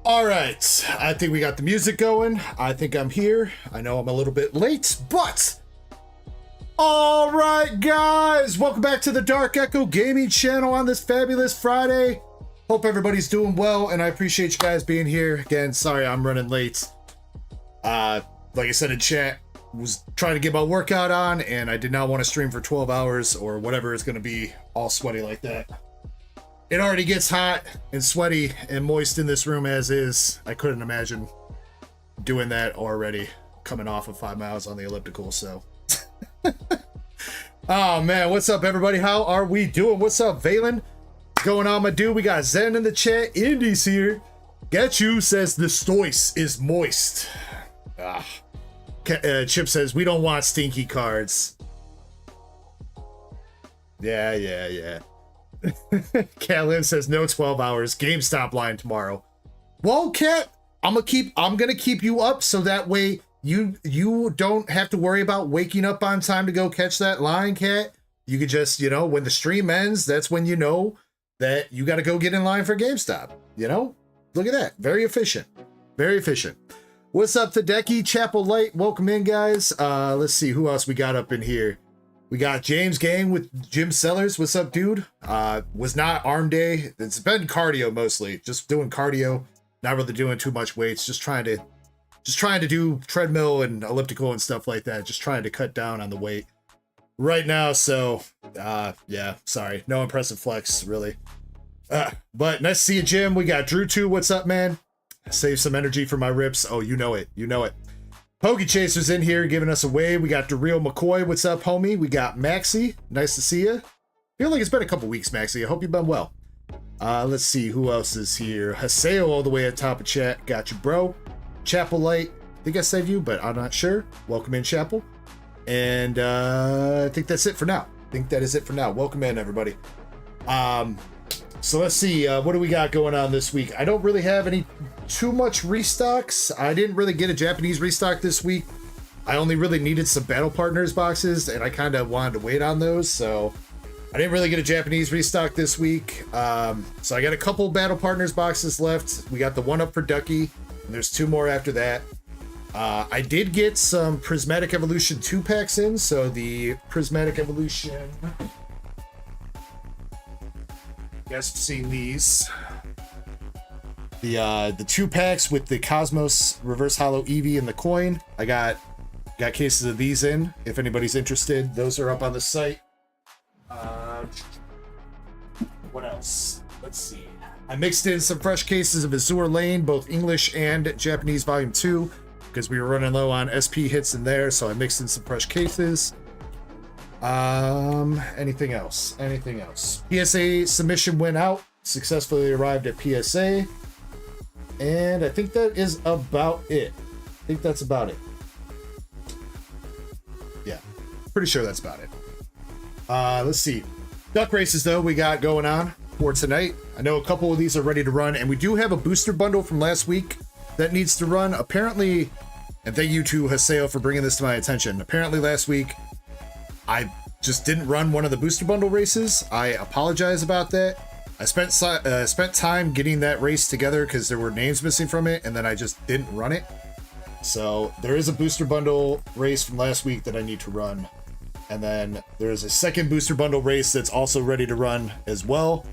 All right, I think we got the music going. I think I'm here. I know I'm a little bit late, but all right, guys, welcome back to the Dark Echo Gaming channel on this fabulous Friday. Hope everybody's doing well, and I appreciate you guys being here. Again, sorry I'm running late. Like I said in chat, was trying to get my workout on, and I did not want to stream for 12 hours or whatever it's going to be all sweaty like that. It already gets hot and sweaty and moist in this room as is. I couldn't imagine doing that already, coming off of 5 miles on the elliptical, so. Oh man, what's up everybody? How are we doing? What's up, Valen? What's going on, my dude? We got Zen in the chat. Indy's here. Get you says the stoice is moist. Chip says we don't want stinky cards. Yeah. Cat says no 12 hours. GameStop line tomorrow. Well, Cat, I'm gonna keep you up so that way you don't have to worry about waking up on time to go catch that line, Cat. You could just, when the stream ends, that's when you know that you got to go get in line for GameStop. Look at that. Very efficient. Very efficient. What's up, Tadeki? Chapel Light, welcome in, guys. Let's see who else we got up in here. We got James Gang with Jim Sellers. What's up, dude? Was not arm day. It's been cardio mostly. Just doing cardio. Not really doing too much weights. Just trying to do treadmill and elliptical and stuff like that. Just trying to cut down on the weight right now. So, yeah, sorry. No impressive flex, really. But nice to see you, Jim. We got Drew too. What's up, man? Save some energy for my rips. Oh, you know it. You know it. Pokey Chaser's in here giving us a wave. We got DeReal McCoy. What's up, homie? We got Maxie. Nice to see you. Feel like it's been a couple weeks, Maxie. I hope you've been well. Let's see who else is here. Haseo all the way at top of chat. Got you, bro. Chapel Light. I think I said you, but I'm not sure. Welcome in, Chapel. And I think that's it for now. I think that is it for now. Welcome in, everybody. So let's see. What do we got going on this week? I don't really have any too much restocks. I didn't really get a Japanese restock this week. I only really needed some battle partners boxes, and I kind of wanted to wait on those, so I didn't really get a Japanese restock this week. So I got a couple battle partners boxes left. We got the one up for Ducky, and there's 2 more after that. I did get some Prismatic Evolution 2 packs in, so the Prismatic Evolution, you guys have seen these. The 2 packs with the Cosmos Reverse Hollow Eevee and the coin. I got cases of these in. If anybody's interested, those are up on the site. What else? Let's see. I mixed in some fresh cases of Azour Lane, both English and Japanese Volume 2, because we were running low on SP hits in there, so I mixed in some fresh cases. Anything else? PSA submission went out. Successfully arrived at PSA. And I think that is about it. I think that's about it. Yeah, pretty sure that's about it. Let's see. Duck races, though, we got going on for tonight. I know a couple of these are ready to run, and we do have a booster bundle from last week that needs to run. Apparently, and thank you to Haseo for bringing this to my attention. Apparently last week, I just didn't run one of the booster bundle races. I apologize about that. I spent time getting that race together because there were names missing from it, and then I just didn't run it. So there is a booster bundle race from last week that I need to run. And then there's a second booster bundle race that's also ready to run as well.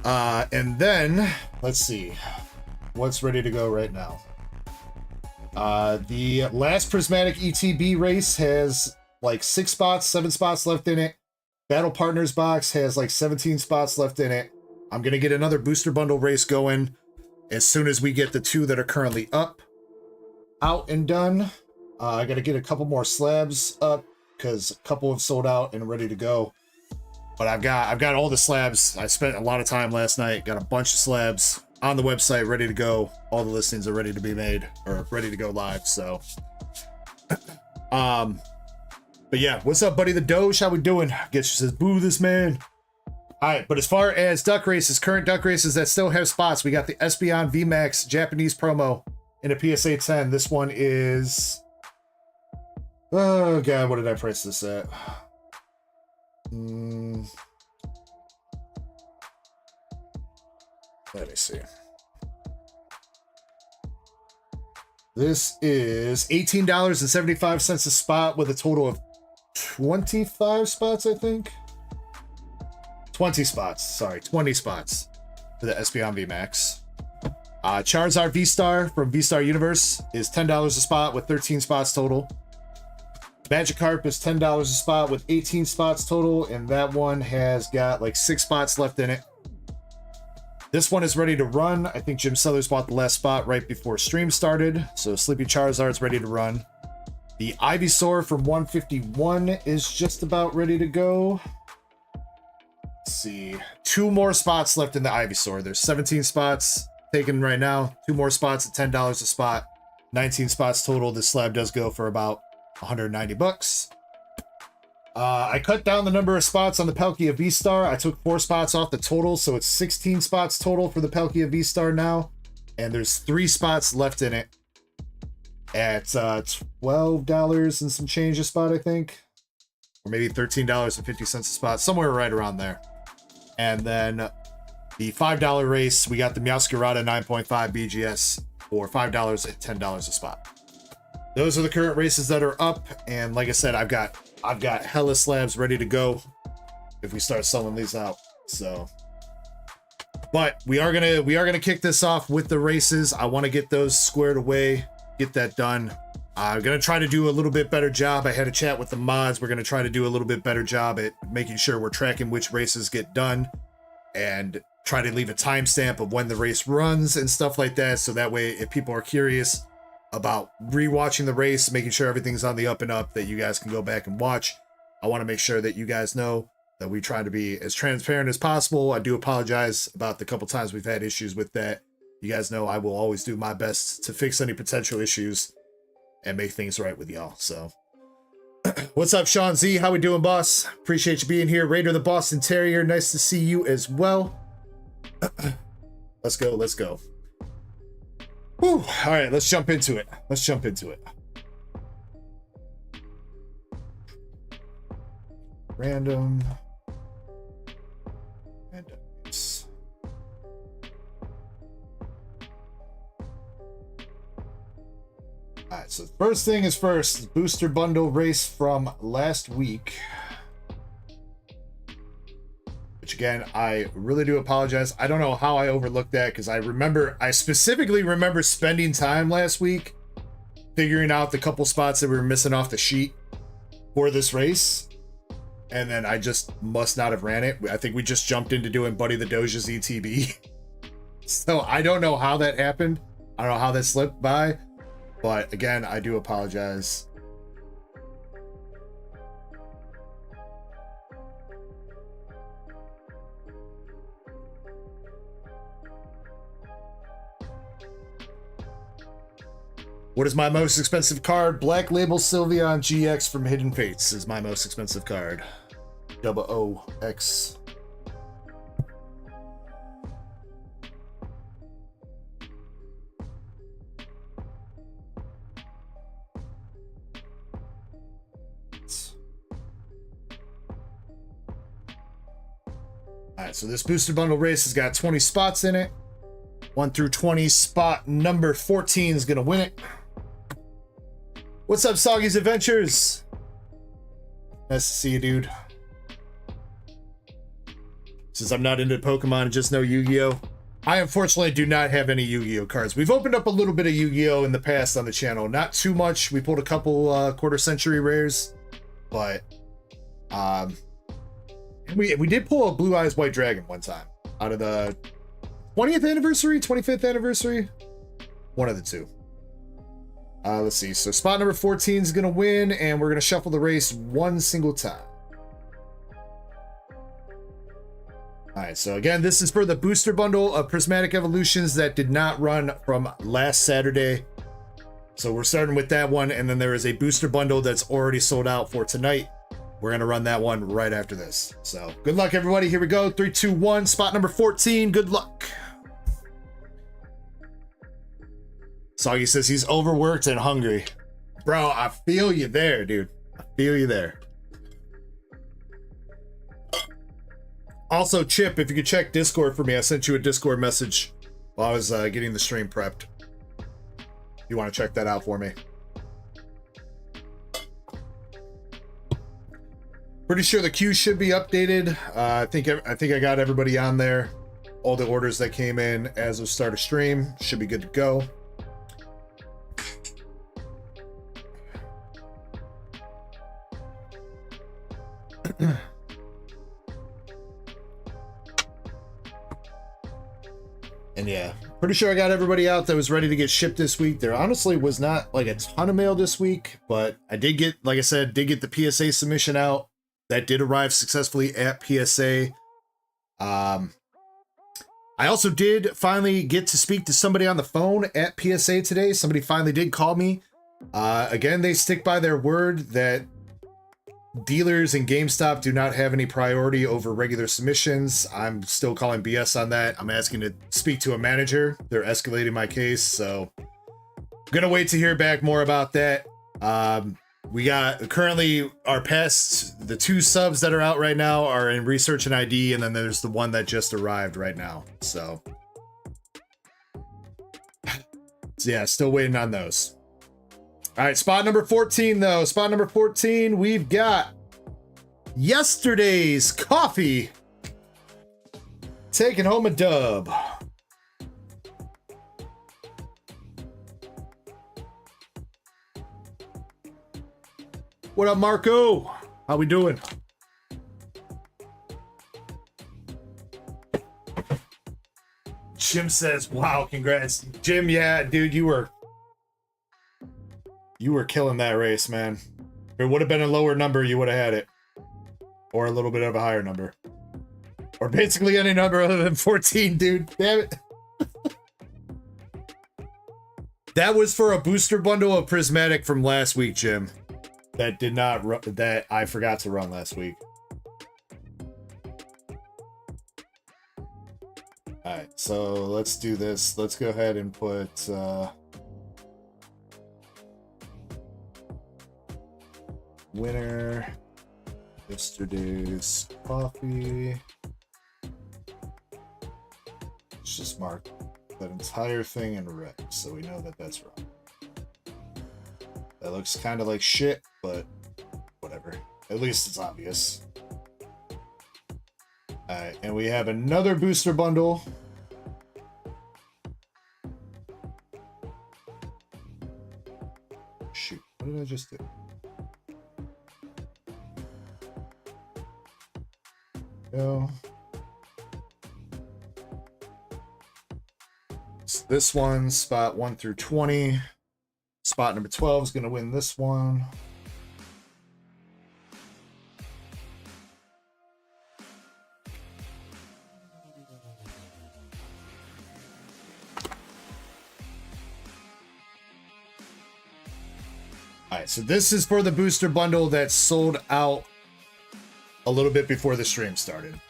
And then, let's see. What's ready to go right now? The last Prismatic ETB race has like 6 spots, 7 spots left in it. Battle Partners box has like 17 spots left in it. I'm going to get another booster bundle race going as soon as we get the 2 that are currently out and done. I got to get a couple more slabs up because a couple have sold out and ready to go. But I've got all the slabs. I spent a lot of time last night. Got a bunch of slabs on the website ready to go. All the listings are ready to be made or ready to go live. So, but yeah, what's up, buddy? The Doge, how we doing? Guess she says, boo this man. All right, but as far as duck races, current duck races that still have spots, we got the Espeon VMAX Japanese promo in a PSA 10. This one is, oh god, what did I price this at? Let me see. This is $18.75 a spot with a total of 25 spots, I think. 20 spots. Sorry, 20 spots for the Espeon VMAX. Charizard VSTAR from VSTAR Universe is $10 a spot with 13 spots total. Magikarp is $10 a spot with 18 spots total, and that one has got like 6 spots left in it. This one is ready to run. I think Jim Sellers bought the last spot right before stream started, so Sleepy Charizard's ready to run. The Ivysaur from 151 is just about ready to go. Let's see. 2 more spots left in the Ivysaur. There's 17 spots taken right now. 2 more spots at $10 a spot. 19 spots total. This slab does go for about 190 bucks. I cut down the number of spots on the Palkia V-Star. I took 4 spots off the total, so it's 16 spots total for the Palkia V-Star now. And there's 3 spots left in it at $12 and some change a spot, I think. Or maybe $13.50 a spot, somewhere right around there. And then the $5 race, we got the Meowscarada 9.5 BGS for $5 at $10 a spot. Those are the current races that are up, and like I said, I've got hella slabs ready to go if we start selling these out. So, but we are gonna kick this off with the races. I want to get those squared away, get that done. I'm gonna try to do a little bit better job. I had a chat with the mods. We're gonna try to do a little bit better job at making sure we're tracking which races get done, and try to leave a timestamp of when the race runs and stuff like that. So that way, if people are curious about rewatching the race, making sure everything's on the up and up, that you guys can go back and watch. I want to make sure that you guys know that we try to be as transparent as possible. I do apologize about the couple times we've had issues with that. You guys know I will always do my best to fix any potential issues and make things right with y'all. So what's up, Sean Z? How we doing, boss? Appreciate you being here. Raider the Boston Terrier, nice to see you as well. Let's go, let's go. Whew. All right, let's jump into it. Let's jump into it. Random. Randoms. All right, so first thing is first, booster bundle race from last week. Which again, I really do apologize. I don't know how I overlooked that, because I specifically remember spending time last week figuring out the couple spots that we were missing off the sheet for this race. And then I just must not have ran it. I think we just jumped into doing Buddy the Doja's ETB. So I don't know how that happened. I don't know how that slipped by. But again, I do apologize. What is my most expensive card? Black Label Sylveon GX from Hidden Fates is my most expensive card. OOX. Alright, so this booster bundle race has got 20 spots in it. 1 through 20, spot number 14 is going to win it. What's up, Soggy's Adventures? Nice to see you, dude. Since I'm not into Pokemon and just know Yu-Gi-Oh! I unfortunately do not have any Yu-Gi-Oh! Cards. We've opened up a little bit of Yu-Gi-Oh! In the past on the channel. Not too much. We pulled a couple quarter century rares. But we did pull a Blue Eyes White Dragon one time. Out of the 20th anniversary? 25th anniversary? One of the two. Let's see. So spot number 14 is going to win, and we're going to shuffle the race one single time. All right. So again, this is for the booster bundle of Prismatic Evolutions that did not run from last Saturday. So we're starting with that one, and then there is a booster bundle that's already sold out for tonight. We're going to run that one right after this. So good luck, everybody. Here we go. 3, 2, 1. Spot number 14. Good luck. Soggy says he's overworked and hungry. Bro, I feel you there, dude. I feel you there. Also, Chip, if you could check Discord for me. I sent you a Discord message while I was getting the stream prepped. You want to check that out for me? Pretty sure the queue should be updated. I think I got everybody on there. All the orders that came in as of start of stream should be good to go. And yeah, pretty sure I got everybody out that was ready to get shipped this week. There honestly was not like a ton of mail this week, but I did get, like I said, did get the PSA submission out. That did arrive successfully at PSA. I also did finally get to speak to somebody on the phone at PSA today. Somebody finally did call me. Again, they stick by their word that dealers and GameStop do not have any priority over regular submissions. I'm still calling BS on that. I'm asking to speak to a manager. They're escalating my case, so I'm gonna wait to hear back more about that. We got currently our past, the 2 subs that are out right now are in research and ID, and then there's the one that just arrived right now. So yeah, still waiting on those. All right, spot number 14 though. Spot number 14, we've got yesterday's coffee taking home a dub. What up, Marco? How we doing? Jim says, wow, congrats. Jim, yeah, dude, you were killing that race, man. If it would have been a lower number, you would have had it. Or a little bit of a higher number. Or basically any number other than 14, dude. Damn it. That was for a booster bundle of Prismatic from last week, Jim. That did not run, that I forgot to run last week. Alright, so let's do this. Let's go ahead and put winner, yesterday's coffee. Let's just mark that entire thing in red so we know that that's wrong. That looks kind of like shit, but whatever. At least it's obvious. Alright, and we have another booster bundle. Shoot, what did I just do? Go. So this one, spot 1 through 20. Spot number 12 is going to win this one. Alright, so this is for the booster bundle that sold out a little bit before the stream started.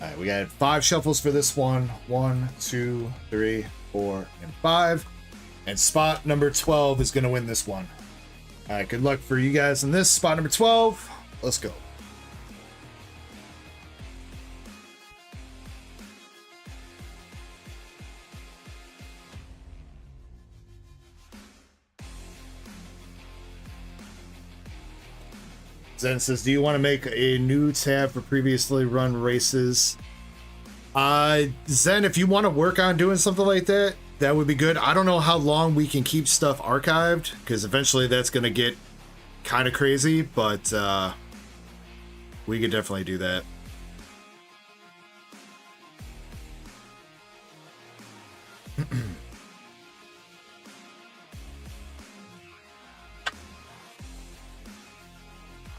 Alright, we got 5 shuffles for this one. 1, 2, 3, 4, and 5. And spot number 12 is going to win this one. Alright, good luck for you guys in this. Spot number 12. Let's go. Zen says, do you want to make a new tab for previously run races? Zen, if you want to work on doing something like that, that would be good. I don't know how long we can keep stuff archived, because eventually that's going to get kind of crazy, but we could definitely do that.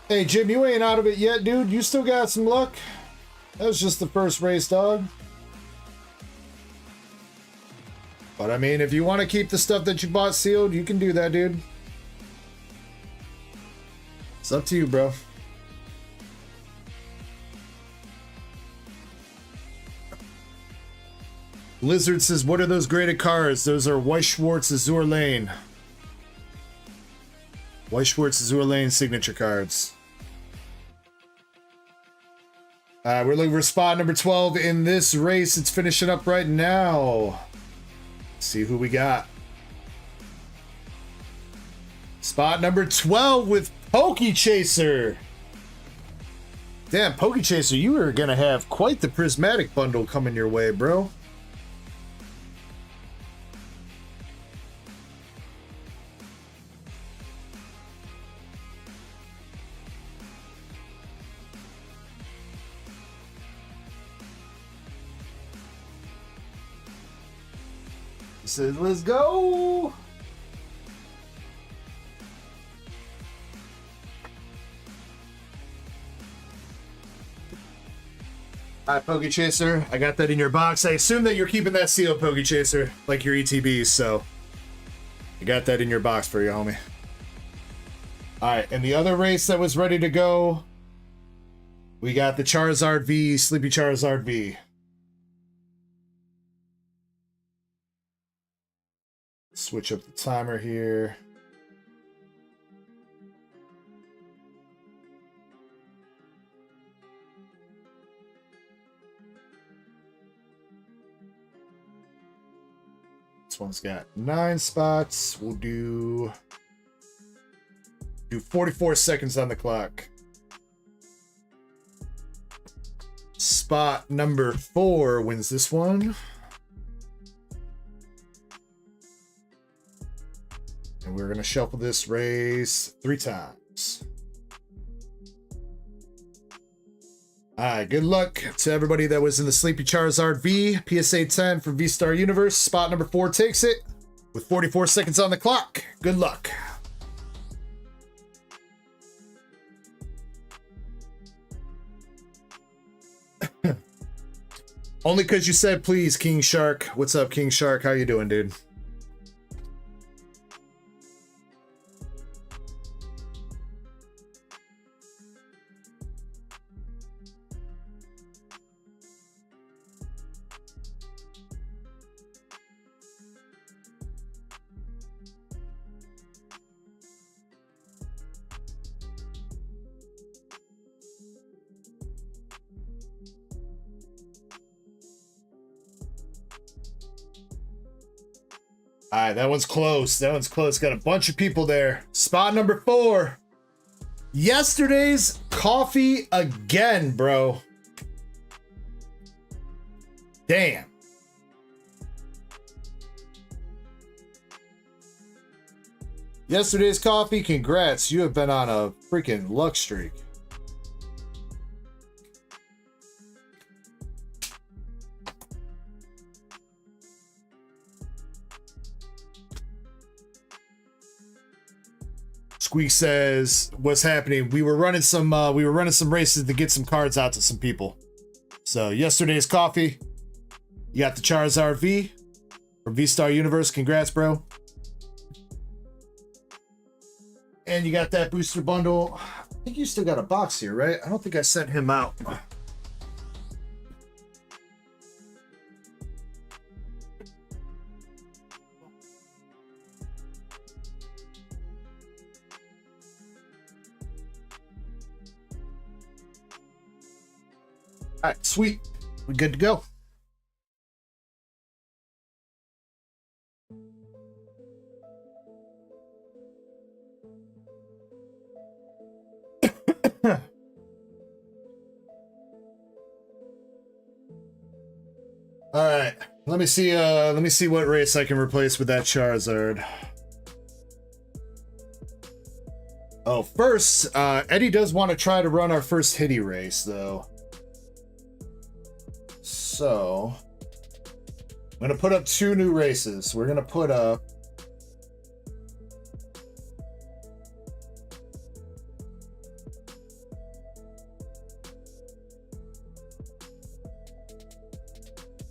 Hey, Jim, you ain't out of it yet, dude. You still got some luck. That was just the first race, dog. But, I mean, if you want to keep the stuff that you bought sealed, you can do that, dude. It's up to you, bro. Lizard says, what are those graded cars? Those are Weiss Schwarz Azour Lane. Weiss Schwarz Azour Lane signature cards. We're looking for spot number 12 in this race. It's finishing up right now. Let's see who we got. Spot number 12 with Pokey Chaser. Damn, Pokey Chaser, you are going to have quite the Prismatic bundle coming your way, bro. Says, let's go. All right, Pokey Chaser, I got that in your box. I assume that you're keeping that sealed, Pokey Chaser, like your ETBs, so I got that in your box for you, homie. All right, and the other race that was ready to go, we got the Charizard V, Sleepy Charizard V. Switch up the timer here. This one's got 9 spots. We'll do 44 seconds on the clock. Spot number 4 wins this one. And we're going to shuffle this race 3 times. All right, good luck to everybody that was in the Sleepy Charizard V. PSA 10 from VSTAR Universe. Spot number 4 takes it with 44 seconds on the clock. Good luck. Only because you said please, King Shark. What's up, King Shark? How you doing, dude? All right, that one's close. That one's close. Got a bunch of people there. Spot number 4. Yesterday's coffee again, bro. Damn. Yesterday's coffee, congrats. You have been on a freaking luck streak. Squeak says, "What's happening? We were running some races to get some cards out to some people. So yesterday's coffee, you got the Charizard V from VSTAR Universe. Congrats, bro. And you got that booster bundle. I think you still got a box here, right? I don't think I sent him out. All right, sweet. We're good to go. All right, let me see what race I can replace with that Charizard. Oh, first, Eddie does want to try to run our first Hitty race, though. So, I'm going to put up 2 new races. We're going to put up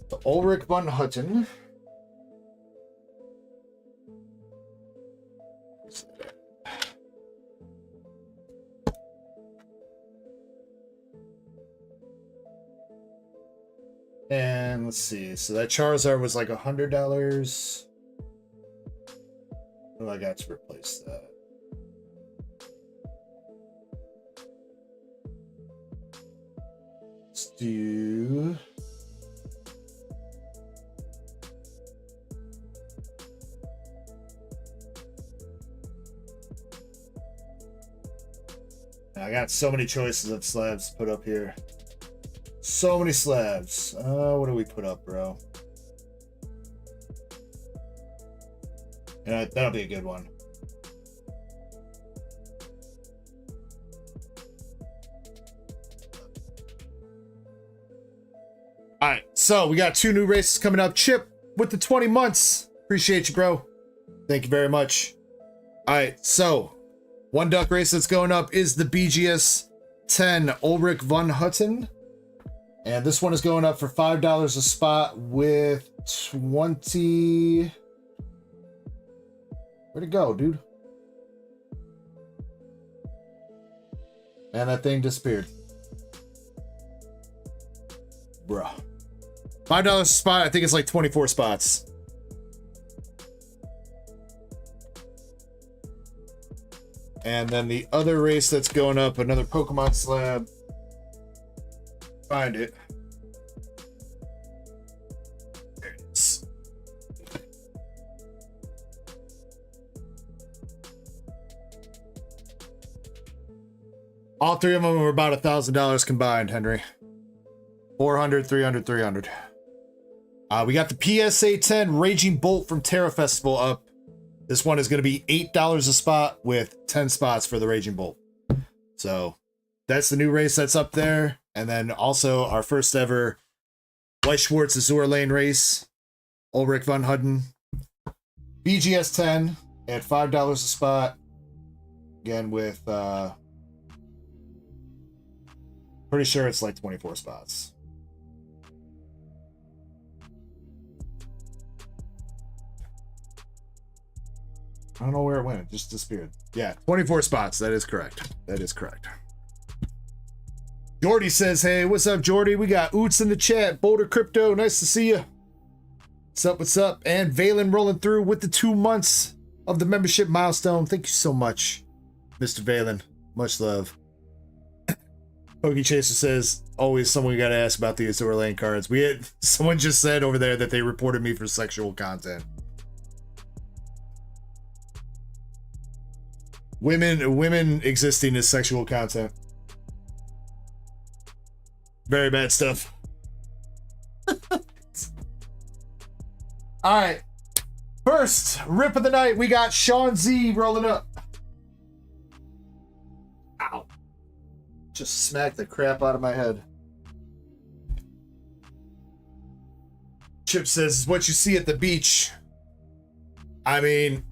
the Ulrich von Hutten. And let's see. So that Charizard was like $100. Oh, I got to replace that. Let's do... I got so many choices of slabs to put up here. So many slabs. What do we put up, bro? Yeah, that'll be a good one. All right, so we got 2 new races coming up. Chip with the 20 months. Appreciate you, bro. Thank you very much. All right, so one duck race that's going up is the BGS 10 Ulrich von Hutten. And this one is going up for $5 a spot with 20... Where'd it go, dude? Man, that thing disappeared. Bruh. $5 a spot, I think it's like 24 spots. And then the other race that's going up, another Pokemon slab. Find it. There it is. All 3 of them were about $1,000 combined, Henry. 400, 300, 300. We got the PSA 10 Raging Bolt from Terra Festival up. This one is going to be $8 a spot with 10 spots for the Raging Bolt. So that's the new race that's up there. And then also our first ever White Schwartz Azour Lane race. Ulrich von Hutten. BGS 10 at $5 a spot. Again with, pretty sure it's like 24 spots. I don't know where it went. It just disappeared. Yeah, 24 spots. That is correct. That is correct. Jordy says, hey, what's up, Jordy? We got Oots in the chat. Boulder Crypto, nice to see you. What's up, what's up? And Valen rolling through with the 2 months of the membership milestone. Thank you so much, Mr. Valen. Much love. Pokey Chaser says, always someone got to ask about the Azour Lane cards. Someone just said over there that they reported me for sexual content. Women existing as sexual content. Very bad stuff. All right. First rip of the night, we got Sean Z rolling up. Ow. Just smacked the crap out of my head. Chip says, what you see at the beach. I mean,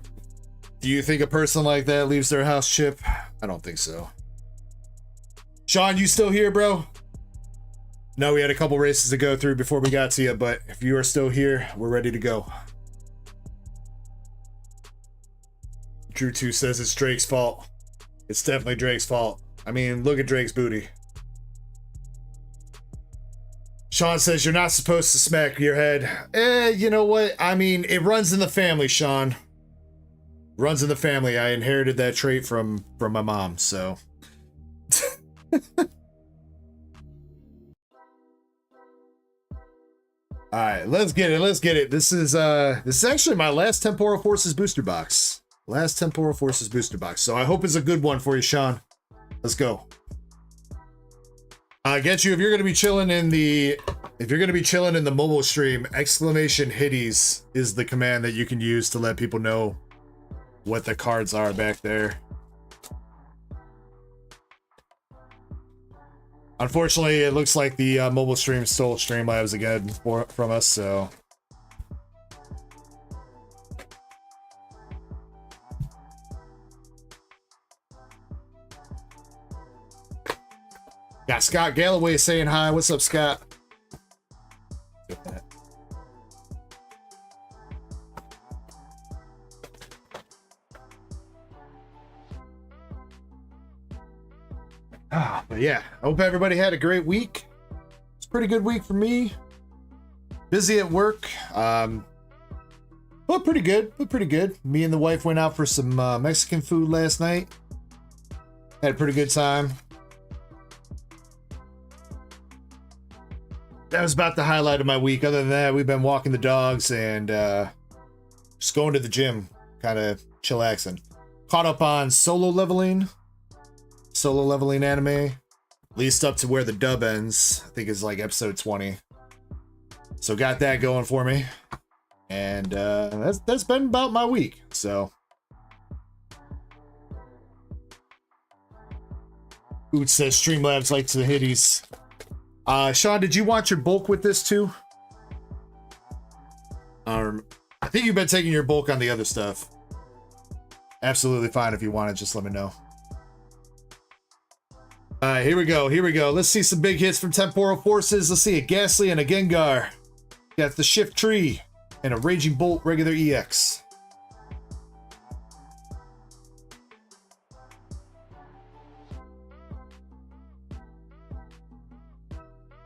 do you think a person like that leaves their house, Chip? I don't think so. Sean, you still here, bro? No, we had a couple races to go through before we got to you, but if you are still here, we're ready to go. Drew 2 says it's Drake's fault. It's definitely Drake's fault. I mean, look at Drake's booty. Sean says you're not supposed to smack your head. You know what? I mean, it runs in the family, Sean. Runs in the family. I inherited that trait from my mom, so. All right, let's get it. Let's get it. This is actually my last Temporal Forces booster box. Last Temporal Forces booster box. So I hope it's a good one for you, Sean. Let's go. Get you if you're gonna be chilling in the mobile stream, exclamation hitties is the command that you can use to let people know what the cards are back there. Unfortunately, it looks like the mobile stream stole Streamlabs again from us, so. Got Scott Galloway saying hi. What's up, Scott? But yeah, I hope everybody had a great week. It's a pretty good week for me. Busy at work. But pretty good. But pretty good. Me and the wife went out for some Mexican food last night. Had a pretty good time. that was about the highlight of my week. Other than that, we've been walking the dogs and just going to the gym, kind of chillaxing. Caught up on solo leveling anime, at least up to where the dub ends. I think it's like episode 20. So got that going for me, and that's been about my week. So, Oot says Streamlabs likes the hitties. Sean, did you want your bulk with this too? I think you've been taking your bulk on the other stuff. Absolutely fine if you want it, just let me know. Alright, here we go. Let's see some big hits from Temporal Forces. Let's see a Ghastly and a Gengar. Got the Shift Tree and a Raging Bolt regular EX.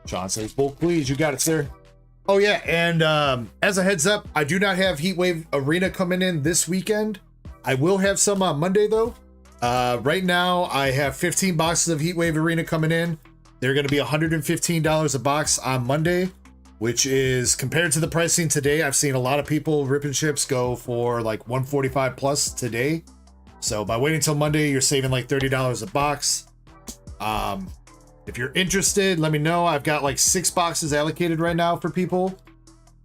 Sean says, bulk please, you got it, sir. Oh yeah, and as a heads up, I do not have Heatwave Arena coming in this weekend. I will have some on Monday though. Right now, I have 15 boxes of Heatwave Arena coming in. They're going to be $115 a box on Monday, which is, compared to the pricing today, I've seen a lot of people ripping ships go for like $145 plus today. So by waiting till Monday, you're saving like $30 a box. If you're interested, let me know. I've got like 6 boxes allocated right now for people.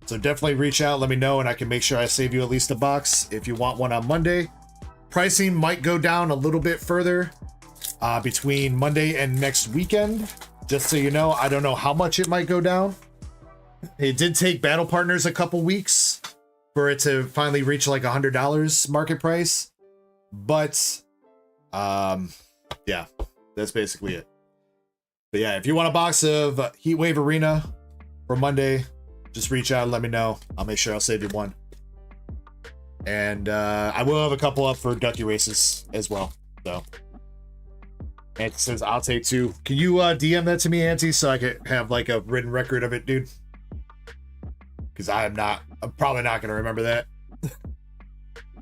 So definitely reach out, let me know, and I can make sure I save you at least a box if you want one on Monday. Pricing might go down a little bit further between Monday and next weekend. Just so you know, I don't know how much it might go down. It did take Battle Partners a couple weeks for it to finally reach like $100 market price. But yeah, that's basically it. But yeah, if you want a box of Heatwave Arena for Monday, just reach out and let me know. I'll make sure I'll save you one. And I will have a couple up for Ducky Races as well. So, Auntie says, I'll take 2. Can you DM that to me, Auntie, so I could have like a written record of it, dude? Because I'm probably not going to remember that.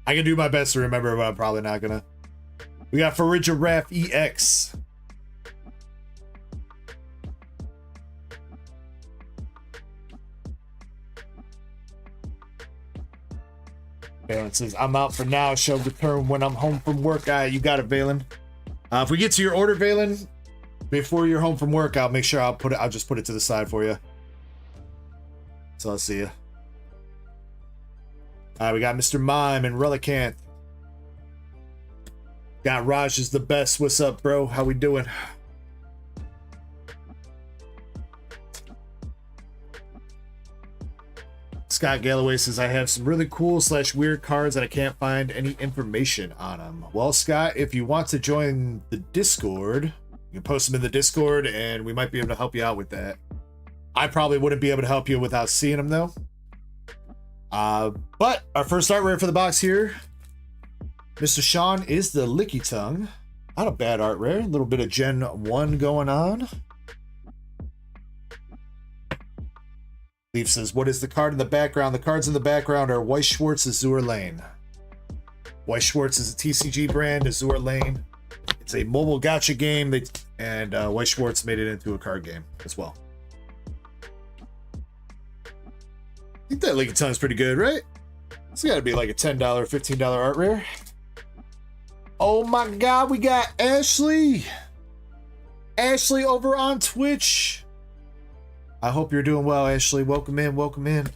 I can do my best to remember, but I'm probably not going to. We got Farigiraf EX. Valen says, I'm out for now. Shall return when I'm home from work. You got it, Valen. If we get to your order, Valen, before you're home from work, I'll make sure I'll just put it to the side for you. So I'll see you. We got Mr. Mime and Relicanth. Got Raj is the best. What's up, bro? How we doing? Scott Galloway says, I have some really cool / weird cards that I can't find any information on them. Well, Scott, if you want to join the Discord, you can post them in the Discord and we might be able to help you out with that. I probably wouldn't be able to help you without seeing them though. But our first art rare for the box here, Mr. Sean, is the Licky Tongue. Not a bad art rare. A little bit of Gen 1 going on. Leaf says, what is the card in the background? The cards in the background are Weiss Schwarz Azour Lane. Weiss Schwarz is a TCG brand. Azour Lane, it's a mobile gacha game, and Weiss Schwarz made it into a card game as well. I think that Licky Tongue is pretty good, right? It's got to be like a $10, $15 art rare. Oh my god, we got Ashley! Ashley over on Twitch. I hope you're doing well, Ashley. Welcome in, welcome in.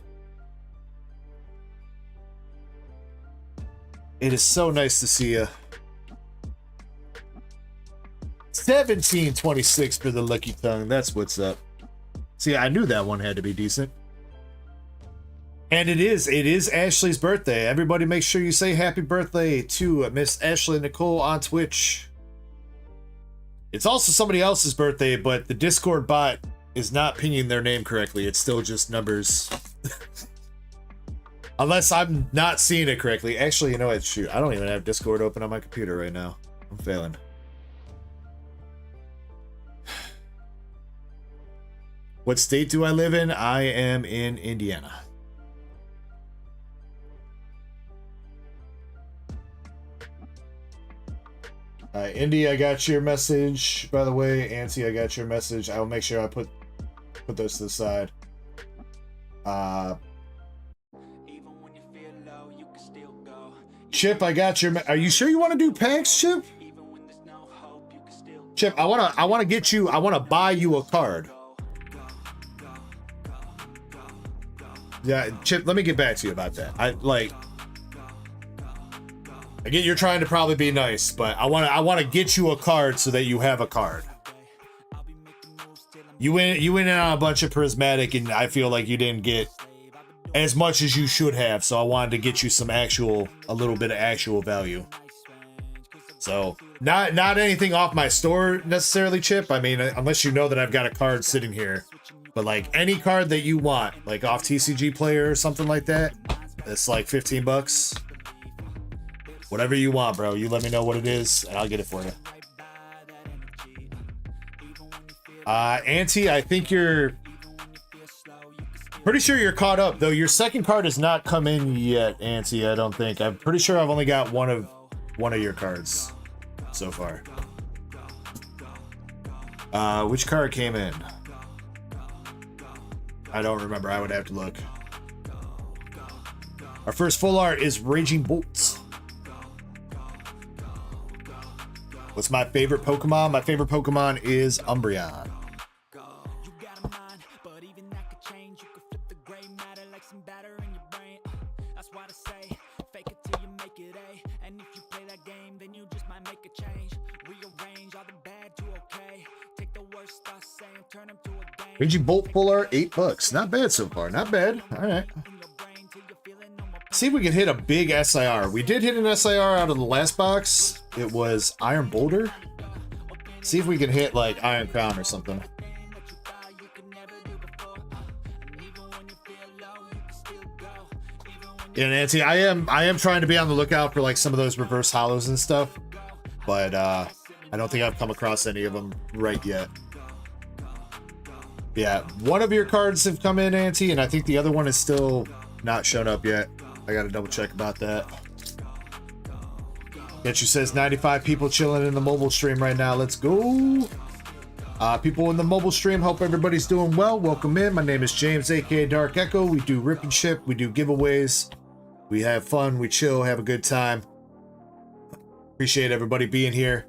It is so nice to see you. 1726 for the Licky Tongue. That's what's up. See, I knew that one had to be decent. And it is Ashley's birthday. Everybody make sure you say happy birthday to Miss Ashley Nicole on Twitch. It's also somebody else's birthday, but the Discord bot is not pinging their name correctly. It's still just numbers. Unless I'm not seeing it correctly. Actually, you know what? Shoot, I don't even have Discord open on my computer right now. I'm failing. What state do I live in? I am in Indiana. Indy, I got your message. By the way, Auntie, I got your message. I'll make sure I put put those to the side. Chip, I got your. Are you sure you want to do packs, Chip? Chip, I wanna get you. I wanna buy you a card. Yeah, Chip. Let me get back to you about that. I get you're trying to probably be nice, but I wanna get you a card so that you have a card. You went in on a bunch of Prismatic, and I feel like you didn't get as much as you should have, so I wanted to get you some a little bit of actual value. So not anything off my store necessarily, Chip. I mean, unless you know that I've got a card sitting here, but like any card that you want, like off TCG Player or something like that, it's like 15 bucks. Whatever you want, bro. You let me know what it is, and I'll get it for you. Auntie, I think you're pretty sure you're caught up, though. Your second card has not come in yet, Auntie. I don't think. I'm pretty sure I've only got one of your cards so far. Which card came in? I don't remember. I would have to look. Our first full art is Raging Bolts. What's my favorite Pokemon? My favorite Pokemon is Umbreon. Raging Bolt full art, $8. Not bad so far. Not bad. All right. See if we can hit a big SIR. We did hit an SIR out of the last box. It was Iron Boulder. See if we can hit like Iron Crown or something. Yeah, Nancy, I am trying to be on the lookout for like some of those reverse hollows and stuff, but I don't think I've come across any of them right yet. Yeah, one of your cards have come in, Auntie, and I think the other one is still not shown up yet. I gotta double check about that. Getchu says 95 people chilling in the mobile stream right now. Let's go. People in the mobile stream, hope everybody's doing well. Welcome in. My name is James, aka Dark Echo. We do rip and ship. We do giveaways. We have fun. We chill. Have a good time. Appreciate everybody being here.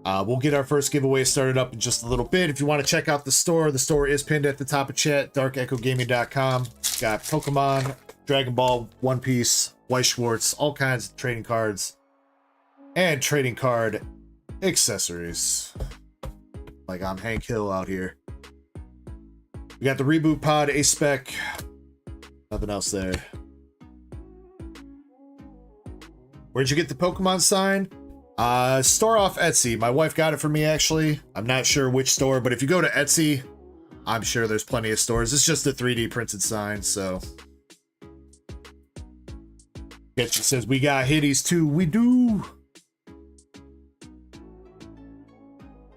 We'll get our first giveaway started up in just a little bit. If you want to check out the store is pinned at the top of chat, DarkEckoGaming.com. Got Pokemon, Dragon Ball, One Piece, White Schwartz, all kinds of trading cards and trading card accessories. Like I'm Hank Hill out here. We got the Reboot Pod, A-Spec. Nothing else there. Where'd you get the Pokemon sign? Store off Etsy. My wife got it for me, actually. I'm not sure which store, but if you go to Etsy, I'm sure there's plenty of stores. It's just a 3D printed sign, so. Getcha says, we got hitties too. We do.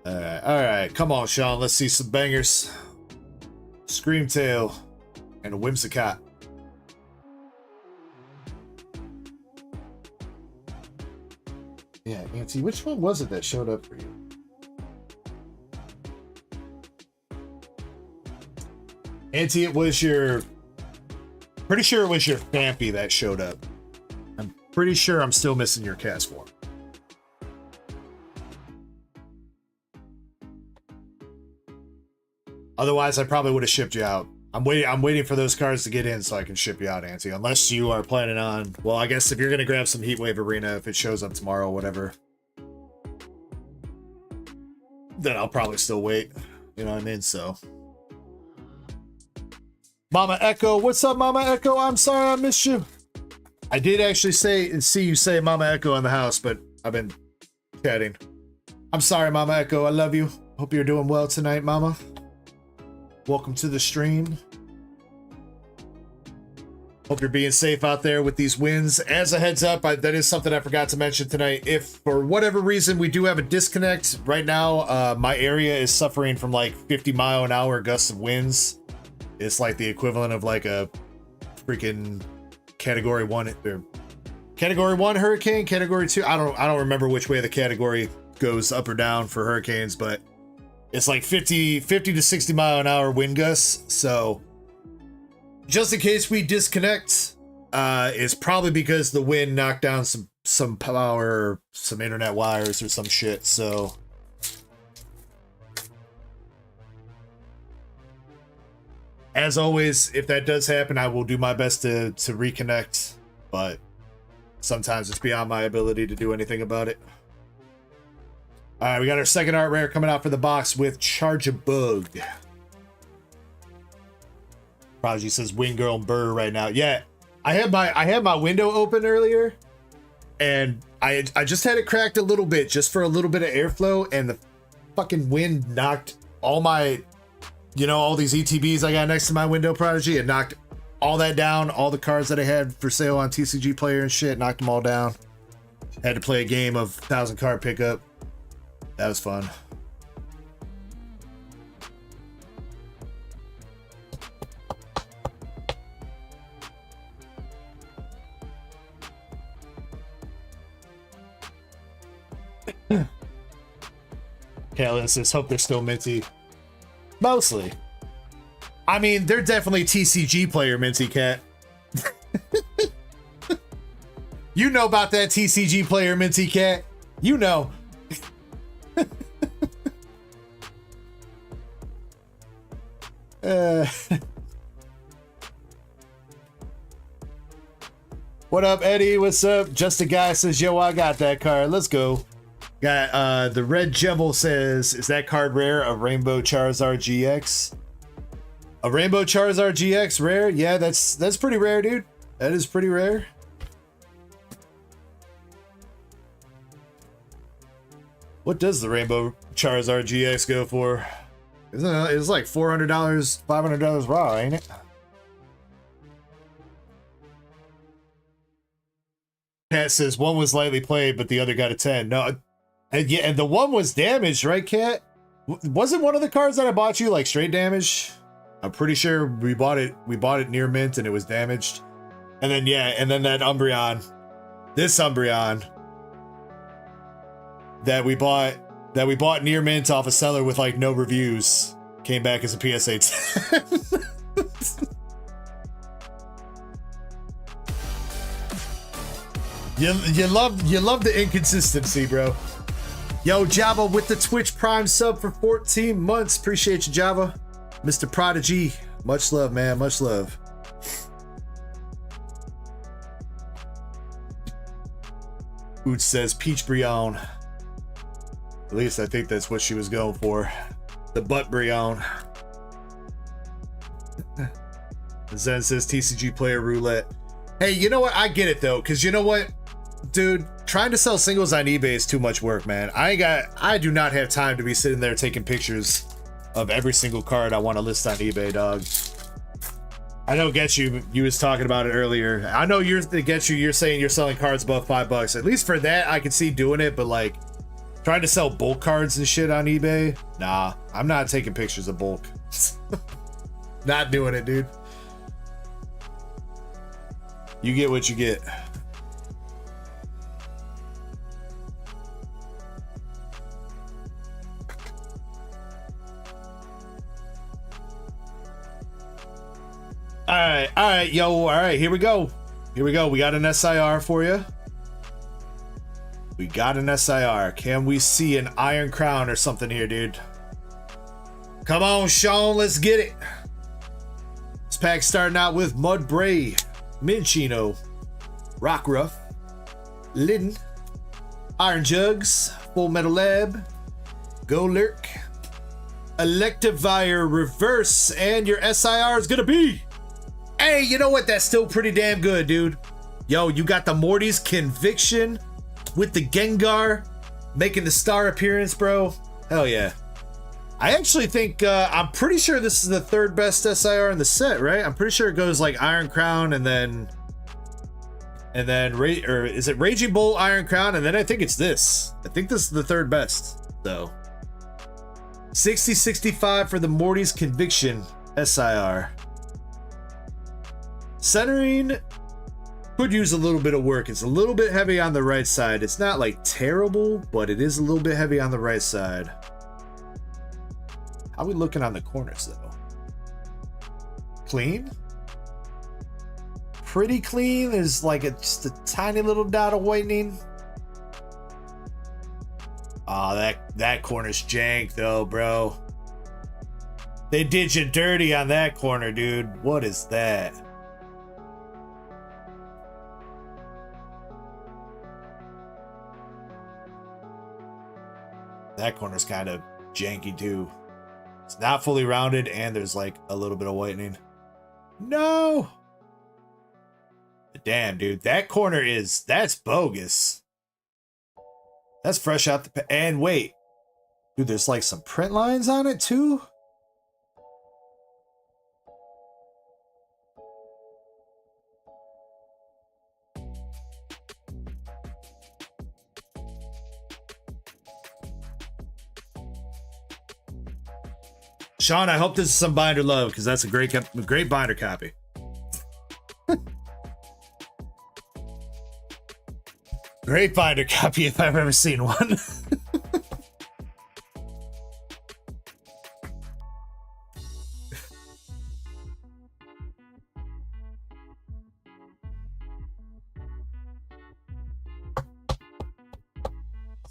Alright. Come on, Sean. Let's see some bangers. Screamtail and a Whimsicott. Yeah, Nancy, which one was it that showed up for you? Auntie, it was your... Pretty sure it was your Fampy that showed up. I'm pretty sure I'm still missing your cast form. Otherwise, I probably would have shipped you out. I'm waiting for those cards to get in so I can ship you out, Auntie. Unless you are planning on... Well, I guess if you're going to grab some Heatwave Arena, if it shows up tomorrow or whatever, then I'll probably still wait. You know what I mean? So... Mama Echo, what's up, Mama Echo? I'm sorry I missed you. I did actually see you say Mama Echo in the house, but I've been chatting. I'm sorry, Mama Echo. I love you. Hope you're doing well tonight, Mama. Welcome to the stream. Hope you're being safe out there with these winds. As a heads up, that is something I forgot to mention tonight. If for whatever reason we do have a disconnect right now, my area is suffering from like 50-mile-an-hour gusts of winds. It's like the equivalent of like a freaking category 1 hurricane, category 2. I don't remember which way the category goes up or down for hurricanes, but it's like 50 to 60 mile an hour wind gusts. So just in case we disconnect, it's probably because the wind knocked down some power, some internet wires or some shit. So as always, if that does happen, I will do my best to reconnect, but sometimes it's beyond my ability to do anything about it. All right, we got our second art rare coming out for the box with Charge a Bug. Prodigy says Wing Girl and Burr right now. Yeah, I had my window open earlier, and I just had it cracked a little bit just for a little bit of airflow, and the fucking wind knocked all my, you know, all these ETBs I got next to my window, Prodigy. It knocked all that down, all the cards that I had for sale on TCG Player and shit, knocked them all down. Had to play a game of 1,000 card pickup. That was fun. Kalen says, hope they're still minty. Mostly. I mean, they're definitely TCG Player minty, Cat. You know about that TCG Player minty, Cat. You know. What up, Eddie? What's up? Just a guy says, yo, I got that card. Let's go. Got the Red Jebel says, is that card rare? A Rainbow Charizard GX? A Rainbow Charizard GX rare? Yeah, that's pretty rare, dude. That is pretty rare. What does the Rainbow Charizard GX go for? Isn't it? It's like $400, $500 raw, ain't it? Cat says one was lightly played, but the other got a 10. No, and yeah, and the one was damaged, right, Cat? Wasn't one of the cards that I bought you like straight damage? I'm pretty sure we bought it near mint and it was damaged. And then yeah, and then that Umbreon, this Umbreon that we bought near mint off a seller with like no reviews came back as a PSA 10. You love the inconsistency, bro. Yo, Java with the Twitch Prime sub for 14 months. Appreciate you, Java. Mr. Prodigy, much love, man, much love. Ooch says Peach Brion. At least I think that's what she was going for. The butt Brion. Zen says TCG Player Roulette. Hey, you know what? I get it though, because you know what? Dude, trying to sell singles on eBay is too much work, man. I do not have time to be sitting there taking pictures of every single card I want to list on eBay, dog. I know Get You was talking about it earlier. I know you're saying you're selling cards above $5. At least for that, I could see doing it, but like trying to sell bulk cards and shit on eBay, nah, I'm not taking pictures of bulk. Not doing it, dude. You get what you get. All right, yo, all right, here we go. We got an SIR for you. We got an SIR. Can we see an Iron Crown or something here, dude? Come on, Sean, let's get it. This pack's starting out with Mudbray, Minchino, Rockruff, Lydon, Iron Jugs, Full Metal Lab, Golurk, Electivire Reverse, and your SIR is gonna be... Hey, you know what? That's still pretty damn good, dude. Yo, you got the Morty's Conviction with the Gengar making the star appearance, bro. Hell yeah. I actually think, I'm pretty sure this is the third best SIR in the set, right? I'm pretty sure it goes like Iron Crown and then, or is it Raging Bolt, Iron Crown? And then I think it's this. I think this is the third best, though. 60-65 for the Morty's Conviction SIR. Centering could use a little bit of work. It's a little bit heavy on the right side. It's not like terrible, but it is a little bit heavy on the right side. How are we looking on the corners, though? Clean? Pretty clean. There's like just a tiny little dot of whitening. Oh, that corner's jank, though, bro. They did you dirty on that corner, dude. What is that? That corner's kind of janky too. It's not fully rounded and there's like a little bit of whitening. No! Damn, dude. That corner that's bogus. That's fresh out the... And wait. Dude, there's like some print lines on it too? Sean, I hope this is some binder love because that's a great binder copy. Great binder copy if I've ever seen one.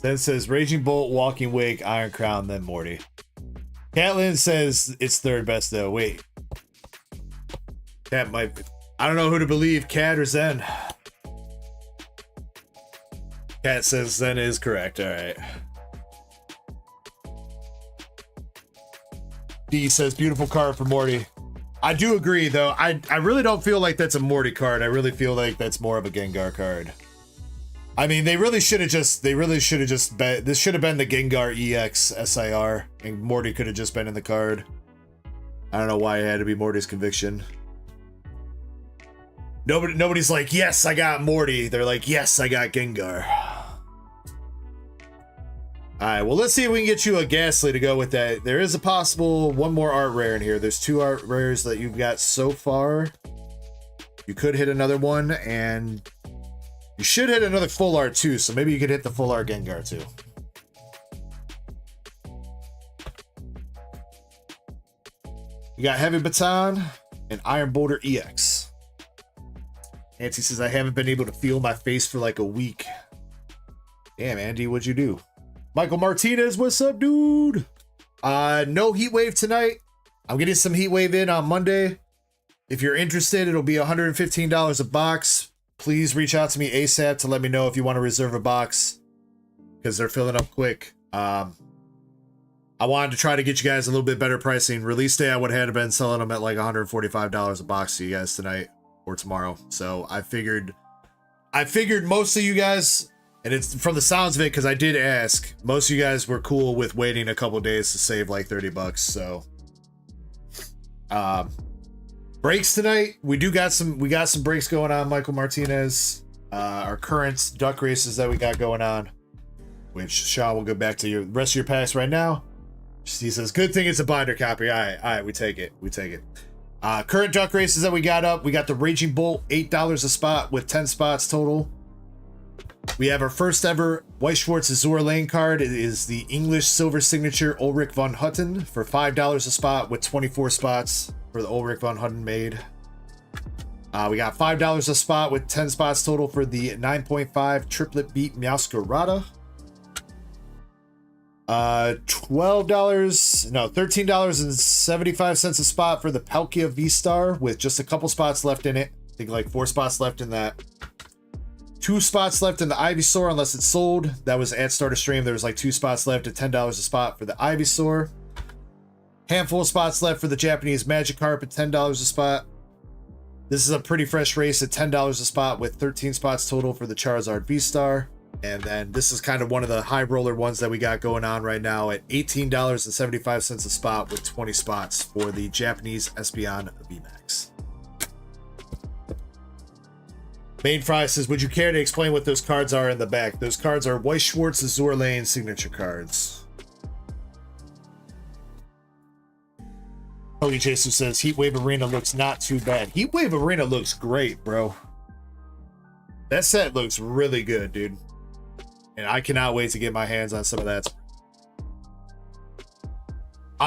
Then says Raging Bolt, Walking Wake, Iron Crown, then Morty. Catlin says it's third best though. Wait. That might be... I don't know who to believe, Cat or Zen. Cat says Zen is correct. Alright. D says beautiful card for Morty. I do agree though. I really don't feel like that's a Morty card. I really feel like that's more of a Gengar card. I mean, they really should have just bet. This should have been the Gengar EX SIR, and Morty could have just been in the card. I don't know why it had to be Morty's conviction. Nobody's like, yes, I got Morty. They're like, yes, I got Gengar. Alright, well, let's see if we can get you a Ghastly to go with that. There is a possible one more art rare in here. There's 2 art rares that you've got so far. You could hit another one, and you should hit another full art too, so maybe you could hit the full art Gengar too. You got Heavy Baton and Iron Boulder EX. Nancy says, I haven't been able to feel my face for like a week. Damn, Andy, what'd you do? Michael Martinez, what's up, dude? No heat wave tonight. I'm getting some heat wave in on Monday. If you're interested, it'll be $115 a box. Please reach out to me ASAP to let me know if you want to reserve a box, because they're filling up quick. I wanted to try to get you guys a little bit better pricing. Release day, I would have been selling them at like $145 a box to you guys tonight or tomorrow. So I figured most of you guys, and it's from the sounds of it, because I did ask, most of you guys were cool with waiting a couple days to save like 30 bucks. So breaks tonight. We got some breaks going on, Michael Martinez. Our current duck races that we got going on, which Sean will go back to your rest of your packs right now. He says, good thing it's a binder copy. All right, we take it. Current duck races that we got up. We got the Raging Bolt, $8 a spot with 10 spots total. We have our first ever White Schwartz Azour Lane card. It is the English Silver Signature Ulrich von Hutten for $5 a spot with 24 spots for the Ulrich von Hutten made. We got $5 a spot with 10 spots total for the 9.5 Triplet Beat Meowscarada. $13.75 a spot for the Palkia VSTAR with just a couple spots left in it. I think like 4 spots left in that. 2 spots left in the Ivysaur unless it's sold. That was at start of stream. There was like 2 spots left at $10 a spot for the Ivysaur. Handful of spots left for the Japanese Magikarp at $10 a spot. This is a pretty fresh race at $10 a spot with 13 spots total for the Charizard V-Star. And then this is kind of one of the high roller ones that we got going on right now at $18.75 a spot with 20 spots for the Japanese Espeon VMAX. Main Fry says, would you care to explain what those cards are in the back? Those cards are White Schwartz Azour Lane signature cards. Hoagie Chaser says, Heatwave Arena looks not too bad. Heatwave Arena looks great, bro. That set looks really good, dude. And I cannot wait to get my hands on some of that.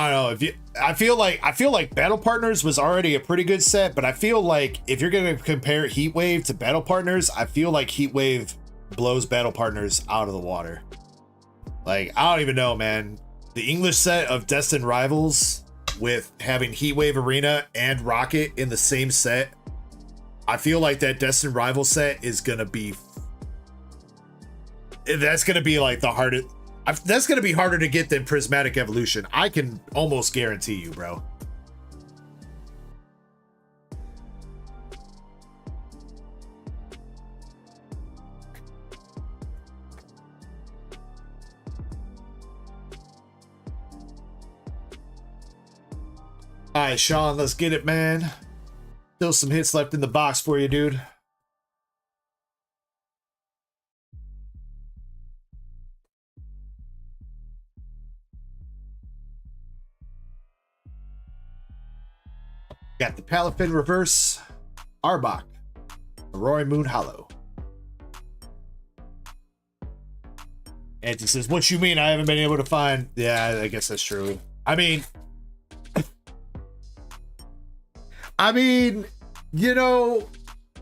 I don't know if you. I feel like Battle Partners was already a pretty good set, but I feel like if you're gonna compare Heatwave to Battle Partners, I feel like Heatwave blows Battle Partners out of the water. Like, I don't even know, man. The English set of Destined Rivals with having Heatwave Arena and Rocket in the same set, I feel like that Destined Rival set is gonna be. That's gonna be like the hardest. That's gonna be harder to get than Prismatic Evolution. I can almost guarantee you, bro. All right, Sean, let's get it, man. Still some hits left in the box for you, dude. Got the Palafin Reverse, Arbok, Roaring Moon Hollow. Auntie says, what you mean I haven't been able to find? Yeah, I guess that's true. I mean, you know,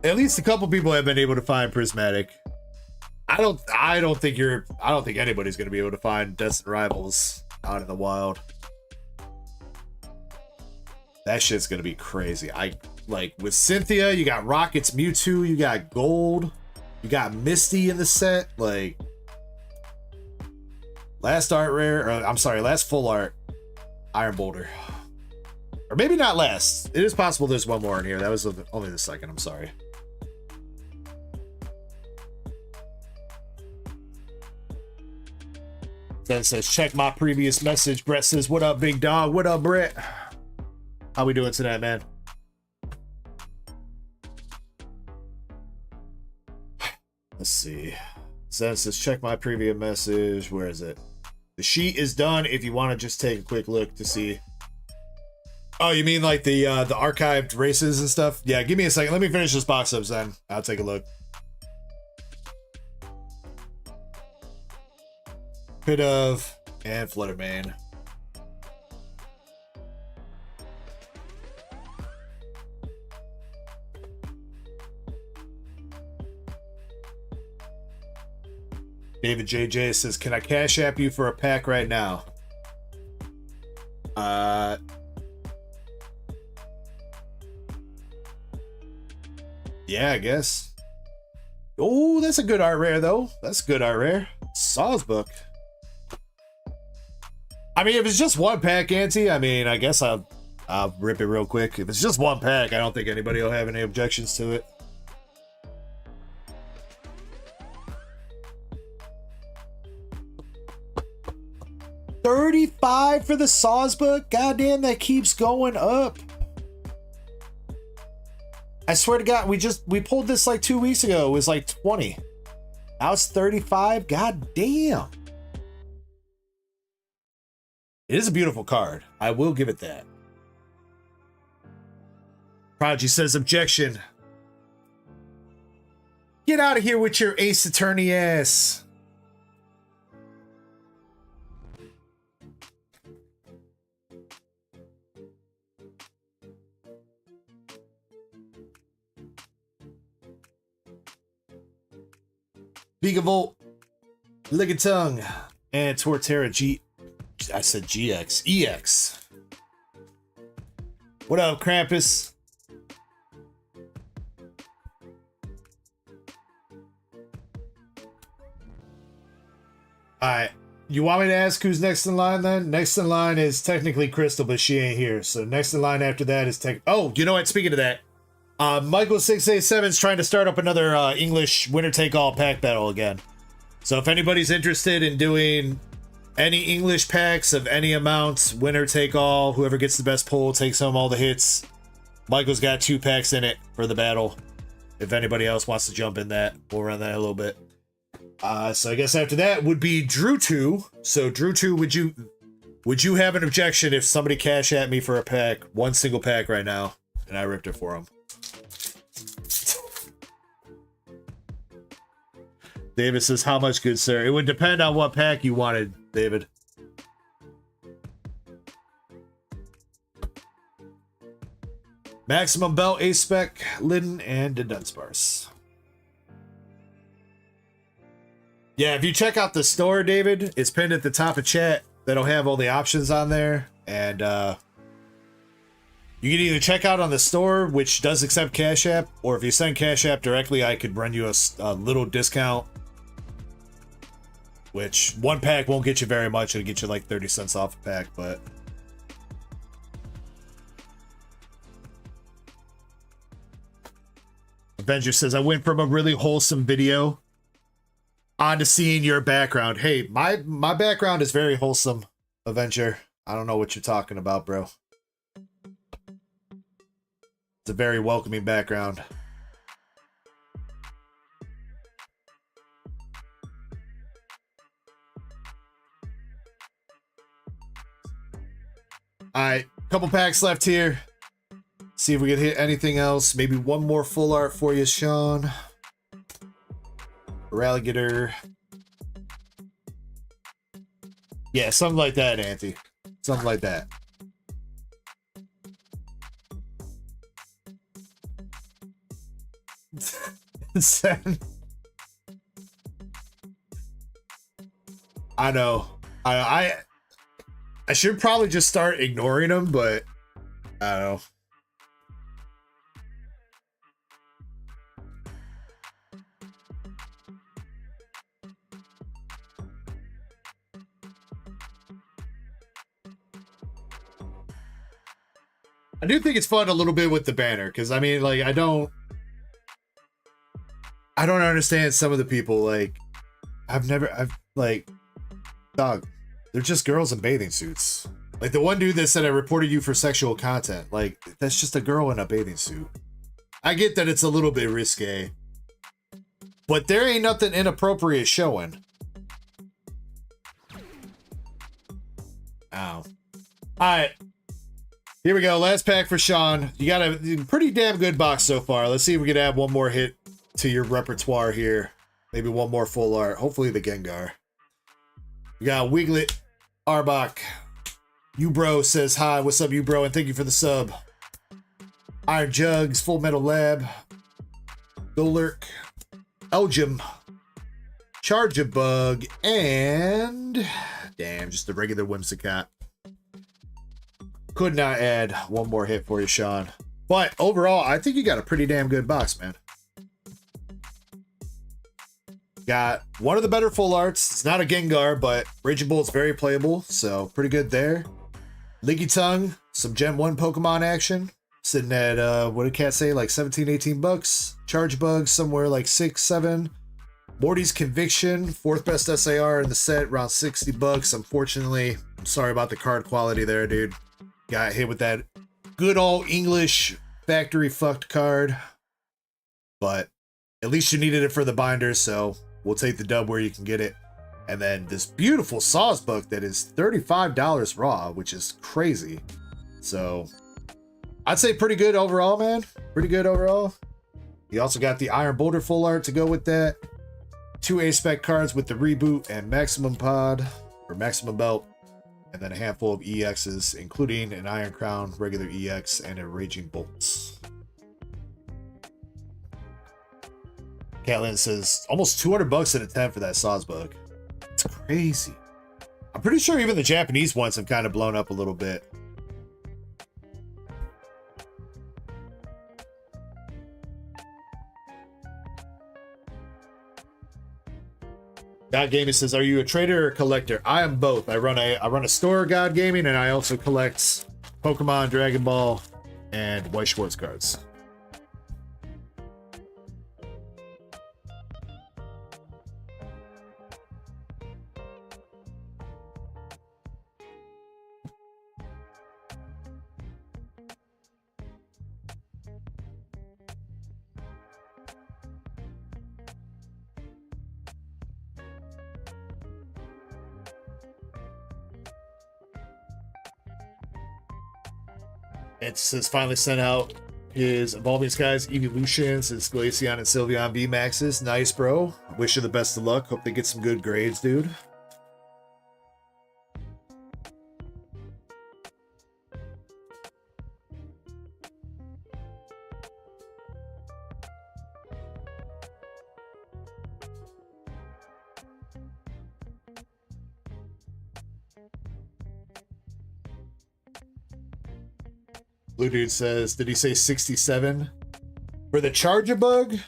at least a couple people have been able to find Prismatic. I don't think anybody's gonna be able to find Destined Rivals out in the wild. That shit's gonna be crazy. I like with Cynthia, you got Rocket's Mewtwo, you got Gold, you got Misty in the set. Like last art rare, or I'm sorry, last full art, Iron Boulder. Or maybe not last. It is possible there's one more in here. That was only the second. I'm sorry. Then says, check my previous message. Brett says, what up, big dog? What up, Brett? How we doing today, man? Let's see. Zen says, check my previous message. Where is it? The sheet is done if you want to just take a quick look to see. Oh, you mean like the archived races and stuff? Yeah, give me a second. Let me finish this box up, Zen. I'll take a look. Bit of and Fluttermane. David JJ says, can I cash app you for a pack right now? Yeah, I guess. Oh, that's a good art rare, though. That's a good art rare. Saw's book. I mean, if it's just one pack, Auntie, I mean, I guess I'll rip it real quick. If it's just one pack, I don't think anybody will have any objections to it. $35 for the Saw's book? Goddamn, that keeps going up. I swear to God, we pulled this like 2 weeks ago. It was like 20. Now it's 35. God damn. It is a beautiful card. I will give it that. Prodigy says, objection. Get out of here with your Ace Attorney ass. Vigavolt, Ligatung, and Torterra G. I said GX. EX. What up, Krampus? Alright. You want me to ask who's next in line then? Next in line is technically Crystal, but she ain't here. So next in line after that is Oh, you know what? Speaking of that. Michael687 is trying to start up another English winner-take-all pack battle again. So if anybody's interested in doing any English packs of any amount, winner-take-all, whoever gets the best pull takes home all the hits. Michael's got 2 packs in it for the battle. If anybody else wants to jump in that, we'll run that a little bit. So I guess after that would be Drew 2. So Drew 2, would you have an objection if somebody cash at me for a pack, one single pack right now, and I ripped it for him? David says, how much, good sir? It would depend on what pack you wanted, David. Maximum belt, A-spec, Lydon, and the Dunsparce. Yeah, if you check out the store, David, it's pinned at the top of chat. That'll have all the options on there. And you can either check out on the store, which does accept Cash App, or if you send Cash App directly, I could run you a little discount. Which, one pack won't get you very much. It'll get you like 30 cents off a pack, but... Avenger says, I went from a really wholesome video on to seeing your background. Hey, my background is very wholesome, Avenger. I don't know what you're talking about, bro. It's a very welcoming background. Alright, couple packs left here. See if we can hit anything else. Maybe one more full art for you, Sean. Ralligator. Yeah, something like that, Auntie. Something like that. I know. I should probably just start ignoring them, but I don't know. I do think it's fun a little bit with the banner, because I mean, like, I don't understand some of the people. Like, I've like, dog, they're just girls in bathing suits. Like the one dude that said I reported you for sexual content. Like, that's just a girl in a bathing suit. I get that it's a little bit risque, but there ain't nothing inappropriate showing. Ow. All right. Here we go. Last pack for Sean. You got a pretty damn good box so far. Let's see if we can add one more hit to your repertoire here. Maybe one more full art. Hopefully the Gengar. We got Wiglet, Arbok. U-Bro says hi. What's up, U-Bro? And thank you for the sub. Iron Jugs, Full Metal Lab. Golurk, Elgium, Charge-a-Bug, and... damn, just a regular Whimsicott. Could not add one more hit for you, Sean. But overall, I think you got a pretty damn good box, man. Got one of the better full arts. It's not a Gengar, but Raging Bolt's very playable, so pretty good there. Leaky Tongue, some Gen 1 Pokemon action. Sitting at, what did Cat say, like 17, 18 bucks. Charge Bug, somewhere like 6, 7. Morty's Conviction, 4th best SAR in the set, around 60 bucks. Unfortunately, I'm sorry about the card quality there, dude. Got hit with that good old English factory fucked card. But at least you needed it for the binder, so we'll take the dub where you can get it. And then this beautiful Sawsbuck that is $35 raw, which is crazy. So I'd say pretty good overall, man. Pretty good overall. You also got the Iron Boulder full art to go with that. 2 A-spec cards with the reboot and maximum pod, or maximum belt. And then a handful of EXs, including an Iron Crown, regular EX, and a Raging Bolts. Catlin says, almost 200 bucks at a 10 for that Sawsbuck. It's crazy. I'm pretty sure even the Japanese ones have kind of blown up a little bit. God Gaming says, are you a trader or a collector? I am both. I run a store, God Gaming, and I also collect Pokemon, Dragon Ball, and White Schwartz cards. It says finally sent out his Evolving Skies, Evolutions, his Glaceon and Sylveon VMAXs. Nice, bro. Wish you the best of luck. Hope they get some good grades, dude. Blue Dude says, did he say 67? For the charger bug?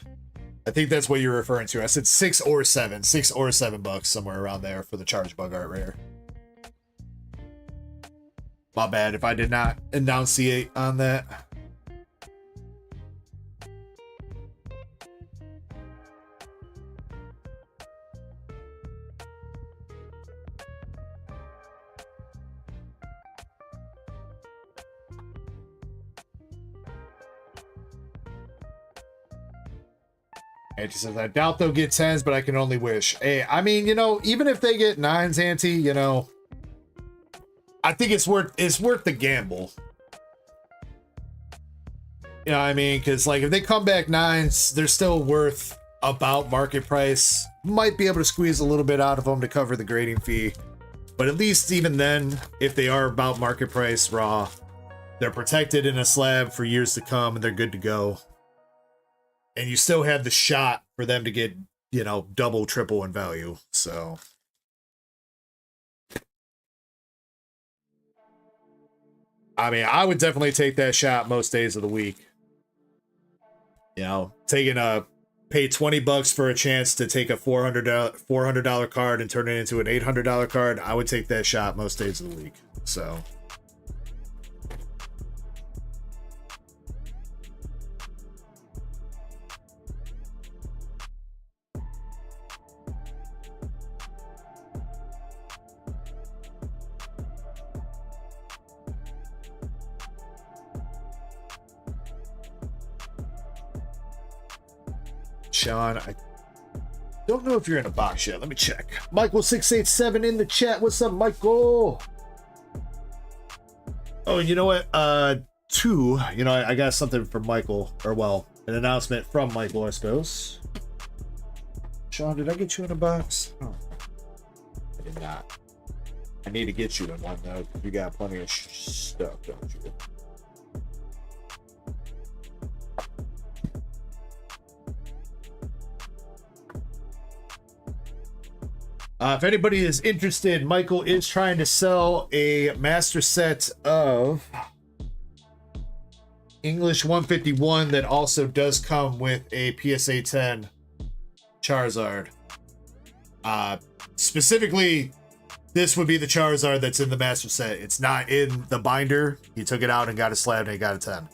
I think that's what you're referring to. I said 6 or 7. 6 or 7 bucks, somewhere around there for the charge bug art rare. My bad if I did not enunciate on that. Auntie says, I doubt they'll get 10s, but I can only wish. Hey, I mean, you know, even if they get 9s, Auntie, you know, I think it's worth the gamble. You know what I mean? Because, like, if they come back 9s, they're still worth about market price. Might be able to squeeze a little bit out of them to cover the grading fee. But at least even then, if they are about market price raw, they're protected in a slab for years to come and they're good to go. And you still have the shot for them to get, you know, double, triple in value. So, I mean, I would definitely take that shot most days of the week. You know, pay 20 bucks for a chance to take a $400 card and turn it into an $800 card. I would take that shot most days of the week. So, Sean, I don't know if you're in a box yet. Let me check. Michael687 in the chat. What's up, Michael? Oh, you know what? You know, I got something from Michael, or well, an announcement from Michael, I suppose. Sean, did I get you in a box? Oh, I did not. I need to get you in one though, because you got plenty of stuff, don't you? If anybody is interested, Michael is trying to sell a master set of English 151 that also does come with a PSA 10 Charizard. Specifically, this would be the Charizard that's in the master set. It's not in the binder. He took it out and got a slab and he got a 10.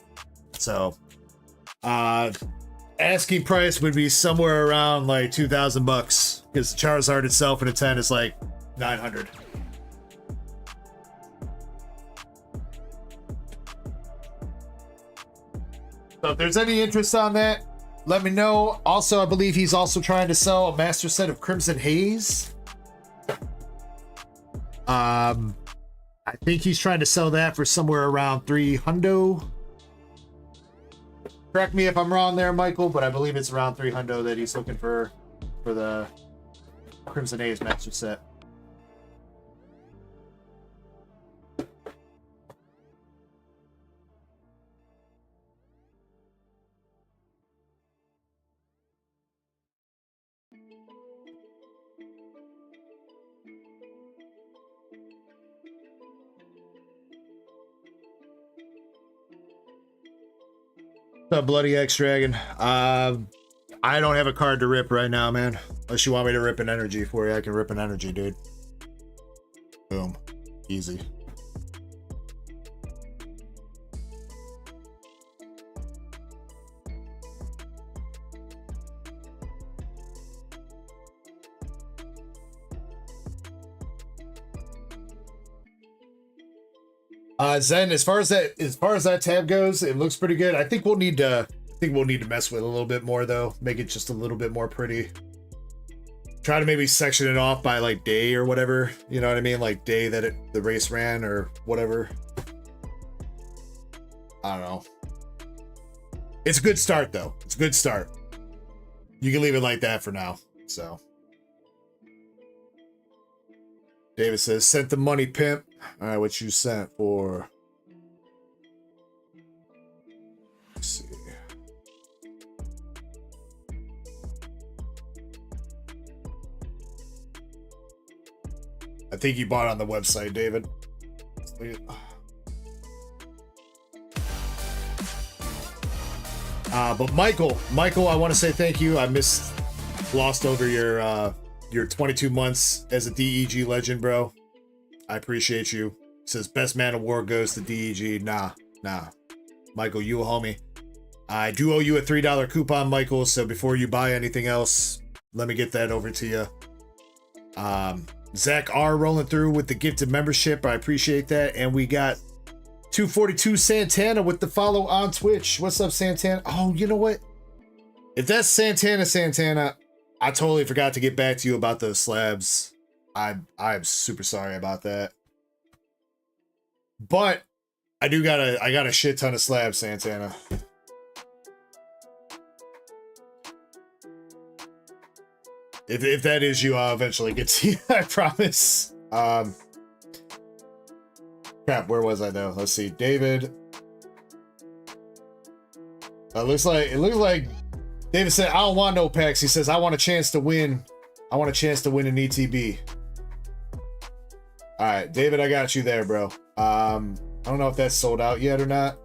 So, asking price would be somewhere around like 2,000 bucks. Because the Charizard itself in a 10 is like 900. So if there's any interest on that, let me know. Also, I believe he's also trying to sell a master set of Crimson Haze. I think he's trying to sell that for somewhere around 300. Correct me if I'm wrong there, Michael, but I believe it's around 300 that he's looking for the Crimson Haze master set. What's up, Bloody X Dragon? I don't have a card to rip right now, man. Unless you want me to rip an energy for you, I can rip an energy, dude. Boom. Easy. Zen, as far as that tab goes, it looks pretty good. I think we'll need to mess with it a little bit more though. Make it just a little bit more pretty. Try to maybe section it off by like day or whatever. You know what I mean? Like day that the race ran or whatever. I don't know. It's a good start though. It's a good start. You can leave it like that for now. So. David says, sent the money, pimp. All right, what you sent for? Let's see. I think you bought on the website, David. But Michael, I want to say thank you. I glossed over your 22 months as a DEG legend, bro. I appreciate you. Says best man award goes to DEG. Nah. Michael, you a homie. I do owe you a $3 coupon, Michael, so before you buy anything else, let me get that over to you. Zach R rolling through with the gifted membership. I appreciate that. And we got 242 Santana with the follow on Twitch. What's up, Santana? Oh, you know what? If that's Santana, I totally forgot to get back to you about those slabs. I'm super sorry about that. But I got a shit ton of slabs, Santana. If that is you, I'll eventually get to you. I promise. Crap, where was I though? Let's see, David. It looks like David said, "I don't want no packs." He says, "I want a chance to win. I want a chance to win an ETB." All right, David, I got you there, bro. I don't know if that's sold out yet or not,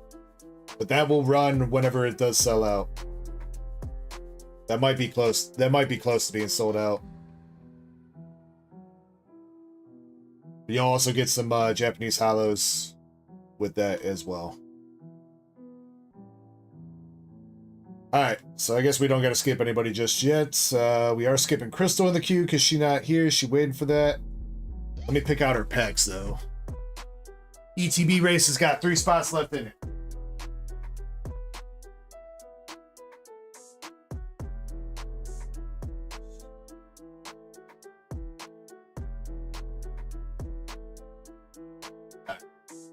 but that will run whenever it does sell out. That might be close. That might be close to being sold out. You'll also get some Japanese hollows with that as well. Alright, so I guess we don't got to skip anybody just yet. We are skipping Crystal in the queue because she's not here. She waiting for that. Let me pick out her packs, though. ETB race has got 3 spots left in it.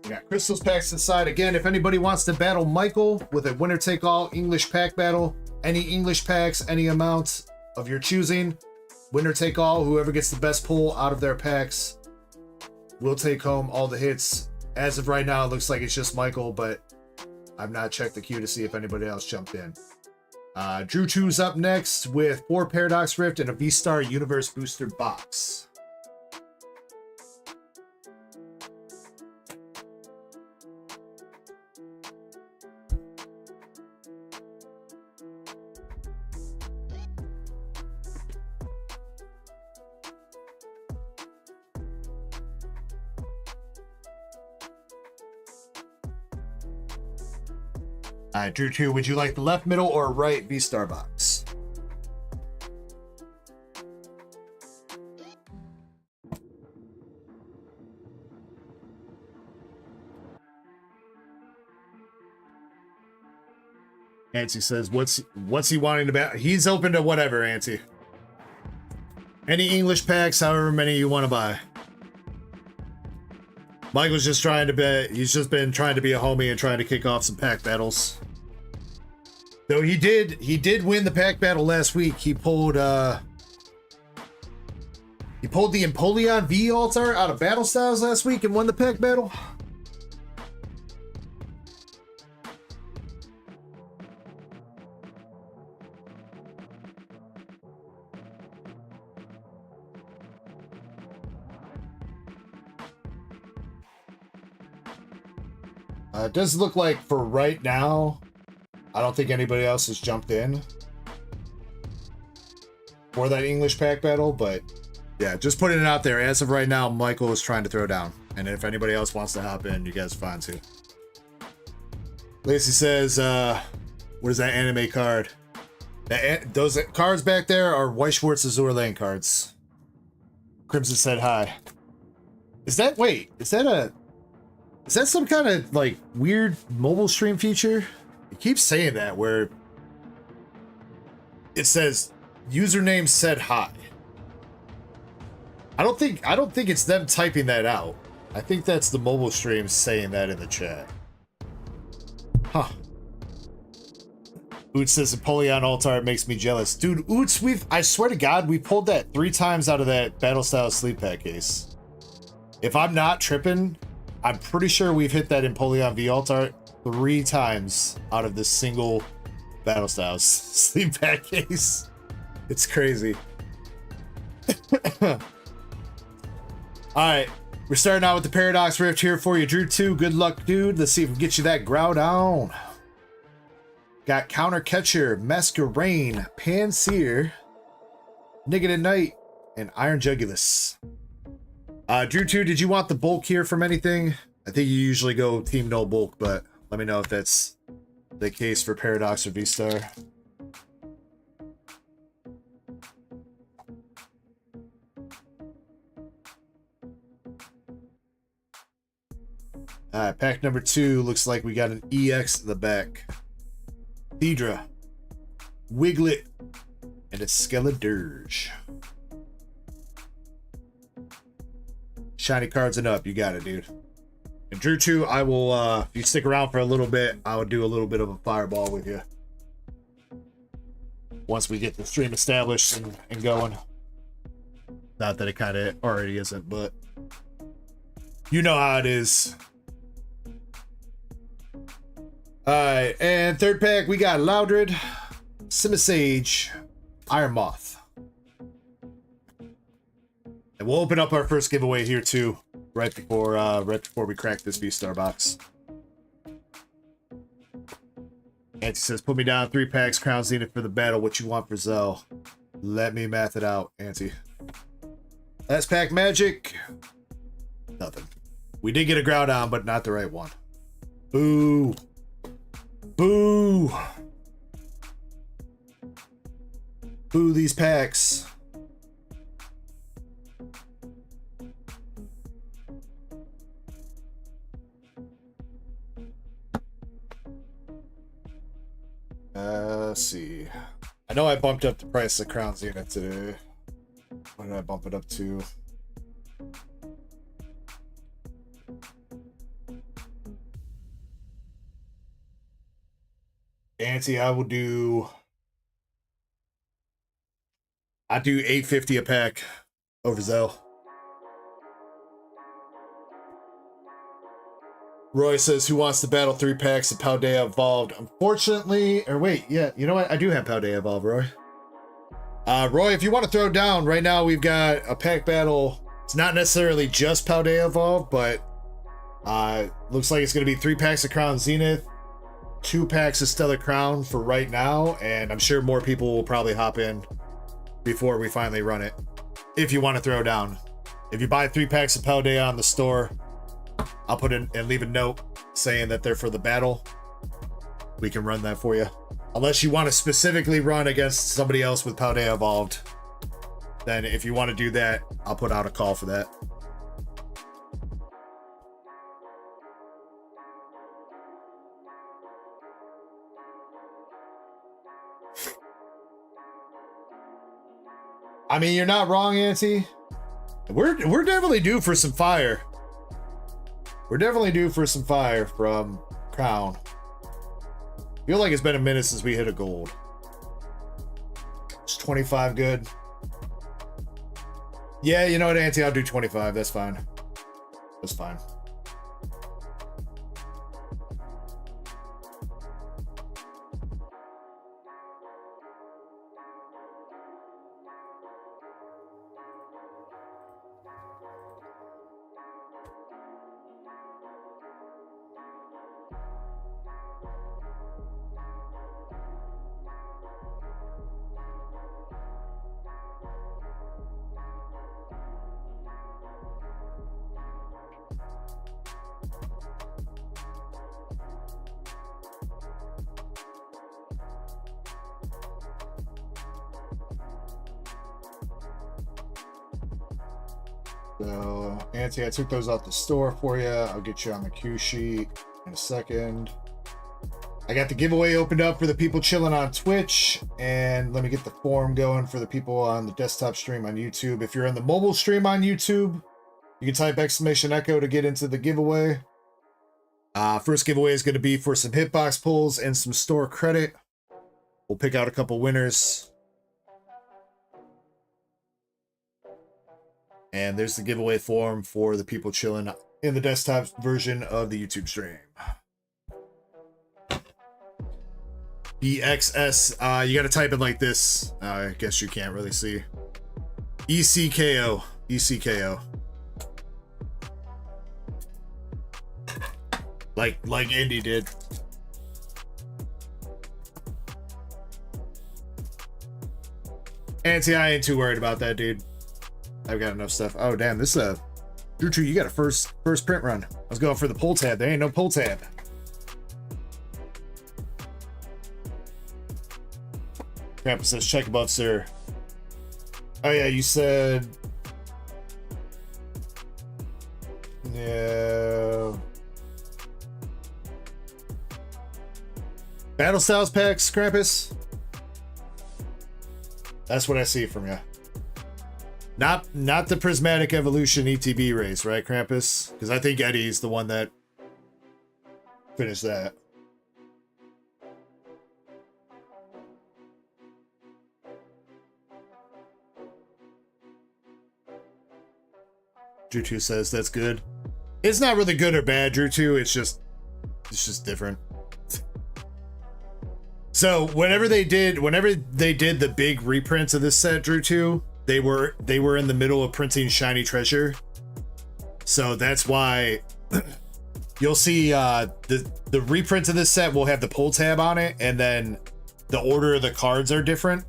We got Crystal's packs inside. Again, if anybody wants to battle Michael with a winner-take-all English pack battle, any English packs, any amount of your choosing, winner-take-all, whoever gets the best pull out of their packs will take home all the hits. As of right now, it looks like it's just Michael, but I've not checked the queue to see if anybody else jumped in. Drew 2's up next with 4 Paradox Rift and a VSTAR Universe booster box. Alright, Drew 2, would you like the left, middle, or right VSTAR box? Nancy says, what's he wanting to bet? He's open to whatever, Nancy. Any English packs, however many you want to buy. Michael's just trying to bet. He's just been trying to be a homie and trying to kick off some pack battles. Though he did win the pack battle last week. He pulled the Empoleon V Altar out of Battle Styles last week and won the pack battle. It does look like for right now, I don't think anybody else has jumped in for that English pack battle, but yeah, just putting it out there. As of right now, Michael is trying to throw down, and if anybody else wants to hop in, you guys are fine too. Lacey says, what is that anime card? Those cards back there are White Schwartz Azour Lane cards. Crimson said hi. Is that some kind of like weird mobile stream feature? It keeps saying that where it says username said hi. I don't think it's them typing that out. I think that's the mobile stream saying that in the chat. Huh. Oots says Empoleon Altar makes me jealous. Dude, Oots, I swear to God, we pulled that 3 times out of that Battle Style sleep pack case. If I'm not tripping, I'm pretty sure we've hit that Empoleon V Altar 3 times out of this single Battle Styles sleep pack case. It's crazy. Alright, we're starting out with the Paradox Rift here for you, Drew 2. Good luck, dude. Let's see if we can get you that Groudon. Got Counter Catcher, Masquerain, Panseer, Niggin Knight, and Iron Jugulus. Drew 2, did you want the bulk here from anything? I think you usually go team no bulk, but let me know if that's the case for Paradox or VSTAR. Alright, pack number 2 looks like we got an EX in the back. Thedra, Wiglet, and a Skeledirge. Shiny cards and up, you got it, dude. And Drew 2, I will, if you stick around for a little bit, I will do a little bit of a fireball with you. Once we get the stream established and going. Not that it kind of already isn't, but you know how it is. Alright, and third pack, we got Loudred, Simisage, Iron Moth. And we'll open up our first giveaway here too, right before we crack this VSTAR box. Auntie says, put me down 3 packs, Crown Zenith for the battle. What you want for Zelle? Let me math it out, Auntie. Last pack Magic. Nothing. We did get a Groudon, but not the right one. Boo. Boo! Boo these packs. Let's see. I know I bumped up the price of Crown Zenith today. What did I bump it up to? Auntie, I do $8.50 a pack over Zelle. Roy says, who wants to battle 3 packs of Paldea Evolved? Unfortunately, or wait, yeah, you know what? I do have Paldea Evolved, Roy. Roy, if you want to throw down, right now we've got a pack battle. It's not necessarily just Paldea Evolved, but looks like it's going to be 3 packs of Crown Zenith, 2 packs of Stellar Crown for right now, and I'm sure more people will probably hop in before we finally run it. If you want to throw down. If you buy 3 packs of Paldea on the store, I'll put in and leave a note saying that they're for the battle. We can run that for you. Unless you want to specifically run against somebody else with Paldea Evolved. Then if you want to do that, I'll put out a call for that. I mean, you're not wrong, Auntie. We're definitely due for some fire. We're definitely due for some fire from Crown. Feel like it's been a minute since we hit a gold. It's 25 good. Yeah, you know what, Auntie? I'll do 25. That's fine. That's fine. So, Auntie, I took those out the store for you. I'll get you on the cue sheet in a second. I got the giveaway opened up for the people chilling on Twitch, and let me get the form going for the people on the desktop stream on YouTube. If you're in the mobile stream on YouTube, you can type !Echo to get into the giveaway. First giveaway is going to be for some hitbox pulls and some store credit. We'll pick out a couple winners. And there's the giveaway form for the people chilling in the desktop version of the YouTube stream. EXS, you got to type it like this. I guess you can't really see. ECKO. ECKO. Like Indy did. Auntie, I ain't too worried about that, dude. I've got enough stuff. Oh, damn, this is a... Drew, you got a first print run. I was going for the pull tab. There ain't no pull tab. Grandpa says, check above, sir. Oh, yeah, you said... Yeah... Battle Styles packs, Krampus? That's what I see from you. Not the Prismatic Evolution ETB race, right, Krampus? Because I think Eddie's the one that finished that. Drew 2 says that's good. It's not really good or bad, Drew 2. It's just different. So whenever they did the big reprints of this set, Drew 2, they were in the middle of printing Shiny Treasure. So that's why you'll see the reprints of this set will have the pull tab on it, and then the order of the cards are different.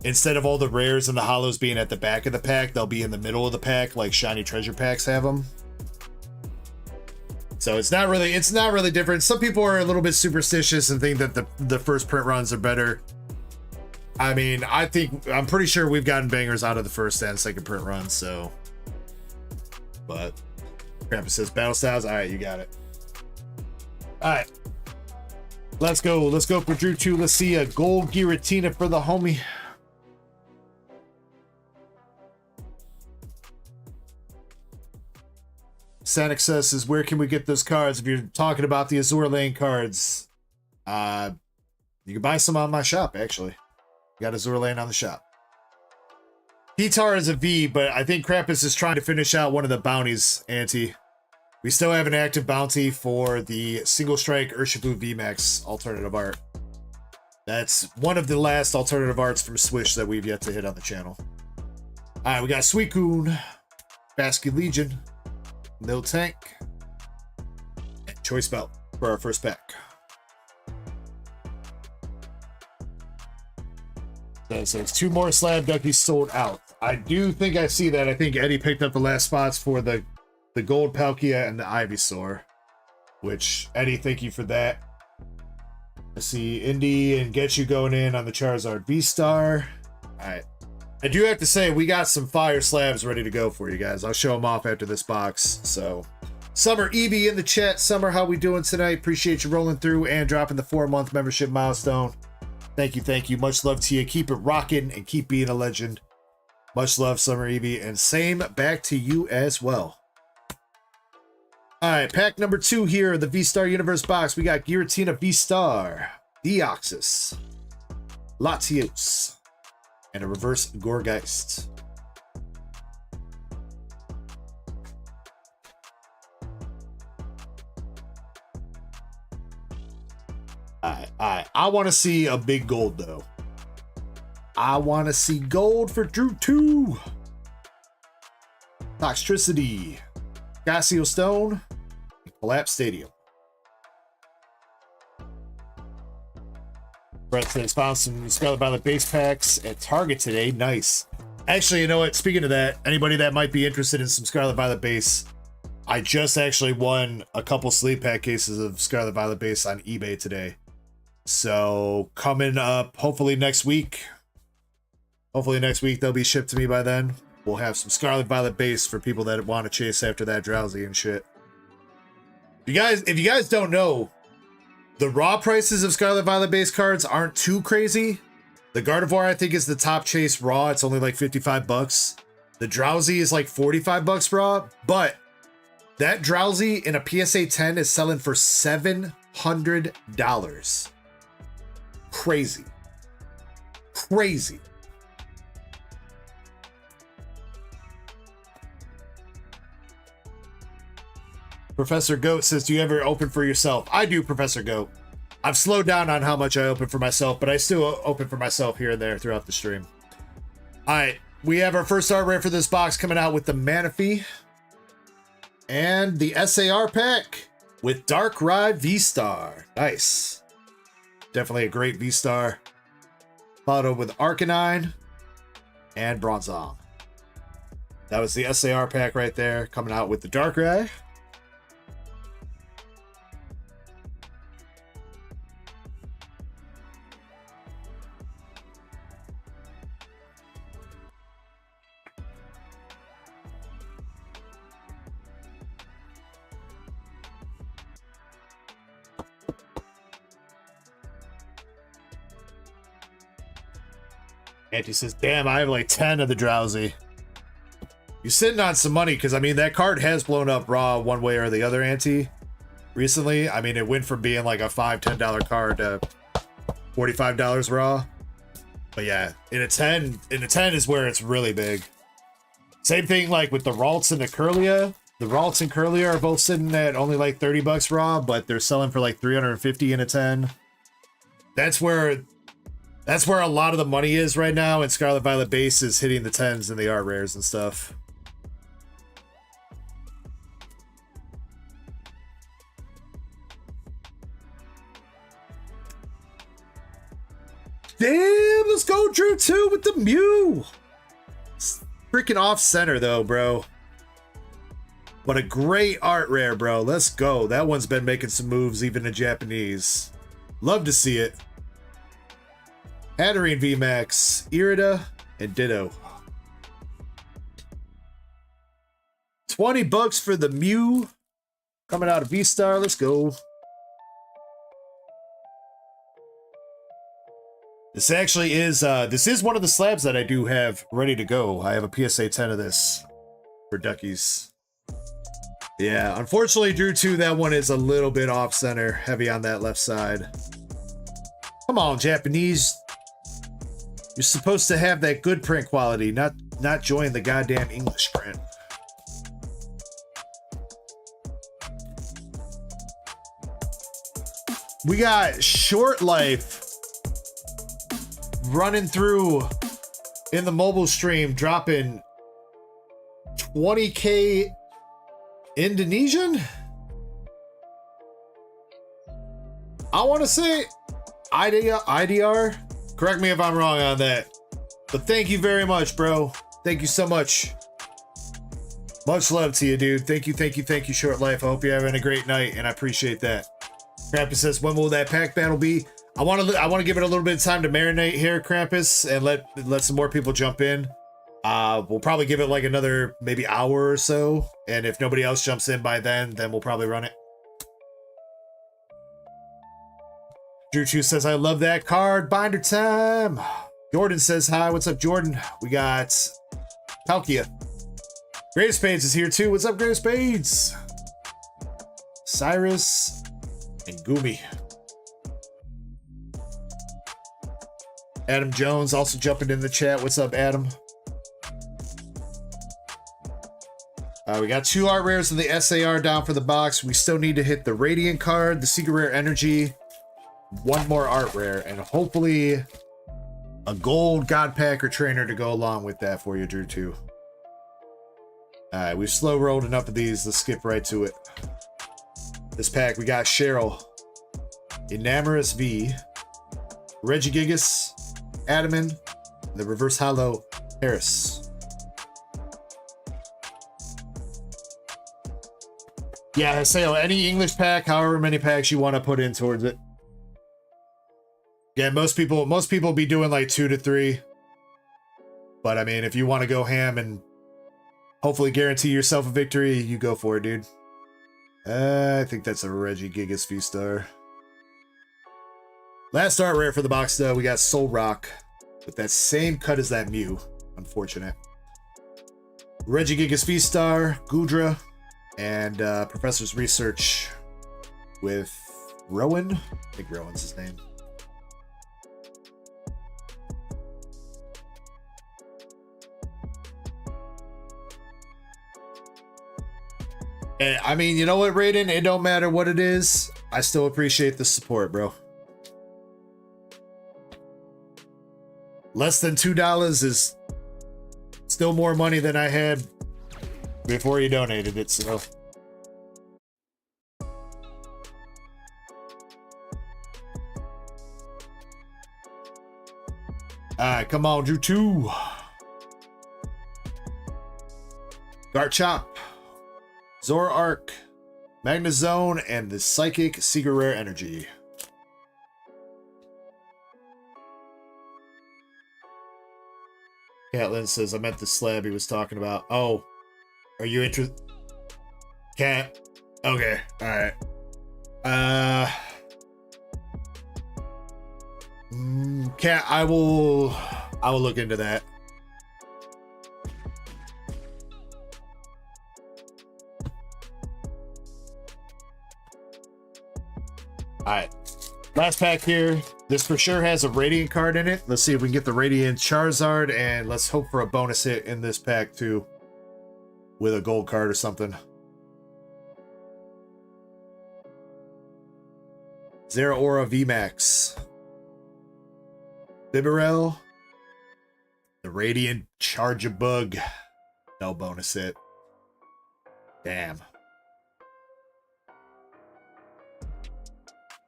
Instead of all the rares and the hollows being at the back of the pack, they'll be in the middle of the pack, like Shiny Treasure packs have them. So it's not really different. Some people are a little bit superstitious and think that the first print runs are better. I mean, I'm pretty sure we've gotten bangers out of the first and second print runs, so. But Grandpa says Battle Styles. All right, you got it. All right. Let's go for Drew 2. Let's see a gold Giratina for the homie. Sanic says, where can we get those cards? If you're talking about the Azour Lane cards, you can buy some on my shop, actually. Got Azour Lane on the shop. Pitar is a V, but I think Krampus is trying to finish out one of the bounties, Auntie. We still have an active bounty for the Single Strike Urshifu VMAX alternative art. That's one of the last alternative arts from Swish that we've yet to hit on the channel. Alright, we got Suicune, Basket Legion, Mill Tank, and Choice Belt for our first pack. So it's 2 more Slab Duckies sold out. I do think I see that. I think Eddie picked up the last spots for the Gold Palkia and the Ivysaur, which, Eddie, thank you for that. I see Indy and Get You going in on the Charizard V-Star. All right. I do have to say, we got some fire slabs ready to go for you guys. I'll show them off after this box. So, Summer Evie in the chat. Summer, how we doing tonight? Appreciate you rolling through and dropping the 4-month membership milestone. Thank you, thank you. Much love to you. Keep it rocking and keep being a legend. Much love, Summer Evie, and same back to you as well. All right, pack number 2 here, the VSTAR Universe box. We got Giratina V-Star, Deoxys, Latios, and a reverse Gorgeist. I want to see a big gold, though. I want to see gold for Drew 2. Toxtricity, Cassio Stone, Collapse Stadium. Brett says found some Scarlet Violet base packs at Target today. Nice. Actually, you know what? Speaking of that, anybody that might be interested in some Scarlet Violet base, I just actually won a couple sleeve pack cases of Scarlet Violet base on eBay today. So coming up, hopefully next week. Hopefully next week they'll be shipped to me by then. We'll have some Scarlet Violet base for people that want to chase after that Drowsy and shit. If you guys don't know, the raw prices of Scarlet Violet base cards aren't too crazy. The Gardevoir, I think, is the top chase raw. It's only like 55 bucks. The Drowsy is like 45 bucks raw, but that Drowsy in a PSA 10 is selling for $700. Crazy. Crazy. Professor Goat says, do you ever open for yourself? I do, Professor Goat. I've slowed down on how much I open for myself, but I still open for myself here and there throughout the stream. All right, we have our first art rare for this box coming out with the Manaphy and the SAR pack with Darkrai V-Star. Nice. Definitely a great V-Star. Followed up with Arcanine, and Bronzong. That was the SAR pack right there, coming out with the Dark Eye. Auntie says, damn, I have like 10 of the Drowsy. You're sitting on some money, because I mean that card has blown up raw one way or the other, Auntie, recently. I mean, it went from being like a $5-10 card to $45 raw. But yeah, in a 10 is where it's really big. Same thing like with the Ralts and the Curlia. The Ralts and Curlia are both sitting at only like 30 bucks raw, but they're selling for like 350 in a 10. That's where a lot of the money is right now, and Scarlet Violet base is hitting the 10s and the art rares and stuff. Damn, let's go Drew 2 with the Mew. It's freaking off center though, bro. But a great art rare, bro. Let's go. That one's been making some moves even in Japanese. Love to see it. Hatterene VMAX, Irida, and Ditto. 20 bucks for the Mew. Coming out of VSTAR. Let's go. This actually is, this is one of the slabs that I do have ready to go. I have a PSA 10 of this for Duckies. Yeah, unfortunately, Drew 2, that one is a little bit off center, heavy on that left side. Come on, Japanese. You're supposed to have that good print quality, not join the goddamn English print. We got Short Life running through in the mobile stream, dropping 20k Indonesian. I want to say IDR. Correct me if I'm wrong on that. But thank you very much, bro. Thank you so much. Much love to you, dude. Thank you, Short Life. I hope you're having a great night, and I appreciate that. Krampus says, when will that pack battle be? I want to give it a little bit of time to marinate here, Krampus, and let some more people jump in. We'll probably give it like another maybe hour or so, and if nobody else jumps in by then we'll probably run it. Drew Chu says, I love that card. Binder time. Jordan says, hi. What's up, Jordan? We got Palkia. Greatest Spades is here too. What's up, Greatest Spades? Cyrus and Gumi. Adam Jones also jumping in the chat. What's up, Adam? We got 2 art rares in the SAR down for the box. We still need to hit the Radiant card, the Secret Rare Energy, 1 more art rare, and hopefully a gold God Pack or Trainer to go along with that for you, Drew 2. Alright, we've slow rolled enough of these. Let's skip right to it. This pack, we got Cheryl, Enamorous V, Regigigas, Adaman, the Reverse Hollow Harris. Yeah, say any English pack, however many packs you want to put in towards it. Yeah, most people be doing like 2 to 3. But I mean, if you want to go ham and hopefully guarantee yourself a victory, you go for it, dude. I think that's a Regigigas V-Star. Last art rare for the box, though, we got Soul Rock with that same cut as that Mew. Unfortunate. Regigigas V-Star, Gudra, and Professor's Research with Rowan. I think Rowan's his name. And, I mean, you know what, Raiden? It don't matter what it is. I still appreciate the support, bro. Less than $2 is still more money than I had before you donated it, so. Alright, come on, Drew 2. Garchomp, Zora Arc, Magnezone, and the Psychic Secret Rare Energy. Catlin says, I meant the slab he was talking about. Oh, are you interested? Cat? Okay, alright. Cat, I will look into that. Alright. Last pack here. This for sure has a Radiant card in it. Let's see if we can get the Radiant Charizard, and let's hope for a bonus hit in this pack too. With a gold card or something. Zeraora VMAX. Bibarel. The Radiant Charge-a-Bug. No bonus hit. Damn.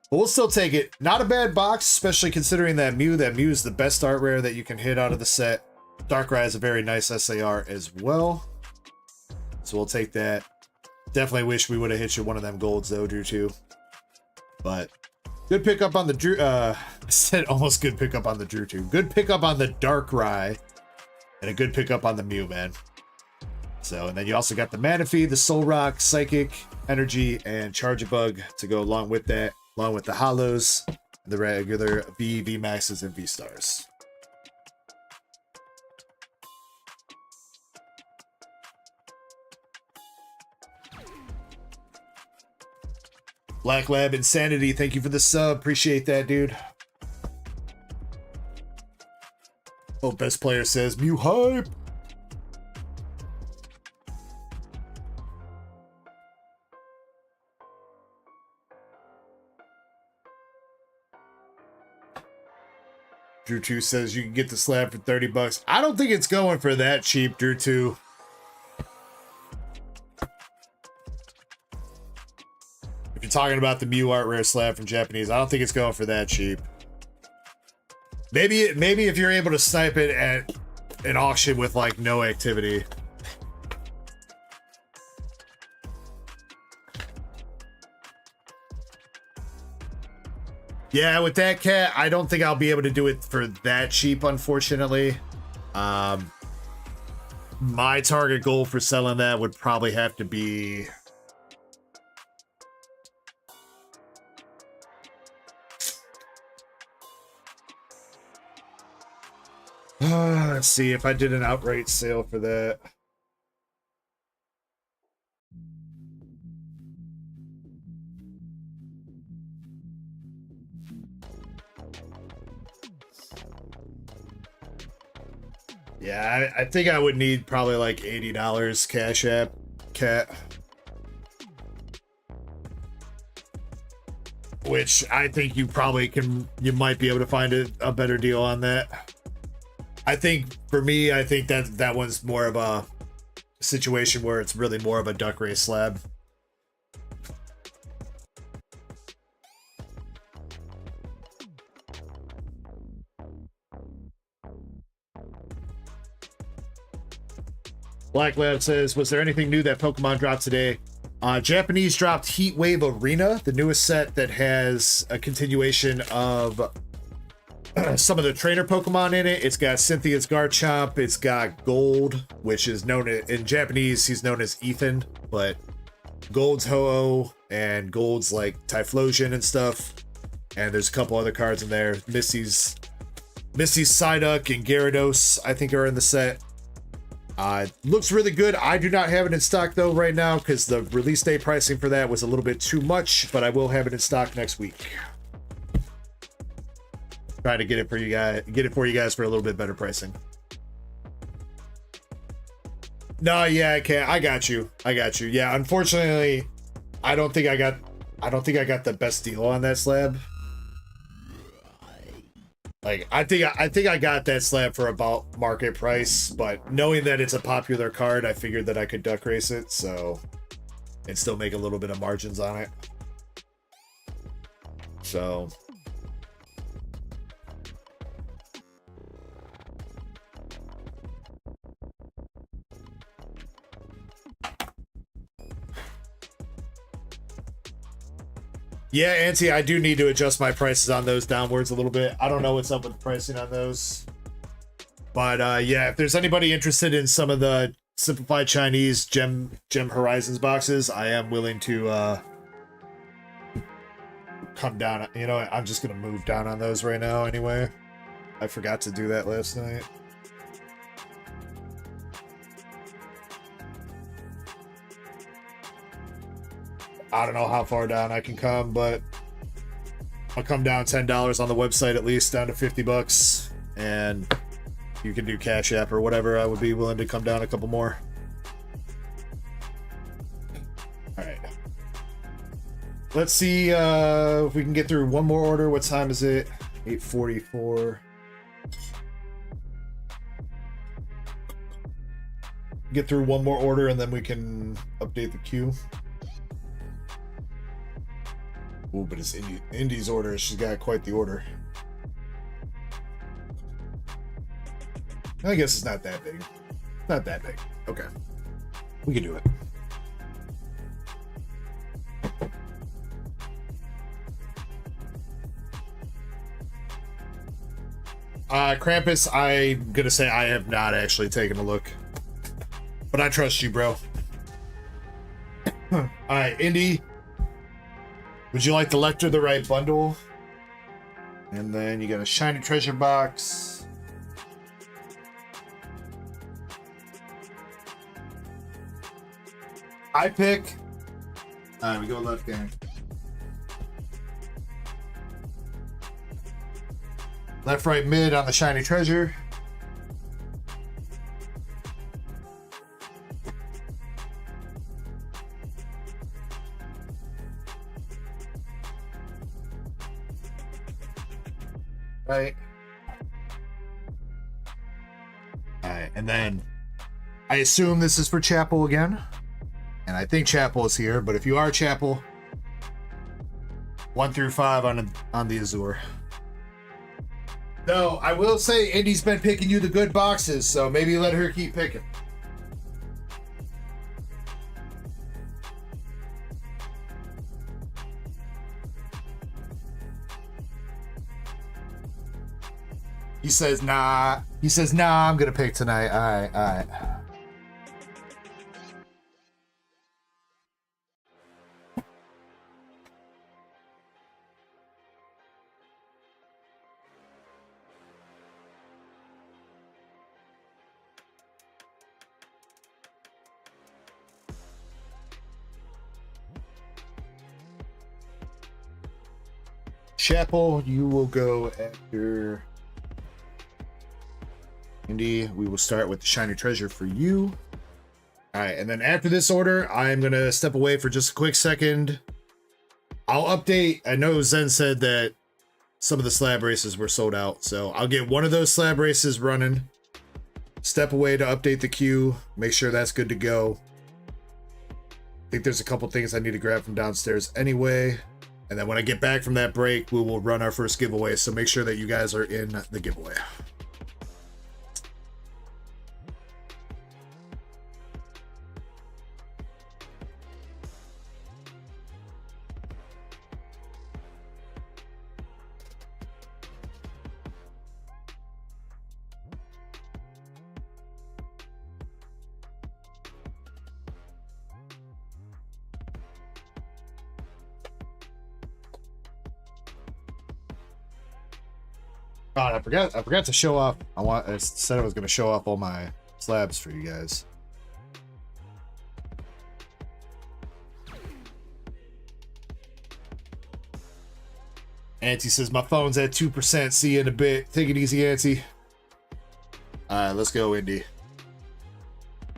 But we'll still take it. Not a bad box, especially considering that Mew. That Mew is the best art rare that you can hit out of the set. Darkrai is a very nice SAR as well. So we'll take that. Definitely wish we would have hit you one of them golds though, Drew, too. But good pickup on the Drew. I said almost good pickup on the Drew, too. Good pickup on the Darkrai. And a good pickup on the Mew, man. So, and then you also got the Manaphy, the Solrock, Psychic, Energy, and Charge-a-Bug to go along with that. Along with the Hollows, the regular V Maxes, and V Stars. Black Lab Insanity, thank you for the sub. Appreciate that, dude. Oh, best player says Mew hype. Drew 2 says you can get the slab for 30 bucks. I don't think it's going for that cheap, Drew 2. If you're talking about the Mew art rare slab from Japanese, I don't think it's going for that cheap. Maybe if you're able to snipe it at an auction with like no activity. Yeah, with that, Cat, I don't think I'll be able to do it for that cheap, unfortunately. My target goal for selling that would probably have to be... let's see if I did an outright sale for that. Yeah, I think I would need probably like $80 Cash App, Cat. Which I think you might be able to find a better deal on that. I think for me, I think that one's more of a situation where it's really more of a duck race slab. Black Lab says, was there anything new that Pokemon dropped today? Japanese dropped Heat Wave Arena, the newest set that has a continuation of some of the trainer Pokemon in it. It's got Cynthia's Garchomp. It's got Gold, which is known in Japanese, he's known as Ethan, but Gold's Ho-Oh and Gold's like Typhlosion and stuff. And there's a couple other cards in there. Missy's Psyduck and Gyarados, I think, are in the set. Looks really good. I do not have it in stock though right now because the release day pricing for that was a little bit too much, but I will have it in stock next week. Trying to get it for you guys for a little bit better pricing. No, yeah, I can't. I got you. Yeah, unfortunately, I don't think I got the best deal on that slab. Like, I think I got that slab for about market price, but knowing that it's a popular card, I figured that I could duck race it, so, and still make a little bit of margins on it. So, Yeah, Auntie, I do need to adjust my prices on those downwards a little bit. I don't know what's up with the pricing on those. But yeah, if there's anybody interested in some of the simplified Chinese Gem Horizons boxes, I am willing to come down. You know, I'm just gonna move down on those right now anyway. I forgot to do that last night. I don't know how far down I can come, but I'll come down $10 on the website at least, down to 50 bucks, and you can do Cash App or whatever. I would be willing to come down a couple more. All right. Let's see if we can get through one more order. What time is it? 8:44. Get through one more order and then we can update the queue. Oh, but it's Indy's order. She's got quite the order. I guess it's not that big. Not that big. Okay. We can do it. Krampus, I'm gonna say I have not actually taken a look. But I trust you, bro. Alright, Indy. Would you like the Lecter the Right bundle? And then you got a shiny treasure box. I pick. Alright, we go left gang. Left, right, mid on the shiny treasure. Right. Alright, and then I assume this is for Chapel again. And I think Chapel is here, but if you are Chapel, 1 through 5 on the Azour. No, I will say Indy's been picking you the good boxes, so maybe let her keep picking. He says, nah. He says, nah, I'm gonna pick tonight. Alright, alright. Chapel, you will go after Indy. We will start with the shiny treasure for you. All right, and then after this order, I'm gonna step away for just a quick second. I'll update. I know Zen said that some of the slab races were sold out, so I'll get one of those slab races running. Step away to update the queue. Make sure that's good to go. I think there's a couple things I need to grab from downstairs anyway. And then when I get back from that break, we will run our first giveaway. So make sure that you guys are in the giveaway. God, I forgot to show off. I said I was going to show off all my slabs for you guys. Auntie says my phone's at 2%. See you in a bit. Take it easy, Auntie. All right, let's go, Indy.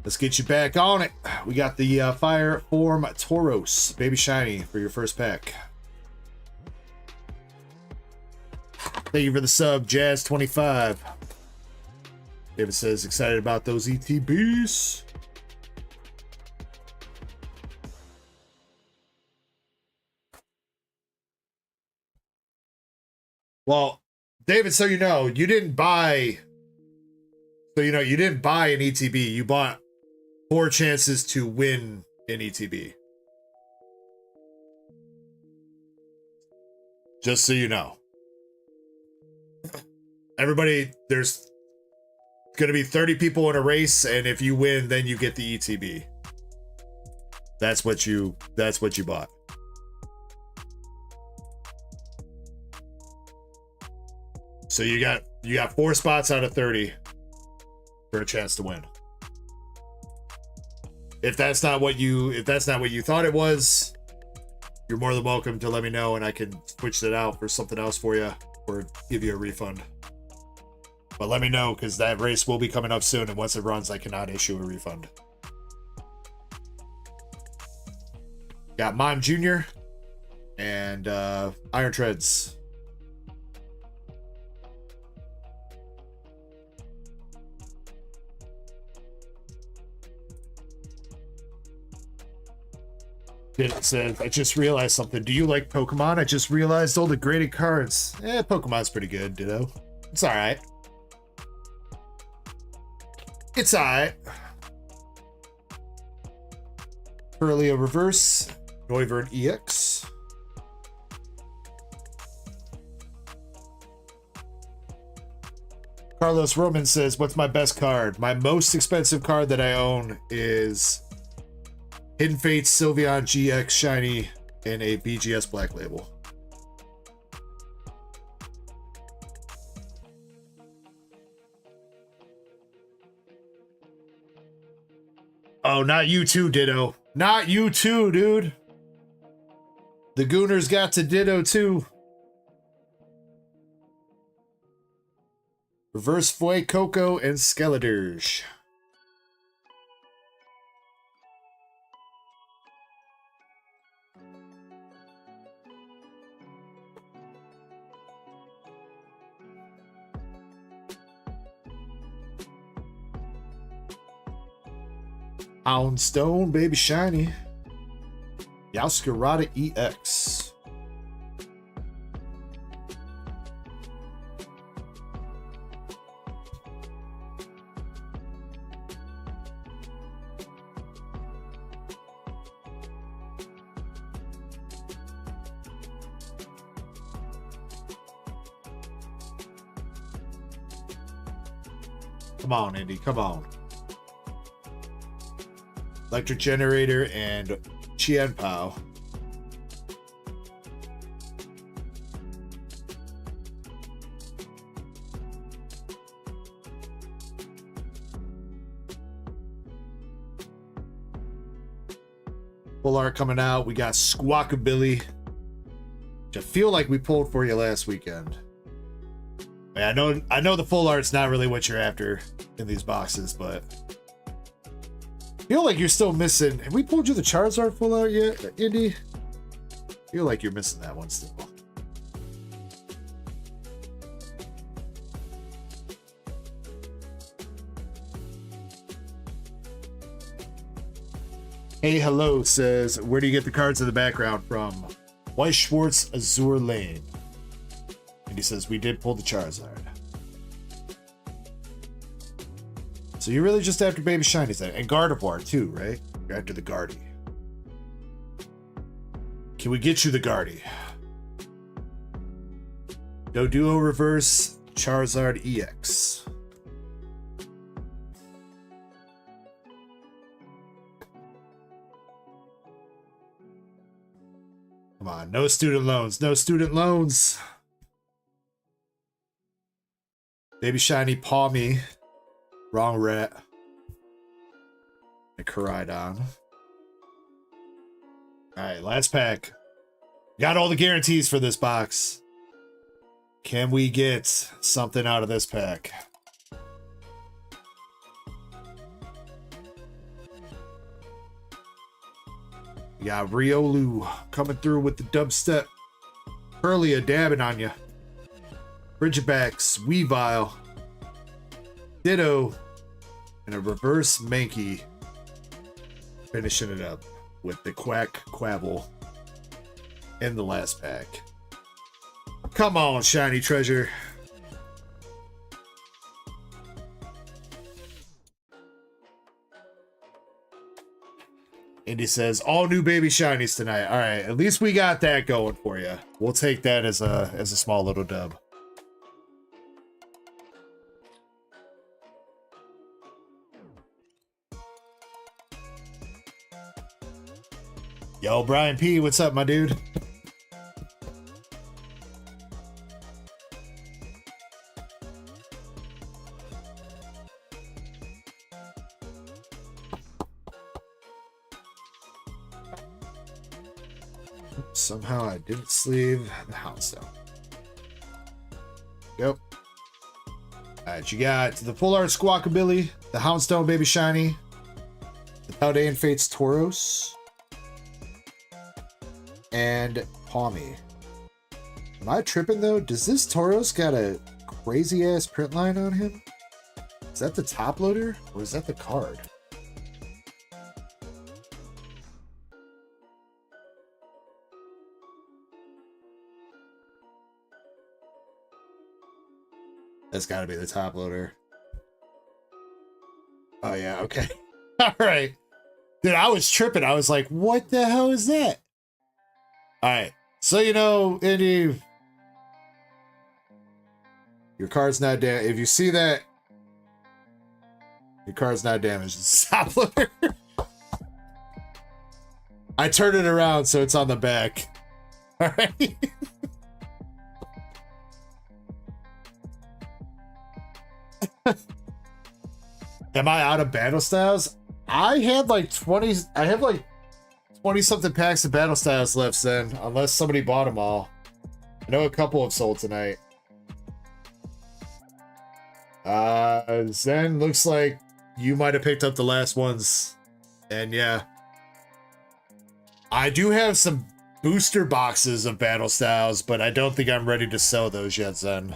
Let's get you back on it. We got the Fire Form Tauros Baby Shiny for your first pack. Thank you for the sub, Jazz25. David says, excited about those ETBs. Well, David, so you know, you didn't buy... So you know, you didn't buy an ETB. You bought 4 chances to win an ETB. Just so you know. Everybody, there's gonna be 30 people in a race, and if you win, then you get the ETB. That's what you bought. So you got 4 spots out of 30 for a chance to win. If that's not what you thought it was, you're more than welcome to let me know, and I can switch it out for something else for you or give you a refund. But let me know, because that race will be coming up soon, and once it runs, I cannot issue a refund. Got Mime Jr. and Iron Treads. It says, I just realized something. Do you like Pokemon? I just realized all the graded cards. Pokemon's pretty good, Ditto. It's alright. It's alright. Curlia Reverse. Noivern EX. Carlos Roman says, what's my best card? My most expensive card that I own is Hidden Fates Sylveon GX Shiny in a BGS Black Label. Oh, not you too, Ditto. Not you too, dude. The Gooners got to Ditto too. Reverse Foy, Coco, and Skeledirge. Houndstone, Baby Shiny. Yauskarada EX. Come on, Indy, come on. Electric Generator and Qianpao. Full art coming out. We got Squawkabilly, which I feel like we pulled for you last weekend. I know the full art's not really what you're after in these boxes, but I feel like you're still missing. Have we pulled you the Charizard full art yet, Indy? I feel like you're missing that one still. Hey, hello says, where do you get the cards in the background from? White Schwartz, Azour Lane. And he says, we did pull the Charizard. So you're really just after Baby Shinies then. And Gardevoir too, right? You're after the Guardy. Can we get you the Guardy? Doduo Reverse, Charizard EX. Come on, no student loans, no student loans. Baby Shiny Pawmi. Wrong rat. And Koraidon. Alright, last pack. Got all the guarantees for this box. Can we get something out of this pack? We got Riolu coming through with the dubstep. Curlia dabbing on you. Bridgebacks, Weavile, Ditto, and a reverse Mankey. Finishing it up with the Quack Quabble in the last pack. Come on, shiny treasure. And Andy says, all new baby shinies tonight. All right, at least we got that going for you. We'll take that as a small little dub. Yo, Brian P, what's up, my dude? Somehow I didn't sleeve the Houndstone. Yep. Alright, you got the Full Art Squawkabilly, the Houndstone Baby Shiny, the Paldean Fates Tauros, and Palmy. Am I tripping though? Does this Tauros got a crazy ass print line on him? Is that the top loader or is that the card? That's got to be the top loader. Oh, yeah. Okay. All right. Dude, I was tripping. I was like, what the hell is that? All right. So, you know, Indy, your card's not damaged. If you see that, your card's not damaged. It's top loader. I turned it around so it's on the back. All right. Am I out of battle styles? I have like 20 something packs of battle styles left, Zen, unless somebody bought them all. I know a couple have sold tonight. Zen, looks like you might have picked up the last ones. And yeah, I do have some booster boxes of battle styles, but I don't think I'm ready to sell those yet, Zen.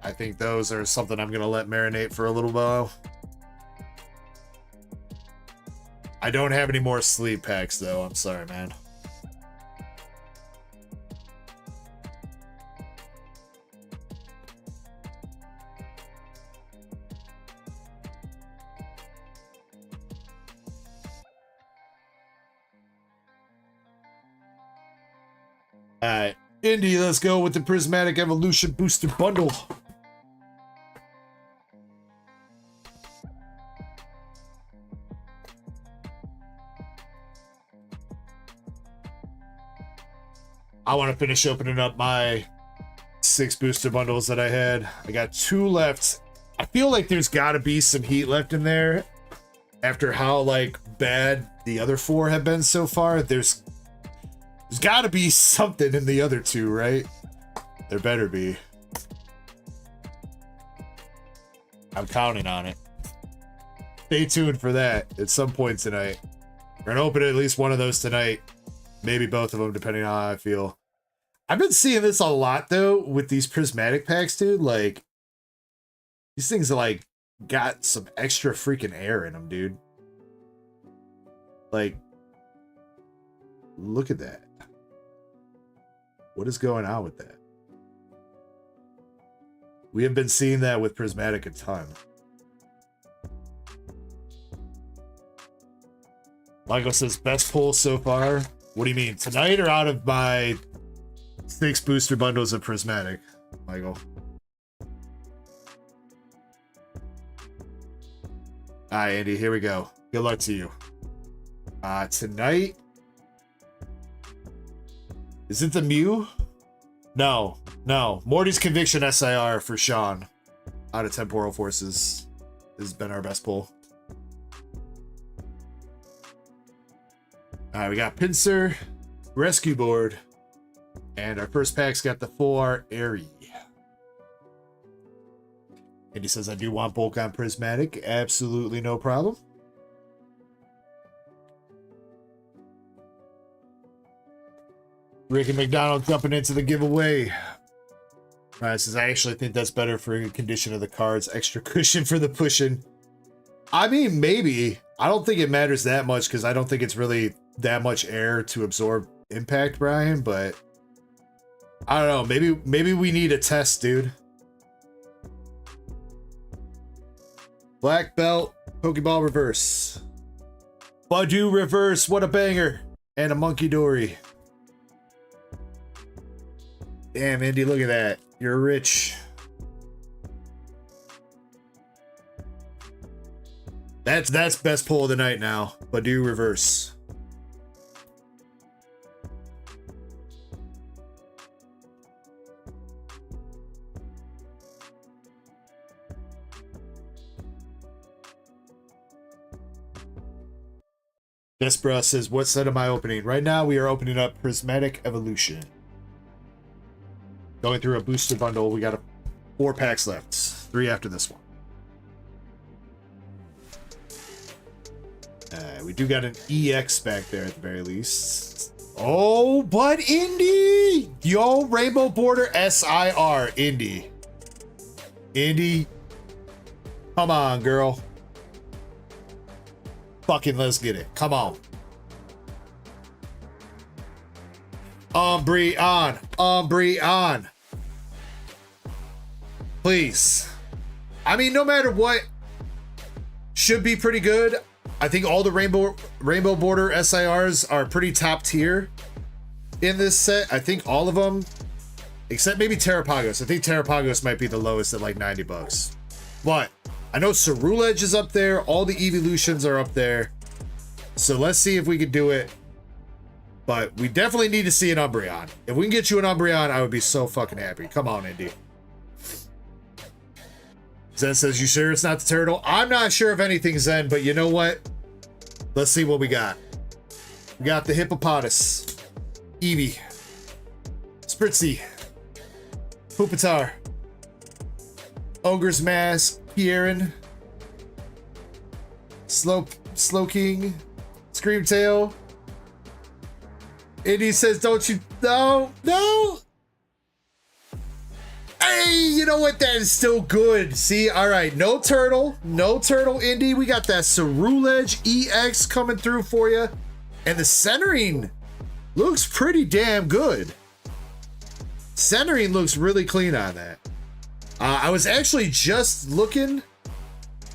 I think those are something I'm going to let marinate for a little while. I don't have any more sleeve packs, though. I'm sorry, man. All right. Indy, let's go with the Prismatic Evolution Booster Bundle. I want to finish opening up my 6 booster bundles that I had. I got 2 left. I feel like there's got to be some heat left in there after how like bad the other 4 have been so far. There's got to be something in the other 2, right? There better be. I'm counting on it. Stay tuned for that at some point tonight. We're gonna open at least one of those tonight. Maybe both of them, depending on how I feel. I've been seeing this a lot, though, with these prismatic packs, dude. Like, these things are, like, got some extra freaking air in them, dude. Like, look at that. What is going on with that? We have been seeing that with Prismatic a ton. Michael says, best pull so far. What do you mean? Tonight or out of my 6 booster bundles of Prismatic, Michael? All right, Andy, here we go. Good luck to you. Tonight. Is it the Mew? No. Morty's Conviction SIR for Sean out of Temporal Forces. This has been our best pull. All right, we got Pinsir, Rescue Board, and our first pack's got the 4 Airy. And he says, I do want bulk on Prismatic. Absolutely no problem. Ricky McDonald jumping into the giveaway. Says, I actually think that's better for the condition of the cards. Extra cushion for the pushing. I mean, maybe. I don't think it matters that much because I don't think it's really that much air to absorb impact, Brian, but I don't know. Maybe we need a test, dude. Black Belt, Pokeball Reverse. Badu Reverse, what a banger. And a Monkey Dory. Damn, Indy, look at that. You're rich. That's best pull of the night now. Badu Reverse. Despera says, what set am I opening? Right now, we are opening up Prismatic Evolution. Going through a booster bundle. We got 4 packs left. 3 after this one. We do got an EX back there at the very least. Oh, but Indy! Yo, Rainbow Border SIR. Indy. Indy. Come on, girl. Fucking let's get it. Come on. Umbreon. Umbreon. Please. I mean, no matter what, should be pretty good. I think all the Rainbow Border SIRs are pretty top tier in this set. I think all of them, except maybe Terrapagos. I think Terrapagos might be the lowest at like 90 bucks. But I know Cerulege is up there. All the evolutions are up there. So let's see if we can do it. But we definitely need to see an Umbreon. If we can get you an Umbreon, I would be so fucking happy. Come on, Indy. Zen says, you sure it's not the turtle? I'm not sure if anything's Zen, but you know what? Let's see what we got. We got the Hippopotas, Eevee, Spritzy, Pupitar, Ogre's Mask, Kieran, Slowking, Screamtail. Indy says, don't you? No, no. Hey, you know what? That is still good. See, all right. No turtle, Indy. We got that Cerulege EX coming through for you. And the centering looks pretty damn good. Centering looks really clean on that. I was actually just looking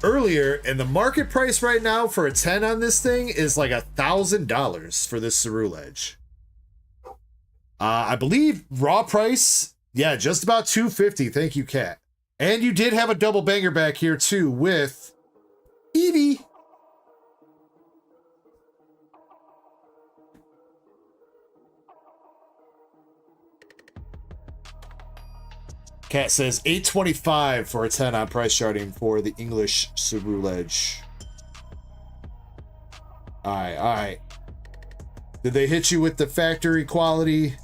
earlier, and the market price right now for a 10 on this thing is like $1,000 for this Cerulege. I believe raw price, yeah, just about $250. Thank you, Kat. And you did have a double banger back here too with Eevee. Kat says $825 for a 10 on price charting for the English Cerulege. All right. Did they hit you with the factory quality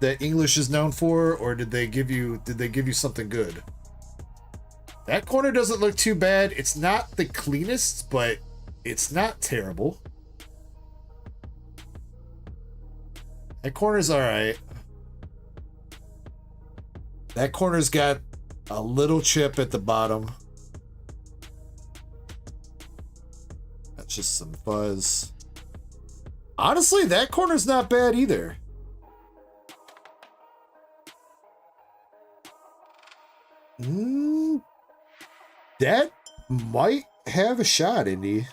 that English is known for, or did they give you something good? That corner doesn't look too bad. It's not the cleanest, but it's not terrible. That corner's all right. That corner's got a little chip at the bottom. That's just some fuzz. Honestly, that corner's not bad either. That might have a shot, Indy.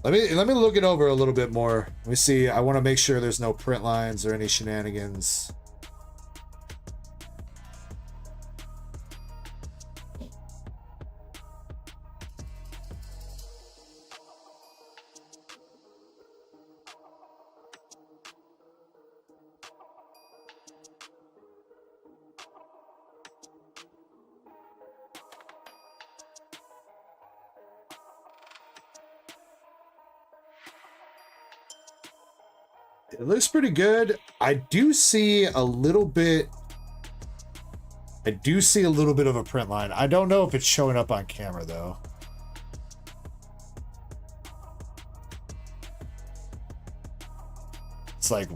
Let me look it over a little bit more. Let me see. I want to make sure there's no print lines or any shenanigans. It looks pretty good. I do see a little bit of a print line. I don't know if it's showing up on camera though. It's like,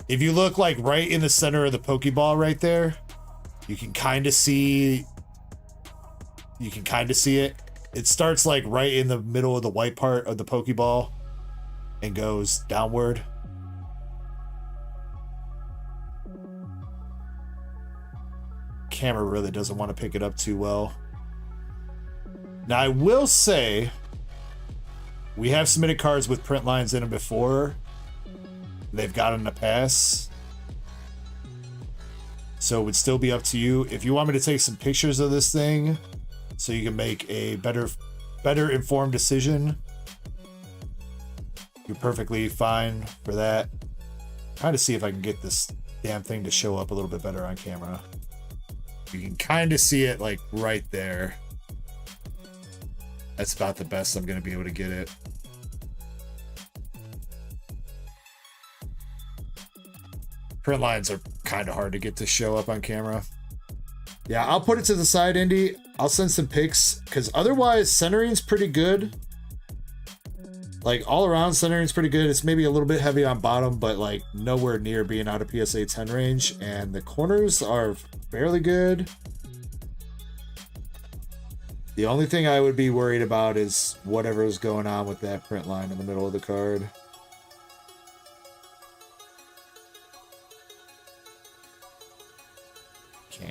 if you look like right in the center of the Pokeball right there, you can kind of see it. It starts like right in the middle of the white part of the Pokeball and goes downward. camera really doesn't want to pick it up too well. Now, I will say, we have submitted cards with print lines in them before. They've gotten a pass. So it would still be up to you. If you want me to take some pictures of this thing so you can make a better informed decision, you're perfectly fine for that. Trying to see if I can get this damn thing to show up a little bit better on camera. You can kind of see it like right there. That's about the best I'm going to be able to get it. Print lines are kind of hard to get to show up on camera. Yeah, I'll put it to the side, Indy. I'll send some pics, because otherwise centering's pretty good. Like, all around centering's pretty good. It's maybe a little bit heavy on bottom, but like nowhere near being out of PSA 10 range. And the corners are fairly good. The only thing I would be worried about is whatever's going on with that print line in the middle of the card. Okay.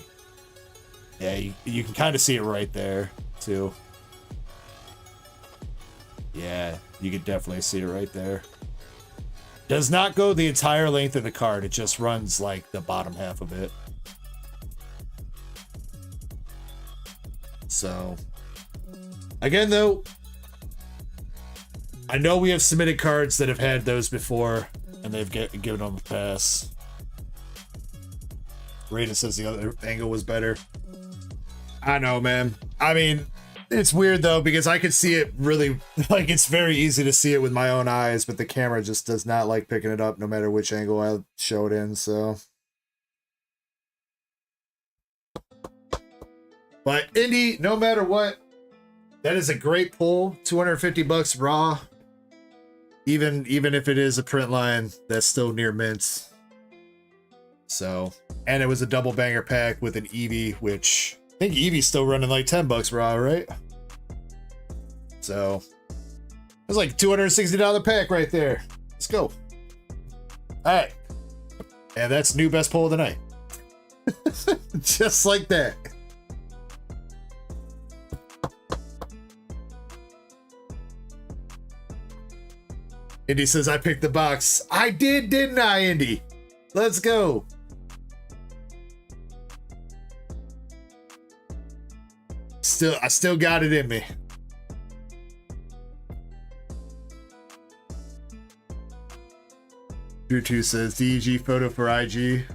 Yeah, you can kind of see it right there, too. Yeah, you can definitely see it right there. Does not go the entire length of the card. It just runs, like, the bottom half of it. So... Again, though, I know we have submitted cards that have had those before, and they've given them a pass. Raiden says the other angle was better. I know, man. I mean, it's weird, though, because I could see it really... Like, it's very easy to see it with my own eyes, but the camera just does not like picking it up no matter which angle I show it in, so... But, Indy, no matter what, that is a great pull. $250 raw. Even if it is a print line, that's still near mint. So, and it was a double banger pack with an Eevee, which I think Eevee's still running like $10 raw, right? So, it was like $260 pack right there. Let's go. All right. And that's new best pull of the night. Just like that. Indy says, I picked the box. I did, didn't I, Indy? Let's go. I still got it in me. Drew 2 says, DEG photo for IG.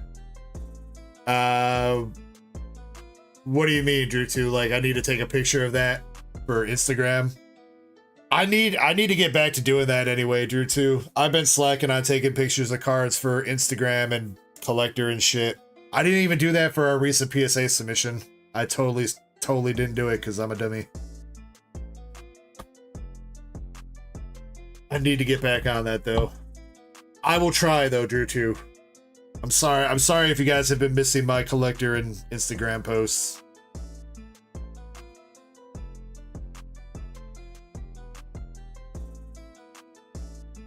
What do you mean, Drew 2? Like, I need to take a picture of that for Instagram? I need to get back to doing that anyway, Drew 2. I've been slacking on taking pictures of cards for Instagram and collector and shit. I didn't even do that for our recent PSA submission. I totally didn't do it because I'm a dummy. I need to get back on that though. I will try though, Drew 2. I'm sorry if you guys have been missing my collector and Instagram posts.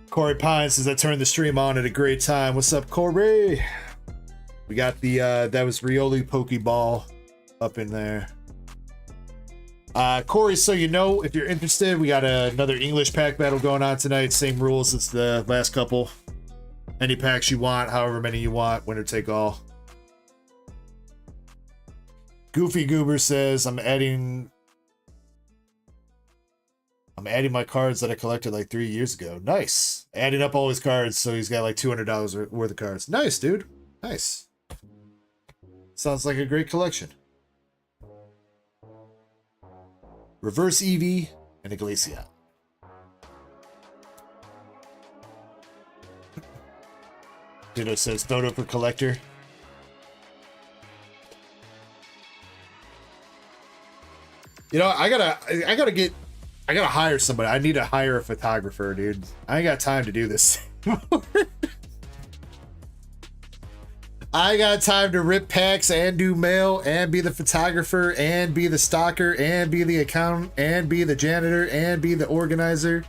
Corey Pine says, I turned the stream on at a great time. What's up, Corey? We got the, that was Rioli Pokeball up in there. Corey, so you know, if you're interested, we got another English pack battle going on tonight. Same rules as the last couple. Any packs you want, however many you want, winner take all. Goofy Goober says, I'm adding my cards that I collected like 3 years ago. Nice. Adding up all his cards, so he's got like $200 worth of cards. Nice, dude. Nice. Sounds like a great collection. Reverse Eevee and a Glaceon. Ditto says photo for collector. You know, I gotta hire somebody. I need to hire a photographer, dude. I ain't got time to do this. I got time to rip packs and do mail and be the photographer and be the stalker and be the accountant and be the janitor and be the organizer.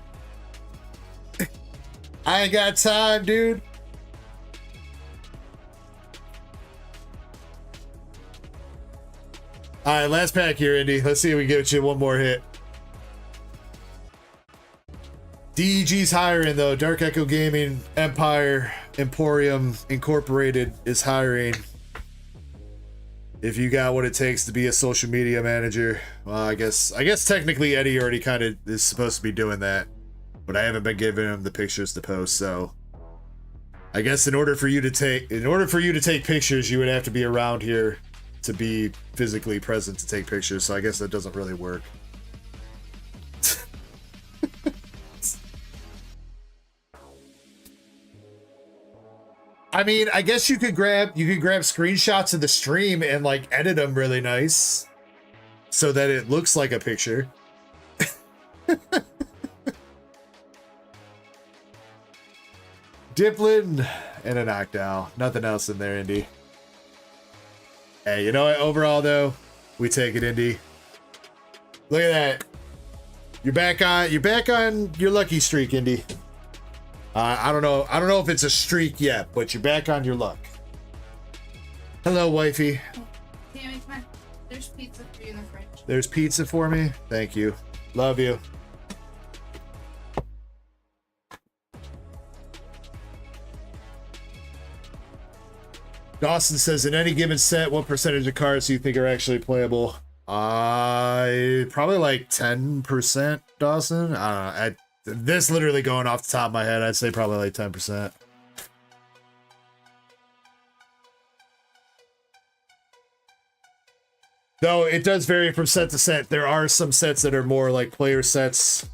I ain't got time, dude. All right, last pack here, Indy. Let's see if we can get you one more hit. DEG's hiring, though. DarkEckoGaming Empire Emporium Incorporated is hiring. If you got what it takes to be a social media manager, well, I guess technically Eddie already kind of is supposed to be doing that, but I haven't been giving him the pictures to post. So I guess in order for you to take pictures, you would have to be around here to be physically present to take pictures. So I guess that doesn't really work. I mean, I guess you could grab screenshots of the stream and like edit them really nice so that it looks like a picture. Diplin and a knockdown. Nothing else in there, Indy. Hey, you know what? Overall, though, we take it, Indy. Look at that. You're back on your lucky streak, Indy. I don't know if it's a streak yet, but you're back on your luck. Hello, wifey. Tammy, come on. There's pizza for you in the fridge. There's pizza for me? Thank you. Love you. Dawson says, in any given set, what percentage of cards do you think are actually playable? Probably like 10%, Dawson. I don't know. This literally going off the top of my head, I'd say probably like 10%. Though it does vary from set to set. There are some sets that are more like player sets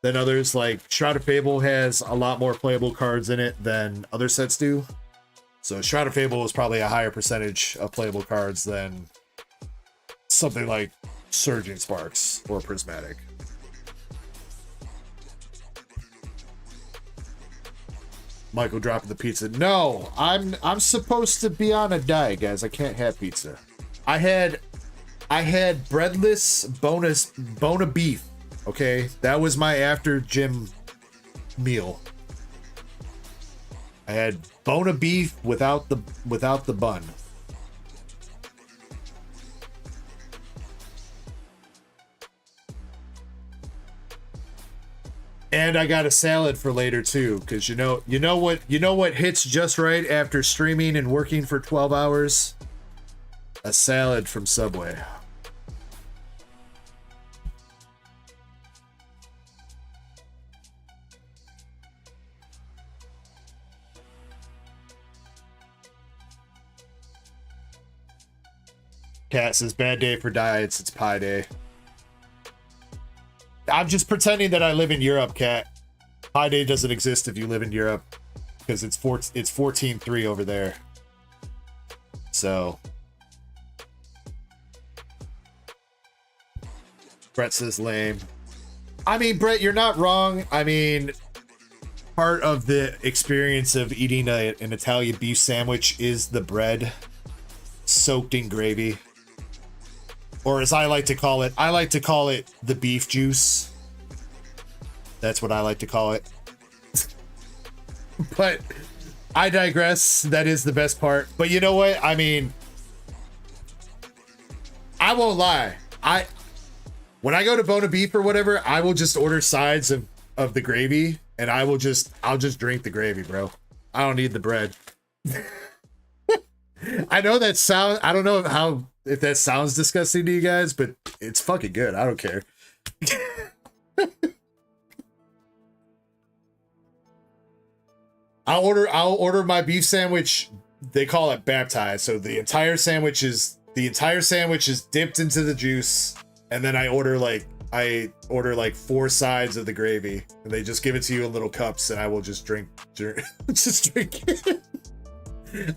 than others. Like Shroud of Fable has a lot more playable cards in it than other sets do. So Shroud of Fable is probably a higher percentage of playable cards than something like Surging Sparks or Prismatic. Michael dropping the pizza. No, I'm supposed to be on a diet, guys. I can't have pizza. I had breadless bone of beef. Okay, that was my after gym meal. I had bone of beef without the bun. And I got a salad for later too, because you know what hits just right after streaming and working for 12 hours? A salad from Subway. Cat says, bad day for diets, it's pie day. I'm just pretending that I live in Europe, Cat. Pie day doesn't exist if you live in Europe, because it's 14-3 over there. So Brett says lame. I mean, Brett, you're not wrong. I mean, part of the experience of eating an Italian beef sandwich is the bread soaked in gravy. Or as I like to call it the beef juice. That's what I like to call it. But I digress. That is the best part. But you know what? I mean, I won't lie. When I go to Bona Beef or whatever, I will just order sides of the gravy, and I'll just drink the gravy, bro. I don't need the bread. I know that sound. I don't know if that sounds disgusting to you guys, but it's fucking good. I don't care. I'll order my beef sandwich. They call it baptized. So the entire sandwich is dipped into the juice, and then I order like 4 sides of the gravy, and they just give it to you in little cups, and I will just drink just drink it.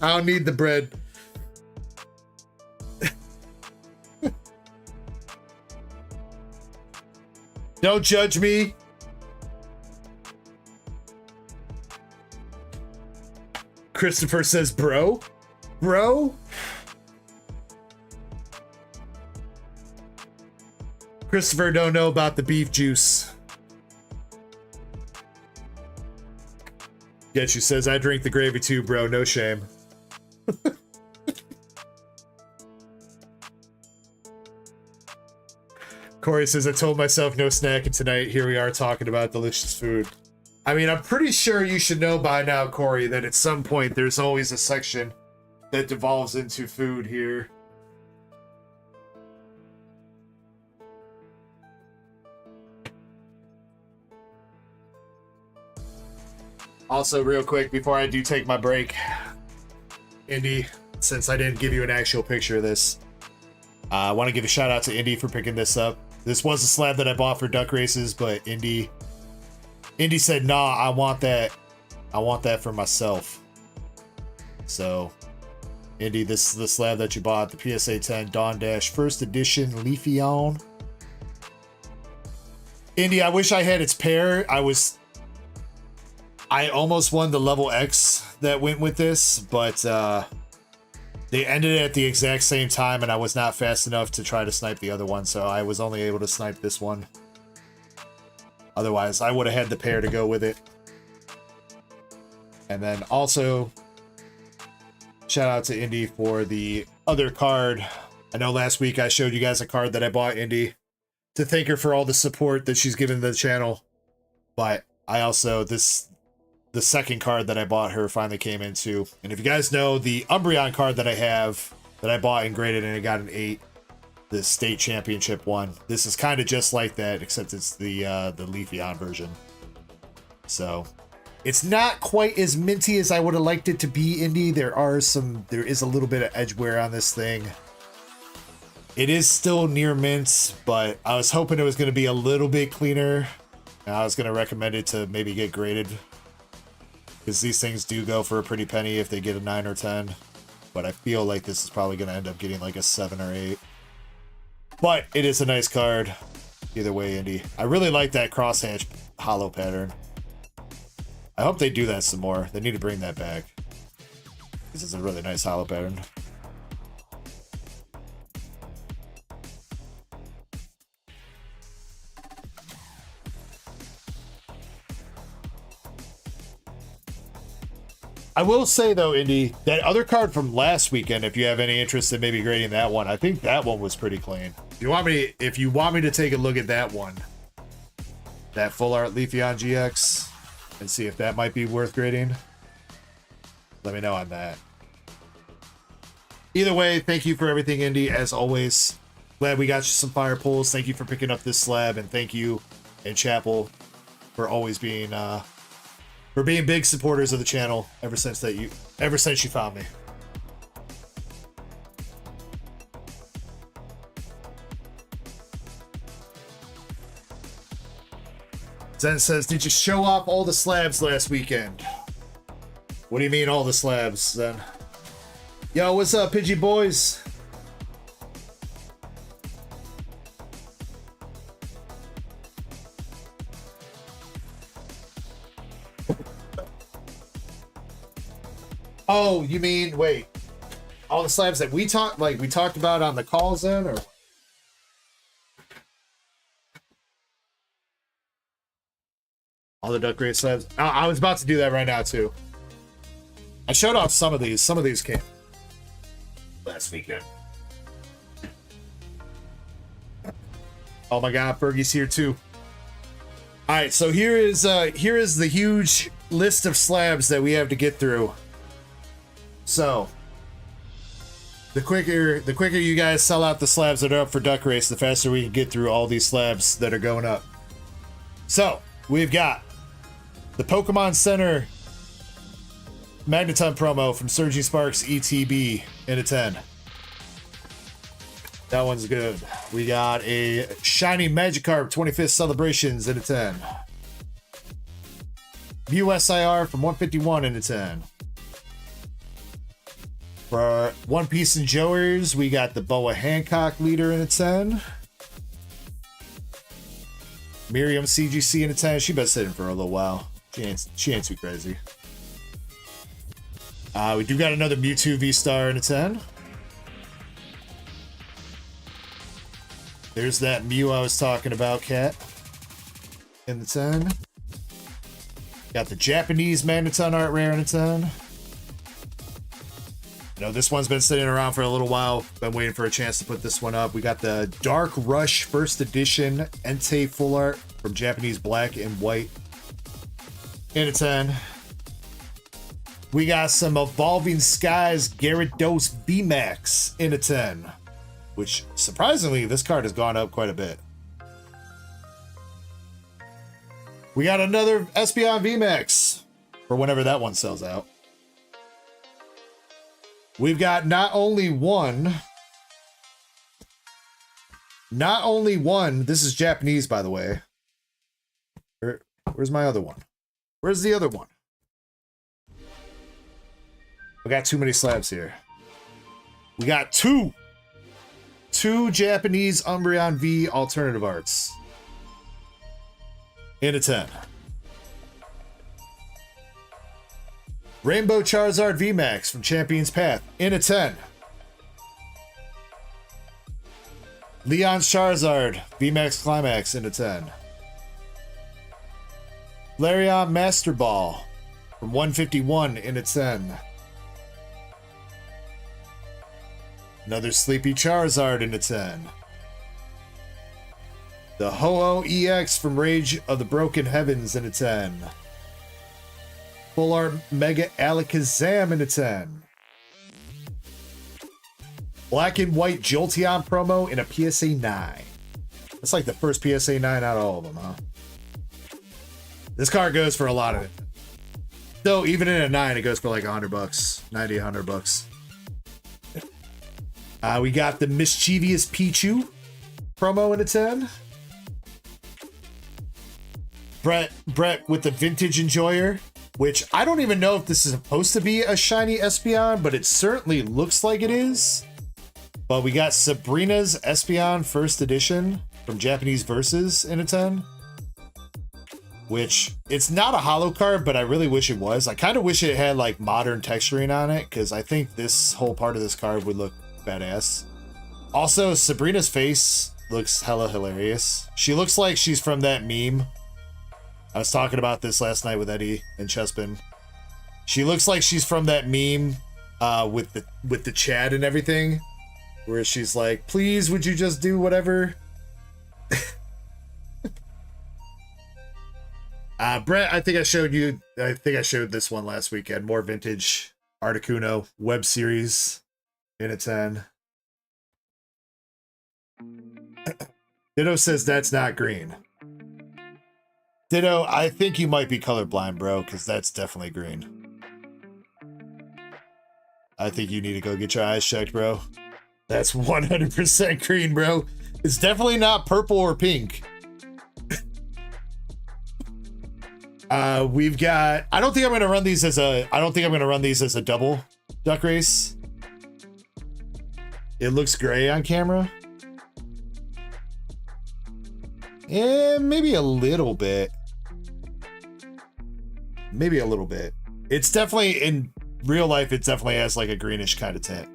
I don't need the bread. Don't judge me. Christopher says, bro? Christopher don't know about the beef juice. Yeah, she says, I drink the gravy too, bro. No shame. Corey says, I told myself no snacking tonight. Here we are talking about delicious food. I mean, I'm pretty sure you should know by now, Corey, that at some point there's always a section that devolves into food here. Also, real quick, before I do take my break, Indy, since I didn't give you an actual picture of this, I want to give a shout out to Indy for picking this up. This was a slab that I bought for duck races, but Indy said, nah, I want that for myself. So, Indy, this is the slab that you bought, the PSA 10 Dawn Dash First Edition Leafy On. Indy, I wish I had its pair. I almost won the level X that went with this, but they ended at the exact same time, and I was not fast enough to try to snipe the other one, so I was only able to snipe this one. Otherwise, I would have had the pair to go with it. And then also, shout out to Indy for the other card. I know last week I showed you guys a card that I bought Indy to thank her for all the support that she's given the channel. But I also, the second card that I bought her finally came in too. And if you guys know the Umbreon card that I have, that I bought and graded and it got an 8, the state championship one, this is kind of just like that, except it's the Leafeon version. So it's not quite as minty as I would have liked it to be, Indy. There is a little bit of edge wear on this thing. It is still near mint, but I was hoping it was going to be a little bit cleaner. And I was going to recommend it to maybe get graded, because these things do go for a pretty penny if they get a 9 or 10. But I feel like this is probably going to end up getting like a 7 or 8. But it is a nice card. Either way, Indy. I really like that crosshatch hollow pattern. I hope they do that some more. They need to bring that back. This is a really nice hollow pattern. I will say though, Indy, that other card from last weekend, if you have any interest in maybe grading that one, I think that one was pretty clean. If you want me to take a look at that one, that full art Leafeon GX, and see if that might be worth grading, let me know on that. Either way, thank you for everything, Indy, as always. Glad we got you some fire pulls. Thank you for picking up this slab, and thank you and Chapel for always being big supporters of the channel ever since you found me. Zen says, did you show off all the slabs last weekend? What do you mean all the slabs, Zen? Yo, what's up, Pidgey boys? Oh, you mean, wait, all the slabs that we talked about on the calls then, or? All the duck grade slabs. I was about to do that right now too. I showed off some of these. Some of these came last weekend. Oh my God, Fergie's here too. All right, so here is the huge list of slabs that we have to get through. So, the quicker you guys sell out the slabs that are up for Duck Race, the faster we can get through all these slabs that are going up. So, we've got the Pokemon Center Magneton promo from Surging Sparks ETB in a 10. That one's good. We got a Shiny Magikarp 25th Celebrations in a 10. View SIR from 151 in a 10. For One Piece and Joers, we got the Boa Hancock leader in a 10. Miriam CGC in a 10. She been sitting for a little while. She ain't too crazy. We do got another Mewtwo V-Star in a 10. There's that Mew I was talking about, Cat. In the 10. Got the Japanese Magneton art rare in a 10. know this one's been sitting around for a little while. Been waiting for a chance to put this one up. We got the Dark Rush First Edition Entei Full Art from Japanese Black and White. 8 out of 10. We got some Evolving Skies Gyarados VMAX 8 out of 10. Which, surprisingly, this card has gone up quite a bit. We got another Espeon VMAX for whenever that one sells out. We've got not only one, this is Japanese, by the way. Where's my other one? Where's the other one? We got too many slabs here. We got two Japanese Umbreon V alternative arts. 8 out of 10. Rainbow Charizard VMAX from Champion's Path. 8 out of 10. Leon's Charizard VMAX Climax. 8 out of 10. Flareon Master Ball from 151. 8 out of 10. Another Sleepy Charizard 8 out of 10. The Ho-Oh EX from Rage of the Broken Heavens 8 out of 10. Full Art Mega Alakazam 8 out of 10. Black and White Jolteon promo in a PSA 9. That's like the first PSA 9 out of all of them, huh? This card goes for a lot of it. Though, even in a 9, it goes for like $100. 90, $100. We got the Mischievous Pichu promo in a 10. Brett with the Vintage Enjoyer, which I don't even know if this is supposed to be a shiny Espeon, but it certainly looks like it is. But we got Sabrina's Espeon First Edition from Japanese Versus in a 10. Which, it's not a holo card, but I really wish it was. I kind of wish it had like modern texturing on it, because I think this whole part of this card would look badass. Also, Sabrina's face looks hella hilarious. She looks like she's from that meme. I was talking about this last night with Eddie and Chespin. She looks like she's from that meme with the Chad and everything, where she's like, "Please, would you just do whatever?" Brett, I think I showed this one last weekend. More vintage Articuno web series in a 10. Ditto says that's not green. Ditto, I think you might be colorblind, bro, because that's definitely green. I think you need to go get your eyes checked, bro. That's 100% green, bro. It's definitely not purple or pink. We've got, I don't think I'm going to run these as a double duck race. It looks gray on camera. Yeah, maybe a little bit. Maybe a little bit. It's definitely, in real life, it definitely has like a greenish kind of tint.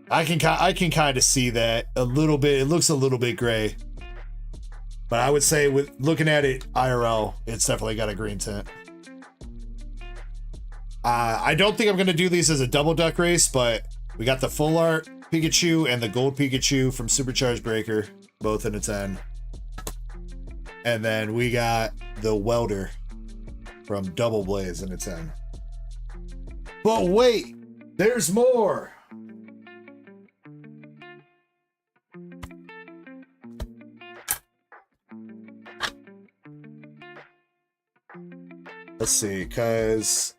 I can kind of see that a little bit. It looks a little bit gray. But I would say, with looking at it IRL, it's definitely got a green tint. I don't think I'm going to do these as a double duck race, but we got the full art Pikachu and the gold Pikachu from Supercharged Breaker, both in a 10. And then we got the Welder from Double Blaze in a 10. But wait, there's more. Let's see, because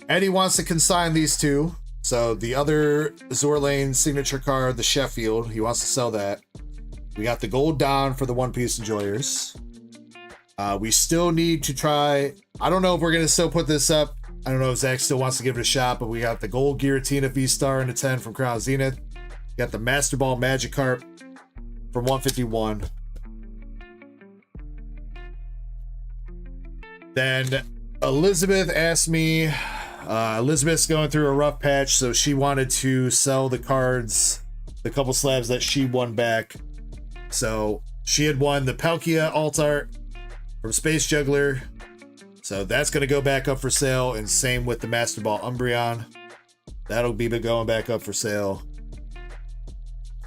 Eddie wants to consign these two. So the other Azour Lane signature card, the Sheffield, he wants to sell that. We got the gold Don for the One Piece enjoyers. We still need to try, I don't know if we're going to still put this up. I don't know if Zach still wants to give it a shot, but we got the gold Giratina VSTAR in a 10 from Crown Zenith. We got the Master Ball Magikarp from 151. Then Elizabeth asked me, Elizabeth's going through a rough patch, so she wanted to sell the cards, the couple slabs that she won back. So she had won the Palkia alt art from Space Juggler. So that's going to go back up for sale, and same with the Master Ball Umbreon. That'll be going back up for sale.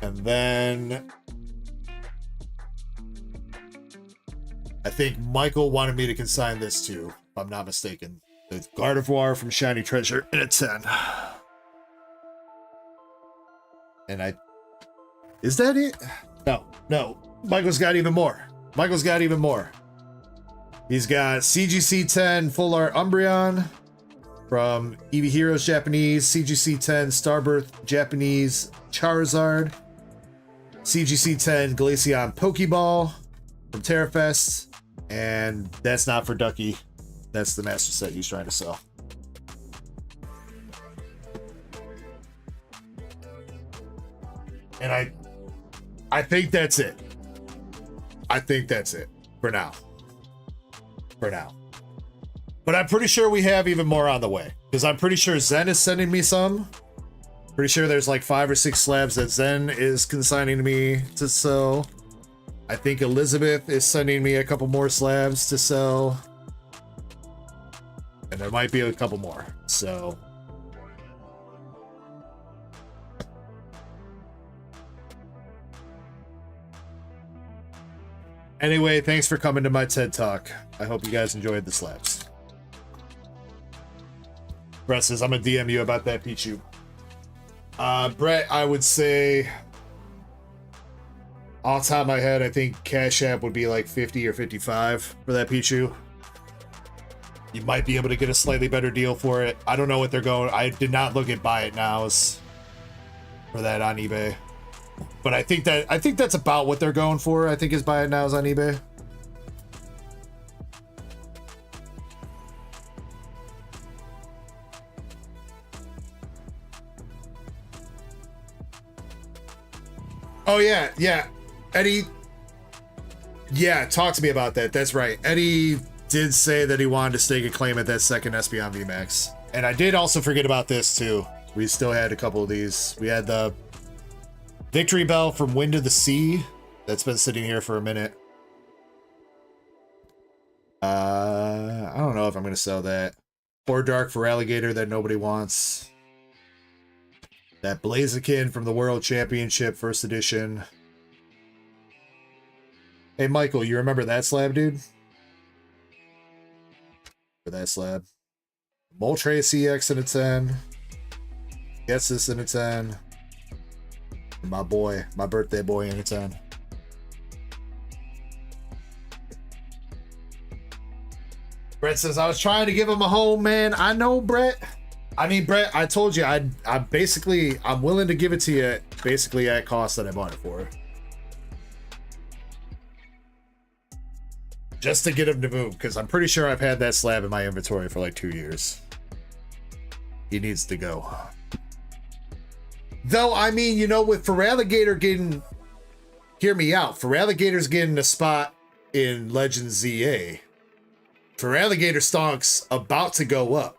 And then I think Michael wanted me to consign this too, if I'm not mistaken. The Gardevoir from Shiny Treasure in a 10. And is that it? No. Michael's got even more. He's got CGC 10 Full Art Umbreon from Eevee Heroes Japanese, CGC 10 Starbirth Japanese Charizard, CGC 10 Glaceon Pokeball from Terrafest, and that's not for Ducky. That's the master set he's trying to sell. And I think that's it. For now. But I'm pretty sure we have even more on the way, because I'm pretty sure Zen is sending me some. Pretty sure there's like 5 or 6 slabs that Zen is consigning to me to sell. I think Elizabeth is sending me a couple more slabs to sell. And there might be a couple more. So anyway, thanks for coming to my TED Talk. I hope you guys enjoyed the slabs. Brett says, I'm gonna DM you about that Pichu. Brett, I would say, off the top of my head, I think Cash App would be like 50 or 55 for that Pichu. You might be able to get a slightly better deal for it. I don't know what they're going. I did not look at buy it nows for that on eBay. But I think that's about what they're going for. I think is buy it nows on eBay. Oh yeah. Eddie. Yeah, talk to me about that. That's right. Eddie did say that he wanted to stake a claim at that second Espeon VMAX. And I did also forget about this too. We still had a couple of these. We had the Victory Bell from Wind of the Sea that's been sitting here for a minute. I don't know if I'm going to sell that. Or Dark for Alligator that nobody wants. That Blaziken from the World Championship First Edition. Hey Michael, you remember that slab, dude? For that slab. Moltres EX in a 10. Gets this in a 10. And my boy, my birthday boy in a 10. Brett says, I was trying to give him a home, man. I know, Brett. I mean, Brett, I told you, I'm willing to give it to you basically at cost that I bought it for. Just to get him to move, because I'm pretty sure I've had that slab in my inventory for like 2 years. He needs to go. Though, I mean, you know, with Feraligatr getting... Hear me out. Feraligator's getting a spot in Legends ZA. Feraligatr stock's about to go up.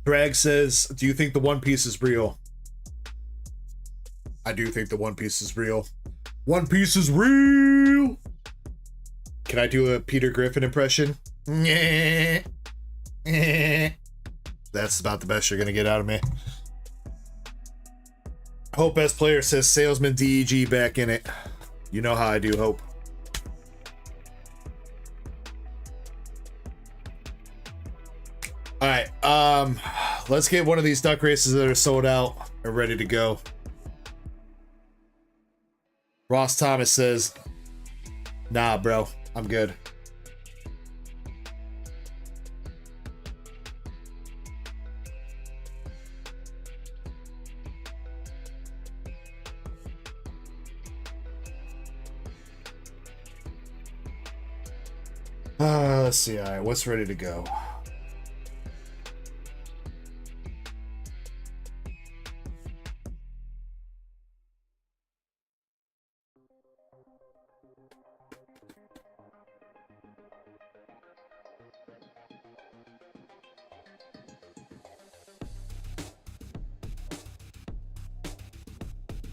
Drag says, do you think the One Piece is real? I do think the One Piece is real. One Piece is real! Can I do a Peter Griffin impression? That's about the best you're gonna get out of me. Hope Best Player says Salesman DEG back in it. You know how I do, Hope. Alright, let's get one of these duck races that are sold out and ready to go. Ross Thomas says, nah, bro, I'm good. Let's see, alright, what's ready to go?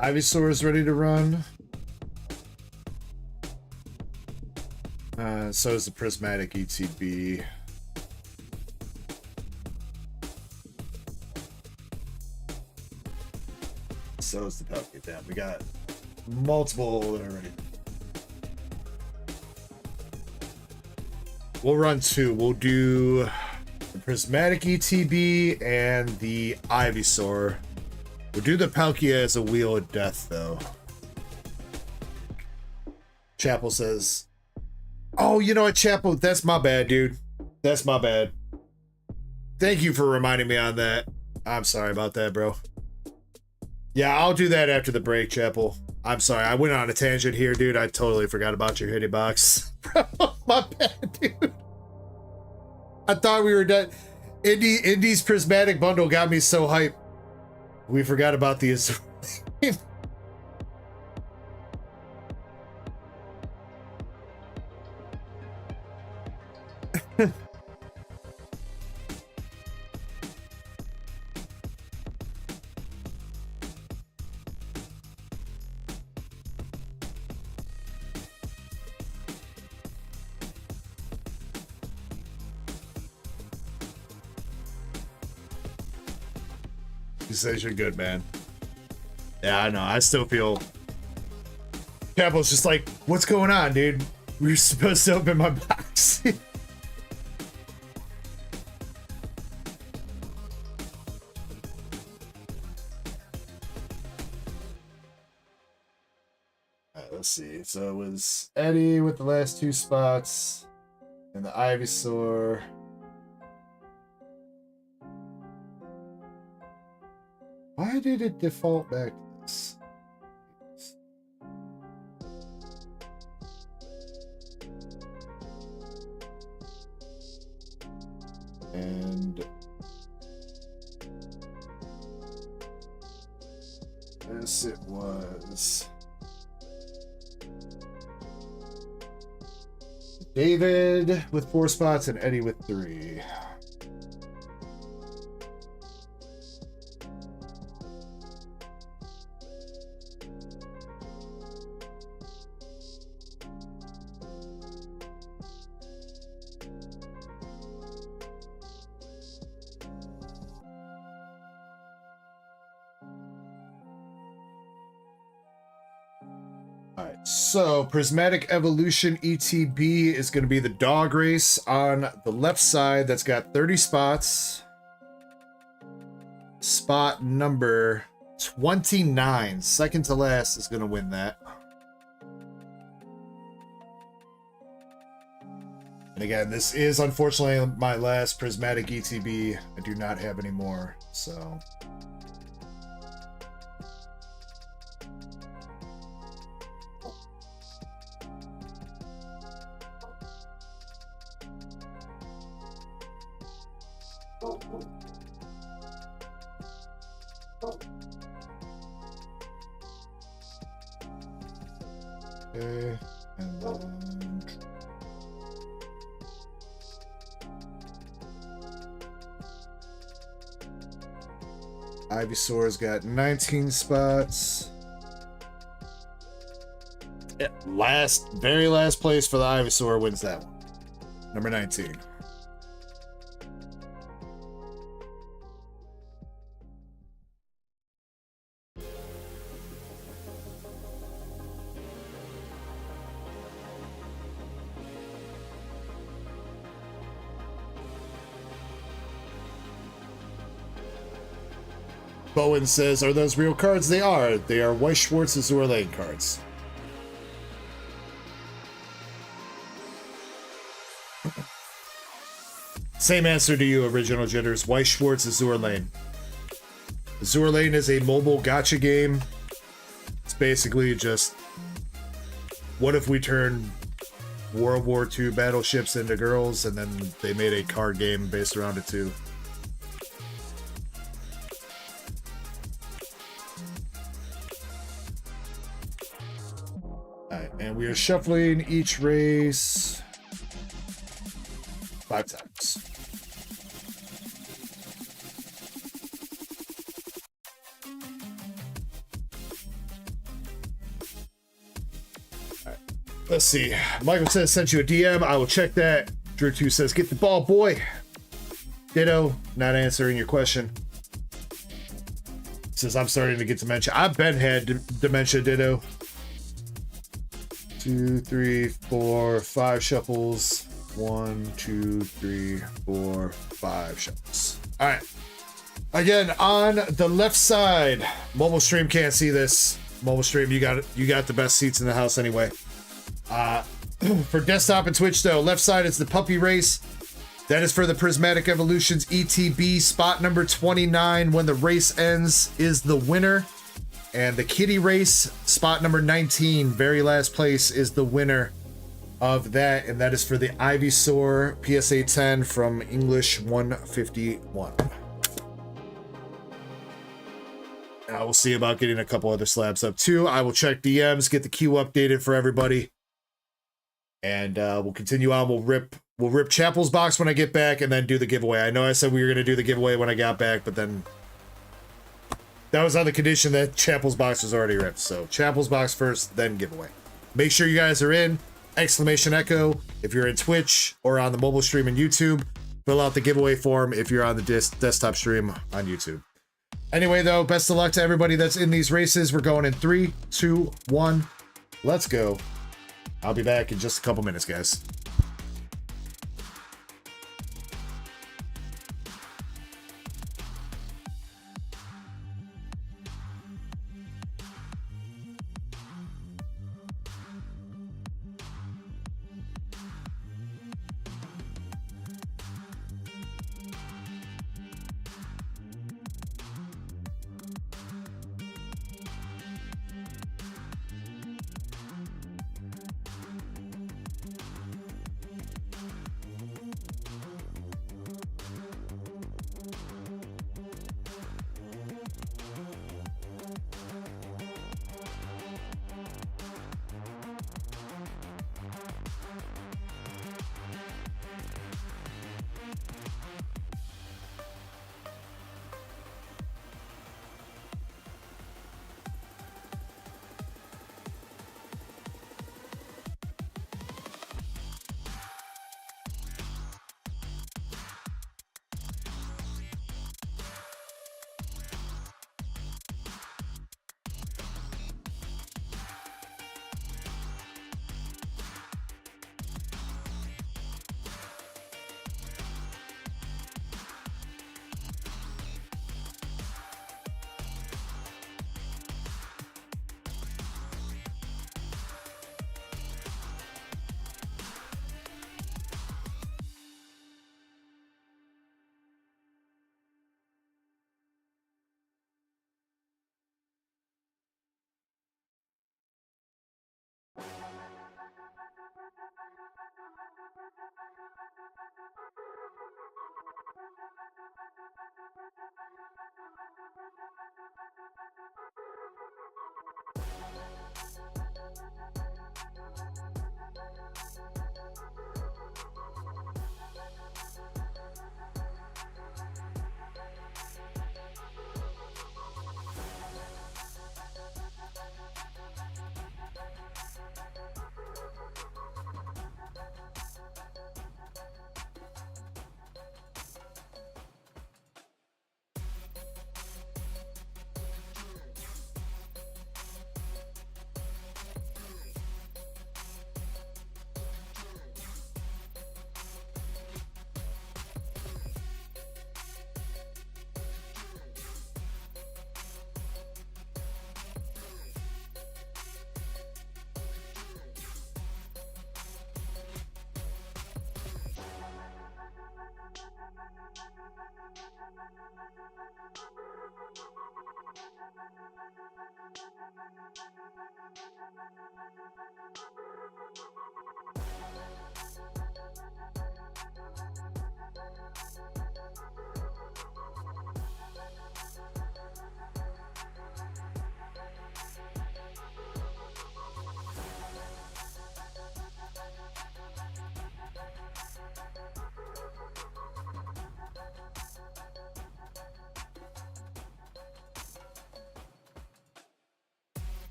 Ivysaur is ready to run. So is the Prismatic ETB. So is the Palkia. Damn, we got multiple that are ready. We'll run two. We'll do the Prismatic ETB and the Ivysaur. We'll do the Palkia as a Wheel of Death, though. Chapel says, oh, you know what, Chapel? That's my bad, dude. That's my bad. Thank you for reminding me on that. I'm sorry about that, bro. Yeah, I'll do that after the break, Chapel. I'm sorry. I went on a tangent here, dude. I totally forgot about your hitty box. Bro, my bad, dude. I thought we were done. Indy's Prismatic bundle got me so hyped. We forgot about the Azour Lane. He says you're good, man. Yeah, I know. I still feel... Chapel's just like, what's going on, dude? We were supposed to open my box. Alright, let's see. So it was Eddie with the last two spots. And the Ivysaur. Why did it default back to this? And this it was David with 4 spots and Eddie with 3. So, Prismatic Evolution ETB is going to be the dog race on the left side. That's got 30 spots. Spot number 29, second to last, is going to win that. And again, this is unfortunately my last Prismatic ETB. I do not have any more, so... Okay, and then Ivysaur's got 19 spots. Yeah, very last place for the Ivysaur wins that one. Number 19. Bowen says, are those real cards? They are. They are Weiss Schwarz Azour Lane cards. Same answer to you, Original Jitters. Weiss Schwarz Azour Lane. Azour Lane is a mobile gacha game. It's basically just, what if we turned World War II battleships into girls, and then they made a card game based around it too. And we are shuffling each race 5 times. Let's see. Michael says, sent you a DM. I will check that. Drew2 says, get the ball, boy. Ditto, not answering your question. Says, I'm starting to get dementia. I've been had dementia, Ditto. 2, 3, 4, 5 shuffles. 1, 2, 3, 4, 5 shuffles. All right. Again, on the left side, mobile stream can't see this. Mobile stream, you got the best seats in the house anyway. For desktop and Twitch though, left side is the puppy race. That is for the Prismatic Evolutions ETB. Spot number 29 when the race ends is the winner. And the kitty race, spot number 19, very last place, is the winner of that. And that is for the Azour PSA 10 from English 151. And I will see about getting a couple other slabs up too. I will check DMs, get the queue updated for everybody. And we'll continue on. We'll rip Chapel's box when I get back and then do the giveaway. I know I said we were going to do the giveaway when I got back, but then that was on the condition that Chapel's box was already ripped. So Chapel's box first, then giveaway. Make sure you guys are in. Exclamation Echo if you're in Twitch or on the mobile stream and YouTube. Fill out the giveaway form if you're on the desktop stream on YouTube. Anyway, though, best of luck to everybody that's in these races. We're going in 3, 2, 1. Let's go. I'll be back in just a couple minutes, guys.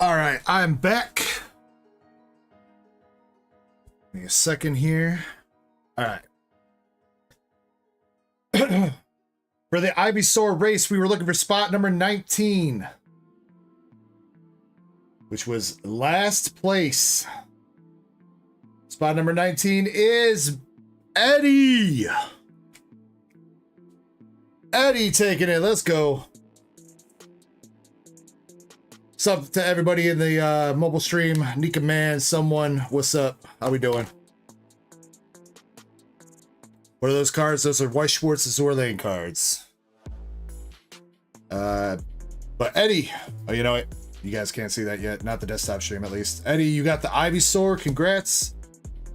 All right, I'm back. Give me a second here. All right. For the Ivysaur race, we were looking for spot number 19, which was last place. Spot number 19 is Eddie. Eddie taking it. Let's go. What's up to everybody in the mobile stream? Nika Man, someone, what's up? How we doing? What are those cards? Those are Weiss Schwartz Azour Lane cards. But Eddie, oh, you know what? You guys can't see that yet. Not the desktop stream, at least. Eddie, you got the Ivysaur. Congrats.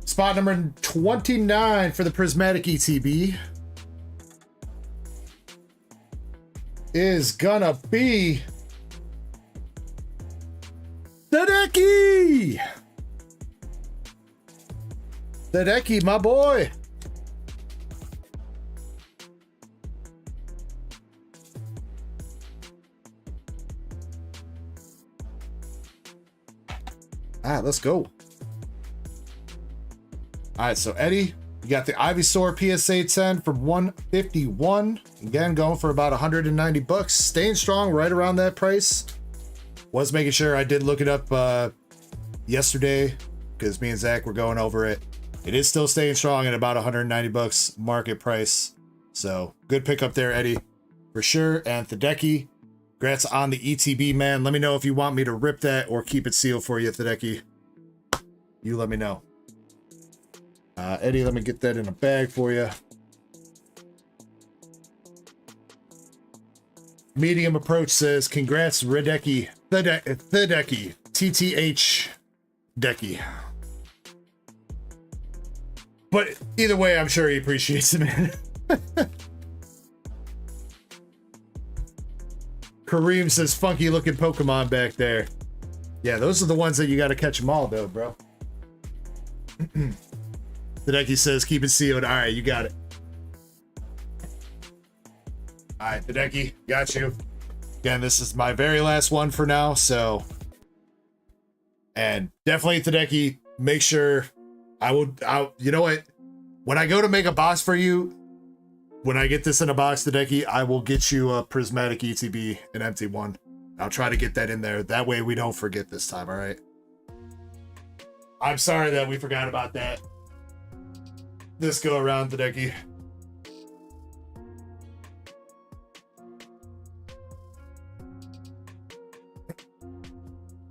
Spot number 29 for the Prismatic ETB is gonna be Tadeki! Tadeki, my boy! Alright, let's go. Alright, so Eddie, you got the Ivysaur PSA 10 for 151. Again, going for about 190 bucks. Staying strong right around that price. Was making sure I did look it up yesterday because me and Zach were going over it. It is still staying strong at about 190 bucks market price. So good pickup there, Eddie, for sure. And Tadeki, congrats on the ETB, man. Let me know if you want me to rip that or keep it sealed for you, Tadeki. You let me know. Eddie, let me get that in a bag for you. Medium Approach says, congrats, Redeki. Tadeki. TTH Decky. But either way, I'm sure he appreciates it, man. Kareem says, funky looking Pokemon back there. Yeah, those are the ones that you got to catch them all, though, bro. Tadeki says, keep it sealed. All right, you got it. All right, Tadeki, got you. Again, this is my very last one for now, so. And definitely, Tadeki, make sure you know what? When I go to make a box for you, when I get this in a box, Tadeki, I will get you a Prismatic ETB, an empty one. I'll try to get that in there. That way we don't forget this time, all right? I'm sorry that we forgot about that. This go around, Tadeki.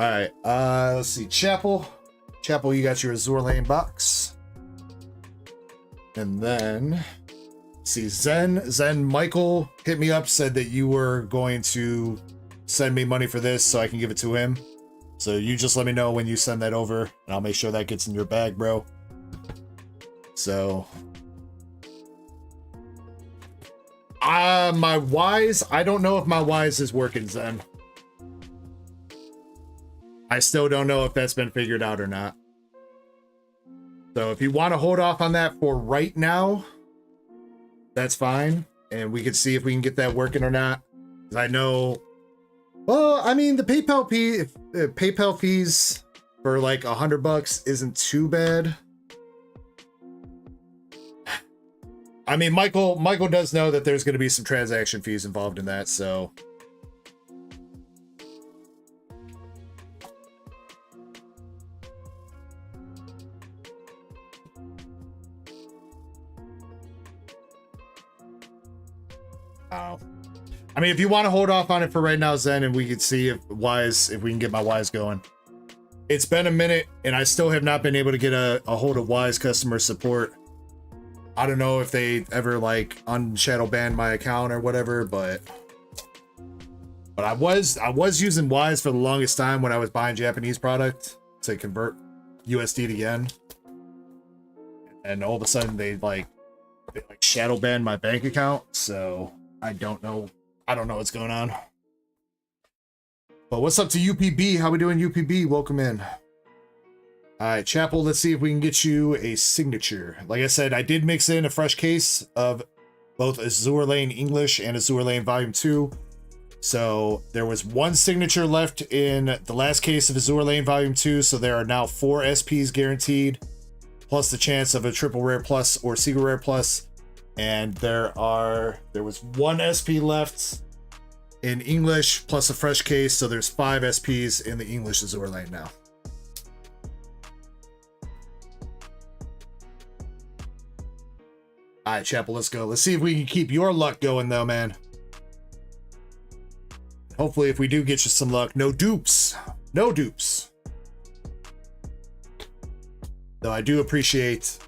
All right, let's see. Chapel, you got your Azour Lane box. And then, see, Zen Michael hit me up, said that you were going to send me money for this so I can give it to him. So you just let me know when you send that over, and I'll make sure that gets in your bag, bro. So, my Wise, I don't know if my Wise is working, Zen. I still don't know if that's been figured out or not. So if you want to hold off on that for right now, that's fine. And we can see if we can get that working or not. 'Cause I know, well, I mean, the PayPal fees for like $100 isn't too bad. I mean, Michael does know that there's going to be some transaction fees involved in that, so. I mean, if you want to hold off on it for right now, Zen, and we can see if we can get my Wise going. It's been a minute, and I still have not been able to get a hold of Wise customer support. I don't know if they ever like unshadow banned my account or whatever, but I was using Wise for the longest time when I was buying Japanese product to convert USD to yen, and all of a sudden they shadow banned my bank account, so I don't know what's going on. But what's up to UPB? How we doing, UPB? Welcome in. All right, Chapel, let's see if we can get you a signature. Like I said, I did mix in a fresh case of both Azour Lane English and Azour Lane Volume 2. So there was one signature left in the last case of Azour Lane Volume 2, so there are now 4 SPs guaranteed, plus the chance of a triple rare plus or secret rare plus. And there was 1 SP left in English plus a fresh case, so there's 5 SPs in the English Azour Lane now. All right, Chapel, let's go. Let's see if we can keep your luck going, though, man. Hopefully, if we do get you some luck, no dupes. No dupes. Though I do appreciate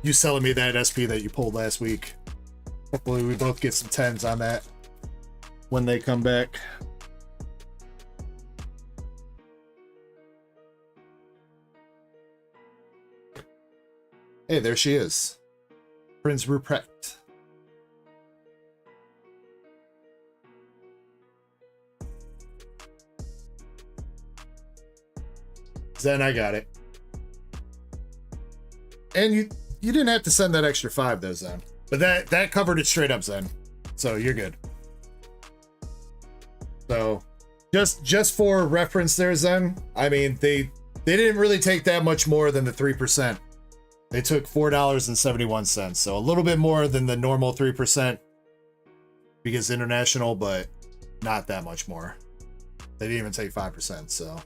you selling me that SP that you pulled last week. Hopefully, we both get some 10s on that when they come back. Hey, there she is. Prince Ruprecht. Zen, I got it. And you didn't have to send that extra 5 though, Zen. But that covered it straight up, Zen. So you're good. So just for reference there, Zen, I mean, they didn't really take that much more than the 3%. They took $4.71, so a little bit more than the normal 3% because international, but not that much more. They didn't even take 5%, so.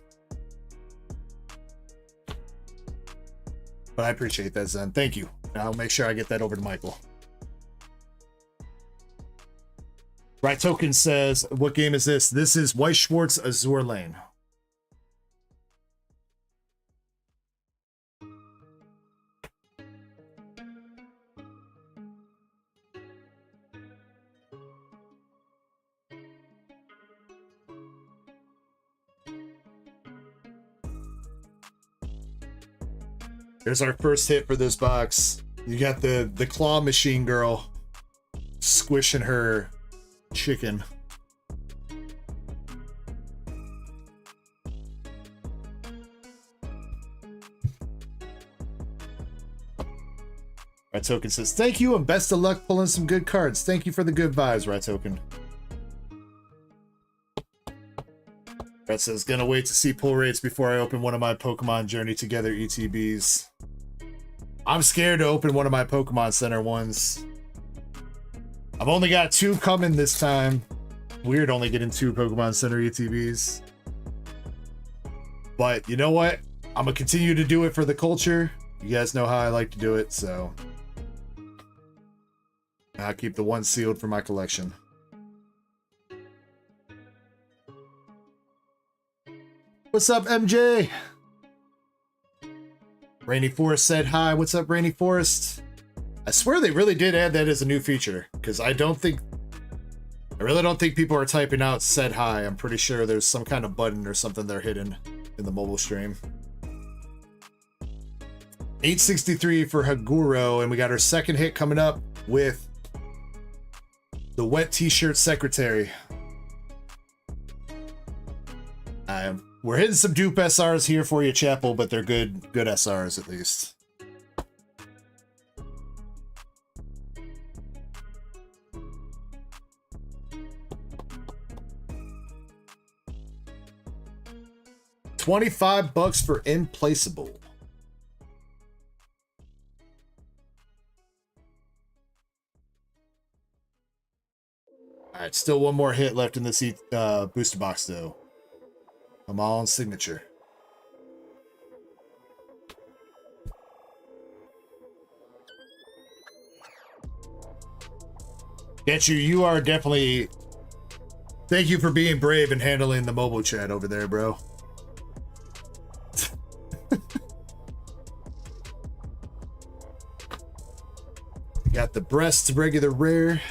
But I appreciate that, Zen. Thank you. I'll make sure I get that over to Michael. Right Token says, what game is this? This is Weiss Schwarz Azour Lane. There's our first hit for this box. You got the claw machine girl squishing her chicken. Right Token says, thank you and best of luck pulling some good cards. Thank you for the good vibes, Right Token. Brett says, gonna wait to see pull rates before I open one of my Pokemon Journey Together ETBs. I'm scared to open one of my Pokemon Center ones. I've only got 2 coming this time. Weird only getting 2 Pokemon Center ETBs. But you know what? I'm gonna continue to do it for the culture. You guys know how I like to do it, so I'll keep the one sealed for my collection. What's up, MJ? Rainy Forest said hi. What's up, Rainy Forest? I swear they really did add that as a new feature, because I really don't think people are typing out said hi. I'm pretty sure there's some kind of button or something they're hidden in the mobile stream. 863 for Haguro, and we got our second hit coming up with the Wet T-Shirt Secretary. We're hitting some dupe SRs here for you, Chapel, but they're good SRs at least. $25 for Implaceable. All right, still one more hit left in this booster box, though. I'm all on signature. Get you are definitely... Thank you for being brave and handling the mobile chat over there, bro. Got the breasts regular rare.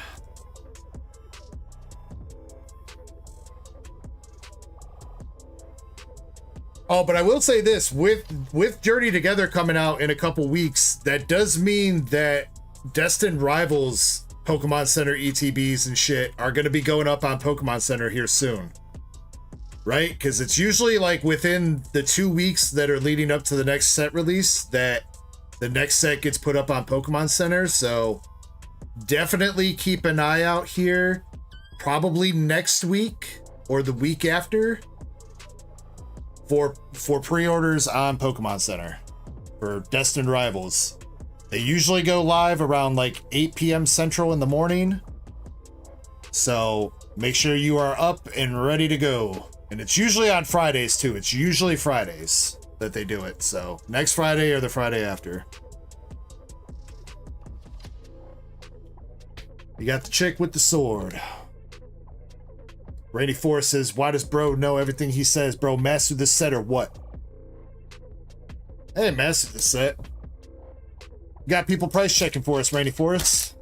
Oh, but I will say this, with Journey Together coming out in a couple weeks, that does mean that Destined Rivals Pokemon Center ETBs and shit are going to be going up on Pokemon Center here soon. Right? Because it's usually like within the 2 weeks that are leading up to the next set release that the next set gets put up on Pokemon Center. So definitely keep an eye out here probably next week or the week after for pre-orders on Pokemon Center for Destined Rivals. They usually go live around like 8 p.m. Central in the morning. So make sure you are up and ready to go. And it's usually on Fridays too. It's usually Fridays that they do it. So next Friday or the Friday after. You got the chick with the sword. Randy Forrest says, why does bro know everything he says? Bro, master the set or what? Hey, master the set. You got people price checking for us, Randy Forrest.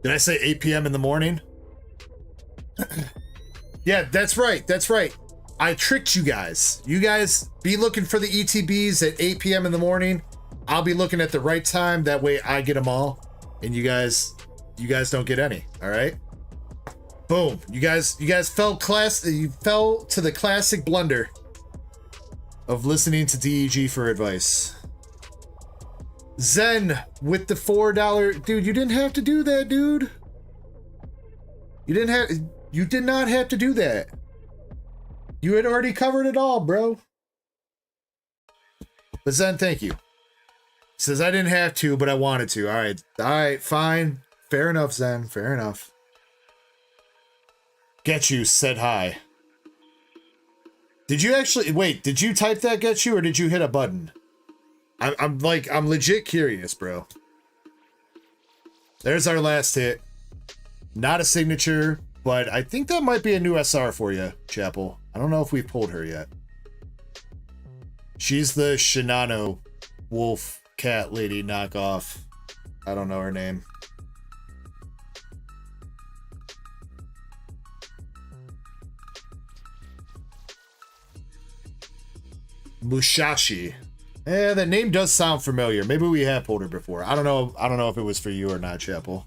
Did I say 8 p.m. in the morning? Yeah, that's right. That's right. I tricked you guys. You guys be looking for the ETBs at 8 p.m. in the morning. I'll be looking at the right time. That way I get them all. And you guys don't get any. All right. Boom. You guys fell to the classic blunder of listening to DEG for advice. Zen with the $4. Dude, you didn't have to do that, dude. You did not have to do that. You had already covered it all, bro. But Zen, thank you. Says I didn't have to, but I wanted to. All right, fine. Fair enough, Zen. Fair enough. Get you said hi. Did you actually wait? Did you type that get you, or did you hit a button? I'm legit curious, bro. There's our last hit. Not a signature, but I think that might be a new SR for you, Chapel. I don't know if we've pulled her yet. She's the Shinano wolf cat lady knockoff. I don't know her name. Mushashi. That name does sound familiar. Maybe we have pulled her before. I don't know if it was for you or not, Chapel.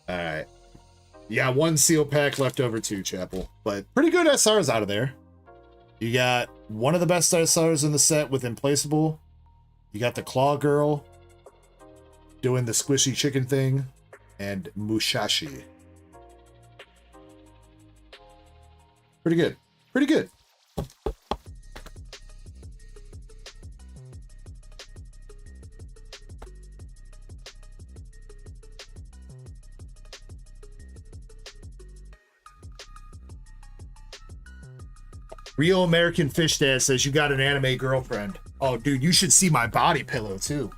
Alright. Yeah, one seal pack left over too, Chapel. But pretty good SRs out of there. You got one of the best SRs in the set with Implaceable. You got the Claw Girl doing the squishy chicken thing, and Mushashi. Pretty good. Pretty good. Real American Fish Dad says you got an anime girlfriend. Oh, dude, you should see my body pillow, too.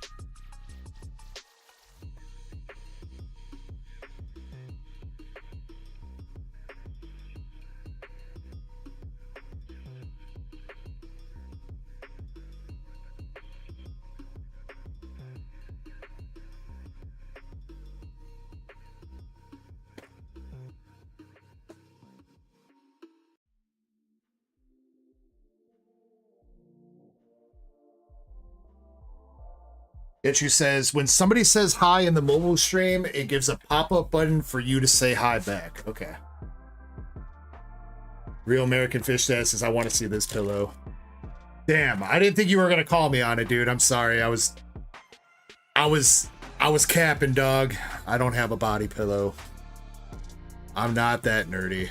Itchy says, when somebody says hi in the mobile stream, it gives a pop-up button for you to say hi back. Okay. Real American Fish Dad says, I want to see this pillow. Damn, I didn't think you were going to call me on it, dude. I'm sorry. I was capping, dog. I don't have a body pillow. I'm not that nerdy.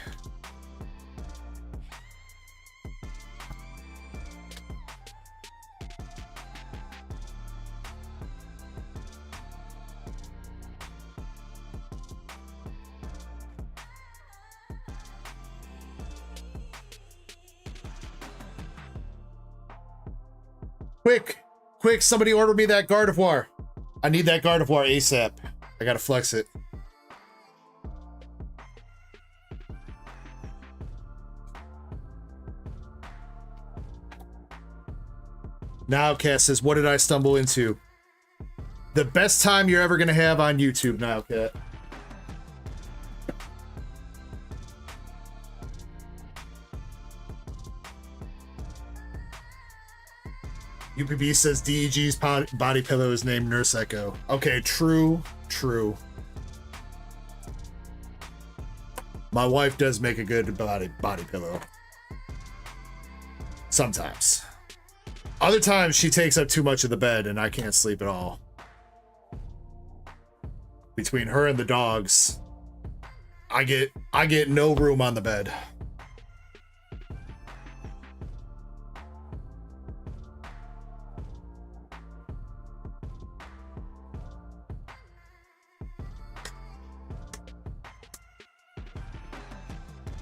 Quick, somebody order me that Gardevoir. I need that Gardevoir ASAP. I gotta flex it. Now, Cat says, what did I stumble into? The best time you're ever gonna have on YouTube now, Cat. UPB says DEG's body pillow is named Nurse Ecko. Okay, true. My wife does make a good body pillow. Sometimes. Other times she takes up too much of the bed and I can't sleep at all. Between her and the dogs, I get no room on the bed.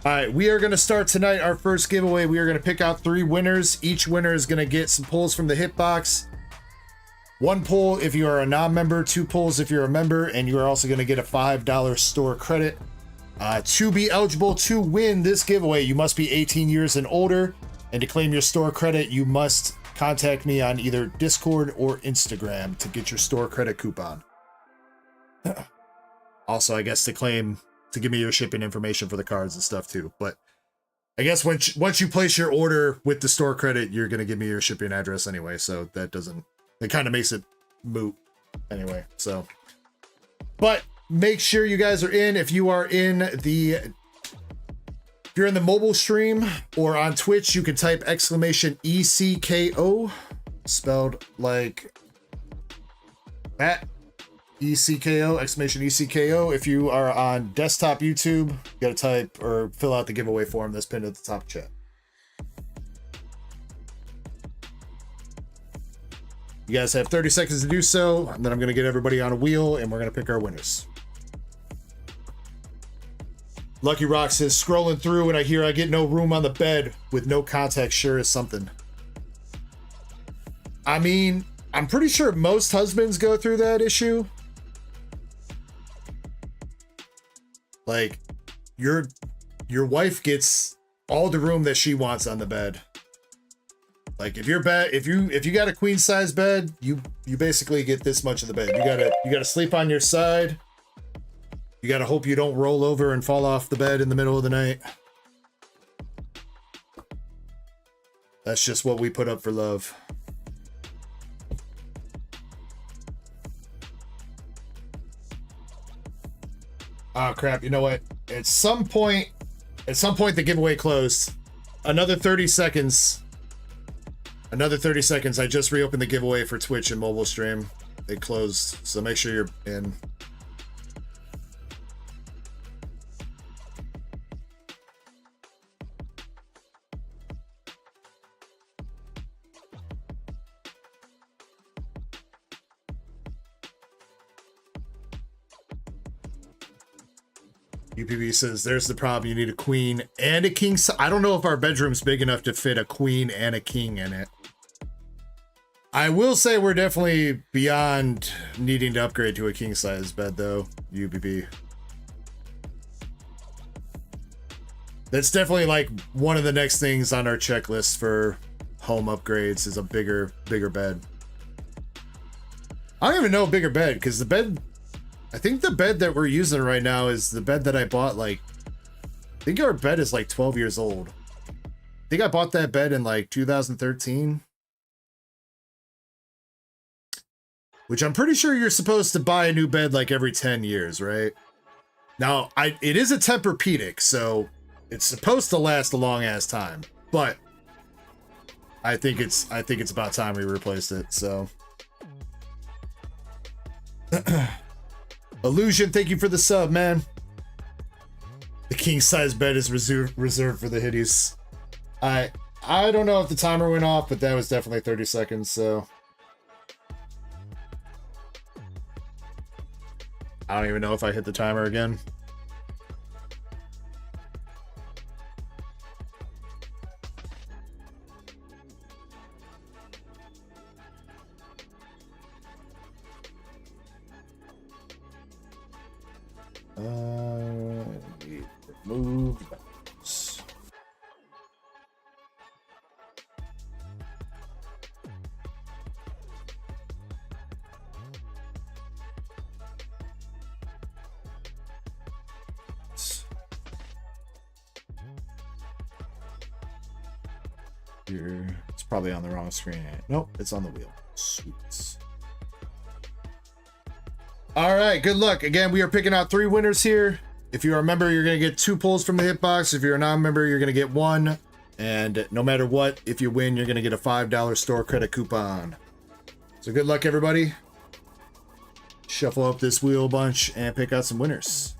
All right, we are going to start tonight our first giveaway. We are going to pick out 3 winners. Each winner is going to get some pulls from the hitbox. 1 pull if you are a non-member, 2 pulls if you're a member, and you are also going to get a $5 store credit. To be eligible to win this giveaway, you must be 18 years and older, and to claim your store credit, you must contact me on either Discord or Instagram to get your store credit coupon. Also, I guess to give me your shipping information for the cards and stuff too. But I guess once you place your order with the store credit, you're going to give me your shipping address anyway. So that kind of makes it moot anyway. So, but make sure you guys are in. If you're in the mobile stream or on Twitch, you can type !ECKO spelled like that. ECKO, exclamation ECKO. If you are on desktop YouTube, you gotta type or fill out the giveaway form that's pinned at the top chat. You guys have 30 seconds to do so, and then I'm gonna get everybody on a wheel and we're gonna pick our winners. Lucky Rock says, scrolling through and I hear I get no room on the bed with no contact sure is something. I mean, I'm pretty sure most husbands go through that issue. Like, your wife gets all the room that she wants on the bed. Like, if you got a queen size bed, you basically get this much of the bed. You gotta sleep on your side. You gotta hope you don't roll over and fall off the bed in the middle of the night. That's just what we put up for love. Oh crap, you know what? At some point the giveaway closed. Another 30 seconds. I just reopened the giveaway for Twitch and mobile stream. They closed, so make sure you're in. UPB says, there's the problem. You need a queen and a king. I don't know if our bedroom's big enough to fit a queen and a king in it. I will say we're definitely beyond needing to upgrade to a king size bed though, UPB. That's definitely like one of the next things on our checklist for home upgrades is a bigger bed. I don't even know a bigger bed because the bed, I think the bed that we're using right now is the bed that I bought, like, I think our bed is like 12 years old. I think I bought that bed in like 2013. Which I'm pretty sure you're supposed to buy a new bed like every 10 years, right? Now, it is a Tempur-Pedic, so it's supposed to last a long ass time. But I think it's about time we replaced it, so. Illusion, thank you for the sub, man. The king size bed is reserved for the hitties. I don't know if the timer went off, but that was definitely 30 seconds, so. I don't even know if I hit the timer again. Remove those. Here, it's probably on the wrong screen. Nope, it's on the wheel. Sweet. All right, good luck. Again, we are picking out 3 winners here. If you're a member, you're going to get 2 pulls from the hitbox. If you're a non-member, you're going to get 1. And no matter what, if you win, you're going to get a $5 store credit coupon. So good luck, everybody. Shuffle up this wheel a bunch and pick out some winners.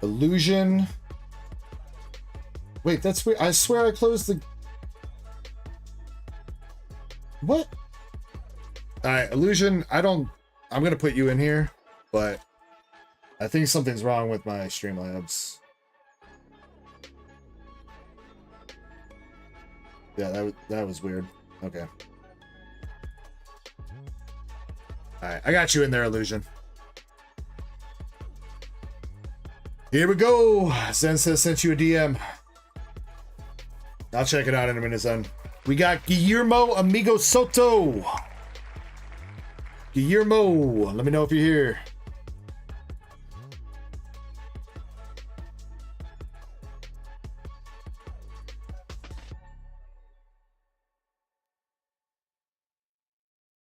Illusion. Wait, that's weird. I swear I closed the... What? Alright, Illusion, I'm going to put you in here, but I think something's wrong with my Streamlabs. Yeah, that was weird. Okay. Alright, I got you in there, Illusion. Here we go. Zen says sent you a DM. I'll check it out in a minute, Zen. We got Guillermo Amigo Soto. Guillermo, let me know if you're here.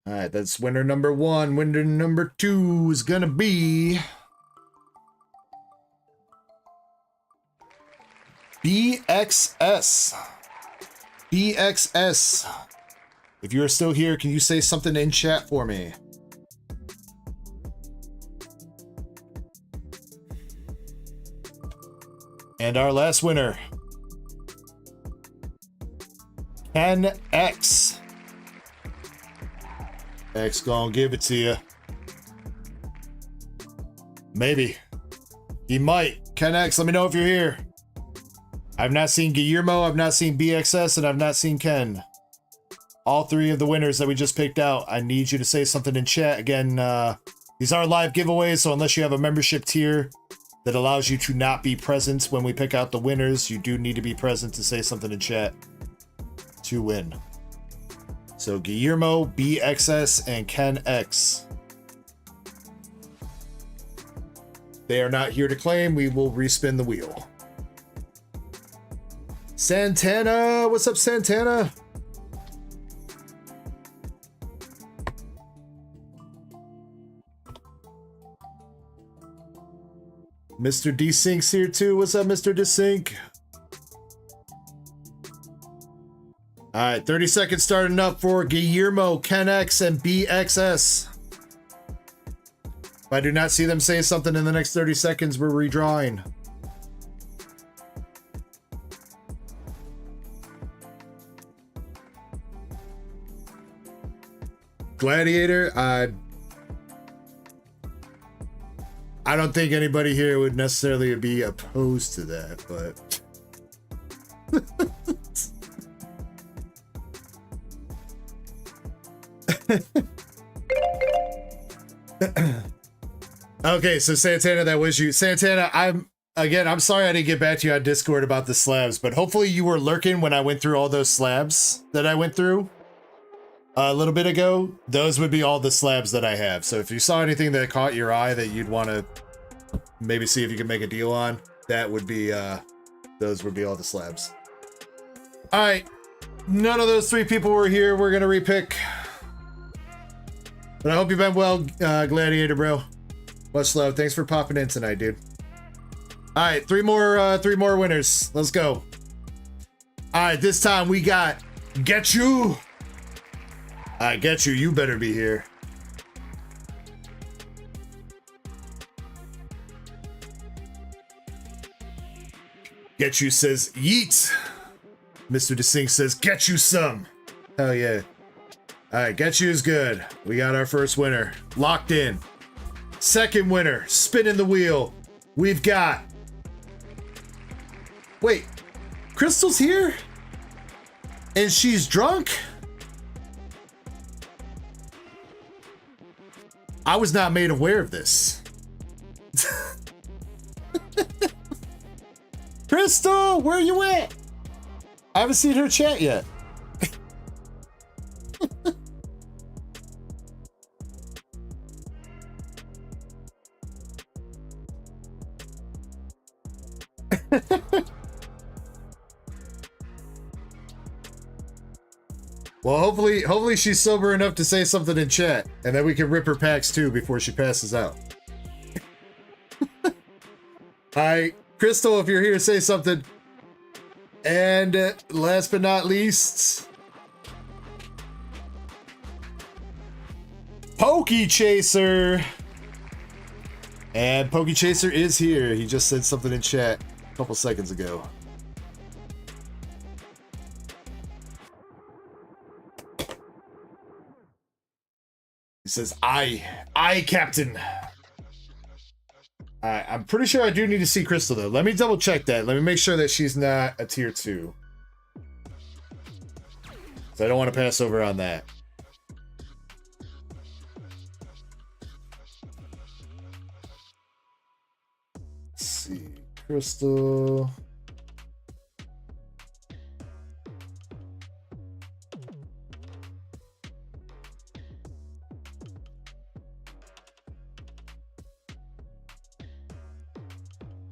All right, that's winner number 1. Winner number 2 is gonna be BXS. BXS. If you're still here, can you say something in chat for me? And our last winner, Ken X. X gonna give it to you. Maybe. He might. Ken X, let me know if you're here. I've not seen Guillermo, I've not seen BXS, and I've not seen Ken. All 3 of the winners that we just picked out, I need you to say something in chat. Again, these are live giveaways, so unless you have a membership tier that allows you to not be present when we pick out the winners, you do need to be present to say something in chat to win. So Guillermo, BXS, and Ken X. They are not here to claim. We will respin the wheel. Santana, what's up, Santana? Mr. Desync's here too. What's up, Mr. Desync? All right, 30 seconds starting up for Guillermo, Ken X, and BXS. If I do not see them say something in the next 30 seconds, we're redrawing. Gladiator, I don't think anybody here would necessarily be opposed to that, but okay, so Santana, that was you. Santana, I'm sorry I didn't get back to you on Discord about the slabs, but hopefully you were lurking when I went through all those slabs that I went through a little bit ago. Those would be all the slabs that I have. So if you saw anything that caught your eye that you'd want to maybe see if you can make a deal on, that would be those would be all the slabs. All right, none of those 3 people were here. We're gonna repick, but I hope you've been well, Gladiator bro. Much love. Thanks for popping in tonight, dude. All right, 3 more winners. Let's go. All right, this time we got Get You. I get you. You better be here. Get You says yeet. Mr. Desync says get you some. Hell yeah. All right, Get You is good. We got our first winner locked in. Second winner, spinning the wheel. We've got. Wait, Crystal's here? And she's drunk? I was not made aware of this. Crystal, where you at? I haven't seen her chat yet. Well, hopefully she's sober enough to say something in chat, and then we can rip her packs too before she passes out. All right, Crystal, if you're here, say something. And last but not least, Pokey Chaser. And Pokey Chaser is here. He just said something in chat a couple seconds ago. He says, I, Captain. I'm pretty sure I do need to see Crystal, though. Let me double check that. Let me make sure that she's not a tier 2. So I don't want to pass over on that. Let's see. Crystal.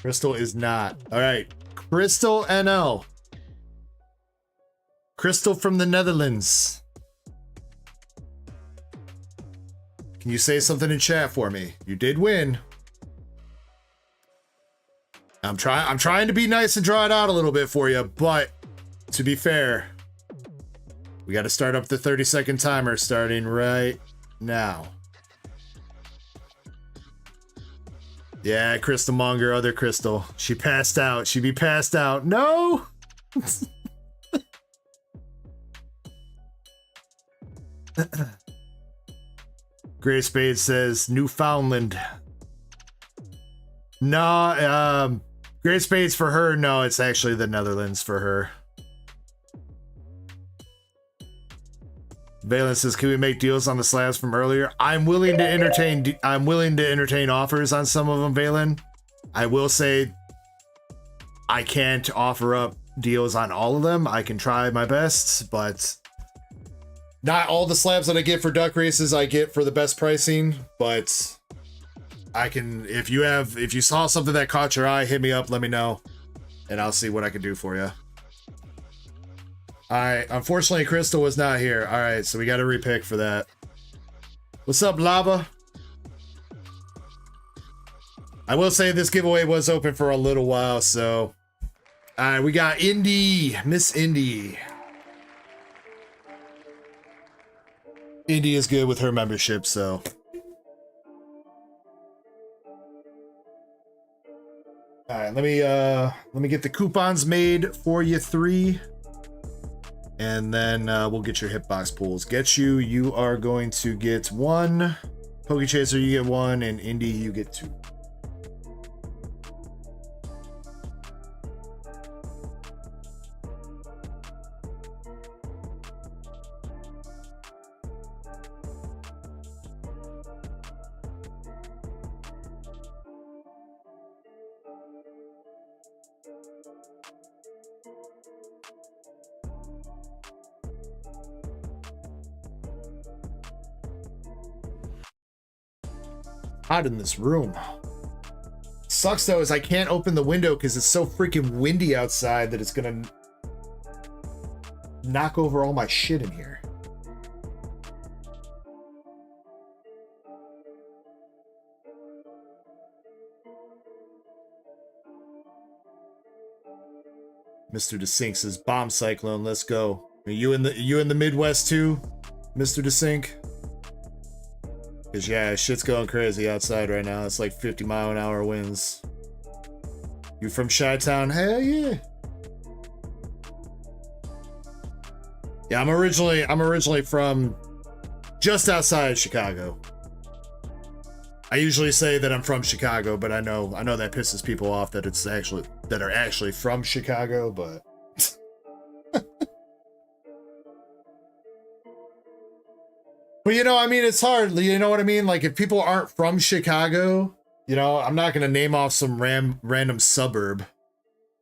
Crystal is not. All right. Crystal NL. Crystal from the Netherlands. Can you say something in chat for me? You did win. I'm trying to be nice and draw it out a little bit for you, but to be fair, we got to start up the 30-second timer starting right now. Yeah, Crystal Monger, other Crystal. She passed out. She be passed out. No! Gray Spade says Newfoundland. No, Gray Spade's for her. No, it's actually the Netherlands for her. Valence says, can we make deals on the slabs from earlier? I'm willing to entertain offers on some of them, Valen. I will say I can't offer up deals on all of them. I can try my best, but not all the slabs that I get for duck races I get for the best pricing, but I can, if you saw something that caught your eye, hit me up, let me know, and I'll see what I can do for you. Alright, unfortunately Crystal was not here. Alright, so we got to repick for that. What's up, Lava? I will say this giveaway was open for a little while, so... Alright, we got Indy, Miss Indy. Indy is good with her membership, so... Alright, let me get the coupons made for you three. And then we'll get your hitbox pools. You are going to get 1. Pokey Chaser, you get 1. And Indy, you get 2. Hot in this room. Sucks though is I can't open the window because it's so freaking windy outside that it's gonna knock over all my shit in here. Mr. DeSync says bomb cyclone, let's go. Are you in the Midwest too, Mr. DeSync? Cause yeah, shit's going crazy outside right now. It's like 50-mile-an-hour winds. You from Chi-Town? Hell yeah. Yeah, I'm originally from just outside Chicago. I usually say that I'm from Chicago, but I know that pisses people off that are actually from Chicago, but but you know, I mean, it's hard. You know what I mean? Like, if people aren't from Chicago, you know, I'm not going to name off some random suburb.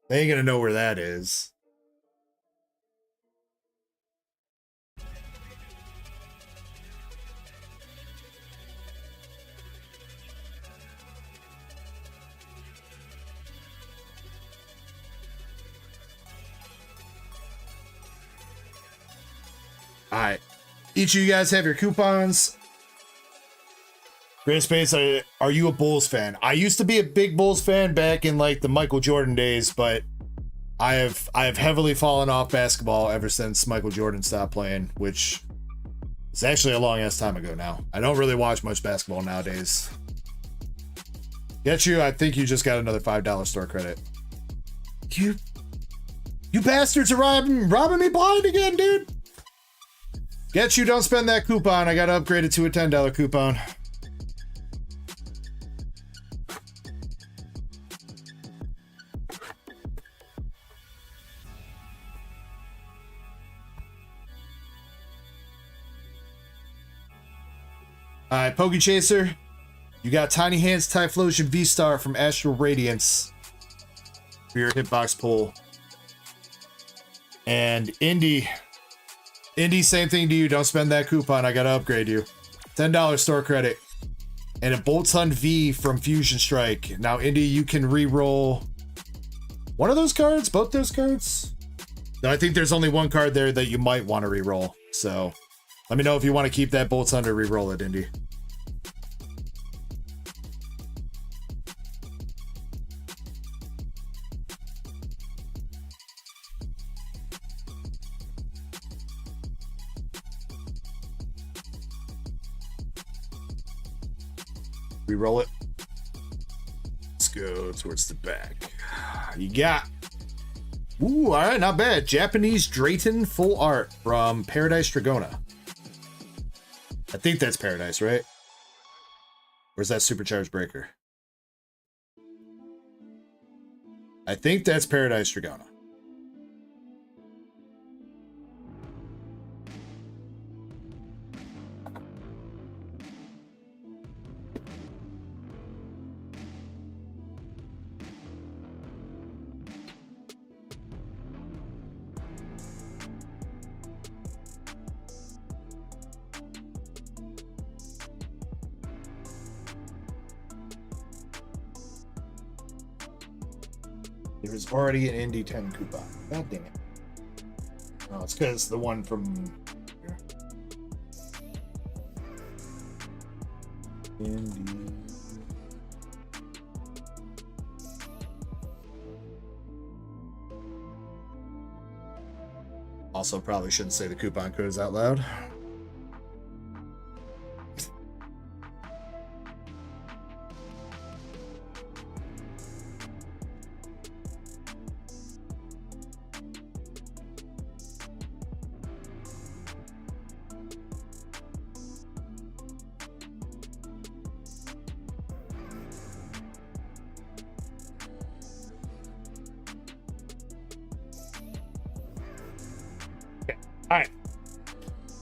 They ain't going to know where that is. All right. Each of you guys have your coupons. Great Space, are you a Bulls fan? I used to be a big Bulls fan back in like the Michael Jordan days, but I have heavily fallen off basketball ever since Michael Jordan stopped playing, which is actually a long ass time ago now. I don't really watch much basketball nowadays. Get you, I think you just got another $5 store credit. You bastards are robbing me blind again, dude. Get you, don't spend that coupon. I gotta upgrade it to a $10 coupon. Alright, Poke Chaser. You got Tiny Hands Typhlosion V-Star from Astral Radiance for your hitbox pull. And Indy, same thing to you. Don't spend that coupon. I gotta upgrade you. $10 store credit. And a Bolt Sun V from Fusion Strike. Now, Indy, you can re-roll one of those cards? Both those cards? No, I think there's only one card there that you might want to re-roll. So, let me know if you want to keep that Bolt Sun to re-roll it, Indy. Re-roll it. Let's go towards the back. You got... Ooh, all right, not bad. Japanese Drayton full art from Paradise Dragona. I think that's Paradise, right? Or is that Supercharged Breaker? I think that's Paradise Dragona. There's already an Indy 10 coupon. God dang it. Oh, it's because the one from here. Indy. Also, probably shouldn't say the coupon codes out loud.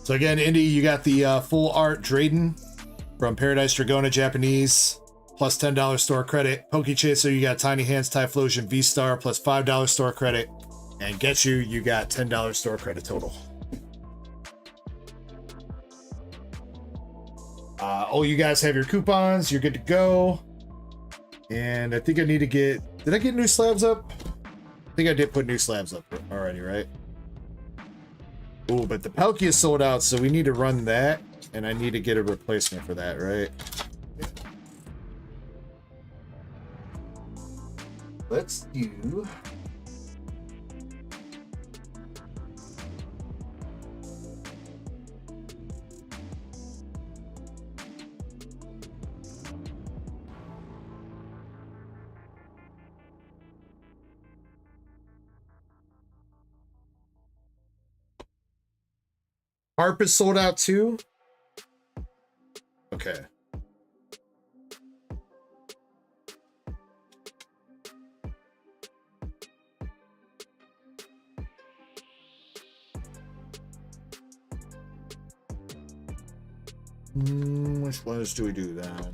So again, Indy, you got the full art Drayden from Paradise Dragona Japanese, plus $10 store credit. Poke Chaser, you got Tiny Hands Typhlosion V-Star, plus $5 store credit. And Get You, you got $10 store credit total. Oh, you guys have your coupons. You're good to go. And I think I need to get... Did I get new slabs up? I think I did put new slabs up already, right? Ooh, but the Palkia is sold out, so we need to run that, and I need to get a replacement for that, right? Let's do... Harp is sold out too? Okay. Which ones do we do then?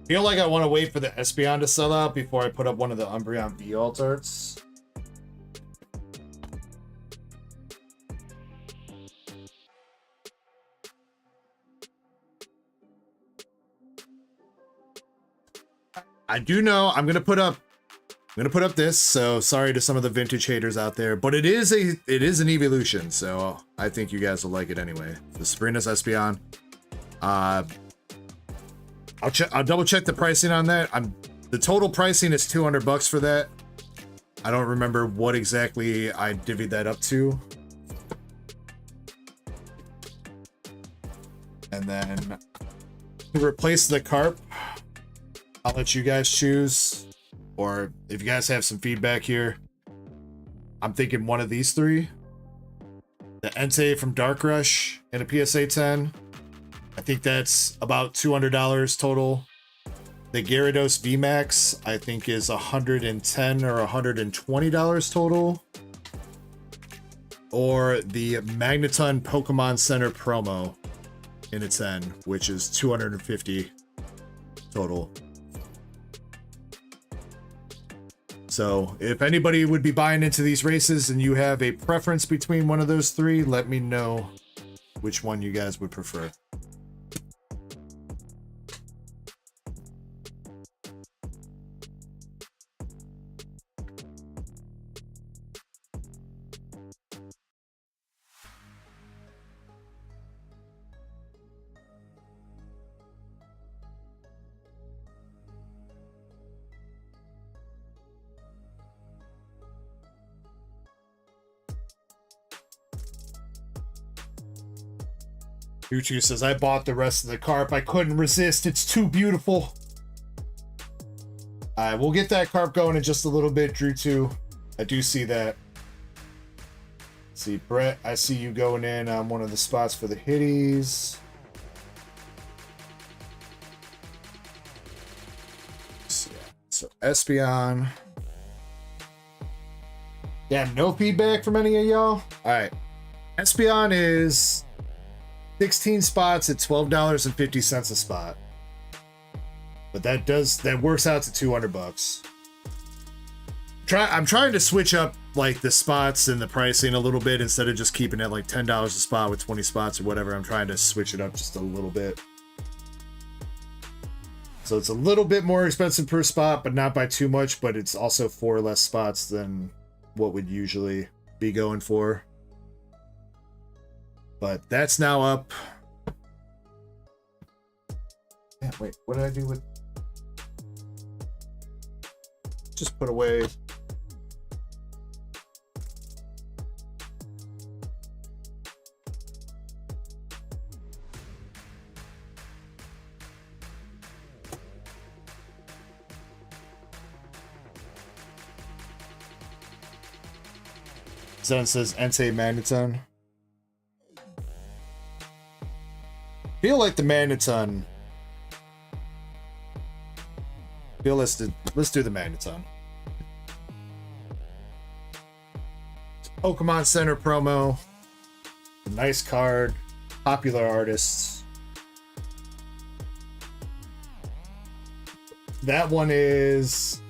Feel like I want to wait for the Espeon to sell out before I put up one of the Umbreon V alt arts. I do know I'm gonna put up gonna put up this, so sorry to some of the vintage haters out there, but it is an evolution, so I think you guys will like it anyway. The Sabrina's Espeon. I'll double check the pricing on that. The total pricing is $200 for that. I don't remember what exactly I divvied that up to. And then to replace the carp, I'll let you guys choose. Or if you guys have some feedback here, I'm thinking one of these three. The Entei from Dark Rush and a PSA 10. I think that's about $200 total. The Gyarados VMAX, I think, is $110 or $120 total. Or the Magneton Pokemon Center promo in a 10, which is $250 total. So if anybody would be buying into these races and you have a preference between one of those three, let me know which one you guys would prefer. Uchu says, I bought the rest of the carp. I couldn't resist. It's too beautiful. All right, we'll get that carp going in just a little bit, Drew, too. I do see that. Let's see, Brett, I see you going in on one of the spots for the hitties. So, Espeon. Yeah, no feedback from any of y'all? All right. Espeon is 16 spots at $12.50 a spot. But that works out to $200. I'm trying to switch up like the spots and the pricing a little bit instead of just keeping it like $10 a spot with 20 spots or whatever. I'm trying to switch it up just a little bit. So it's a little bit more expensive per spot, but not by too much, but it's also 4 less spots than what would usually be going for. But that's now up. Yeah, wait, what did I do with... Just put away... Zen says Entei Magneton. Feel like the Magneton. Let's do the Magneton. Pokemon Center promo. A nice card. Popular artists. That one is,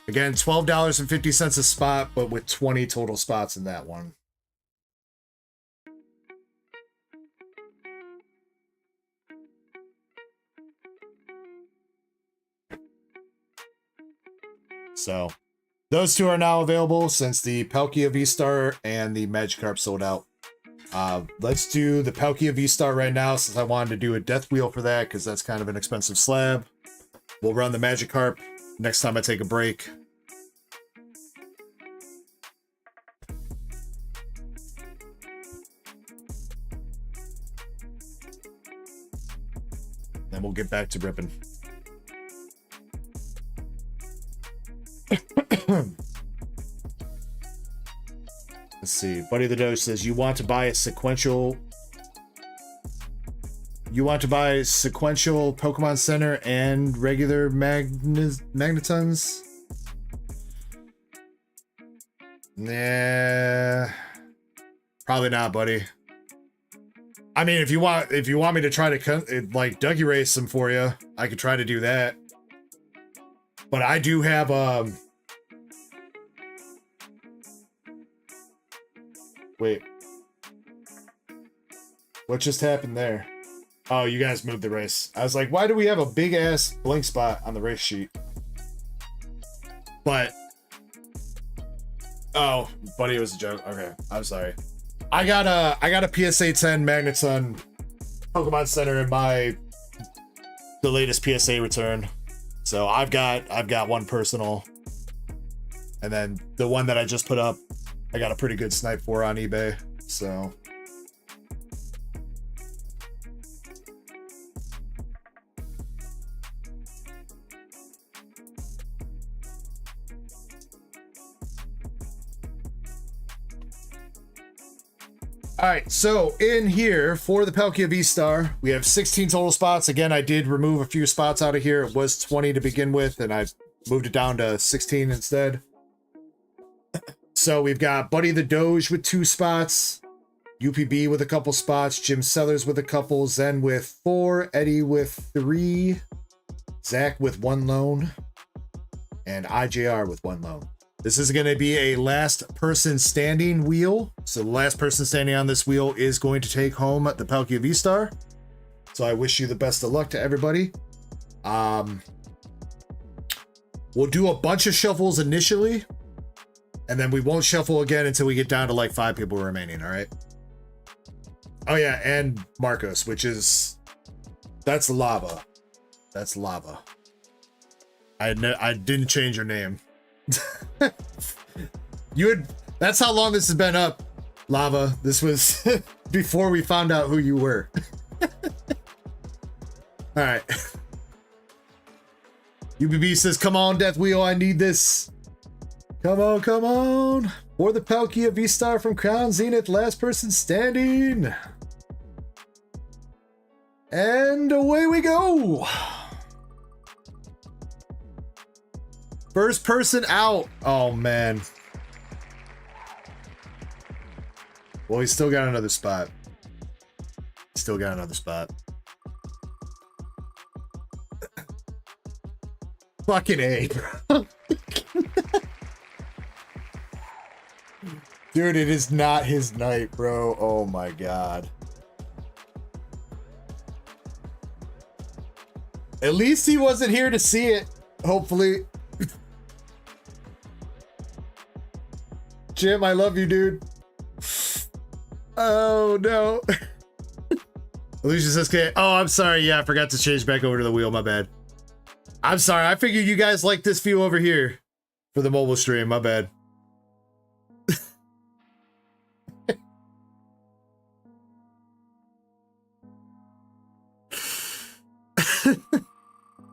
again, $12.50 a spot, but with 20 total spots in that one. So those two are now available since the Palkia V-Star and the Magikarp sold out. Let's do the Palkia V-Star right now since I wanted to do a death wheel for that because that's kind of an expensive slab. We'll run the Magikarp next time I take a break. Then we'll get back to ripping. Let's see. Buddy the Doge says you want to buy a sequential. You want to buy sequential Pokemon Center and regular Magnetons? Nah, probably not, buddy. I mean, if you want me to try to like Dougie race them for you, I could try to do that. But I do have wait. What just happened there? Oh, you guys moved the race. I was like, why do we have a big ass blank spot on the race sheet? Oh, buddy, it was a joke. Okay, I'm sorry. I got a PSA 10 Magneton Pokemon Center in the latest PSA return. So I've got one personal, and then the one that I just put up, I got a pretty good snipe for on eBay. So. All right, so in here for the Palkia VSTAR, we have 16 total spots. Again, I did remove a few spots out of here. It was 20 to begin with, and I moved it down to 16 instead. So we've got Buddy the Doge with 2 spots, UPB with a couple spots, Jim Sellers with a couple, Zen with 4, Eddie with 3, Zach with 1 lone, and IJR with 1 lone. This is going to be a last person standing wheel. So the last person standing on this wheel is going to take home the Palkia VSTAR. So I wish you the best of luck to everybody. We'll do a bunch of shuffles initially, and then we won't shuffle again until we get down to like 5 people remaining. All right. Oh yeah. And Marcos, that's Lava. That's Lava. I didn't change your name. That's how long this has been up, Lava. This was before we found out who you were. All right. UBB says, come on, Death Wheel, I need this. Come on. For the Palkia VSTAR from Crown Zenith, last person standing. And away we go. First person out. Oh, man. Well, he's still got another spot. Fucking A, bro. Dude, it is not his night, bro. Oh, my God. At least he wasn't here to see it, hopefully. Jim, I love you, dude. Oh, no. Alicia says, okay. Oh, I'm sorry. Yeah, I forgot to change back over to the wheel. My bad. I'm sorry. I figured you guys like this view over here for the mobile stream. My bad.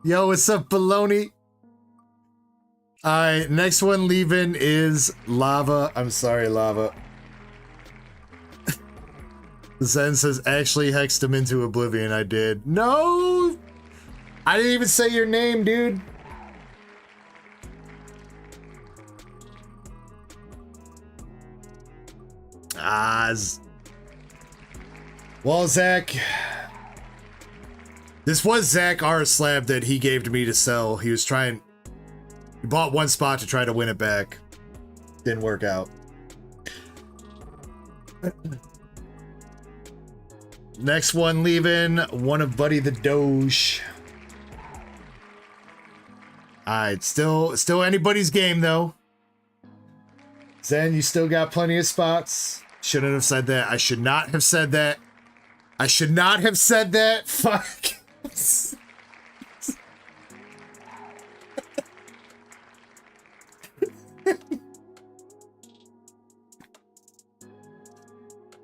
Yo, what's up, baloney? All right, next one leaving is Lava. I'm sorry, Lava. Zen says, actually hexed him into oblivion. I did. No! I didn't even say your name, dude. Well, Zach. This was Zach R. Slab that he gave to me to sell. He bought 1 spot to try to win it back. Didn't work out. Next one leaving, one of Buddy the Doge. Alright, still anybody's game though. Zen, you still got plenty of spots. Shouldn't have said that. I should not have said that. Fuck.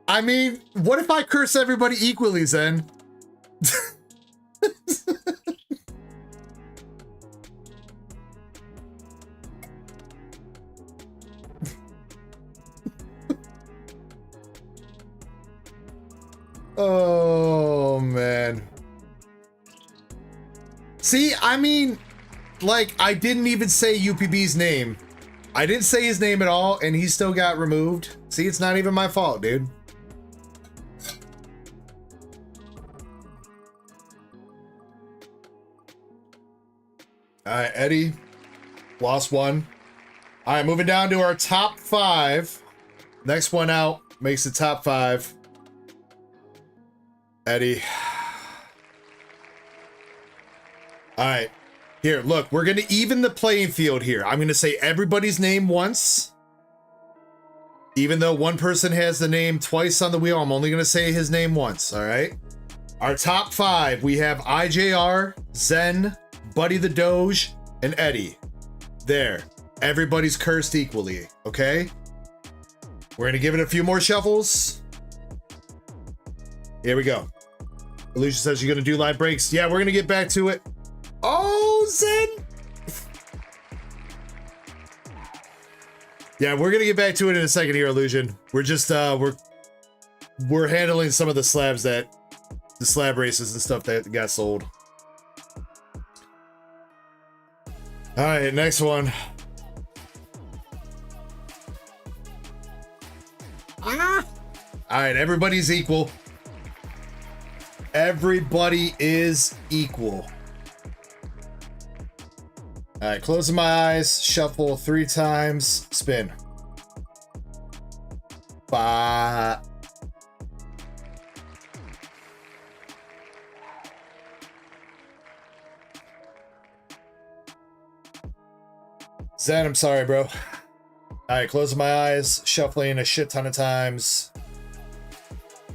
I mean, what if I curse everybody equally, Zen? Oh, man. See, I mean, like, I didn't even say UPB's name. I didn't say his name at all, and he still got removed. See, it's not even my fault, dude. All right, Eddie, lost 1. All right, moving down to our top 5. Next one out makes the top 5. Eddie. All right, here, look, we're going to even the playing field here. I'm going to say everybody's name once, Even though one person has the name twice on the wheel, I'm only going to say his name once, all right? Our top 5, we have IJR, Zen, Buddy the Doge, and Eddie. There. Everybody's cursed equally, okay? We're going to give it a few more shuffles. Here we go. Alicia says you're going to do live breaks. Yeah, we're going to get back to it. Oh, Zen! Yeah, we're gonna get back to it in a second here, Illusion. We're just we're handling some of the slabs the slab races and stuff that got sold. All right, next one. All right, everybody's equal. Everybody is equal. All right, closing my eyes, shuffle 3 times, spin. Ba. Zen, I'm sorry, bro. All right, closing my eyes, shuffling a shit ton of times.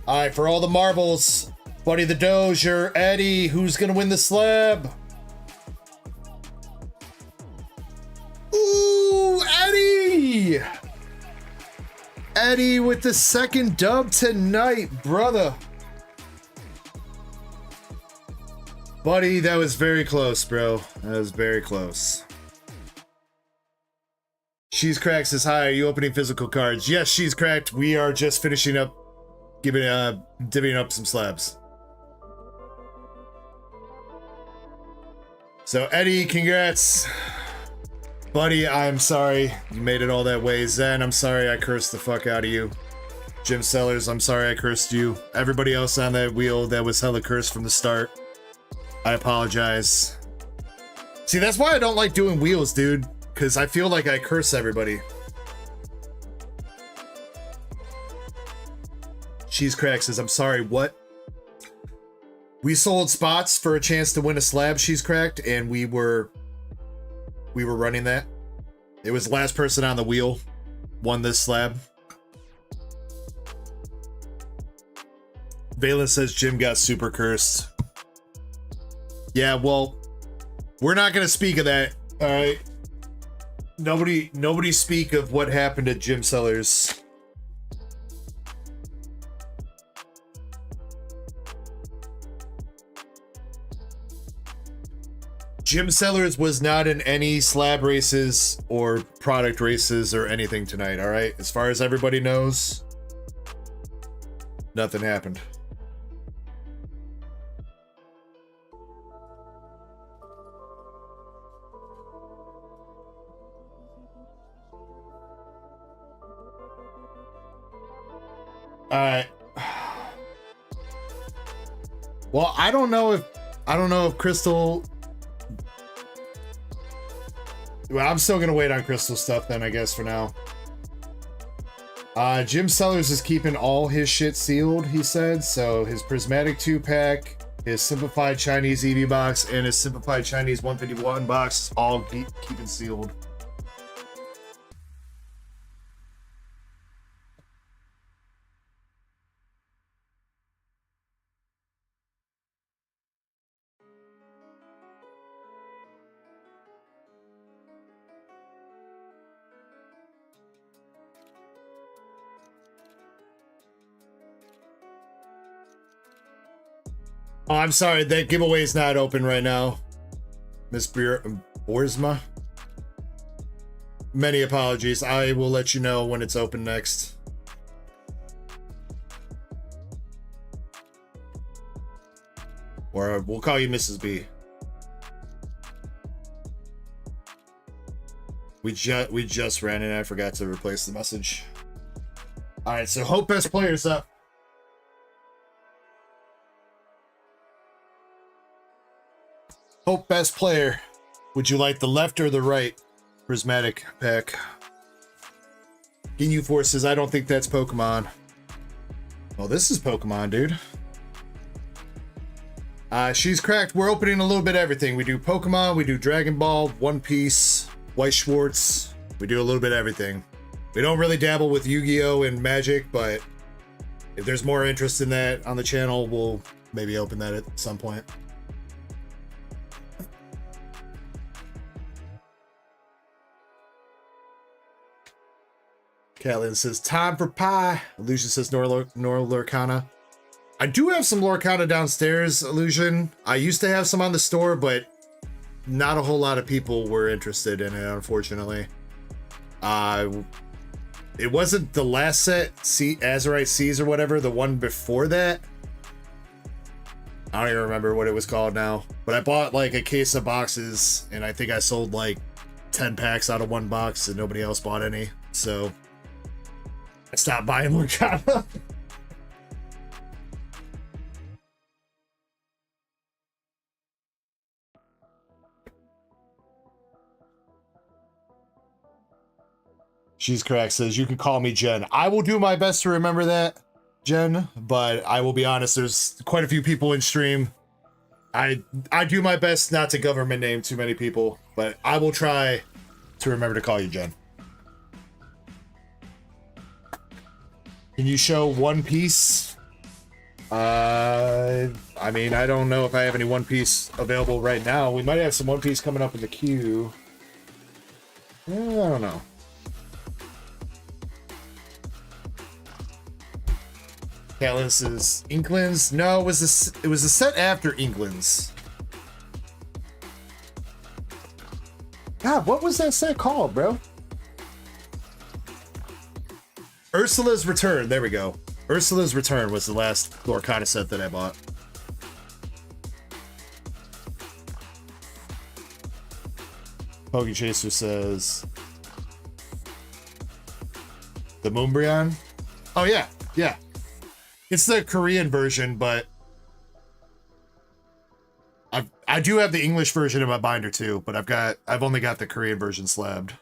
All right, for all the marbles, Buddy the Dozier, Eddie, who's gonna win the slab? Ooh, Eddie! Eddie with the second dub tonight, brother. Buddy, that was very close, bro. That was very close. She's Cracked says, hi, are you opening physical cards? Yes, She's Cracked. We are just finishing up, divvying up some slabs. So, Eddie, congrats. Buddy, I'm sorry you made it all that way. Zen, I'm sorry I cursed the fuck out of you. Jim Sellers, I'm sorry I cursed you. Everybody else on that wheel that was hella cursed from the start, I apologize. See, that's why I don't like doing wheels, dude. Because I feel like I curse everybody. She's Cracked says, I'm sorry, what? We sold spots for a chance to win a slab, She's Cracked, and we were running that. It was the last person on the wheel won this slab. Valen says Jim got super cursed. Yeah, well, we're not going to speak of that, all right? Nobody speak of what happened at Jim Sellers. Jim Sellers was not in any slab races or product races or anything tonight, all right? As far as everybody knows, nothing happened. All right. Well, I don't know if Crystal. Well, I'm still gonna wait on Crystal stuff then, I guess, for now. Jim Sellers is keeping all his shit sealed, he said. So his Prismatic 2-pack, his Simplified Chinese EV box, and his Simplified Chinese 151 box all keeping sealed. Oh, I'm sorry, that giveaway is not open right now, Miss Borsma. Many apologies. I will let you know when it's open next. Or we'll call you Mrs. B. We just ran and I forgot to replace the message. All right, so Hope Best Player's up. Hope Best Player. Would you like the left or the right Prismatic pack? Ginyu Force says, I don't think that's Pokemon. Well, this is Pokemon, dude. She's Cracked. We're opening a little bit of everything. We do Pokemon, we do Dragon Ball, One Piece, White Schwartz. We do a little bit of everything. We don't really dabble with Yu-Gi-Oh! And Magic, but if there's more interest in that on the channel, we'll maybe open that at some point. Catelyn says, time for pie. Illusion says, Nor Lorcana. I do have some Lorcana downstairs, Illusion. I used to have some on the store, but not a whole lot of people were interested in it, unfortunately. It wasn't the last set, Azurite Seas or whatever, the one before that. I don't even remember what it was called now. But I bought like a case of boxes, and I think I sold like 10 packs out of one box, and nobody else bought any. So I stopped buying Lorcana. She's correct, says, you can call me Jen. I will do my best to remember that, Jen, but I will be honest, there's quite a few people in stream. I do my best not to government name too many people, but I will try to remember to call you Jen. Can you show One Piece? I mean, I don't know if I have any One Piece available right now. We might have some One Piece coming up in the queue. I don't know. Catelyn says, Inklands? No, it was a set after Inklands. God, what was that set called, bro? Ursula's Return. There we go. Ursula's Return was the last Lorcana set that I bought. Poke Chaser says, the Moonbryon? Oh, yeah. Yeah. It's the Korean version, but I do have the English version in my binder too, but I've only got the Korean version slabbed.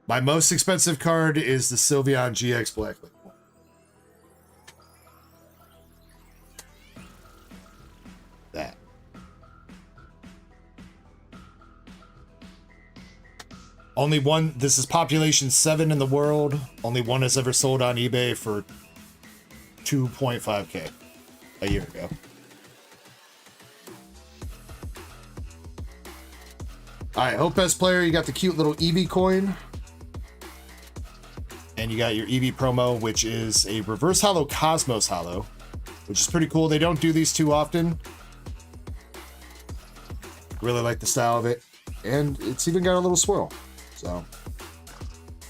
My most expensive card is the Sylveon GX Black Label. That. Only one, this is population 7 in the world. Only one has ever sold on eBay for 2.5K a year ago. Alright, Hope Best Player, you got the cute little Eevee coin. And you got your Eevee promo, which is a Reverse Hollow Cosmos Hollow, which is pretty cool. They don't do these too often. Really like the style of it. And it's even got a little swirl. So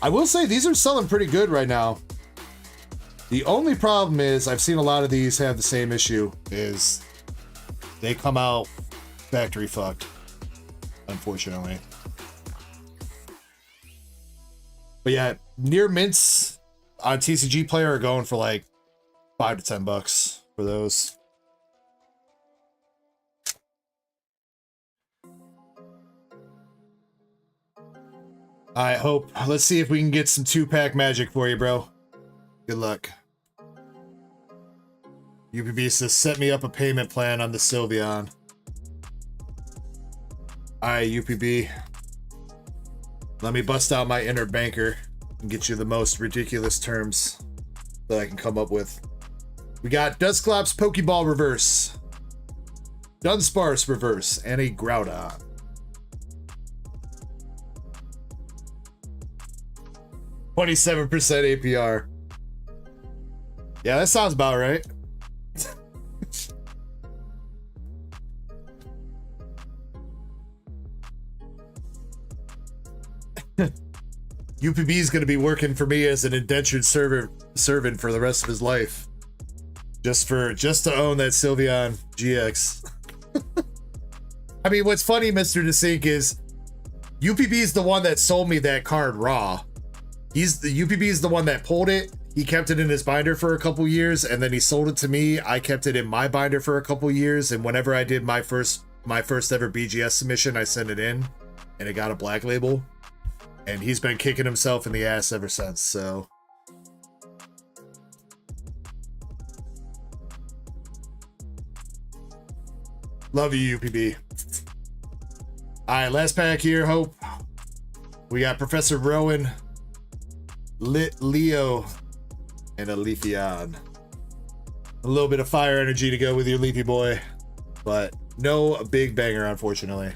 I will say these are selling pretty good right now. The only problem is I've seen a lot of these have the same issue, is they come out factory fucked, unfortunately. But yeah, near mints on TCG Player are going for like $5 to $10 for those. I hope. Let's see if we can get some 2-pack magic for you, bro. Good luck. UPB says, set me up a payment plan on the Sylveon. Alright, UPB. Let me bust out my inner banker and get you the most ridiculous terms that I can come up with. We got Dusclops Pokeball Reverse, Dunsparce Reverse, and a Groudon. $27% APR. Yeah, that sounds about right. UPB is going to be working for me as an indentured servant for the rest of his life. Just to own that Sylveon GX. I mean, what's funny, Mr. DeSync, is UPB is the one that sold me that card raw. UPB is the one that pulled it. He kept it in his binder for a couple years, and then he sold it to me. I kept it in my binder for a couple years, and whenever I did my first ever BGS submission, I sent it in, and it got a black label. And he's been kicking himself in the ass ever since, so. Love you, UPB. All right, last pack here, Hope. We got Professor Rowan, Leo and a Leafeon. A little bit of fire energy to go with your Leafy boy, but no big banger, unfortunately.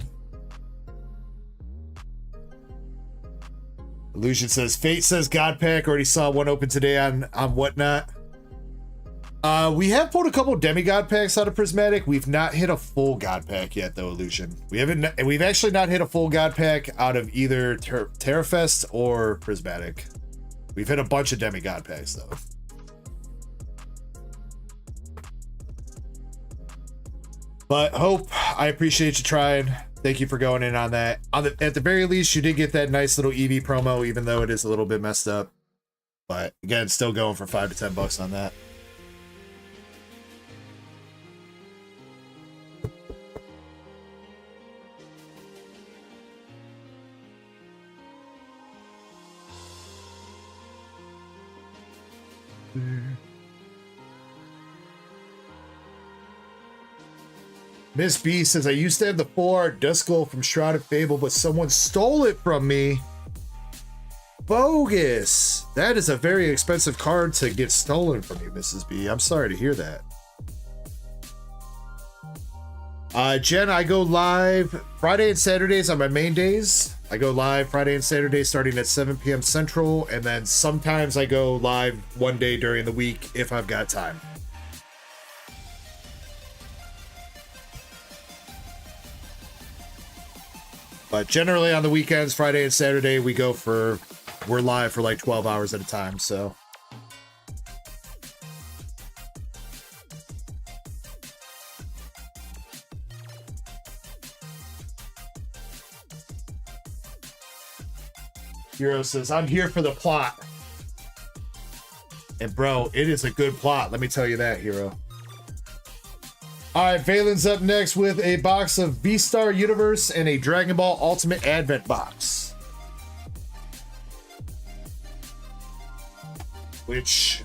Illusion says, Fate says God Pack. Already saw one open today on Whatnot. We have pulled a couple demigod packs out of Prismatic. We've not hit a full God Pack yet, though, Illusion. We've actually not hit a full God Pack out of either Terrafest or Prismatic. We've hit a bunch of demigod packs, though. But Hope, I appreciate you trying. Thank you for going in on that. At the very least, you did get that nice little EV promo, even though it is a little bit messed up. But again, still going for $5 to $10 on that. Miss B says, I used to have the 4-art Duskull from Shrouded Fable, but someone stole it from me. Bogus. That is a very expensive card to get stolen from you, Mrs. B. I'm sorry to hear that. Jen, I go live Friday and Saturdays on my main days. I go live Friday and Saturday starting at 7 p.m. Central, and then sometimes I go live one day during the week if I've got time. But generally on the weekends, Friday and Saturday, we're live for like 12 hours at a time, so. Hero says, I'm here for the plot. And bro, it is a good plot. Let me tell you that, Hero. All right, Valen's up next with a box of VSTAR Universe and a Dragon Ball Ultimate Advent box. Which,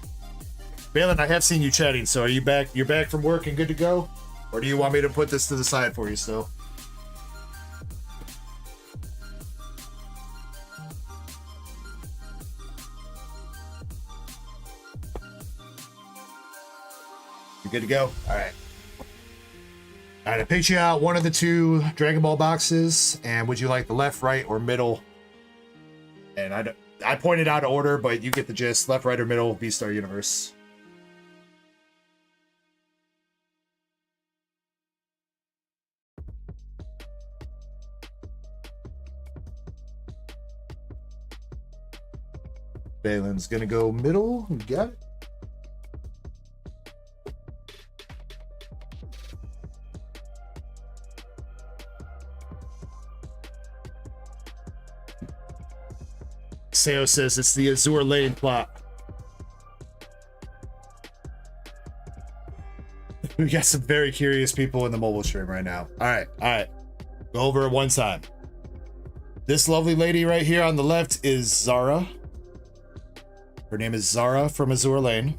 Valen, I have seen you chatting, so are you back? You're back from work and good to go? Or do you want me to put this to the side for you still? You good to go? All right. All right, I picked you out one of the two Dragon Ball boxes, and would you like the left, right, or middle? And I pointed out order, but you get the gist. Left, right, or middle, VSTAR Universe. Balin's gonna go middle. You got it. Seo says it's the Azour Lane plot. We got some very curious people in the mobile stream right now. All right. Go over it one time. This lovely lady right here on the left is Zara. Her name is Zara from Azour Lane.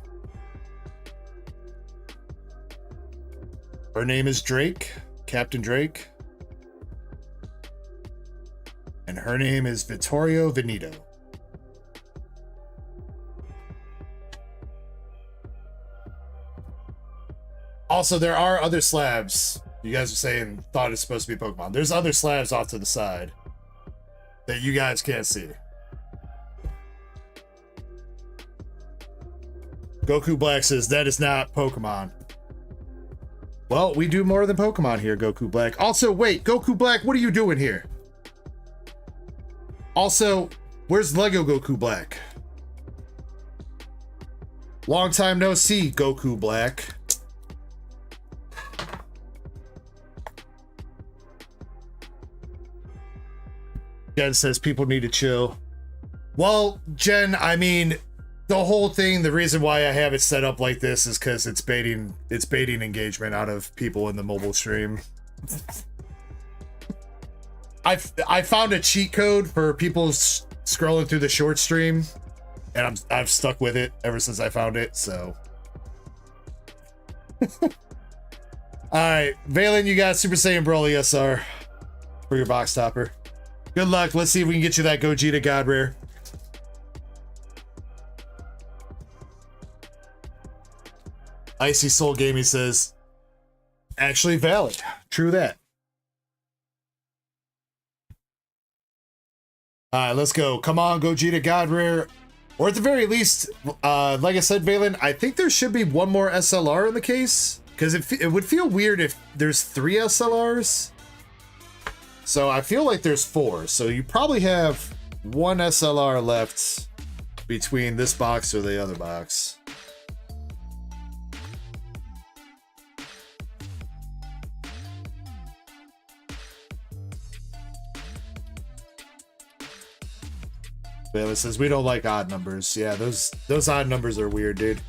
Her name is Drake, Captain Drake. And her name is Vittorio Veneto. Also, there are other slabs. You guys are saying, thought it's supposed to be Pokemon. There's other slabs off to the side that you guys can't see. Goku Black says, that is not Pokemon. Well, we do more than Pokemon here, Goku Black. Also, wait, Goku Black, what are you doing here? Also, where's Lego Goku Black? Long time no see, Goku Black. Jen says people need to chill. Well, Jen, I mean, the whole thing, the reason why I have it set up like this is because it's baiting engagement out of people in the mobile stream. I found a cheat code for people scrolling through the short stream, and I've stuck with it ever since I found it, so. Alright, Valen, you got Super Saiyan Broly SR for your box topper. Good luck. Let's see if we can get you that Gogeta God Rare. Icy Soul Gaming says, actually valid. True that. All right, let's go. Come on, Gogeta God Rare. Or at the very least, like I said, Valen, I think there should be one more SLR in the case. Because it would feel weird if there's 3 SLRs. So I feel like there's 4. So you probably have 1 SLR left between this box or the other box. Valen says, we don't like odd numbers. Yeah, those odd numbers are weird, dude.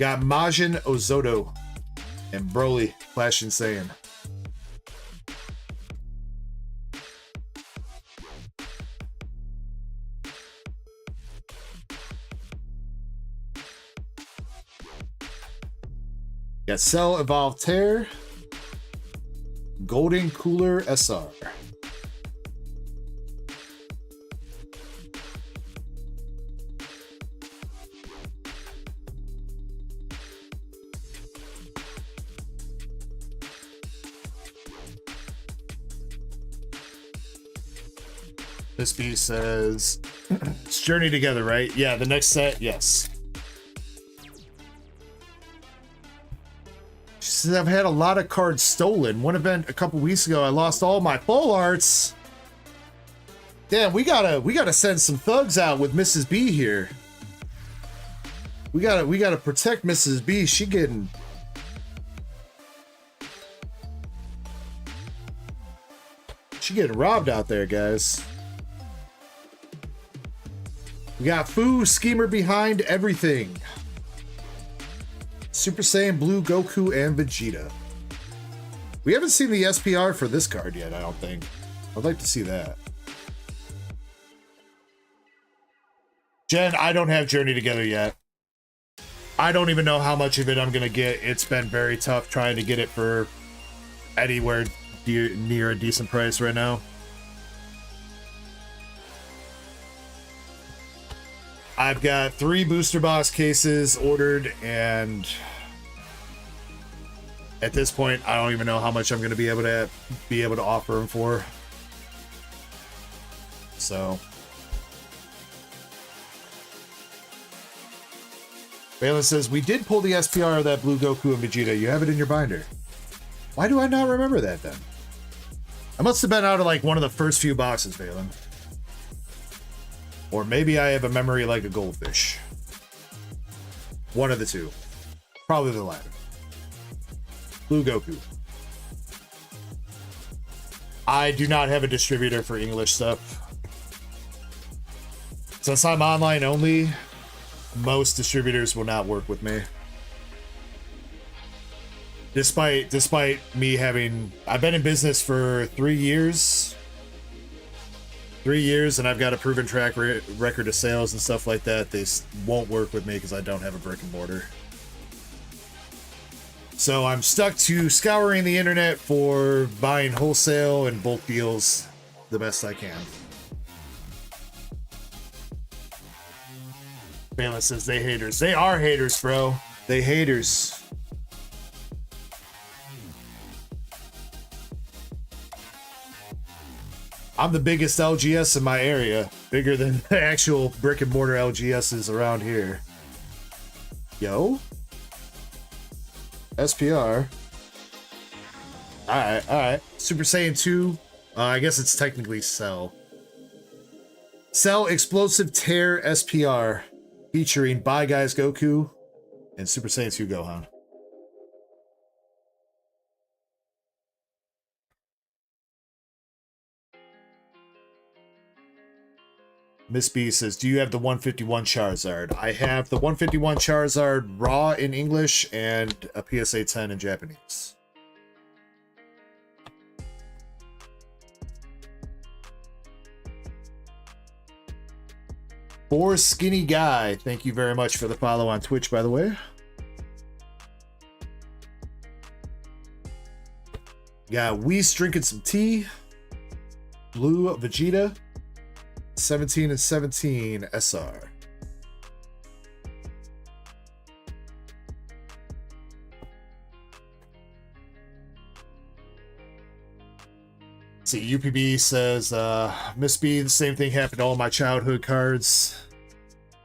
Got Majin Ozoto and Broly Clash Insane. Got Cell Evolved Tear, Golden Cooler SR. This piece says, it's Journey Together, right? Yeah, the next set, yes. She says, I've had a lot of cards stolen. One event a couple weeks ago, I lost all my full arts. Damn, we gotta send some thugs out with Mrs. B here. We gotta protect Mrs. B. She getting robbed out there, guys. We got Fu, Schemer behind everything. Super Saiyan Blue, Goku, and Vegeta. We haven't seen the SPR for this card yet, I don't think. I'd like to see that. Jen, I don't have Journey Together yet. I don't even know how much of it I'm going to get. It's been very tough trying to get it for anywhere near a decent price right now. I've got 3 booster box cases ordered, and at this point, I don't even know how much I'm going to be able to offer them for. So, Valen says, we did pull the SPR of that Blue Goku and Vegeta. You have it in your binder. Why do I not remember that then? I must have been out of like one of the first few boxes, Valen. Or maybe I have a memory like a goldfish. One of the two. Probably the latter. Blue Goku. I do not have a distributor for English stuff. Since I'm online only, most distributors will not work with me. Despite me having... I've been in business for 3 years. 3 years, and I've got a proven track record of sales and stuff like that. They won't work with me because I don't have a brick and mortar. So I'm stuck to scouring the internet for buying wholesale and bulk deals the best I can. Bayless says they haters. They are haters, bro. They haters. I'm the biggest LGS in my area. Bigger than the actual brick and mortar LGSs around here. Yo. SPR. Alright. Super Saiyan 2. I guess it's technically Cell. Cell Explosive Tear SPR. Featuring Bye Guys Goku and Super Saiyan 2 Gohan. Miss B says, do you have the 151 Charizard? I have the 151 Charizard raw in English and a PSA 10 in Japanese. For Skinny Guy, thank you very much for the follow on Twitch, by the way. Got Whis drinking some tea. Blue Vegeta. 17 and 17 SR. see, UPB says, Miss B, the same thing happened to all my childhood cards.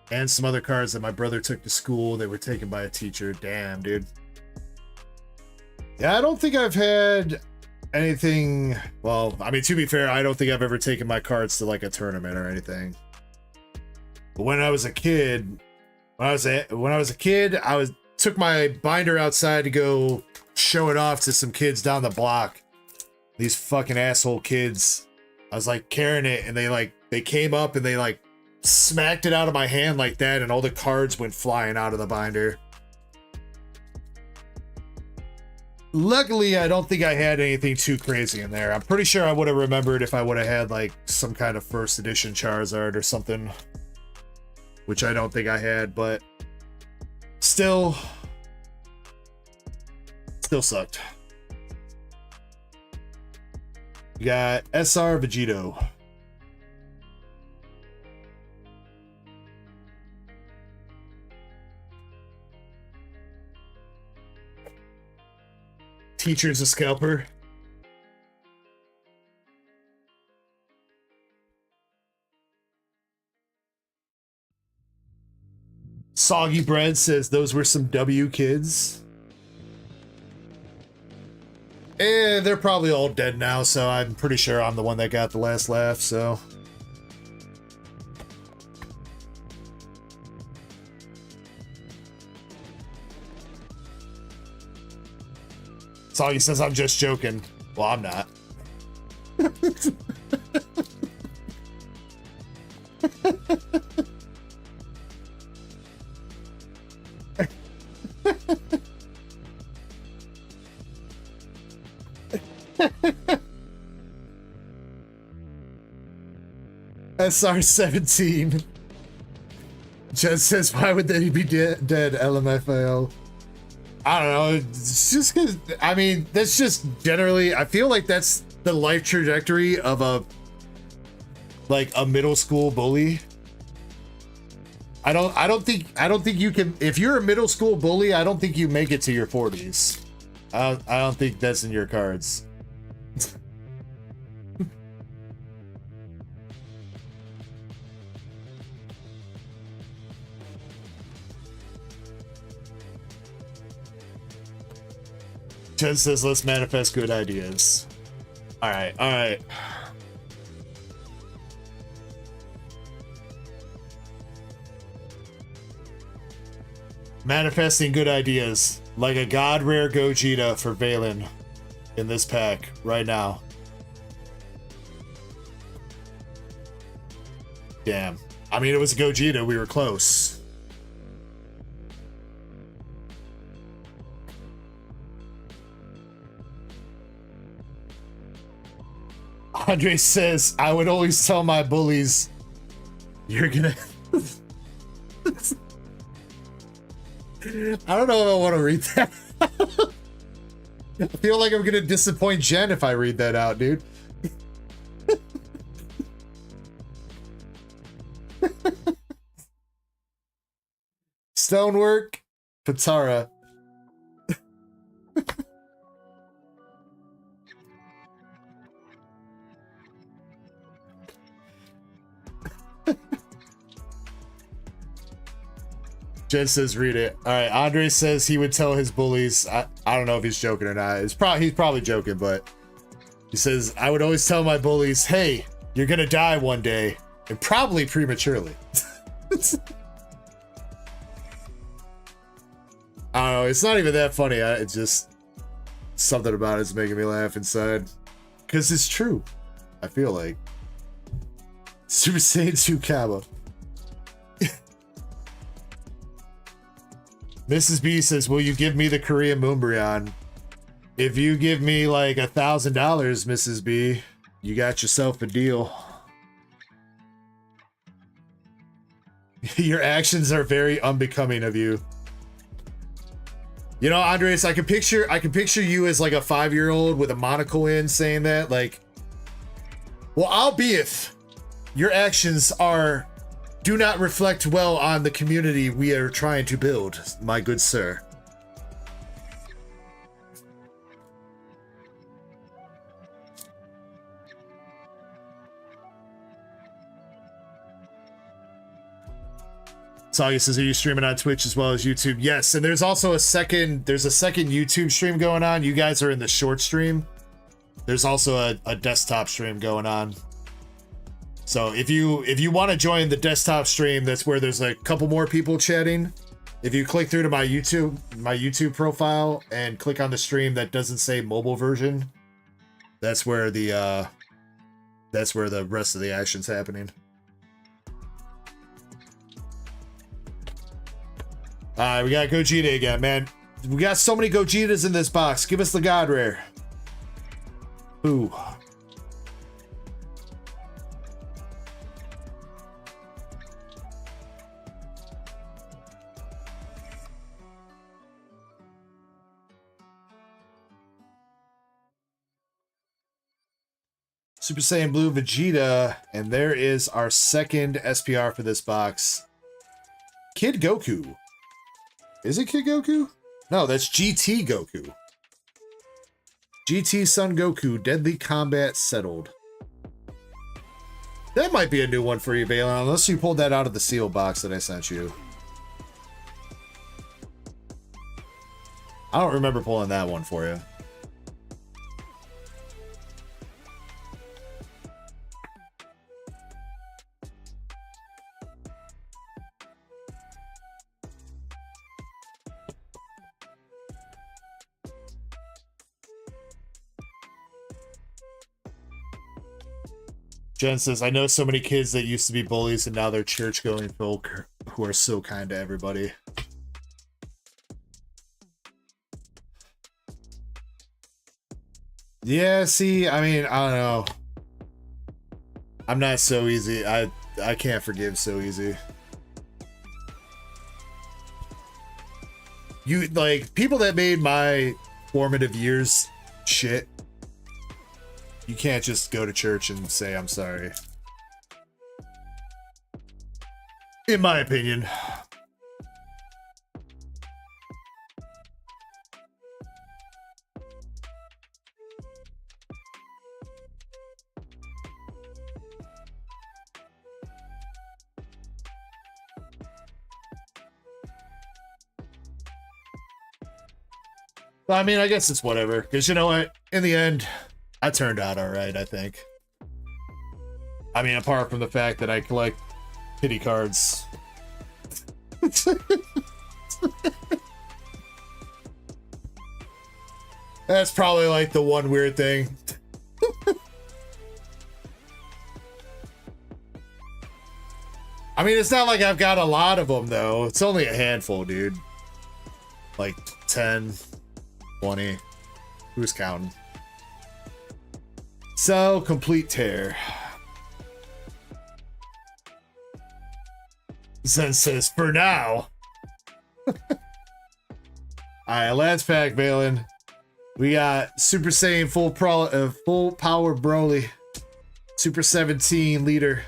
And some other cards that my brother took to school. They were taken by a teacher. Damn, dude. Yeah, I don't think I've had anything. Well, I mean, to be fair, I don't think I've ever taken my cards to like a tournament or anything. But when I was a kid, took my binder outside to go show it off to some kids down the block. These fucking asshole kids. I was like carrying it, and they came up and they like smacked it out of my hand like that, and all the cards went flying out of the binder. Luckily, I don't think I had anything too crazy in there. I'm pretty sure I would have remembered if I would have had like some kind of first edition Charizard or something, which I don't think I had, but still sucked. You got SR Vegito. Teacher's a scalper. Soggy Bread says those were some W kids. And they're probably all dead now, so I'm pretty sure I'm the one that got the last laugh, so. Soggy says I'm just joking. Well, I'm not. SR17. Jed says, why would they be dead, LMFAO? I don't know. It's just because, I mean, that's just generally, I feel like that's the life trajectory of a middle school bully. I don't think you can, if you're a middle school bully, I don't think you make it to your 40s. I don't think that's in your cards. Jen says, let's manifest good ideas. All right. Manifesting good ideas, like a god rare Gogeta for Valen in this pack right now. Damn. I mean, it was a Gogeta, we were close. Andre says, I would always tell my bullies, you're gonna... I don't know if I want to read that. I feel like I'm gonna disappoint Jen if I read that out, dude. Stonework, Patara. Jen says, read it. All right, Andre says he would tell his bullies. I don't know if he's joking or not. He's probably joking, but he says, I would always tell my bullies, hey, you're gonna die one day, and probably prematurely. I don't know. It's not even that funny. It's just something about it's making me laugh inside, because it's true. I feel like Super Saiyan 2 Kaba. Mrs. B says, will you give me the Korean Moonbryon? If you give me like $1,000, Mrs. B, you got yourself a deal. Your actions are very unbecoming of you. You know, Andres, I can picture you as like a 5-year-old with a monocle in saying that, like, well, albeit your actions do not reflect well on the community we are trying to build, my good sir. Saga says, are you streaming on Twitch as well as YouTube? Yes, and there's also a second YouTube stream going on. You guys are in the short stream. There's also a desktop stream going on. So if you want to join the desktop stream, that's where there's a couple more people chatting. If you click through to my YouTube profile and click on the stream that doesn't say mobile version, that's where the rest of the action's happening. Alright, we got Gogeta again, man. We got so many Gogetas in this box. Give us the God Rare. Ooh. Super Saiyan Blue Vegeta, and there is our second SPR for this box. Kid Goku. Is it Kid Goku? No, that's GT Goku. GT Son Goku, Deadly Combat Settled. That might be a new one for you, Balin, unless you pulled that out of the seal box that I sent you. I don't remember pulling that one for you. Jen says, I know so many kids that used to be bullies and now they're church-going folk who are so kind to everybody. Yeah, see, I mean, I don't know. I'm not so easy. I can't forgive so easy. You, like, people that made my formative years shit, you can't just go to church and say, I'm sorry. In my opinion. I mean, I guess it's whatever. Because you know what? In the end, I turned out alright, I think. I mean, apart from the fact that I collect pity cards. That's probably like the one weird thing. I mean, it's not like I've got a lot of them, though. It's only a handful, dude. Like 10, 20. Who's counting? So, complete tear. Zen says, for now. Alright, last pack, Balin. We got Super Saiyan full power Broly. Super 17 leader.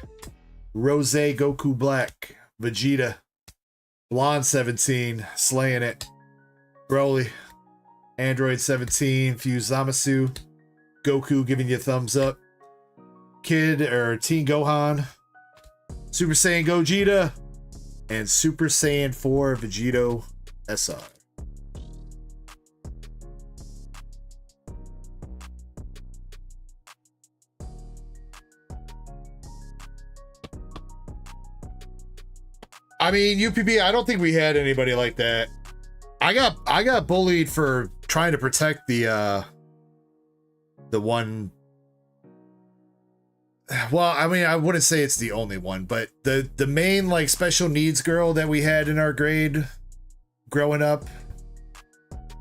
Rose Goku Black. Vegeta. Blonde 17. Slaying it. Broly. Android 17. Fuse Zamasu. Goku giving you a thumbs up. Kid or Teen Gohan. Super Saiyan Gogeta. And Super Saiyan 4 Vegito SR. I mean, UPB, I don't think we had anybody like that. I got bullied for trying to protect the one. Well, I mean, I wouldn't say it's the only one, but the main like special needs girl that we had in our grade growing up,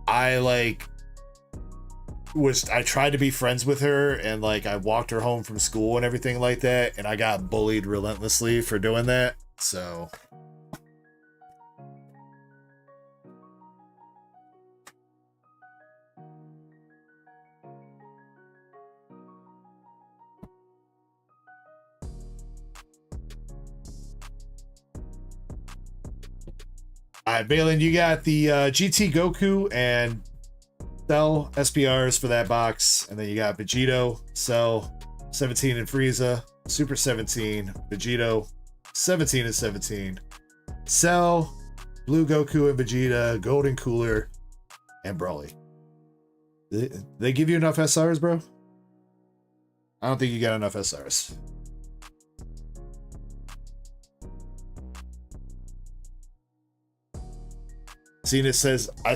I tried to be friends with her, and like I walked her home from school and everything like that, and I got bullied relentlessly for doing that. So alright, Balin, you got the GT Goku and Zelle SPRs for that box, and then you got Vegito, Cell, 17 and Frieza, Super 17, Vegito, 17 and 17, Cell, Blue Goku and Vegeta, Golden Cooler, and Broly. They give you enough SRs, bro? I don't think you got enough SRs. Zenith says, I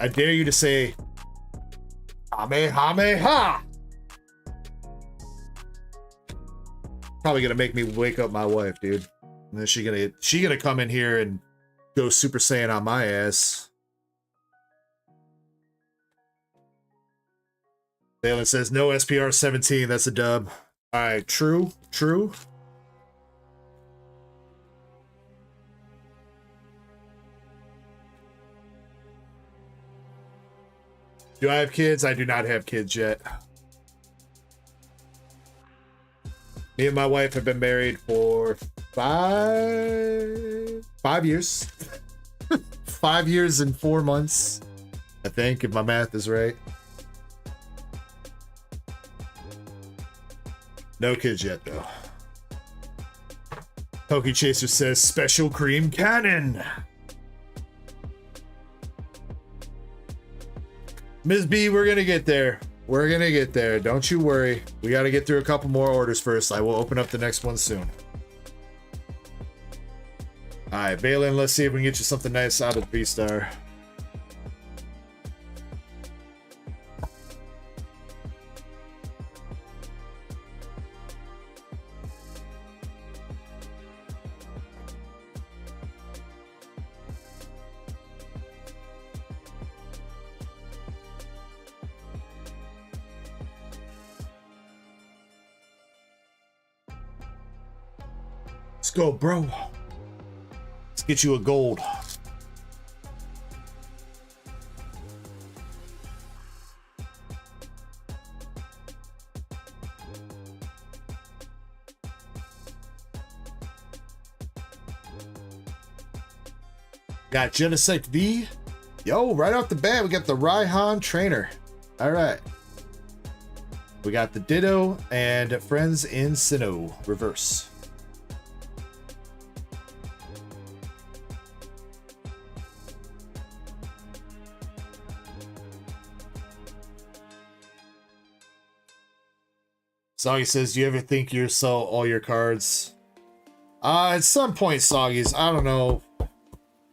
dare you to say, Kamehameha! Probably gonna make me wake up my wife, dude. And then she gonna come in here and go Super Saiyan on my ass. Valen says, no SPR 17, that's a dub. Alright, true. Do I have kids? I do not have kids yet. Me and my wife have been married for 5 years. 5 years and 4 months, I think, if my math is right. No kids yet, though. Pokey Chaser says, special cream cannon. Ms. B, we're gonna get there. We're gonna get there. Don't you worry. We gotta get through a couple more orders first. I will open up the next one soon. Alright, Valen, let's see if we can get you something nice out of VSTAR. Let's go, bro. Let's get you a gold. Got Genesect V. Yo, right off the bat, we got the Raihan Trainer. All right. We got the Ditto and Friends in Sinnoh reverse. Soggy says, do you ever think you'll sell all your cards? At some point, Soggy's. I don't know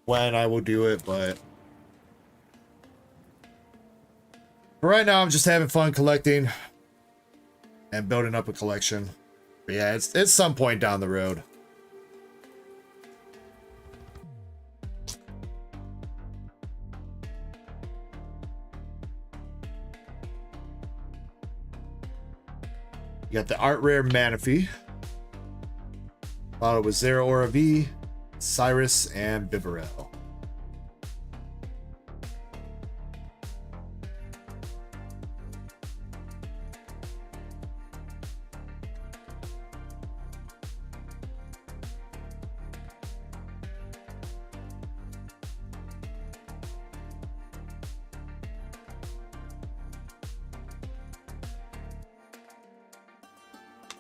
when I will do it, but for right now, I'm just having fun collecting and building up a collection. But yeah, it's some point down the road. You got the Art Rare Manaphy. Followed with Zeraora V, Cyrus, and Bibarel.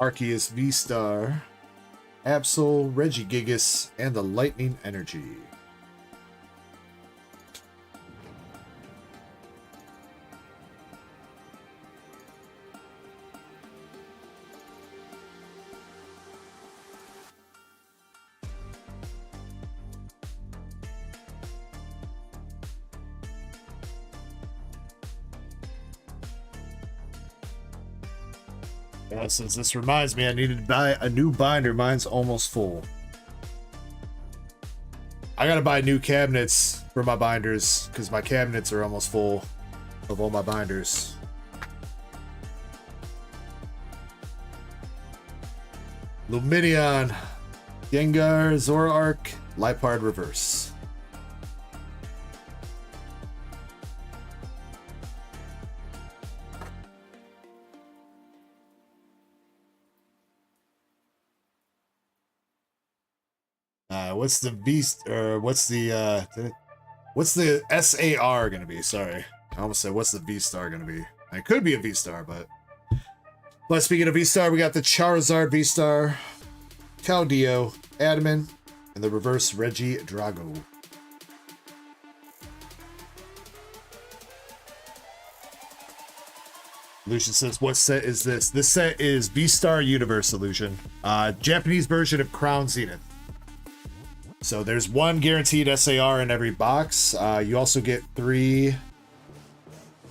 Arceus V-Star, Absol, Regigigas, and the Lightning Energy. Since this reminds me, I needed to buy a new binder. Mine's almost full. I gotta buy new cabinets for my binders because my cabinets are almost full of all my binders. Lumineon, Gengar, Zoroark, Liepard Reverse. What's the beast, or what's the SAR gonna be? Sorry, I almost said what's the V-Star gonna be. It could be a V-Star, but speaking of V-Star, we got the Charizard V-Star, Keldeo, Adamant, And the reverse Reggie Drago. Illusion says, what set is this? This set is VSTAR Universe, Illusion. Japanese version of Crown Zenith. So there's one guaranteed SAR in every box. You also get three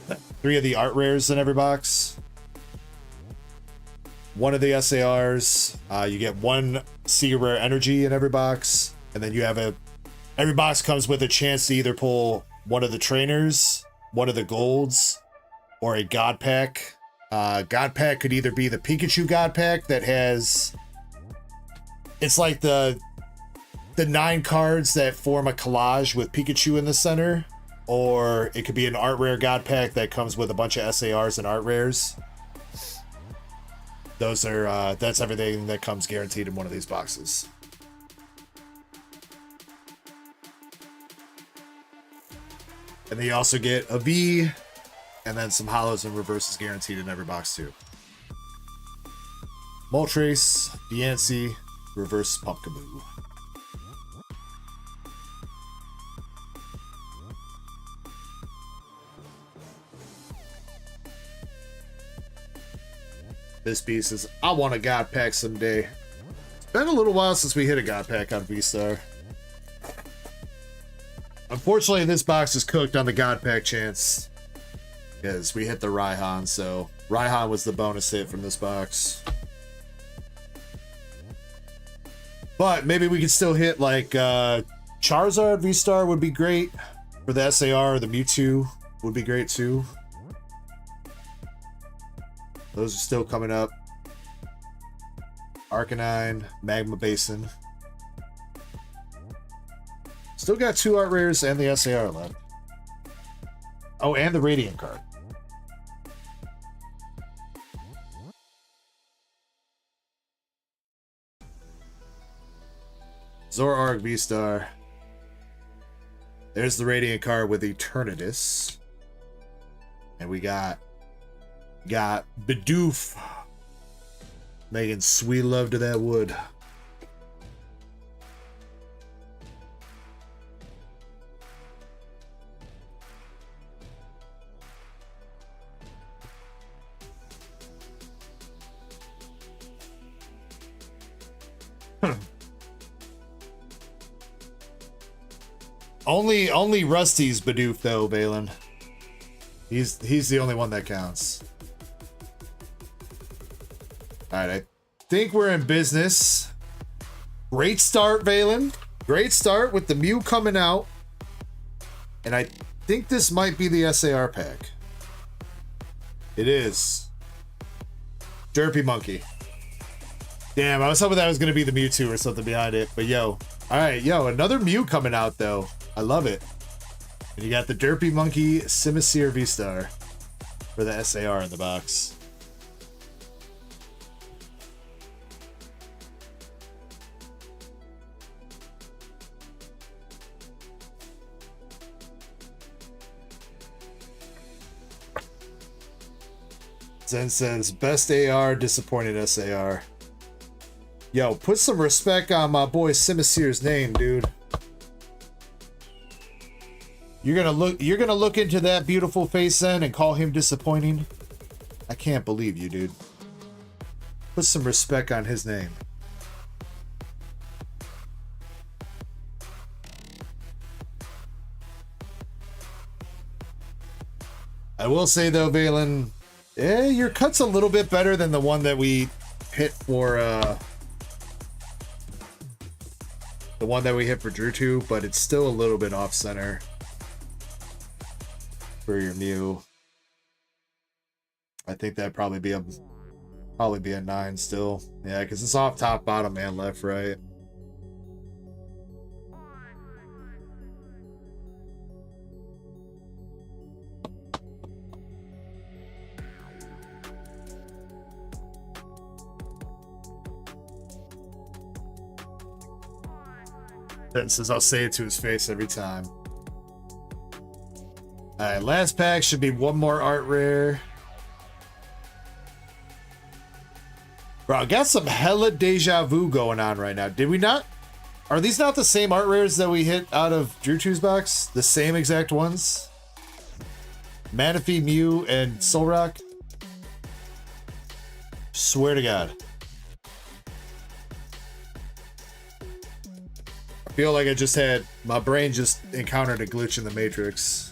of the art rares in every box. One of the SARs. You get one Secret Rare Energy in every box. And then you have every box comes with a chance to either pull one of the trainers, one of the golds, or a God Pack. God Pack could either be the Pikachu God Pack that has... It's like the 9 cards that form a collage with Pikachu in the center. Or it could be an art rare God Pack that comes with a bunch of SARs and art rares. Those are, that's everything that comes guaranteed in one of these boxes. And then you also get a V, and then some hollows and reverses guaranteed in every box too. Moltres, Diancie, reverse Pumpkaboo. This piece says, I want a God Pack someday. It's been a little while since we hit a God Pack on VSTAR. Unfortunately, this box is cooked on the God Pack chance. Because we hit the Raihan, so Raihan was the bonus hit from this box. But maybe we could still hit like Charizard VSTAR would be great. For the SAR, or the Mewtwo would be great too. Those are still coming up. Arcanine, Magma Basin. Still got 2 art rares and the SAR left. Oh, and the Radiant card. Zoroark VSTAR. There's the Radiant card with Eternatus. And we got Bidoof. Making sweet love to that wood. Only Rusty's Bidoof though, Valen. He's the only one that counts. Alright, I think we're in business. Great start, Valen. Great start with the Mew coming out. And I think this might be the SAR pack. It is. Derpy Monkey. Damn, I was hoping that was going to be the Mewtwo or something behind it. But yo. Alright, yo, another Mew coming out though. I love it. And you got the Derpy Monkey Simisear VSTAR for the SAR in the box. Zen says, best AR, disappointed SAR. Yo, put some respect on my boy Simisear's name, dude. You're gonna look into that beautiful face then and call him disappointing? I can't believe you, dude. Put some respect on his name. I will say though, Valen, your cut's a little bit better than the one that we hit for the one that we hit for Drew 2, but it's still a little bit off center for your Mew. I think that'd probably be a 9 still. Yeah, because it's off top, bottom, and left, right. That says I'll say it to his face every time. Alright, last pack should be one more art rare. Bro, I got some hella deja vu going on right now. Did we not? Are these not the same art rares that we hit out of Drew 2's box? The same exact ones? Manaphy, Mew, and Solrock? Swear to God. I feel like I just had... My brain just encountered a glitch in the Matrix.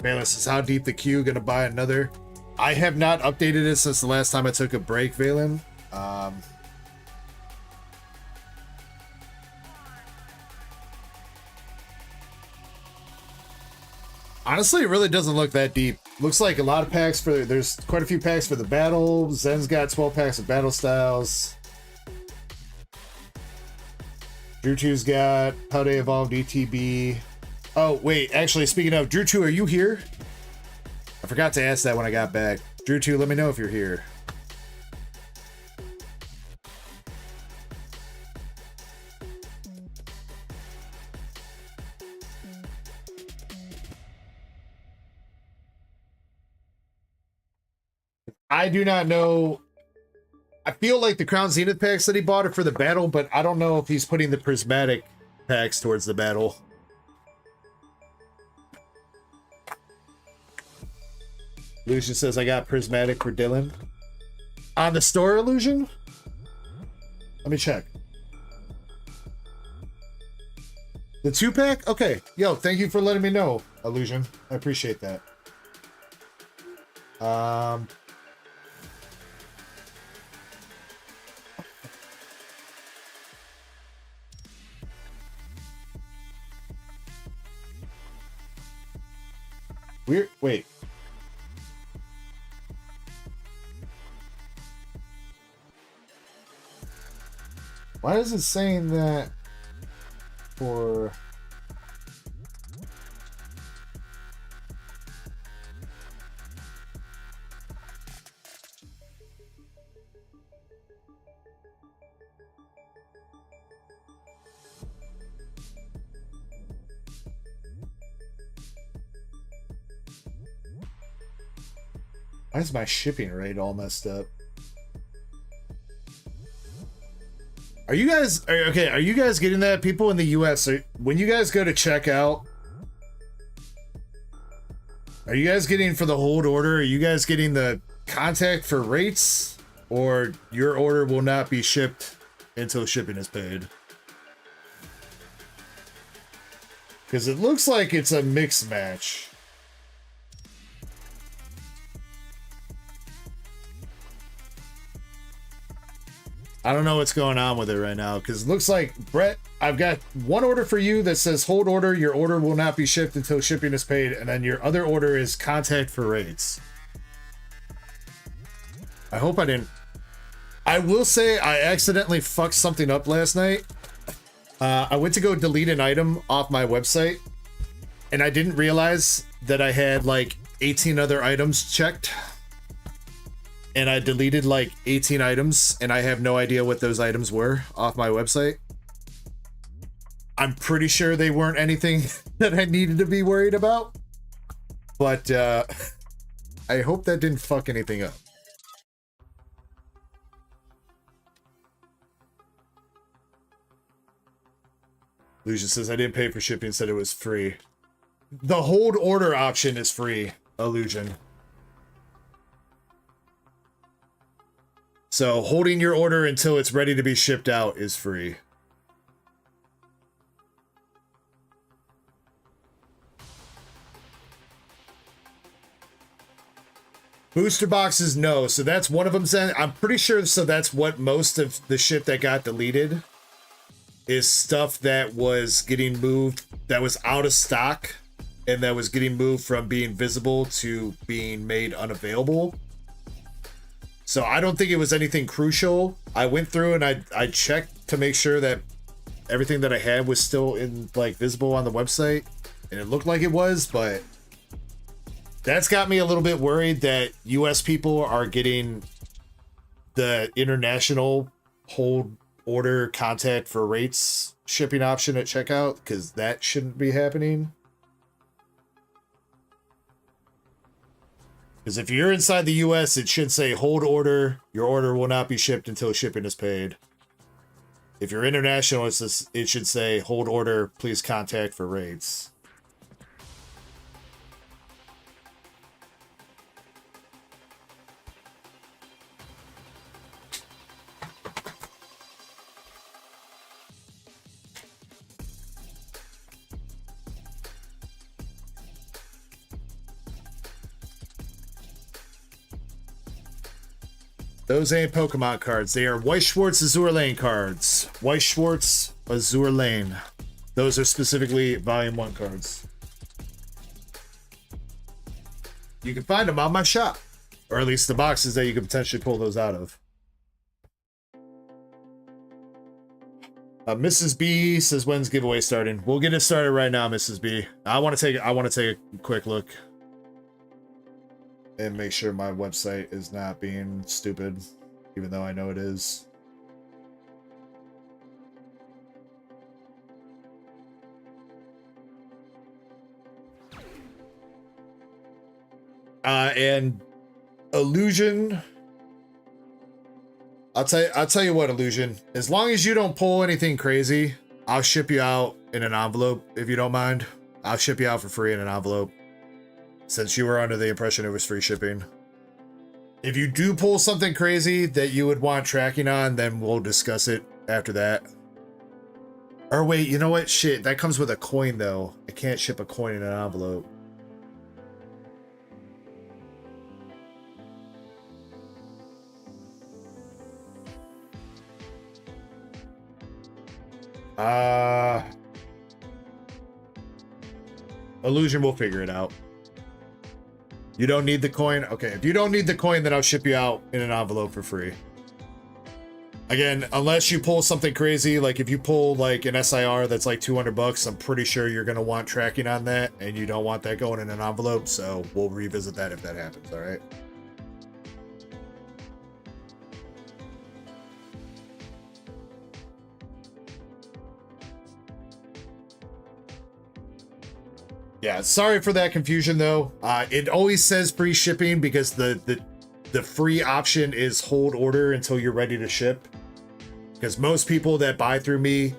Bayless says, how deep the queue? Gonna buy another? I have not updated it since the last time I took a break, Valen. Honestly, it really doesn't look that deep. Looks like a lot of packs for... There's quite a few packs for the battle. Zen's got 12 packs of battle styles. Drew 2's got How They Evolved ETB. Oh, wait, actually, speaking of, Drew 2, are you here? I forgot to ask that when I got back. Drew 2, let me know if you're here. I do not know. I feel like the Crown Zenith packs that he bought are for the battle, but I don't know if he's putting the Prismatic packs towards the battle. Illusion says, I got Prismatic for Dylan. On the store, Illusion? Let me check. The 2-pack? Okay. Yo, thank you for letting me know, Illusion. I appreciate that. Wait. Why is it saying that for... Why is my shipping rate all messed up? Are you guys okay? Are you guys getting that? People in the US, when you guys go to check out, are you guys getting for the hold order? Are you guys getting the contact for rates, or your order will not be shipped until shipping is paid? Because it looks like it's a mixed match. I don't know what's going on with it right now, because it looks like, Brett, I've got one order for you that says hold order, your order will not be shipped until shipping is paid, and then your other order is contact for rates. I hope I didn't... I will say I accidentally fucked something up last night. I went to go delete an item off my website, and I didn't realize that I had like 18 other items checked. And I deleted like 18 items, and I have no idea what those items were off my website. I'm pretty sure they weren't anything that I needed to be worried about. But I hope that didn't fuck anything up. Lucian says, I didn't pay for shipping, said it was free. The hold order option is free, Illusion. So holding your order until it's ready to be shipped out is free. Booster boxes, no. So that's one of them. I'm pretty sure. So that's what most of the shit that got deleted is stuff that was getting moved, that was out of stock, and that was getting moved from being visible to being made unavailable. So I don't think it was anything crucial. I went through and I checked to make sure that everything that I had was still in like visible on the website, and it looked like it was, but That's got me a little bit worried that US people are getting the international hold order contact for rates shipping option at checkout, because that shouldn't be happening. Because if you're inside the US, it should say hold order. Your order will not be shipped until shipping is paid. If you're international, it should say hold order, please contact for rates. Those ain't Pokemon cards. They are Weiss Schwarz Azour Lane cards. Weiss Schwarz Azour Lane. Those are specifically Volume 1 cards. You can find them on my shop. Or at least the boxes that you could potentially pull those out of. Mrs. B says, when's giveaway starting? We'll get it started right now, Mrs. B. I want to take a quick look and make sure my website is not being stupid, even though I know it is. And Illusion, I'll tell you what, Illusion, as long as you don't pull anything crazy, I'll ship you out in an envelope, if you don't mind. I'll ship you out for free in an envelope, since you were under the impression it was free shipping. If you do pull something crazy that you would want tracking on, then we'll discuss it after that. Or wait, you know what? Shit, that comes with a coin, though. I can't ship a coin in an envelope. Illusion, we'll figure it out. You don't need the coin? Okay, if you don't need the coin, then I'll ship you out in an envelope for free. Again, unless you pull something crazy, like if you pull like an SIR that's like 200 bucks, I'm pretty sure you're going to want tracking on that, and you don't want that going in an envelope, so we'll revisit that if that happens, all right? Yeah, sorry for that confusion though. It always says free shipping because the free option is hold order until you're ready to ship. Because most people that buy through me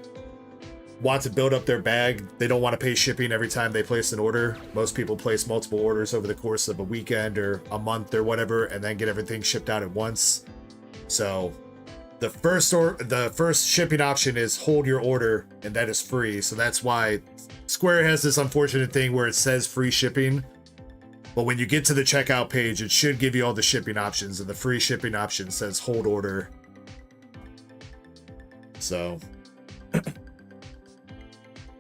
want to build up their bag. They don't want to pay shipping every time they place an order. Most people place multiple orders over the course of a weekend or a month or whatever, and then get everything shipped out at once. So the first shipping option is hold your order, and that is free. So that's why Square has this unfortunate thing where it says free shipping, but when you get to the checkout page, it should give you all the shipping options, and the free shipping option says hold order. So,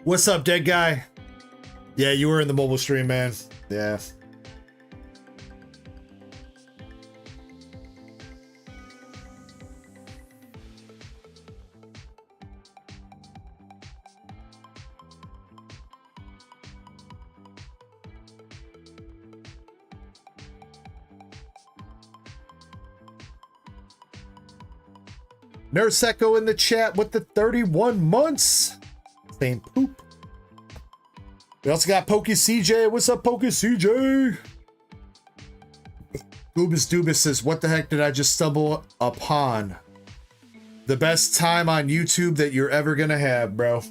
what's up, dead guy? Yeah, you were in the mobile stream, man. Yeah. Nurse Ecko in the chat with the 31 months. Same poop. We also got Pokey CJ. What's up, Pokey CJ? Goobus Doobus says, what the heck did I just stumble upon? The best time on YouTube that you're ever gonna have, bro.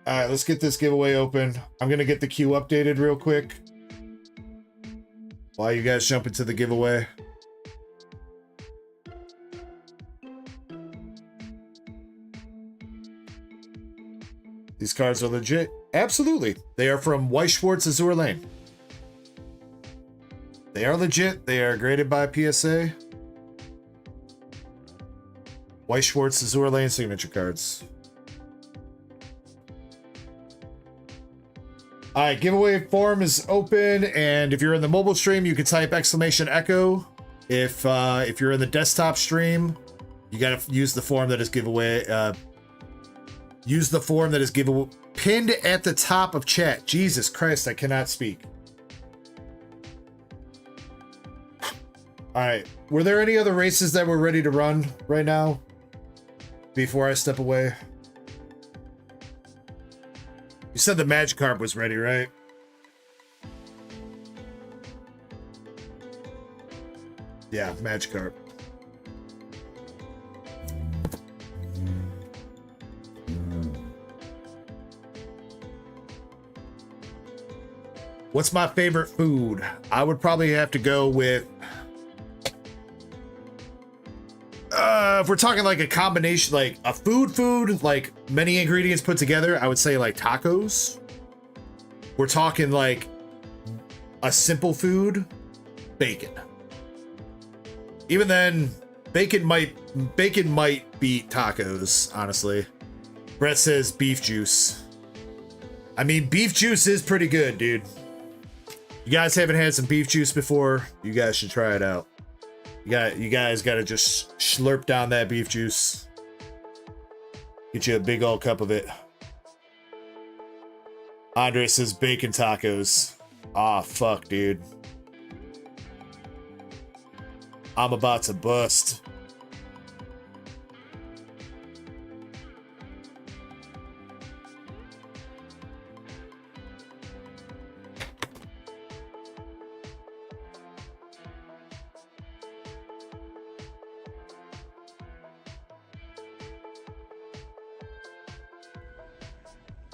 All right, let's get this giveaway open. I'm going to get the queue updated real quick while you guys jump into the giveaway. These cards are legit. Absolutely. They are from Weiss Schwarz Azour Lane. They are legit. They are graded by PSA. Weiss Schwarz Azour Lane signature cards. All right, giveaway form is open, and if you're in the mobile stream, you can type !Echo. If you're in the desktop stream, you gotta use the form that is Use the form that is given pinned at the top of chat. Jesus Christ, I cannot speak. All right. Were there any other races that were ready to run right now before I step away? You said the Magikarp was ready, right? Yeah, Magikarp. What's my favorite food? I would probably have to go with... if we're talking like a combination, like a food, like many ingredients put together, I would say like tacos. We're talking like a simple food, bacon. Even then, bacon might beat tacos, honestly. Brett says beef juice. I mean, beef juice is pretty good, dude. You guys haven't had some beef juice before, you guys should try it out. You guys gotta just slurp down that beef juice. Get you a big old cup of it. Andre says bacon tacos. Ah, fuck, dude. I'm about to bust.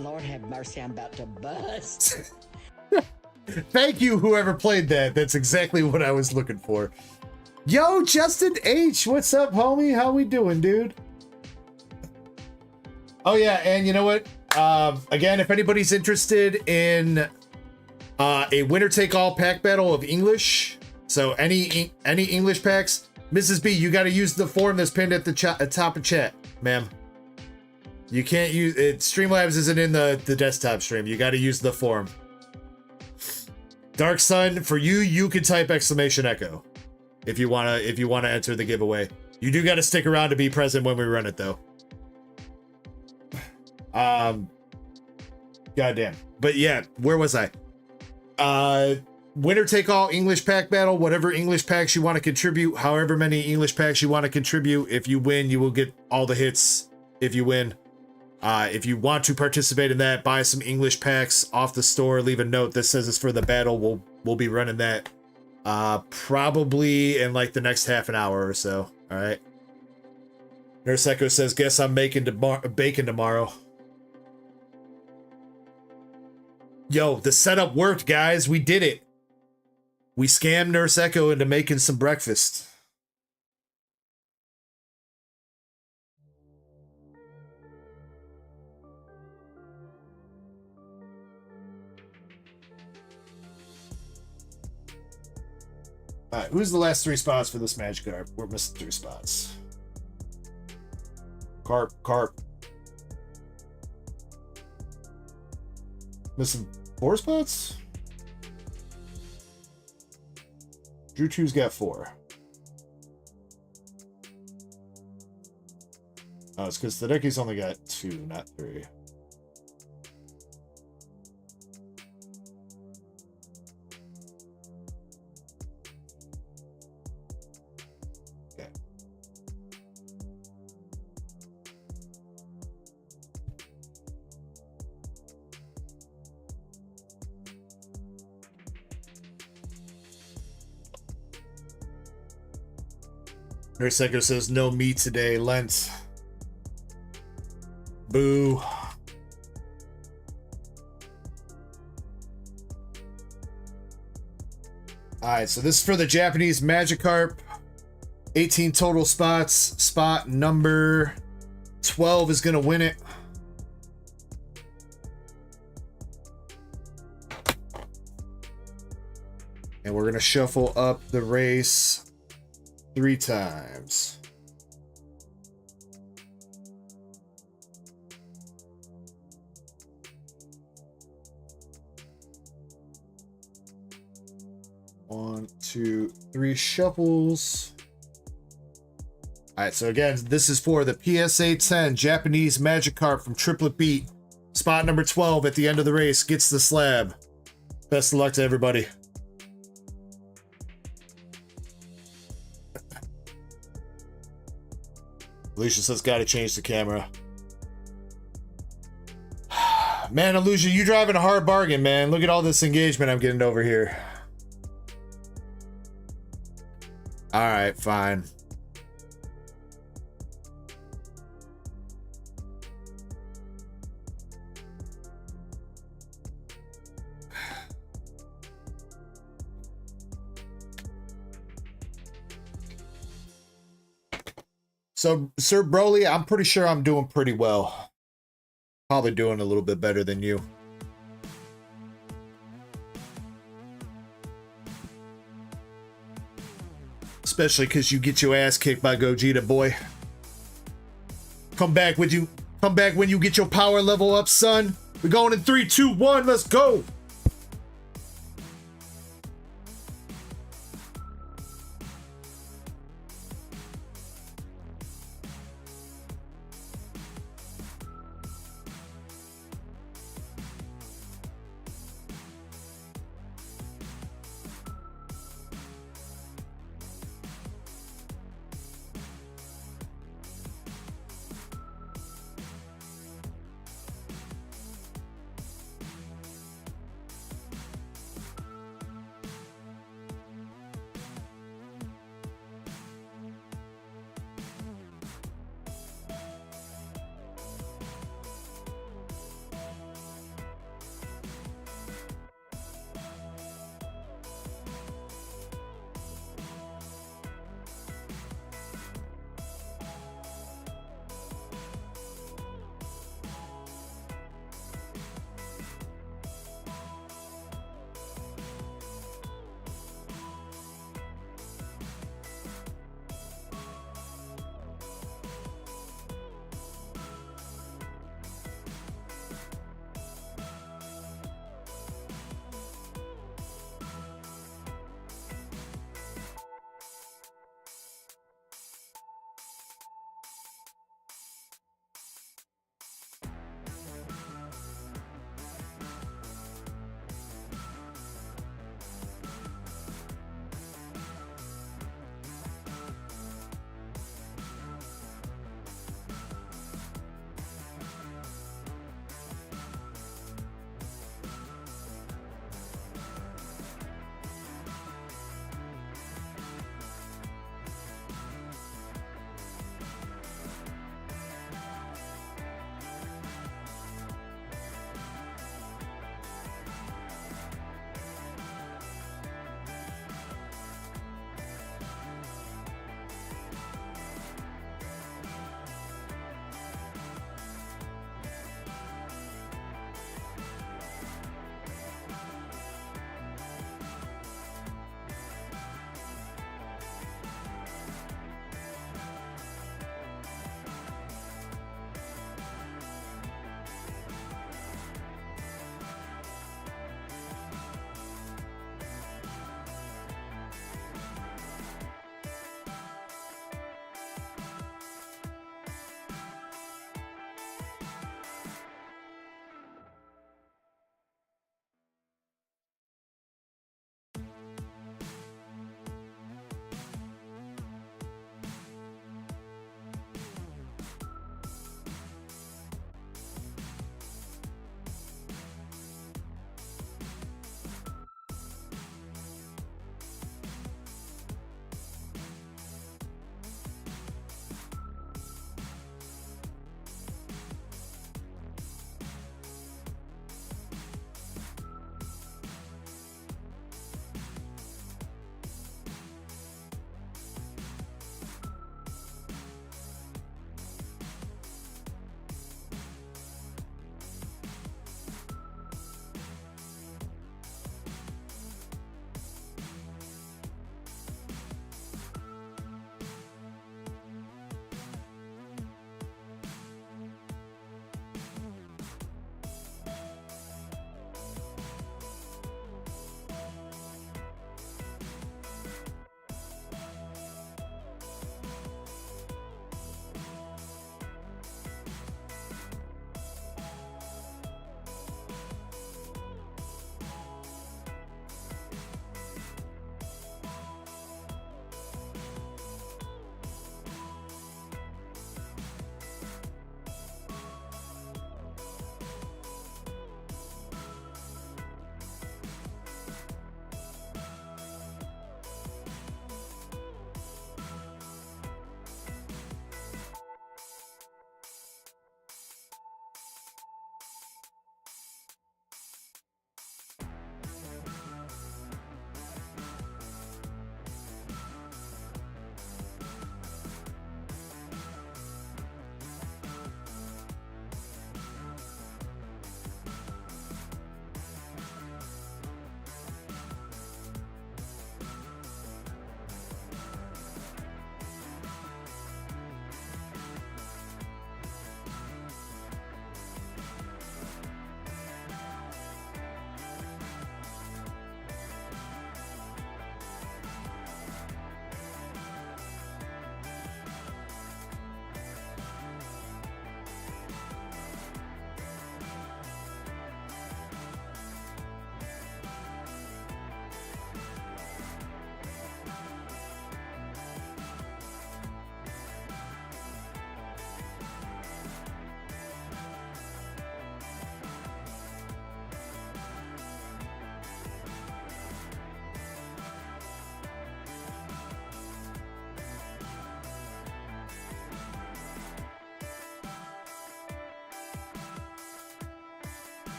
Lord have mercy, I'm about to bust. Thank you, whoever played that. That's exactly what I was looking for. Yo, Justin H, what's up, homie? How we doing, dude? Oh yeah, and you know what? Again, if anybody's interested in a winner-take-all pack battle of English, so any English packs, Mrs. B, you got to use the form that's pinned at the top of chat, ma'am. You can't use it. Streamlabs isn't in the desktop stream. You got to use the form. Dark Sun, for you, you can type exclamation Ecko if you wanna enter the giveaway. You do got to stick around to be present when we run it, though. Goddamn. But yeah, where was I? Winner take all English pack battle. Whatever English packs you want to contribute, however many English packs you want to contribute. If you win, you will get all the hits. If you win. If you want to participate in that, buy some English packs off the store. Leave a note that says it's for the battle. We'll be running that probably in like the next half an hour or so. All right. Nurse Echo says, "Guess I'm making bacon tomorrow." Yo, the setup worked, guys. We did it. We scammed Nurse Echo into making some breakfast. All right, who's the last 3 spots for this Magikarp? We're missing 3 spots. Carp. Missing 4 spots? Drew 2's got 4. Oh, it's because Tadeki's only got 2, not 3. Nurse Echo says, no meat today, Lent. Boo. Alright, so this is for the Japanese Magikarp. 18 total spots. Spot number 12 is going to win it. And we're going to shuffle up the race 3 times. One, two, 3 shuffles. All right, so again, this is for the PSA 10 Japanese Magic card from Triplet Beat. Spot number 12 at the end of the race gets the slab. Best of luck to everybody. Alicia says, gotta change the camera. Man, Illusion, you driving a hard bargain, man. Look at all this engagement I'm getting over here. All right, fine. So, Sir Broly, I'm pretty sure I'm doing pretty well. Probably doing a little bit better than you. Especially because you get your ass kicked by Gogeta, boy. Come back when you get your power level up, son. We're going in 3, 2, 1, let's go.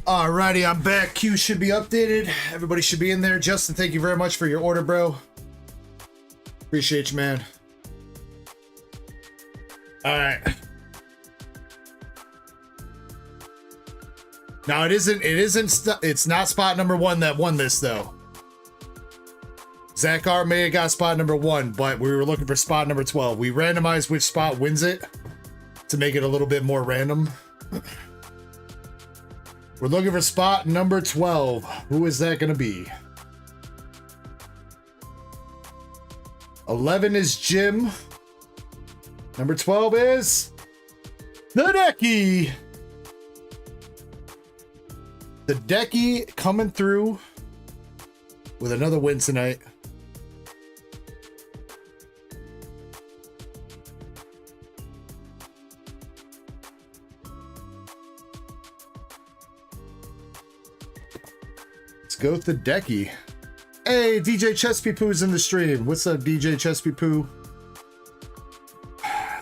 Alrighty, I'm back. Queue should be updated. Everybody should be in there. Justin, thank you very much for your order, bro. Appreciate you, man. Alright. Now it's not spot number 1 that won this though. Zach R may have got spot number 1, but we were looking for spot number 12. We randomized which spot wins it to make it a little bit more random. We're looking for spot number 12. Who is that going to be? 11 is Jim. Number 12 is the Decky. The Decky coming through with another win tonight. Let's go with the Decky. Hey, DJ Chespy Poo's in the stream. What's up, DJ Chespy Poo?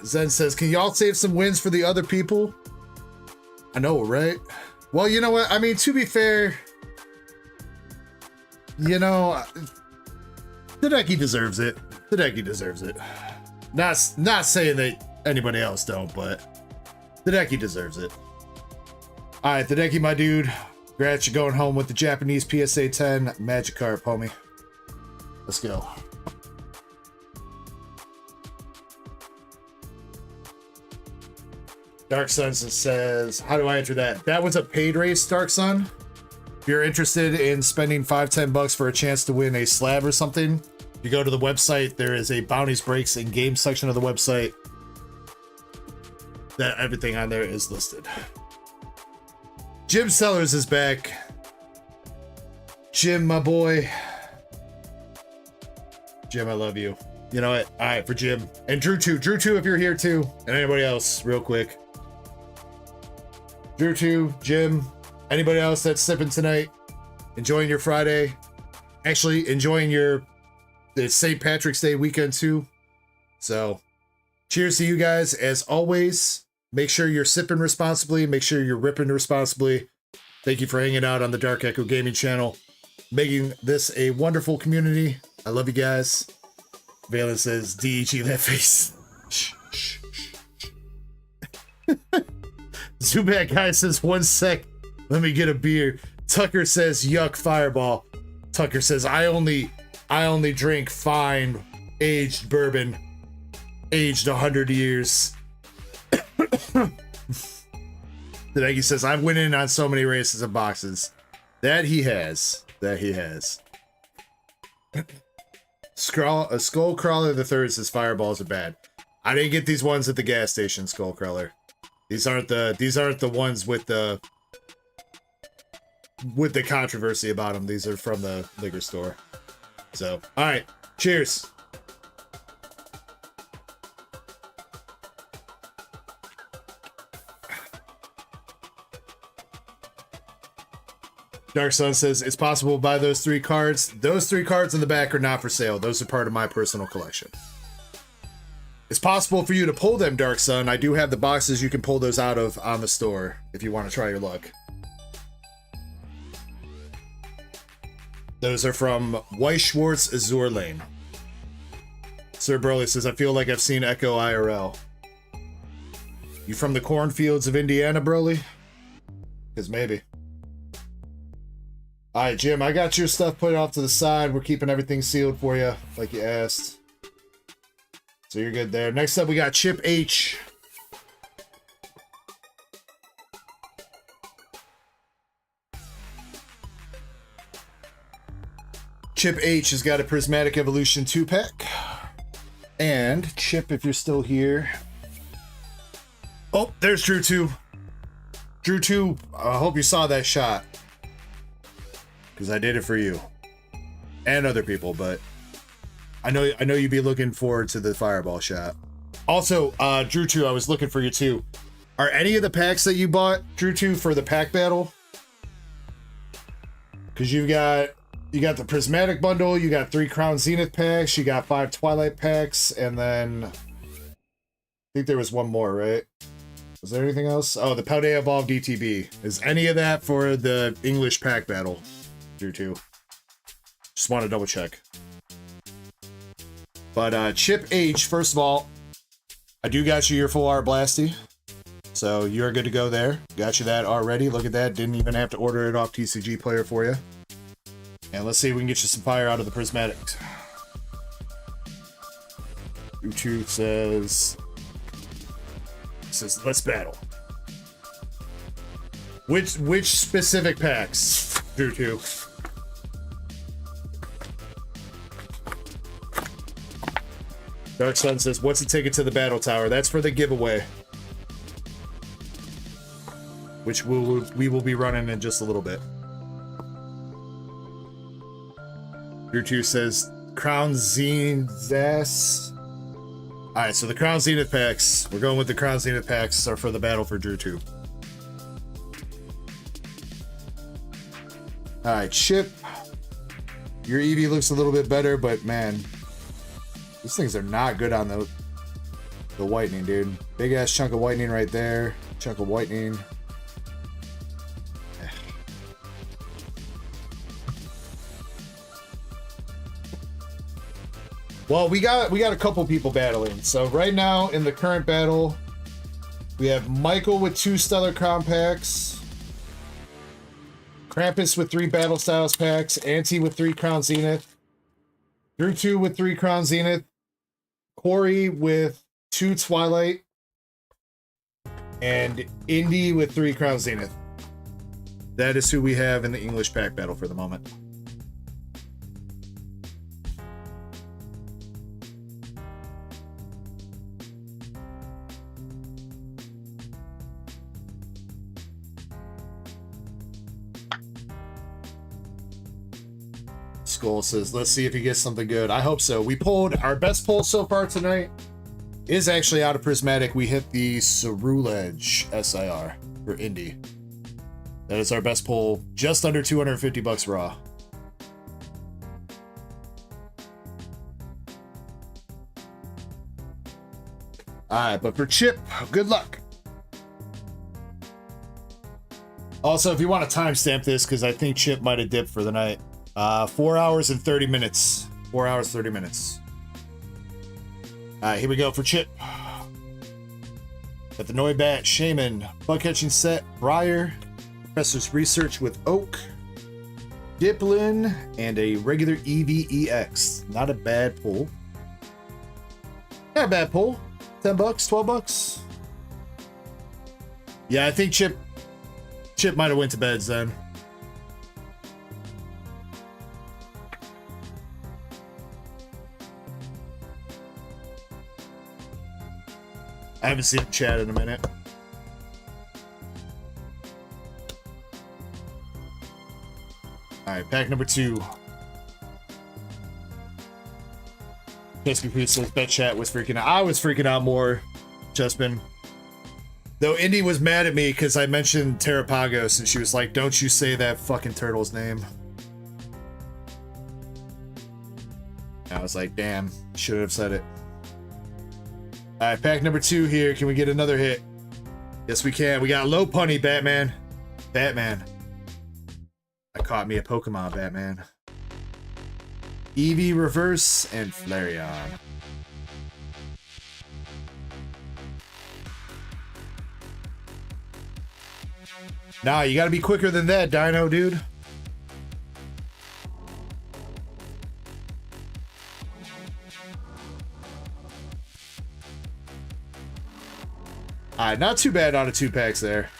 Zen says, can y'all save some wins for the other people? I know, right? Well, you know what? I mean, to be fair, you know, the Decky deserves it. The Decky deserves it. Not saying that anybody else don't, but the Decky deserves it. All right, the Decky, my dude. Congrats, you're going home with the Japanese PSA 10 Magikarp, homie. Let's go. Dark Sun says, how do I enter that? That was a paid race, Dark Sun. If you're interested in spending $5-10 for a chance to win a slab or something, you go to the website. There is a bounties, breaks, and game section of the website. That everything on there is listed. Jim Sellers is back. Jim, my boy. Jim, I love you. You know what? All right, for Jim. And Drew too. Drew too, if you're here too. And anybody else, real quick. Drew too, Jim. Anybody else that's sipping tonight? Enjoying your Friday. Actually, enjoying the St. Patrick's Day weekend too. So, cheers to you guys. As always, make sure you're sipping responsibly. Make sure you're ripping responsibly. Thank you for hanging out on the Dark Echo Gaming channel. Making this a wonderful community. I love you guys. Valen says, DEG that face. Shh, shh, shh. Zubat guy says, 1 sec. Let me get a beer. Tucker says, yuck, fireball. Tucker says, I only drink fine aged bourbon. Aged 100 years. The Nike says, I'm winning on so many races and boxes. That he has. That he has. Skullcrawler the third says fireballs are bad. I didn't get these ones at the gas station, Skullcrawler. These aren't the ones with the controversy about them. These are from the liquor store. So, all right, cheers. Dark Sun says, it's possible to buy those 3 cards. Those 3 cards in the back are not for sale. Those are part of my personal collection. It's possible for you to pull them, Dark Sun. I do have the boxes you can pull those out of on the store if you want to try your luck. Those are from Weiss Schwartz, Azour Lane. Sir Burley says, I feel like I've seen Ecko IRL. You from the cornfields of Indiana, Burley? Because maybe. All right, Jim, I got your stuff put off to the side. We're keeping everything sealed for you, like you asked. So you're good there. Next up, we got Chip H. Chip H has got a Prismatic Evolution 2-pack. And Chip, if you're still here. Oh, there's Drew 2. Drew 2, I hope you saw that shot. Because I did it for you. And other people, but I know you'd be looking forward to the fireball shot. Also, Drew 2, I was looking for you too. Are any of the packs that you bought, Drew 2, for the pack battle? Because you got the Prismatic bundle, you got 3 Crown Zenith packs, you got 5 Twilight packs, and then I think there was one more, right? Was there anything else? Oh, the Paldea Evolved DTB. Is any of that for the English pack battle? Drew 2. Just want to double check. But Chip H, first of all, I do got you your full art Blasty. So you're good to go there. Got you that already. Look at that. Didn't even have to order it off TCG Player for you. And let's see if we can get you some fire out of the Prismatic. Uchu says, let's battle. Which specific packs, Drew 2? Dark Sun says, what's the ticket to the battle tower? That's for the giveaway, which we will be running in just a little bit. Drew 2 says, Crown Zenith. Alright, so the Crown Zenith packs. We're going with the Crown Zenith packs are for the battle for Drew 2. Alright, Chip. Your Eevee looks a little bit better, but man, these things are not good on the whitening, dude. Big ass chunk of whitening right there. Chunk of whitening. Well, we got a couple people battling. So right now in the current battle, we have Michael with 2 Stellar Crown packs, Krampus with 3 Battle Styles packs, Auntie with 3 Crown Zenith, Drew 2 with 3 Crown Zenith, Corey with 2 Twilight, and Indy with 3 Crown Zenith. That is who we have in the English pack battle for the moment. Skull says, let's see if he gets something good. I hope so. We pulled our best pull so far tonight. Is actually out of Prismatic. We hit the Cerulege SIR for Indy. That is our best pull. Just under 250 bucks raw. Alright, but for Chip, good luck. Also, if you want to timestamp this, because I think Chip might have dipped for the night. 4 hours and 30 minutes. 4 hours, 30 minutes. Alright, here we go for Chip. Got the Noibat, Shaman, Bug Catching Set, Briar, Professor's Research with Oak, Diplin, and a regular EVEX. Not a bad pull. Not a bad pull. 10 bucks, 12 bucks. Yeah, I think Chip might have went to beds then. I haven't seen him chat in a minute. Alright, pack number 2. Pesky Food says bet chat was freaking out. I was freaking out more, Chespin. Though Indy was mad at me because I mentioned Terrapagos and she was like, don't you say that fucking turtle's name. And I was like, damn, should have said it. Alright, pack number 2 here. Can we get another hit? Yes, we can. We got Low Punny, Batman. Batman. I caught me a Pokemon, Batman. Eevee Reverse and Flareon. Nah, you gotta be quicker than that, Dino, dude. Alright, not too bad out of 2 packs there.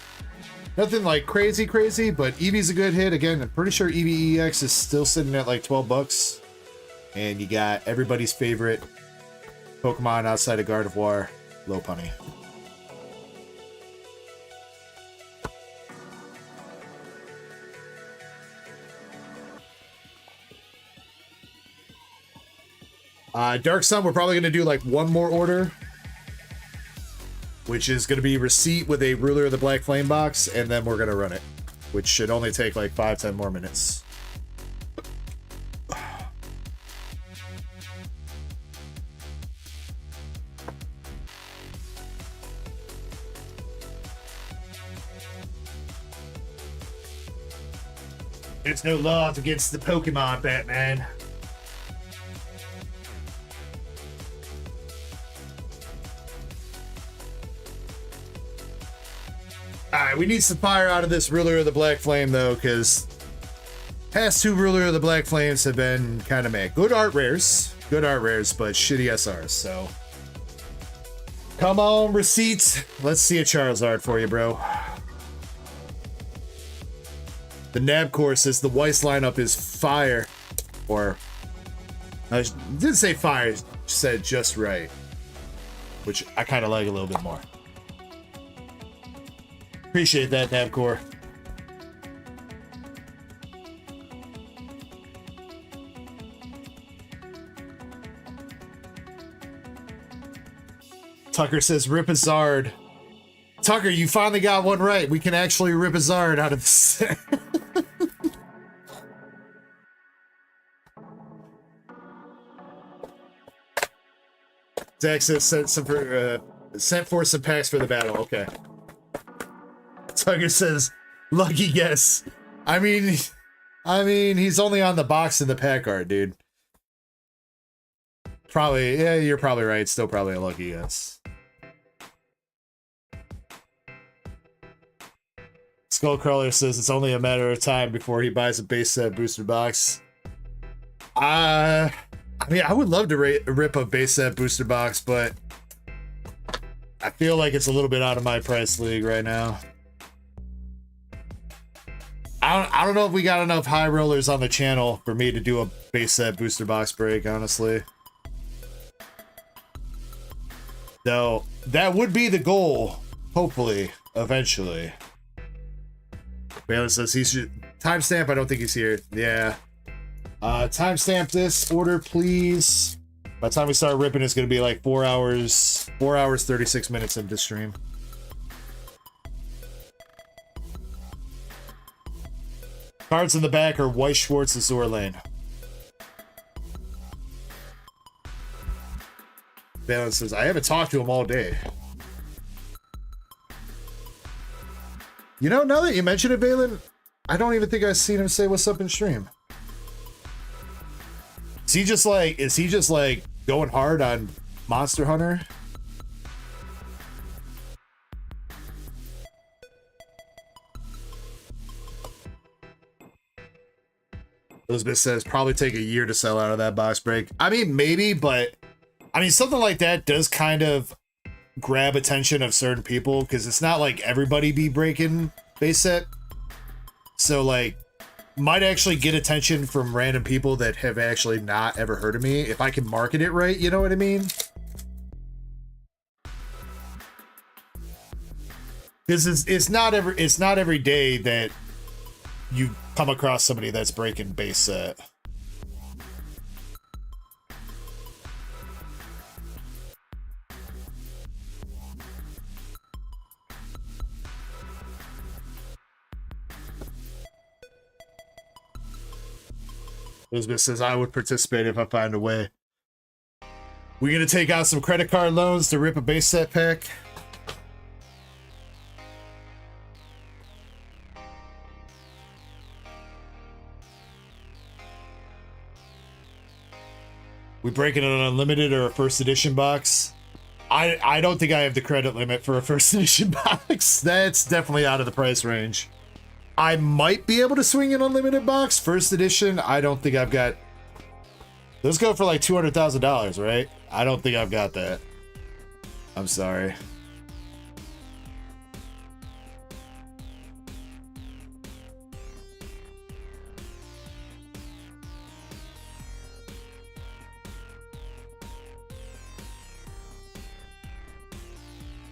Nothing like crazy, but Eevee's a good hit. Again, I'm pretty sure Eevee EX is still sitting at like 12 bucks. And you got everybody's favorite Pokemon outside of Gardevoir, Lopunny. Dark Sun, we're probably going to do like one more order, which is going to be receipt with a Ruler of the Black Flame box, and then we're going to run it, which should only take like 5-10 more minutes. There's no love against the Pokemon, Batman. Alright, we need some fire out of this Ruler of the Black Flame, though, because past two Ruler of the Black Flames have been kind of meh. Good art rares, but shitty SRs, so. Come on, receipts. Let's see a Charizard for you, bro. The Nabcore says the Weiss lineup is fire. Or, I didn't say fire, said just right. Which I kind of like a little bit more. Appreciate that, Nabcore. Tucker says rip a Zard. Tucker, you finally got one right. We can actually rip a Zard out of this. Zach says sent for some packs for the battle. Okay. Tucker says lucky guess. I mean he's only on the box in the pack art, dude. Probably, yeah, you're probably right. Still probably a lucky guess. Skullcrawler says it's only a matter of time before he buys a base set booster box. I mean, I would love to rip a base set booster box, but I feel like it's a little bit out of my price league right now. I don't know if we got enough high rollers on the channel for me to do a base set booster box break, honestly. Though, that would be the goal, hopefully, eventually. Bailey says he should... Timestamp, I don't think he's here. Yeah. Timestamp this order, please. By the time we start ripping, it's going to be like 4 hours, 36 minutes into stream. Cards in the back are White Schwartz, Azour Lane. Valen says, I haven't talked to him all day. You know, now that you mention it, Valen, I don't even think I've seen him say what's up in stream. Is he just like going hard on Monster Hunter? Elizabeth says probably take a year to sell out of that box break. I mean, maybe, but I mean, something like that does kind of grab attention of certain people because it's not like everybody be breaking base set. So like, might actually get attention from random people that have actually not ever heard of me if I can market it right. You know what I mean? Because it's not every day that you come across somebody that's breaking base set. Elizabeth says I would participate if I find a way. We're gonna take out some credit card loans to rip a base set pack. We breaking an unlimited or a first edition box? I don't think I have the credit limit for a first edition box. That's definitely out of the price range. I might be able to swing an unlimited box. First edition, I don't think I've got... Those go for like $200,000, right? I don't think I've got that. I'm sorry.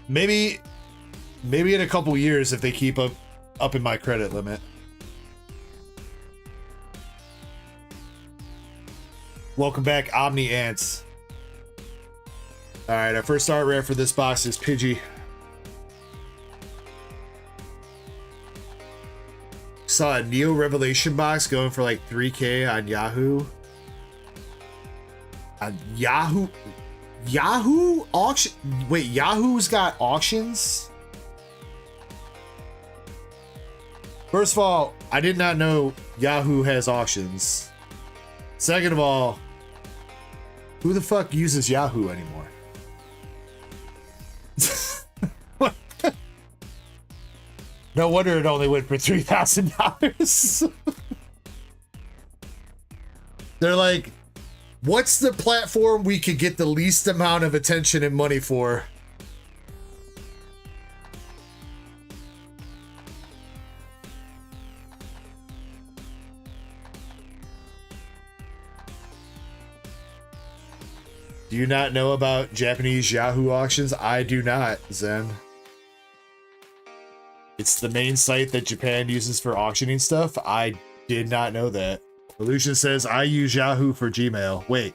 Maybe in a couple years if they keep up in my credit limit. Welcome back, Omni Ants. Alright, our first art rare for this box is Pidgey. Saw a Neo Revelation box going for like 3K on Yahoo. On Yahoo? Yahoo auction? Wait, Yahoo's got auctions? First of all, I did not know Yahoo has auctions. Second of all, who the fuck uses Yahoo anymore? No wonder it only went for $3,000. They're like, what's the platform we could get the least amount of attention and money for? Do you not know about Japanese Yahoo auctions? I do not, Zen. It's the main site that Japan uses for auctioning stuff. I did not know that. Illusion says, I use Yahoo for Gmail. Wait,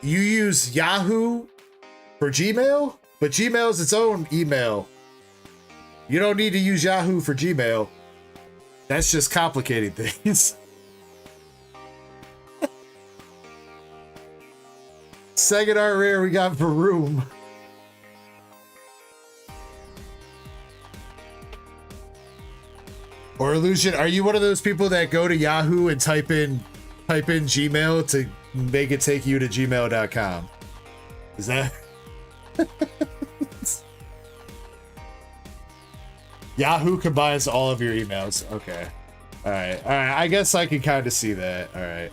you use Yahoo for Gmail? But Gmail is its own email. You don't need to use Yahoo for Gmail. That's just complicating things. Second art rare we got for Room. Or Illusion, are you one of those people that go to Yahoo and type in Gmail to make it take you to gmail.com? Is that Yahoo combines all of your emails? Okay. All right. I guess I can kind of see that. All right.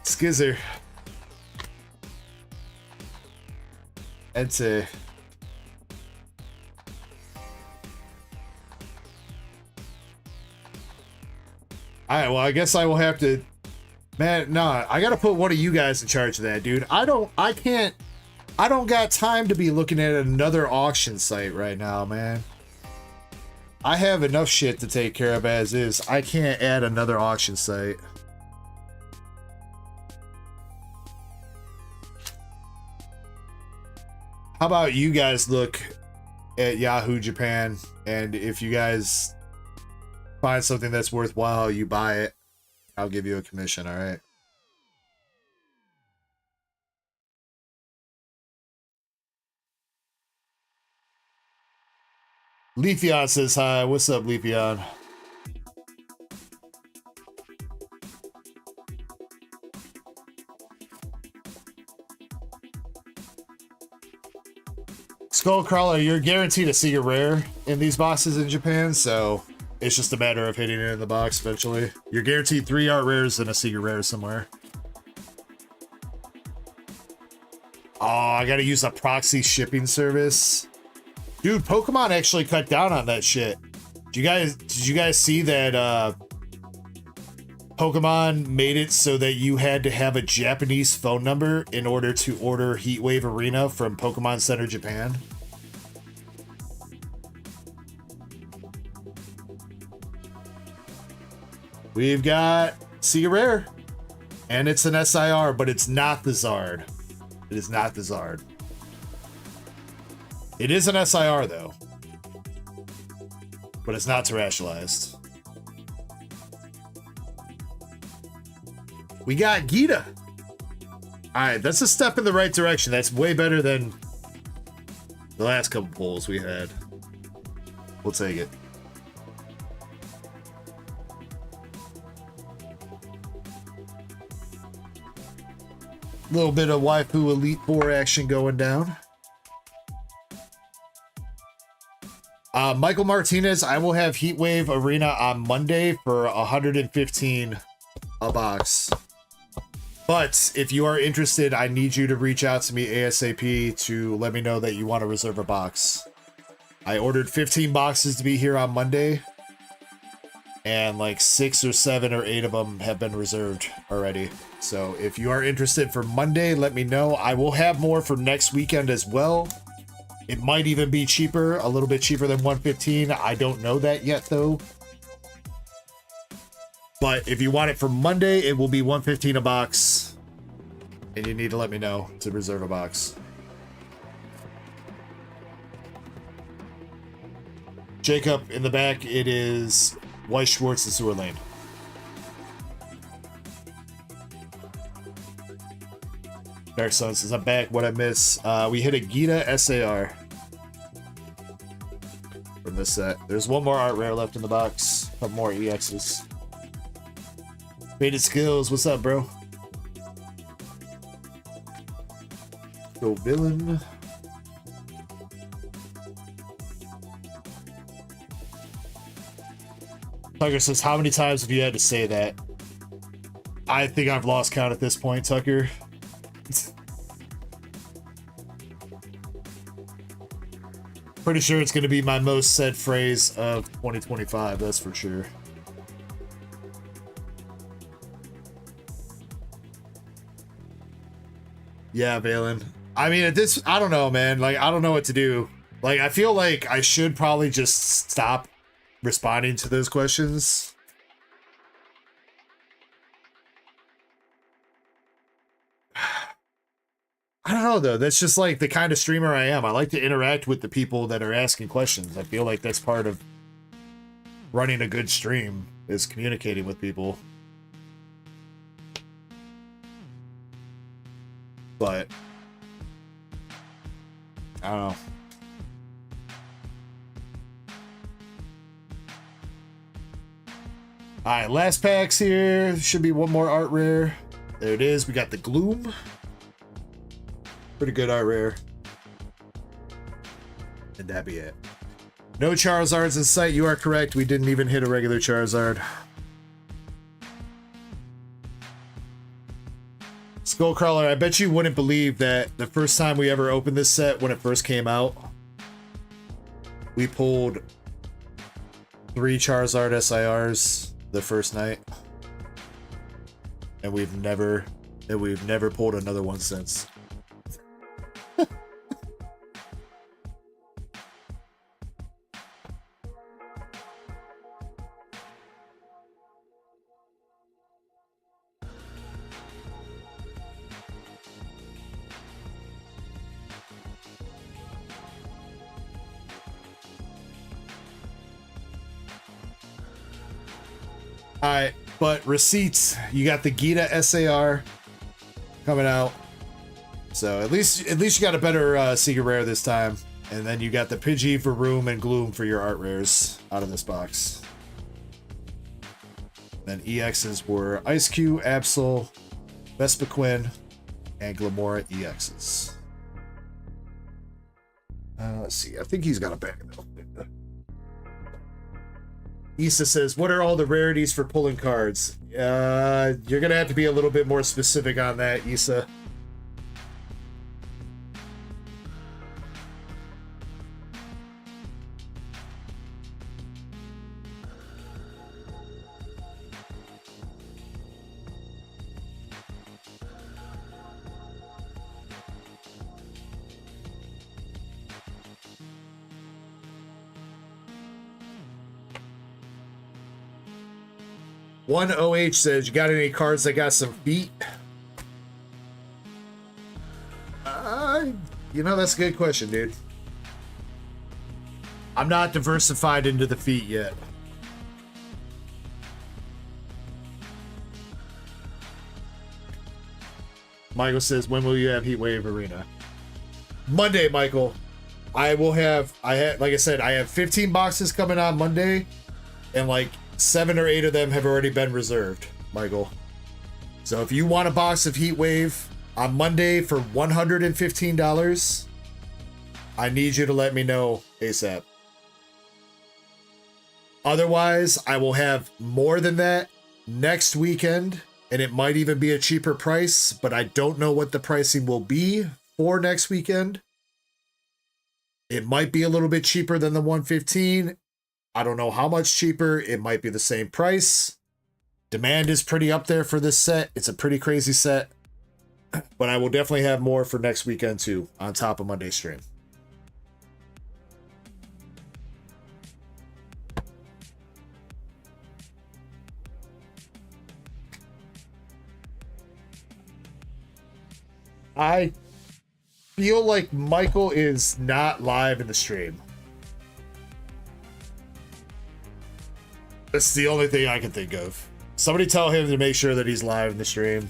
Skizzer. Ente. Alright, well, I guess I will have to... Man, nah, I gotta put one of you guys in charge of that, dude. I don't got time to be looking at another auction site right now, man. I have enough shit to take care of as is. I can't add another auction site. How about you guys look at Yahoo Japan, and if you guys find something that's worthwhile, you buy it. I'll give you a commission, all right? Leafeon says hi. What's up, Leafeon? Skullcrawler, you're guaranteed to see a rare in these boxes in Japan, so it's just a matter of hitting it in the box eventually. You're guaranteed 3 art rares and a secret rare somewhere. Oh, I gotta use a proxy shipping service. Dude, Pokemon actually cut down on that shit. Did you guys see that Pokemon made it so that you had to have a Japanese phone number in order to order Heatwave Arena from Pokemon Center Japan? We've got Secret Rare, and it's an SIR, but it's not the Zard. It is not the Zard. It is an SIR though, but it's not terrestrialized. We got Gita. All right, that's a step in the right direction. That's way better than the last couple polls we had. We'll take it. Little bit of Waifu Elite Four action going down. Michael Martinez, I will have Heatwave Arena on Monday for 115 a box. But if you are interested, I need you to reach out to me ASAP to let me know that you want to reserve a box. I ordered 15 boxes to be here on Monday, and like 6 or 7 or 8 of them have been reserved already. So if you are interested for Monday, let me know. I will have more for next weekend as well. It might even be cheaper, a little bit cheaper than 115. I don't know that yet though. But if you want it for Monday, it will be 115 a box. And you need to let me know to reserve a box. Jacob, in the back, it is Weiss Schwartz and Azour Lane. Dark Sun says, I'm back. What I miss? We hit a Gita SAR from this set. There's one more art rare left in the box. A couple more EXs. Faded Skills, what's up, bro? Go villain. Tucker says, how many times have you had to say that? I think I've lost count at this point, Tucker. Pretty sure it's going to be my most said phrase of 2025, that's for sure. Yeah, Valen. I mean, at this, I don't know, man. Like, I don't know what to do. Like, I feel like I should probably just stop responding to those questions. I don't know, though. That's just like the kind of streamer I am. I like to interact with the people that are asking questions. I feel like that's part of running a good stream, is communicating with people. But I don't know. All right, last packs here. Should be one more art rare. There it is. We got the Gloom. Pretty good art rare. And that be it. No Charizards in sight. You are correct. We didn't even hit a regular Charizard. Skullcrawler, I bet you wouldn't believe that the first time we ever opened this set, when it first came out, we pulled 3 Charizard SIRs the first night. And we've never pulled another one since. Alright, but receipts, you got the Gita SAR coming out. So at least you got a better Secret Rare this time. And then you got the Pidgey, Varoom, and Gloom for your art rares out of this box. Then EXs were Ice Cube, Absol, Vespiquen, and Glamora EXs. Let's see, I think he's got a bag though. Issa says, what are all the rarities for pulling cards? You're gonna have to be a little bit more specific on that, Issa. One OH says, you got any cards that got some feet? You know, that's a good question, dude. I'm not diversified into the feet yet. Michael says, when will you have Heatwave Arena? Monday, Michael. Like I said, I have 15 boxes coming on Monday, and like 7 or 8 of them have already been reserved, Michael. So if you want a box of Heatwave on Monday for $115, I need you to let me know ASAP. Otherwise, I will have more than that next weekend, and it might even be a cheaper price, but I don't know what the pricing will be for next weekend. It might be a little bit cheaper than the $115. I don't know how much cheaper. It might be the same price. Demand is pretty up there for this set. It's a pretty crazy set. But I will definitely have more for next weekend too, on top of Monday's stream. I feel like Michael is not live in the stream. That's the only thing I can think of. Somebody tell him to make sure that he's live in the stream.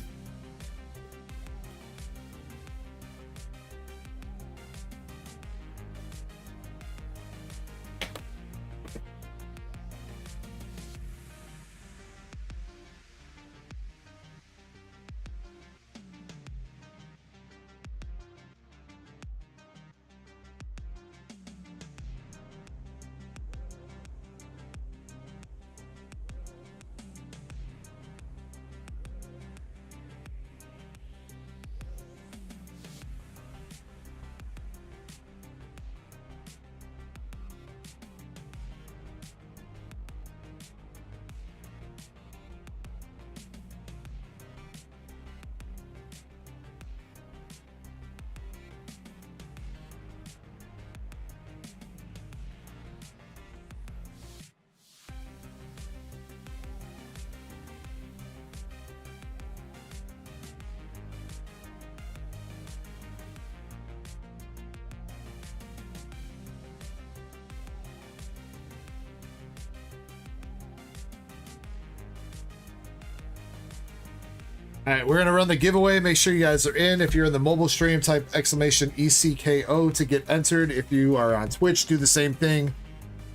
All right, we're gonna run the giveaway. Make sure you guys are in. If you're in the mobile stream, type exclamation ECKO to get entered. If you are on Twitch, do the same thing.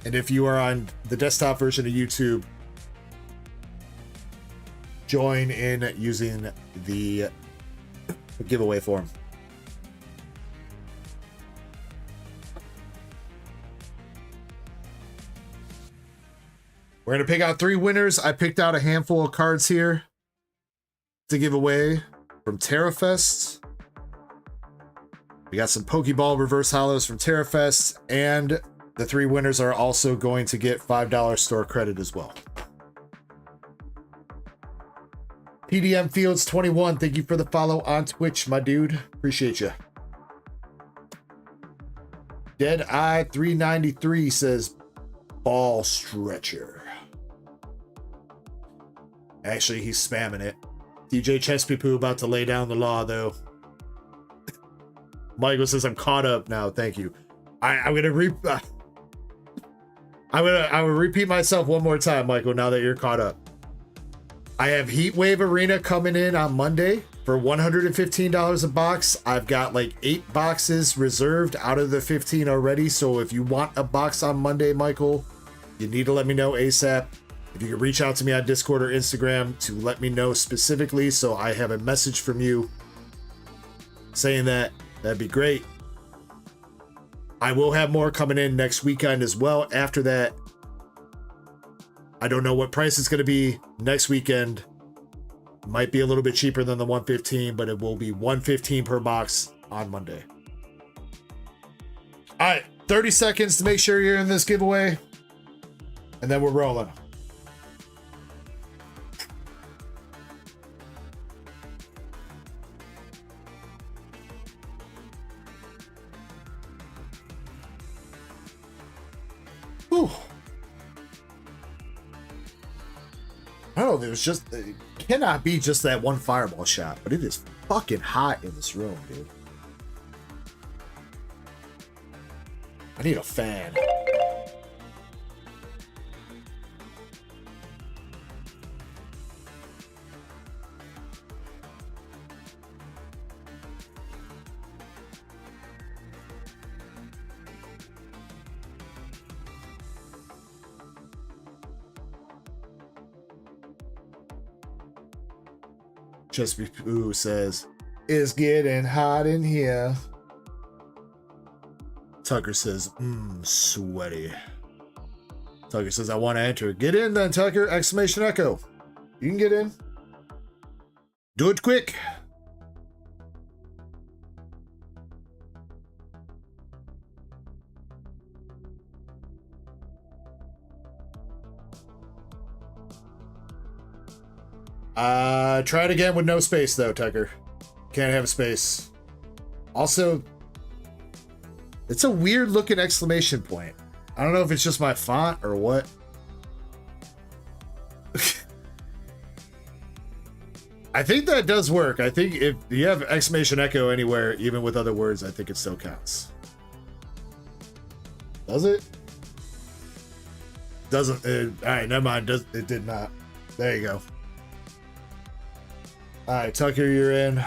And if you are on the desktop version of YouTube, join in using the giveaway form. We're gonna pick out 3 winners. I picked out a handful of cards here to give away from TerraFest. We got some Pokeball reverse hollows from TerraFest, and the 3 winners are also going to get $5 store credit as well. PDM Fields 21, thank you for the follow on Twitch, my dude. Appreciate you. Deadeye 393 says ball stretcher. Actually, he's spamming it. DJ Chespy about to lay down the law, though. Michael says I'm caught up now. Thank you. I will repeat myself one more time, Michael. Now that you're caught up, I have Heatwave Arena coming in on Monday for $115 a box. I've got like 8 boxes reserved out of the 15 already. So if you want a box on Monday, Michael, you need to let me know ASAP. If you could reach out to me on Discord or Instagram to let me know specifically so I have a message from you saying that, that'd be great. I will have more coming in next weekend as well. After that, I don't know what price it's going to be next weekend. Might be a little bit cheaper than the 115, but it will be 115 per box on Monday. All right, 30 seconds to make sure you're in this giveaway, and then we're rolling. Whew. I don't know if it was just, it cannot be just that one fireball shot, but it is fucking hot in this room, dude. I need a fan. Just Ooh says, it's getting hot in here. Tucker says, sweaty. Tucker says, I want to enter. Get in then, Tucker! Exclamation echo. You can get in. Do it quick. Try it again with no space though, Tucker. Can't have a space. Also, it's a weird looking exclamation point. I don't know if it's just my font or what. I think that does work. I think if you have exclamation echo anywhere, even with other words, I think it still counts. Does it? Doesn't. All right, never mind. It did not. There you go. All right, Tucker, you're in.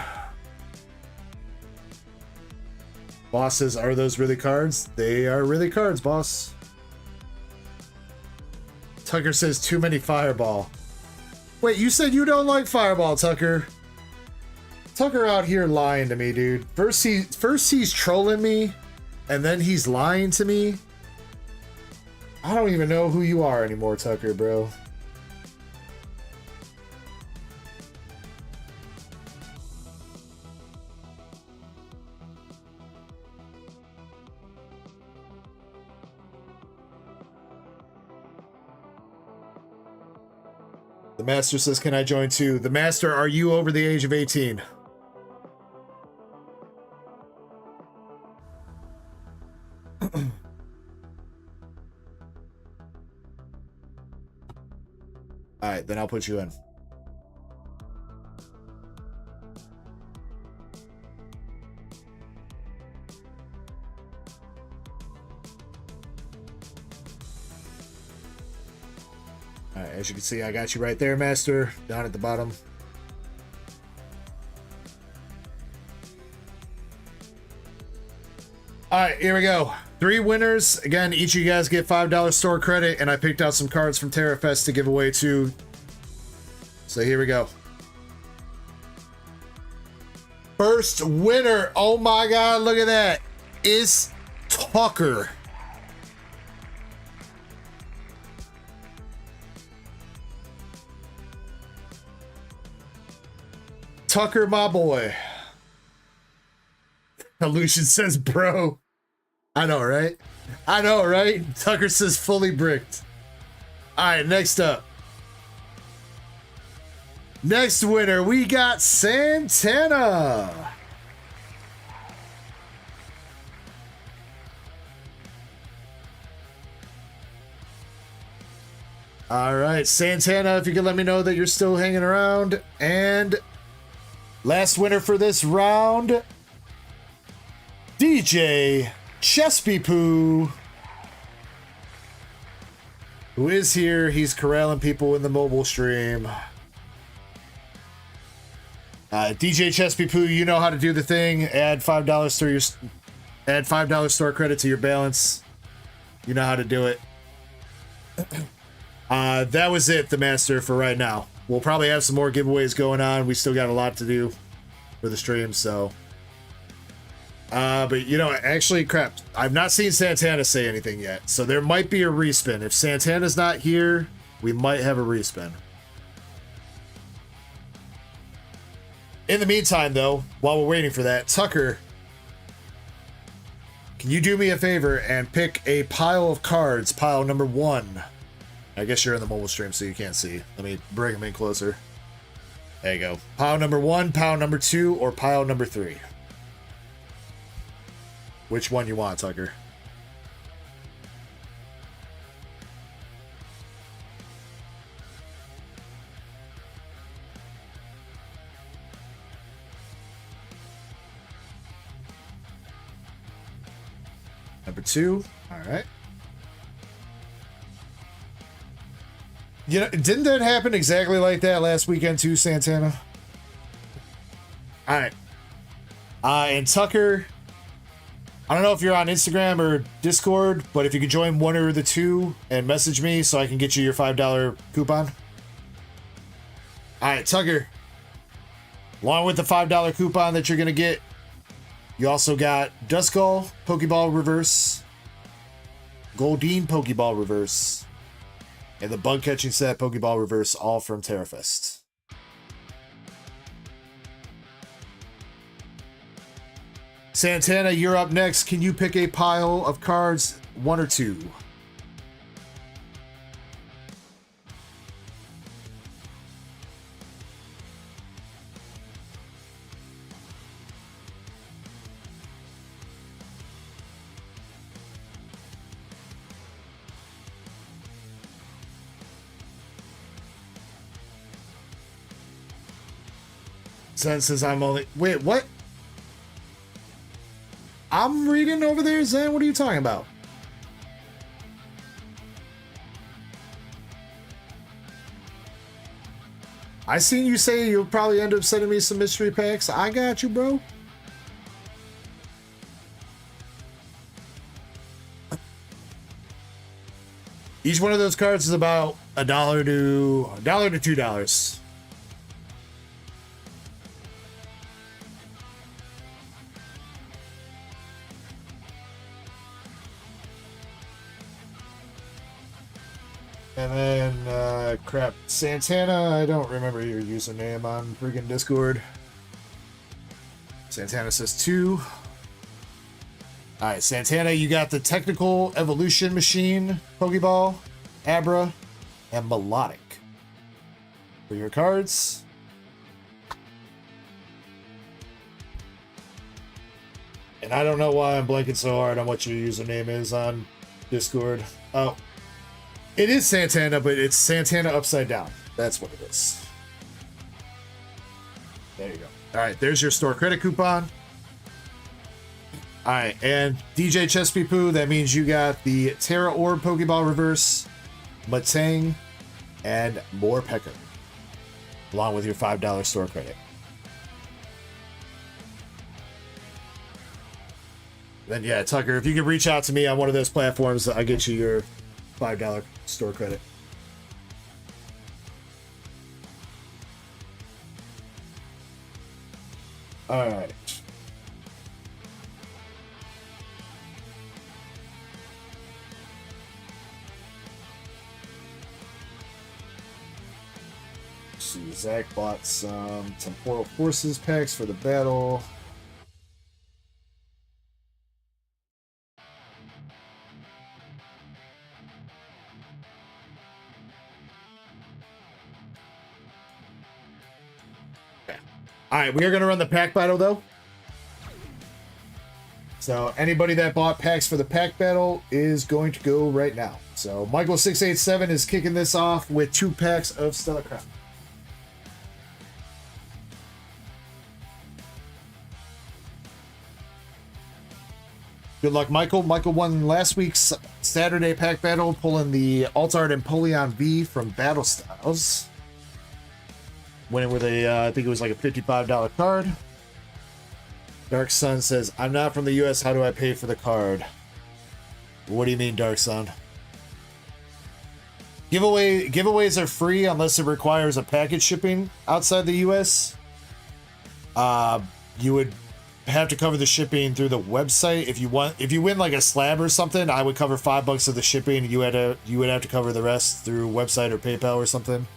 Boss says, are those really cards? They are really cards, boss. Tucker says, too many fireball. Wait, you said you don't like fireball, Tucker. Tucker out here lying to me, dude. First he's trolling me, and then he's lying to me. I don't even know who you are anymore, Tucker, bro. The Master says, can I join too? The Master, are you over the age of 18? Alright, then I'll put you in. Alright, as you can see, I got you right there, Master, down at the bottom. right, here we go. 3 winners. Again, each of you guys get $5 store credit, and I picked out some cards from TerraFest to give away too. So here we go. First winner. Oh my God, look at that. Is Tucker. Tucker, my boy. Lucian says, bro. I know, right? I know, right? Tucker says fully bricked. All right, next up. Next winner, we got Santana. All right, Santana, if you could let me know that you're still hanging around. And last winner for this round, DJ Chespy-Poo, who is here. He's corralling people in the mobile stream. DJ Chespy-Poo, you know how to do the thing. Add $5 to your, add $5 store credit to your balance. You know how to do it. That was it, the master, for right now. We'll probably have some more giveaways going on. We still got a lot to do for the stream, so. But you know, actually, crap. I've not seen Santana say anything yet, so there might be a respin. If Santana's not here, we might have a respin. In the meantime, though, while we're waiting for that, Tucker, can you do me a favor and pick a pile of cards, pile number 1? I guess you're in the mobile stream, so you can't see. Let me bring them in closer. There you go. Pile number 1, pile number 2, or pile number 3. Which one you want, Tucker? Number 2. All right. You know, didn't that happen exactly like that last weekend too, Santana? All right. And Tucker, I don't know if you're on Instagram or Discord, but if you could join one or the two and message me so I can get you your $5 coupon. All right, Tucker. Along with the $5 coupon that you're going to get, you also got Duskull Pokeball Reverse, Goldeen Pokeball Reverse, and the Bug Catching Set Pokeball Reverse, all from TerraFest. Santana, you're up next. Can you pick a pile of cards, 1 or 2? Says I'm only... Wait, what? I'm reading over there, Zen. What are you talking about? I seen you say you'll probably end up sending me some mystery packs. I got you, bro. Each one of those cards is about $1 to $2. And then, crap, Santana, I don't remember your username on freaking Discord. Santana says 2. Alright, Santana, you got the Technical Evolution Machine, Pokeball, Abra, and Melodic for your cards. And I don't know why I'm blanking so hard on what your username is on Discord. Oh. It is Santana, but it's Santana upside down. That's what it is. There you go. All right, there's your store credit coupon. All right, and DJ Chespy-Poo, that means you got the Terra Orb Pokeball Reverse, Matang, and Morpeko, along with your $5 store credit. then yeah, Tucker, if you could reach out to me on one of those platforms, I'll get you your $5 store credit. All right. Let's see, Zach bought some Temporal Forces packs for the battle. All right, we are going to run the pack battle, though. So anybody that bought packs for the pack battle is going to go right now. So Michael687 is kicking this off with 2 packs of Stellar Crown. Good luck, Michael. Michael won last week's Saturday pack battle, pulling the Altart and Polion V from Battle Styles. Winning with a, I think it was like a $55 card. Dark Sun says, I'm not from the US. How do I pay for the card? What do you mean, Dark Sun? Giveaways are free unless it requires a package shipping outside the US. You would have to cover the shipping through the website. If you win like a slab or something, I would cover $5 of the shipping. You would have to cover the rest through website or PayPal or something.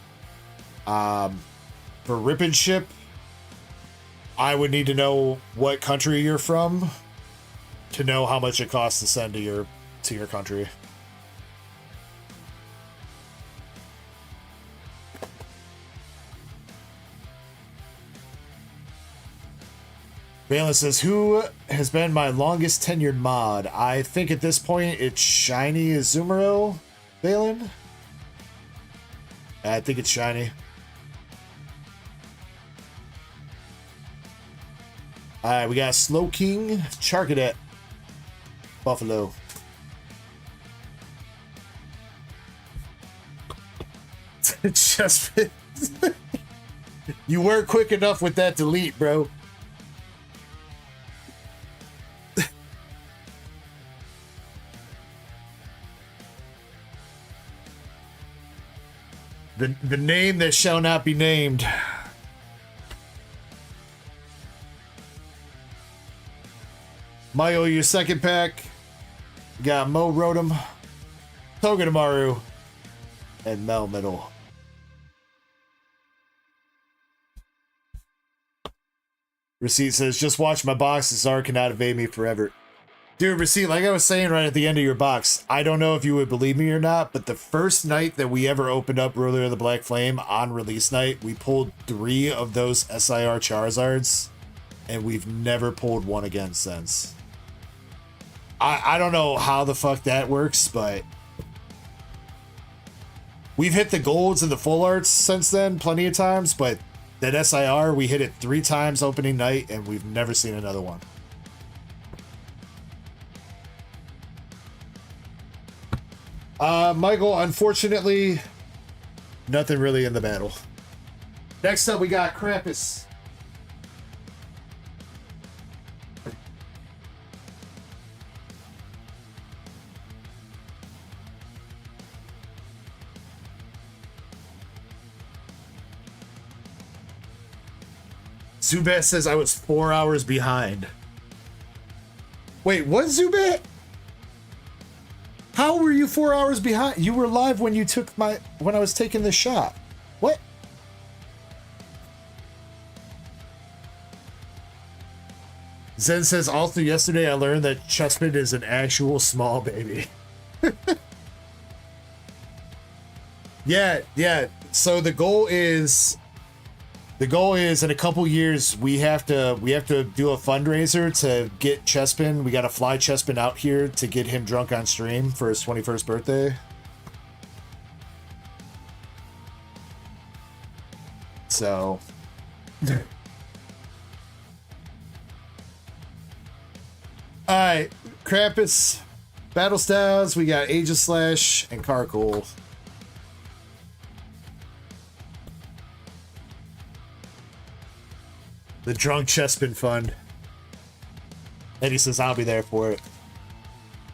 For rip and ship, I would need to know what country you're from to know how much it costs to send to your country. Valen says, who has been my longest tenured mod? I think at this point it's Shiny Azumarill, Valen? I think it's Shiny. Alright, we got Slow King, Charcadet, Buffalo. Just you weren't quick enough with that delete, bro. The name that shall not be named. Mayo, your second pack. You got Mo Rotom, Togedemaru, and Mel Middle. Receipt says, just watch my box. Azour cannot evade me forever. Dude, Receipt, like I was saying right at the end of your box, I don't know if you would believe me or not, but the first night that we ever opened up Ruler of the Black Flame on release night, we pulled 3 of those SIR Charizards, and we've never pulled one again since. I don't know how the fuck that works, but we've hit the golds and the full arts since then plenty of times, but that SIR, we hit it 3 times opening night, and we've never seen another one. Michael, unfortunately, nothing really in the battle. Next up, we got Krampus. Zubat says I was 4 hours behind. Wait, what, Zubat? How were you 4 hours behind? You were live when you took when I was taking the shot. What? Zen says, also yesterday I learned that Chespin is an actual small baby. Yeah. So the goal is in a couple years we have to do a fundraiser to get Chespin. We got to fly Chespin out here to get him drunk on stream for his 21st birthday. So alright, Krampus, Battle Styles, we got Aegislash and Carkol. The Drunk Chespin Fund. Eddie says, I'll be there for it.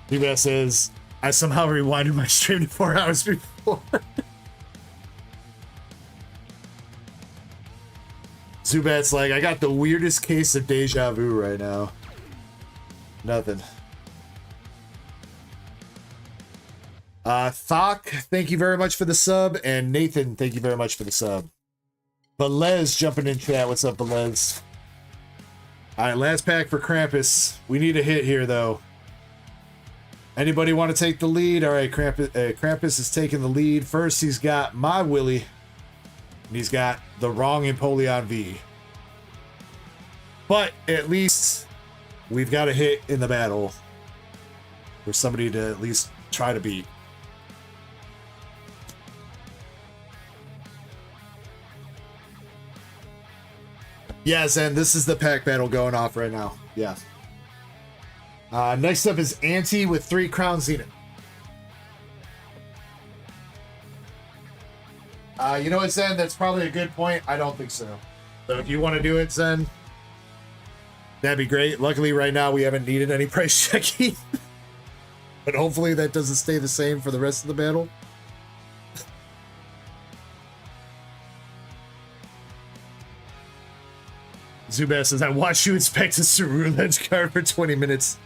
Zubat says, I somehow rewinded my stream to 4 hours before. Zubat's like, I got the weirdest case of deja vu right now. Nothing. Thok, thank you very much for the sub. And Nathan, thank you very much for the sub. Velez jumping in chat. What's up, Velez? Alright, last pack for Krampus. We need a hit here, though. Anybody want to take the lead? Alright, Krampus is taking the lead. First, he's got my Willy. And he's got the wrong Empoleon V. But at least we've got a hit in the battle for somebody to at least try to beat. Yeah, Zen, this is the pack battle going off right now. Yeah. Next up is Ante with 3 Crown Zenith. You know what, Zen? That's probably a good point. I don't think so. So if you want to do it, Zen, that'd be great. Luckily, right now, we haven't needed any price checking. But hopefully that doesn't stay the same for the rest of the battle. Zubat says, I watched you inspect a Ceruledge Edge card for 20 minutes.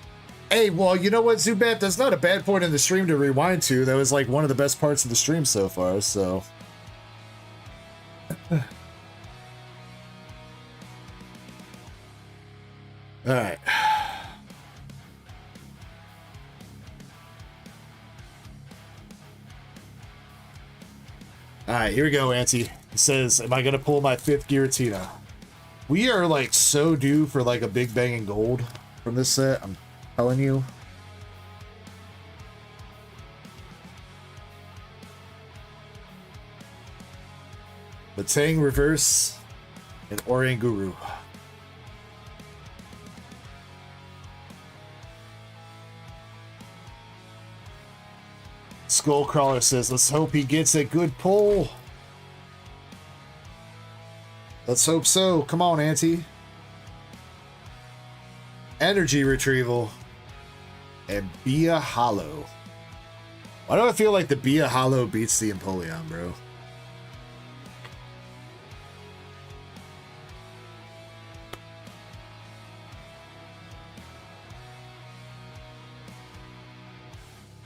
Hey, well, you know what, Zubat? That's not a bad point in the stream to rewind to. That was like one of the best parts of the stream so far, so... Alright. Alright, here we go, Ante. He says, am I going to pull my 5th Giratina? We are, like, so due for, like, a big bang in gold from this set. I'm telling you. Batang Reverse and Oranguru. Skullcrawler says, let's hope he gets a good pull. Let's hope so. Come on, Ante. Energy Retrieval. And Bia Hollow. Why do I feel like the Bia Hollow beats the Empoleon, bro?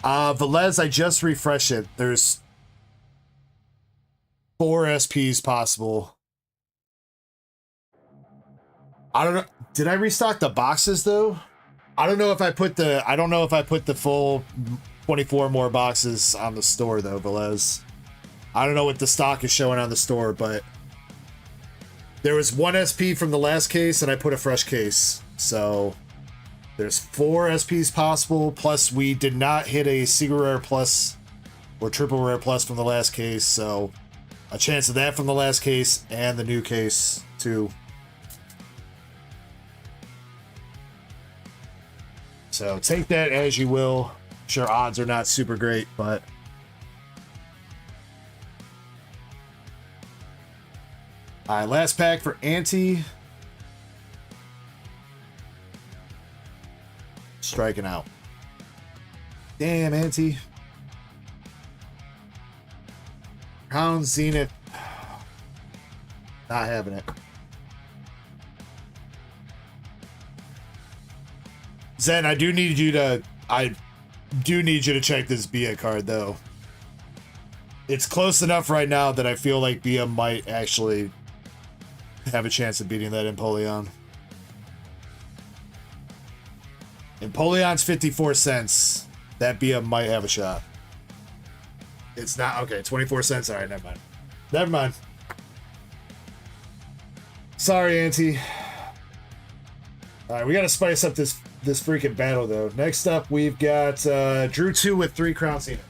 Velez, I just refreshed it. There's 4 SPs possible. I don't know. Did I restock the boxes though? I don't know if I put the full 24 more boxes on the store though, Velez. I don't know what the stock is showing on the store, but there was 1 SP from the last case and I put a fresh case. So there's 4 SPs possible, plus we did not hit a Secret Rare Plus or Triple Rare Plus from the last case, so a chance of that from the last case and the new case too. So take that as you will. Sure, odds are not super great, but alright, last pack for Ante. Striking out. Damn, Ante. Crown Zenith. Not having it. Zen, I do need you to check this Bia card though. It's close enough right now that I feel like Bia might actually have a chance of beating that Empoleon. Empoleon's 54 cents. That Bia might have a shot. It's not okay. 24 cents. All right, never mind. Never mind. Sorry, Ante. All right, we got to spice up this freaking battle though. Next up, we've got Drew 2 with 3 Crown Zenith.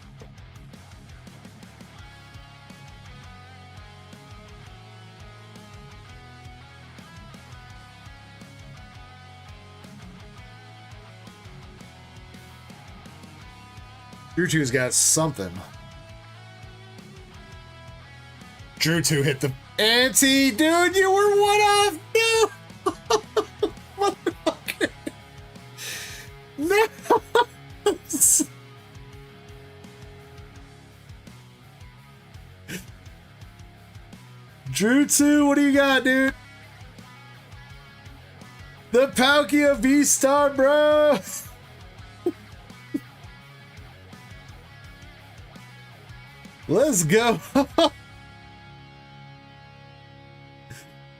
Drew 2's got something. Drew 2 hit the Ante, dude. You were 1 off, dude. Motherfucker. Drew 2, what do you got, dude? The Palkia VSTAR, bro. Let's go.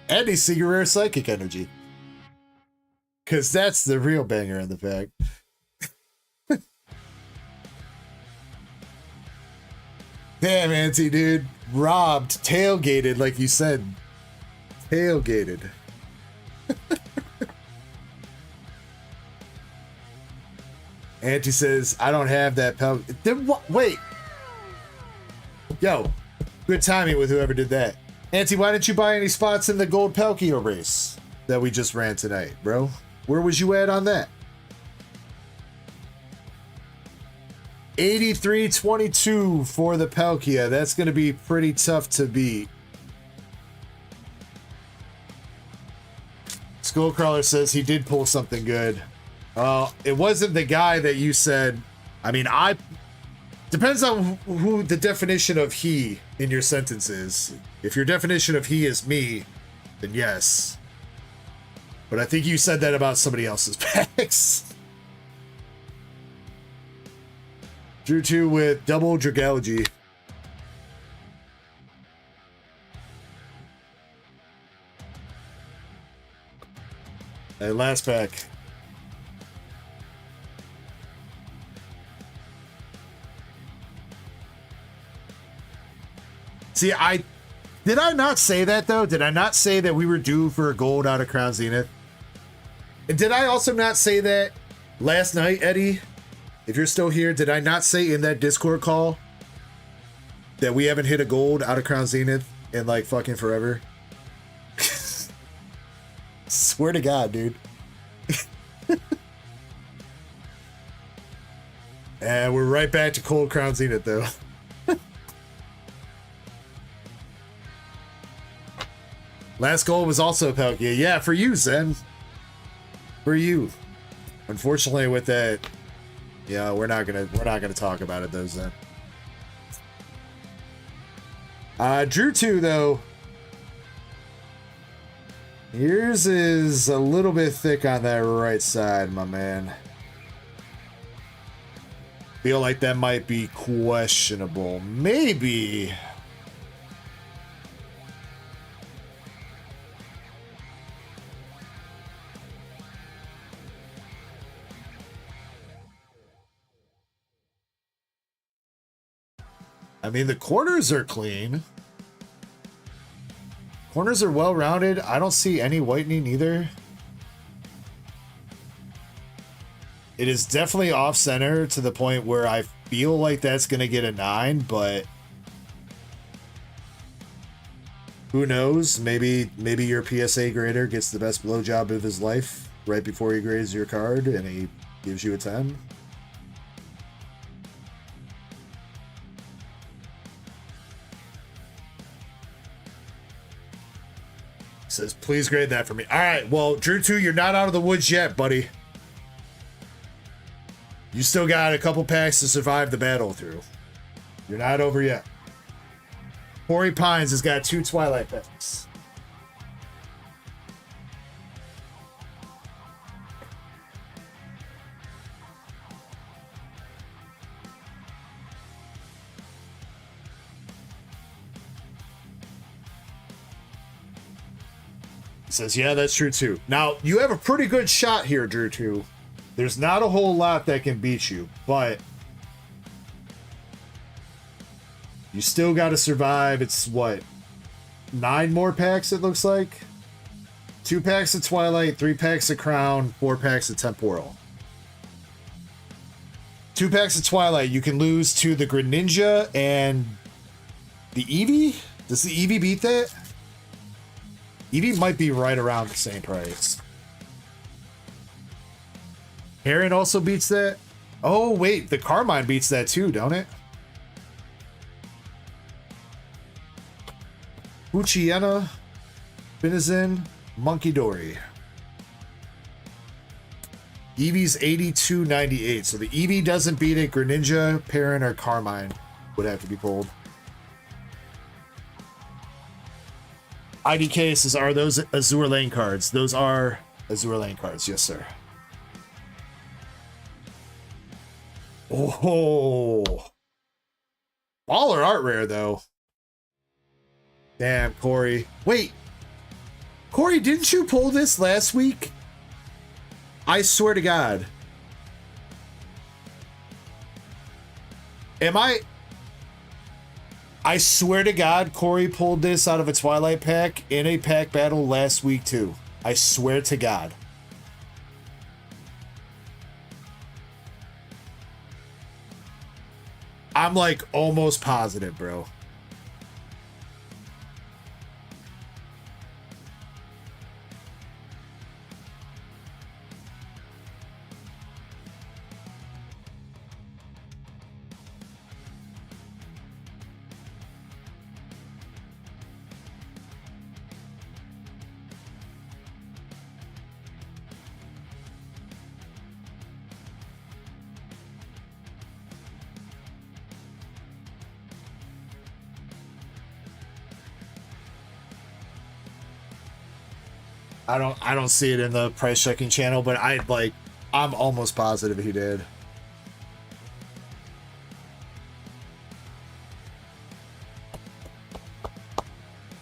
Any Secret Rare Psychic Energy. Because that's the real banger in the pack. Damn, Auntie, dude. Robbed, tailgated, like you said. Tailgated. Auntie says, I don't have that Palkia. Then what? Wait. Yo, good timing with whoever did that. Auntie, why didn't you buy any spots in the gold Palkia race that we just ran tonight, bro? Where was you at on that? 83.22 for the Palkia. That's going to be pretty tough to beat. Skullcrawler says he did pull something good. It wasn't the guy that you said. I mean, depends on who the definition of he in your sentence is. If your definition of he is me, then yes. But I think you said that about somebody else's packs. Drew 2 with double Dragology. And last pack. See, did I not say that though? Did I not say that we were due for a gold out of Crown Zenith? And did I also not say that last night, Eddie? If you're still here, did I not say in that Discord call that we haven't hit a gold out of Crown Zenith in like fucking forever? Swear to God, dude. And we're right back to cold Crown Zenith though. Last goal was also a Palkia. Yeah, for you, Zen. For you. Unfortunately, with that, yeah, we're not gonna talk about it though, Zen. Drew 2 though. Yours is a little bit thick on that right side, my man. Feel like that might be questionable. Maybe. I mean, the corners are clean. Corners are well rounded. I don't see any whitening either. It is definitely off center to the point where I feel like that's going to get a 9, but who knows? Maybe your PSA grader gets the best blowjob of his life right before he grades your card and he gives you a 10. Says, please grade that for me. All right, well, Drew 2, you're not out of the woods yet, buddy. You still got a couple packs to survive the battle through. You're not over yet. Corey Pines has got 2 Twilight packs. Says, yeah, that's true too. Now, you have a pretty good shot here, Drew 2. There's not a whole lot that can beat you, but you still got to survive. It's what? 9 more packs, it looks like? 2 packs of Twilight, 3 packs of Crown, 4 packs of Temporal. 2 packs of Twilight, you can lose to the Greninja and the Eevee? Does the Eevee beat that? Eevee might be right around the same price. Heron also beats that? Oh, wait. The Carmine beats that too, don't it? Uchiena, Finizen, Monkey Dory. Eevee's 82.98. So the Eevee doesn't beat it. Greninja, Perrin, or Carmine would have to be pulled. IDK says, are those Azour Lane cards? Those are Azour Lane cards. Yes, sir. Oh. Baller art rare, though. Damn, Corey. Wait. Corey, didn't you pull this last week? I swear to God. I swear to God, Corey pulled this out of a Twilight pack in a pack battle last week, too. I swear to God. I'm like almost positive, bro. I don't see it in the price checking channel, but I'm almost positive he did.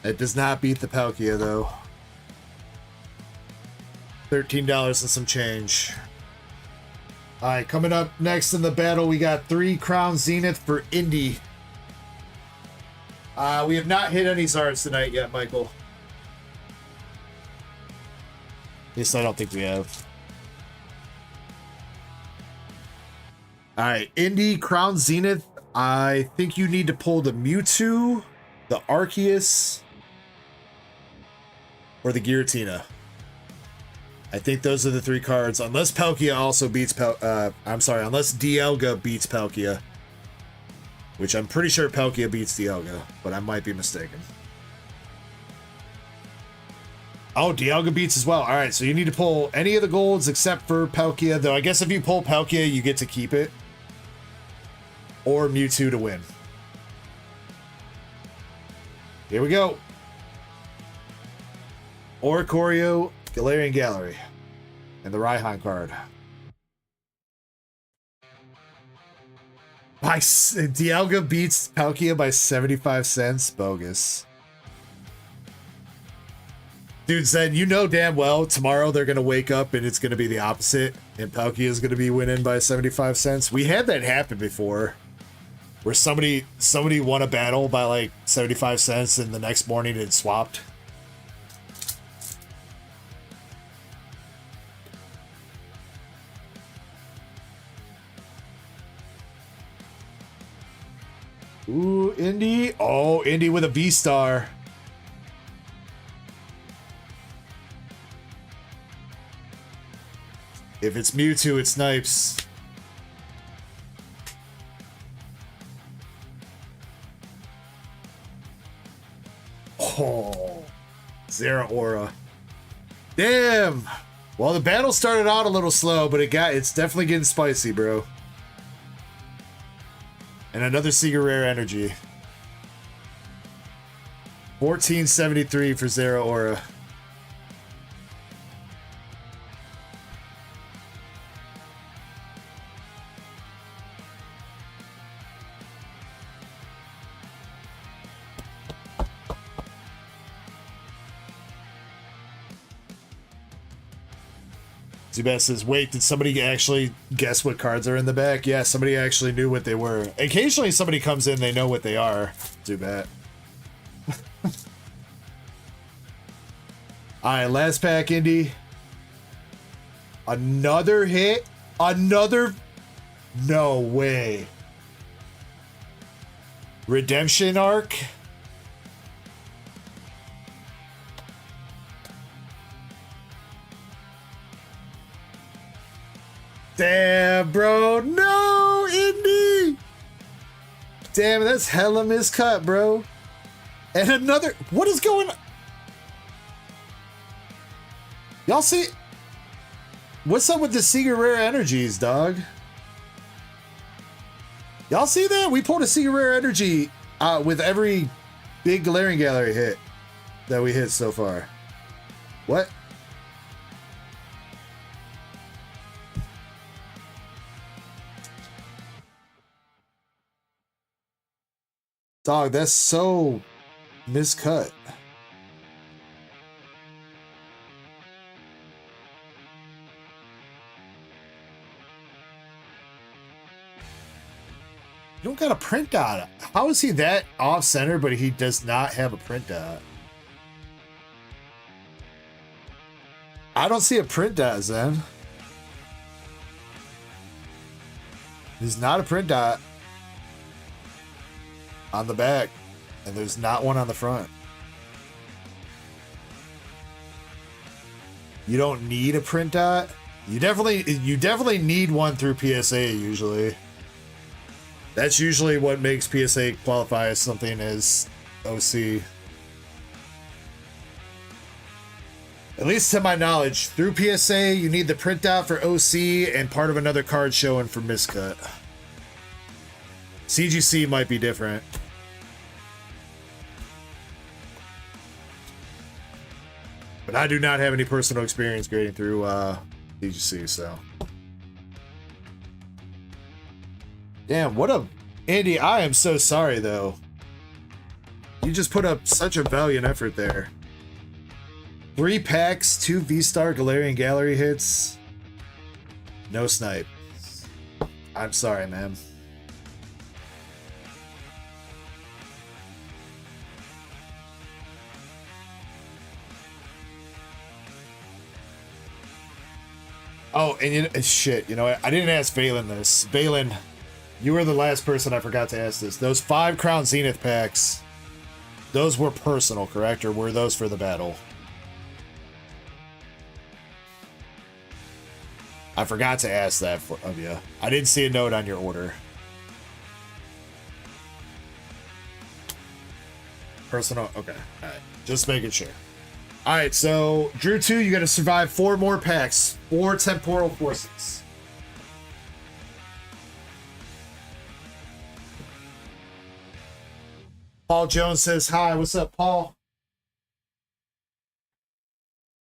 It does not beat the Palkia though. $13 and some change. All right, coming up next in the battle, we got 3 Crown Zenith for Indy. We have not hit any Zards tonight yet, Michael. At least I don't think we have. All right, Indy, Crown Zenith. I think you need to pull the Mewtwo, the Arceus, or the Giratina. I think those are the 3 cards, unless Palkia also beats unless Dialga beats Palkia, which I'm pretty sure Palkia beats Dialga, but I might be mistaken. Oh, Dialga beats as well. All right, so you need to pull any of the golds except for Palkia, though I guess if you pull Palkia, you get to keep it. Or Mewtwo to win. Here we go. Oricorio, Galarian Gallery, and the Raihan card. Dialga beats Palkia by 75 cents. Bogus. Dude said, you know damn well tomorrow they're going to wake up and it's going to be the opposite, and Palkia is going to be winning by 75 cents. We had that happen before, where somebody won a battle by like 75 cents and the next morning it swapped. Ooh, Indy. Oh, Indy with a VSTAR. If it's Mewtwo, it snipes. Oh, Zeraora. Damn. Well, the battle started out a little slow, but it's definitely getting spicy, bro. And another Secret Rare Energy. 1473 for Zeraora. Zubat says, wait, did somebody actually guess what cards are in the back? Yeah, somebody actually knew what they were. Occasionally somebody comes in, they know what they are. Zubat. Alright, last pack, Indy. Another hit? Another? No way. Redemption Arc? Damn, bro. No, Indy. Damn, that's hella miscut, bro. And another. What is going on? Y'all see? What's up with the Secret Rare Energies, dog? Y'all see that? We pulled a Secret Rare Energy with every big Galarian Gallery hit. that we hit so far. What? Dog, that's so miscut. You don't got a print dot. How is he that off center, but he does not have a print dot? I don't see a print dot, Zen. There's not a print dot on the back, and there's not one on the front. You don't need a print dot. You definitely need one through PSA usually. That's usually what makes PSA qualify as something as OC. At least to my knowledge, through PSA, you need the printout for OC and part of another card showing for miscut. CGC might be different. But I do not have any personal experience grading through CGC, so. Damn, what a... Andy, I am so sorry, though. You just put up such a valiant effort there. 3 packs, 2 VSTAR Galarian Gallery hits. No snipe. I'm sorry, man. Oh, and shit, you know what? I didn't ask Valen this. Valen, you were the last person I forgot to ask this. Those 5 Crown Zenith packs, those were personal, correct? Or were those for the battle? I forgot to ask that of you. I didn't see a note on your order. Personal, okay. All right, just making sure. All right, so Drew 2, you got to survive 4 more packs, 4 Temporal Forces. Paul Jones says hi. What's up, Paul?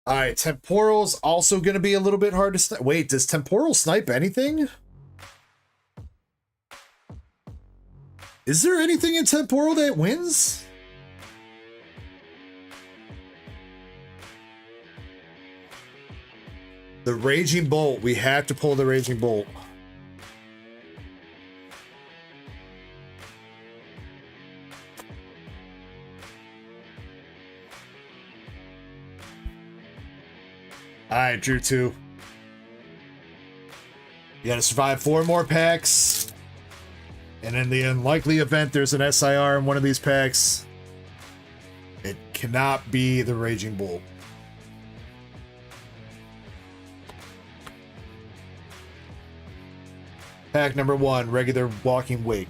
All right, Temporal's also going to be a little bit hard to snipe. Wait, does Temporal snipe anything? Is there anything in Temporal that wins? The Raging Bolt. We have to pull the Raging Bolt. All right, Drew 2. You got to survive 4 more packs. And in the unlikely event there's an SIR in one of these packs, it cannot be the Raging Bolt. Pack number 1, regular walking weight.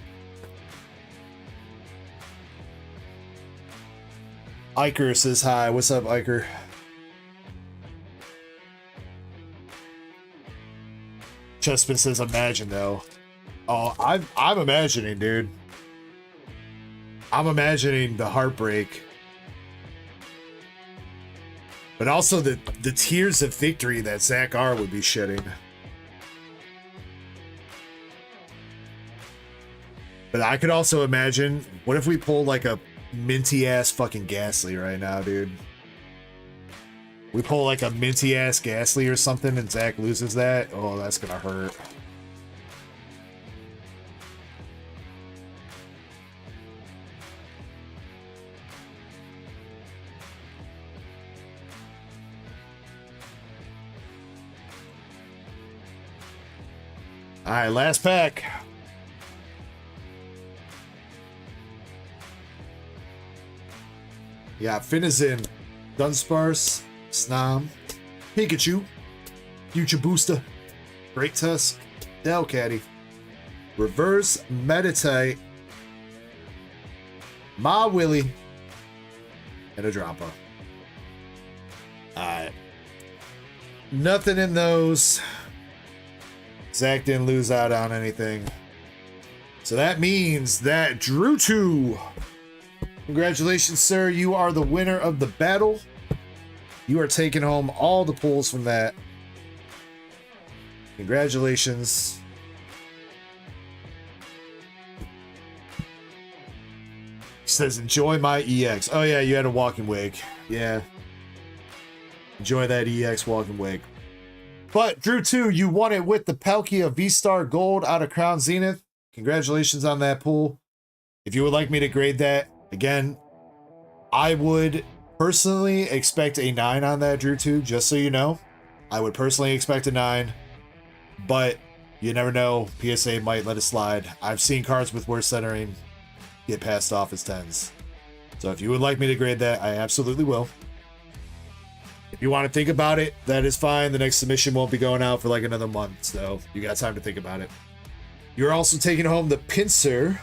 Iker says hi. What's up, Iker? Chessman says imagine, though. Oh, I'm imagining, dude. I'm imagining the heartbreak. But also the tears of victory that Zach R would be shedding. But I could also imagine, what if we pulled like a minty ass fucking Ghastly right now, dude? We pull like a minty ass Ghastly or something and Zach loses that. Oh, that's gonna hurt. All right, last pack. Yeah, Finizen, Dunsparce, Snom, Pikachu, Future Booster, Great Tusk, Delcatty, Reverse Meditate, Ma Willie, and a Dropper. Alright. Nothing in those. Zach didn't lose out on anything. So that means that Drew 2 Congratulations, sir. You are the winner of the battle. You are taking home all the pulls from that. Congratulations. He says, enjoy my EX. Oh, yeah, you had a walking wig. Yeah. Enjoy that EX walking wig. But, Drew 2, you won it with the Palkia VSTAR Gold out of Crown Zenith. Congratulations on that pull. If you would like me to grade that, again, I would personally expect a 9 on that, Drew 2, just so you know. I would personally expect a 9. But you never know. PSA might let it slide. I've seen cards with worse centering get passed off as 10s. So if you would like me to grade that, I absolutely will. If you want to think about it, that is fine. The next submission won't be going out for like another month, so you got time to think about it. You're also taking home the Pinsir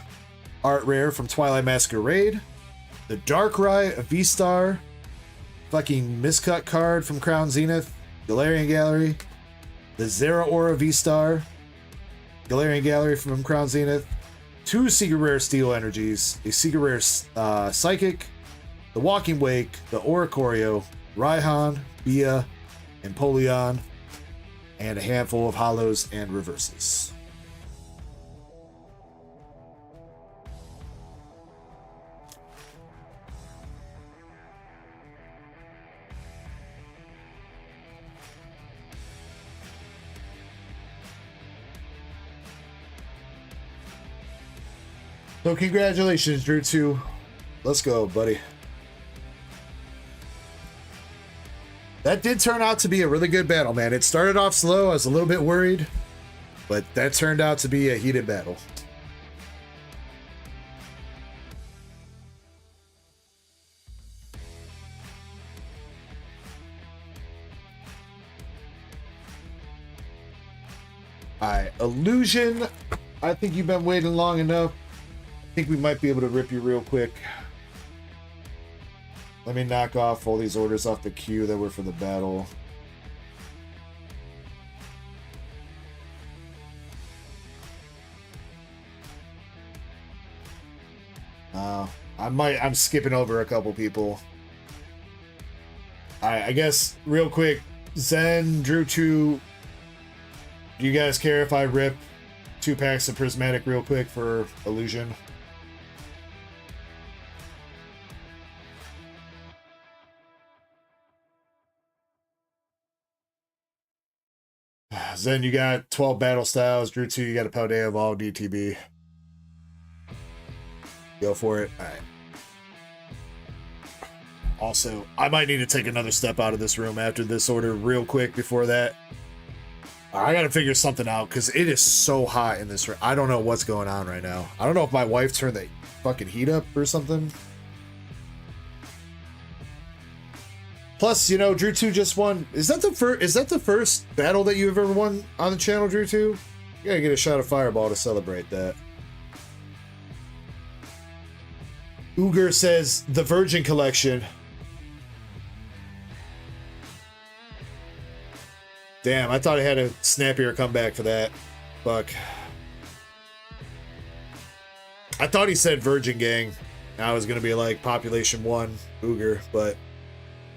art rare from Twilight Masquerade, the Darkrai V-Star fucking miscut card from Crown Zenith, Galarian Gallery, the Zeraora V-Star, Galarian Gallery from Crown Zenith, 2 Secret Rare Steel Energies, a Secret Rare Psychic, the Walking Wake, the Oricorio, Raihan, Bia, and Polion, and a handful of holos and reverses. So congratulations, Drew 2. Let's go, buddy. That did turn out to be a really good battle, man. It started off slow. I was a little bit worried, but that turned out to be a heated battle. All right, Illusion. I think you've been waiting long enough. I think we might be able to rip you real quick. Let me knock off all these orders off the queue that were for the battle. I'm skipping over a couple people. Alright, I guess real quick, Zen, Drew 2, do you guys care if I rip 2 packs of Prismatic real quick for Illusion? Zen, you got 12 battle styles. Drew 2, you got a Paldea Evolved DTB. Go for it. All right. Also, I might need to take another step out of this room after this order real quick before that. I got to figure something out because it is so hot in this room. I don't know what's going on right now. I don't know if my wife turned the fucking heat up or something. Plus, you know, Drew 2 just won. Is that the first battle that you've ever won on the channel, Drew 2? You gotta get a shot of Fireball to celebrate that. Uger says the Virgin Collection. Damn, I thought I had a snappier comeback for that. Fuck. I thought he said Virgin Gang. I was gonna be like Population 1 Uger, but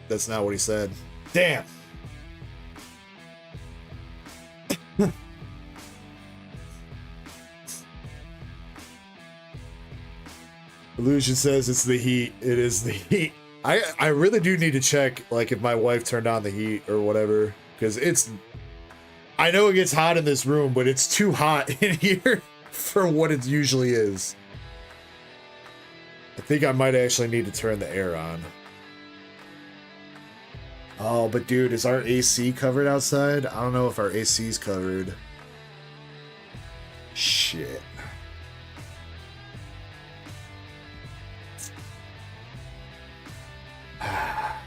that's not what he said. Damn. Illusion says it's the heat. It is the heat. I really do need to check like if my wife turned on the heat or whatever, because I know it gets hot in this room, but it's too hot in here for what it usually is. I think I might actually need to turn the air on. Oh, but dude, is our AC covered outside? I don't know if our AC is covered. Shit.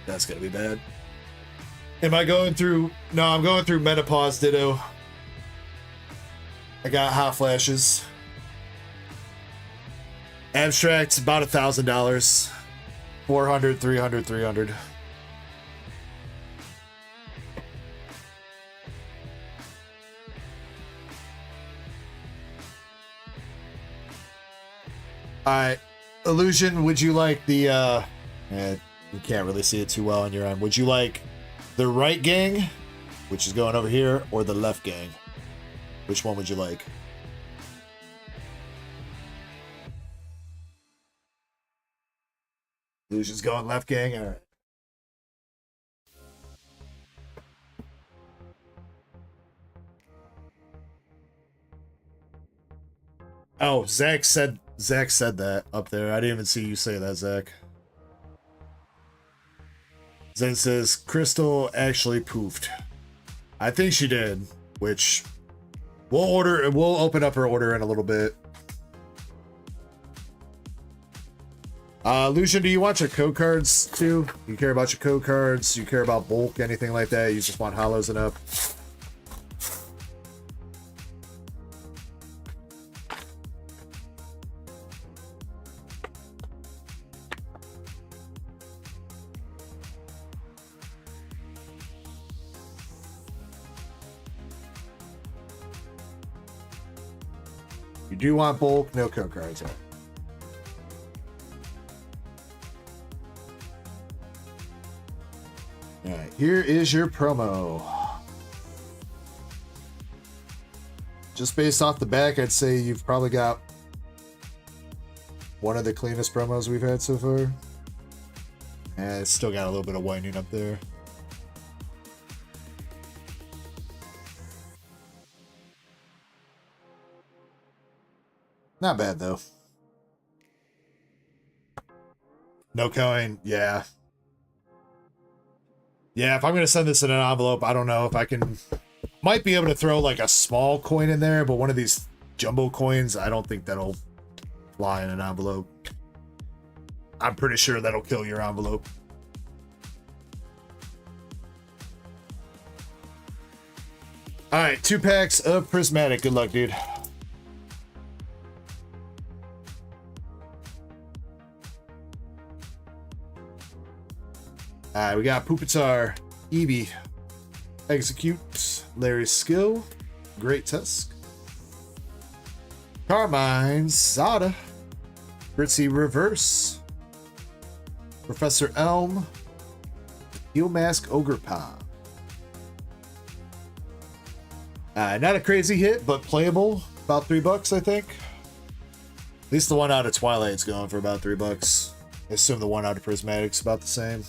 That's gonna be bad. Am I going through? No, I'm going through menopause, ditto. I got hot flashes. Abstract, about $1,000. 400, 300, 300. Alright. Illusion, would you like the you can't really see it too well on your end. Would you like the right gang, which is going over here, or the left gang? Which one would you like? Illusion's going left gang. All right. Oh, Zach said that up there. I didn't even see you say that, Zach. Zen says Crystal actually poofed. I think she did, which we'll open up her order in a little bit. Lucian, do you want your code cards too? You care about your code cards? You care about bulk, anything like that? You just want hollows and up? You do want bulk, no code cards. Right? Alright, here is your promo. Just based off the back, I'd say you've probably got one of the cleanest promos we've had so far. And it's still got a little bit of whitening up there. Not bad, though. No coin, yeah. Yeah, if I'm going to send this in an envelope, I don't know if I can... Might be able to throw, like, a small coin in there, but one of these jumbo coins, I don't think that'll fly in an envelope. I'm pretty sure that'll kill your envelope. Alright, 2 packs of Prismatic. Good luck, dude. Alright, we got Pupitar, Eevee, Execute, Larry's Skill, Great Tusk, Carmine, Sada, Fritzy Reverse, Professor Elm, Heel Mask Ogre Palm. Not a crazy hit, but playable. About $3, I think. At least the one out of Twilight's going for about $3. I assume the one out of Prismatic's about the same.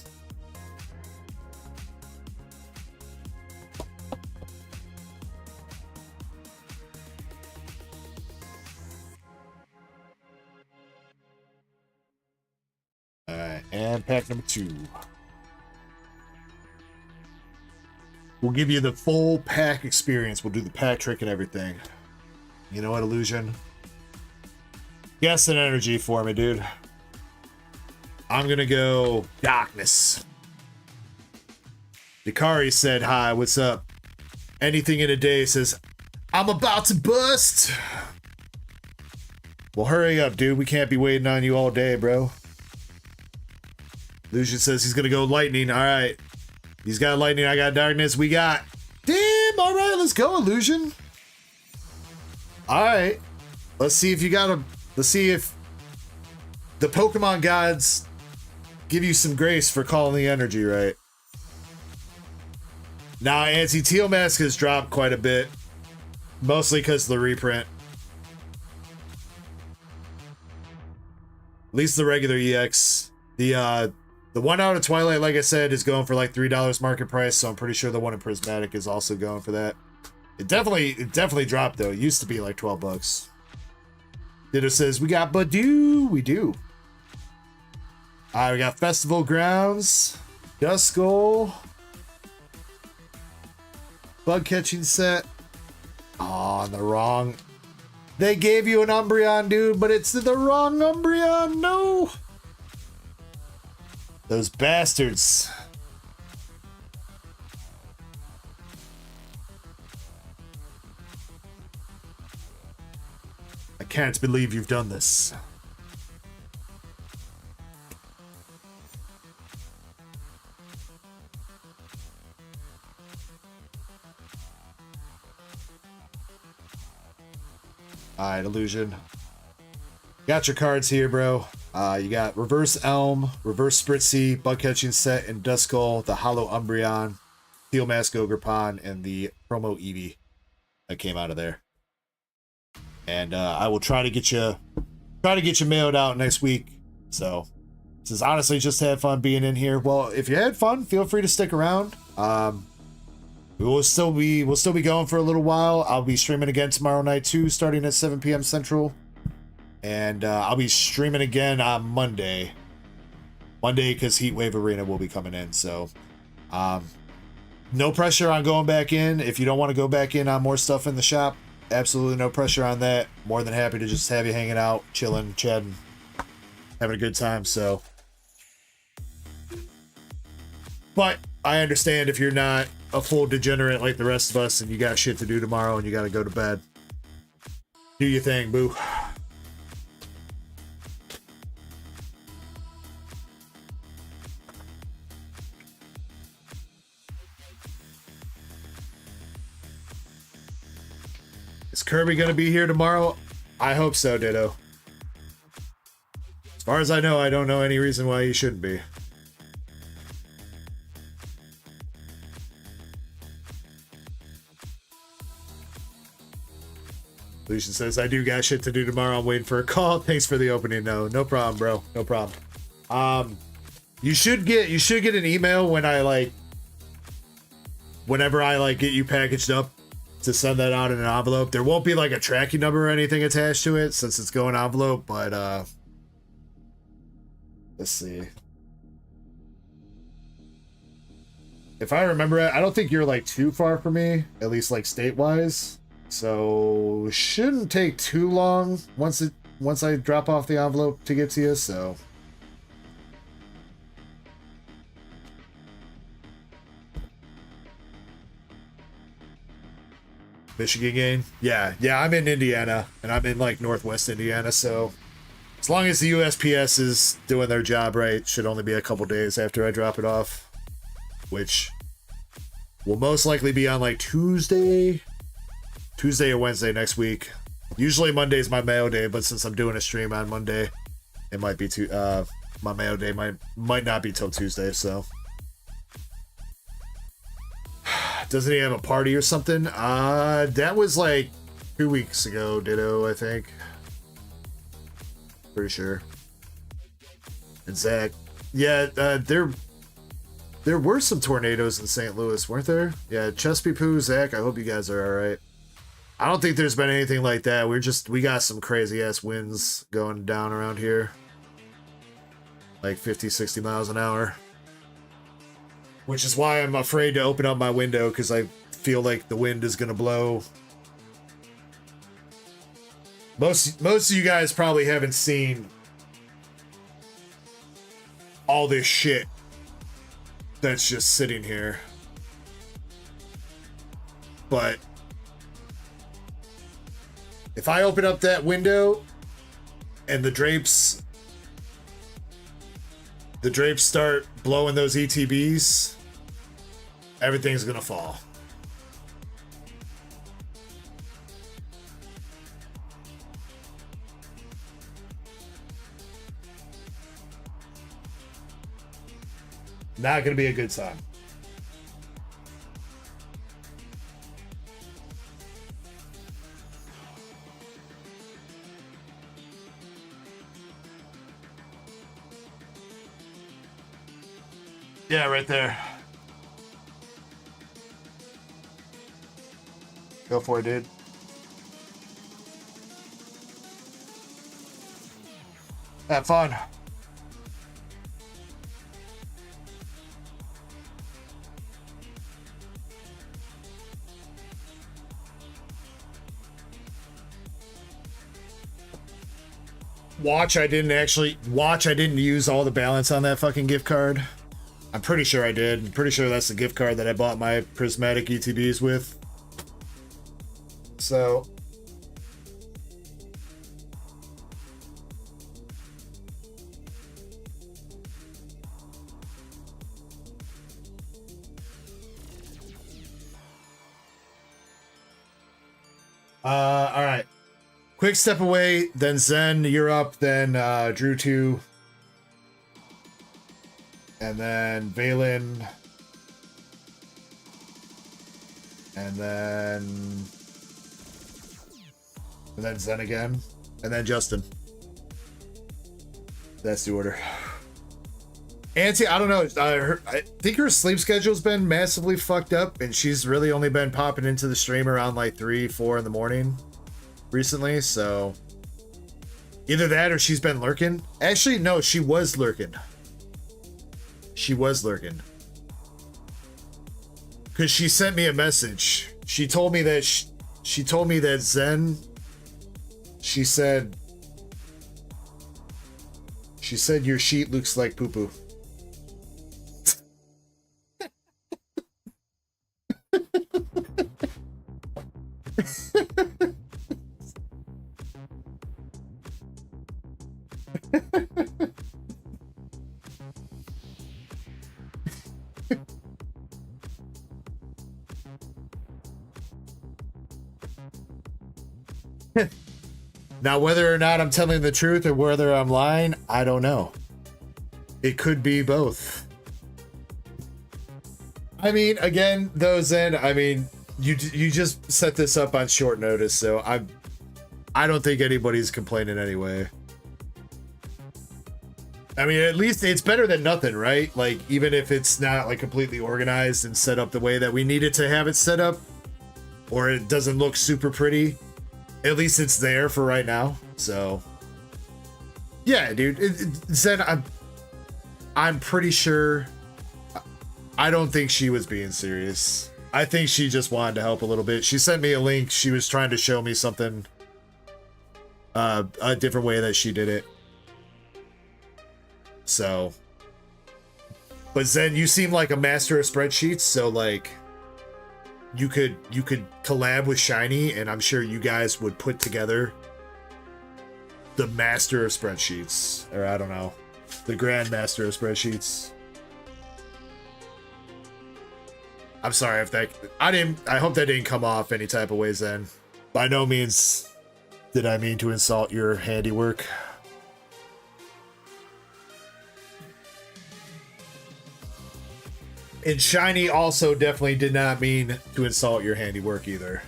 And pack number 2. We'll give you the full pack experience. We'll do the pack trick and everything. You know what, Illusion? Guess an energy for me, dude. I'm gonna go Darkness. Dakari said, hi, what's up? Anything in a day says, I'm about to bust. Well, hurry up, dude. We can't be waiting on you all day, bro. Lucian says he's gonna go lightning. All right, he's got lightning. I got darkness. We got damn. All right, let's go, Illusion. All right, let's see if you got a. Let's see if the Pokemon gods give you some grace for calling the energy right. Now, Anti-Teal Mask has dropped quite a bit, mostly because of the reprint. At least the regular EX. The one out of Twilight, like I said, is going for like $3 market price, so I'm pretty sure the one in Prismatic is also going for that. It definitely dropped though. It used to be like $12. Ditto says we got Badoo. We do. Alright, we got Festival Grounds, Duskull, Bug Catching Set. Oh, the wrong. They gave you an Umbreon, dude, but it's the wrong Umbreon. No. Those bastards. I can't believe you've done this. Alright, Illusion. Got your cards here, bro. You got Reverse Elm, Reverse Spritzy, Bug Catching Set, and Duskull, the Hollow Umbreon, Steel Mask Ogrepon, and the Promo Eevee that came out of there. And I will try to get you mailed out next week. So this is honestly just had fun being in here. Well, if you had fun, feel free to stick around. We'll still be going for a little while. I'll be streaming again tomorrow night too, starting at 7 p.m. Central. And I'll be streaming again on Monday. Because Heatwave Arena will be coming in. So no pressure on going back in. If you don't want to go back in on more stuff in the shop, absolutely no pressure on that. More than happy to just have you hanging out, chilling, chatting, having a good time. So, but I understand if you're not a full degenerate like the rest of us and you got shit to do tomorrow and you got to go to bed. Do your thing, boo. Is Kirby going to be here tomorrow? I hope so, Ditto. As far as I know, I don't know any reason why he shouldn't be. Lucian says, I do got shit to do tomorrow. I'm waiting for a call. Thanks for the opening. No problem, bro. No problem. You should get an email whenever I get you packaged up to send that out in an envelope. There won't be like a tracking number or anything attached to it since it's going envelope, but let's see. If I remember it, I don't think you're like too far from me, at least like state-wise. So shouldn't take too long once I drop off the envelope to get to you, so. Michigan game? Yeah, I'm in Indiana, and I'm in like Northwest Indiana, so as long as the USPS is doing their job right, should only be a couple days after I drop it off, which will most likely be on like Tuesday or Wednesday next week. Usually Monday's my mail day, but since I'm doing a stream on Monday, it might be my mail day might not be till Tuesday, so. Doesn't he have a party or something? That was like 2 weeks ago, Ditto, I think. Pretty sure. And Zach. Yeah, there were some tornadoes in St. Louis, weren't there? Yeah, Chespy Poo, Zach, I hope you guys are alright. I don't think there's been anything like that. We got some crazy ass winds going down around here. Like 50, 60 miles an hour. Which is why I'm afraid to open up my window, because I feel like the wind is going to blow. Most of you guys probably haven't seen all this shit that's just sitting here. But if I open up that window and the drapes start blowing those ETBs, everything's gonna fall. Not gonna be a good time. Yeah, right there. Go for it, dude. Have fun. Watch, I didn't use all the balance on that fucking gift card. I'm pretty sure I did. I'm pretty sure that's the gift card that I bought my Prismatic ETBs with. So. All right. Quick step away, then Zen, you're up, then Drew 2. And then Valen. And then Zen again. And then Justin. That's the order. Auntie, I don't know. I think her sleep schedule's been massively fucked up, and she's really only been popping into the stream around like 3, 4 in the morning recently. So either that or she's been lurking. Actually, no, she was lurking. She was lurking. Because she sent me a message. She told me that she told me that Zen. She said your sheet looks like poo poo. Now, whether or not I'm telling the truth or whether I'm lying, I don't know. It could be both. I mean, again, though, Zen, I mean, you just set this up on short notice, so I don't think anybody's complaining anyway. I mean, at least it's better than nothing, right? Like, even if it's not like completely organized and set up the way that we needed to have it set up, or it doesn't look super pretty, at least it's there for right now. So yeah, dude, Zen, I'm pretty sure. I don't think she was being serious. I think she just wanted to help a little bit. She sent me a link. She was trying to show me something, a different way that she did it. So, but Zen, you seem like a master of spreadsheets, so like you could collab with Shiny, and I'm sure you guys would put together the master of spreadsheets, or I don't know, the grand master of spreadsheets. I'm sorry if that I hope that didn't come off any type of way, Zen. By no means did I mean to insult your handiwork. And Shiny also definitely did not mean to insult your handiwork either.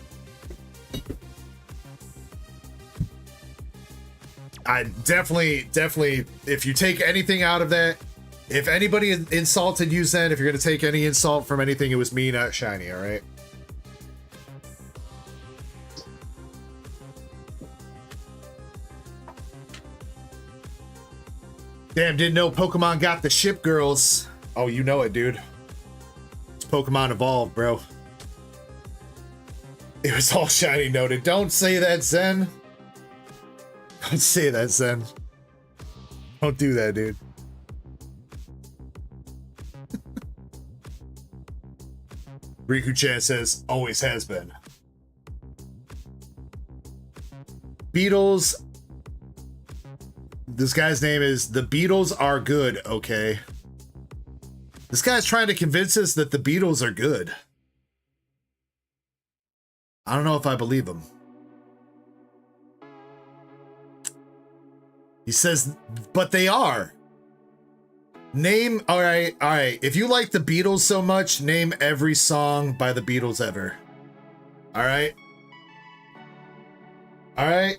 I definitely, if you take anything out of that, if anybody insulted you, Zen, if you're going to take any insult from anything, it was me, not Shiny, all right? Damn, didn't know Pokemon got the ship girls. Oh, you know it, dude. Pokemon Evolved, bro. It was all Shiny noted. Don't say that, Zen. Don't say that, Zen. Don't do that, dude. Riku-chan says, always has been. Beatles. This guy's name is The Beatles Are Good, okay? This guy's trying to convince us that the Beatles are good. I don't know if I believe him. He says, but they are. Name, all right. If you like the Beatles so much, name every song by the Beatles ever. All right. All right.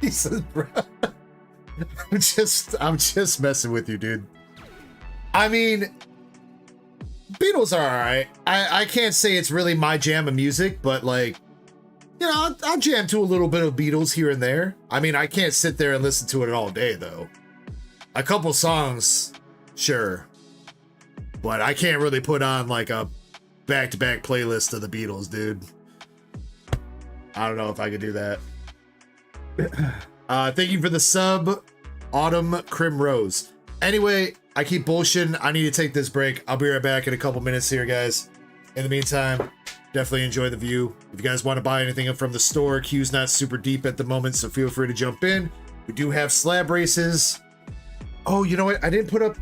He says, bro, I'm just messing with you, dude. I mean, Beatles are alright. I can't say it's really my jam of music, but like, you know, I'll jam to a little bit of Beatles here and there. I mean, I can't sit there and listen to it all day, though. A couple songs, sure. But I can't really put on like a back-to-back playlist of the Beatles, dude. I don't know if I could do that. Thank you for the sub, Autumn Crim Rose. Anyway, I keep bullshitting. I need to take this break. I'll be right back in a couple minutes here, guys. In the meantime, definitely enjoy the view. If you guys want to buy anything from the store, queue's not super deep at the moment, so feel free to jump in. We do have slab races Oh, you know what? I didn't put up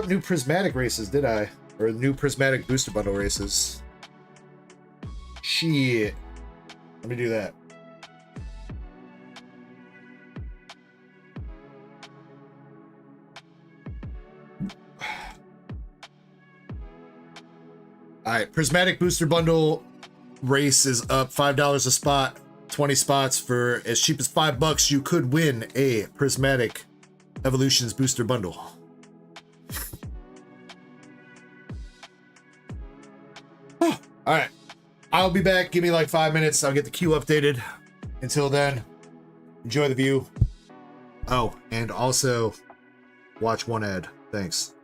new prismatic races, did I? Or new prismatic booster bundle races. Shit. Let me do that. All right, prismatic booster bundle race is up $5 a spot, 20 spots for as cheap as $5. You could win a prismatic evolutions booster bundle. All right, I'll be back. Give me like 5 minutes. I'll get the queue updated. Until then, enjoy the view. Oh, and also watch one ad. Thanks.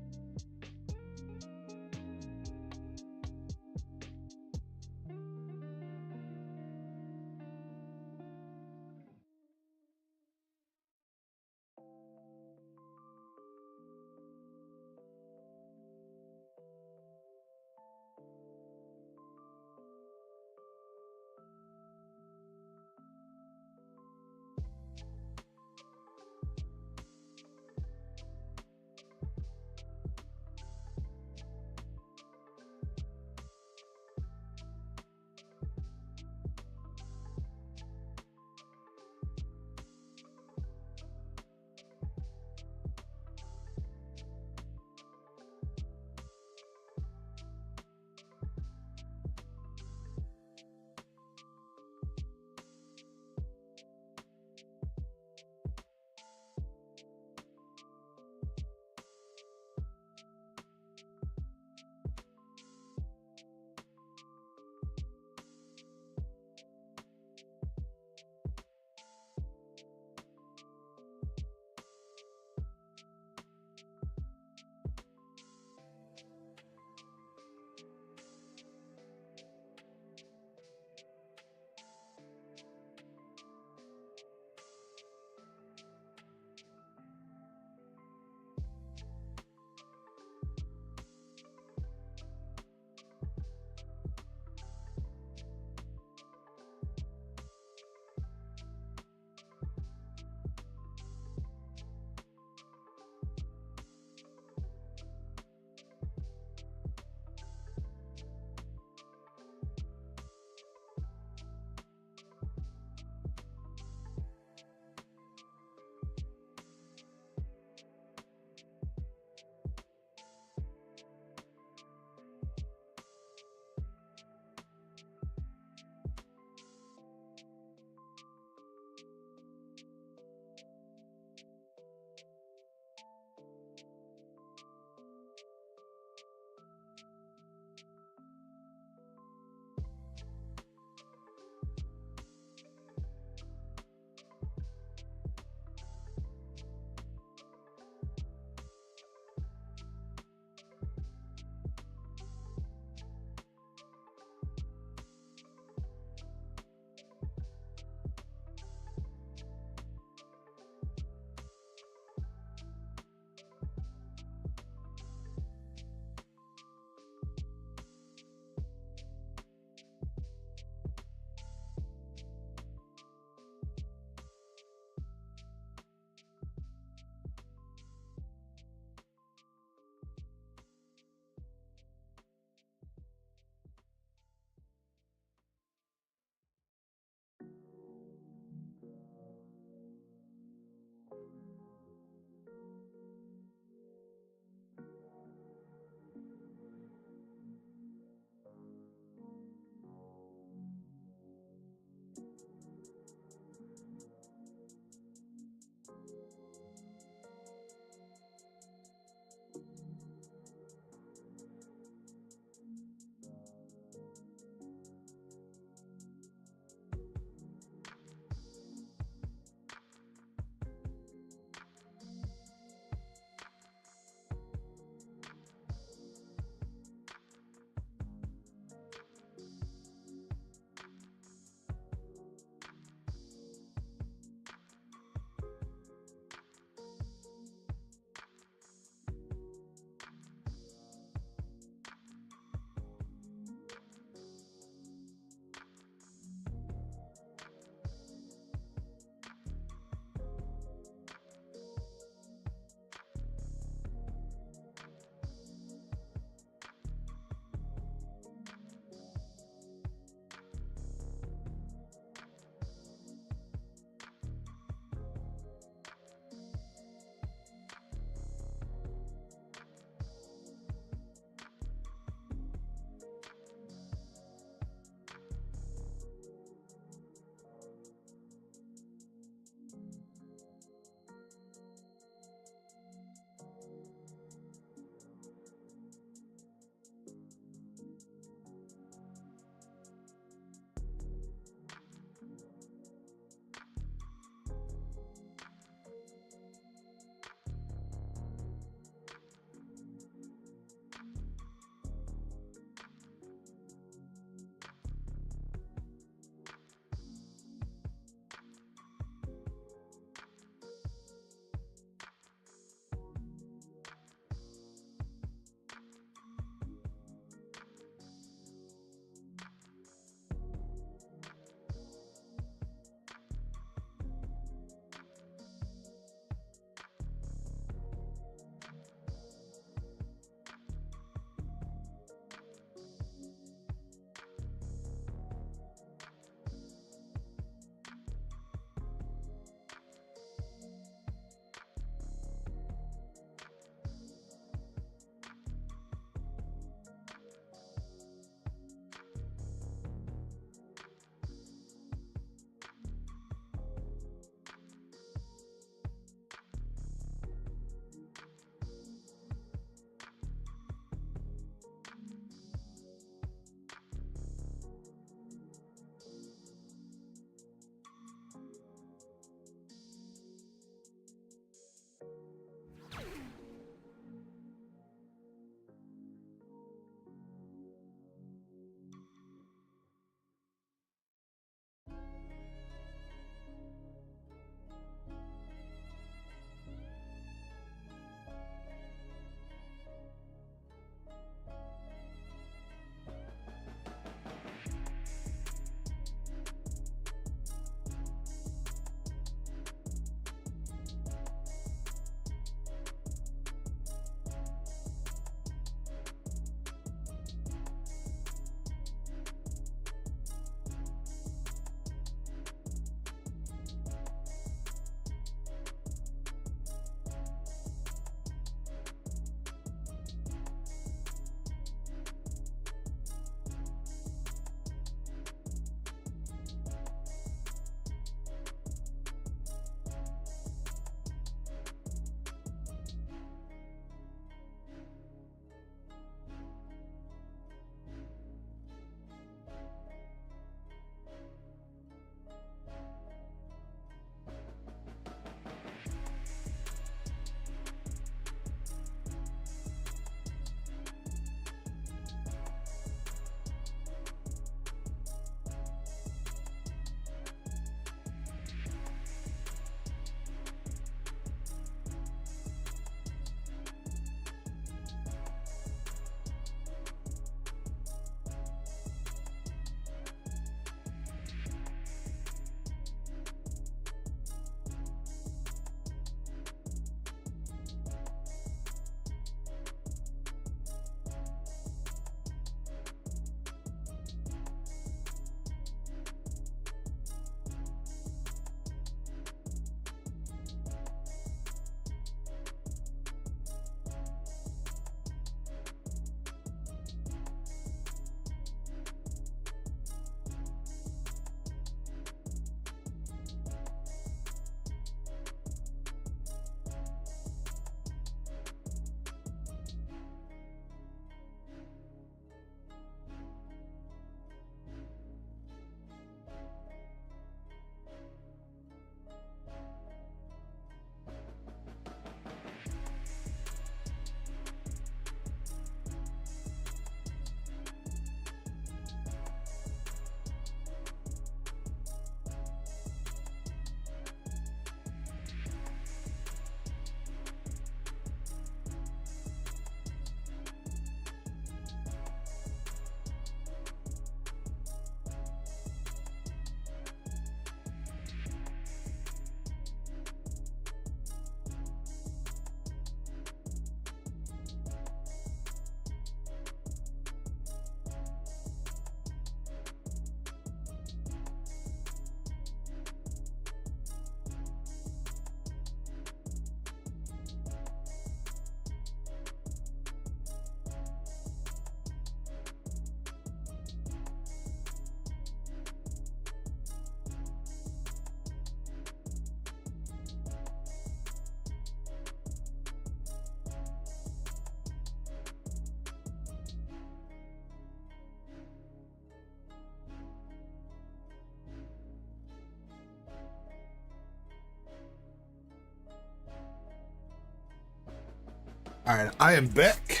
All right, I am back.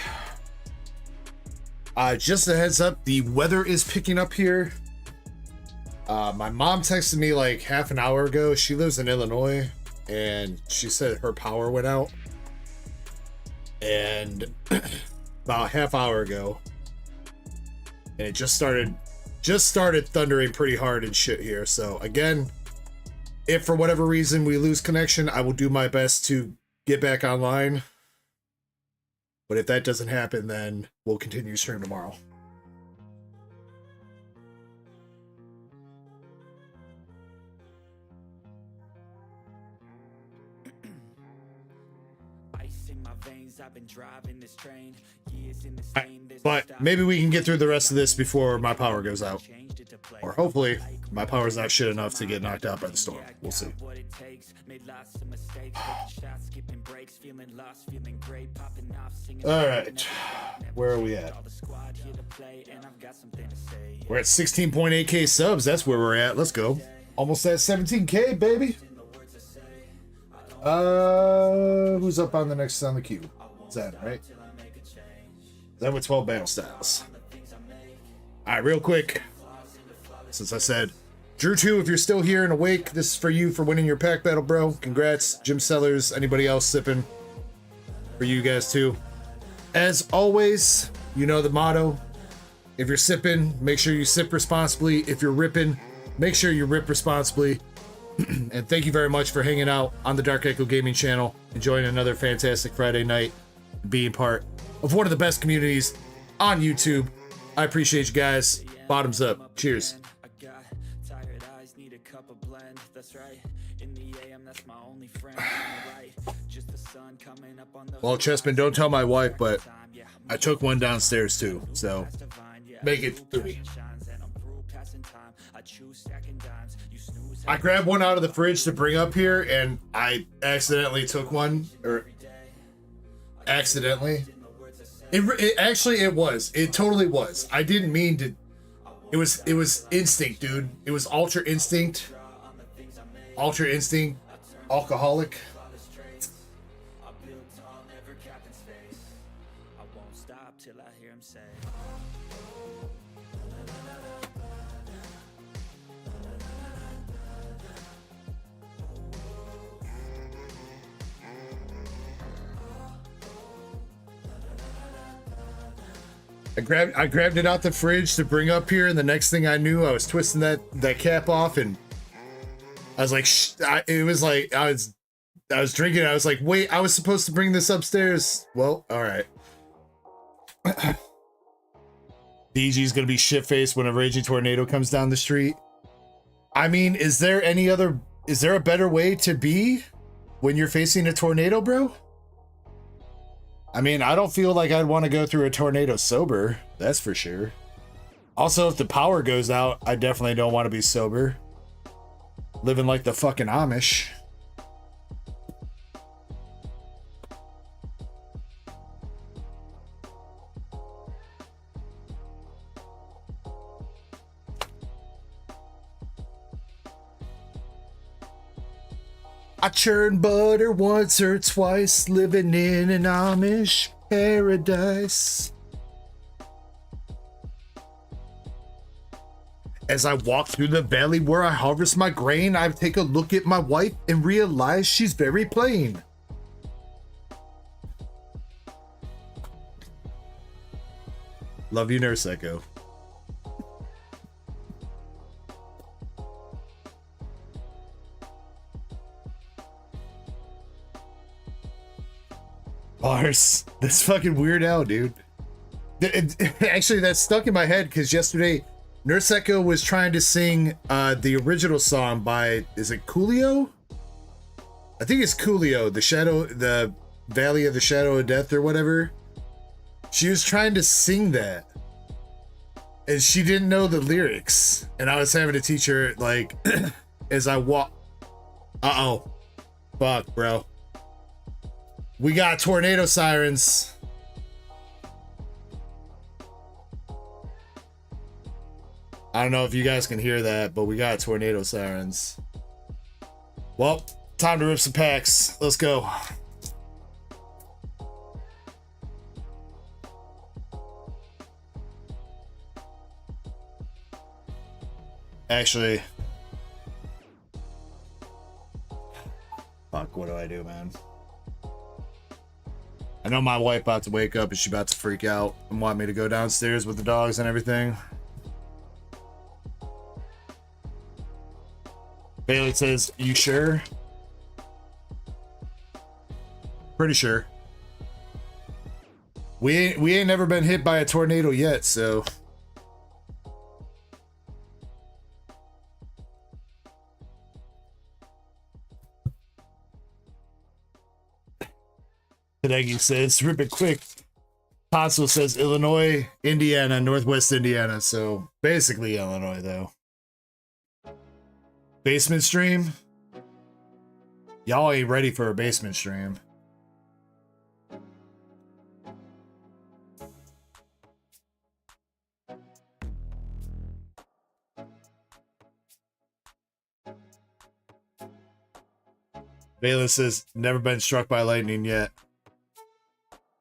Just a heads up, the weather is picking up here. My mom texted me like half an hour ago. She lives in Illinois, and she said her power went out. And about a half hour ago, and it just started thundering pretty hard and shit here. So again, if for whatever reason we lose connection, I will do my best to get back online. But if that doesn't happen, then we'll continue stream tomorrow. But maybe we can get through the rest of this before my power goes out. Or hopefully, my power's not shit enough to get knocked out by the storm. We'll see. Alright. Where are we at? We're at 16.8k subs. That's where we're at. Let's go. Almost at 17k, baby. Who's up on the next on the queue? Zen, right? Zen with 12 battle styles. Alright, real quick. Since I said, Drew 2, if you're still here and awake, this is for you for winning your pack battle, bro. Congrats. Jim Sellers, anybody else sipping? For you guys too. As always, you know the motto. If you're sipping, make sure you sip responsibly. If you're ripping, make sure you rip responsibly. And thank you very much for hanging out on the Dark Echo Gaming channel, enjoying another fantastic Friday night, being part of one of the best communities on YouTube. I appreciate you guys. Bottoms up. Cheers. Well, Chessman, don't tell my wife, but I took one downstairs too, so make it 3. I grabbed one out of the fridge to bring up here, and I accidentally took one, or accidentally. It actually, it was. It totally was. I didn't mean to. It was instinct, dude. It was ultra instinct. Ultra instinct. Alcoholic. I grabbed it out the fridge to bring up here, and the next thing I knew, I was twisting that cap off, and I was like, it was like I was drinking. I was like, wait, I was supposed to bring this upstairs. Well, all right. DG's gonna be shit-faced when a raging tornado comes down the street. I mean, is there a better way to be when you're facing a tornado, bro? I mean, I don't feel like I'd want to go through a tornado sober. That's for sure. Also, if the power goes out, I definitely don't want to be sober. Living like the fucking Amish. I churned butter once or twice, living in an Amish paradise. As I walk through the valley where I harvest my grain, I take a look at my wife and realize she's very plain. Love you, Nurse Ecko. Bars. That's fucking Weird Al, dude. Actually, that's stuck in my head because yesterday Nurse Ecko was trying to sing the original song by, is it Coolio? I think it's Coolio, the Valley of the Shadow of Death or whatever. She was trying to sing that, and she didn't know the lyrics, and I was having to teach her, like, as I walk. Uh-oh. Fuck, bro. We got tornado sirens. I don't know if you guys can hear that, but we got tornado sirens. Well, time to rip some packs. Let's go. Actually, fuck, what do I do, man? I know my wife about to wake up and she's about to freak out and want me to go downstairs with the dogs and everything. Bailey says, "You sure?" Pretty sure. We ain't never been hit by a tornado yet, so. Hideki says, "Rip it quick." Potso says, "Illinois, Indiana, Northwest Indiana." So basically Illinois, though. Basement stream? Y'all ain't ready for a basement stream. Valen says, "Never been struck by lightning yet."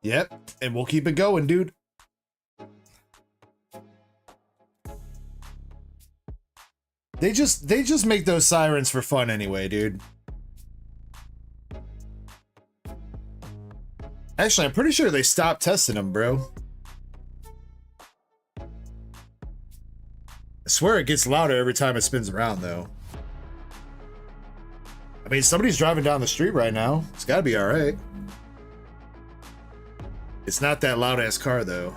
Yep, and we'll keep it going, dude. They just make those sirens for fun anyway, dude. Actually, I'm pretty sure they stopped testing them, bro. I swear it gets louder every time it spins around, though. I mean, somebody's driving down the street right now. It's gotta be alright. It's not that loud-ass car, though.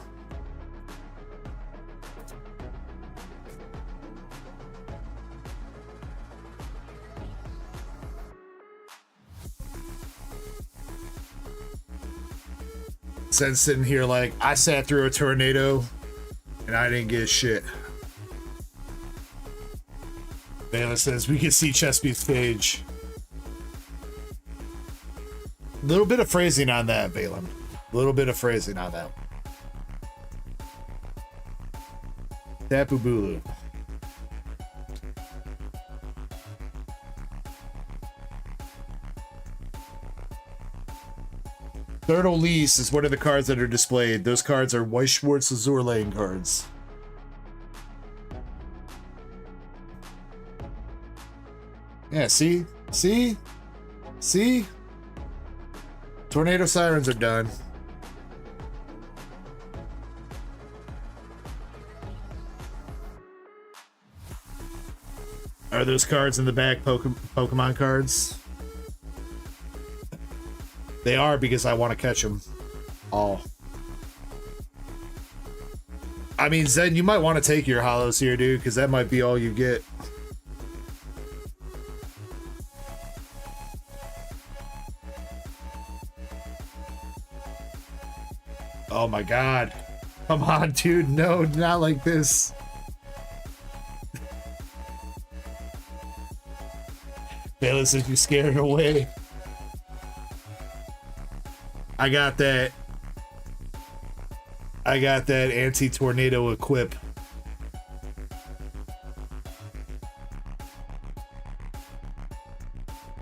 Sense sitting here like, I sat through a tornado and I didn't get shit. Valen says, "We can see Chesapeake's stage." Little bit of phrasing on that, Valen. Little bit of phrasing on that. Tapu Bulu. Third Elise is one of the cards that are displayed. Those cards are Weiss Schwartz Azour Lane cards. Yeah, see? See? See? Tornado sirens are done. Are those cards in the back Pokemon cards? They are, because I want to catch them all. I mean, Zen, you might want to take your hollows here, dude, because that might be all you get. Oh my god. Come on, dude. No, not like this. Bayless says you scared her away. I got that anti-tornado equip.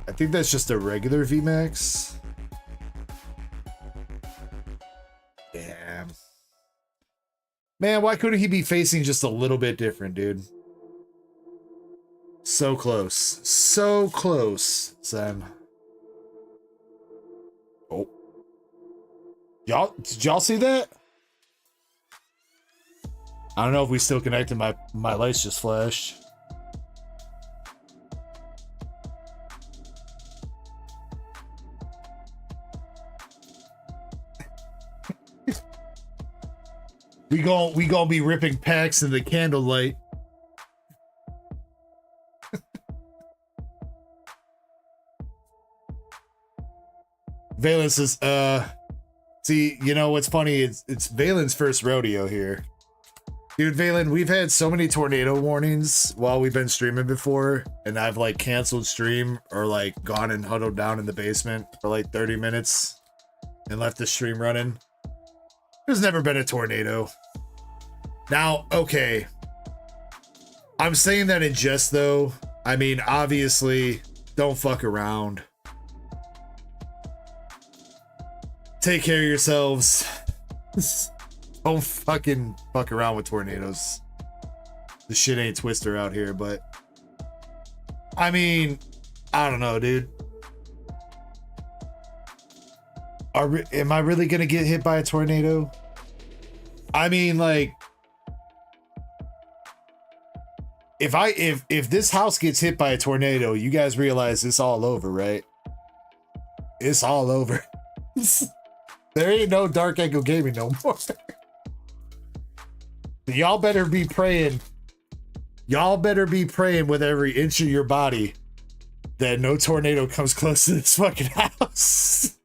I think that's just a regular VMAX. Damn. Man, why couldn't he be facing just a little bit different, dude? So close. So close, Zen. Oh. Did y'all see that? I don't know if we still connected. My lights just flashed. we gonna be ripping packs in the candlelight. Valen says, see, you know what's funny? It's Valen's first rodeo here. Dude, Valen, we've had so many tornado warnings while we've been streaming before, and I've like canceled stream or like gone and huddled down in the basement for like 30 minutes and left the stream running. There's never been a tornado. Now, okay. I'm saying that in jest though. I mean, obviously, don't fuck around. Take care of yourselves. Don't fucking fuck around with tornadoes. The shit ain't Twister out here, but I mean, I don't know, dude. Am I really gonna get hit by a tornado? I mean, like, if this house gets hit by a tornado, you guys realize it's all over, right? It's all over. There ain't no DarkEckoGaming no more. Y'all better be praying. Y'all better be praying with every inch of your body that no tornado comes close to this fucking house.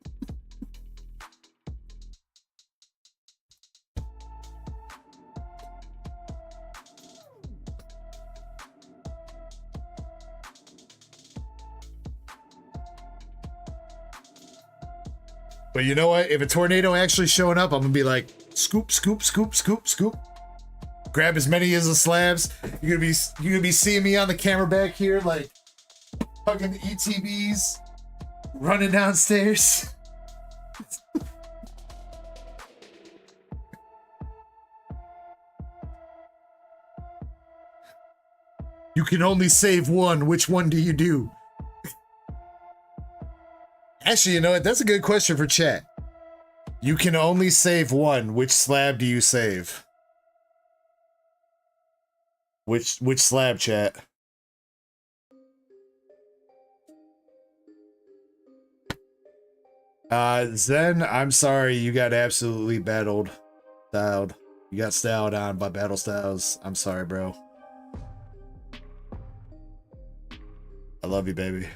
But you know what? If a tornado actually showing up, I'm gonna be like, scoop, scoop, scoop, scoop, scoop. Grab as many as the slabs. You're gonna be seeing me on the camera back here, like fucking ETBs running downstairs. You can only save one. Which one do you do? Actually, you know what? That's a good question for chat. You can only save one. Which slab do you save? Which slab, chat? Zen, I'm sorry, you got absolutely styled. You got styled on by Battle Styles. I'm sorry, bro. I love you, baby.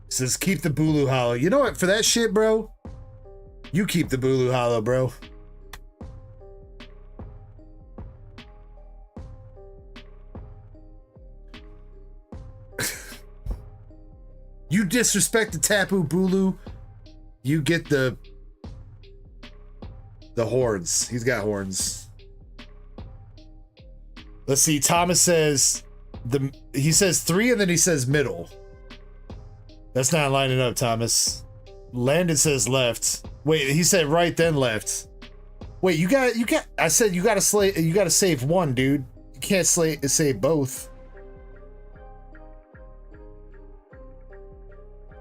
Says keep the Bulu Hollow. You know what? For that shit, bro, you keep the Bulu Hollow, bro. You disrespect the Tapu Bulu, you get the horns. He's got horns. Let's see. Thomas says he says 3 and then he says middle. That's not lining up, Thomas. Landon says left. Wait, he said right then left. Wait, you got. I said you gotta save one, dude. You can't save both.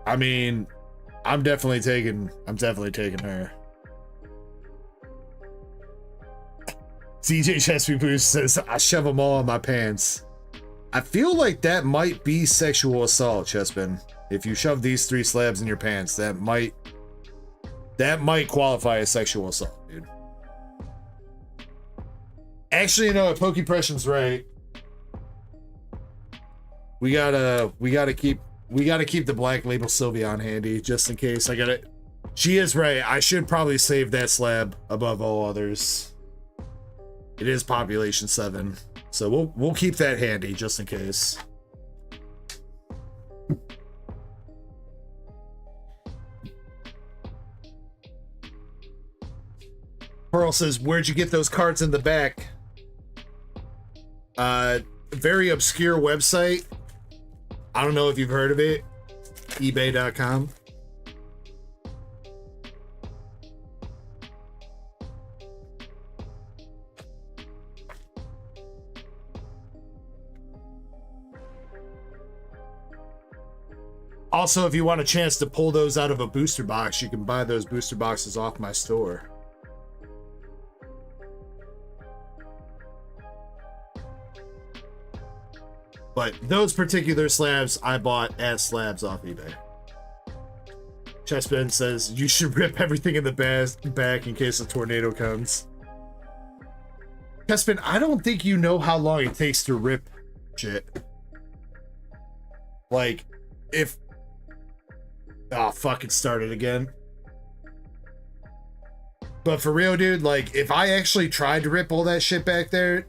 I mean, I'm definitely taking her. CJ Chesapeake Boost says I shove them all in my pants. I feel like that might be sexual assault, Chespin. If you shove these 3 slabs in your pants, that might qualify as sexual assault, dude. Actually, you know what? Pokepression's right. We gotta keep the Black Label Sylveon handy just in case. She is right. I should probably save that slab above all others. It is population 7, so we'll keep that handy just in case. Pearl says, where'd you get those cards in the back? Very obscure website. I don't know if you've heard of it. eBay.com. Also, if you want a chance to pull those out of a booster box, you can buy those booster boxes off my store. But those particular slabs I bought as slabs off eBay. Chessman says you should rip everything in the back in case a tornado comes. Chessman, I don't think you know how long it takes to rip shit. Like, if... Oh, fuck, it started again. But for real, dude, like, if I actually tried to rip all that shit back there,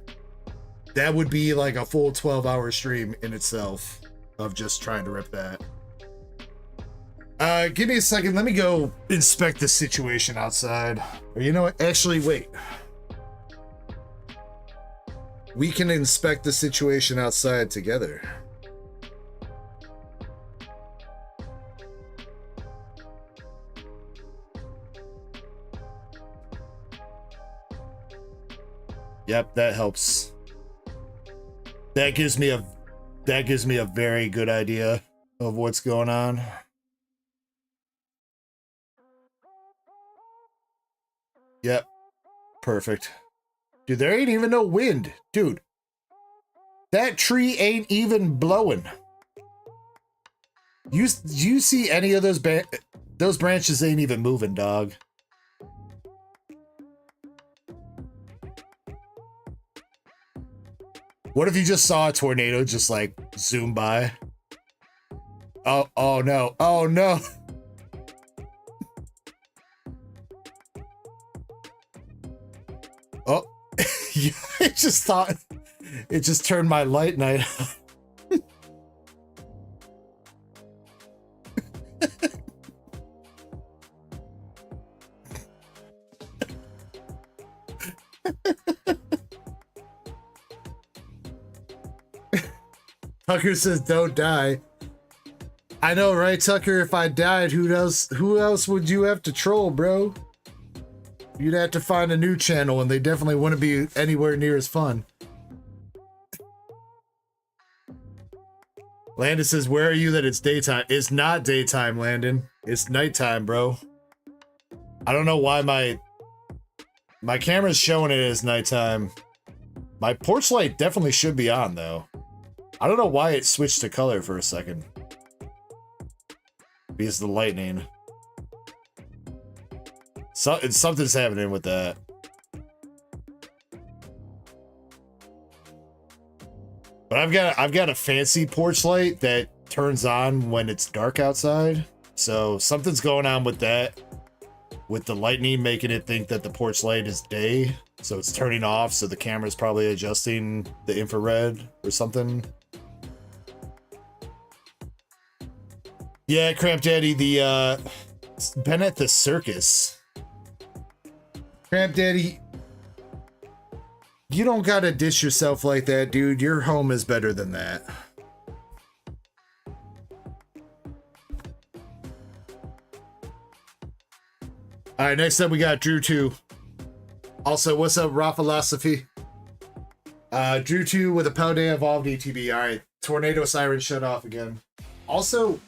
that would be like a full 12-hour stream in itself of just trying to rip that. Give me a second. Let me go inspect the situation outside. Or you know what? Actually, wait. We can inspect the situation outside together. Yep, that helps. That gives me a very good idea of what's going on. Yep. Perfect. Dude, there ain't even no wind. Dude. That tree ain't even blowing. You see any of those branches ain't even moving, dog. What if you just saw a tornado just like zoom by? Oh no. Oh no. Oh, I just thought it just turned my light night off. Tucker says, "Don't die." I know, right, Tucker? If I died, who else would you have to troll, bro? You'd have to find a new channel, and they definitely wouldn't be anywhere near as fun. Landon says, "Where are you that it's daytime?" It's not daytime, Landon. It's nighttime, bro. I don't know why my camera's showing it as nighttime. My porch light definitely should be on, though. I don't know why it switched to color for a second. Because of the lightning. Something's happening with that. But I've got a fancy porch light that turns on when it's dark outside. So something's going on with that. With the lightning making it think that the porch light is day. So it's turning off, so the camera's probably adjusting the infrared or something. Yeah, Cramp Daddy, it's been at the circus. Cramp Daddy, you don't gotta dish yourself like that, dude. Your home is better than that. All right, next up we got Drew 2. Also, what's up, Raphilosophy? Drew 2 with a Paldea Evolved ETB. All right, Tornado Siren shut off again. Also,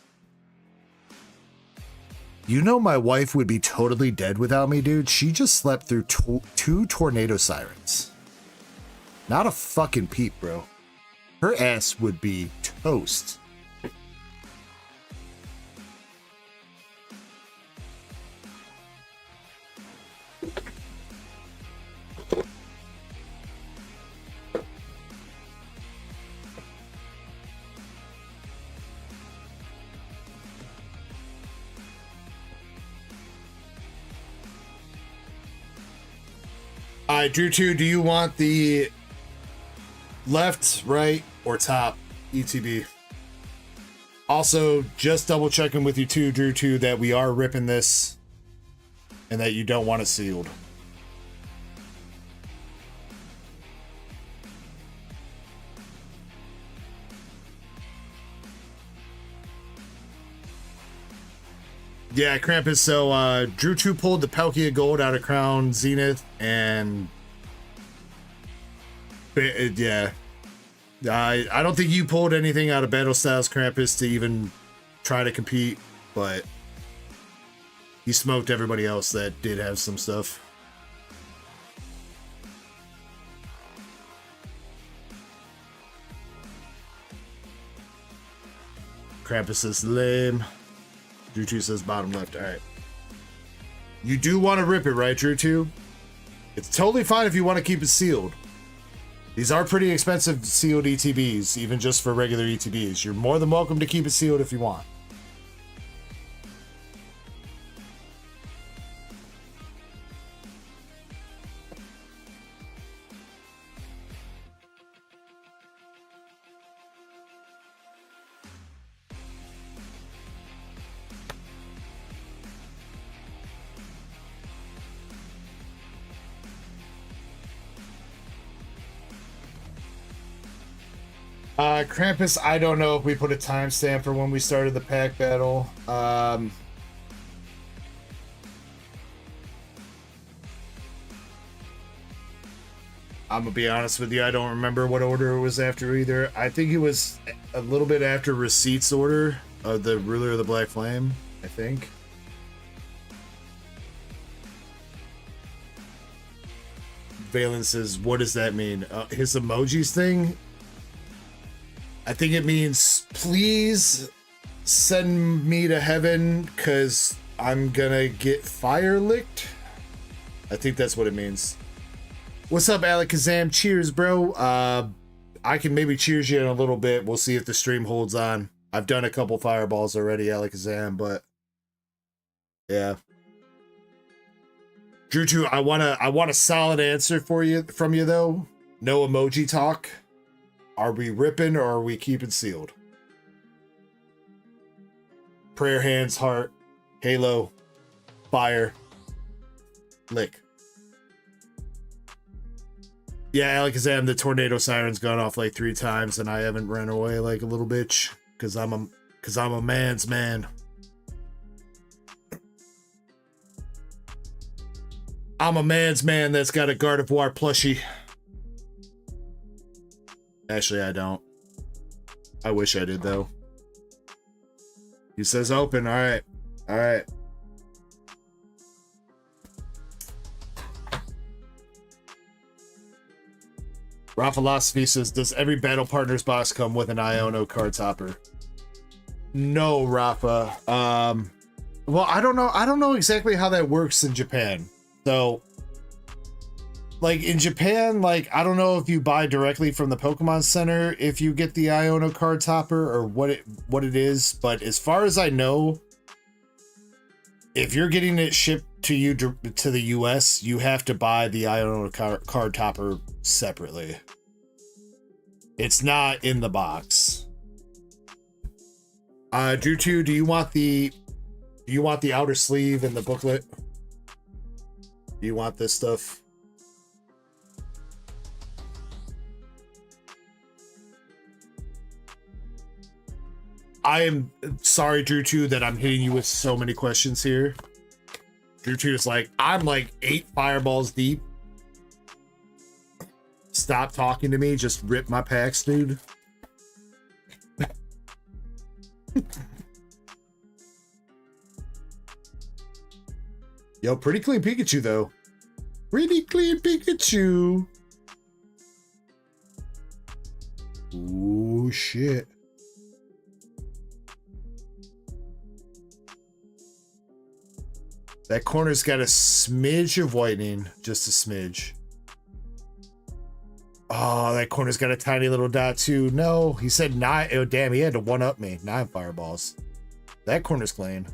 you know my wife would be totally dead without me, dude. She just slept through two tornado sirens. Not a fucking peep, bro. Her ass would be toast. All right, Drew 2, do you want the left, right, or top ETB? Also, just double checking with you too, Drew 2, that we are ripping this and that you don't want it sealed. Yeah, Krampus, so Drew 2 pulled the Palkia Gold out of Crown Zenith, and yeah. I don't think you pulled anything out of Battle Styles, Krampus, to even try to compete, but you smoked everybody else that did have some stuff. Krampus is lame. Drew 2 says bottom left. All right. You do want to rip it, right, Drew 2? It's totally fine if you want to keep it sealed. These are pretty expensive sealed ETBs, even just for regular ETBs. You're more than welcome to keep it sealed if you want. Krampus, I don't know if we put a timestamp for when we started the pack battle. I'm gonna be honest with you, I don't remember what order it was after either. I think it was a little bit after Receipt's order of the Ruler of the Black Flame, I think. Valen says, what does that mean? His emojis thing? I think it means, please send me to heaven because I'm gonna get fire licked. I think that's what it means. What's up, Alakazam? Cheers, bro. I can maybe cheers you in a little bit. We'll see if the stream holds on. I've done a couple fireballs already, Alakazam, but yeah. Drew 2, I want a solid answer from you though. No emoji talk. Are we ripping or are we keeping sealed? Prayer hands, heart, halo, fire, lick. Yeah, Alakazam, the tornado siren's gone off like 3 times and I haven't ran away like a little bitch because I'm a man's man. I'm a man's man that's got a Gardevoir plushie. Actually, I don't. I wish I did, though. He says open. All right. All right. Raw Philosophy says, does every Battle Partners box come with an Iono card topper? No, Rafa. Well, I don't know. I don't know exactly how that works in Japan. So, like in Japan, like I don't know if you buy directly from the Pokemon Center if you get the Iono card topper or what it is, but as far as I know, if you're getting it shipped to you to the US, you have to buy the Iono card topper separately. It's not in the box. Drew 2, do you want the outer sleeve and the booklet? Do you want this stuff? I am sorry, Drew 2, that I'm hitting you with so many questions here. Drew 2 is like, I'm like 8 fireballs deep. Stop talking to me. Just rip my packs, dude. Yo, pretty clean Pikachu, though. Pretty clean Pikachu. Ooh, shit. That corner's got a smidge of whitening. Just a smidge. Oh, that corner's got a tiny little dot, too. No, he said 9. Oh, damn, he had to one-up me. 9 fireballs. That corner's clean.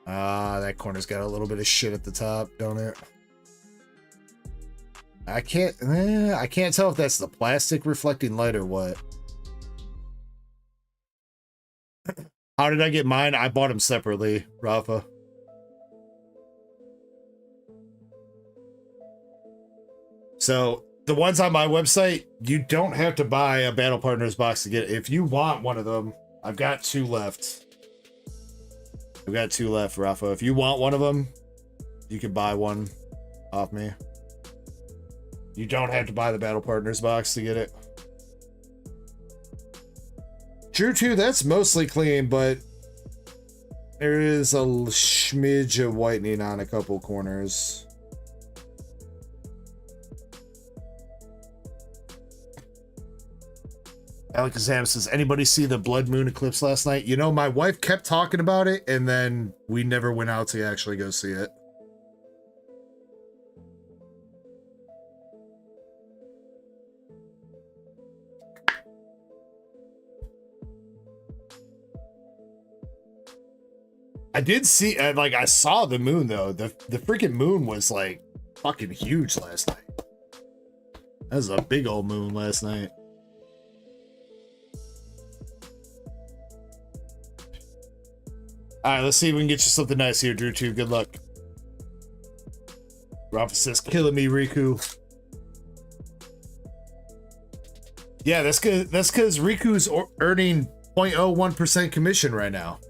That corner's got a little bit of shit at the top, don't it? I can't tell if that's the plastic reflecting light or what. How did I get mine? I bought them separately, Rafa. So the ones on my website, you don't have to buy a Battle Partners box to get it. If you want one of them, I've got 2 left. I've got 2 left, Rafa. If you want one of them, you can buy one off me. You don't have to buy the Battle Partners box to get it. True, too. That's mostly clean, but there is a smidge of whitening on a couple corners. Alakazam says, anybody see the blood moon eclipse last night? You know, my wife kept talking about it, and then we never went out to actually go see it. I did see, like, I saw the moon, though. The freaking moon was, like, fucking huge last night. That was a big old moon last night. All right, let's see if we can get you something nice here, Drew 2. Good luck. Rafa says, killing me, Riku. Yeah, that's good. That's because Riku's earning 0.01% commission right now.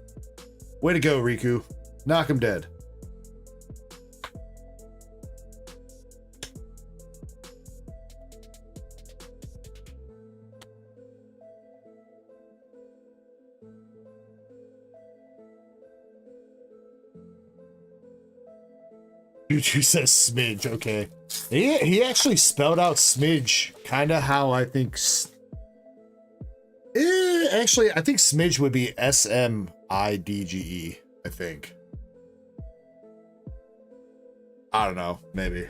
Way to go, Riku. Knock him dead. Juju says smidge. Okay. He actually spelled out smidge kind of how I think. Actually, I think smidge would be SMIDGE. I think. I don't know. Maybe.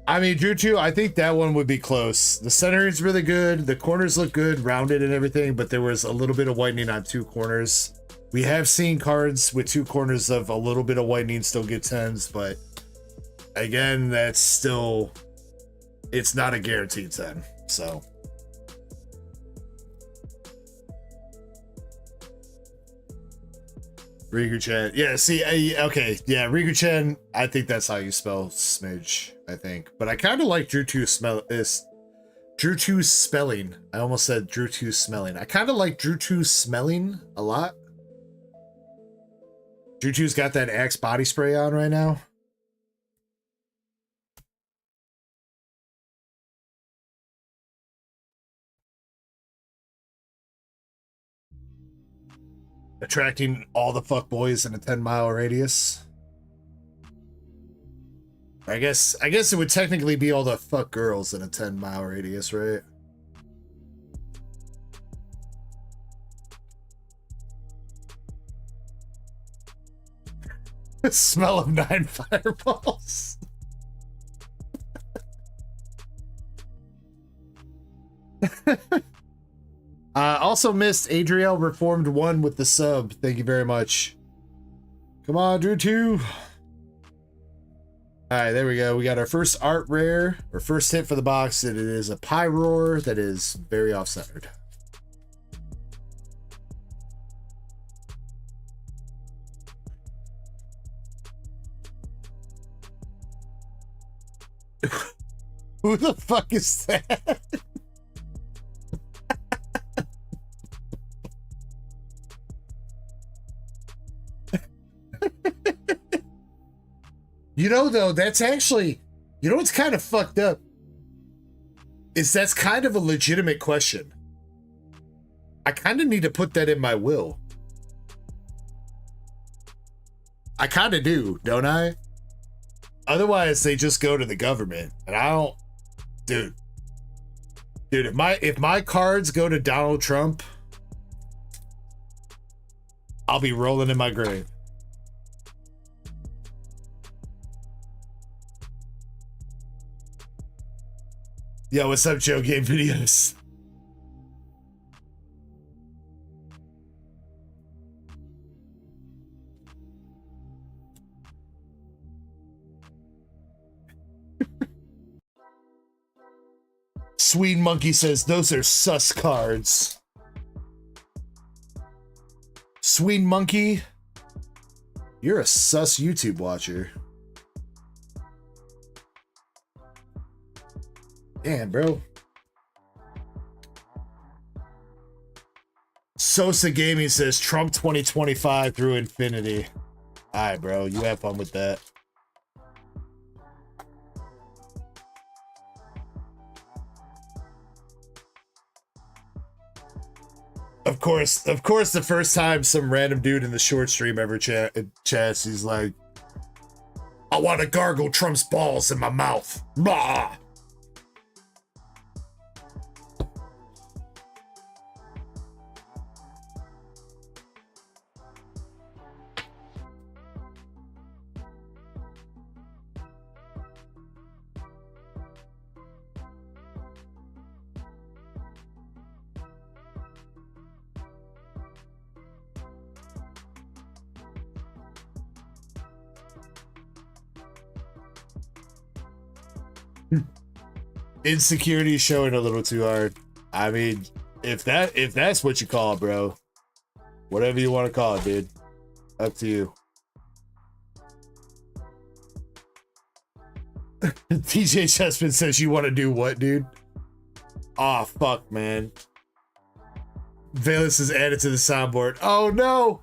I mean, Drew, I think that one would be close. The center is really good. The corners look good, rounded and everything, but there was a little bit of whitening on two corners. We have seen cards with two corners of a little bit of whitening still get 10s, but again, that's still, it's not a guaranteed 10. So. Riku-chan. Yeah, see, okay. Yeah, Riku-chan, I think that's how you spell smidge, I think. But I kind of like Drew 2's spelling. I almost said Drew 2's smelling. I kind of like Drew 2's smelling a lot. Drew 2's got that Axe body spray on right now. Attracting all the fuckboys in a 10-mile radius. I guess it would technically be all the fuck girls in a 10-mile radius, right? Smell of 9 fireballs. Also missed Adriel Reformed 1 with the sub. Thank you very much. Come on, Drew 2. Alright, there we go. We got our first art rare, our first hit for the box, and it is a Pyroar that is very off-centered. Who the fuck is that? You know, though, that's actually, you know what's kind of fucked up? Is that's kind of a legitimate question. I kind of need to put that in my will. I kind of do, don't I? Otherwise, they just go to the government. And I don't... Dude, if my cards go to Donald Trump, I'll be rolling in my grave. Yo, what's up, Joe Game Videos? Sweet Monkey says those are sus cards. Sweet Monkey, you're a sus YouTube watcher. Damn, bro. Sosa Gaming says Trump 2025 through infinity. All right, bro. You have fun with that. Of course, the first time some random dude in the short stream ever chats, he's like, I want to gargle Trump's balls in my mouth. Bah! Insecurity is showing a little too hard. I mean, if that's what you call it, bro, whatever you want to call it, dude, up to you. DJ Chessman says you want to do what, dude? Aw, fuck, man. Valence is added to the soundboard. Oh no,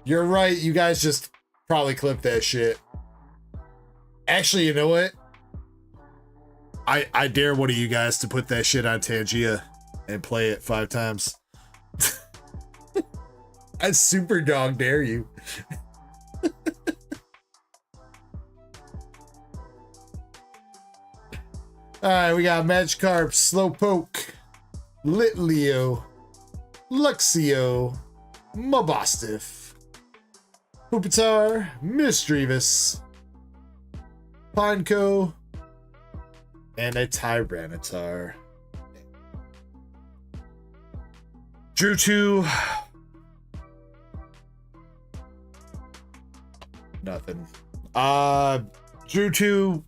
you're right. You guys just probably clipped that shit. Actually, you know what? I dare one of you guys to put that shit on Tangia and play it 5 times. I super dog dare you. All right, we got Magikarp, Slowpoke, Litleo, Luxio, Mabostiff, Pupitar, Misdreavus, Pineco, and a Tyranitar. Drew 2. Nothing. Drew 2.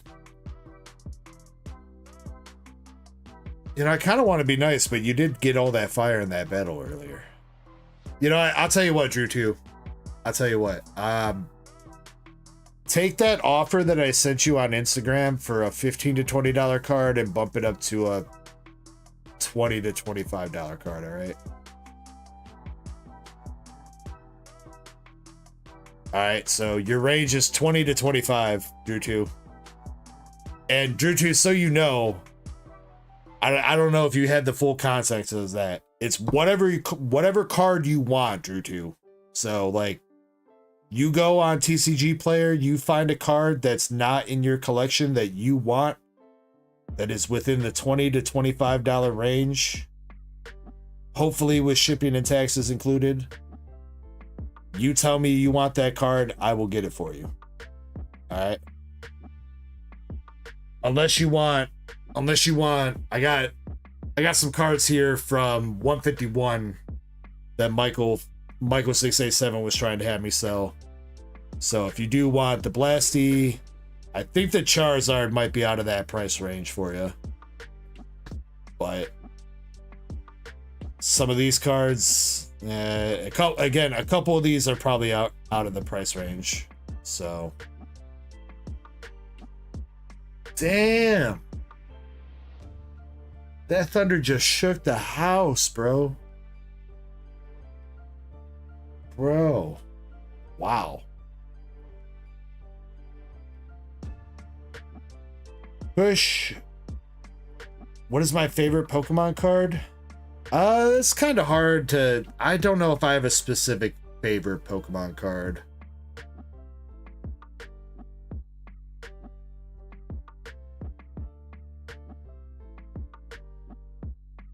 You know, I kind of want to be nice, but you did get all that fire in that battle earlier. You know, I'll tell you what, Drew 2. I'll tell you what. Take that offer that I sent you on Instagram for a $15 to $20 card and bump it up to a $20 to $25 card, all right? All right, so your range is 20 to 25, Drew 2. And Drew 2, so you know, I don't know if you had the full context of that. It's whatever card you want, Drew 2. So, like, you go on TCG Player, you find a card that's not in your collection that you want, that is within the $20 to $25 range, hopefully with shipping and taxes included. You tell me you want that card, I will get it for you. All right. Unless you want, I got some cards here from 151 that Michael 687 was trying to have me sell. So if you do want the Blasty, I think the Charizard might be out of that price range for you. But some of these cards, a couple of these are probably out of the price range. So, damn. That thunder just shook the house, bro. Bro. Wow. Push. What is my favorite Pokemon card? It's kind of hard to... I don't know if I have a specific favorite Pokemon card.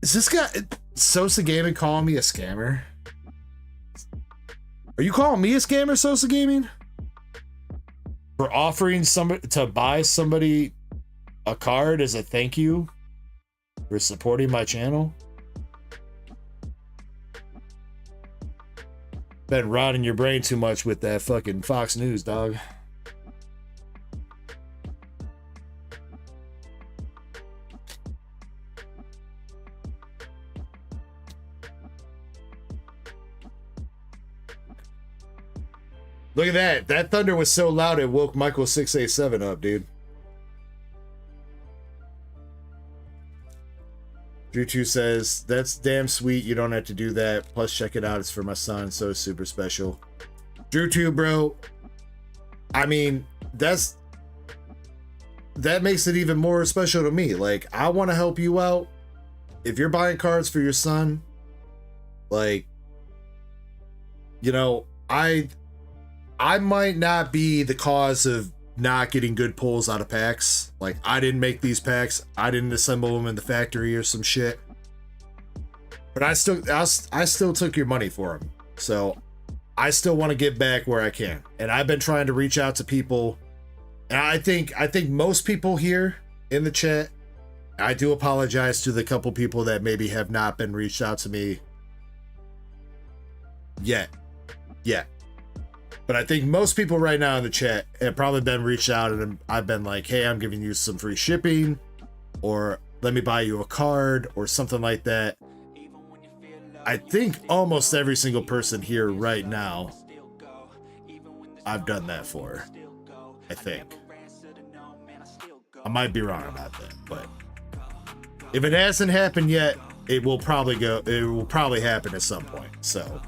Is this guy... Sosa Gaming calling me a scammer? Are you calling me a scammer, Sosa Gaming? For offering somebody to buy somebody a card as a thank you for supporting my channel? Been rotting your brain too much with that fucking Fox News, dog. Look at that. That thunder was so loud it woke Michael 687 up, dude. Drew2 says, that's damn sweet. You don't have to do that. Plus, check it out. It's for my son. So super special. Drew2, bro. I mean, that makes it even more special to me. Like, I want to help you out. If you're buying cards for your son, like, you know, I might not be the cause of not getting good pulls out of packs. Like, I didn't make these packs. I didn't assemble them in the factory or some shit. But I still took your money for them. So I still want to give back where I can. And I've been trying to reach out to people. And I think most people here in the chat, I do apologize to the couple people that maybe have not been reached out to me yet. But I think most people right now in the chat have probably been reached out and I've been like, hey, I'm giving you some free shipping, or let me buy you a card or something like that. I think almost every single person here right now, I've done that for. I think. I might be wrong about that, but if it hasn't happened yet, it will probably happen at some point. So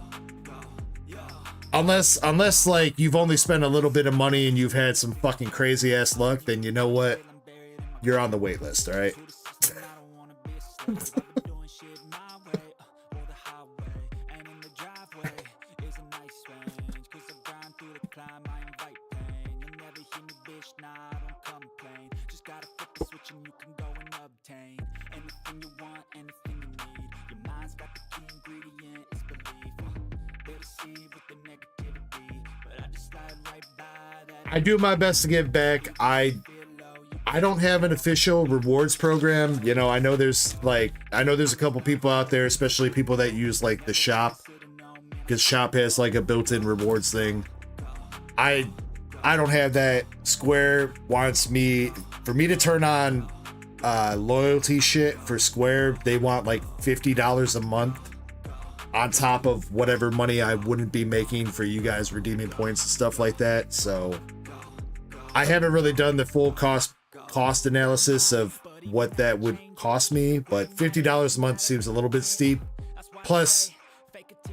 unless like you've only spent a little bit of money and you've had some fucking crazy ass luck, then you know what? You're on the wait list, all right? searching, you can go and obtain anything you want, anything you need. Your mind's got the key ingredient, it's belief. They deceive with the negativity, but I just slide right by that. I do my best to give back. I don't have an official rewards program. You know, I know there's a couple people out there, especially people that use like the shop, because shop has like a built-in rewards thing. I don't have that. Square wants me to turn on loyalty shit for Square. They want like $50 a month on top of whatever money I wouldn't be making for you guys redeeming points and stuff like that. So I haven't really done the full cost analysis of what that would cost me, but $50 a month seems a little bit steep. Plus,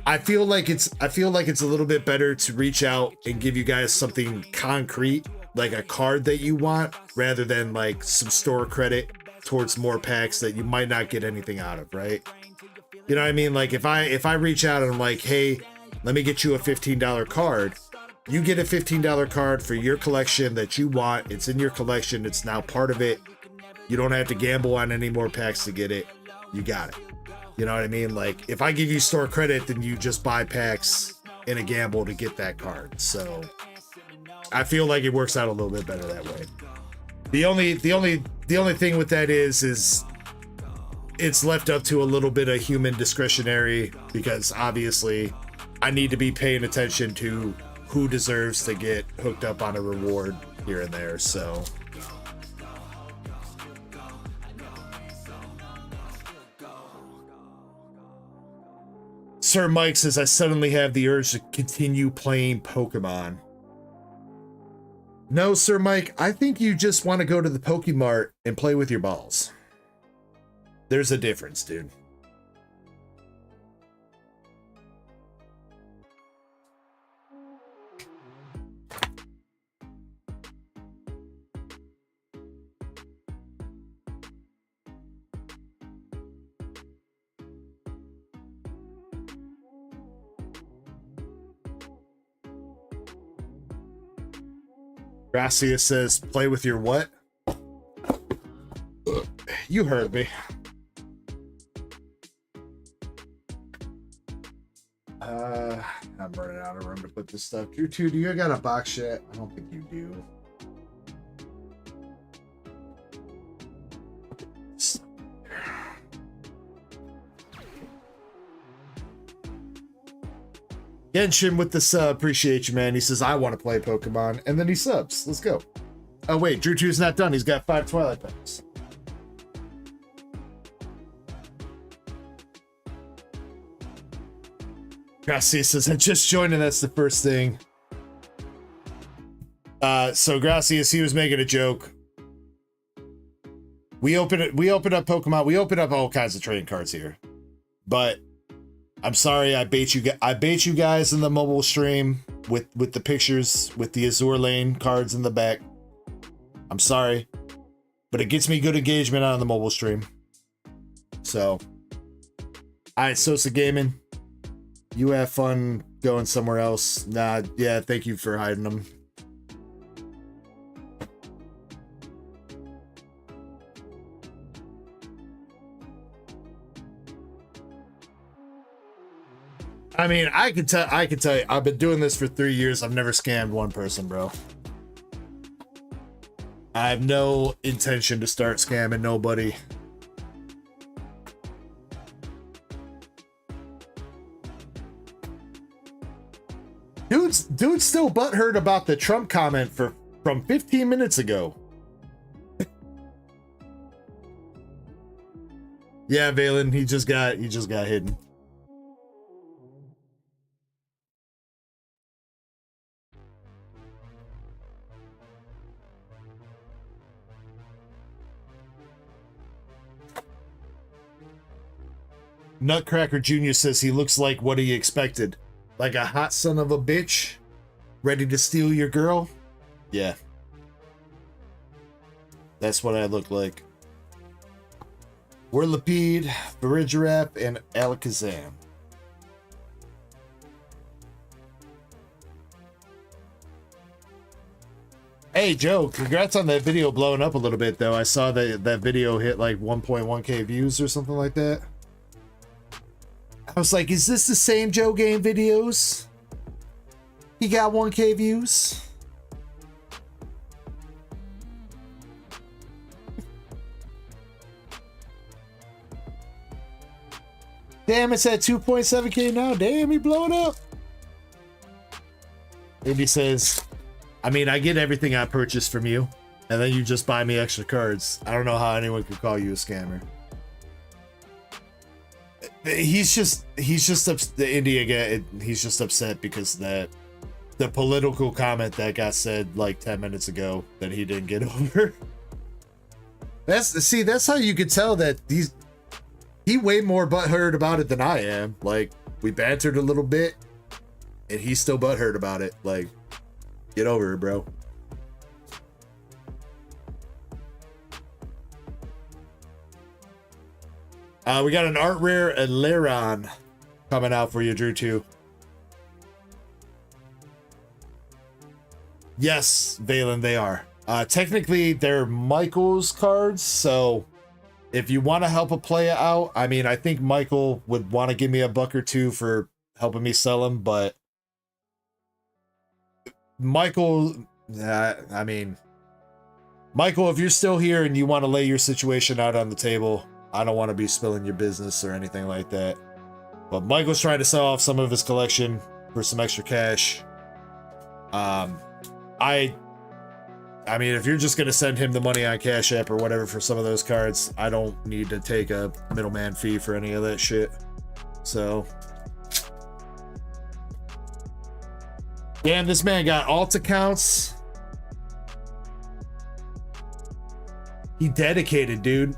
I feel like it's a little bit better to reach out and give you guys something concrete, like a card that you want, rather than like some store credit towards more packs that you might not get anything out of, right? You know what I mean? Like if I reach out and I'm like, hey, let me get you a $15 card, you get a $15 card for your collection that you want. It's in your collection. It's now part of it. You don't have to gamble on any more packs to get it. You got it. You know what I mean? Like if I give you store credit, then you just buy packs in a gamble to get that card. So I feel like it works out a little bit better that way. The only thing with that is it's left up to a little bit of human discretionary, because obviously I need to be paying attention to who deserves to get hooked up on a reward here and there. So Sir Mike says, I suddenly have the urge to continue playing Pokemon. No, Sir Mike, I think you just want to go to the Pokemart and play with your balls. There's a difference, dude. Gracia says, play with your what? You heard me. I'm running out of room to put this stuff. Drew 2, do you got a box yet? I don't think you do. Genshin with the sub, appreciate you, man. He says, I want to play Pokemon, and then he subs. Let's go. Oh, wait, Drew 2's not done. He's got 5 Twilight packs. Gracia says, I just joined, and that's the first thing. So Gracias, he was making a joke. We open up Pokemon, we open up all kinds of trading cards here. But I'm sorry, I bait you guys in the mobile stream with the pictures with the Azour Lane cards in the back. I'm sorry, but it gets me good engagement on the mobile stream. So, alright, Sosa Gaming, you have fun going somewhere else. Nah, yeah, thank you for hiding them. I mean, I can tell you, I've been doing this for 3 years. I've never scammed one person, bro. I have no intention to start scamming nobody. Dude's still butthurt about the Trump comment from 15 minutes ago. Yeah, Valen, he just got hidden. Nutcracker Jr. says he looks like what he expected. Like a hot son of a bitch, ready to steal your girl. Yeah. That's what I look like. We're Lapid, Barijirap, and Alakazam. Hey Joe, congrats on that video blowing up a little bit though. I saw that video hit like 1.1k views or something like that. I was like, is this the same Joe Game videos? He got 1k views. Damn, it's at 2.7k now. Damn, he blowing up. Andy says, I mean, I get everything I purchased from you, and then you just buy me extra cards. I don't know how anyone could call you a scammer. He's just the India guy. He's just upset because the political comment that got said like 10 minutes ago that he didn't get over. That's how you could tell that he way more butthurt about it than I am. Like, we bantered a little bit, and he's still butthurt about it. Like, get over it, bro. We got an art rare and Liron coming out for you, Drew, too. Yes, Valen, they are. Technically, they're Michael's cards, so if you want to help a player out, I mean, I think Michael would want to give me a buck or two for helping me sell them, but Michael, Michael, if you're still here and you want to lay your situation out on the table, I don't want to be spilling your business or anything like that. But Michael's trying to sell off some of his collection for some extra cash. I mean, if you're just going to send him the money on Cash App or whatever for some of those cards, I don't need to take a middleman fee for any of that shit. So, damn, this man got alt accounts. He dedicated, dude.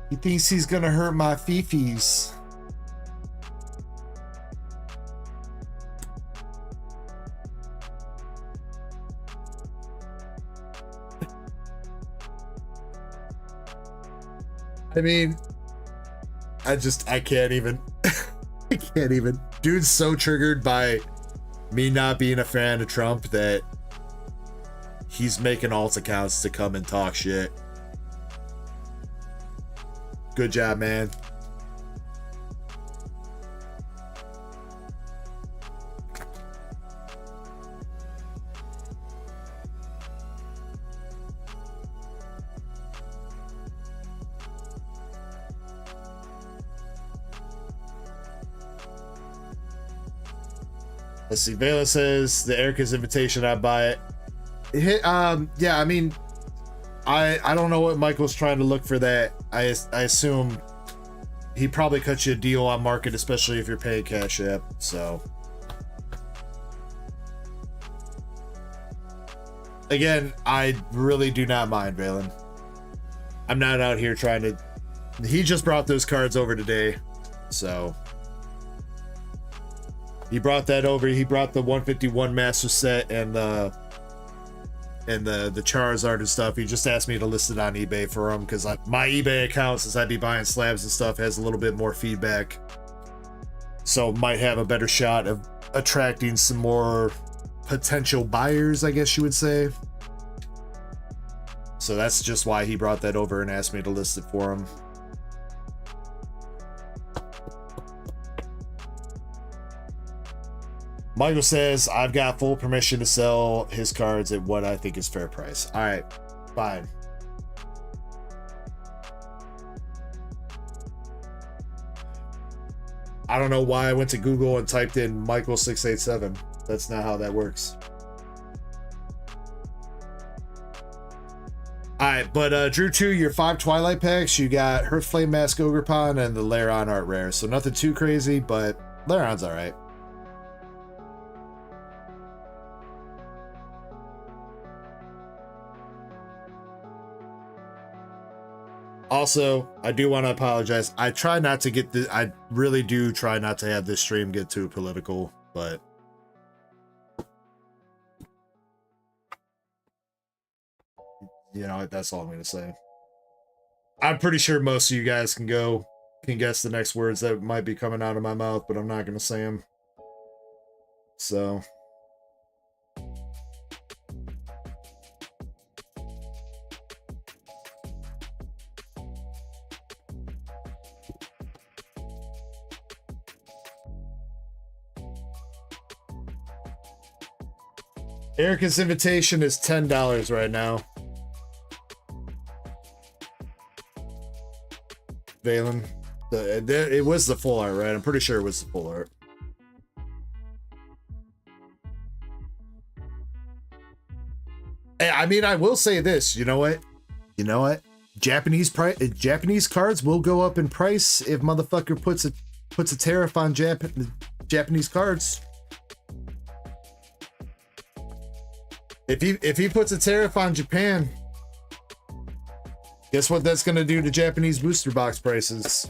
He thinks he's gonna hurt my fifis. I mean, I can't even. I can't even. Dude's so triggered by me not being a fan of Trump that he's making alt accounts to come and talk shit. Good job, man. Let's see. Vela says the Erica's invitation. I buy it. Yeah. I mean, I don't know what Michael's trying to look for that. I assume he probably cut you a deal on market, especially if you're paying Cash App. So again, I really do not mind, Valen. I'm not out here trying to. He just brought those cards over today, so he brought that over. He brought the 151 Master Set and the Charizard and stuff. He just asked me to list it on eBay for him because my eBay account, since I'd be buying slabs and stuff, has a little bit more feedback, so might have a better shot of attracting some more potential buyers, I guess you would say. So that's just why he brought that over and asked me to list it for him. Michael says, I've got full permission to sell his cards at what I think is fair price. All right, fine. I don't know why I went to Google and typed in Michael 687. That's not how that works. All right, but Drew 2, your 5 Twilight packs, you got Hearthflame Mask Ogrepon and the Laron art rare. So nothing too crazy, but Laron's all right. Also, I do want to apologize. I try not to get the. I really do try not to have this stream get too political, but you know, that's all I'm going to say. I'm pretty sure most of you guys can guess the next words that might be coming out of my mouth, but I'm not gonna say them. So. Erica's invitation is $10 right now. Valen. It was the full art, right? I'm pretty sure it was the full art. I mean, I will say this. You know what? You know what? Japanese cards will go up in price if motherfucker puts a tariff on Japanese cards. If he puts a tariff on Japan, guess what that's gonna do to Japanese booster box prices?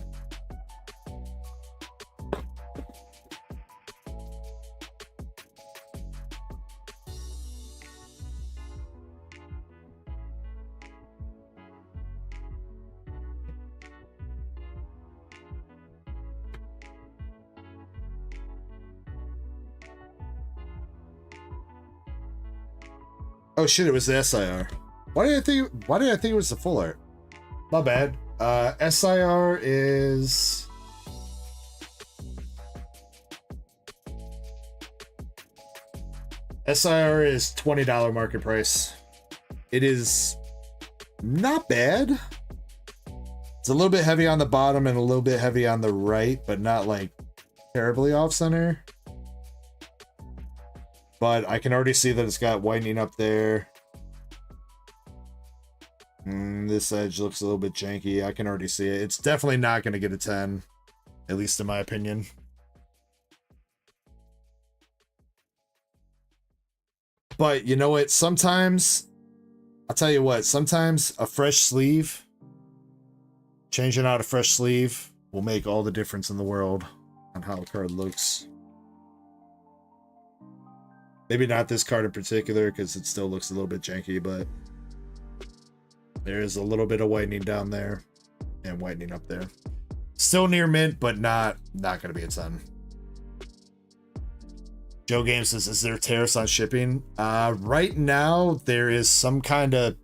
Oh shit, it was the SIR. Why did I think it was the full art? My bad. SIR is $20 market price. It is not bad. It's a little bit heavy on the bottom and a little bit heavy on the right, but not like terribly off center. But I can already see that it's got whitening up there. This edge looks a little bit janky. I can already see it. It's definitely not going to get a 10, at least in my opinion. But you know what? Sometimes, I'll tell you what, sometimes a fresh sleeve, changing out a fresh sleeve will make all the difference in the world on how a card looks. Maybe not this card in particular, because it still looks a little bit janky, but there is a little bit of whitening down there and whitening up there. Still near mint, but not going to be a 10. Joe Game says, is there tariffs on shipping? Right now, there is some kind of...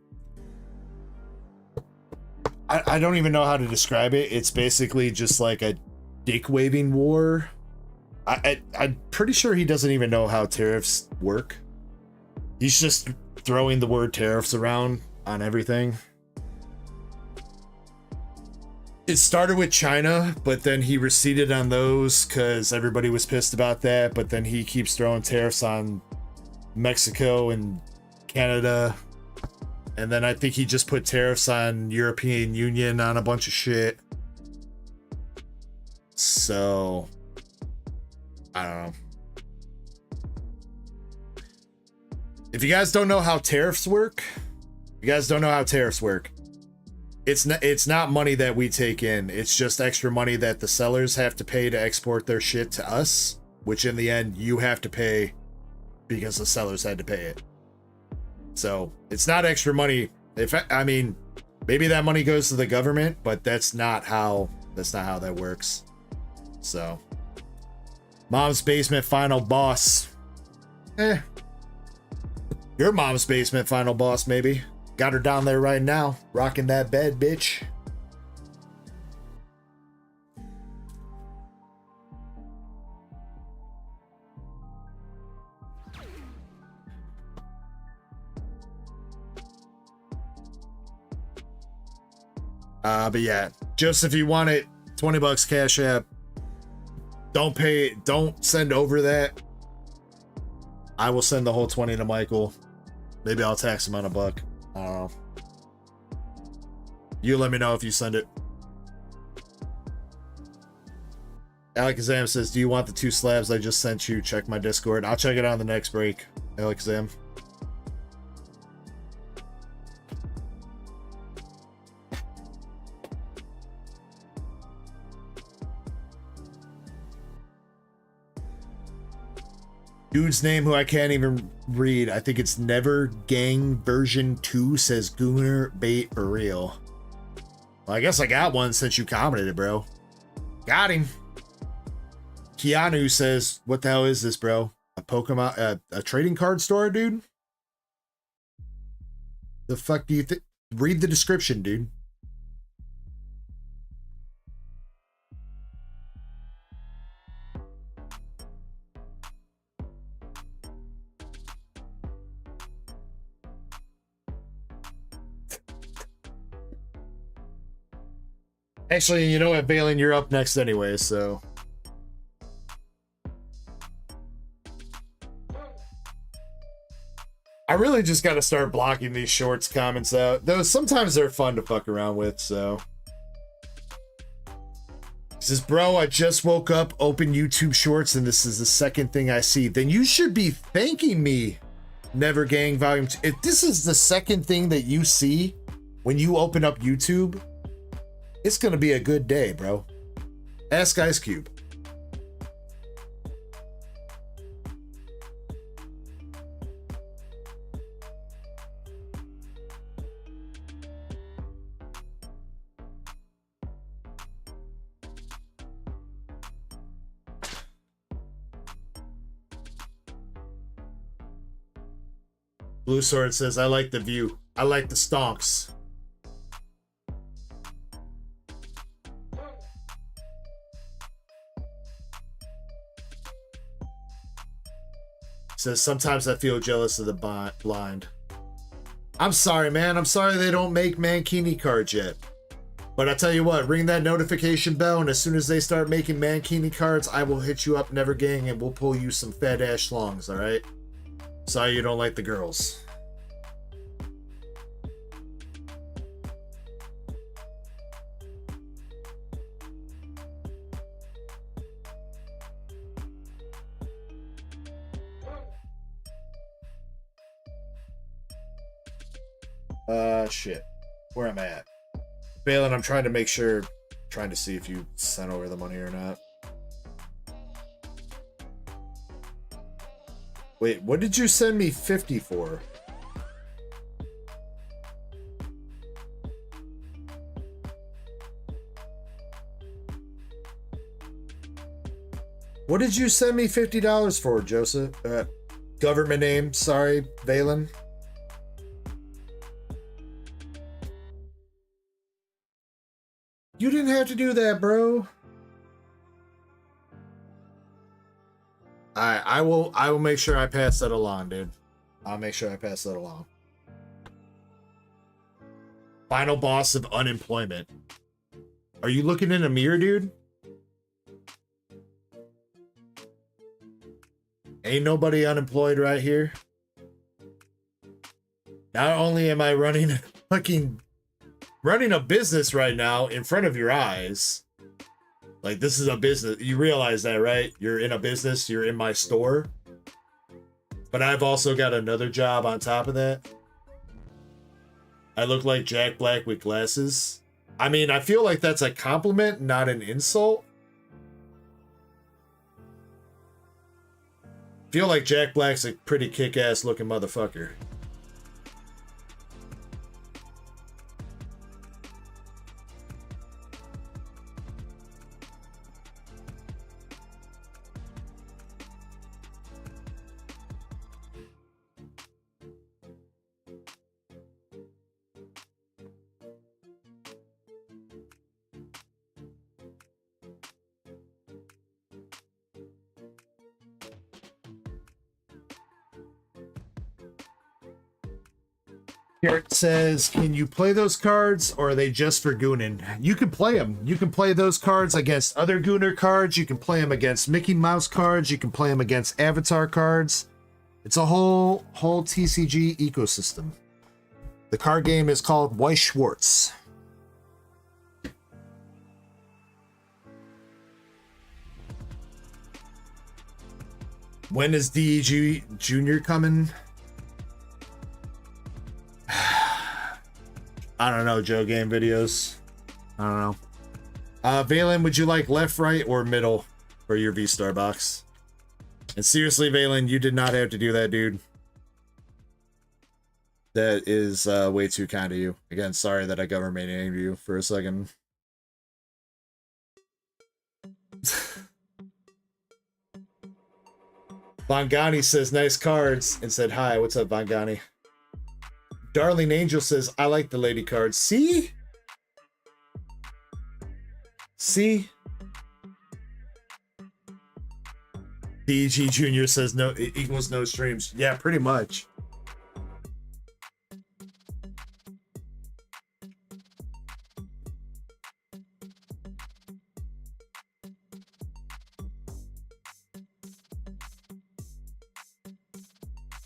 I don't even know how to describe it. It's basically just like a dick-waving war. I'm pretty sure he doesn't even know how tariffs work. He's just throwing the word tariffs around on everything. It started with China, but then he receded on those because everybody was pissed about that. But then he keeps throwing tariffs on Mexico and Canada. And then I think he just put tariffs on European Union on a bunch of shit. So... I don't know. If you guys don't know how tariffs work, it's not money that we take in. It's just extra money that the sellers have to pay to export their shit to us, which in the end you have to pay because the sellers had to pay it. So it's not extra money. I mean, maybe that money goes to the government, but that's not how that works. So. Mom's basement final boss. Your mom's basement final boss, maybe. Got her down there right now, rocking that bed, bitch. But yeah, just if you want it, 20 bucks Cash App. Don't send over that. I will send the whole 20 to Michael. Maybe I'll tax him on $1. I don't know. You let me know if you send it. Alakazam says, do you want the 2 slabs I just sent you? Check my Discord. I'll check it out on the next break. Alakazam. Dude's name who I can't even read. I think it's Never Gang version 2 says Gooner bait for real. Well, I guess I got one since you commented, bro. Got him. Keanu says, what the hell is this, bro? A Pokemon, a trading card store, dude? The fuck do you think? Read the description, dude. Actually, you know what, Valen, you're up next anyway, so. I really just got to start blocking these shorts comments out. Though sometimes they're fun to fuck around with, so. He says, bro, I just woke up, opened YouTube Shorts, and this is the second thing I see. Then you should be thanking me, Never Gang Volume 2. If this is the second thing that you see when you open up YouTube, it's gonna be a good day, bro. Ask Ice Cube. Blue Sword says, I like the view. I like the stonks. Says, sometimes I feel jealous of the blind. I'm sorry, man. I'm sorry they don't make Mankini cards yet. But I tell you what, ring that notification bell, and as soon as they start making Mankini cards, I will hit you up, Never Gang, and we'll pull you some fat ass schlongs, alright? Sorry you don't like the girls. Shit. Where am I at? Balin, I'm trying to make sure, trying to see if you sent over the money or not. Wait, what did you send me 50 for? What did you send me $50 for, Joseph? Government name, sorry, Valen. You didn't have to do that, bro. I will make sure I pass that along, dude. I'll make sure I pass that along. Final boss of unemployment. Are you looking in a mirror, dude? Ain't nobody unemployed right here. Not only am I running a business right now in front of your eyes. Like, this is a business. You realize that, right? You're in a business. You're in my store. But I've also got another job on top of that. I look like Jack Black with glasses. I mean, I feel like that's a compliment, not an insult. I feel like Jack Black's a pretty kick-ass looking motherfucker. It says, can you play those cards, or are they just for gooning? You can play them. You can play those cards against other gooner cards. You can play them against Mickey Mouse cards. You can play them against Avatar cards. It's a whole TCG ecosystem. The card game is called Weiss Schwartz. When is DEG Junior coming? I don't know, Joe Game videos. I don't know. Valen, would you like left, right, or middle for your VSTAR box? And seriously, Valen, you did not have to do that, dude. That is way too kind of you. Again, sorry that I got remaining of you for a second. Bongani says, nice cards, and said, hi, what's up, Bongani? Darling Angel says, I like the lady cards. See? See? BG Jr. says, no, it equals no streams. Yeah, pretty much.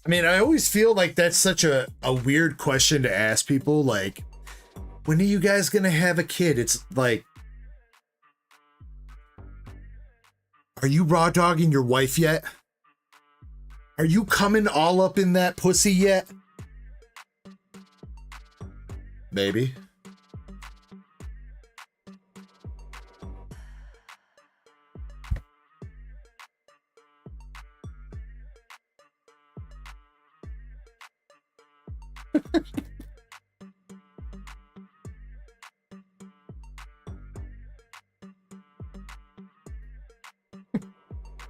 I mean, I always feel like that's such a weird question to ask people. Like, when are you guys gonna have a kid? It's like, are you raw dogging your wife yet? Are you coming all up in that pussy yet? Maybe.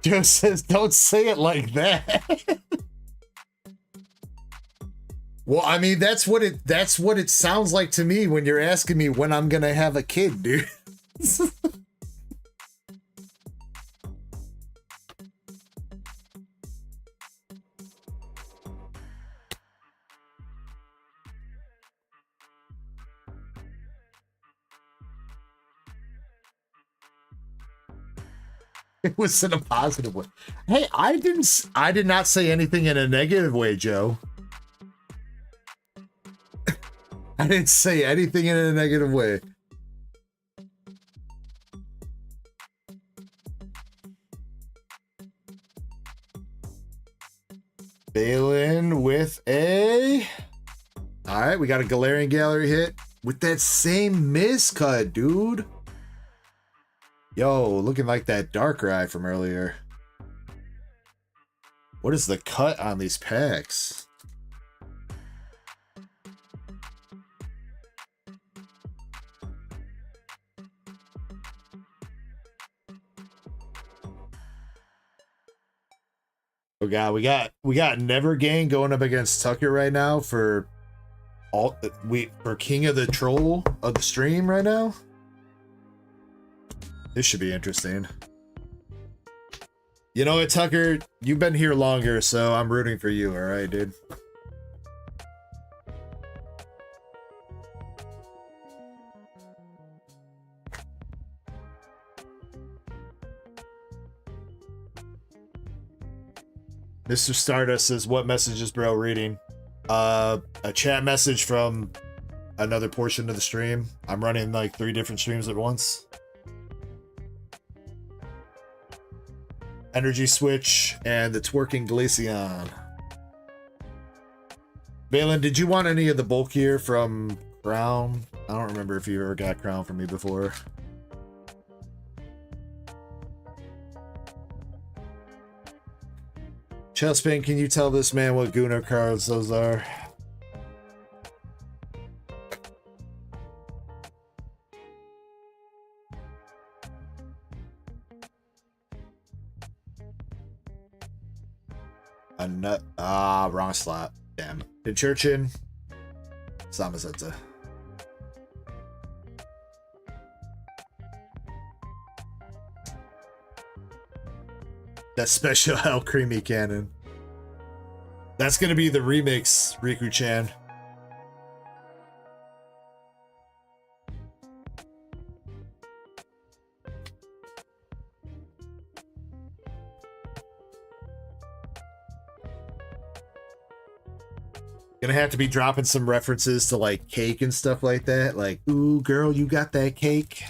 Joe says, don't say it like that. Well, I mean, that's what it sounds like to me when you're asking me when I'm gonna have a kid, dude. It was in a positive way. Hey, I did not say anything in a negative way, Joe. I didn't say anything in a negative way. Balin with a... All right, we got a Galarian Gallery hit with that same miscut, dude. Yo, looking like that Darkrai from earlier. What is the cut on these packs? Oh god, we got Never Gang going up against Tucker right now for King of the Troll of the stream right now. This should be interesting. You know what, Tucker? You've been here longer, so I'm rooting for you, alright, dude? Mr. Stardust says, what message is bro reading? A chat message from another portion of the stream. I'm running like 3 different streams at once. Energy Switch and the twerking Glaceon. Balin, did you want any of the bulkier from Crown? I don't remember if you ever got Crown from me before. Chelspain, can you tell this man what Gunnar cards those are? A nut. Ah, wrong slot. Damn. Pinchurchin. Samazeta. That special Hell Creamy Cannon. That's gonna be the remix, Riku-chan. Gonna have to be dropping some references to like cake and stuff like that. Like, ooh, girl, you got that cake.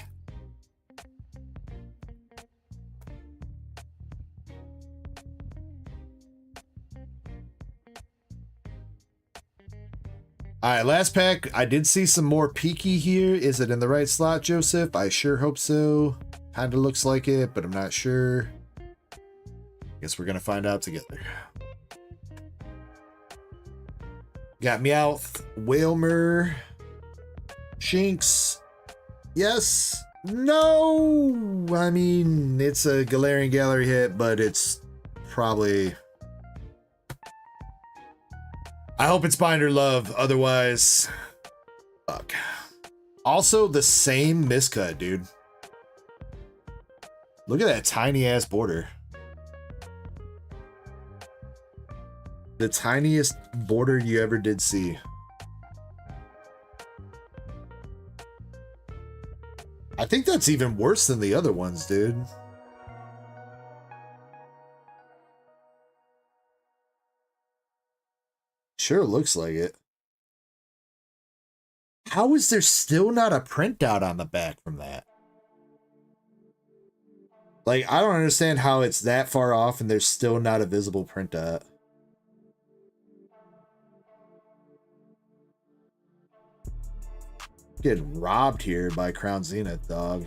All right, last pack. I did see some more peaky here. Is it in the right slot, Joseph? I sure hope so. Kind of looks like it, but I'm not sure. Guess we're gonna find out together. Got Meowth, Whalmer, Shinx. Yes. No. I mean, it's a Galarian Gallery hit, but it's probably... I hope it's Binder Love. Otherwise, fuck. Also, the same miscut, dude. Look at that tiny ass border. The tiniest border you ever did see. I think that's even worse than the other ones, dude. Sure looks like it. How is there still not a printout on the back from that? Like, I don't understand how it's that far off and there's still not a visible printout. Getting robbed here by Crown Zenith, dog.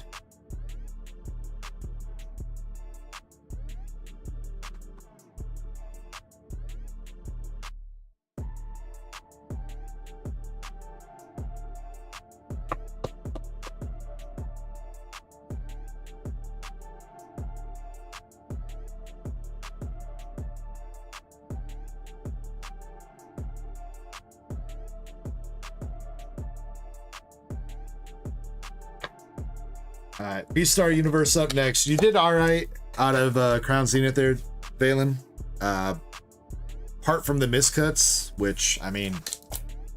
All right, VSTAR Universe up next. You did all right out of Crown Zenith there, Valen. Apart from the miscuts, which, I mean,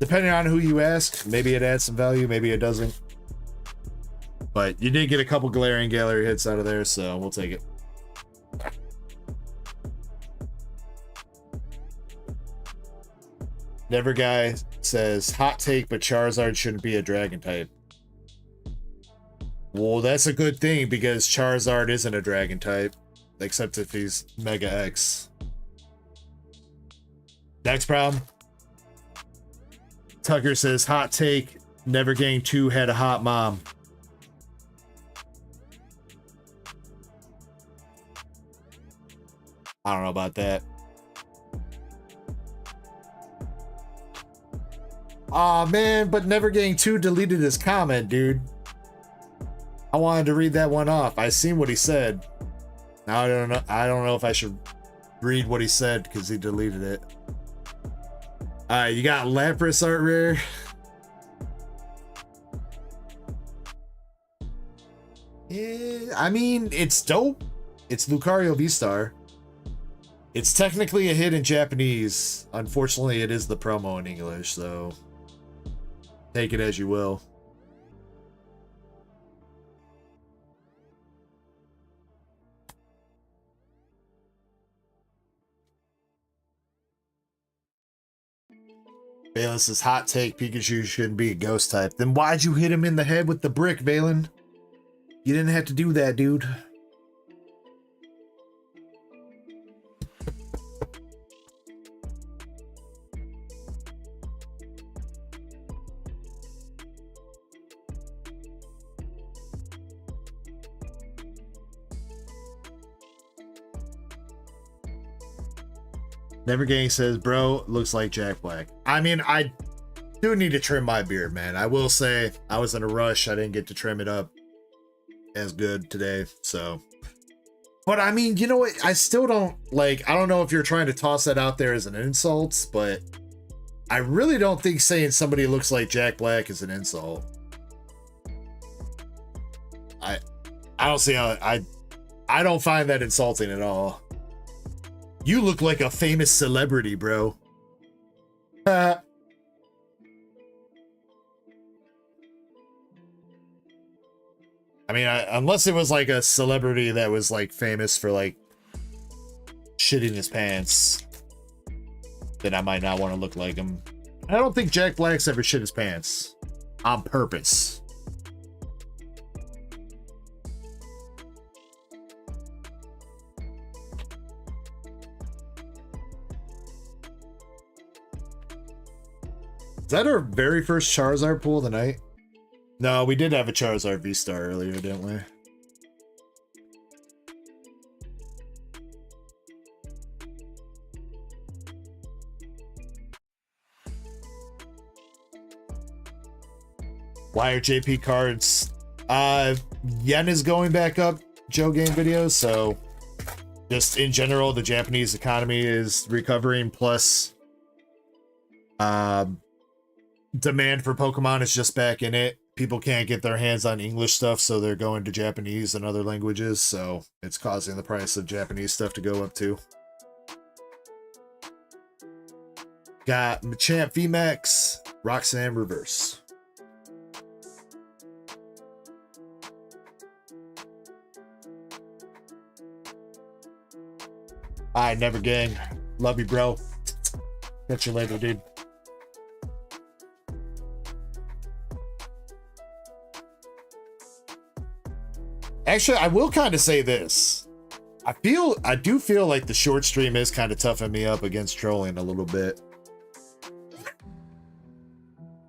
depending on who you ask, maybe it adds some value, maybe it doesn't. But you did get a couple Galarian Gallery hits out of there, so we'll take it. Never Guy says, hot take, but Charizard shouldn't be a dragon type. Well, that's a good thing because Charizard isn't a dragon type, except if he's Mega X. Next problem. Tucker says, hot take, Never Gang 2 had a hot mom. I don't know about that. Aw, man, but Never Gang 2 deleted his comment, dude. I wanted to read that one off. I seen what he said. Now I don't know if I should read what he said because he deleted it. Alright, you got Lapras art rare. Yeah, I mean, it's dope. It's Lucario V-Star. It's technically a hit in Japanese. Unfortunately, it is the promo in English, so take it as you will. Valen says, hot take, Pikachu shouldn't be a ghost type. Then why'd you hit him in the head with the brick, Valen? You didn't have to do that, dude. Never Gang says, bro, looks like Jack Black. I mean, I do need to trim my beard, man. I will say I was in a rush. I didn't get to trim it up as good today, so. But I mean, you know what? I still don't, like, I don't know if you're trying to toss that out there as an insult, but I really don't think saying somebody looks like Jack Black is an insult. I don't see how, I don't find that insulting at all. You look like a famous celebrity, bro. I mean, unless it was like a celebrity that was like famous for like shitting his pants, then I might not want to look like him. I don't think Jack Black's ever shit his pants on purpose. Is that our very first Charizard pull of the night? No, we did have a Charizard V-Star earlier, didn't we? Why are JP cards? Yen is going back up, Joe game videos, so just in general, the Japanese economy is recovering, plus demand for Pokemon is just back in it. People can't get their hands on English stuff, so they're going to Japanese and other languages, so it's causing the price of Japanese stuff to go up too. Got Machamp VMAX, Roxanne Reverse. Alright, Never Gang. Love you, bro. Catch you later, dude. Actually, I will kind of say this. I do feel like the short stream is kind of toughing me up against trolling a little bit.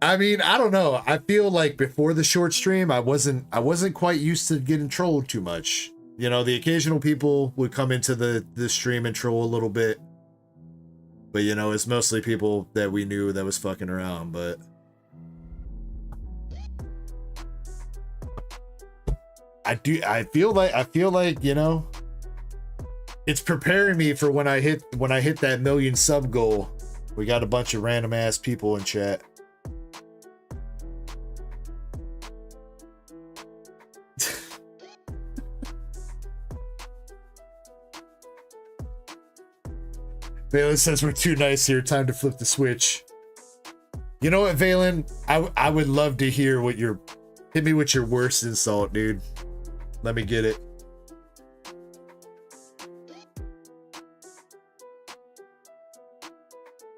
I mean, I don't know. I feel like before the short stream, I wasn't quite used to getting trolled too much. You know, the occasional people would come into the stream and troll a little bit. But, you know, it's mostly people that we knew that was fucking around, but... I feel like, you know, it's preparing me for when I hit that 1,000,000 sub goal. We got a bunch of random ass people in chat. Valen says we're too nice here. Time to flip the switch. You know what, Valen? I would love to hear what your... Hit me with your worst insult, dude. Let me get it.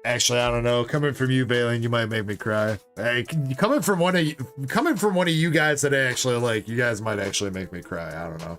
Actually, I don't know. Coming from you, Valen, you might make me cry. Hey, coming from one of you guys that I actually like, you guys might actually make me cry. I don't know.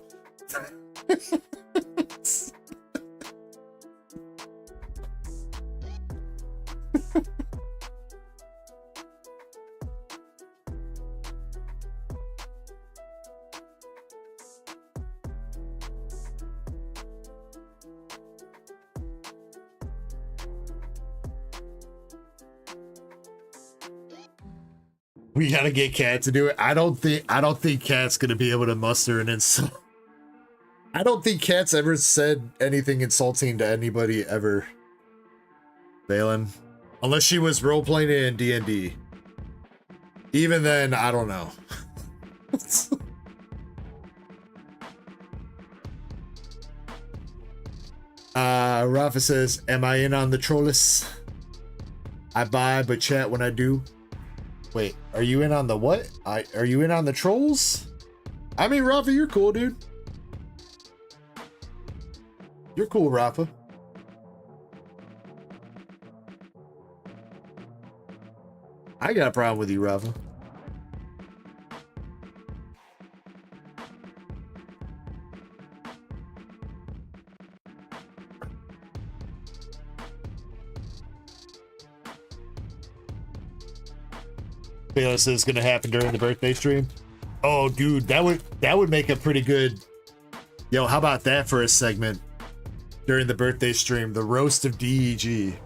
We gotta get Cat to do it. I don't think Cat's gonna be able to muster an insult. I don't think Cat's ever said anything insulting to anybody ever. Valen, unless she was role playing it in D&D. Even then, I don't know. Rafa says, "Am I in on the trollless? I buy, but chat when I do." Wait, are you in on the what? Are you in on the trolls? I mean, Rafa, you're cool, dude. You're cool, Rafa. I got a problem with you, Rafa. This is gonna happen during the birthday stream. Oh, dude, that would make a pretty good. Yo, how about that for a segment during the birthday stream? The roast of DEG.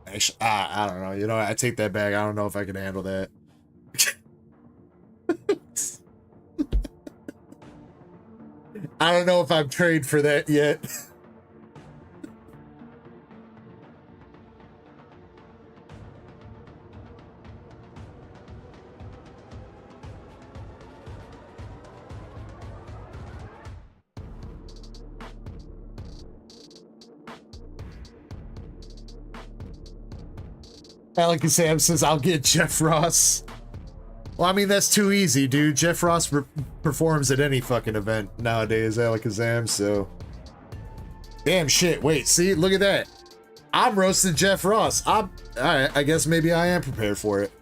Actually, I don't know. You know, I take that back. I don't know if I can handle that. I don't know if I'm trained for that yet. Alec Sam says, "I'll get Jeff Ross." Well, I mean, that's too easy, dude. Jeff Ross performs at any fucking event nowadays, Alakazam, so... Damn shit, wait, see? Look at that. I'm roasting Jeff Ross. Alright, I guess maybe I am prepared for it.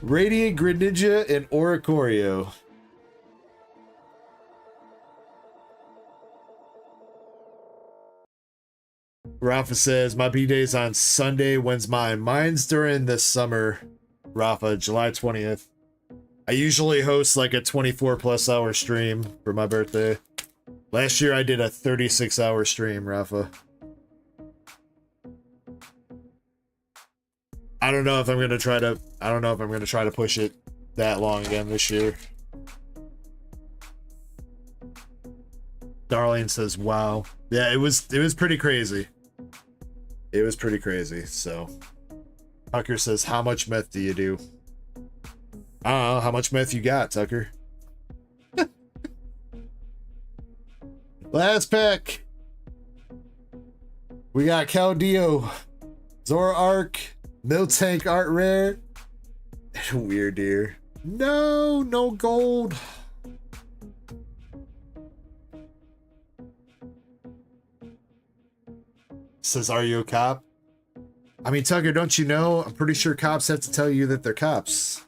Radiant Greninja and Oricorio. Rafa says, "My B-day's on Sunday. When's mine?" Mine's during the summer, Rafa, July 20th. I usually host like a 24+ hour stream for my birthday. Last year I did a 36-hour stream, Rafa. I don't know if I'm gonna try to. I don't know if I'm gonna try to push it that long again this year. Darlene says, "Wow, yeah, it was pretty crazy. It was pretty crazy." So, Tucker says, "How much meth do you do?" I don't know how much meth you got, Tucker. Last pack. We got Caldio, Zora Arc, Miltank Art Rare, and Weird Deer. No gold. Says, "Are you a cop?" I mean, Tucker, don't you know? I'm pretty sure cops have to tell you that they're cops.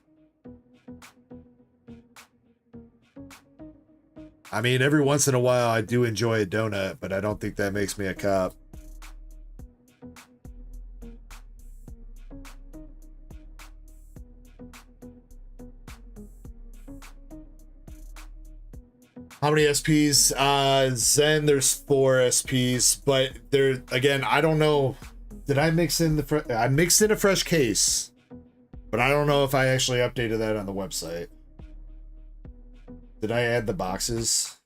I mean, every once in a while I do enjoy a donut, but I don't think that makes me a cop. How many SPs? Zen, there's 4 SPs, but there, again, I don't know. Did I mix in I mixed in a fresh case, but I don't know if I actually updated that on the website. Did I add the boxes?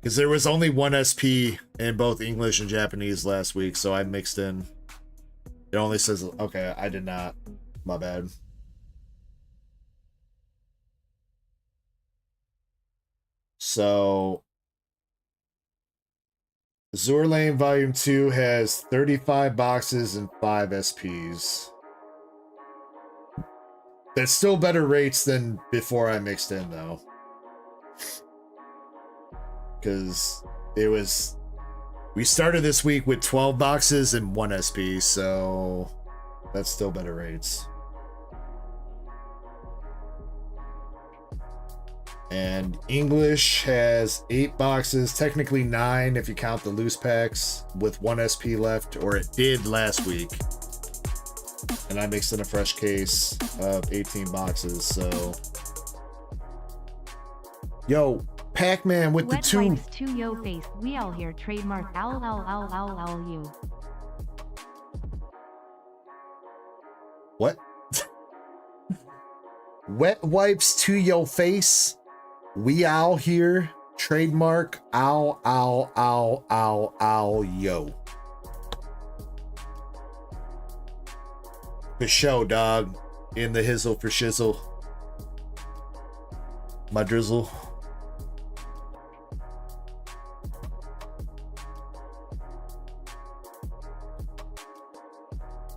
Because there was only 1 SP in both English and Japanese last week, so I mixed in. It only says, okay, I did not. My bad. So, Azour Lane Volume 2 has 35 boxes and 5 SPs. That's still better rates than before I mixed in, though. Because it was... We started this week with 12 boxes and 1 SP, so that's still better rates. And English has 8 boxes, technically 9 if you count the loose packs, with 1 SP left, or it did last week. And I mixed in a fresh case of 18 boxes, so... Yo, Pac-Man with Wet the 2... wipes to yo face, we all here trademark owl you. What? Wet wipes to your face, we all here trademark ow yo. The show, dog. In the hizzle for shizzle. My drizzle.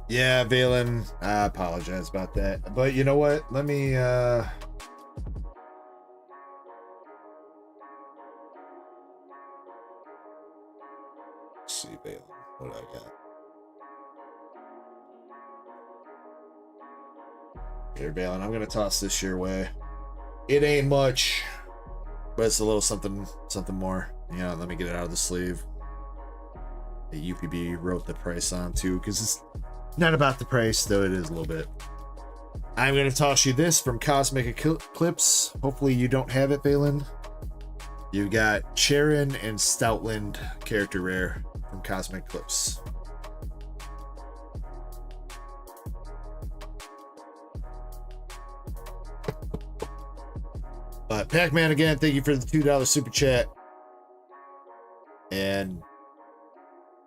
Yeah, Valen, I apologize about that. But you know what? Let me, let's see, Valen, what do I got? Here, Valen, I'm going to toss this your way. It ain't much, but it's a little something more. You know, let me get it out of the sleeve. The UPB wrote the price on, too, because it's not about the price, though it is a little bit. I'm going to toss you this from Cosmic Eclipse. Hopefully you don't have it, Valen. You've got Charon and Stoutland character rare from Cosmic Eclipse. Pac-Man, again, thank you for the $2 super chat. And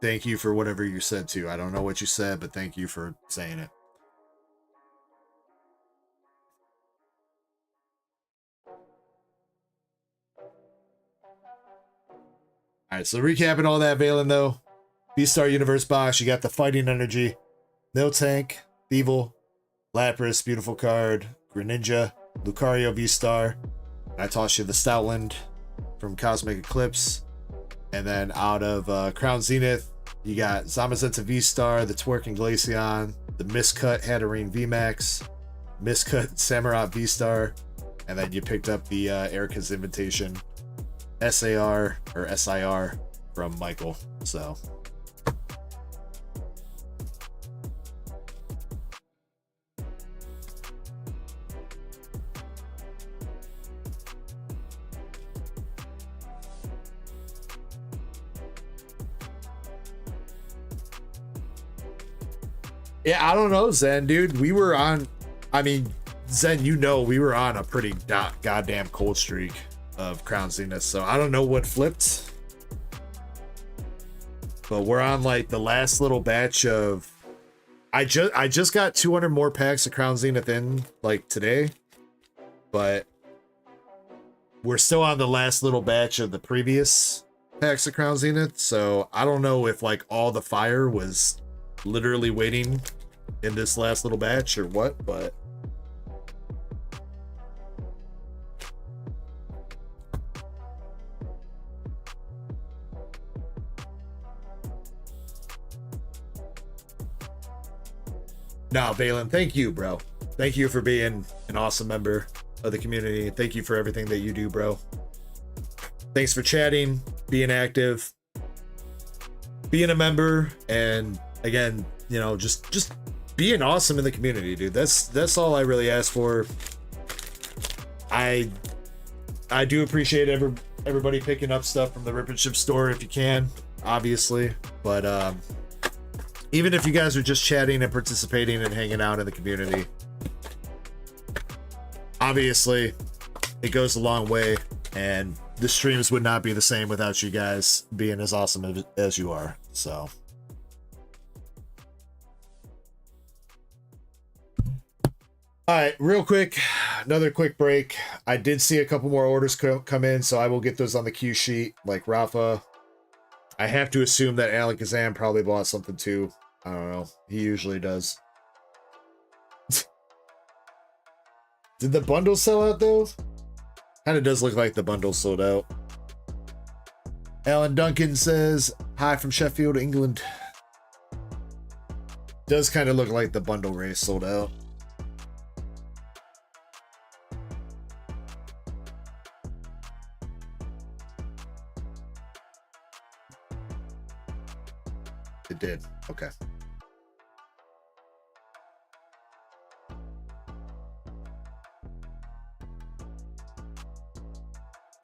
thank you for whatever you said, too. I don't know what you said, but thank you for saying it. All right, so recapping all that, Valen, though. VSTAR Universe box, you got the Fighting Energy, Miltank, Thievel, Lapras, beautiful card, Greninja, Lucario VSTAR. I tossed you the Stoutland from Cosmic Eclipse. And then out of Crown Zenith, you got Zamazenta VSTAR, the Twerking Glaceon, the Miscut Hatterene VMAX, Miscut Samurott VSTAR, and then you picked up the Erica's Invitation SAR or SIR from Michael. So Yeah, I don't know, Zen, dude. We were on, I mean, Zen, you know, we were on a pretty goddamn cold streak of Crown Zenith, so I don't know what flipped. But we're on like the last little batch of, I just got 200 more packs of Crown Zenith in like today, but we're still on the last little batch of the previous packs of Crown Zenith, so I don't know if like all the fire was literally waiting in this last little batch or what, but no, Valen, thank you, bro. Thank you for being an awesome member of the community. Thank you for everything that you do, bro. Thanks for chatting, being active, being a member, and again, you know, just being awesome in the community, dude. That's all I really ask for. I do appreciate everybody picking up stuff from the Rip and Ship store if you can, obviously, but even if you guys are just chatting and participating and hanging out in the community, obviously it goes a long way, and the streams would not be the same without you guys being as awesome as you are. So all right, real quick, another quick break. I did see a couple more orders come in, so I will get those on the queue sheet like Rafa. I have to assume that Alakazam probably bought something too. I don't know. He usually does. Did the bundle sell out though? Kind of does look like the bundle sold out. Alan Duncan says, hi from Sheffield, England. Does kind of look like the bundle race sold out. It did. Okay.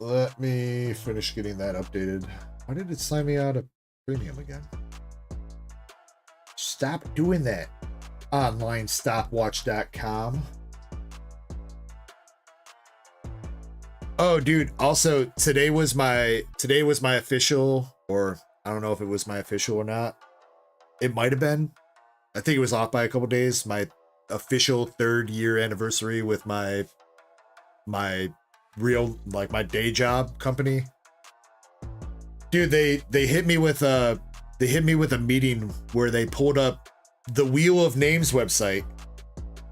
Let me finish getting that updated. Why did it sign me out of premium again? Stop doing that. OnlineStopwatch.com. Oh, dude. Also, today was my official, or I don't know if it was my official or not. It might have been. I think it was off by a couple days. My official 3rd year anniversary with my real, like, my day job company. Dude, they hit me with a meeting where they pulled up the Wheel of Names website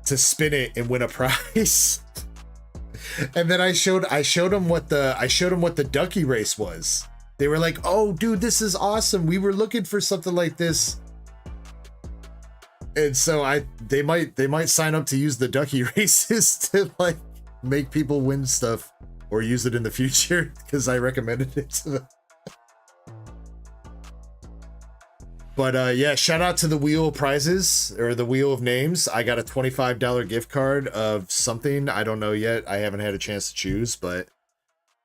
to spin it and win a prize. And then I showed them what the ducky race was. They were like, "Oh, dude, this is awesome. We were looking for something like this." And so they might sign up to use the ducky races to like make people win stuff or use it in the future because I recommended it to them. But yeah, shout out to the Wheel of Prizes or the Wheel of Names. I got a $25 gift card of something. I don't know yet. I haven't had a chance to choose, but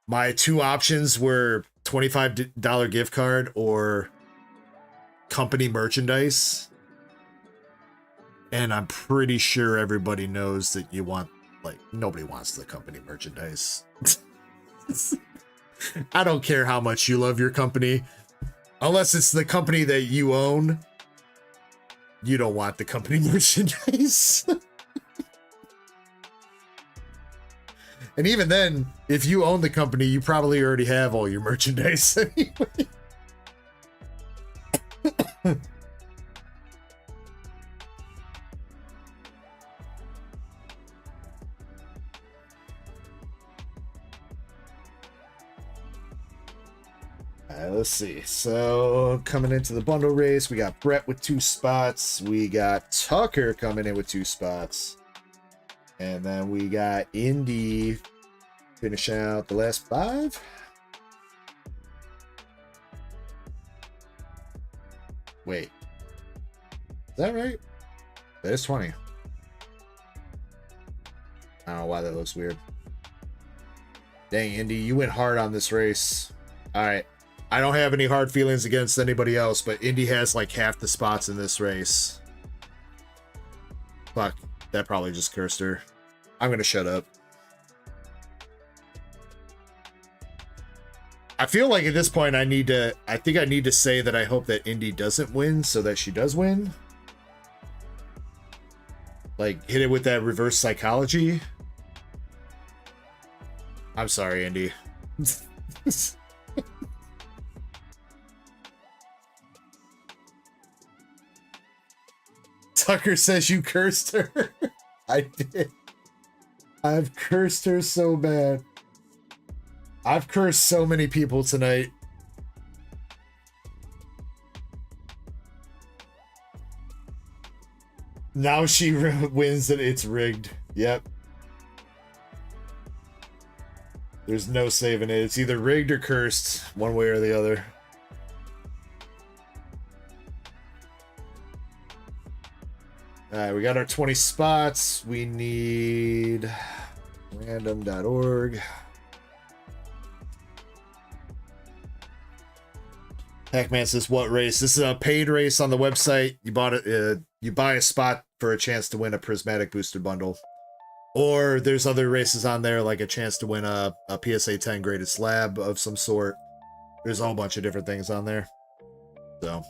my 2 options were $25 gift card or company merchandise. And I'm pretty sure everybody knows that you want, like, nobody wants the company merchandise. I don't care how much you love your company. Unless it's the company that you own, you don't want the company merchandise. And even then, if you own the company, you probably already have all your merchandise anyway. Let's see. So coming into the bundle race, we got Brett with 2 spots. We got Tucker coming in with 2 spots. And then we got Indy finish out the last 5. Wait. Is that right? That is 20. I don't know why that looks weird. Dang, Indy, you went hard on this race. All right. I don't have any hard feelings against anybody else, but Indy has like half the spots in this race. Fuck, that probably just cursed her. I'm gonna shut up. I feel like at this point I think I need to say that I hope that Indy doesn't win so that she does win. Like, hit it with that reverse psychology. I'm sorry, Indy. Tucker says you cursed her. I did. I've cursed her so bad. I've cursed so many people tonight. Now she wins and it's rigged. Yep. There's no saving it. It's either rigged or cursed, one way or the other. Alright, we got our 20 spots. We need random.org. Pac-Man says, what race? This is a paid race on the website. You bought it. You buy a spot for a chance to win a Prismatic boosted bundle. Or there's other races on there, like a chance to win a PSA 10 graded slab of some sort. There's a whole bunch of different things on there. So,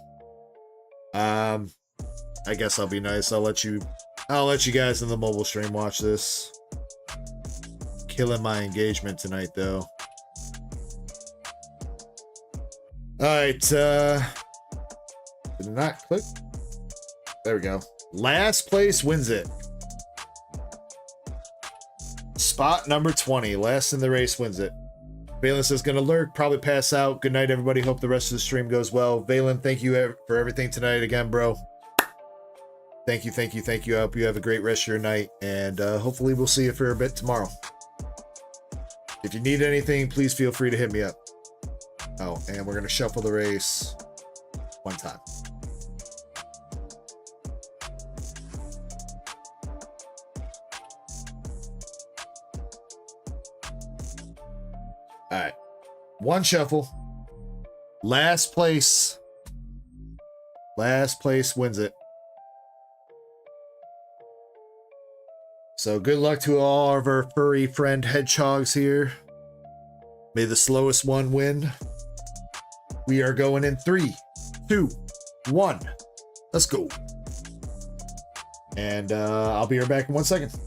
I guess I'll be nice. I'll let you guys in the mobile stream watch this. Killing my engagement tonight, though. Alright, did it not click? There we go. Last place wins it. Spot number 20. Last in the race wins it. Valen says, gonna lurk, probably pass out. Good night, everybody. Hope the rest of the stream goes well. Valen, thank you for everything tonight again, bro. Thank you, thank you, thank you. I hope you have a great rest of your night, and hopefully we'll see you for a bit tomorrow. If you need anything, please feel free to hit me up. Oh, and we're gonna shuffle the race one time. All right, one shuffle. Last place wins it. So good luck to all of our furry friend hedgehogs here. May the slowest one win. We are going in 3, 2, 1. Let's go. And I'll be right back in 1 second.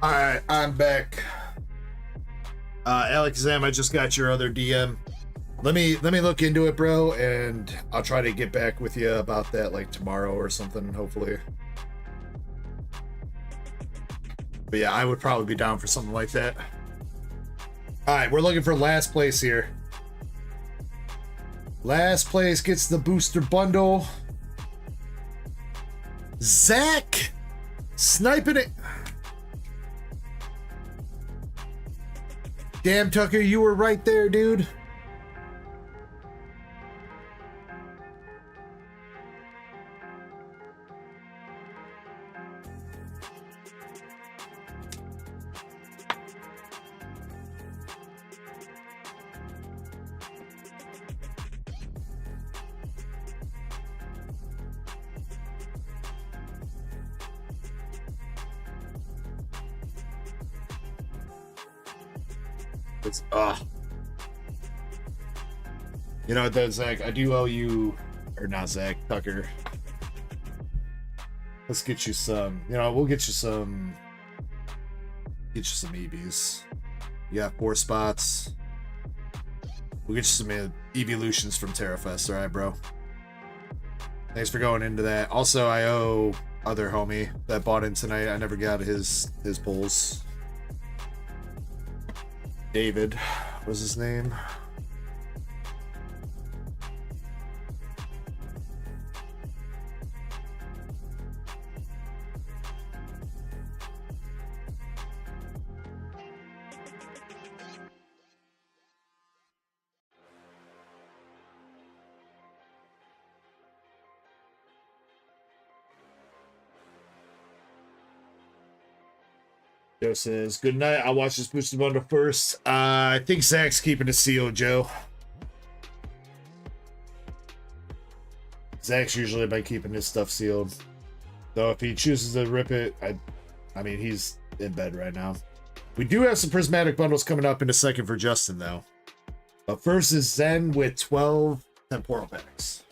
All right, I'm back. Alakazam, I just got your other DM. Let me look into it, bro, and I'll try to get back with you about that like tomorrow or something, hopefully. But yeah, I would probably be down for something like that. All right, we're looking for last place here. Last place gets the booster bundle. Zach sniping it. Damn, Tucker, you were right there, dude. It's you know what though, Zach, I do owe you, or not Zach, Tucker. Let's get you some, you know, we'll get you some EVs. You got 4 spots. We'll get you some evolutions from Terrafest, alright, bro? Thanks for going into that. Also, I owe other homie that bought in tonight. I never got his pulls. David was his name. Joe says, good night. I'll watch this boosted bundle first. I think Zach's keeping it sealed, Joe. Zach's usually been keeping his stuff sealed. Though if he chooses to rip it, I mean, he's in bed right now. We do have some prismatic bundles coming up in a second for Justin, though. But first is Zen with 12 temporal packs.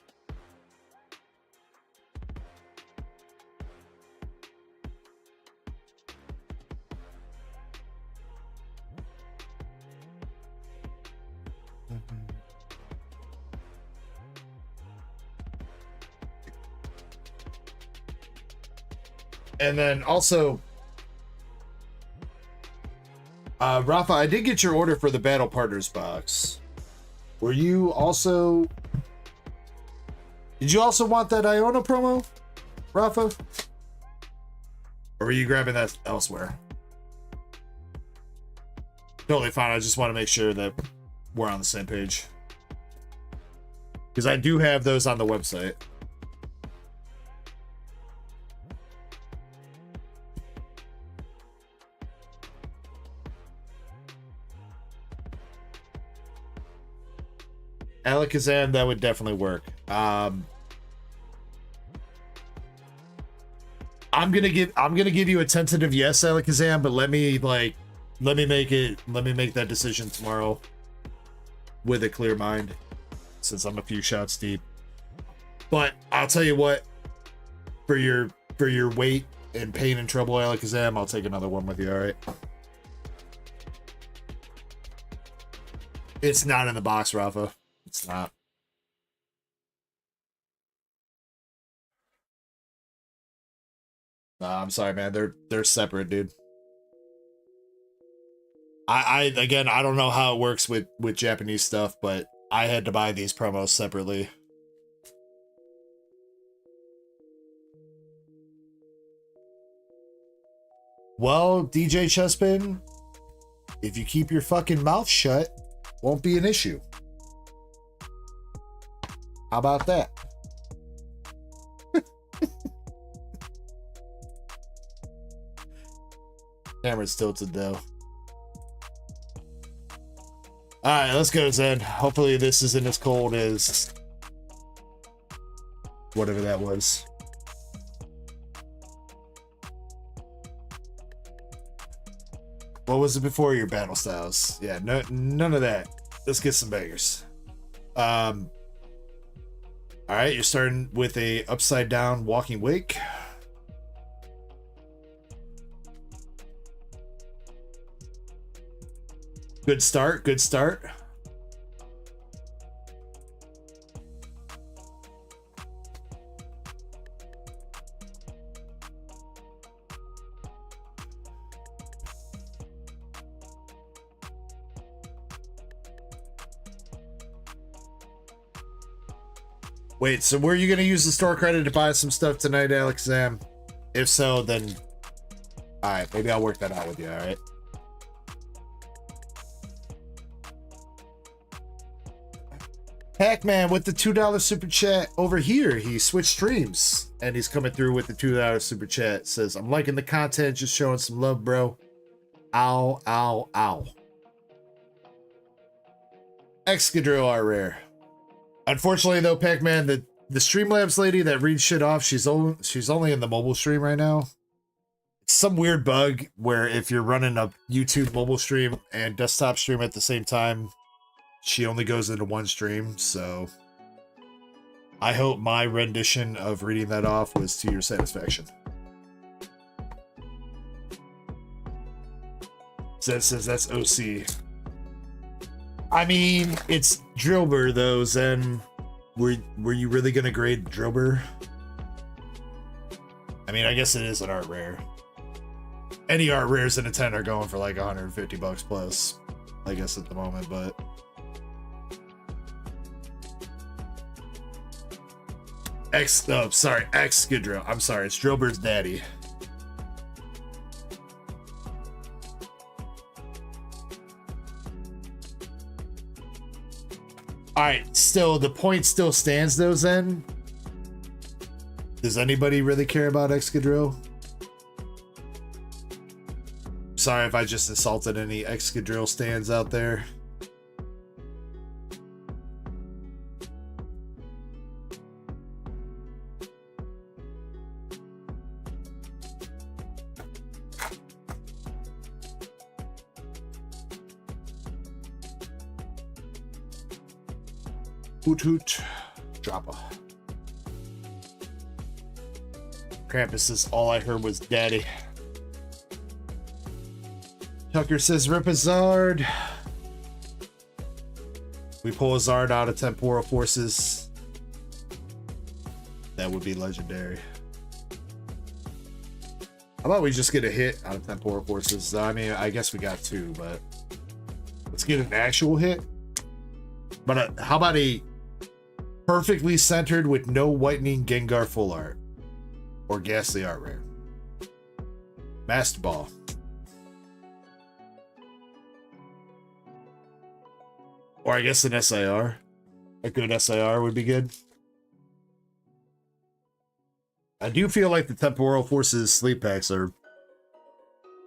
And then also, Rafa, I did get your order for the Battle Partners box. Were you also... Did you also want that Iona promo, Rafa? Or were you grabbing that elsewhere? Totally fine. I just want to make sure that we're on the same page. Because I do have those on the website. Alakazam, that would definitely work. I'm gonna give you a tentative yes, Alakazam, but let me make that decision tomorrow with a clear mind, since I'm a few shots deep. But I'll tell you what, for your weight and pain and trouble, Alakazam, I'll take another one with you. All right. It's not in the box, Rafa. It's not. I'm sorry, man. They're separate, dude. Again, I don't know how it works with Japanese stuff, but I had to buy these promos separately. Well, DJ Chespin, if you keep your fucking mouth shut, won't be an issue. How about that? Camera's tilted though. Alright, let's go, Zen. Hopefully this isn't as cold as whatever that was. What was it before your battle styles? Yeah, none of that. Let's get some bangers. All right, you're starting with a upside down walking wake. Good start. Good start. Wait, so were you going to use the store credit to buy some stuff tonight, Alex Zam? If so, then... Alright, maybe I'll work that out with you, alright? Pac-Man with the $2 super chat over here. He switched streams, and he's coming through with the $2 super chat. Says, I'm liking the content, just showing some love, bro. Ow, ow, ow. Excadrill are rare. Unfortunately, though, Pac-Man, the Streamlabs lady that reads shit off, she's only in the mobile stream right now. It's some weird bug where if you're running a YouTube mobile stream and desktop stream at the same time, she only goes into one stream. So I hope my rendition of reading that off was to your satisfaction. Zed says that's OC. I mean, it's Drillbur though, Zen. Were you really gonna grade Drillbur? I mean, I guess it is an art rare. Any art rares in a 10 are going for like 150 bucks plus, I guess at the moment, but Excadrill. I'm sorry, it's Drillbur's daddy. Alright, still, the point still stands though, Zen. Does anybody really care about Excadrill? Sorry if I just insulted any Excadrill stands out there. Hoot hoot. Dropper. Krampus says all I heard was daddy. Tucker says rip a Zard. We pull a Zard out of Temporal Forces. That would be legendary. How about we just get a hit out of Temporal Forces? I mean, I guess we got two, but let's get an actual hit. But how about a perfectly centered with no whitening Gengar full art or ghastly art rare? Master Ball. Or I guess an SIR. A good SIR would be good. I do feel like the Temporal Forces sleep packs are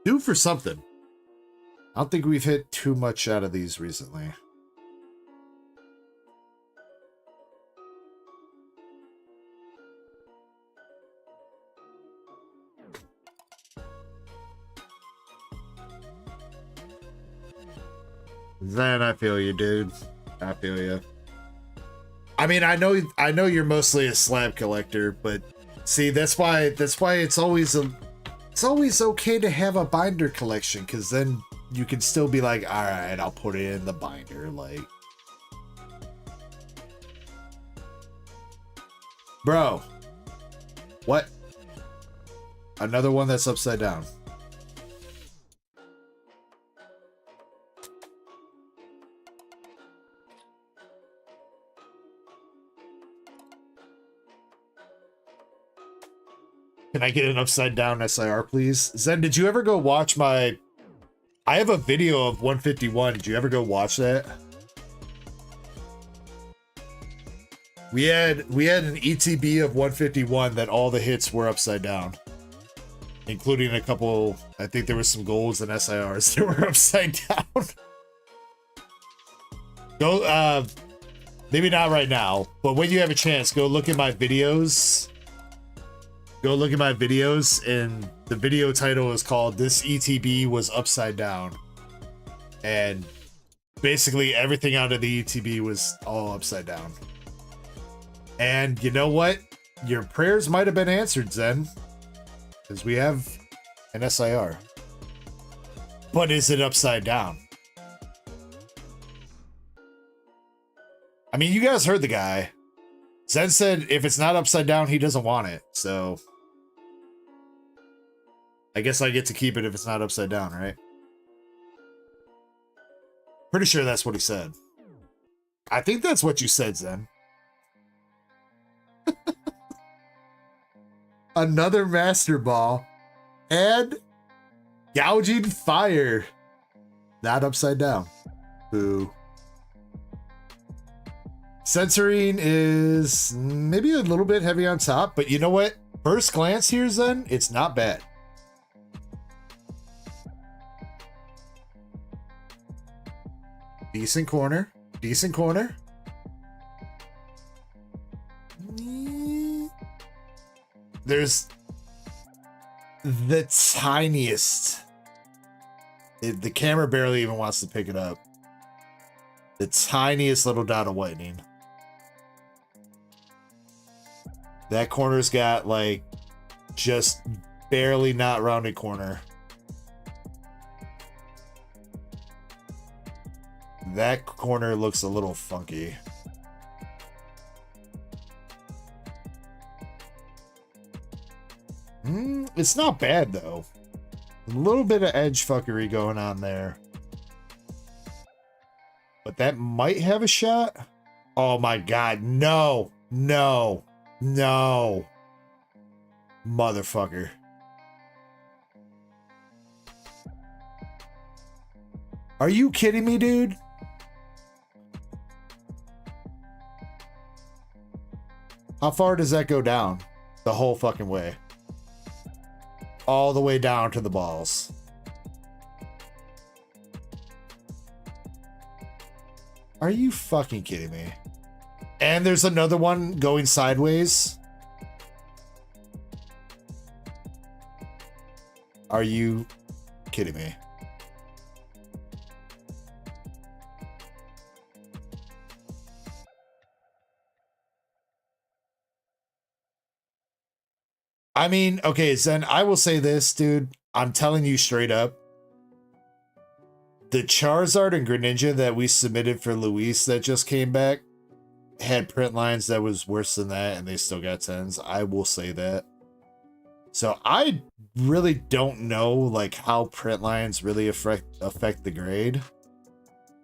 due for something. I don't think we've hit too much out of these recently. Then I feel you, dude. I feel you. I mean, I know you're mostly a slab collector, but see, that's why it's always okay to have a binder collection, because then you can still be like, all right, I'll put it in the binder, like, bro. What? Another one that's upside down. Can I get an upside down SIR, please? Zen, did you ever go watch my... I have a video of 151. Did you ever go watch that? We had an ETB of 151 that all the hits were upside down. Including a couple... I think there was some golds and SIRs that were upside down. Go, maybe not right now, but when you have a chance, go look at my videos. Go look at my videos, and the video title is called "This ETB was upside down," and basically everything out of the ETB was all upside down. And you know what? Your prayers might have been answered, Zen, because we have an SIR. But is it upside down? I mean, you guys heard the guy. Zen said if it's not upside down, he doesn't want it. So I guess I get to keep it if it's not upside down, right? Pretty sure that's what he said. I think that's what you said, Zen. Another Master Ball. And gouging fire. Not upside down. Boo. Censoring is maybe a little bit heavy on top, but you know what? First glance here, Zen, it's not bad. Decent corner. Decent corner. There's the tiniest. The camera barely even wants to pick it up. The tiniest little dot of whitening. That corner's got like just barely not rounded corner. That corner looks a little funky. It's not bad though. A little bit of edge fuckery going on there. But that might have a shot. Oh my god, no. No. No. Motherfucker. Are you kidding me, dude? How far does that go down? The whole fucking way. All the way down to the balls. Are you fucking kidding me? And there's another one going sideways. Are you kidding me? I mean, okay, Zen, I will say this, dude. I'm telling you straight up. The Charizard and Greninja that we submitted for Luis that just came back had print lines that was worse than that, and they still got 10s. I will say that. So I really don't know like how print lines really affect the grade.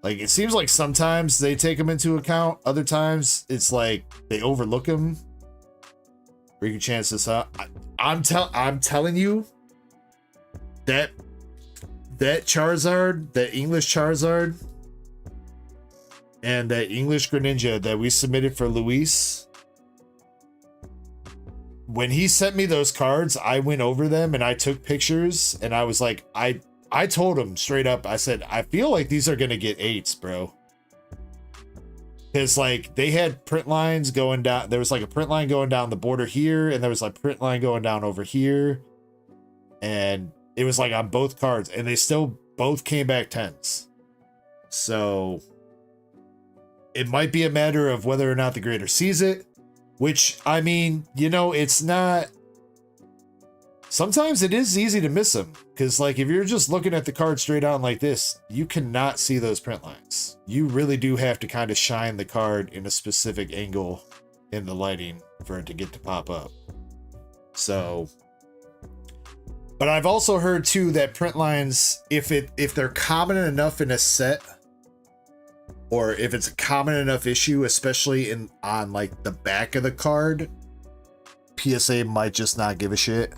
Like it seems like sometimes they take them into account. Other times it's like they overlook them. Where you can chance this up. I'm telling you that Charizard, that English Charizard, and that English Greninja that we submitted for Luis, when he sent me those cards, I went over them and I took pictures, and I was like, I told him straight up, I said, I feel like these are gonna get 8s, bro. Because like they had print lines going down. There was like a print line going down the border here, and there was like print line going down over here. And it was like on both cards, and they still both came back 10s. So it might be a matter of whether or not the grader sees it, which I mean, you know, it's not. Sometimes it is easy to miss them because like if you're just looking at the card straight on like this, you cannot see those print lines. You really do have to kind of shine the card in a specific angle in the lighting for it to get to pop up. So, but I've also heard too that print lines, if they're common enough in a set, or if it's a common enough issue, especially on like the back of the card, PSA might just not give a shit.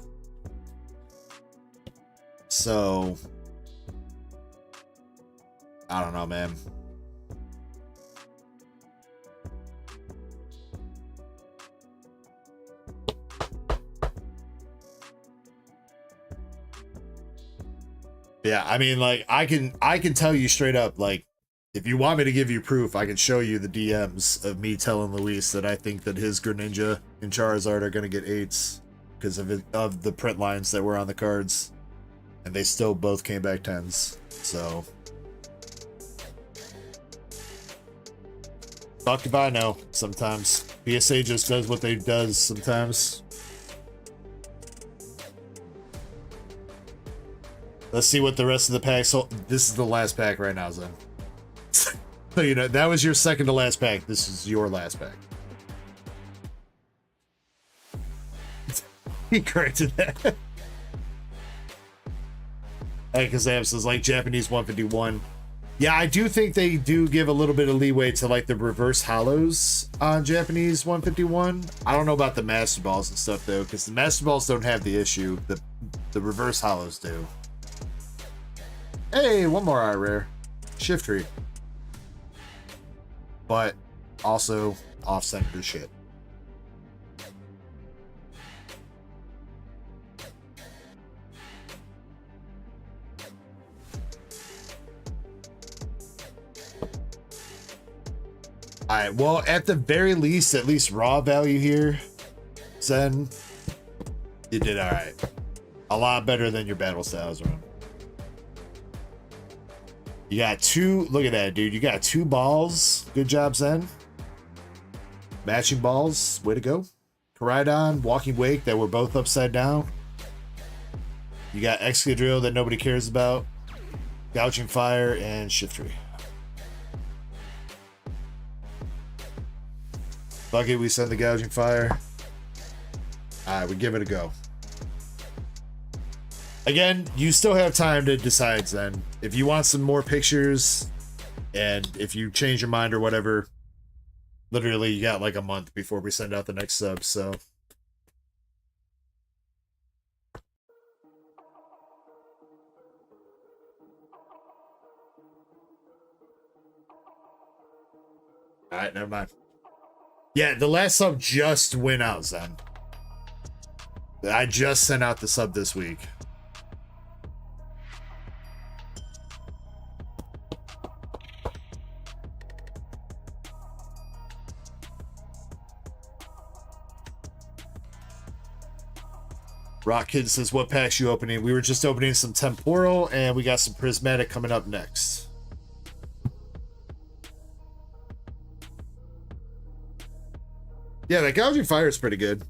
So, I don't know, man. Yeah, I mean, like, I can tell you straight up, like, if you want me to give you proof, I can show you the DMs of me telling Luis that I think that his Greninja and Charizard are going to get 8s because of the print lines that were on the cards. And they still both came back 10s. So fuck if I know. Sometimes PSA just does what they does sometimes. Let's see what the rest of the pack. So this is the last pack right now, Zen. So, you know, that was your second to last pack. This is your last pack. He corrected that. Hey, because says like Japanese 151. Yeah, I do think they do give a little bit of leeway to like the reverse hollows on Japanese 151. I don't know about the master balls and stuff though, because the master balls don't have the issue. The reverse hollows do. Hey, one more art rare. Shift tree. But also off-center shit. All right, well, at the very least, at least raw value here, Zen, you did all right. A lot better than your battle styles run. You got two, look at that, dude. You got two balls. Good job, Zen. Matching balls, way to go. Koraidon, Walking Wake, that were both upside down. You got Excadrill that nobody cares about. Gouging Fire, and Shiftry. Fuck it, we send the Gouging Fire. Alright, we give it a go. Again, you still have time to decide then. If you want some more pictures, and if you change your mind or whatever, literally you got like a month before we send out the next sub, so. Alright, never mind. Yeah, the last sub just went out, Zen. I just sent out the sub this week. Rock Kid says, what packs you opening? We were just opening some Temporal, and we got some Prismatic coming up next. Yeah, that Gouging Fire is pretty good.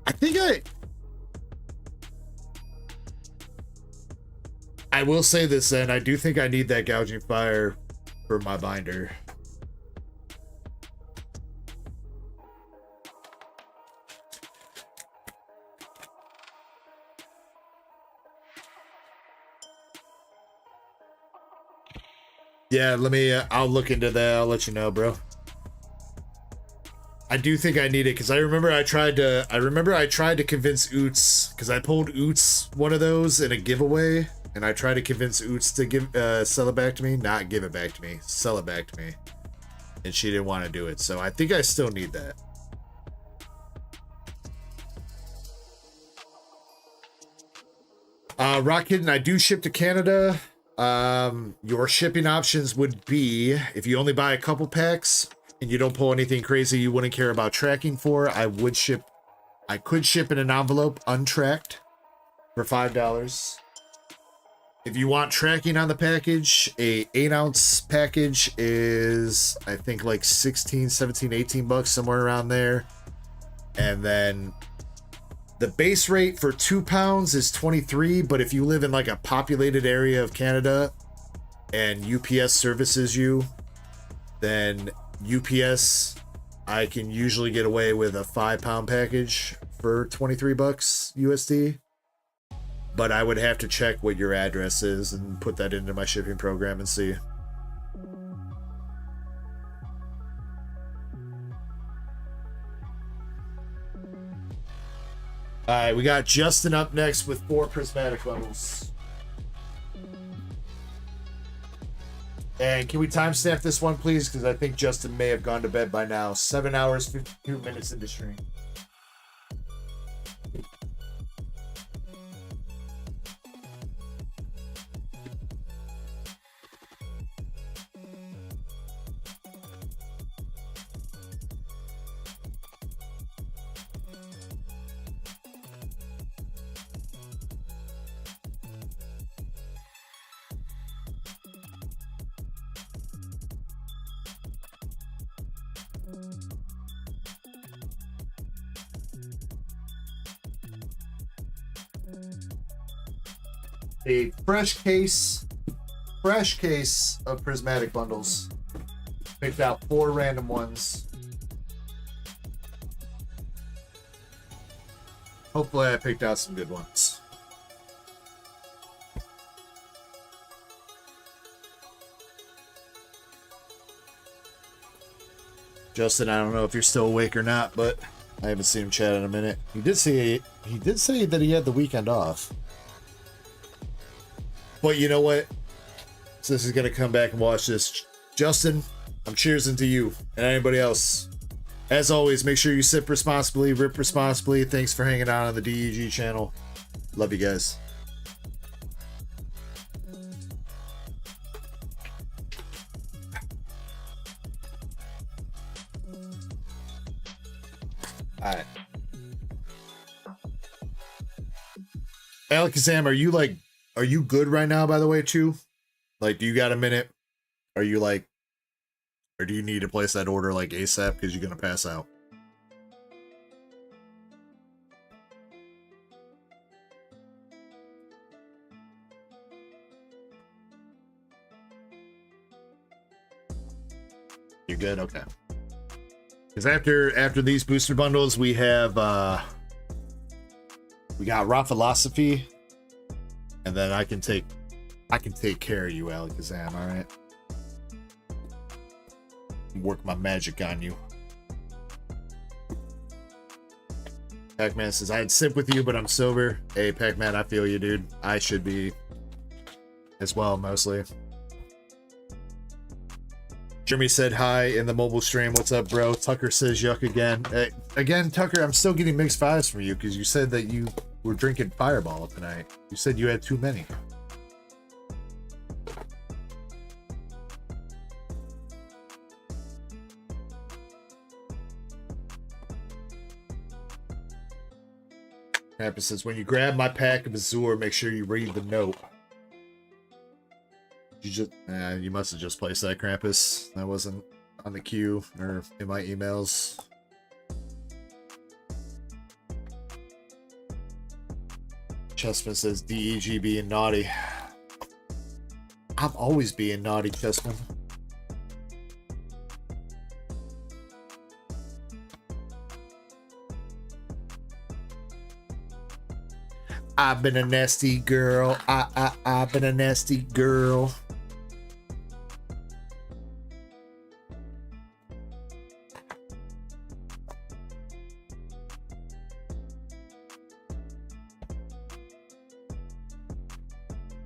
I think I will say this then. I do think I need that Gouging Fire for my binder. Yeah, let me, I'll look into that. I'll let you know, bro. I do think I need it because I remember I tried to convince Oots, because I pulled Oots one of those in a giveaway, and I tried to convince Oots to give sell it back to me, not give it back to me, sell it back to me, and she didn't want to do it. So I think I still need that. Rock Hidden, I do ship to Canada. Your shipping options would be, if you only buy a couple packs and you don't pull anything crazy you wouldn't care about tracking for, I could ship in an envelope untracked for $5. If you want tracking on the package, a 8-ounce package is, I think, like 16, 17, 18 bucks, somewhere around there. And then the base rate for 2 pounds is 23, but if you live in like a populated area of Canada and UPS services you, then UPS, I can usually get away with a 5-pound package for 23 bucks USD. But I would have to check what your address is and put that into my shipping program and see. All right, we got Justin up next with 4 prismatic bundles. And can we timestamp this one, please? Because I think Justin may have gone to bed by now. 7 hours, 52 minutes into stream. A fresh case of prismatic bundles. Picked out 4 random ones. Hopefully I picked out some good ones. Justin, I don't know if you're still awake or not, but I haven't seen him chat in a minute. He did say that he had the weekend off. But you know what? So this is gonna come back and watch this. Justin, I'm cheersing to you and anybody else. As always, make sure you sip responsibly, rip responsibly. Thanks for hanging out on the DEG channel. Love you guys. All right. Alakazam, are you good right now, by the way, too? Like, do you got a minute? Are you like, or do you need to place that order like ASAP because you're going to pass out? You're good? Okay. Because after these booster bundles, we have we got Raw Philosophy, and then I can take care of you, Alakazam. All right. Work my magic on you. Pac-Man says, I'd sip with you, but I'm sober. Hey, Pac-Man, I feel you, dude. I should be as well, mostly. Jeremy said hi in the mobile stream. What's up, bro? Tucker says yuck again. Again, Tucker, I'm still getting mixed vibes from you because you said that you were drinking Fireball tonight. You said you had too many. Krampus says, when you grab my pack of Azour, make sure you read the note. You must have just placed that, Krampus. That wasn't on the queue or in my emails. Chessman says, DEG being naughty. I'm always being naughty, Chessman. I've been a nasty girl. I've been a nasty girl.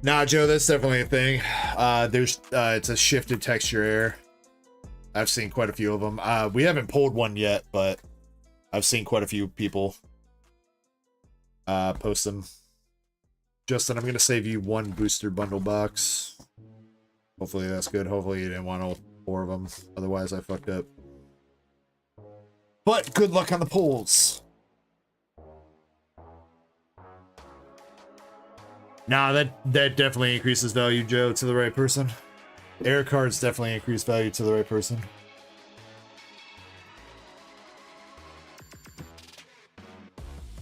Nah, Joe, that's definitely a thing. It's a shifted texture error. I've seen quite a few of them. We haven't pulled one yet, but I've seen quite a few people post them. Justin, I'm gonna save you 1 booster bundle box. Hopefully that's good. Hopefully you didn't want all 4 of them. Otherwise I fucked up. But good luck on the pulls. Nah, that definitely increases value, Joe, to the right person. Air cards definitely increase value to the right person.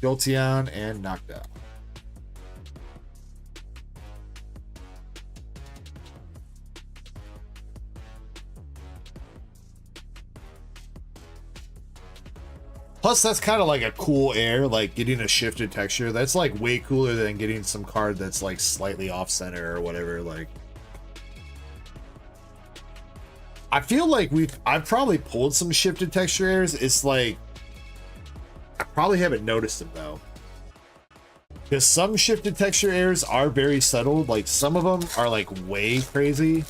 Jolteon and knocked out. Plus, that's kind of like a cool air, like getting a shifted texture. That's like way cooler than getting some card that's like slightly off center or whatever. Like, I feel like I've probably pulled some shifted texture airs. It's like, I probably haven't noticed them though. Because some shifted texture airs are very subtle. Like some of them are like way crazy,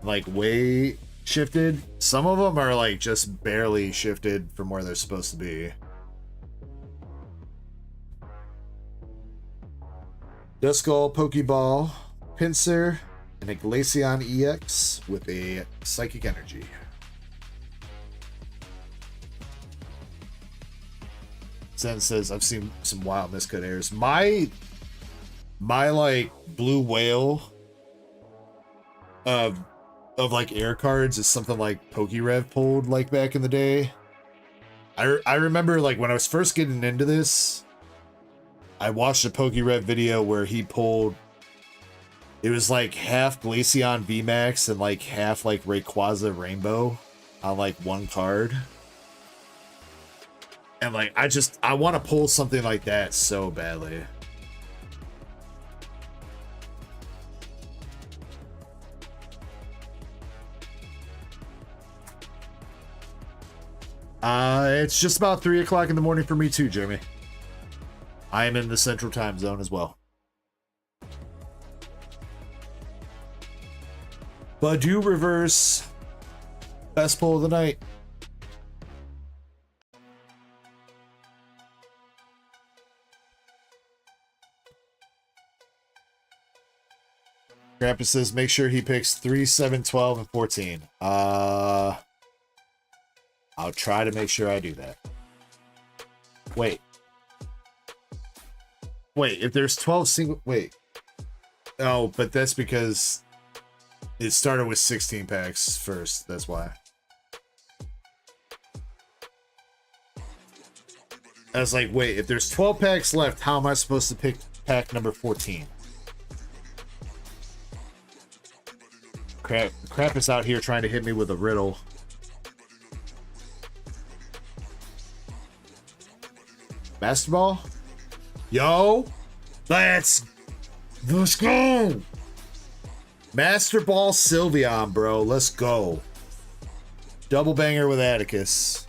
like way shifted. Some of them are like just barely shifted from where they're supposed to be. Duskull, Pokeball, Pinsir, and a Glaceon EX with a Psychic Energy. Zen says, I've seen some wild miscut airs. My like blue whale of like air cards is something like PokeRev pulled like back in the day. I remember like when I was first getting into this, I watched a PokeRev video where he pulled, it was like half Glaceon VMAX and like half like Rayquaza Rainbow. on like one card. And like I want to pull something like that so badly. It's just about 3 o'clock in the morning for me too, Jeremy. I am in the central time zone as well. Badu reverse. Best pull of the night. Grandpa says make sure he picks 3, 7, 12, and 14. I'll try to make sure I do that. Wait, if there's 12 single... Wait. Oh, but that's because it started with 16 packs first. That's why. I was like, wait, if there's 12 packs left, how am I supposed to pick pack number 14? Crap is out here trying to hit me with a riddle. Basketball? Yo! Let's go! Master Ball Sylveon, bro. Let's go. Double banger with Atticus.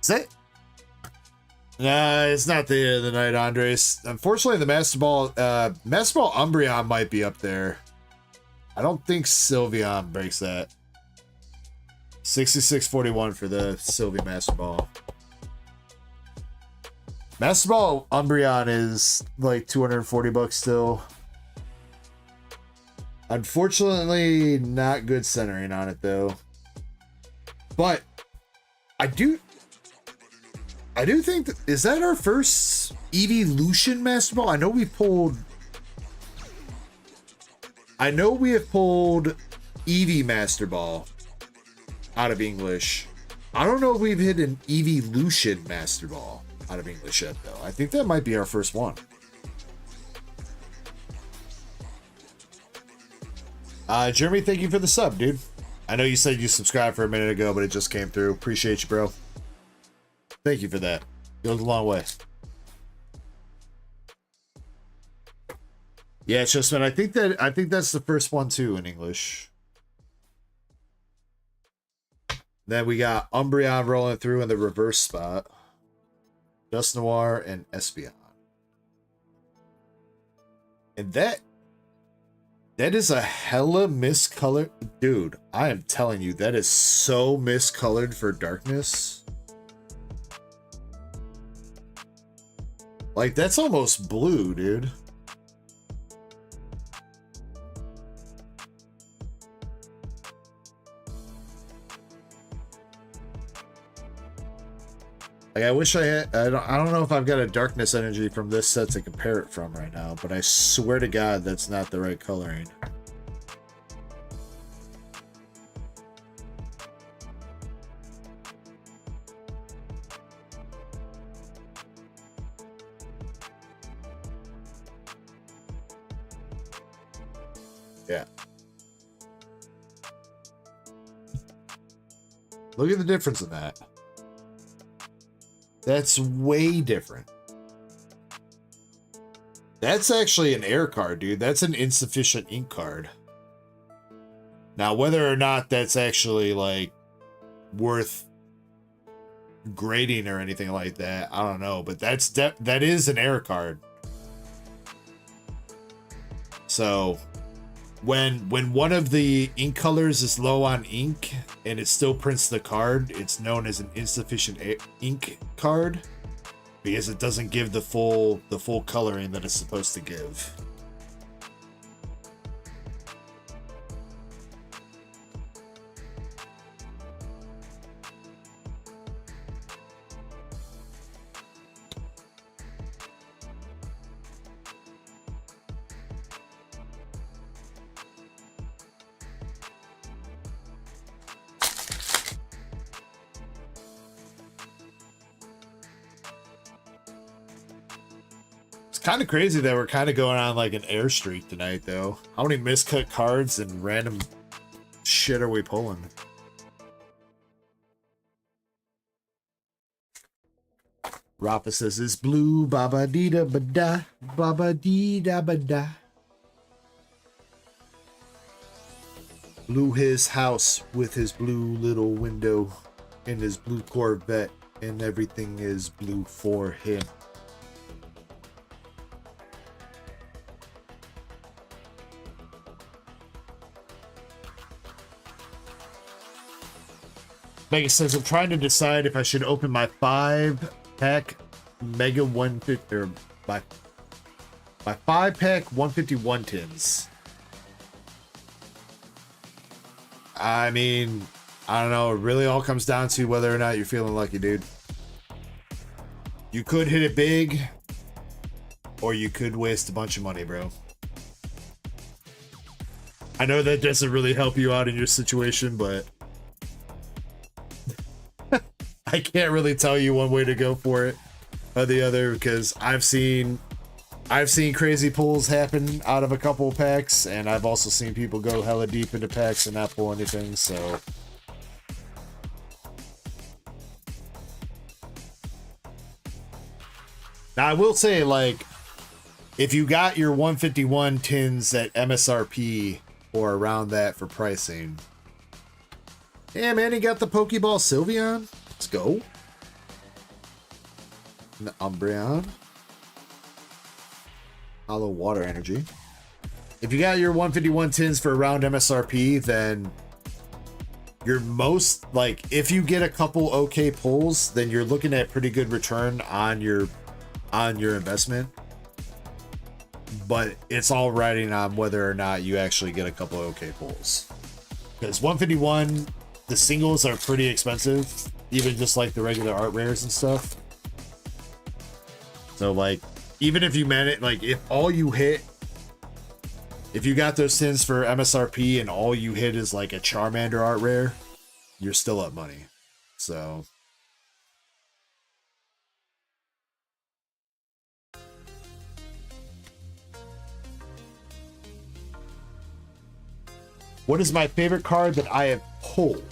Is it? Nah, it's not the end of the night, Andres. Unfortunately, the Master Ball Umbreon might be up there. I don't think Sylveon breaks that. 66.41 for the Sylvie Master Ball. Master Ball Umbreon is like 240 bucks still. Unfortunately, not good centering on it though. But I do think is that our first Evolution Master Ball? I know we have pulled Eevee Master Ball out of English. I don't know if we've hit an Evolution Master Ball out of English yet though. I think that might be our first one. Jeremy, thank you for the sub, dude. I know you said you subscribed for a minute ago, but it just came through. Appreciate you, bro. Thank you for that. Goes a long way. Yeah, Chessman, I think that's the first one too in English. Then we got Umbreon rolling through in the reverse spot. Dusknoir and Espeon. And that is a hella miscolored. Dude, I am telling you, that is so miscolored for darkness. Like, that's almost blue, dude. Like, I wish I had... I don't know if I've got a darkness energy from this set to compare it from right now, but I swear to God that's not the right coloring. Yeah. Look at the difference in that. That's way different. That's actually an air card, dude. That's an insufficient ink card. Now, whether or not that's actually, like, worth grading or anything like that, I don't know. But that is an air card. So... When one of the ink colors is low on ink and it still prints the card, it's known as an insufficient ink card because it doesn't give the full coloring that it's supposed to give. kind of crazy that we're kind of going on like an air streak tonight, though. How many miscut cards and random shit are we pulling? Rafa says it's blue, baba dee da ba da, baba dee da ba da. Blew his house with his blue little window in his blue Corvette, and everything is blue for him. Mega says, I'm trying to decide if I should open my 5-pack Mega 150 or my 5-pack 151 tins. I mean, I don't know. It really all comes down to whether or not you're feeling lucky, dude. You could hit it big, or you could waste a bunch of money, bro. I know that doesn't really help you out in your situation, but I can't really tell you one way to go for it or the other, because I've seen crazy pulls happen out of a couple of packs, and I've also seen people go hella deep into packs and not pull anything, so. Now, I will say, like, if you got your 151 tins at MSRP or around that for pricing, yeah, man, you got the Pokeball Sylveon. Let's go. The Umbreon. Hollow Water Energy. If you got your 151 tins for around MSRP, then you're most, like, if you get a couple okay pulls, then you're looking at pretty good return on your investment. But it's all riding on whether or not you actually get a couple okay pulls. Because 151, the singles are pretty expensive, even just like the regular art rares and stuff. So, like, even if you manage, like, if all you hit, if you got those tins for MSRP and all you hit is like a Charmander art rare, you're still up money. So. What is my favorite card that I have pulled?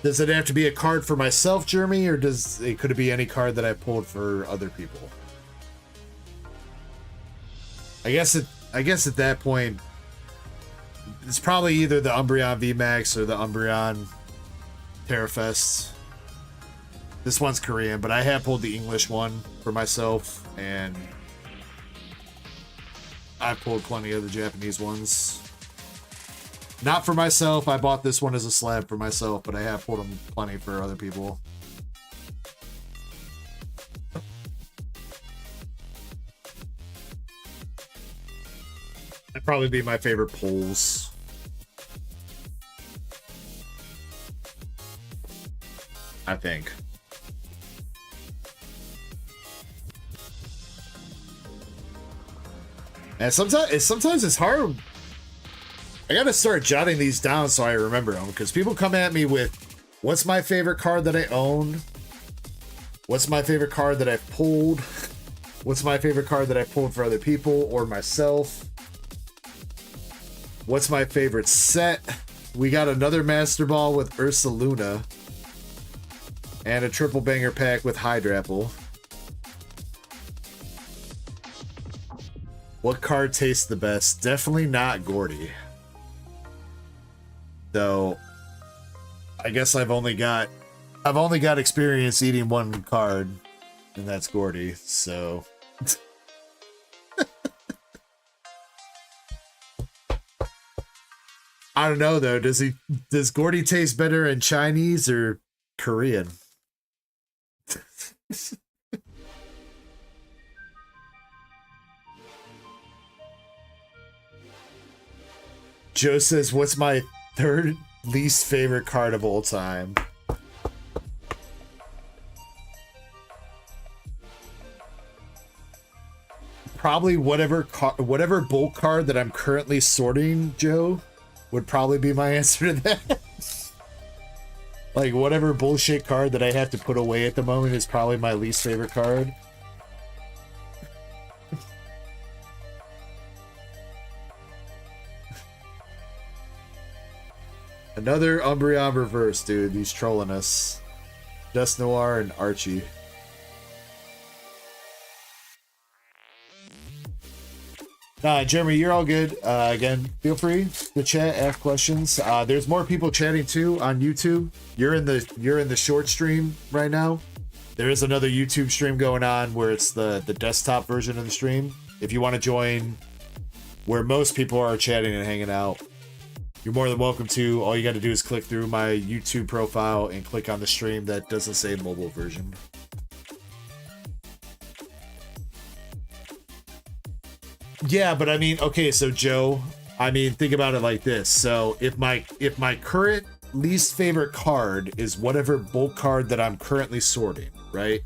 Does it have to be a card for myself, Jeremy, or could it be any card that I pulled for other people? I guess at that point, it's probably either the Umbreon VMAX or the Umbreon Terrafest. This one's Korean, but I have pulled the English one for myself, and I pulled plenty of the Japanese ones. Not for myself. I bought this one as a slab for myself, but I have pulled them plenty for other people. That'd probably be my favorite pulls. I think. And sometimes it's hard. I gotta start jotting these down so I remember them, because people come at me with, what's my favorite card that I own? What's my favorite card that I've pulled? What's my favorite card that I pulled for other people or myself? What's my favorite set? We got another Master Ball with Ursaluna. And a triple banger pack with Hydrapple. What card tastes the best? Definitely not Gordy. Though, I guess I've only got experience eating one card, and that's Gordy, so. I don't know though, does Gordy taste better in Chinese or Korean? Joe says, what's my third least favorite card of all time? Probably whatever bulk card that I'm currently sorting, Joe, would probably be my answer to that. Like, whatever bullshit card that I have to put away at the moment is probably my least favorite card. Another Umbreon reverse, dude. He's trolling us. Dust Noir and Archie. Nah, Jeremy, you're all good. Again, feel free to chat, ask questions. There's more people chatting too on YouTube. You're in the short stream right now. There is another YouTube stream going on where it's the desktop version of the stream. If you want to join where most people are chatting and hanging out, you're more than welcome to. All you got to do is click through my YouTube profile and click on the stream that doesn't say mobile version. Yeah, but I mean, okay, so Joe, I mean, think about it like this. So if my current least favorite card is whatever bulk card that I'm currently sorting, right?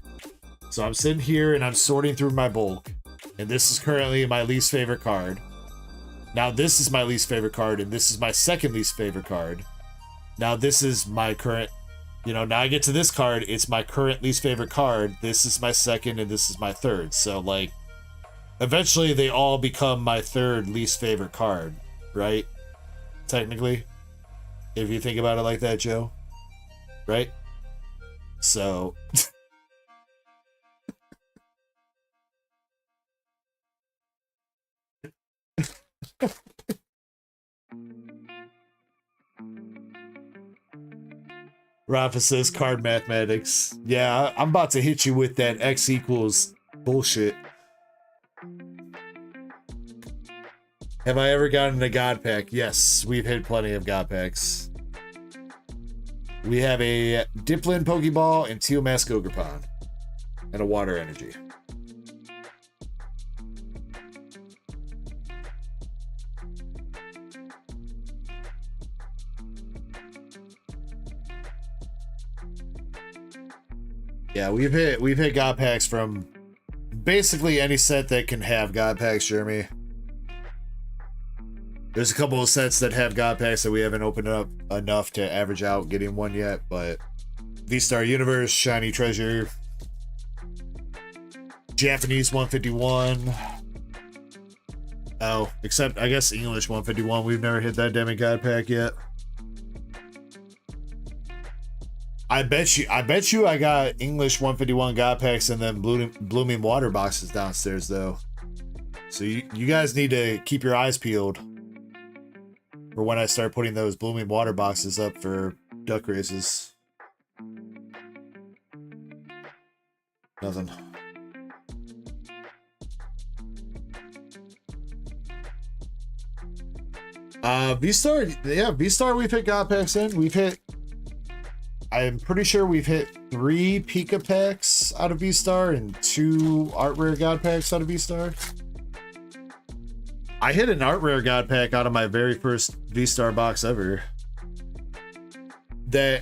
So I'm sitting here and I'm sorting through my bulk, and this is currently my least favorite card. Now this is my least favorite card, and this is my second least favorite card. Now this is my current, now I get to this card, it's my current least favorite card. This is my second, and this is my third. So, like, eventually they all become my third least favorite card, right? Technically, if you think about it like that, Joe. Right? So... Rafa says card mathematics. Yeah, I'm about to hit you with that X equals bullshit. Have I ever gotten a God Pack? Yes, we've hit plenty of God Packs. We have a Diplin Pokeball and Teal Mask Ogerpon. And a Water Energy. Yeah, we've hit God Packs from basically any set that can have God Packs, Jeremy. There's a couple of sets that have God Packs that we haven't opened up enough to average out getting one yet, but VSTAR Universe, Shiny Treasure, Japanese 151. Oh, except I guess English 151. We've never hit that demigod pack yet. I bet you I got English 151 God Packs and then blooming water boxes downstairs though. So you guys need to keep your eyes peeled for when I start putting those blooming water boxes up for duck races. Nothing. VSTAR, yeah, VSTAR we've hit God Packs in. I'm pretty sure we've hit 3 Pika packs out of VSTAR and 2 Art Rare God Packs out of VSTAR. I hit an Art Rare God Pack out of my very first VSTAR box ever. That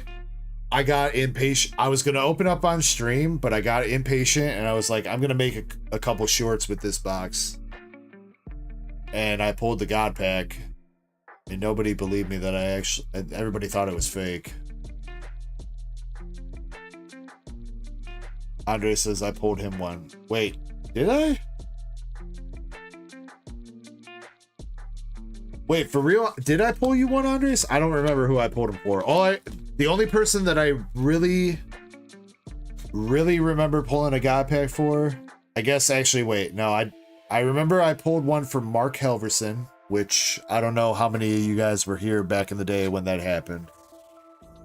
I got impatient. I was going to open up on stream, but I got impatient and I was like, I'm going to make a couple shorts with this box. And I pulled the God Pack and nobody believed me that everybody thought it was fake. Andre says I pulled him one. Wait, did I? Wait, for real? Did I pull you one, Andres? I don't remember who I pulled him for. The only person that I really remember pulling a God Pack for, I guess actually, wait, no, I remember I pulled one for Mark Helverson, which I don't know how many of you guys were here back in the day when that happened.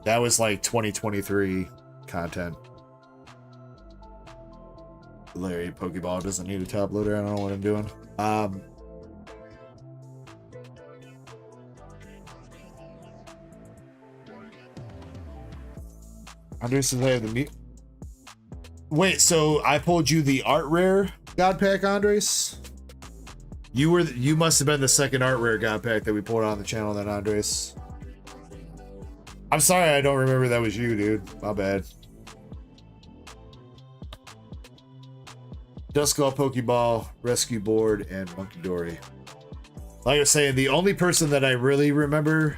That was like 2023 content. Larry Pokeball doesn't need a top loader. I don't know what I'm doing. Andres says I have the meat. Wait, so I pulled you the Art Rare God Pack, Andres? You must have been the second Art Rare God Pack that we pulled on the channel then, Andres. I'm sorry I don't remember that was you, dude. My bad. Duskull Pokeball, Rescue Board, and Monkey Dory. Like I was saying, the only person that I really remember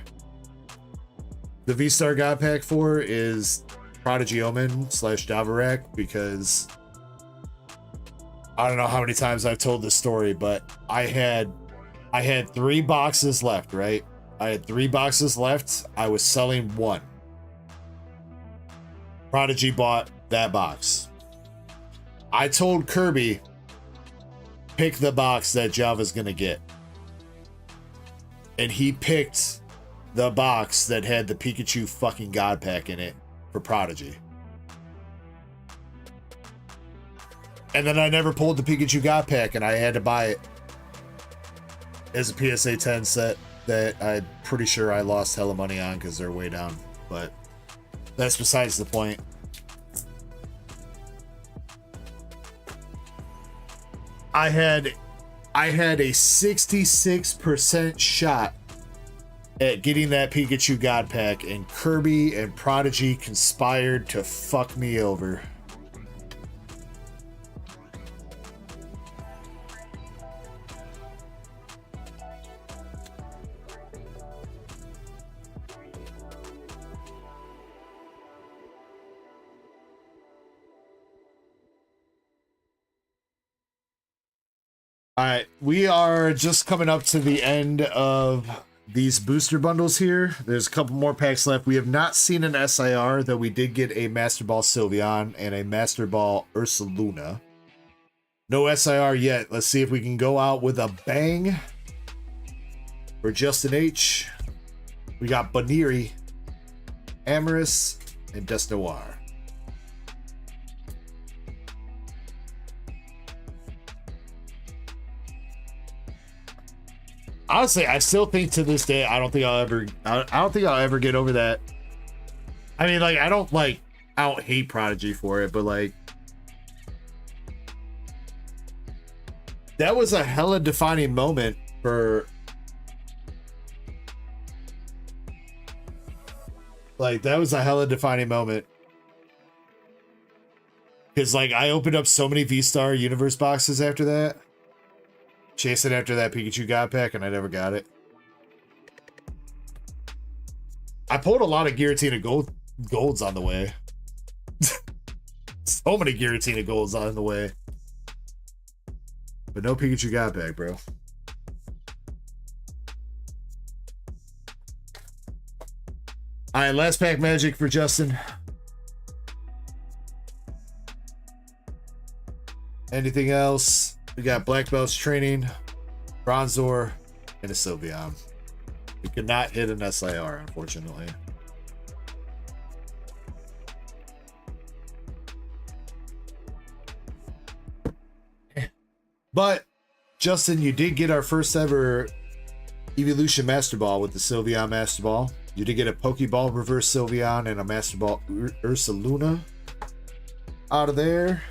the VSTAR God Pack for is Prodigy Omen / Davarak, because I don't know how many times I've told this story, but I had 3 boxes left, right? I had 3 boxes left. I was selling 1. Prodigy bought that box. I told Kirby, pick the box that Java's gonna get. And he picked the box that had the Pikachu fucking God Pack in it for Prodigy. And then I never pulled the Pikachu God Pack, and I had to buy it as a PSA 10 set that I'm pretty sure I lost hella money on because they're way down. But that's besides the point. I had a 66% shot at getting that Pikachu God Pack, and Kirby and Prodigy conspired to fuck me over. All right, we are just coming up to the end of these booster bundles here. There's a couple more packs left. We have not seen an SIR, though we did get a Master Ball Sylveon and a Master Ball Ursaluna. No SIR yet. Let's see if we can go out with a bang for Justin H. We got Baniri, Amorous, and Destinoir. Honestly, I still think to this day, I don't think I'll ever get over that. I mean, like, I don't hate Prodigy for it, but like, that was a hella defining moment for, like, that was a hella defining moment. Because, like, I opened up so many VSTAR Universe boxes after that. Chasing after that Pikachu God Pack, and I never got it. I pulled a lot of Giratina golds on the way. So many Giratina golds on the way. But no Pikachu God Pack, bro. Alright, last pack magic for Justin. Anything else? We got Black Belts Training, Bronzor, and a Sylveon. We could not hit an SIR, unfortunately. But, Justin, you did get our first ever Evolution Master Ball with the Sylveon Master Ball. You did get a Pokeball Reverse Sylveon and a Master Ball Ursaluna out of there.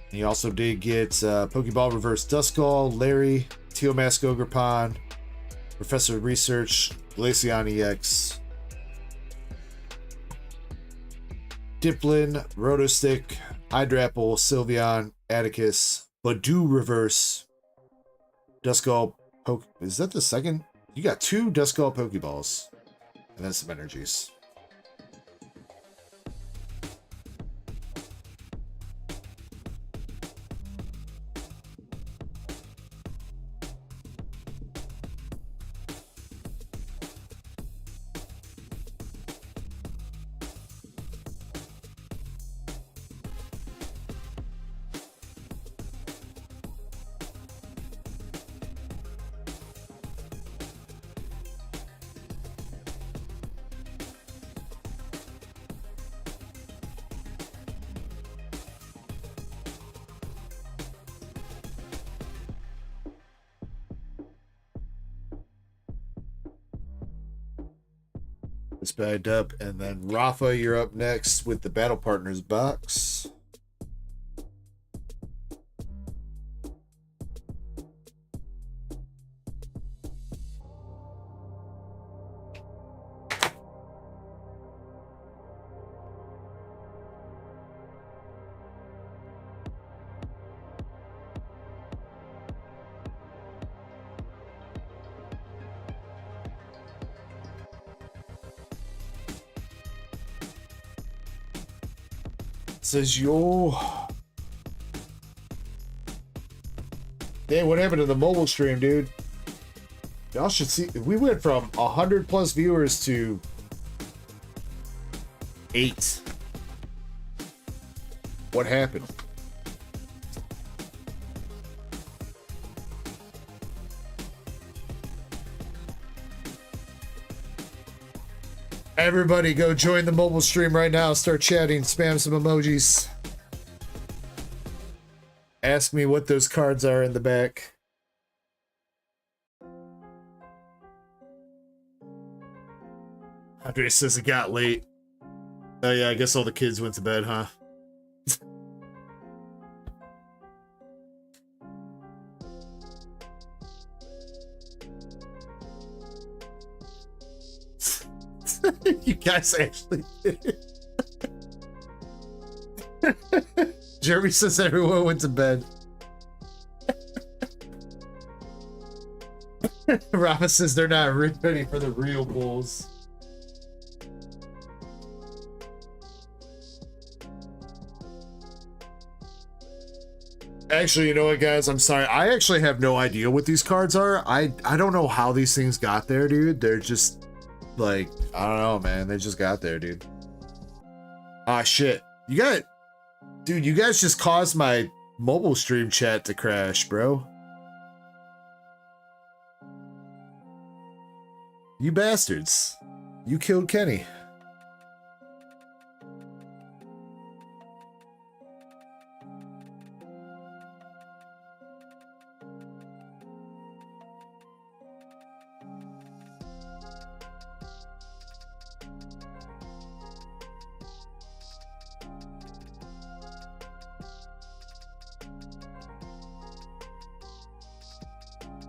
And you also did get Pokeball Reverse Duskull, Larry, Teomask Ogrepon, Professor Research, Glaceon EX, Diplin, Rotostick, Hydrapple, Sylveon, Atticus, Badoo Reverse, Duskull Is that the second? You got 2 Duskull Pokeballs, and then some energies. It's bagged up, and then Rafa, you're up next with the Battle Partners box. Says yo. Hey, what happened to the mobile stream, dude? Y'all should see. We went from 100+ viewers to 8. What happened? Everybody go join the mobile stream right now. Start chatting. Spam some emojis. Ask me what those cards are in the back. Andre says it got late. Oh yeah, I guess all the kids went to bed, huh? You guys actually did it. Jeremy says everyone went to bed. Rafa says they're not ready for the real bulls. Actually, you know what, guys? I'm sorry. I actually have no idea what these cards are. I don't know how these things got there, dude. They're just like, I don't know, man. They just got there, dude. Ah, shit. You guys just caused my mobile stream chat to crash, bro. You bastards. You killed Kenny.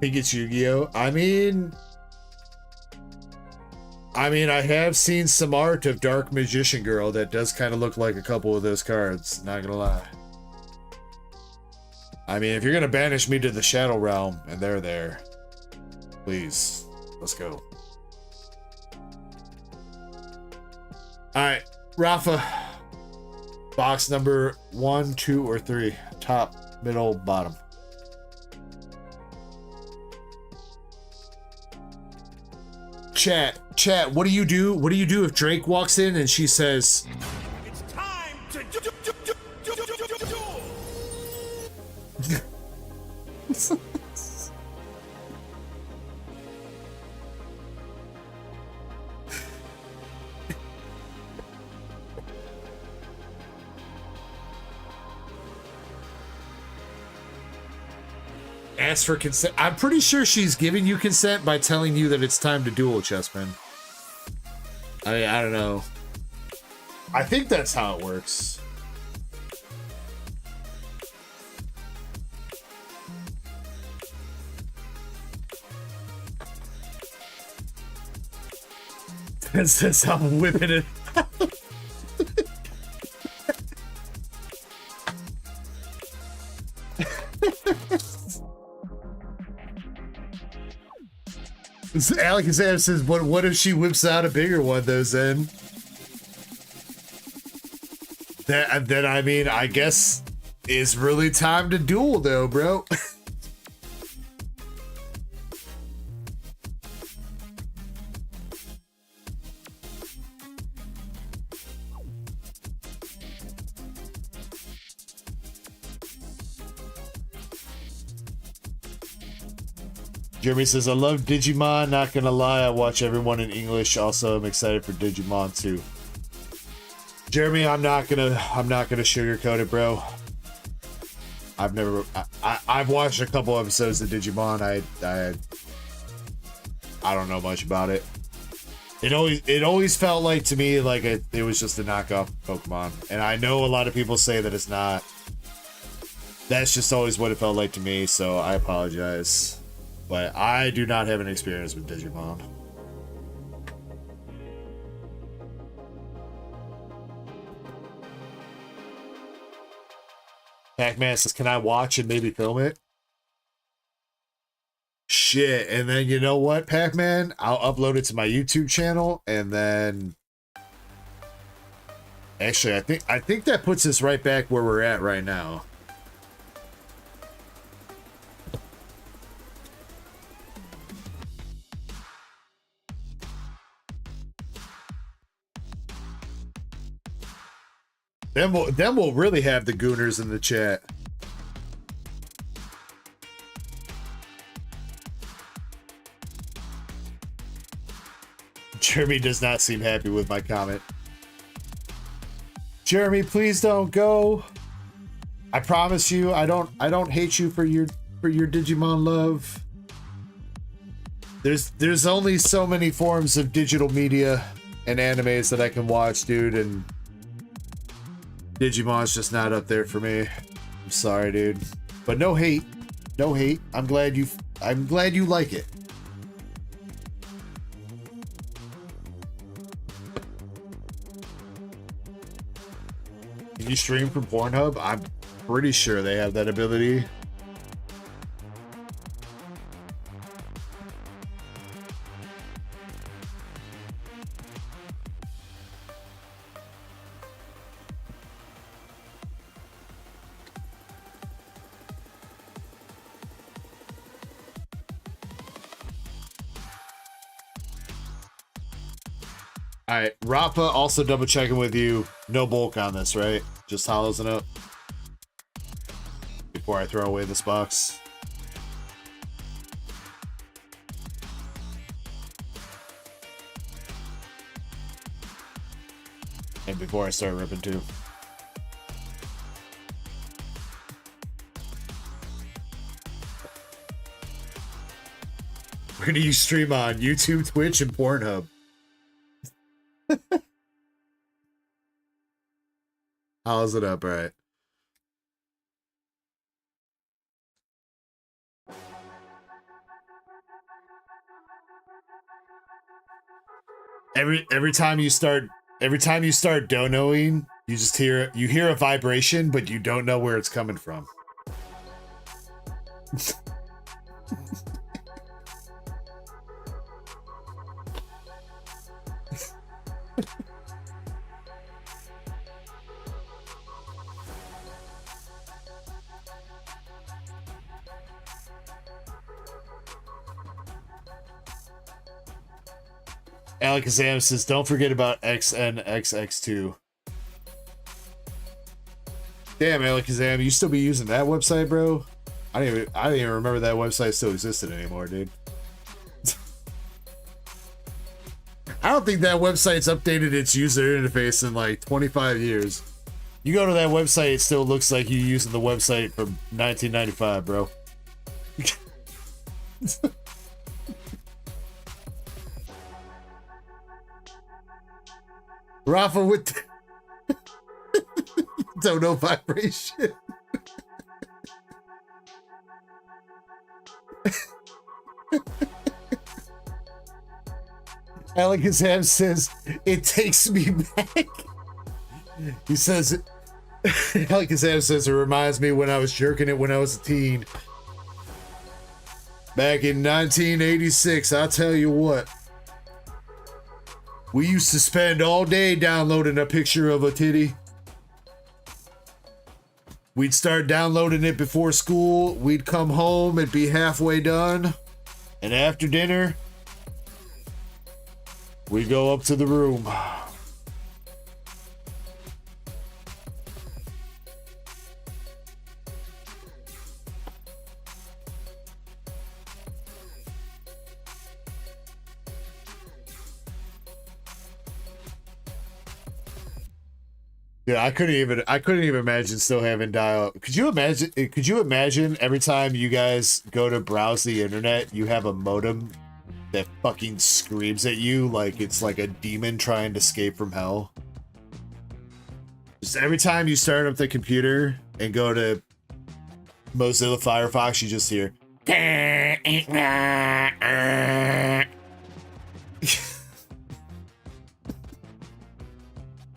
Think it's Yu-Gi-Oh! I mean, I have seen some art of Dark Magician Girl that does kind of look like a couple of those cards, not gonna lie. I mean, if you're gonna banish me to the Shadow Realm and they're there, please, let's go. Alright, Rafa. Box number 1, 2, or 3. Top, middle, bottom. Chat, what do you do? What do you do if Drake walks in and she says, It's time to do. ask for consent? I'm pretty sure she's giving you consent by telling you that it's time to duel, Chessman. I don't know. I think that's how it works. That says I'm whipping it. Alexander says, but what if she whips out a bigger one though, Zen? Then I mean, I guess it's really time to duel though, bro. Jeremy says, I love Digimon, not gonna lie, I watch everyone in English. Also, I'm excited for Digimon too. Jeremy, I'm not gonna sugarcoat it, bro. I've watched a couple episodes of Digimon. I don't know much about it. It always felt like to me like it was just a knockoff Pokemon. And I know a lot of people say that it's not. That's just always what it felt like to me, so I apologize. But I do not have an experience with Digimon. Pac-Man says, can I watch and maybe film it? Shit, and then you know what, Pac-Man? I'll upload it to my YouTube channel, and then Actually, I think that puts us right back where we're at right now. Then we'll really have the gooners in the chat. Jeremy does not seem happy with my comment. Jeremy, please don't go. I promise you, I don't hate you for your Digimon love. There's only so many forms of digital media and animes that I can watch, dude, and Digimon's just not up there for me. I'm sorry, dude. But no hate. No hate. I'm glad you like it. Can you stream from Pornhub? I'm pretty sure they have that ability. All right, Rafa, also double checking with you. No bulk on this, right? Just hollows it up before I throw away this box. And before I start ripping too. Where do you stream on? YouTube, Twitch, and Pornhub. How's it up? All right. Every time you start donoing, you just hear a vibration, but you don't know where it's coming from. Alakazam says, don't forget about XNXX2. Damn, Alakazam, you still be using that website, bro? I didn't even remember that website still existed anymore, dude. I don't think that website's updated its user interface in like 25 years. You go to that website, it still looks like you're using the website from 1995, bro. Rafa with the dono vibration. Alakazam says, it takes me back. He says, Alakazam says, it reminds me when I was jerking it when I was a teen. Back in 1986, I'll tell you what. We used to spend all day downloading a picture of a titty. We'd start downloading it before school. We'd come home and be halfway done. And after dinner, we'd go up to the room. Yeah, I couldn't even imagine still having dial. Could you imagine every time you guys go to browse the internet, you have a modem that fucking screams at you like it's like a demon trying to escape from hell? Just every time you start up the computer and go to Mozilla Firefox, you just hear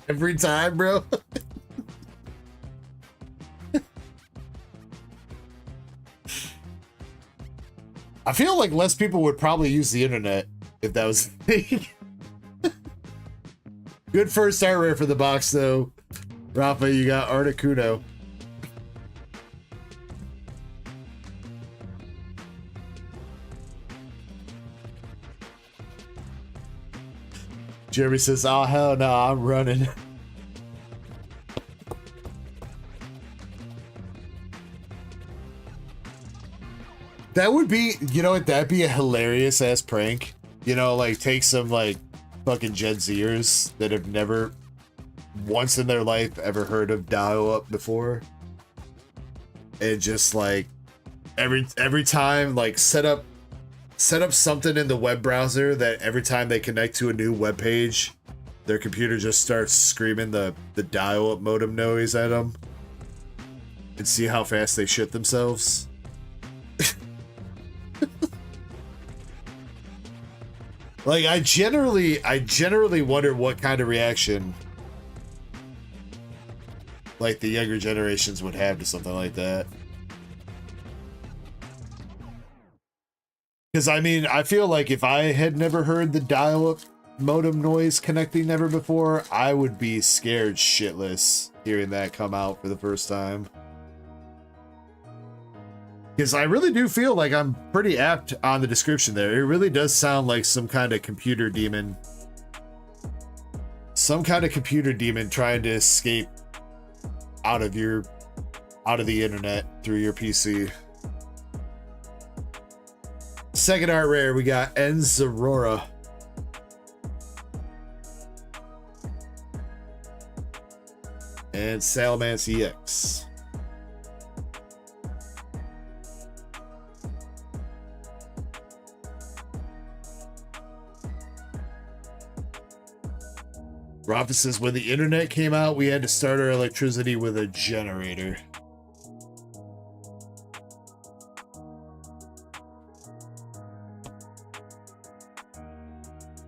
every time, bro. I feel like less people would probably use the internet if that was the thing. Good first art rare for the box, though. Rafa, you got Articuno. Jeremy says, oh, hell no, I'm running. That would be, you know what, that'd be a hilarious ass prank. You know, like take some like fucking Gen Zers that have never once in their life ever heard of dial-up before. And just like every time like set up something in the web browser that every time they connect to a new web page, their computer just starts screaming the dial-up modem noise at them. And see how fast they shit themselves. Like I generally wonder what kind of reaction like the younger generations would have to something like that. Because I mean, I feel like if I had never heard the dial-up modem noise connecting never before, I would be scared shitless hearing that come out for the first time. Because I really do feel like I'm pretty apt on the description there. It really does sound like some kind of computer demon. Some kind of computer demon trying to escape out of the internet through your PC. Second art rare, we got Enzarora. And Salamence EX. Rafa says, when the internet came out, we had to start our electricity with a generator.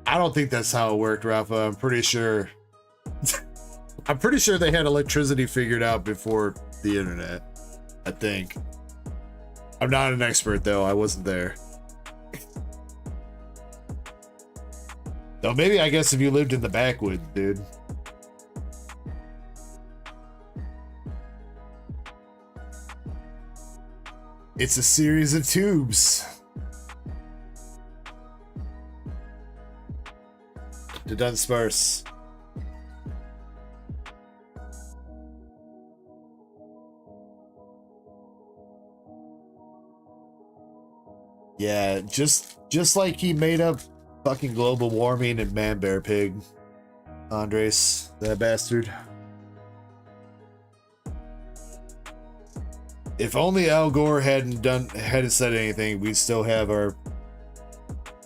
I don't think that's how it worked, Rafa. I'm pretty sure. I'm pretty sure they had electricity figured out before the internet. I think. I'm not an expert, though. I wasn't there. Though maybe I guess if you lived in the backwoods, dude. It's a series of tubes. To Dunsparce. Yeah, just like he made up fucking global warming and man bear pig. Andres, that bastard. If only Al Gore hadn't said anything, we'd still have our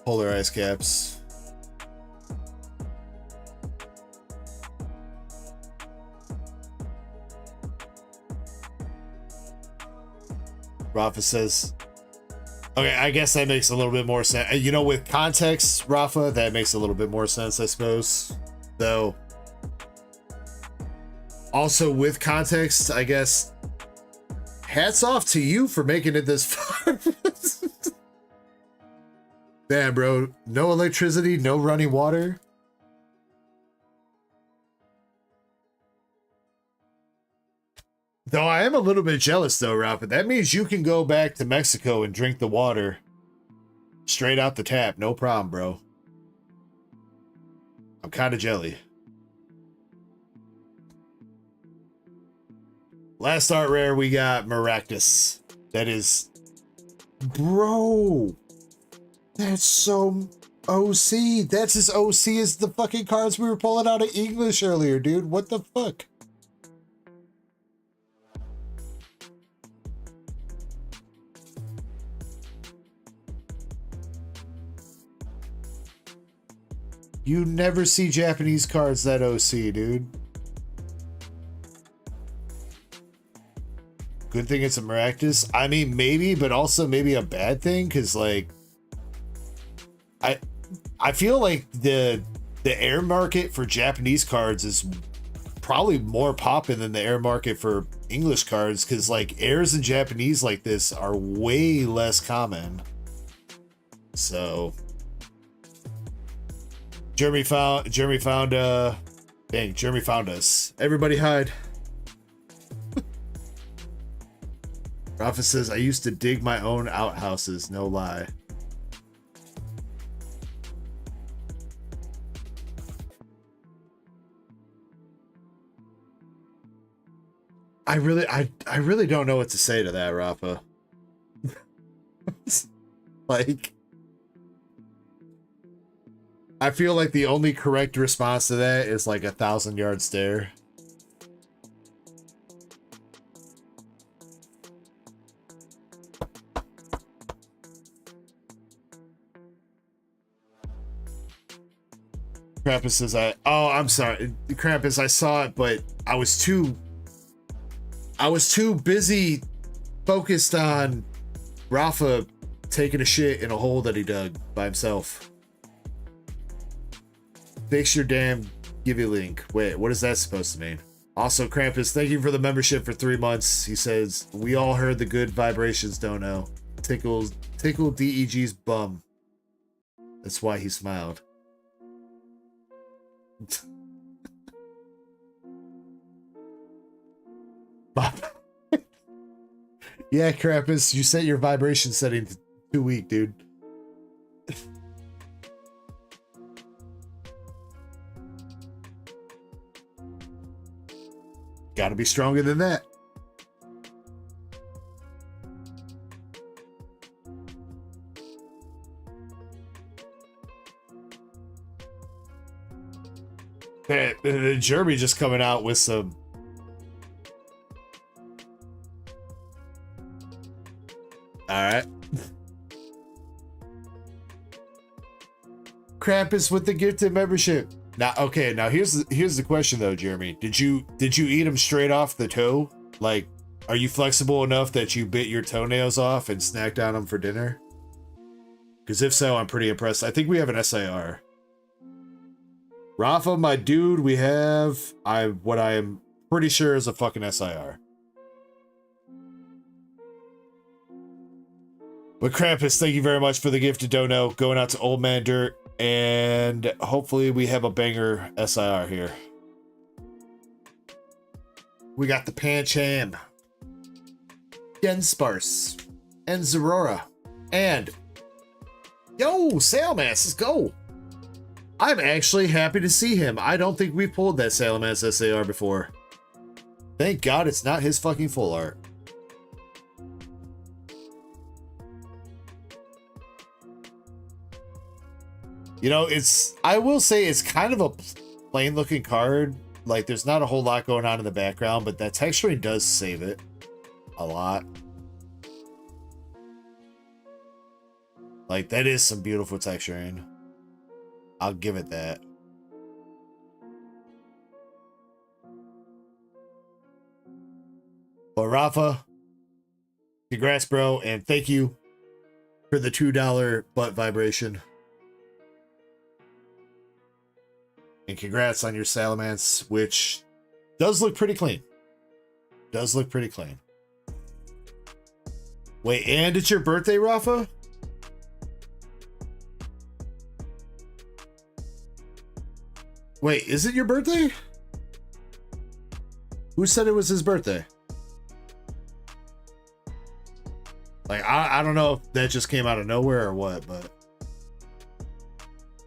polar ice caps. Rafa says, okay, I guess that makes a little bit more sense. You know, with context, Rafa, that makes a little bit more sense, I suppose. Though, also with context, I guess, hats off to you for making it this far. Damn, bro. No electricity, no running water. Though I am a little bit jealous, though, Rafa. That means you can go back to Mexico and drink the water straight out the tap. No problem, bro. I'm kind of jelly. Last art rare, we got Maractus. That is... Bro! That's so OC. That's as OC as the fucking cards we were pulling out of English earlier, dude. What the fuck? You never see Japanese cards that OC, dude. Good thing it's a Maractus. I mean, maybe, but also maybe a bad thing, because like I feel like the air market for Japanese cards is probably more popping than the air market for English cards, because like airs in Japanese like this are way less common. So Jeremy found Dang, Jeremy found us. Everybody hide. Rafa says, I used to dig my own outhouses, no lie. I really don't know what to say to that, Rafa. Like, I feel like the only correct response to that is like 1,000-yard stare. Krampus says, I'm sorry. Krampus, I saw it, but I was too busy focused on Rafa taking a shit in a hole that he dug by himself. Fix your damn give you link. Wait, what is that supposed to mean? Also, Krampus, thank you for the membership for 3 months. He says, we all heard the good vibrations, don't know. Tickle DEG's bum. That's why he smiled. Yeah, Krampus, you set your vibration setting to too weak, dude. Gotta be stronger than that. Jeremy just coming out with some. All right. Krampus with the gifted membership. Now, okay. Now here's the question though, Jeremy. Did you eat them straight off the toe? Like, are you flexible enough that you bit your toenails off and snacked on them for dinner? Because if so, I'm pretty impressed. I think we have an SIR. Rafa, my dude, we have what I am pretty sure is a fucking SIR. But Krampus, thank you very much for the gifted dono. Going out to Old Man Dirt, and hopefully we have a banger SIR here. We got the Pancham, Genspars, and Zorora, and yo, Sailmass, let's go. I'm actually happy to see him. I don't think we've pulled that Sailmass SAR before. Thank God it's not his fucking full art. You know, I will say it's kind of a plain looking card. Like, there's not a whole lot going on in the background, but that texturing does save it a lot. Like, that is some beautiful texturing. I'll give it that. But Rafa, congrats, bro, and thank you for the $2 butt vibration. And congrats on your Salamence, which does look pretty clean. Does look pretty clean. Wait, and it's your birthday, Rafa? Wait, is it your birthday? Who said it was his birthday? Like, I don't know if that just came out of nowhere or what, but...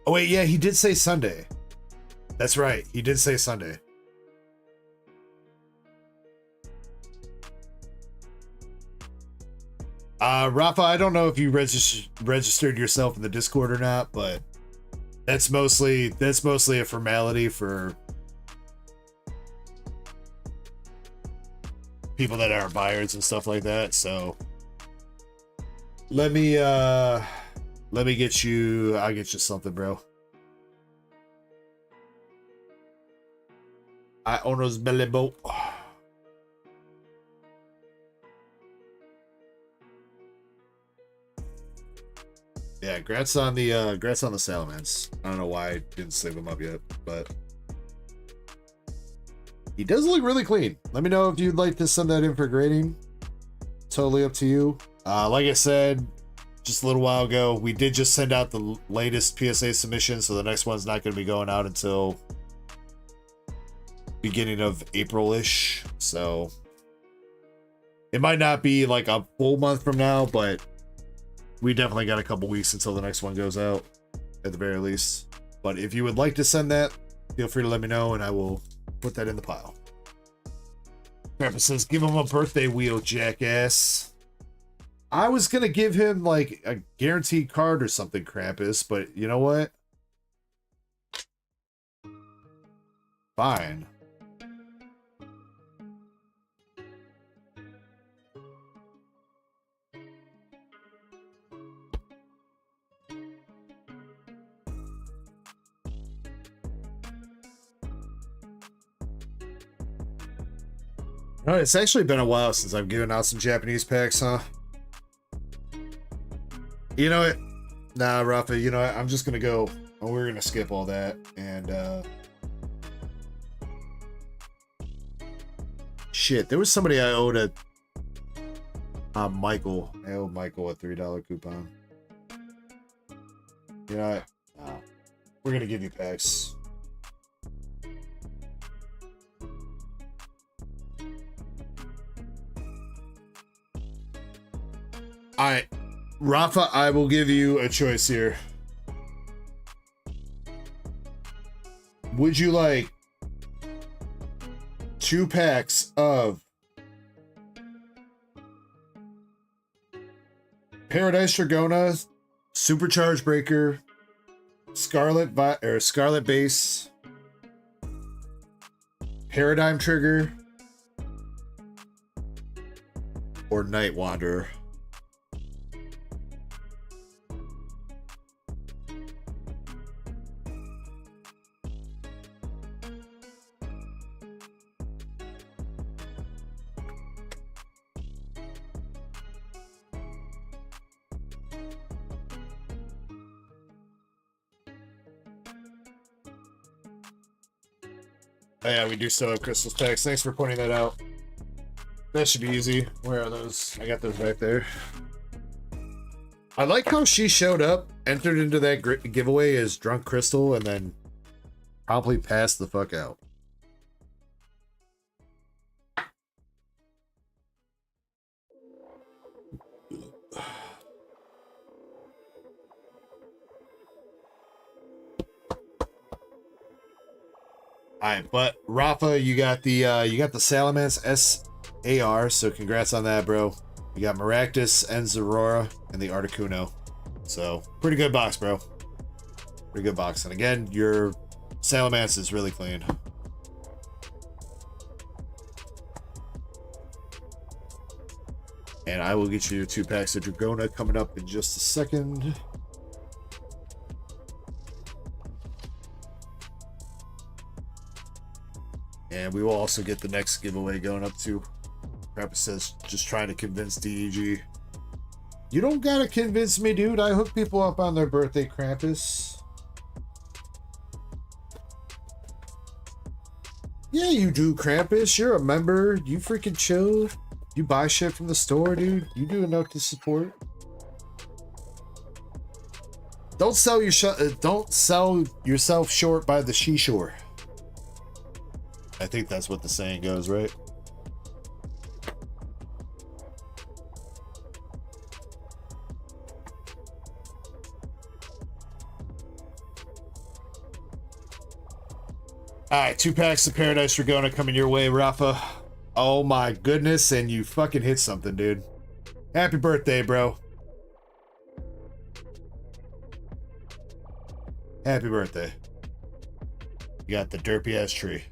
Oh, wait, yeah, he did say Sunday. That's right, he did say Sunday. Rafa, I don't know if you registered yourself in the Discord or not, but that's mostly a formality for people that are buyers and stuff like that. So let me get you. I'll get you something, bro. I owners belly boat. Yeah, congrats on the Salamence. I don't know why I didn't save him up yet, but he does look really clean. Let me know if you'd like to send that in for grading. Totally up to you. Like I said just a little while ago, we did just send out the latest PSA submission, so the next one's not going to be going out until beginning of April-ish. So it might not be like a full month from now, but we definitely got a couple weeks until the next one goes out at the very least. But if you would like to send that, feel free to let me know and I will put that in the pile. Pepper says, give him a birthday wheel, jackass. I was going to give him like a guaranteed card or something, Krampus, but you know what? Fine. Oh, it's actually been a while since I've given out some Japanese packs, huh? You know what? Nah, Rafa, you know what? I'm just gonna go. We're gonna skip all that and shit, there was somebody I owed a Michael. I owed Michael a $3 coupon. You know what? Nah, we're gonna give you packs. All right, Rafa, I will give you a choice here. Would you like 2 packs of Paradise Dragona, Supercharge Breaker, Scarlet Base, Paradigm Trigger, or Night Wanderer? Oh yeah, we do still have crystals packs. Thanks for pointing that out. That should be easy. Where are those? I got those right there. I like how she showed up, entered into that giveaway as Drunk Crystal, and then promptly passed the fuck out. All right, but Rafa, you got the Salamence SAR, so congrats on that, bro. You got Maractus and Zorora and the Articuno. So pretty good box, bro. Pretty good box. And again, your Salamence is really clean. And I will get you 2 packs of Dragona coming up in just a second. And we will also get the next giveaway going up too. Krampus says, just trying to convince DEG. You don't gotta convince me, dude. I hook people up on their birthday, Krampus. Yeah, you do, Krampus. You're a member. You freaking chill. You buy shit from the store, dude. You do enough to support. Don't sell yourself short by the seashore. I think that's what the saying goes, right? All right, 2 packs of Paradise Dragona coming your way, Rafa. Oh my goodness, and you fucking hit something, dude. Happy birthday, bro. Happy birthday. You got the derpy ass tree.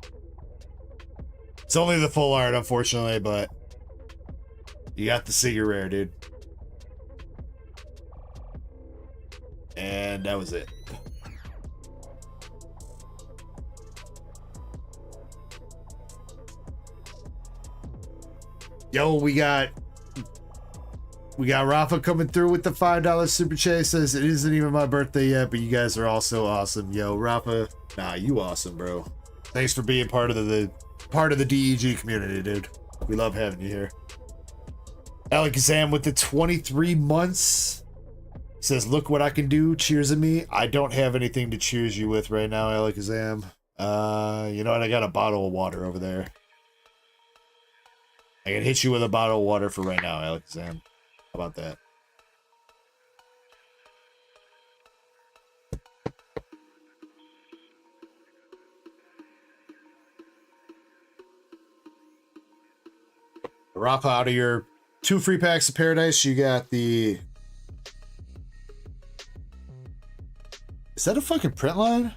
It's only the full art, unfortunately, but you got the Sigurd rare, dude. And that was it. Yo, we got Rafa coming through with the $5 super chat. Says it isn't even my birthday yet, but you guys are all so awesome. Yo, Rafa, nah, you awesome, bro. Thanks for being part of the DEG community, dude. We love having you here. Alakazam with the 23 months says, look what I can do. Cheers at me. I don't have anything to cheers you with right now, Alakazam. You know what? I got a bottle of water over there. I can hit you with a bottle of water for right now, Alexander. How about that? Rafa, out of your 2 free packs of Paradise, you got the... Is that a fucking print line?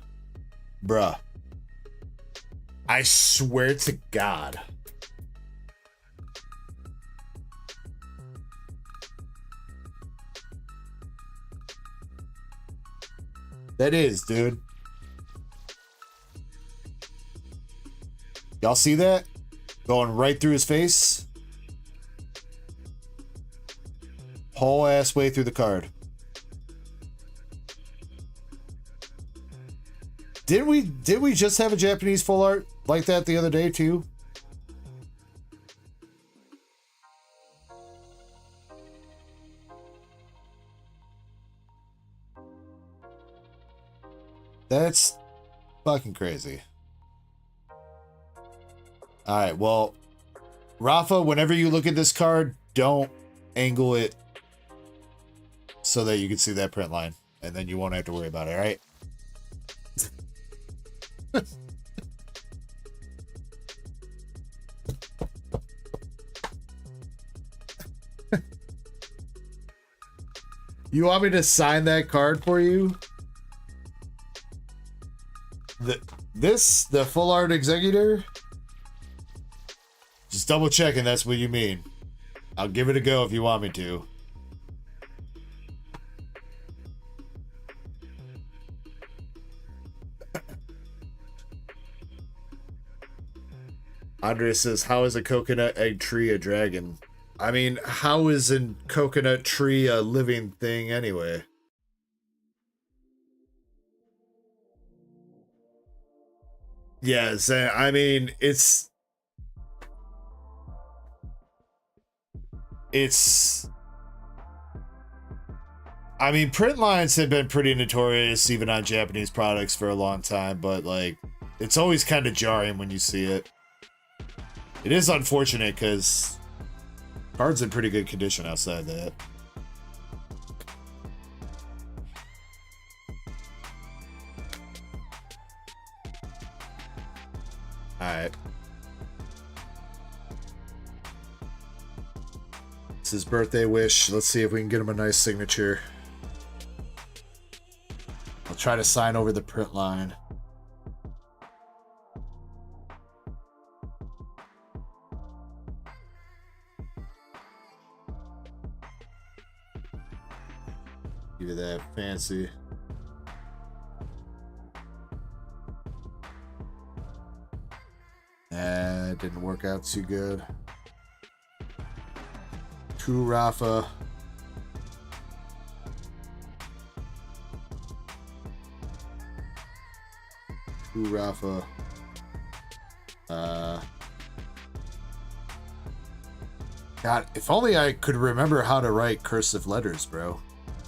Bruh. I swear to God. That is, dude. Y'all see that? Going right through his face. Whole ass way through the card. Did we just have a Japanese full art like that the other day too? That's fucking crazy. All right, well, Rafa, whenever you look at this card, don't angle it so that you can see that print line, and then you won't have to worry about it, all right? You want me to sign that card for you? The full art executor? Just double checking that's what you mean. I'll give it a go if you want me to. Andre says, how is a coconut egg tree a dragon? I mean, how is a coconut tree a living thing anyway? Yes, I mean, it's... I mean, print lines have been pretty notorious even on Japanese products for a long time, but like, it's always kind of jarring when you see it. It is unfortunate because card's in pretty good condition outside that. Alright. It's his birthday wish. Let's see if we can get him a nice signature. I'll try to sign over the print line. Give you that fancy. It didn't work out too good. True Rafa. True Rafa. God, if only I could remember how to write cursive letters, bro.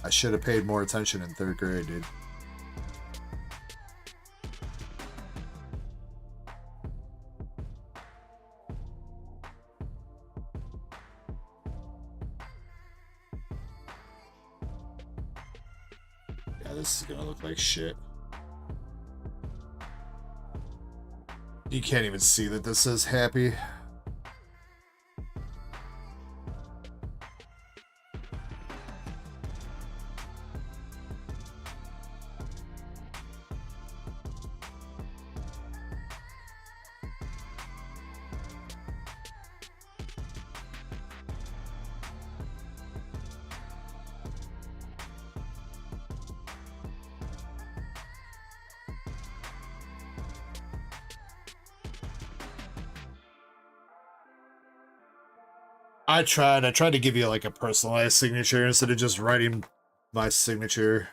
I should have paid more attention in 3rd grade, dude. Yeah, this is gonna look like shit. You can't even see that this says happy. I tried to give you like a personalized signature instead of just writing my signature.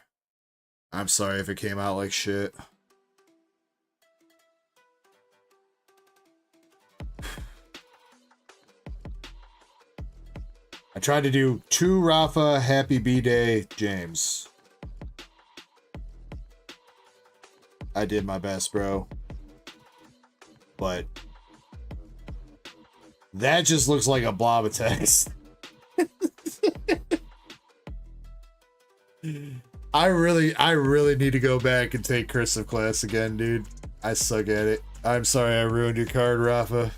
I'm sorry if it came out like shit. I tried to do to Rafa, happy B-Day, James. I did my best, bro. but that just looks like a blob of text. I really need to go back and take cursive class again, dude. I suck at it. I'm sorry I ruined your card, Rafa.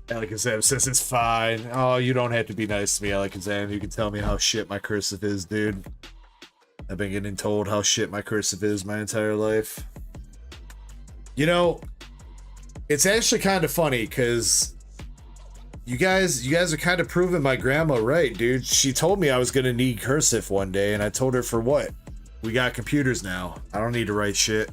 Alakazam says it's fine. Oh, you don't have to be nice to me, Alakazam. You can tell me how shit my cursive is, dude. I've been getting told how shit my cursive is my entire life. You know, it's actually kind of funny because you guys are kind of proving my grandma right, dude. She told me I was gonna need cursive one day, and I told her for what? We got computers now. I don't need to write shit.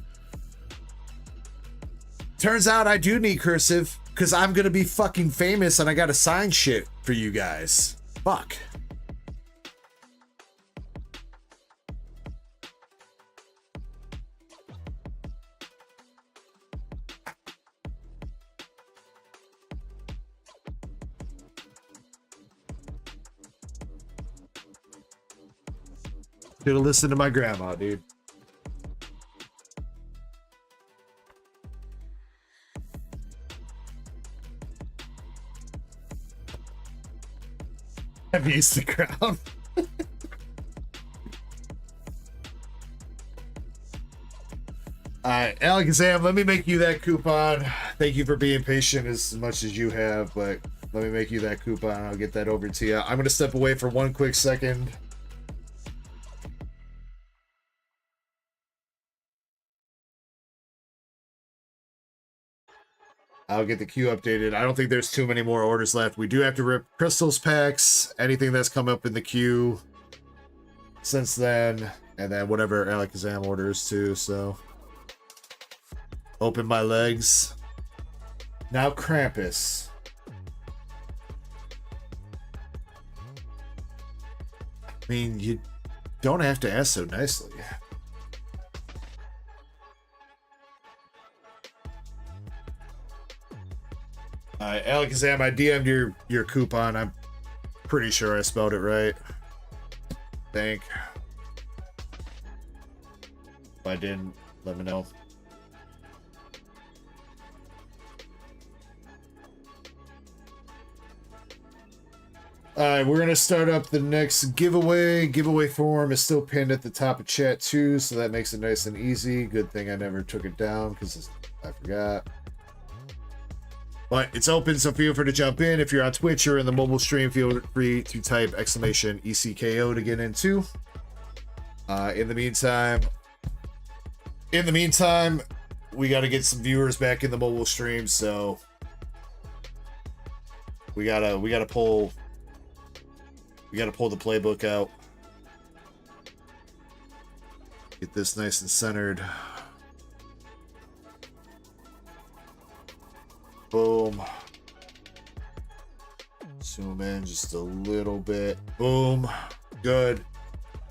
Turns out I do need cursive. Because I'm going to be fucking famous and I got to sign shit for you guys. Fuck. Should have listened to my grandma, dude. I've used the crown. Alright, Alakazam, let me make you that coupon. Thank you for being patient as much as you have, but let me make you that coupon. I'll get that over to you. I'm going to step away for one quick second. I'll get the queue updated. I don't think there's too many more orders left. We do have to rip crystals packs, anything that's come up in the queue since then, and then whatever Alakazam orders too, so. Open my legs. Now Krampus. I mean, you don't have to ask so nicely. Alakazam, I DM'd your coupon. I'm pretty sure I spelled it right. If I didn't, let me know. Alright, we're gonna start up the next giveaway. Giveaway form is still pinned at the top of chat too, so that makes it nice and easy. Good thing I never took it down because I forgot. But it's open, so feel free to jump in. If you're on Twitch or in the mobile stream, feel free to type !ECKO to get in too. In the meantime, we got to get some viewers back in the mobile stream, so we gotta pull the playbook out. Get this nice and centered. Boom. Zoom in just a little bit. Boom. Good.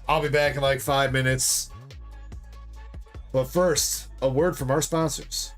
I'll be back in like 5 minutes. But first, a word from our sponsors.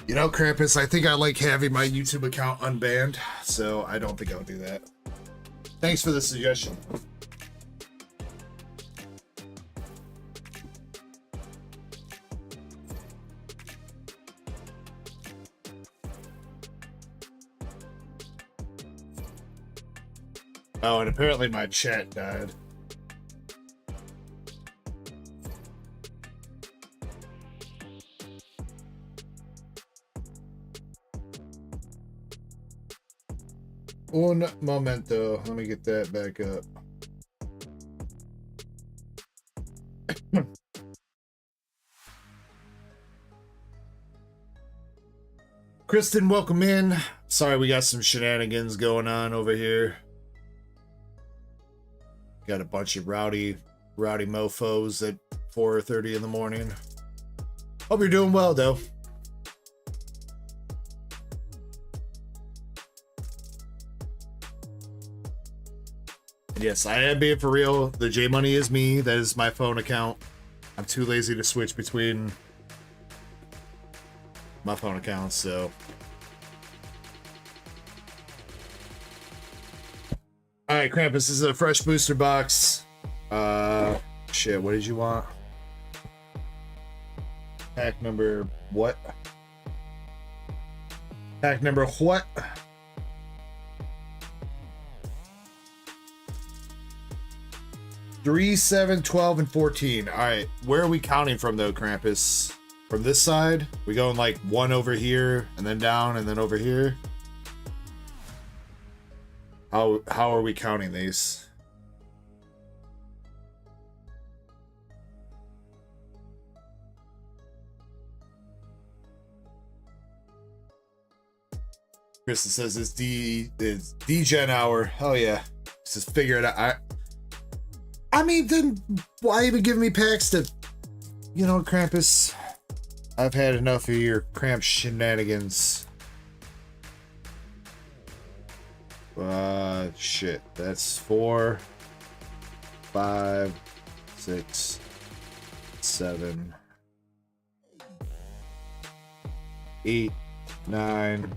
You know, Krampus, I think I like having my YouTube account unbanned, so I don't think I'll do that. Thanks for the suggestion. Oh, and apparently my chat died. Un momento. Let me get that back up. Kristen, welcome in. Sorry, we got some shenanigans going on over here. Got a bunch of rowdy mofos at 4:30 in the morning. Hope you're doing well, though. Yes, I am being for real. The J Money is me. That is my phone account. I'm too lazy to switch between my phone accounts, so. Alright, Krampus, this is a fresh booster box. Shit, what did you want? Pack number what? Pack number what? Three, 7, 12, and 14. Alright, where are we counting from though, Krampus? From this side? We going like one over here, and then down, and then over here? How are we counting these? Kristen says it's D-Gen hour. Oh yeah. Just figure it out. I mean, then why even give me packs to, you know, Krampus? I've had enough of your cramp shenanigans. Shit. That's 4, 5, 6, 7, 8, 9,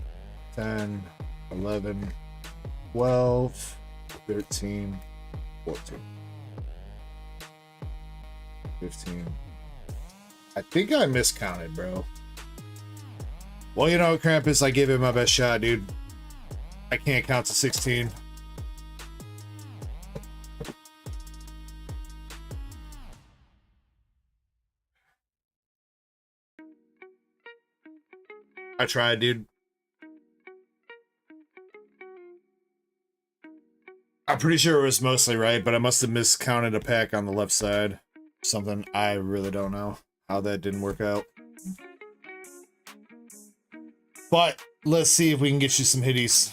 10, 11, 12, 13, 14. 15. I think I miscounted, bro. Well, you know, Krampus, I gave it my best shot, dude. I can't count to 16. I tried, dude. I'm pretty sure it was mostly right, but I must have miscounted a pack on the left side. Something I really don't know how that didn't work out. But let's see if we can get you some hitties.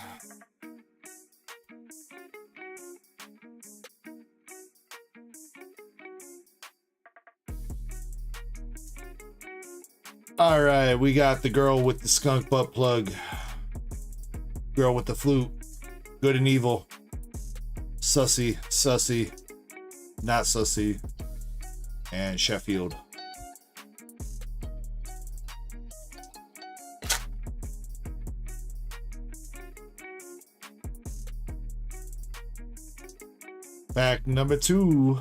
All right, we got the girl with the skunk butt plug, girl with the flute, good and evil, sussy, not sussy, and Sheffield. Pack number 2.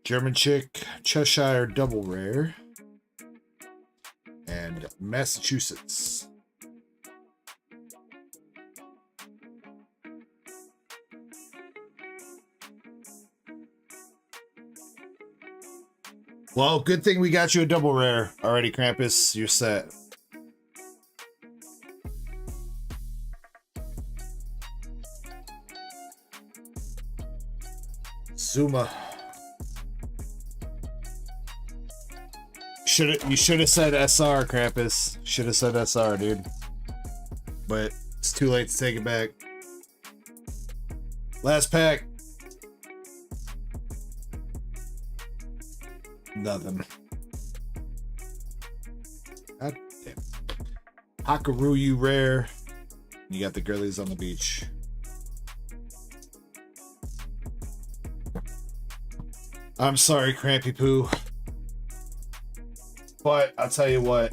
German chick, Cheshire double rare, and Massachusetts. Well, good thing we got you a double rare already, Krampus. You're set. Zuma. You should have said SR, Krampus. Should have said SR, dude. But it's too late to take it back. Last pack. Nothing. God damn. Hakaruyu rare. You got the girlies on the beach. I'm sorry, Crampy Poo. But I'll tell you what.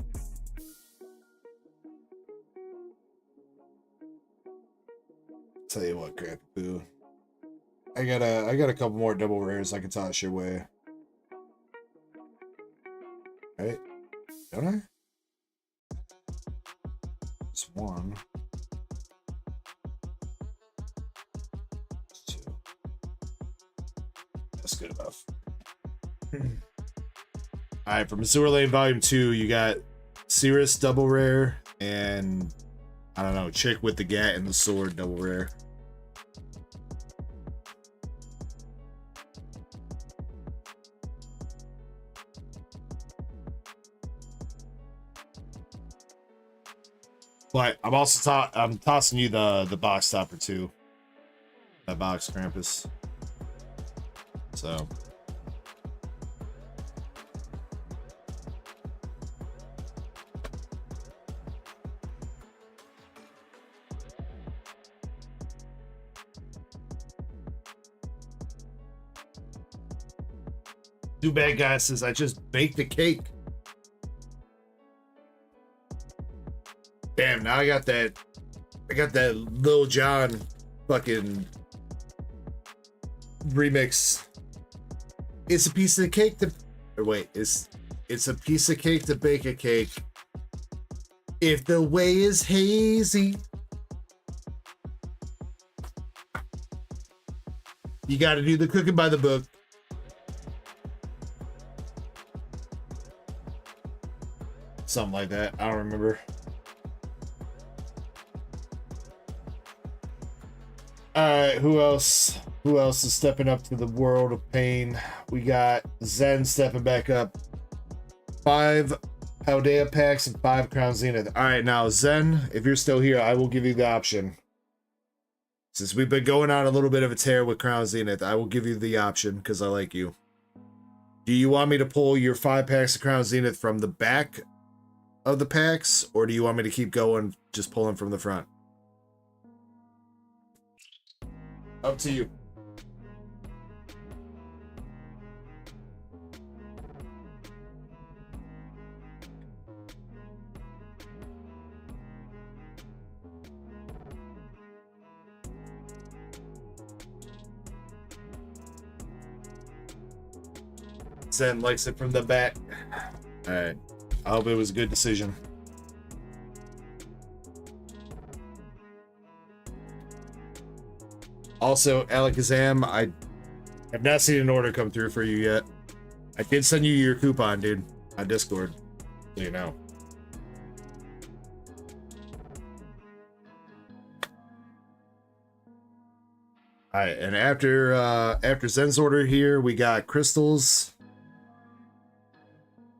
Grandpa Boo. I got a couple more double rares I can toss your way. Right? Don't I? It's one. It's two. That's good enough. Alright, from Azour Lane Volume 2, you got Cirrus double rare and I don't know, Chick with the Gat and the Sword double rare. But I'm also I'm tossing you the box topper too. That box Krampus. So too bad, guys, says I just baked the cake. Damn, now I got that Lil Jon fucking remix. It's a piece of cake to, or wait, it's a piece of cake to bake a cake. If the way is hazy, you got to do the cooking by the book. Something like that. I don't remember. Alright, who else? Who else is stepping up to the world of pain? We got Zen stepping back up. 5 Paldea packs and 5 Crown Zenith. Alright, now Zen, if you're still here, I will give you the option. Since we've been going on a little bit of a tear with Crown Zenith, I will give you the option because I like you. Do you want me to pull your 5 packs of Crown Zenith from the back of the packs, or do you want me to keep going, just pulling from the front? Up to you. Zen likes it from the back. All right. I hope it was a good decision. Also, Alakazam, I have not seen an order come through for you yet. I did send you your coupon, dude, on Discord, so you know. All right, and after Zen's order here, we got crystals.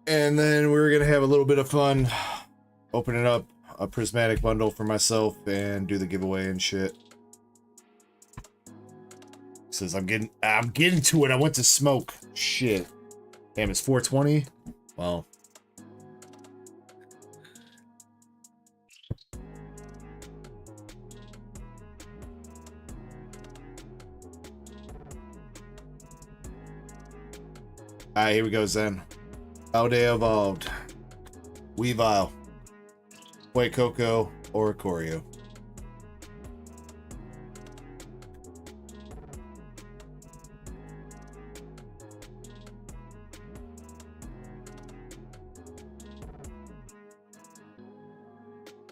And then we're gonna have a little bit of fun opening up a prismatic bundle for myself and do the giveaway and shit. Says I'm getting to it. I went to smoke. Shit. Damn, it's 4:20. Well. Alright, here we go, Zen. Paldea evolved. Weavile. White Cocoa or Corio.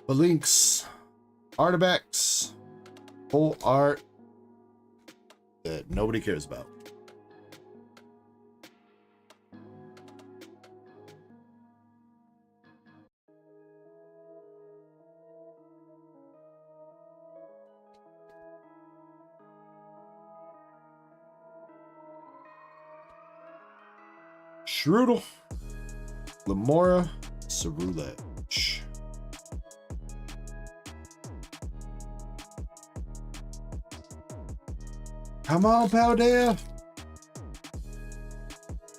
Links, artifacts, full art that nobody cares about. Shrootle, Lamora, Cerulege. Come on, Paldea.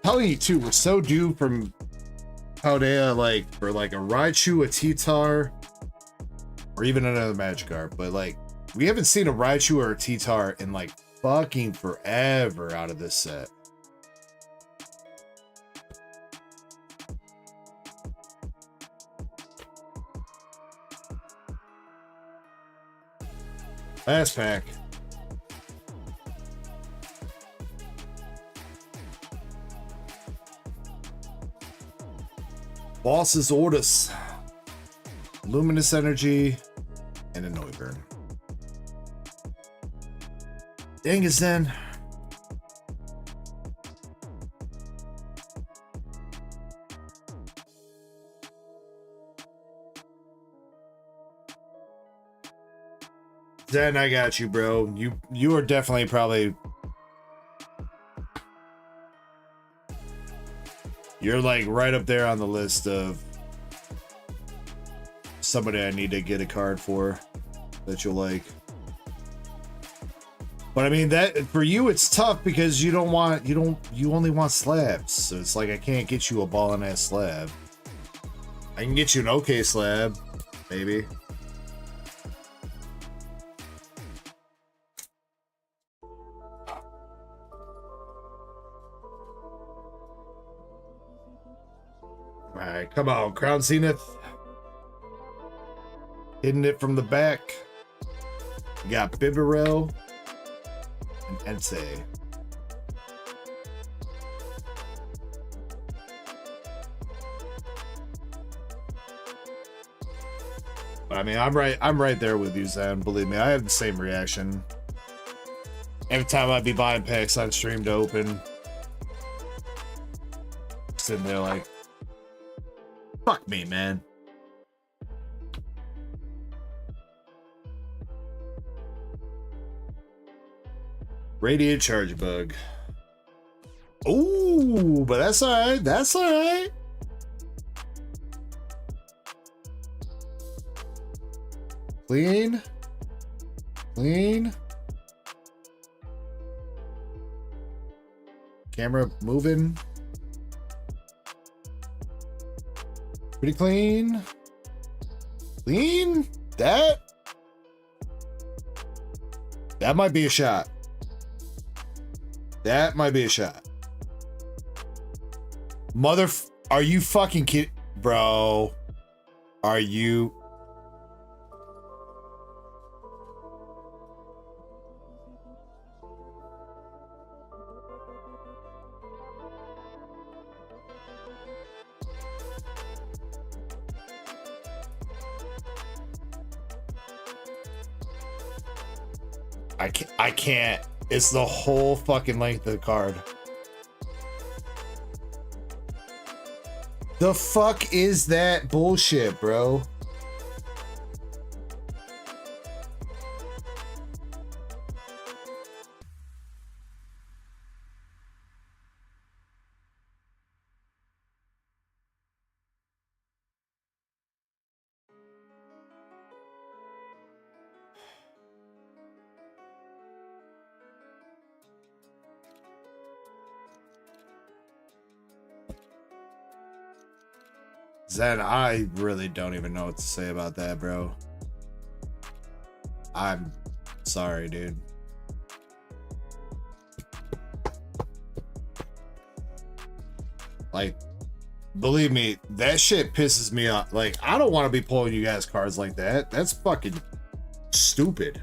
Telling you too, we're so due from Paldea, like for like a Raichu, a T-Tar, or even another Magikarp. But like, we haven't seen a Raichu or a T-Tar in like fucking forever out of this set. Last pack. Boss's Orders. Luminous Energy. And a Noiburn. Dang it, Zen. Zen, I got you, bro. You are definitely probably... You're like right up there on the list of somebody I need to get a card for that you'll like. But I mean, that for you it's tough because you only want slabs. So it's like I can't get you a ballin' ass slab. I can get you an okay slab, maybe. Alright, come on, Crown Zenith. Hitting it from the back. You got Bibarel and Ense. I mean, I'm right there with you, Zen. Believe me, I have the same reaction. Every time I'd be buying packs on stream to open, sitting there like, fuck me, man. Radiant Charge Bug. Ooh, but that's alright. That's alright. Clean. Clean. Camera moving. Pretty clean. Clean. That might be a shot. That might be a shot. Are you fucking kidding? Bro. Are you? I can't. It's the whole fucking length of the card. The fuck is that bullshit, bro? Zen, I really don't even know what to say about that, bro. I'm sorry, dude. Like, believe me, that shit pisses me off. Like, I don't want to be pulling you guys cards like that. That's fucking stupid.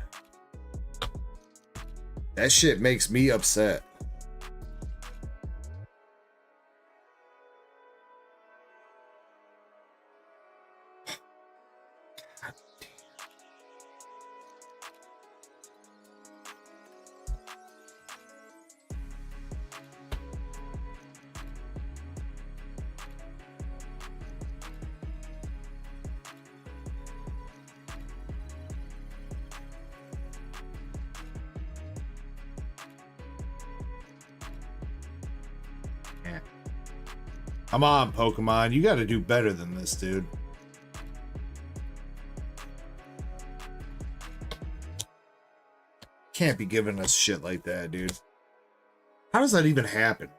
That shit makes me upset. Come on, Pokemon. You got to do better than this, dude. Can't be giving us shit like that, dude. How does that even happen?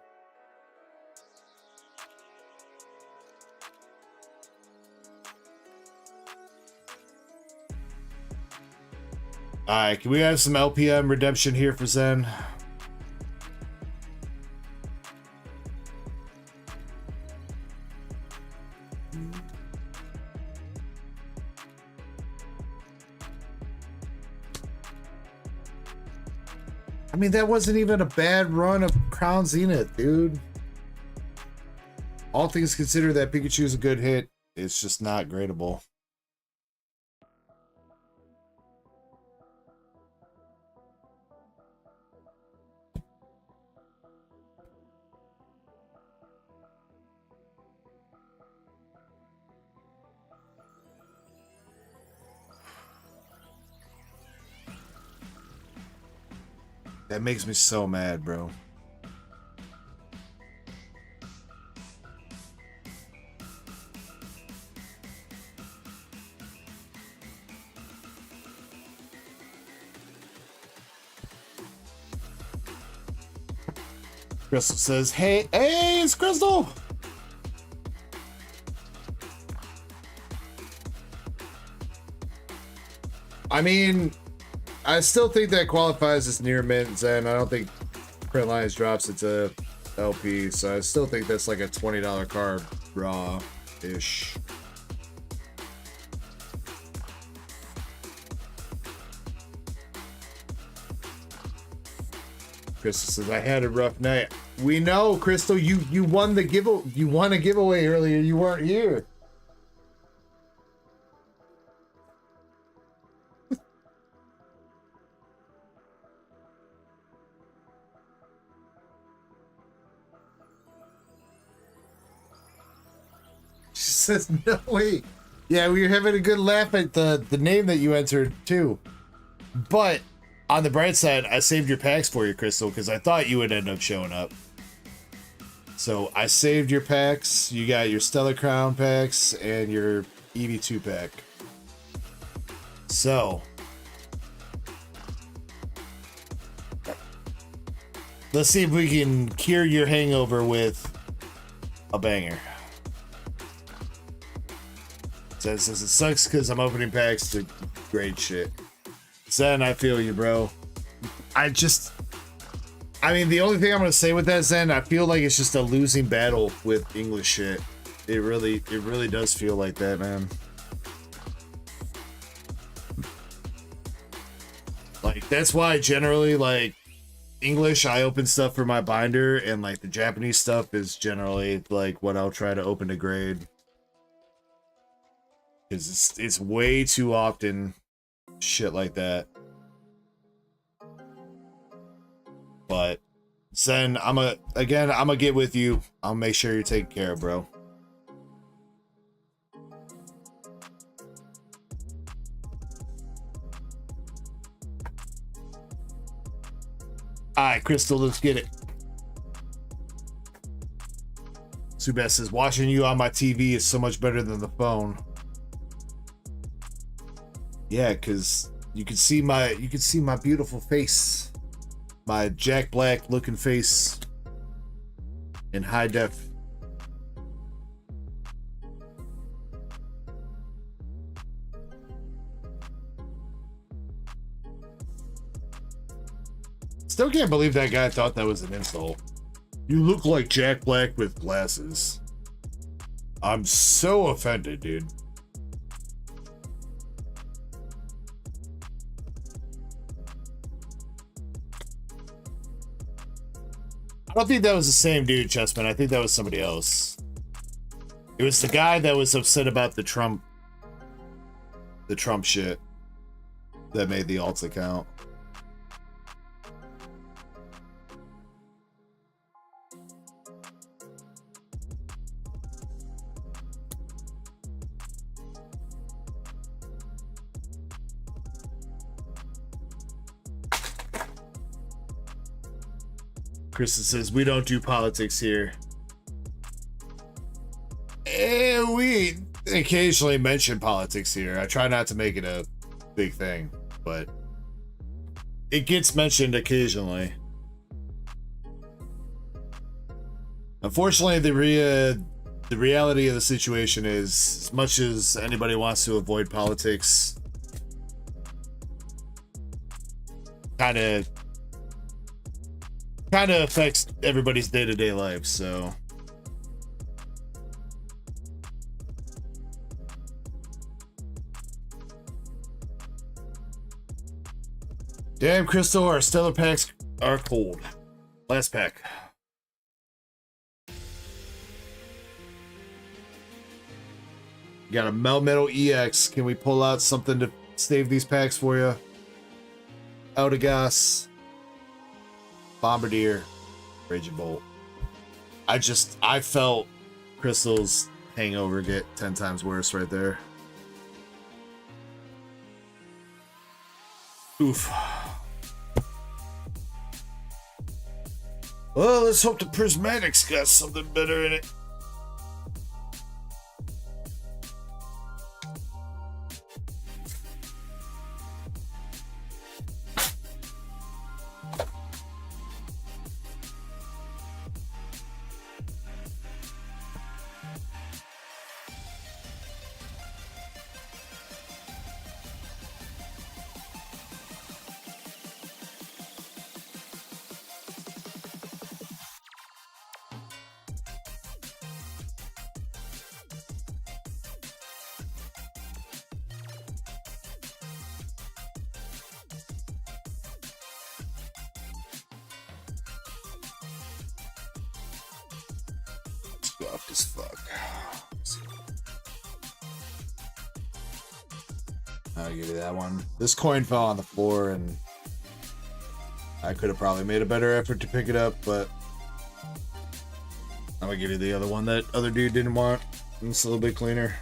Alright, can we have some LPM redemption here for Zen? I mean, that wasn't even a bad run of Crown Zenith, dude. All things considered, that Pikachu is a good hit. It's just not gradable. That makes me so mad, bro. Crystal says, hey, it's Crystal! I mean, I still think that qualifies as near mint, and I don't think Print Lines drops it to LP, so I still think that's like a $20 card raw-ish. Crystal says, I had a rough night. We know, Crystal, you won the giveaway earlier. You weren't here. She says, no, wait. Yeah, we were having a good laugh at the name that you entered, too. But on the bright side, I saved your packs for you, Crystal, because I thought you would end up showing up. So I saved your packs. You got your Stellar Crown packs and your EV2 pack. So let's see if we can cure your hangover with a banger. Says it sucks because I'm opening packs to great shit. Zen, I feel you, bro. I mean, the only thing I'm gonna say with that, Zen, I feel like it's just a losing battle with English shit. It really does feel like that, man. Like, that's why generally, like, English, I open stuff for my binder, and like the Japanese stuff is generally like what I'll try to open to grade. Because it's way too often shit like that. But Zen, I'm gonna get with you. I'll make sure you're taken care of, bro. Alright, Crystal, let's get it. Subas says, watching you on my TV is so much better than the phone. Yeah, because you can see my beautiful face. My Jack Black looking face in high def. Still can't believe that guy thought that was an insult. You look like Jack Black with glasses. I'm so offended, dude. I don't think that was the same dude, Chessman. I think that was somebody else. It was the guy that was upset about the Trump shit that made the alt account. Kristen says, we don't do politics here. And we occasionally mention politics here. I try not to make it a big thing, but it gets mentioned occasionally. Unfortunately, the reality of the situation is, as much as anybody wants to avoid politics, kind of affects everybody's day-to-day life, so. Damn, Crystal, our stellar packs are cold. Last pack. Got a Melmetal EX. Can we pull out something to save these packs for you? Eldegoss. Bombardier. Raging Bolt. I felt Crystal's hangover get 10 times worse right there. Oof. Well, let's hope the Prismatic's got something better in it. Soft as fuck. I'll give you that one. This coin fell on the floor and I could have probably made a better effort to pick it up, but I'm gonna give you the other one that other dude didn't want. It's a little bit cleaner.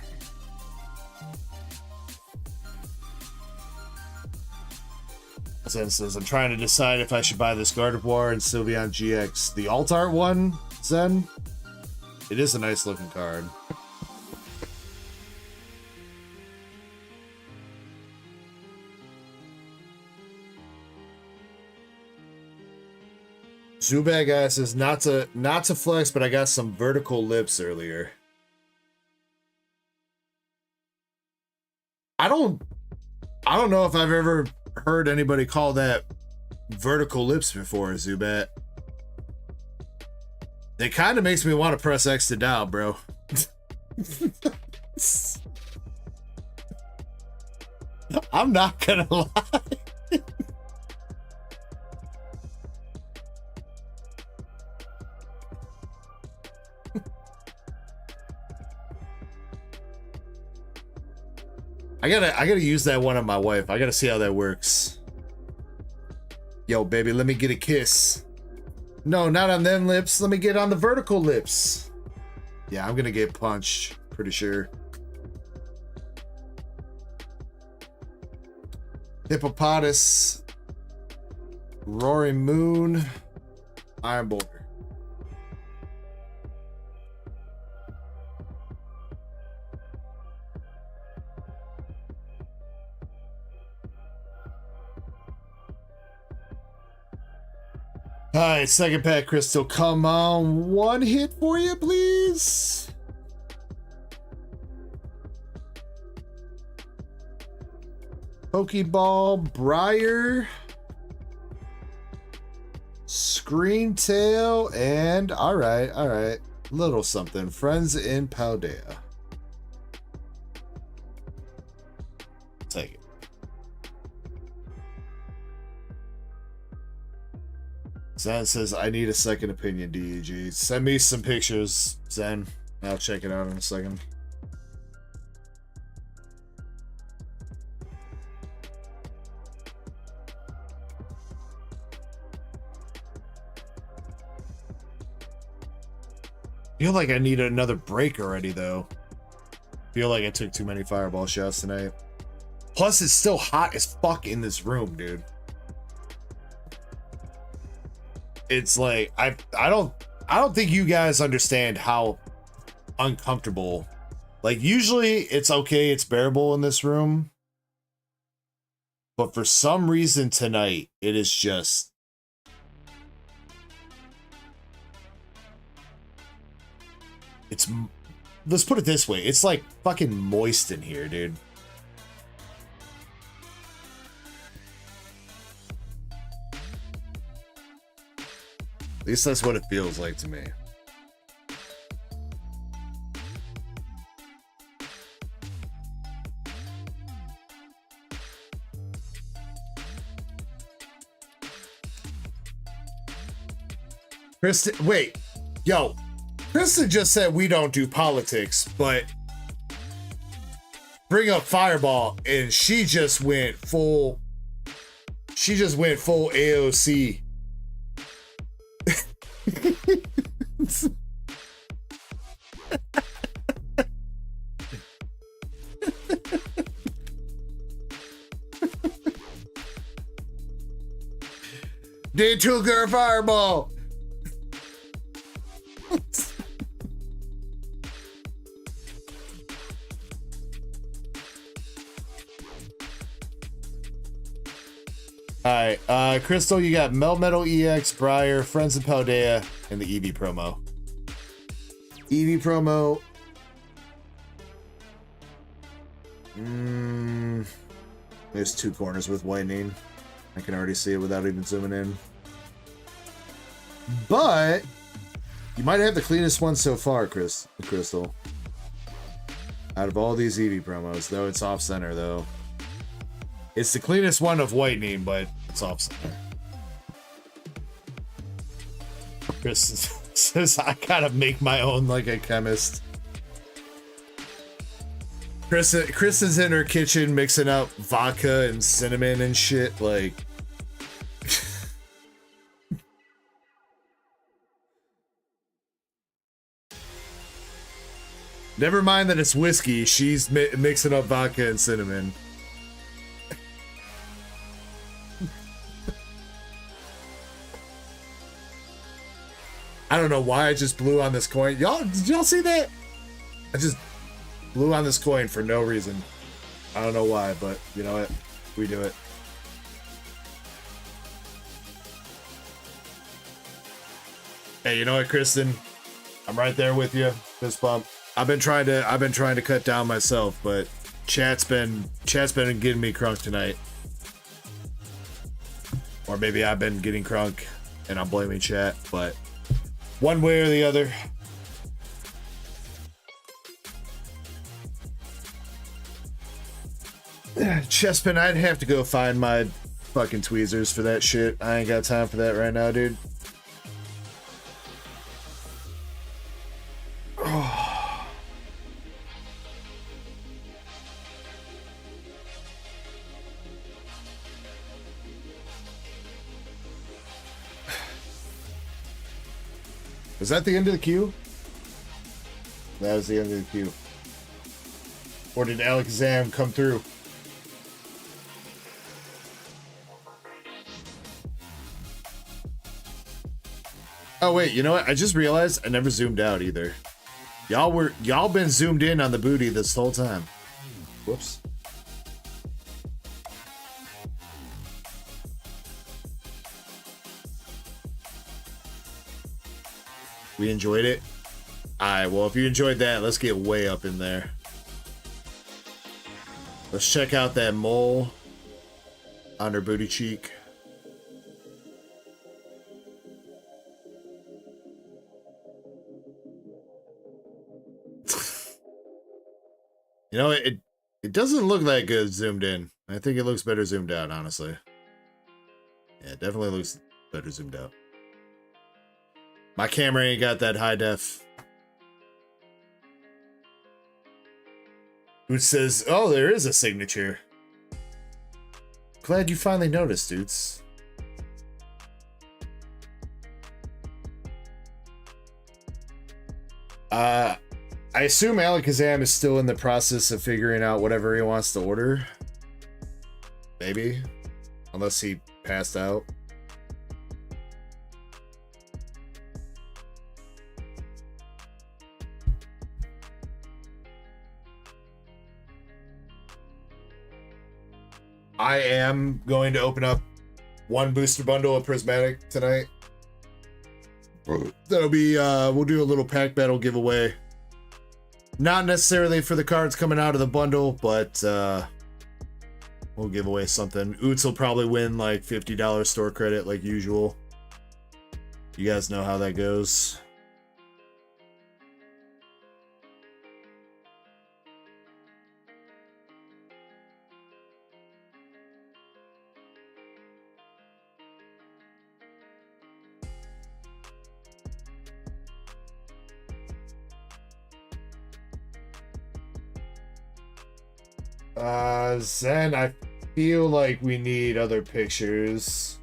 Since I'm trying to decide if I should buy this Gardevoir and Sylveon GX. The alt art one, Zen, it is a nice looking card. Zubat guy says not to flex, but I got some vertical lips earlier. I don't know if I've ever heard anybody call that vertical lips before, Zubat. It kind of makes me want to press X to down, bro. I'm not gonna lie. I gotta use that one on my wife. I gotta see how that works. Yo, baby, let me get a kiss. No, not on them lips. Let me get on the vertical lips. Yeah, I'm gonna get punched. Pretty sure. Hippopotamus. Roaring Moon. Iron Boulder. All right, second pack, Crystal. Come on, one hit for you, please. Pokeball, Briar, Screen Tail, and all right, little something. Friends in Paldea. Take it. Zen says, I need a second opinion, DEG. Send me some pictures, Zen. I'll check it out in a second. Feel like I need another break already, though. Feel like I took too many fireball shots tonight. Plus, it's still hot as fuck in this room, dude. It's like I don't think you guys understand how uncomfortable. Like, usually it's okay, it's bearable in this room, but for some reason tonight it is just let's put it this way, it's like fucking moist in here, dude. At least that's what it feels like to me. Kristen, wait, yo, Kristen just said we don't do politics, but bring up Fireball, and she just went full. She just went full AOC. They took her Fireball. Alright, Crystal, you got Melmetal EX, Briar, Friends of Paldea, and the EV promo. EV promo. There's two corners with whitening. I can already see it without even zooming in. But you might have the cleanest one so far, Crystal. Out of all these EV promos, though it's off center though. It's the cleanest one of whitening, but it's off center. Chris says I gotta make my own like a chemist. Chris is in her kitchen mixing up vodka and cinnamon and shit, like. Never mind that it's whiskey, she's mixing up vodka and cinnamon. I don't know why I just blew on this coin. Did y'all see that? I just blew on this coin for no reason. I don't know why, but you know what? We do it. Hey, you know what, Kristen? I'm right there with you. Fist bump. I've been trying to cut down myself, but chat's been getting me crunk tonight. Or maybe I've been getting crunk and I'm blaming chat, but one way or the other. Chestpin, I'd have to go find my fucking tweezers for that shit. I ain't got time for that right now, dude. Was that the end of the queue? That was the end of the queue. Or did Alakazam come through? Oh wait, you know what? I just realized I never zoomed out either. Y'all been zoomed in on the booty this whole time. Whoops. We enjoyed it. Alright, well, if you enjoyed that, let's get way up in there. Let's check out that mole on her booty cheek. You know, it doesn't look that good zoomed in. I think it looks better zoomed out, honestly. Yeah, it definitely looks better zoomed out. My camera ain't got that high def. Who says, oh, there is a signature. Glad you finally noticed, dudes. I assume Alakazam is still in the process of figuring out whatever he wants to order. Maybe. Unless he passed out. I am going to open up one booster bundle of Prismatic tonight. That'll be, we'll do a little pack battle giveaway. Not necessarily for the cards coming out of the bundle, but we'll give away something. Oots will probably win like $50 store credit like usual. You guys know how that goes. Zen, I feel like we need other pictures.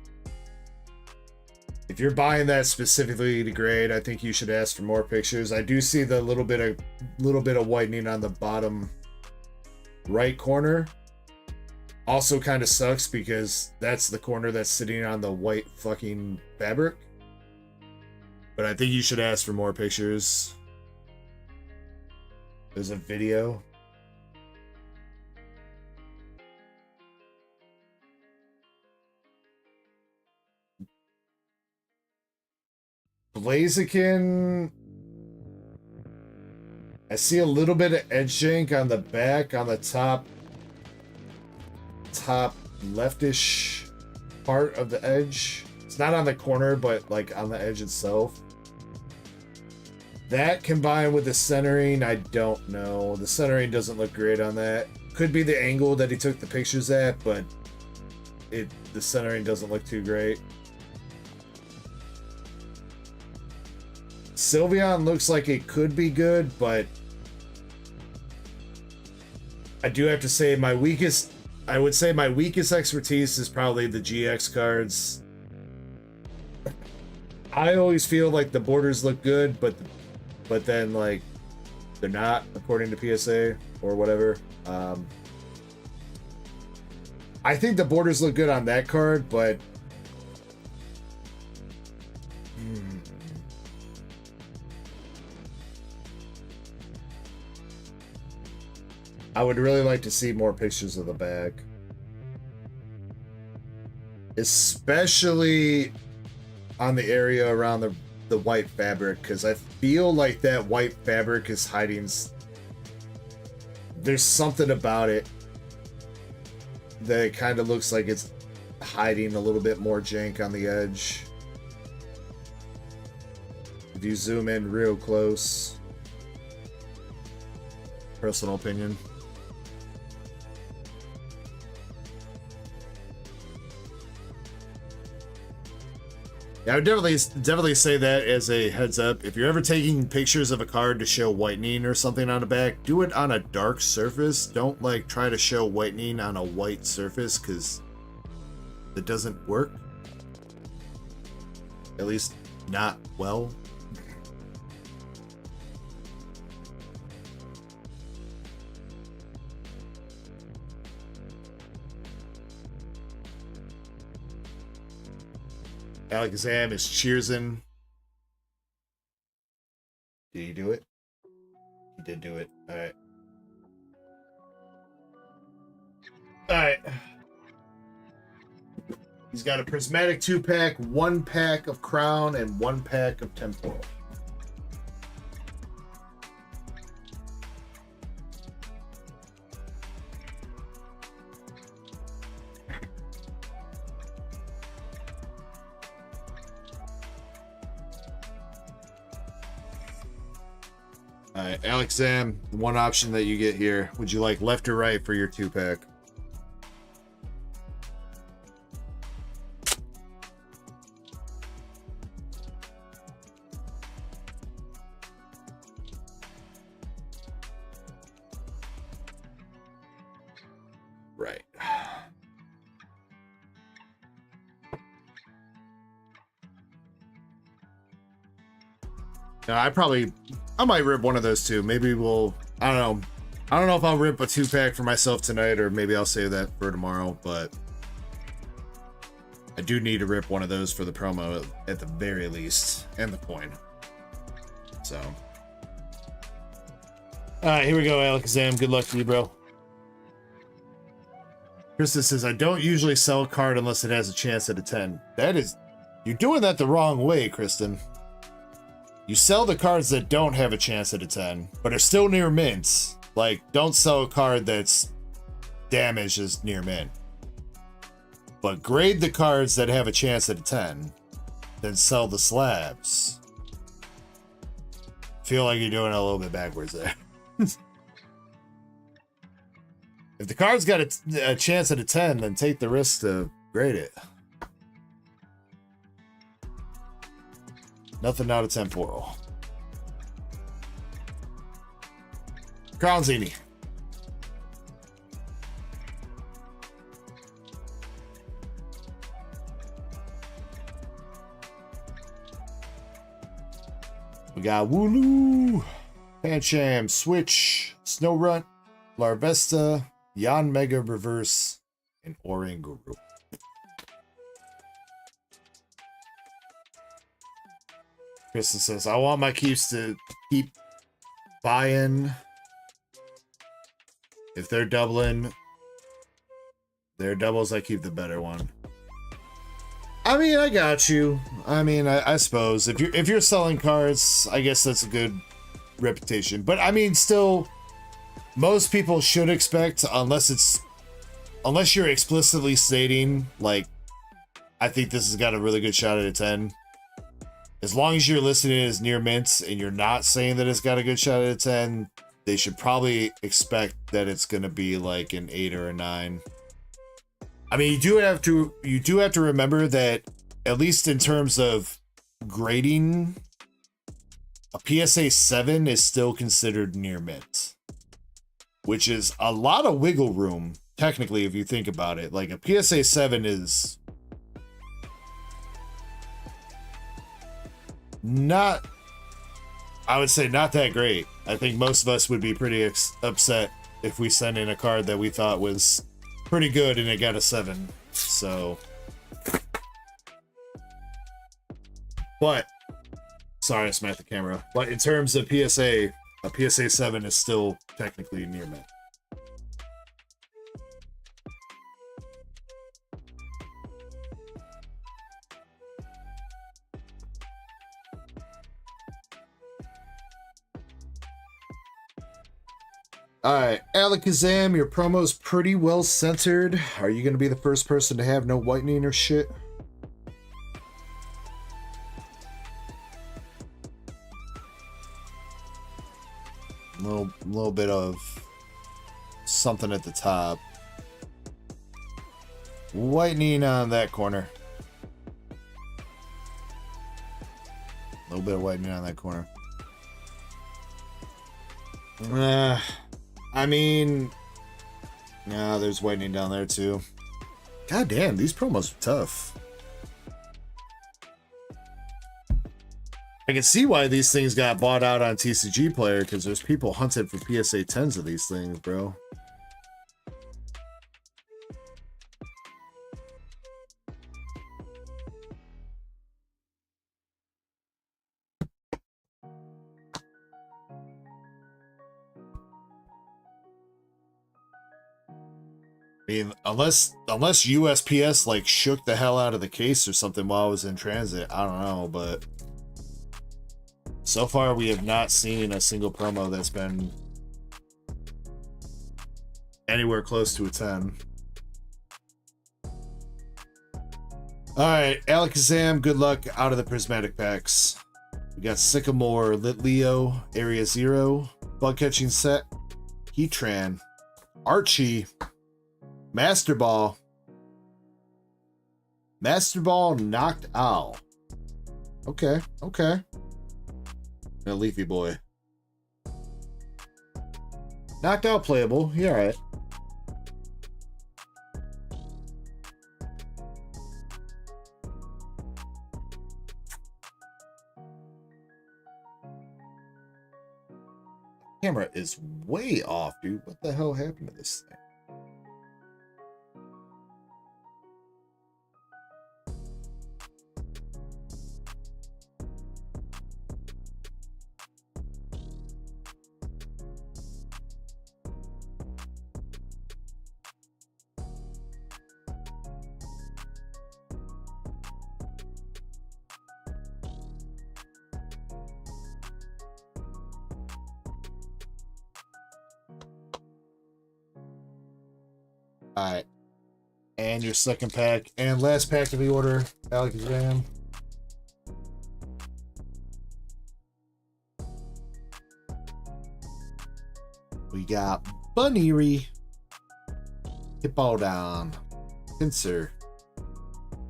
If you're buying that specifically to grade, I think you should ask for more pictures. I do see the little bit of whitening on the bottom right corner. Also kind of sucks because that's the corner that's sitting on the white fucking fabric. But I think you should ask for more pictures. There's a video. Blaziken. I see a little bit of edge jank on the back, on the top leftish part of the edge. It's not on the corner, but like on the edge itself. That combined with the centering, I don't know. The centering doesn't look great on that. Could be the angle that he took the pictures at, but the centering doesn't look too great. Sylveon looks like it could be good, but I do have to say I would say my weakest expertise is probably the GX cards. I always feel like the borders look good, but then like they're not according to PSA or whatever. I think the borders look good on that card, but I would really like to see more pictures of the back. Especially on the area around the white fabric, because I feel like that white fabric is hiding. There's something about it that it kind of looks like it's hiding a little bit more jank on the edge. If you zoom in real close. Personal opinion. Yeah, I would definitely say that as a heads up. If you're ever taking pictures of a card to show whitening or something on the back, do it on a dark surface. Don't like try to show whitening on a white surface, because it doesn't work. At least not well. Alakazam is cheersing. Did he do it? He did do it. Alright. Alright. He's got a Prismatic 2-pack, 1 pack of Crown, and 1 pack of Temporal. Alright, Alakazam, one option that you get here. Would you like left or right for your 2-pack? Right. No, I might rip one of those two. Maybe we'll, I don't know if I'll rip a 2-pack for myself tonight, or maybe I'll save that for tomorrow, but I do need to rip one of those for the promo at the very least, and the coin. So. Alright, here we go, Alakazam. Good luck to you, bro. Krista says, I don't usually sell a card unless it has a chance at a 10. You're doing that the wrong way, Kristen. You sell the cards that don't have a chance at a 10, but are still near mints. Like, don't sell a card that's damaged as near mint. But grade the cards that have a chance at a 10, then sell the slabs. Feel like you're doing it a little bit backwards there. If the card's got a chance at a 10, then take the risk to grade it. Nothing out of Temporal. Crown Zini. We got Wooloo, Pancham, Switch, Snowrunt, Larvesta, Yan Mega Reverse, and Oranguru. Kristen says, I want my keeps to keep buying. If they're doubling their doubles, I keep the better one. I mean, I got you. I mean, I suppose if you're selling cards, I guess that's a good reputation. But I mean, still, most people should expect, unless you're explicitly stating, like, I think this has got a really good shot at a 10. As long as you're listing it as near mint and you're not saying that it's got a good shot at a 10, they should probably expect that it's going to be like an 8 or a 9. I mean, you do have to remember that, at least in terms of grading, a PSA 7 is still considered near mint, which is a lot of wiggle room, technically, if you think about it. Like, a PSA 7 is not, I would say, not that great. I think most of us would be pretty upset if we sent in a card that we thought was pretty good and it got a 7. So, but sorry, I smacked the camera. But in terms of PSA, a PSA 7 is still technically near mint. Alright, Alakazam, your promo's pretty well centered. Are you going to be the first person to have no whitening or shit? Little bit of something at the top. Whitening on that corner. A little bit of whitening on that corner. I mean, yeah, there's whitening down there too. God damn, these promos are tough. I can see why these things got bought out on TCG Player, because there's people hunting for PSA 10s of these things, bro. I mean, unless USPS like shook the hell out of the case or something while I was in transit, I don't know, but so far we have not seen a single promo that's been anywhere close to a 10. Alright, Alakazam, good luck out of the Prismatic packs. We got Sycamore, Lit Leo, Area Zero, Bug Catching Set, Heatran, Archie, Master Ball, Knocked Owl. Okay. And a Leafy Boy. Knocked Out playable. Yeah, alright. Camera is way off, dude. What the hell happened to this thing? Alright. And your second pack and last pack of the order, Alakazam. We got Bunnery, Hippowdon, Pinsir,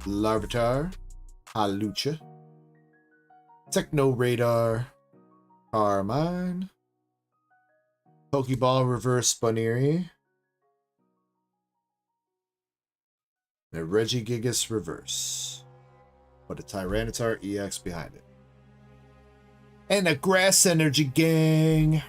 Larvitar, Halucha, Techno Radar, Carmine, Pokeball Reverse Bunnery, and a Regigigas Reverse. Put a Tyranitar EX behind it. And the Grass Energy Gang.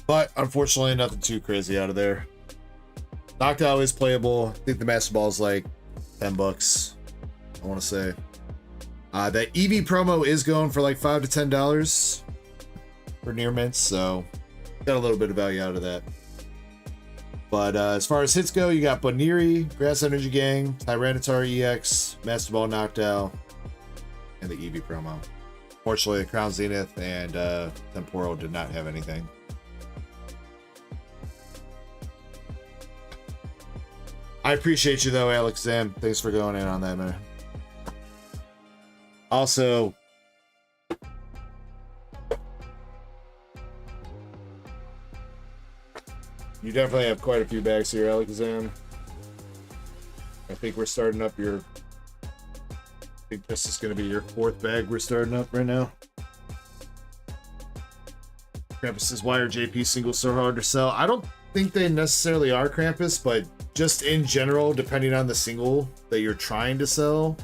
But unfortunately, nothing too crazy out of there. Knockout is playable. I think the Master Ball is like $10, I want to say. That EV promo is going for like $5 to $10 for near mints, so got a little bit of value out of that. But as far as hits go, you got Boniri, Grass Energy Gang, Tyranitar EX, Master Ball Knockdown, and the EV promo. Fortunately, Crown Zenith and Temporal did not have anything. I appreciate you though, Alex Zam. Thanks for going in on that, man. Also, you definitely have quite a few bags here, Alex Zam. I think we're starting up your... I think this is going to be your 4th bag we're starting up right now. Krampus says, why are JP singles so hard to sell? I don't think they necessarily are, Krampus, but just in general, depending on the single that you're trying to sell,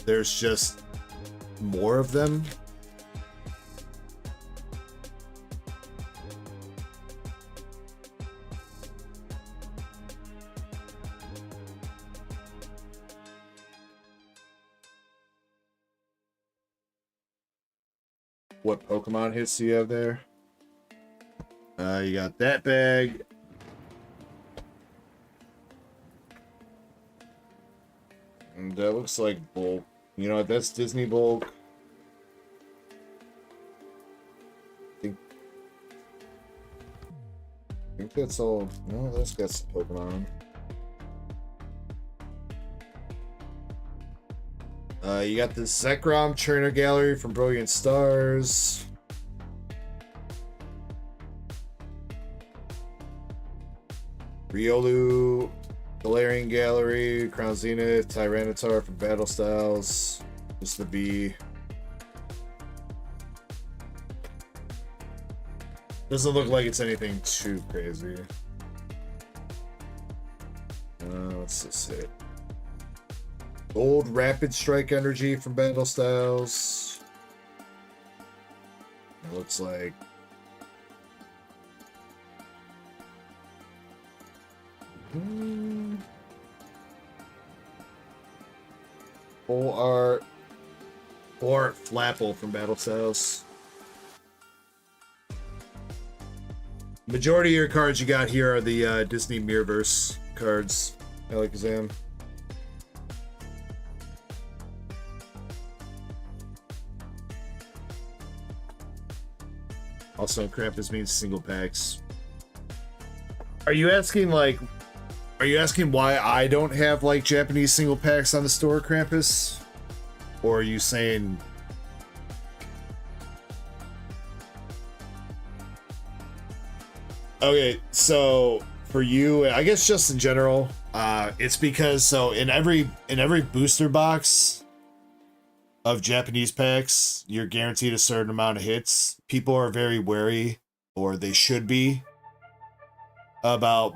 there's just more of them. What Pokemon hits do you have there? You got that bag. And that looks like bulk. You know what? That's Disney bulk. I think that's all. No, that's got some Pokemon. You got the Zekrom Trainer Gallery from Brilliant Stars. Riolu Galarian Gallery, Crown Zenith, Tyranitar from Battle Styles. Just the V. Doesn't look like it's anything too crazy. Let's just see. Gold Rapid Strike Energy from Battle Styles. It looks like Full Art or Flapple from Battle Styles. Majority of your cards you got here are the Disney Mirrorverse cards. Alakazam. Also, Krampus means single packs. Are you asking like? Are you asking why I don't have like Japanese single packs on the store, Krampus? Or are you saying? Okay, so for you, I guess just in general, it's because so in every booster box of Japanese packs, you're guaranteed a certain amount of hits. People are very wary, or they should be, about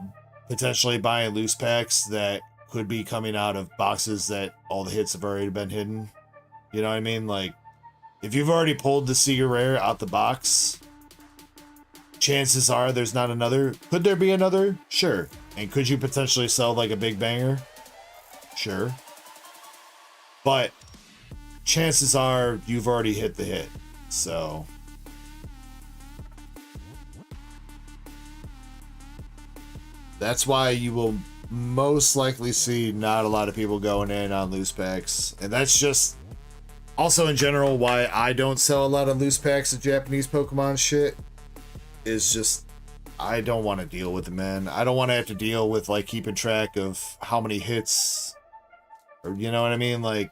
potentially buying loose packs that could be coming out of boxes that all the hits have already been hidden. You know what I mean? Like, if you've already pulled the Secret Rare out the box, chances are there's not another. Could there be another? Sure. And could you potentially sell like a big banger? Sure. But chances are you've already hit the hit. So that's why you will most likely see not a lot of people going in on loose packs. And that's just also in general why I don't sell a lot of loose packs of Japanese Pokemon shit. Is just, I don't want to deal with it, man. I don't want to have to deal with like keeping track of how many hits, or you know what I mean, like,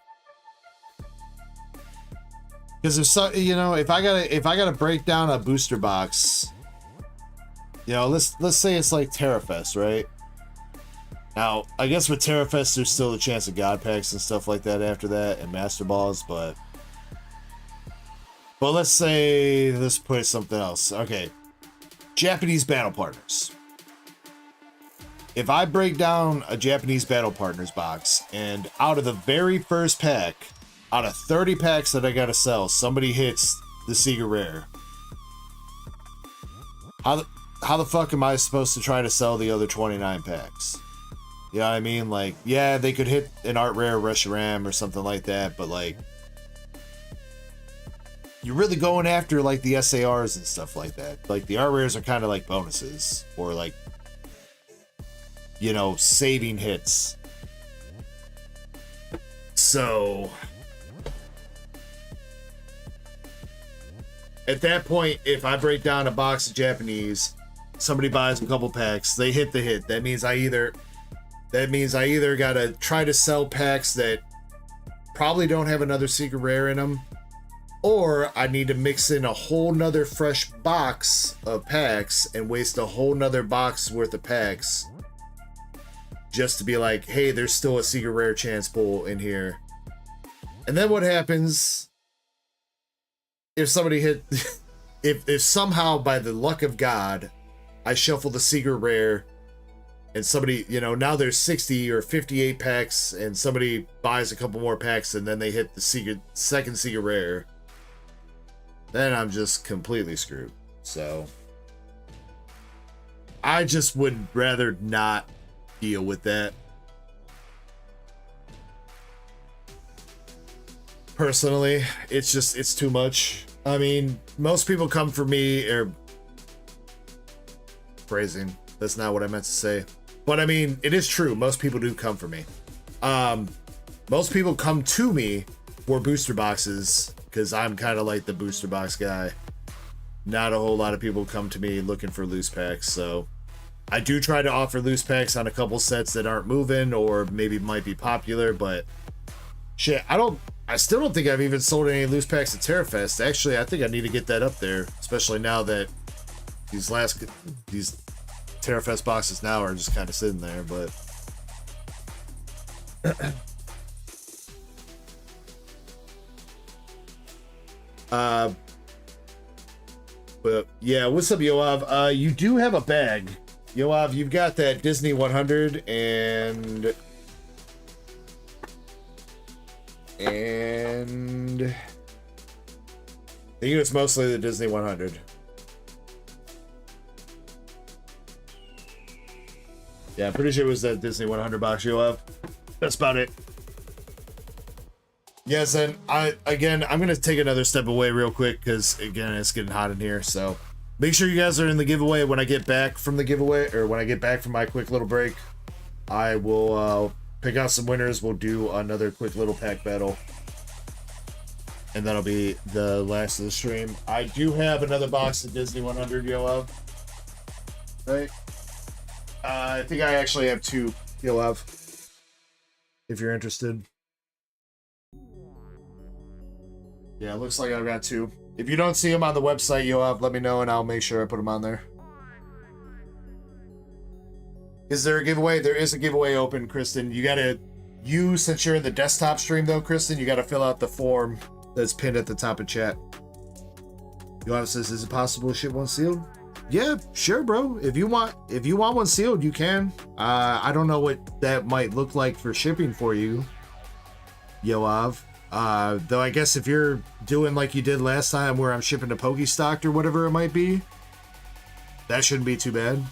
because if so, you know, if I gotta break down a booster box, you know, let's say it's like TerraFest, right? Now, I guess with TerraFest, there's still a chance of God packs and stuff like that after that, and Master Balls, but let's say, let's put something else. Okay, Japanese Battle Partners. If I break down a Japanese Battle Partners box, and out of the very first pack, out of 30 packs that I gotta sell, somebody hits the Secret Rare. How the fuck am I supposed to try to sell the other 29 packs? You know what I mean? Like, yeah, they could hit an Art Rare Reshiram or something like that, but like, you're really going after like the SARs and stuff like that. Like, the Art Rares are kind of like bonuses, or like, you know, saving hits. So at that point, if I break down a box of Japanese, somebody buys a couple packs, they hit the hit. That means I either gotta try to sell packs that probably don't have another secret rare in them, or I need to mix in a whole nother fresh box of packs and waste a whole nother box worth of packs just to be like, hey, there's still a secret rare chance pool in here. And then what happens if somebody hit if somehow by the luck of God I shuffle the secret rare and somebody, you know, now there's 60 or 58 packs and somebody buys a couple more packs and then they hit the second secret rare, then I'm just completely screwed. So I just would rather not deal with that. Personally, it's too much. I mean, most people come for me, or phrasing, that's not what I meant to say. But I mean, it is true. Most people do come for me. Most people come to me for booster boxes because I'm kind of like the booster box guy. Not a whole lot of people come to me looking for loose packs. So I do try to offer loose packs on a couple sets that aren't moving or maybe might be popular, but shit, I still don't think I've even sold any loose packs at TerraFest. Actually, I think I need to get that up there, especially now that these TerraFest boxes now are just kind of sitting there, but but yeah, what's up, Yoav? You do have a bag, Yoav. You've got that Disney 100 and I think it's mostly the Disney 100. Yeah, I'm pretty sure it was that Disney 100 box you have. That's about it. Yes, and I'm gonna take another step away real quick because again, it's getting hot in here. So make sure you guys are in the giveaway when I get back from the giveaway, or when I get back from my quick little break. I will pick out some winners. We'll do another quick little pack battle, and that'll be the last of the stream. I do have another box of Disney 100 Yoav. Right? I think I actually have two Yoav, if you're interested. Yeah, it looks like I've got two. If you don't see them on the website, Yoav, let me know and I'll make sure I put them on there. Is there a giveaway? There is a giveaway open, Kristen. Since you're in the desktop stream though, Kristen, you gotta fill out the form that's pinned at the top of chat. Yoav says, is it possible to ship one sealed? Yeah, sure, bro. If you want one sealed, you can. I don't know what that might look like for shipping for you, Yoav. Though I guess if you're doing like you did last time where I'm shipping to Pokestock or whatever it might be, that shouldn't be too bad.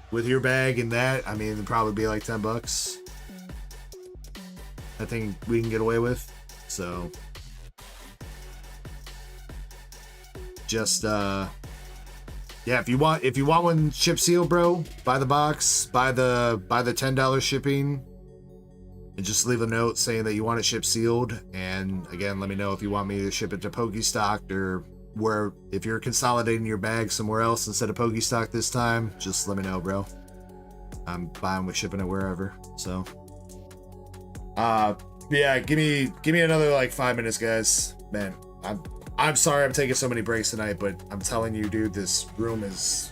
With your bag and that, I mean, it'd probably be like $10. I think we can get away with. So just yeah, if you want one ship sealed, bro, buy the box, buy the $10 shipping, and just leave a note saying that you want it shipped sealed. And again, let me know if you want me to ship it to Pokestock, or where, if you're consolidating your bag somewhere else instead of Pokestock this time, just let me know, bro. I'm fine with shipping it wherever. So yeah, give me another like 5 minutes, guys. Man, I'm sorry I'm taking so many breaks tonight, but I'm telling you, dude, this room is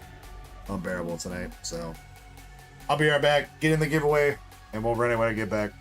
unbearable tonight. So I'll be right back. Get in the giveaway, and we'll run it when I get back.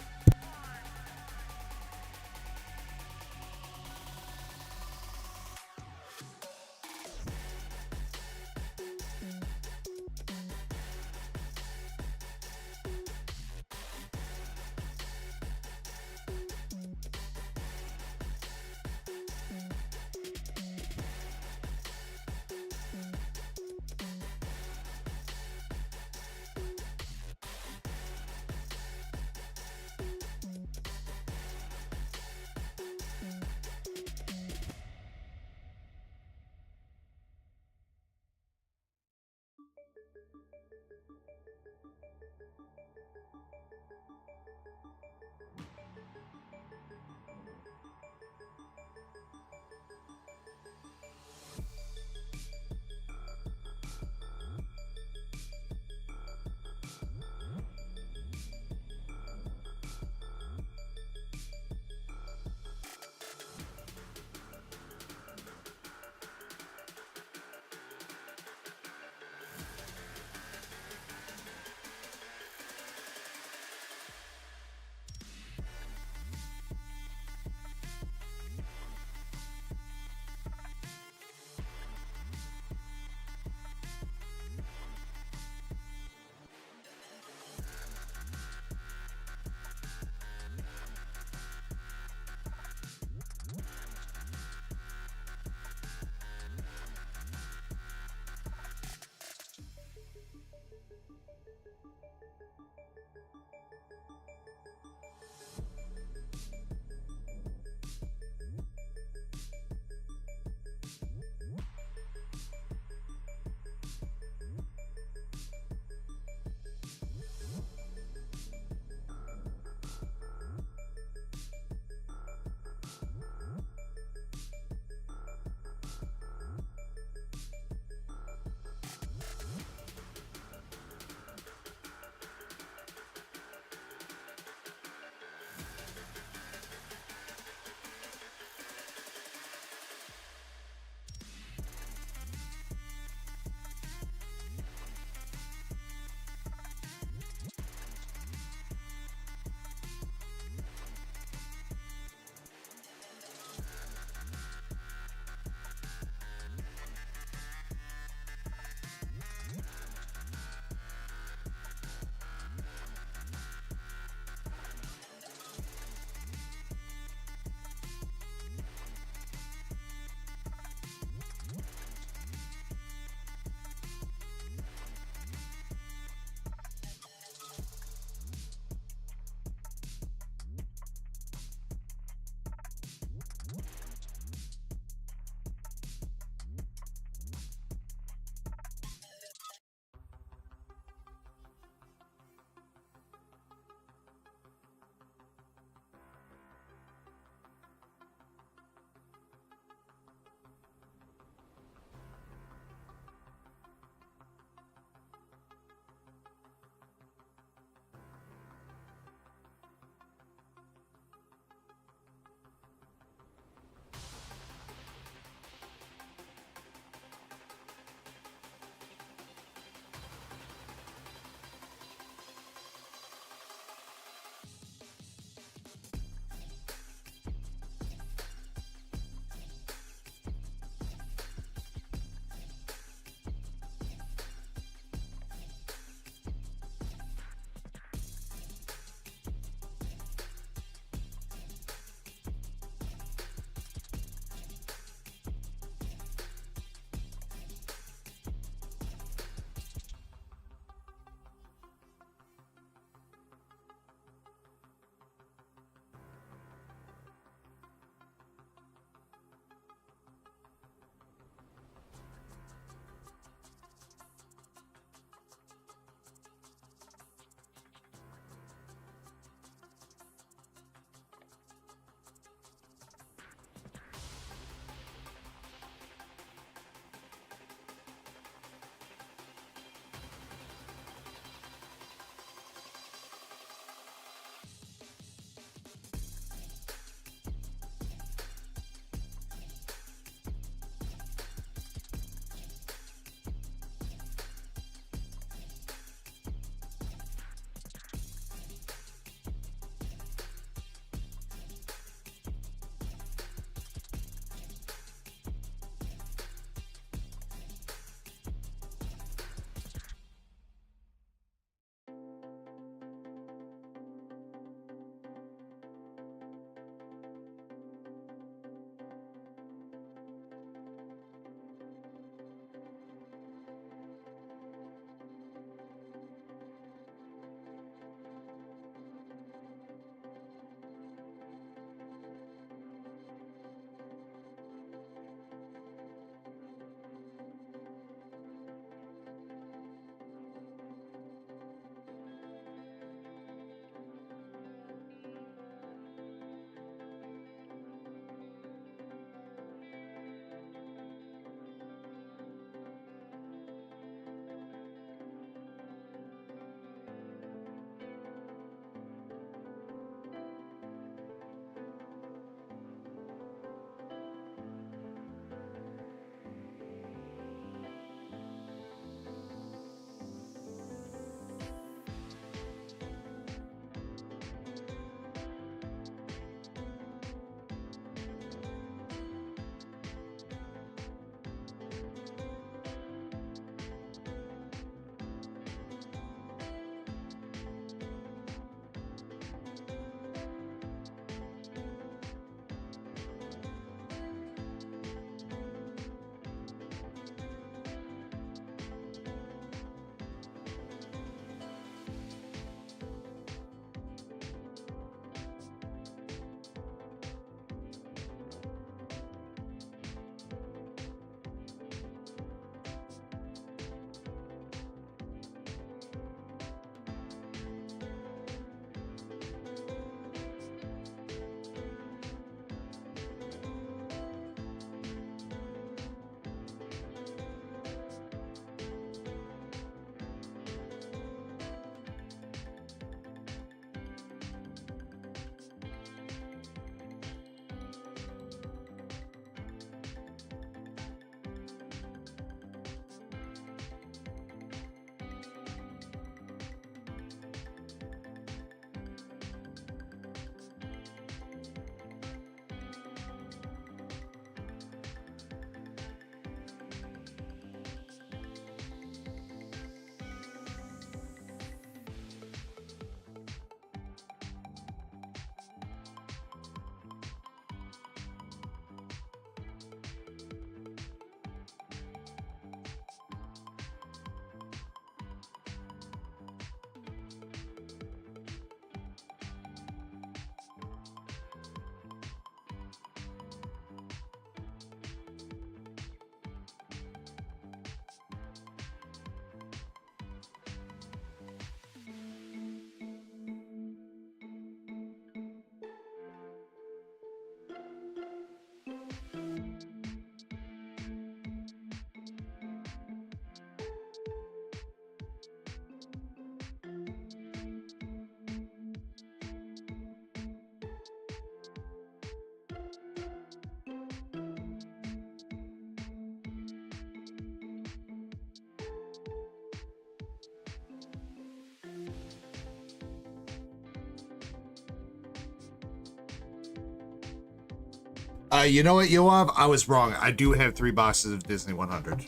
You know what, Yoav? I was wrong. I do have 3 boxes of Disney 100.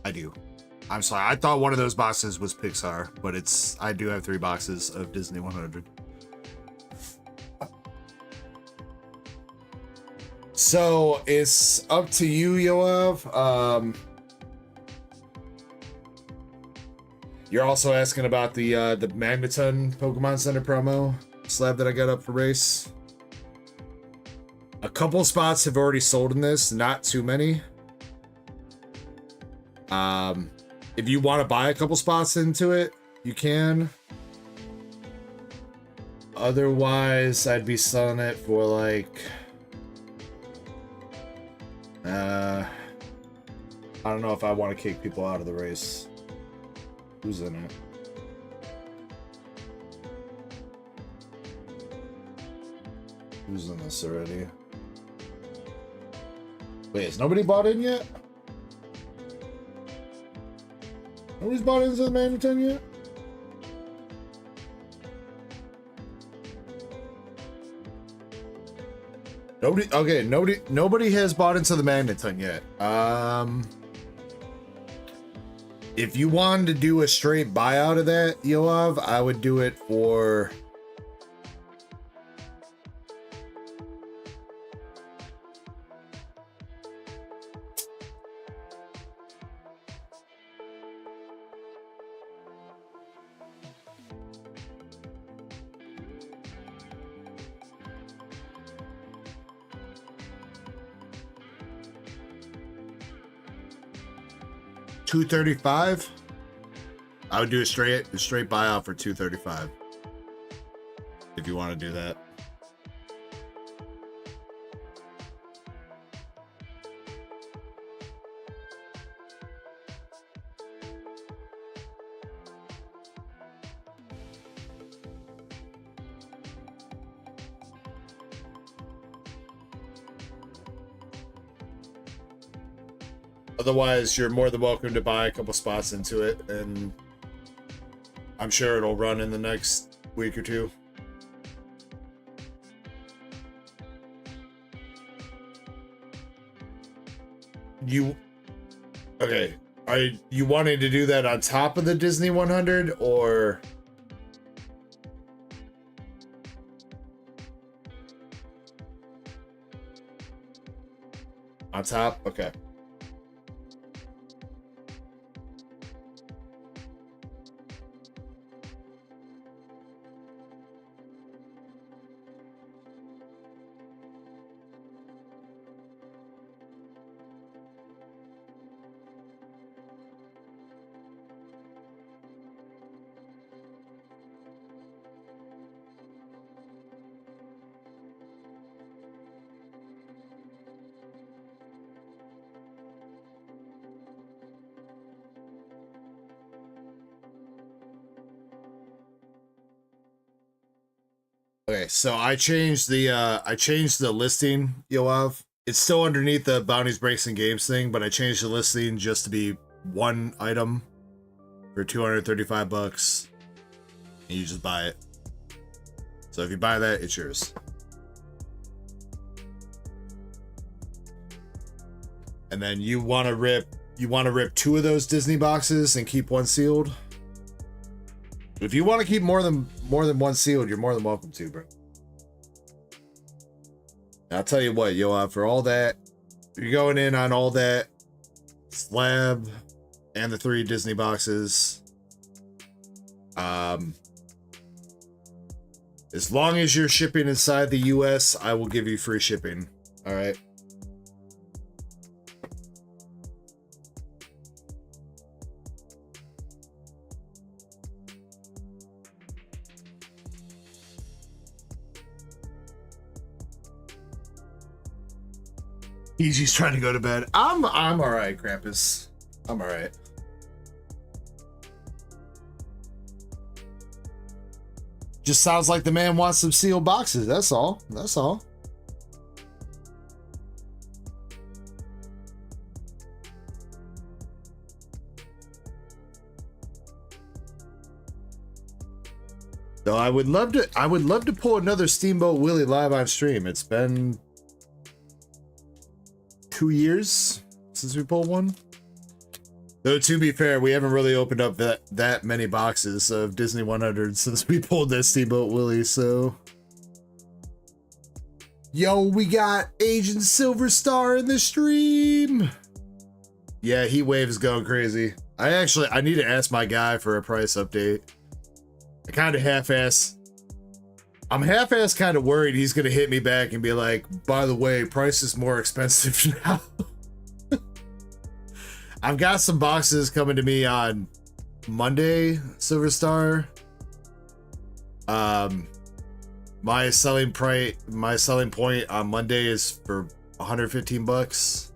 I do. I'm sorry. I thought one of those boxes was Pixar, but I do have 3 boxes of Disney 100. So it's up to you, Yoav. You're also asking about the Magneton Pokemon Center promo slab that I got up for race. A couple spots have already sold in this, not too many. If you want to buy a couple spots into it, you can. Otherwise, I'd be selling it for like I don't know if I want to kick people out of the race. Who's in it? Who's in this already? Wait, has nobody bought in yet? Nobody's bought into the Magneton yet? Nobody has bought into the Magneton yet. If you wanted to do a straight buyout of that, Yoav, I would do it for $235. I would do a straight buyout for $235 if you want to do that. Otherwise, you're more than welcome to buy a couple spots into it, and I'm sure it'll run in the next week or two. Okay, are you wanting to do that on top of the Disney 100 or on top? Okay. Okay, so I changed the listing, Yoav. It's still underneath the Bounties, Breaks, and Games thing, but I changed the listing just to be one item for $235, and you just buy it. So if you buy that, it's yours. And then you want to rip 2 of those Disney boxes and keep one sealed. If you want to keep more than one sealed, you're more than welcome to, bro. I'll tell you what, Yoav, for all that, you're going in on all that Slab and the 3 Disney boxes. As long as you're shipping inside the US, I will give you free shipping. All right. Easy's trying to go to bed. I'm all right, Krampus. I'm all right. Just sounds like the man wants some sealed boxes. That's all. That's all. So I would love to pull another Steamboat Willie live on stream. It's been 2 years since we pulled one. Though to be fair, we haven't really opened up that many boxes of Disney 100 since we pulled that Steamboat Willie, so. Yo, we got Agent Silver Star in the stream. Yeah, Heat Wave is going crazy. I need to ask my guy for a price update. I kind of I'm half-ass kind of worried he's going to hit me back and be like, by the way, price is more expensive now. I've got some boxes coming to me on Monday, Silver Star. My selling point on Monday is for 115 bucks.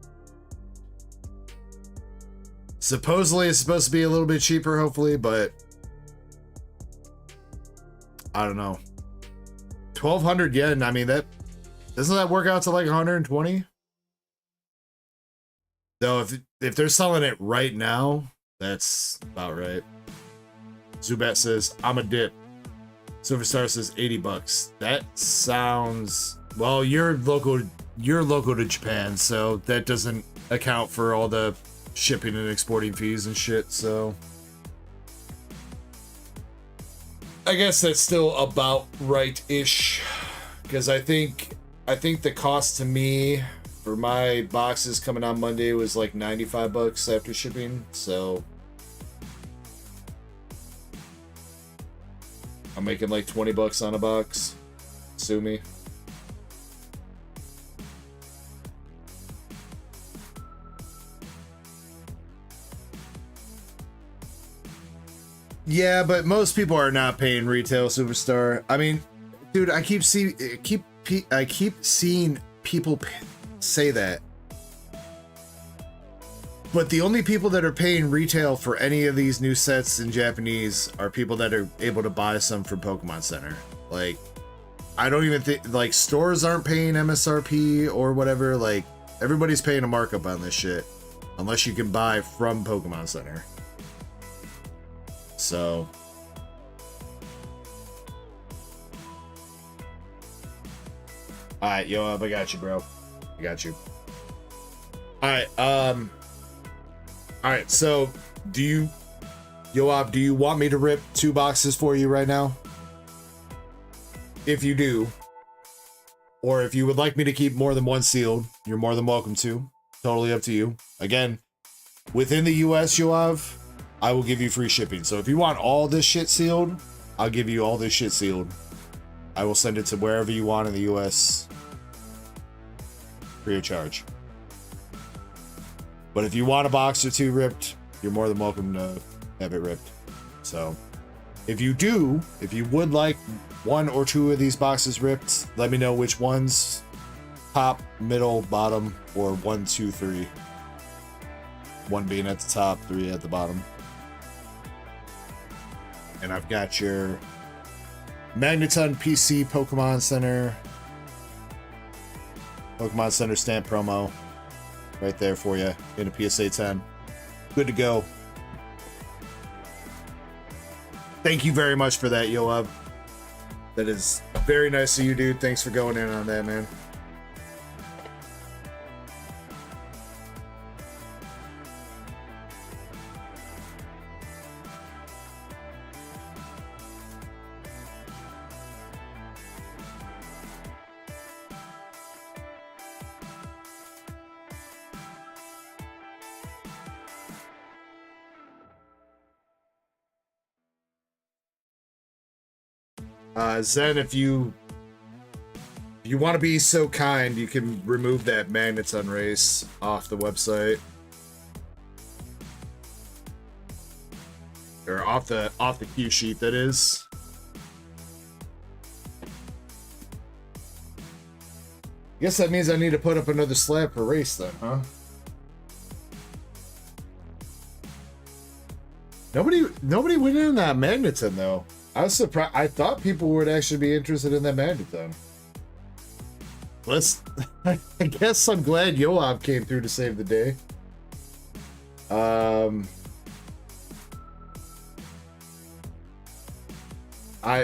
Supposedly it's supposed to be a little bit cheaper, hopefully, but I don't know. 1,200 yen. I mean, doesn't that work out to like 120? Though if they're selling it right now, that's about right. Zubat says, I'm a dip. Silver Star says 80 bucks. That sounds, well, you're local to Japan, so that doesn't account for all the shipping and exporting fees and shit, so I guess that's still about right-ish, because I think the cost to me for my boxes coming on Monday was like 95 bucks after shipping, so I'm making like 20 bucks on a box. Sue me. Yeah, but most people are not paying retail, Superstar. I mean, dude, I keep seeing people say that. But the only people that are paying retail for any of these new sets in Japanese are people that are able to buy some from Pokemon Center. Like, I don't even think, like, stores aren't paying MSRP or whatever. Like, everybody's paying a markup on this shit. Unless you can buy from Pokemon Center. So. Alright, Yoav, I got you, bro. I got you. Alright, Alright, so Yoav, do you want me to rip 2 boxes for you right now? If you do, or if you would like me to keep more than 1 sealed, you're more than welcome to. Totally up to you. Again, within the US, Yoav, I will give you free shipping. So if you want all this shit sealed, I'll give you all this shit sealed. I will send it to wherever you want in the US. Free of charge. But if you want a box or 2 ripped, you're more than welcome to have it ripped. So if you would like 1 or 2 of these boxes ripped, let me know which ones. Top, middle, bottom, or 1, 2, 3. 1 being at the top, 3 at the bottom. And I've got your Magneton PC Pokemon Center stamp promo right there for you in a PSA 10. Good to go. Thank you very much for that, Yoav. That is very nice of you, dude. Thanks for going in on that, man. Zen, if you want to be so kind, you can remove that Magneton race off the website. Or off the cue sheet, that is. Guess that means I need to put up another slab per race then, huh? Nobody went in on that Magneton though. I was surprised. I thought people would actually be interested in that Magneton. I guess I'm glad Yoav came through to save the day. Alright,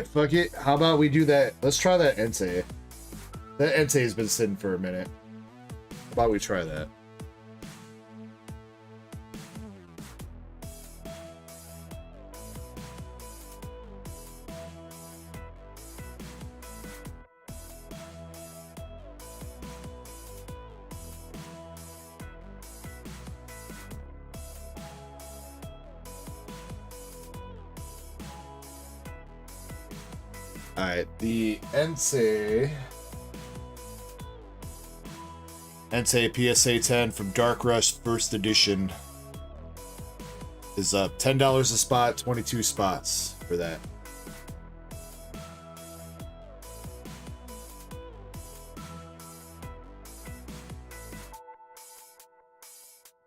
fuck it. How about we do that? Let's try that Entei. That Entei's been sitting for a minute. How about we try that? All right, the Entei PSA 10 from Dark Rush First Edition is up $10 a spot, 22 spots for that.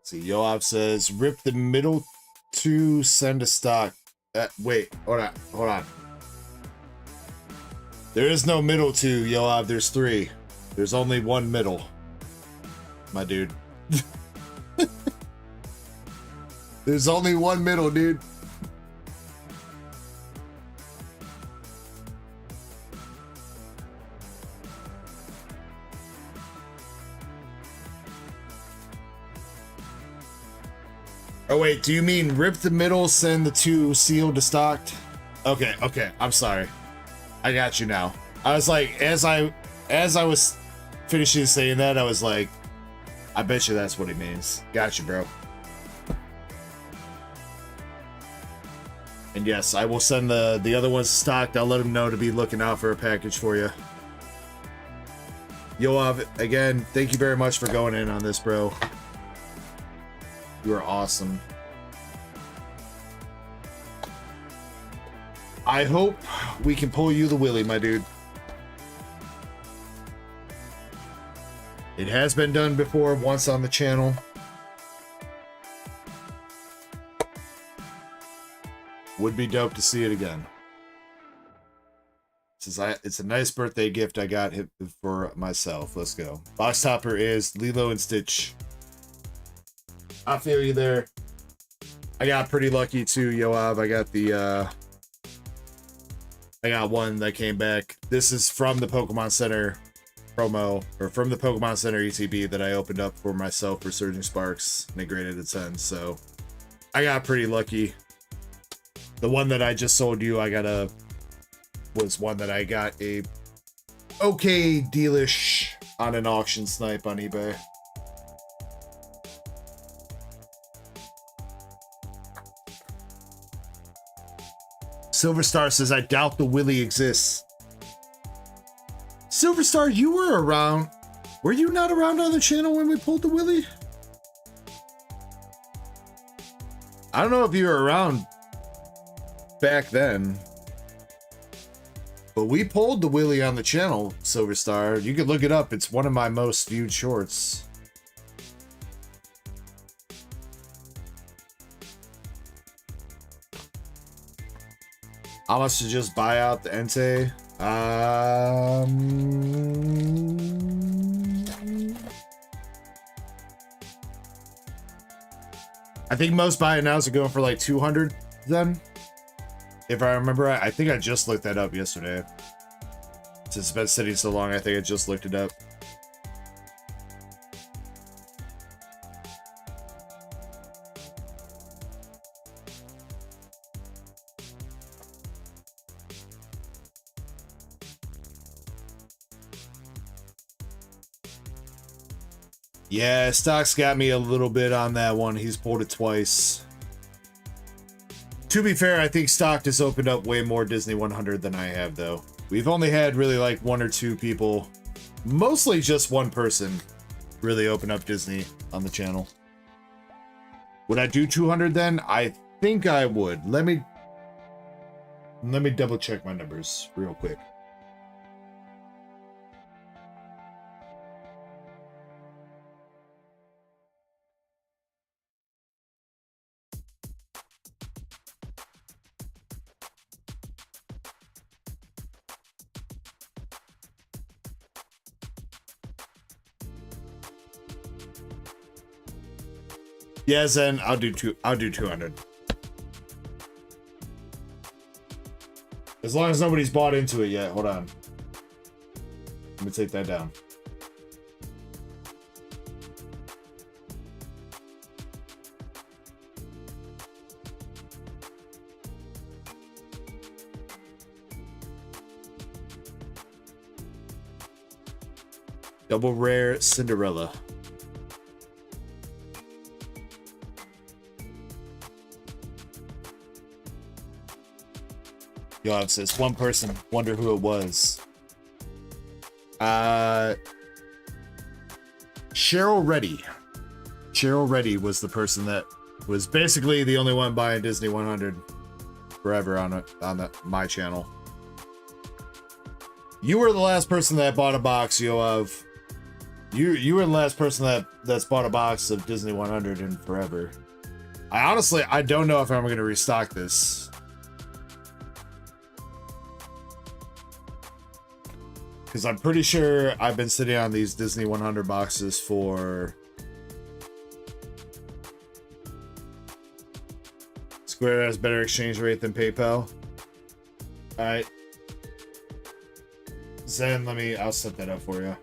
See, Yoav says, rip the middle two, send a stock. Wait, hold on. There is no middle two, Yoav. There's three. There's only one middle, my dude. There's only one middle, dude. Oh wait, do you mean rip the middle, send the two sealed to stocked? Okay, I'm sorry. I got you now. I was like, as I was finishing saying that, I was like, I bet you that's what he means. Got you, bro. And yes, I will send the other ones stocked. I'll let them know to be looking out for a package for you. Yoav, again, thank you very much for going in on this, bro. You are awesome. I hope we can pull you the willy, my dude. It has been done before, once on the channel. Would be dope to see it again. It's a nice birthday gift I got for myself. Let's go. Box topper is Lilo and Stitch. I feel you there. I got pretty lucky too, Yoav. I got one that came back. This is from the Pokemon Center promo, or from the Pokemon Center ETB that I opened up for myself for Surging Sparks, and it graded a 10. So I got pretty lucky. The one that I just sold you, was one that I got a okay dealish on an auction snipe on eBay. Silver Star says, I doubt the Willy exists. Silver Star, you were around. Were you not around on the channel when we pulled the Willy? I don't know if you were around back then. But we pulled the Willy on the channel, Silver Star. You could look it up. It's one of my most viewed shorts. How much to just buy out the Entei? I think most buy it nows are going for like 200 then. If I remember right, I think I just looked that up yesterday. Since it's been sitting so long, I think I just looked it up. Yeah, Stock's got me a little bit on that one. He's pulled it twice. To be fair, I think Stock has opened up way more Disney 100 than I have, though. We've only had really like one or two people, mostly just one person, really open up Disney on the channel. Would I do 200 then? I think I would. Let me double check my numbers real quick. Yeah, Zen, I'll do 200. As long as nobody's bought into it yet. Hold on. Let me take that down. Double rare Cinderella. Yo, it says one person. Wonder who it was. Cheryl Reddy. Cheryl Reddy was the person that was basically the only one buying Disney 100 forever on my channel. You were the last person that bought a box, Yoav. You were the last person that's bought a box of Disney 100 in forever. I don't know if I'm going to restock this. Because I'm pretty sure I've been sitting on these Disney 100 boxes for... Square has better exchange rate than PayPal. Alright. Zen, I'll set that up for you.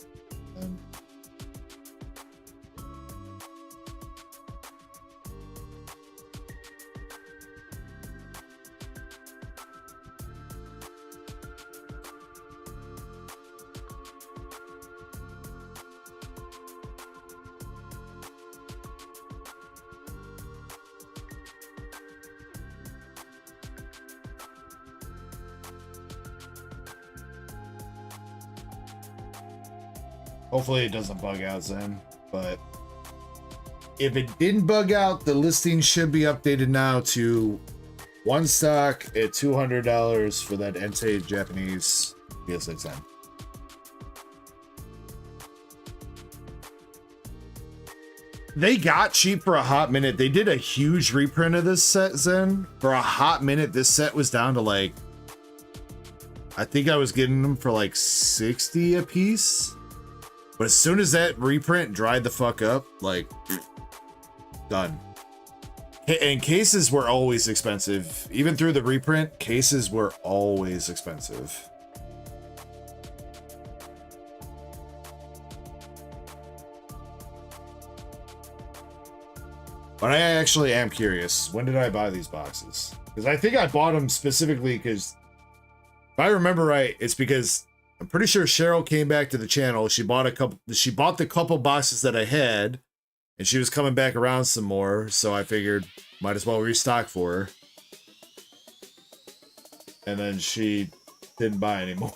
Hopefully it doesn't bug out, Zen, but if it didn't bug out, the listing should be updated now to one stock at $200 for that Entei Japanese PSXN. They got cheap for a hot minute. They did a huge reprint of this set, Zen. For a hot minute, this set was down to like, I think I was getting them for like 60 a piece. But as soon as that reprint dried the fuck up, like, done. And cases were always expensive. Even through the reprint, cases were always expensive. But I actually am curious. When did I buy these boxes? Because I think I bought them specifically because, if I remember right, it's because I'm pretty sure Cheryl came back to the channel. She bought the couple boxes that I had, and she was coming back around some more, so I figured might as well restock for her. And then she didn't buy anymore.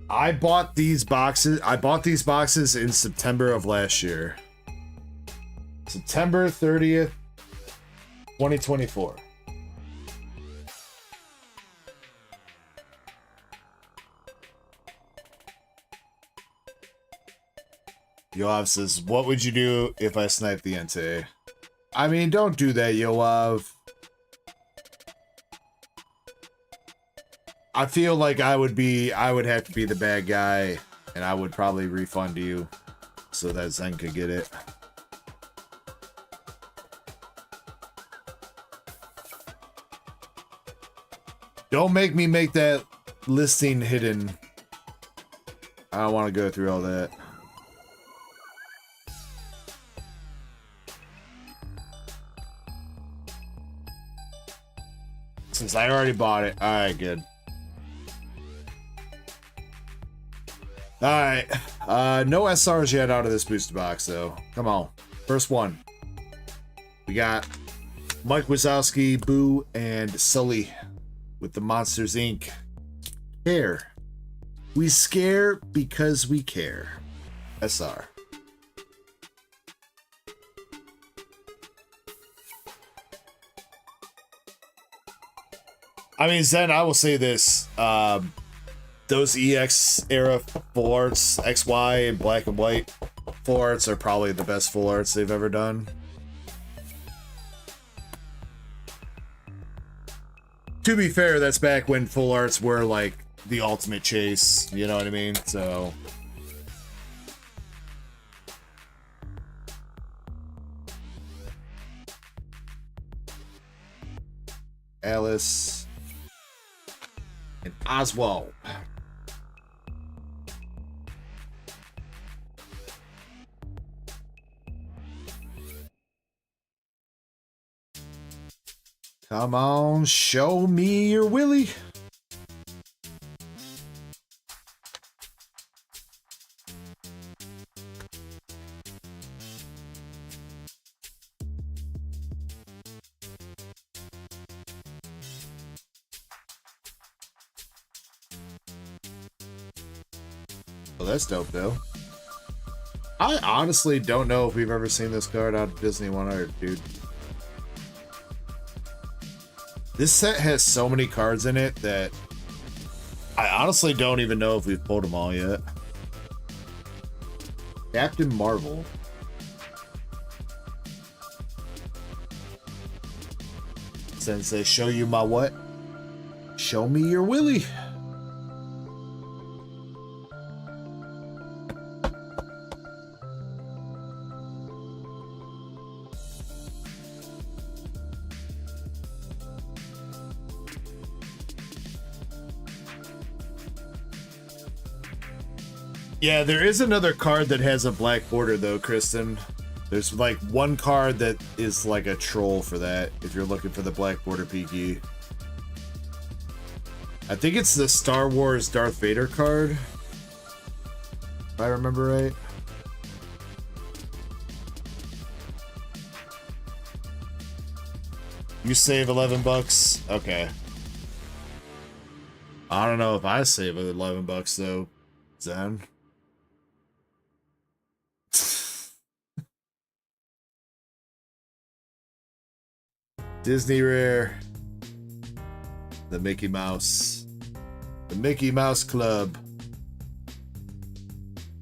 I bought these boxes in September of last year. September 30th, 2024. Yoav says, what would you do if I sniped the Entei? I mean, don't do that, Yoav. I feel like I would have to be the bad guy, and I would probably refund you so that Zen could get it. Don't make me make that listing hidden. I don't want to go through all that. Since I already bought it. Alright, good. Alright. No SRs yet out of this booster box, though. Come on. First one. We got Mike Wazowski, Boo, and Sully with the Monsters Inc. Care. We scare because we care. SR. I mean, Zen, I will say this. Those EX era full arts, XY and black and white full arts are probably the best full arts they've ever done. To be fair, that's back when full arts were like the ultimate chase, you know what I mean? So Alice and Oswald. Come on, show me your Willy. Oh, that's dope though. I honestly don't know if we've ever seen this card out of Disney 100, dude. This set has so many cards in it that I honestly don't even know if we've pulled them all yet. Captain Marvel. Sensei, show you my what? Show me your willy. Yeah, there is another card that has a black border though, Kristen. There's like one card that is like a troll for that if you're looking for the black border PG. I think it's the Star Wars Darth Vader card, if I remember right. You save 11 bucks? Okay. I don't know if I save 11 bucks though, Zen. Disney Rare. The Mickey Mouse. The Mickey Mouse Club.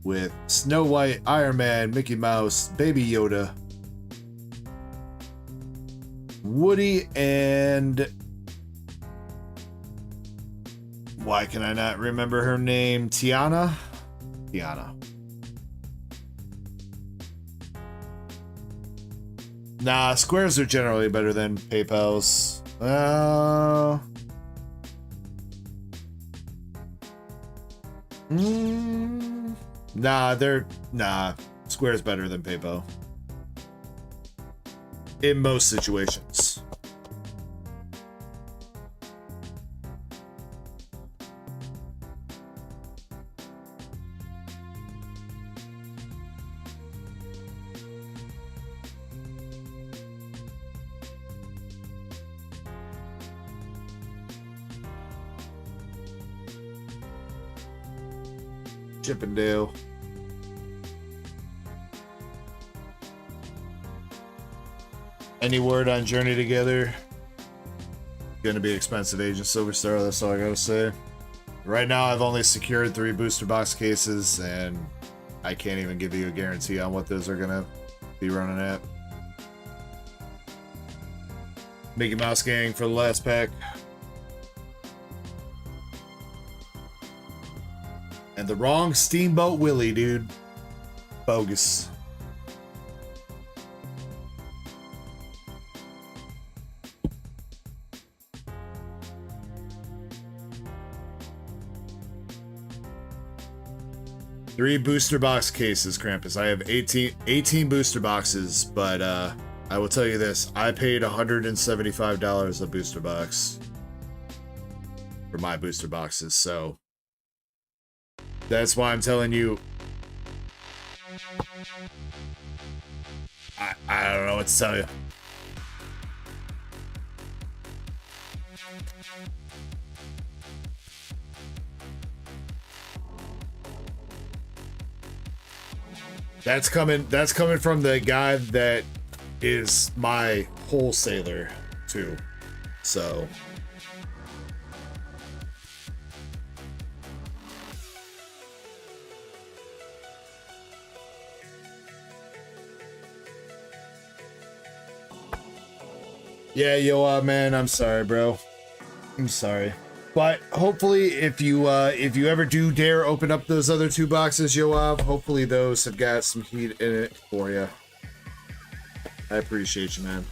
With Snow White, Iron Man, Mickey Mouse, Baby Yoda, Woody, and... why can I not remember her name? Tiana? Tiana. Nah, squares are generally better than PayPal's. Nah, square's better than PayPal. In most situations. Chippendale. Any word on Journey Together? Gonna be expensive, Agent Silverstar, that's all I gotta say. Right now I've only secured 3 booster box cases and I can't even give you a guarantee on what those are gonna be running at. Mickey Mouse Gang for the last pack. And the wrong Steamboat Willie, dude. Bogus. Three booster box cases, Krampus. I have 18 booster boxes, but I will tell you this. I paid $175 a booster box for my booster boxes, so that's why I'm telling you. I don't know what to tell you. That's coming from the guy that is my wholesaler too. So yeah, yo, man, I'm sorry, bro. I'm sorry. But hopefully, if you ever do dare open up those other 2 boxes, Yoav, hopefully those have got some heat in it for you. I appreciate you, man.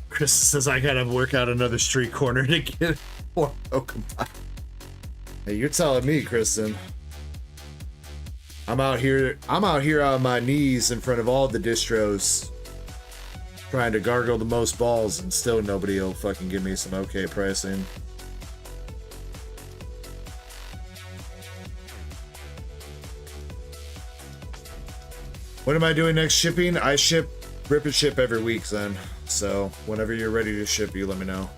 Chris says I gotta work out another street corner to get 4 Pokemon. Hey, you're telling me, Kristen. I'm out here on my knees in front of all the distros, trying to gargle the most balls, and still nobody will fucking give me some okay pricing. What am I doing next shipping? I rip and ship every week then. So whenever you're ready to ship, you let me know.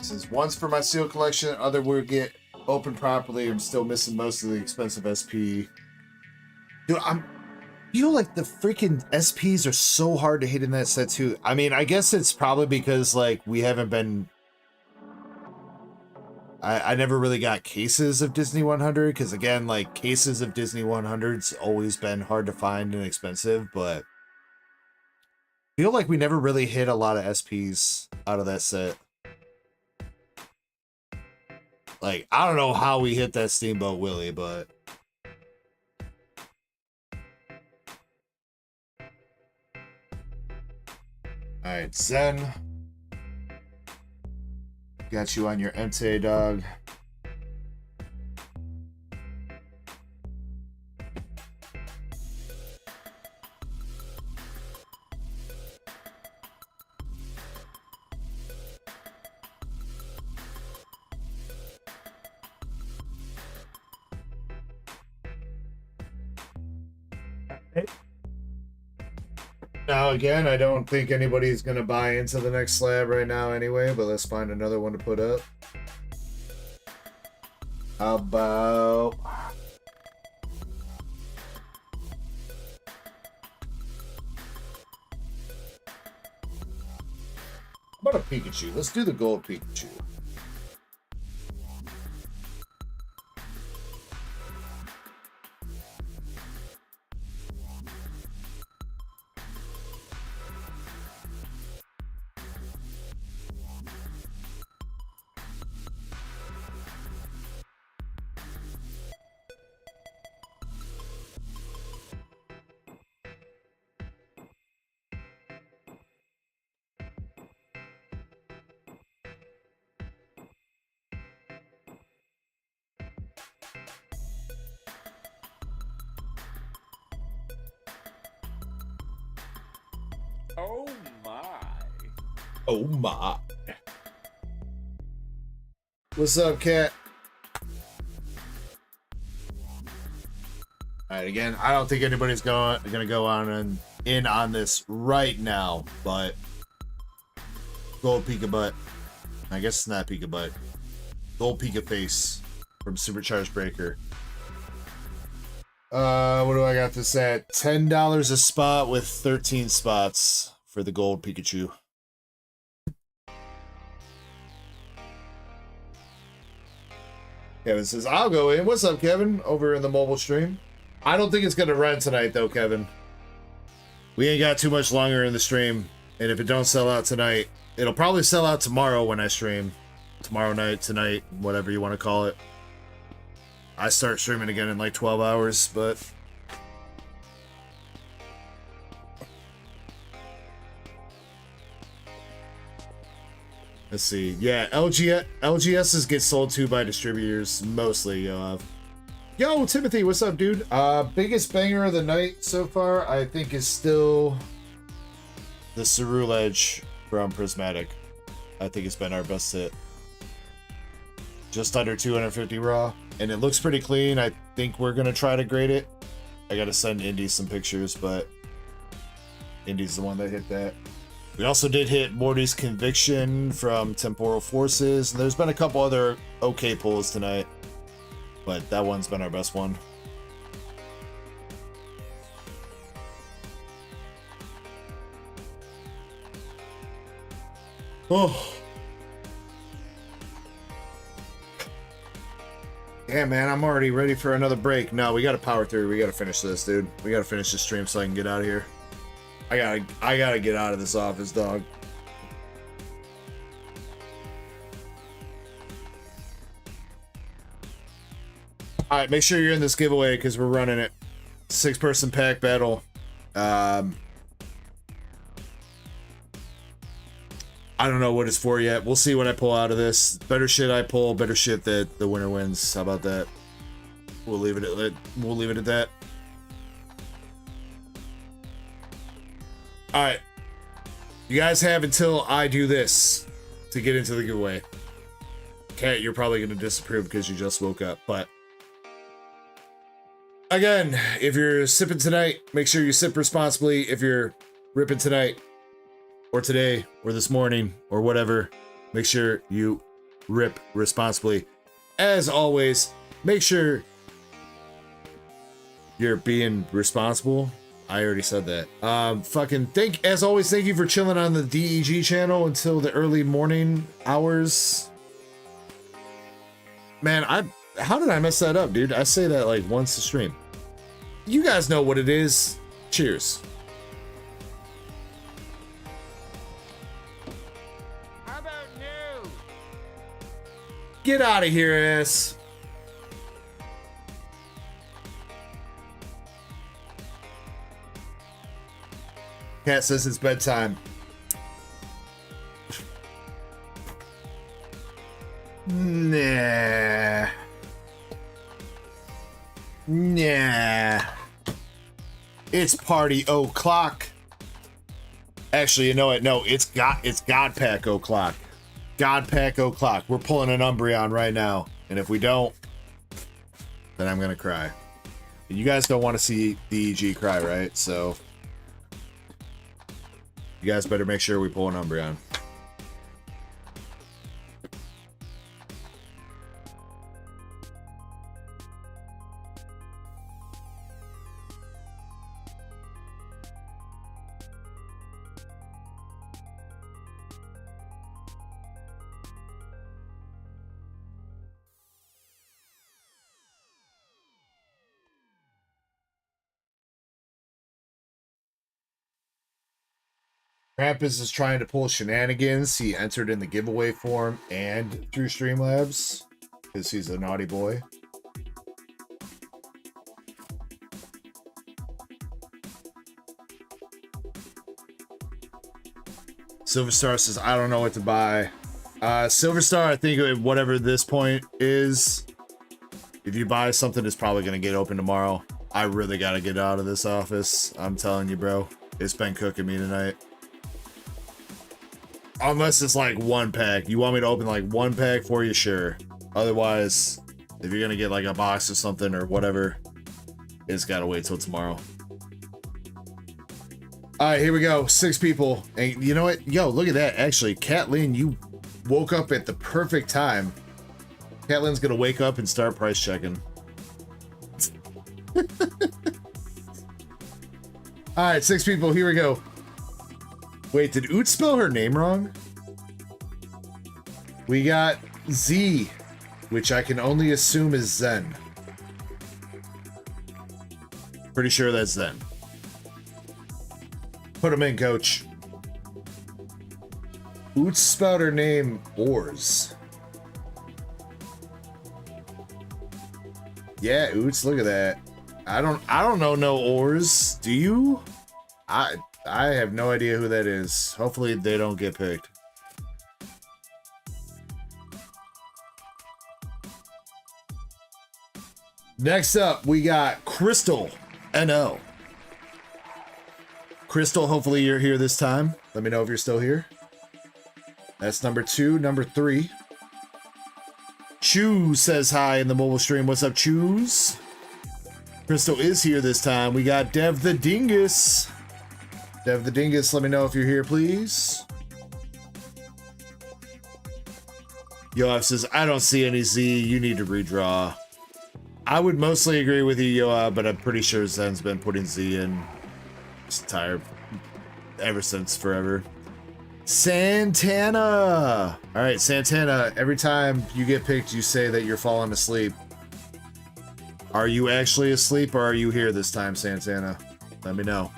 This is one's for my seal collection, other will get open properly. I'm still missing most of the expensive SP. Dude, feel like the freaking SPs are so hard to hit in that set too. I mean, I guess it's probably because like we haven't been. I never really got cases of Disney 100 because again, like cases of Disney 100's always been hard to find and expensive, but I feel like we never really hit a lot of SPs out of that set. Like, I don't know how we hit that Steamboat Willie, but alright, Zen. Got you on your MTA, dog. Now, again, I don't think anybody's going to buy into the next slab right now anyway, but let's find another one to put up. How about... How about a Pikachu? Let's do the gold Pikachu. Oh my. Oh my. What's up, cat? Alright, again, I don't think anybody's gonna go on and in on this right now, but gold Pika butt. I guess it's not Pika butt. Gold Pika face from Supercharged Breaker. What do I got this at? $10 a spot with 13 spots for the gold Pikachu. Kevin says, I'll go in. What's up, Kevin? Over in the mobile stream. I don't think it's going to run tonight, though, Kevin. We ain't got too much longer in the stream. And if it don't sell out tonight, it'll probably sell out tomorrow when I stream. Tomorrow night, tonight, whatever you want to call it. I start streaming again in like 12 hours, but... Let's see. Yeah, LGSs get sold to by distributors, mostly, Yo, Timothy, what's up, dude? Biggest banger of the night so far, I think, is still the Cerule Edge from Prismatic. I think it's been our best hit. Just under 250 raw, and it looks pretty clean. I think we're gonna try to grade it. I gotta send Indy some pictures, but Indy's the one that hit that. We also did hit Morty's Conviction from Temporal Forces, and there's been a couple other okay pulls tonight, but that one's been our best one. Oh. Yeah, man, I'm already ready for another break. No, we gotta power through. We gotta finish this, dude. We gotta finish this stream so I can get out of here. I gotta get out of this office, dog. Alright, make sure you're in this giveaway because we're running it. 6-person pack battle. I don't know what it's for yet. We'll see what I pull out of this. Better shit I pull, better shit that the winner wins. How about that? We'll leave it at that. All right. You guys have until I do this to get into the giveaway. Kat, you're probably going to disapprove because you just woke up, but again, if you're sipping tonight, make sure you sip responsibly. If you're ripping tonight, or today, or this morning, or whatever, make sure you rip responsibly. As always, make sure you're being responsible. I already said that. As always, thank you for chilling on the DEG channel until the early morning hours. Man, how did I mess that up, dude? I say that like once a stream. You guys know what it is. Cheers. How about new? Get out of here, ass. Cat says it's bedtime. Nah. It's party o'clock. Actually, you know what? No, it's God Pack o'clock. God Pack o'clock. We're pulling an Umbreon right now. And if we don't, then I'm gonna cry. You guys don't want to see DEG cry, right? So you guys better make sure we pull an Umbreon. Krampus is trying to pull shenanigans. He entered in the giveaway form and through Streamlabs because he's a naughty boy. Silverstar says, I don't know what to buy. Silverstar, I think whatever this point is, if you buy something, it's probably going to get open tomorrow. I really got to get out of this office. I'm telling you, bro. It's been cooking me tonight. Unless it's like one pack. You want me to open like one pack for you? Sure. Otherwise, if you're gonna get like a box or something or whatever, it's gotta wait till tomorrow. Alright, here we go. 6 people. And you know what? Yo, look at that. Actually, Catlin, you woke up at the perfect time. Catlin's gonna wake up and start price checking. Alright, 6 people. Here we go. Wait, did Oot spell her name wrong? We got Z, which I can only assume is Zen. Pretty sure that's Zen. Put him in, coach. Oot spelled her name Oars. Yeah, Oots, look at that. I don't know no Oars. Do you? I have no idea who that is. Hopefully they don't get picked. Next up, we got Crystal NO. Crystal, hopefully you're here this time. Let me know if you're still here. That's number 2. Number 3. Choose says hi in the mobile stream. What's up, Choose? Crystal is here this time. We got Dev the Dingus. Dev the Dingus, let me know if you're here, please. Yoav says, I don't see any Z. You need to redraw. I would mostly agree with you, Yoav, but I'm pretty sure Zen's been putting Z in. Just tired. Ever since forever. Santana! Alright, Santana, every time you get picked, you say that you're falling asleep. Are you actually asleep, or are you here this time, Santana? Let me know.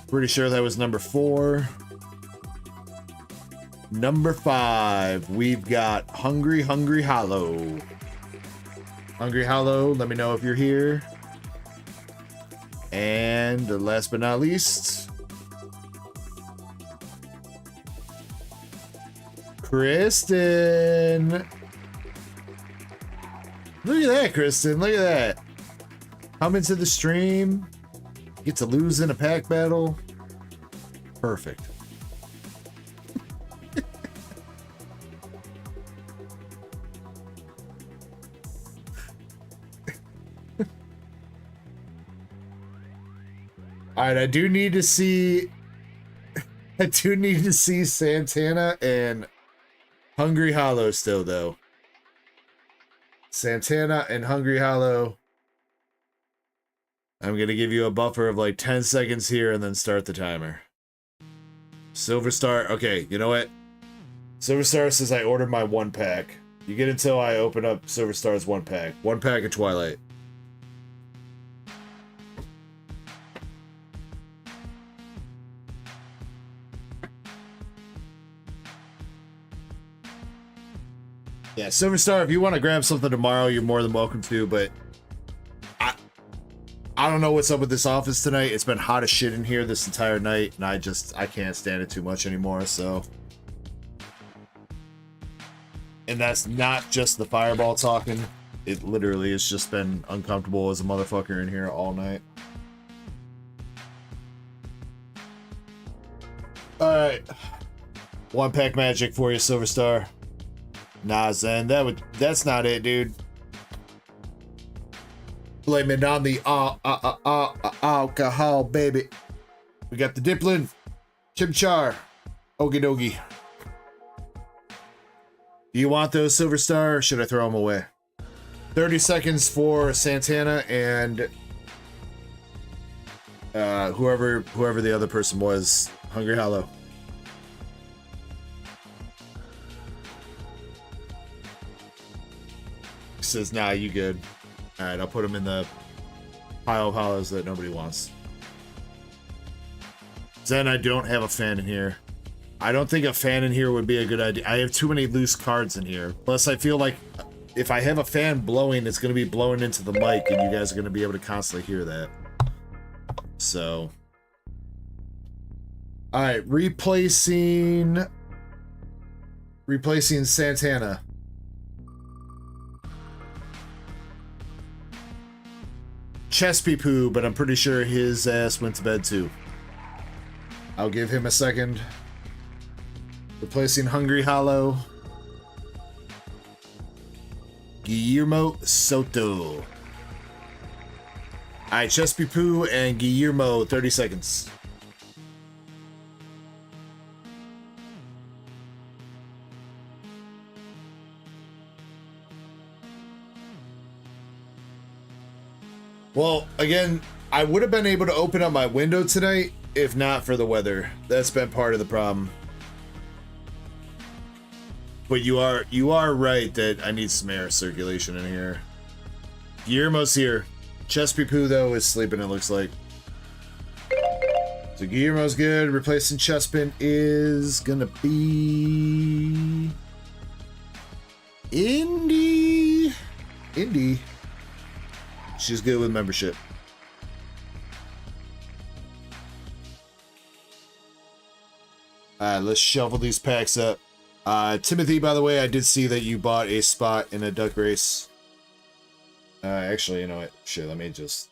Pretty sure that was number 4. Number 5, we've got Hungry Hollow. Hungry Hollow, let me know if you're here. And last but not least, Kristen. Look at that, Kristen. Look at that. Come into the stream. Get to lose in a pack battle. Perfect. All right, I do need to see Santana and Hungry Hollow still, though. Santana and Hungry Hollow. I'm going to give you a buffer of like 10 seconds here and then start the timer. Silver Star. Okay, you know what? Silver Star says I ordered my 1-pack. You get until I open up Silver Star's 1-pack. 1-pack of Twilight. Yeah, Silver Star, if you want to grab something tomorrow, you're more than welcome to, but I don't know what's up with this office tonight. It's been hot as shit in here this entire night, and I can't stand it too much anymore, so. And that's not just the fireball talking. It literally has just been uncomfortable as a motherfucker in here all night. Alright. 1-pack magic for you, Silver Star. Nah, Zen, that's not it, dude. Blame it on the alcohol, baby. We got the Diplin, Chimchar, Ogie dogie. Do you want those, Silver Star, or should I throw them away? 30 seconds for Santana and whoever the other person was. Hungry Hollow. He says, nah, you good. Alright, I'll put them in the pile of hollows that nobody wants. Zen, I don't have a fan in here. I don't think a fan in here would be a good idea. I have too many loose cards in here. Plus, I feel like if I have a fan blowing, it's going to be blowing into the mic, and you guys are going to be able to constantly hear that. So. Alright, replacing Santana. Chespy Poo, but I'm pretty sure his ass went to bed too. I'll give him a second. Replacing Hungry Hollow. Guillermo Soto. Alright, Chespy Poo and Guillermo, 30 seconds. Well, again, I would have been able to open up my window tonight if not for the weather. That's been part of the problem. But you are right that I need some air circulation in here. Guillermo's here. Chespy Poo, though, is sleeping, it looks like. So Guillermo's good. Replacing Chespin is gonna be Indy. She's good with membership. Alright, let's shuffle these packs up. Timothy, by the way, I did see that you bought a spot in a duck race. Actually, you know what? Shit, let me just...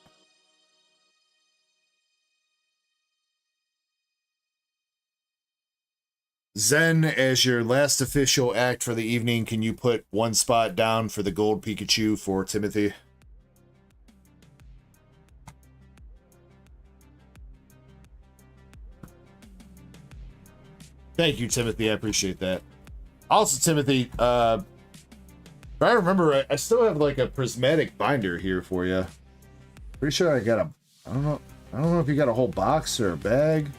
Zen, as your last official act for the evening, can you put one spot down for the gold Pikachu for Timothy? Thank you, Timothy. I appreciate that. Also, Timothy, if I remember right, I still have like a prismatic binder here for you. Pretty sure I got a... I don't know if you got a whole box or a bag.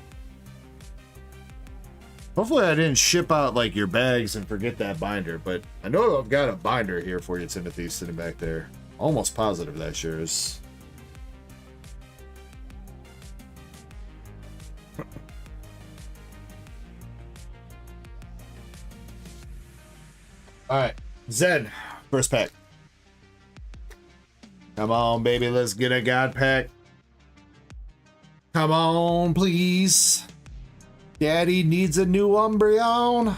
Hopefully I didn't ship out like your bags and forget that binder, but I know I've got a binder here for you, Timothy, sitting back there. Almost positive that's yours. Alright, Zen, first pack. Come on, baby, let's get a God pack. Come on, please. Daddy needs a new Umbreon.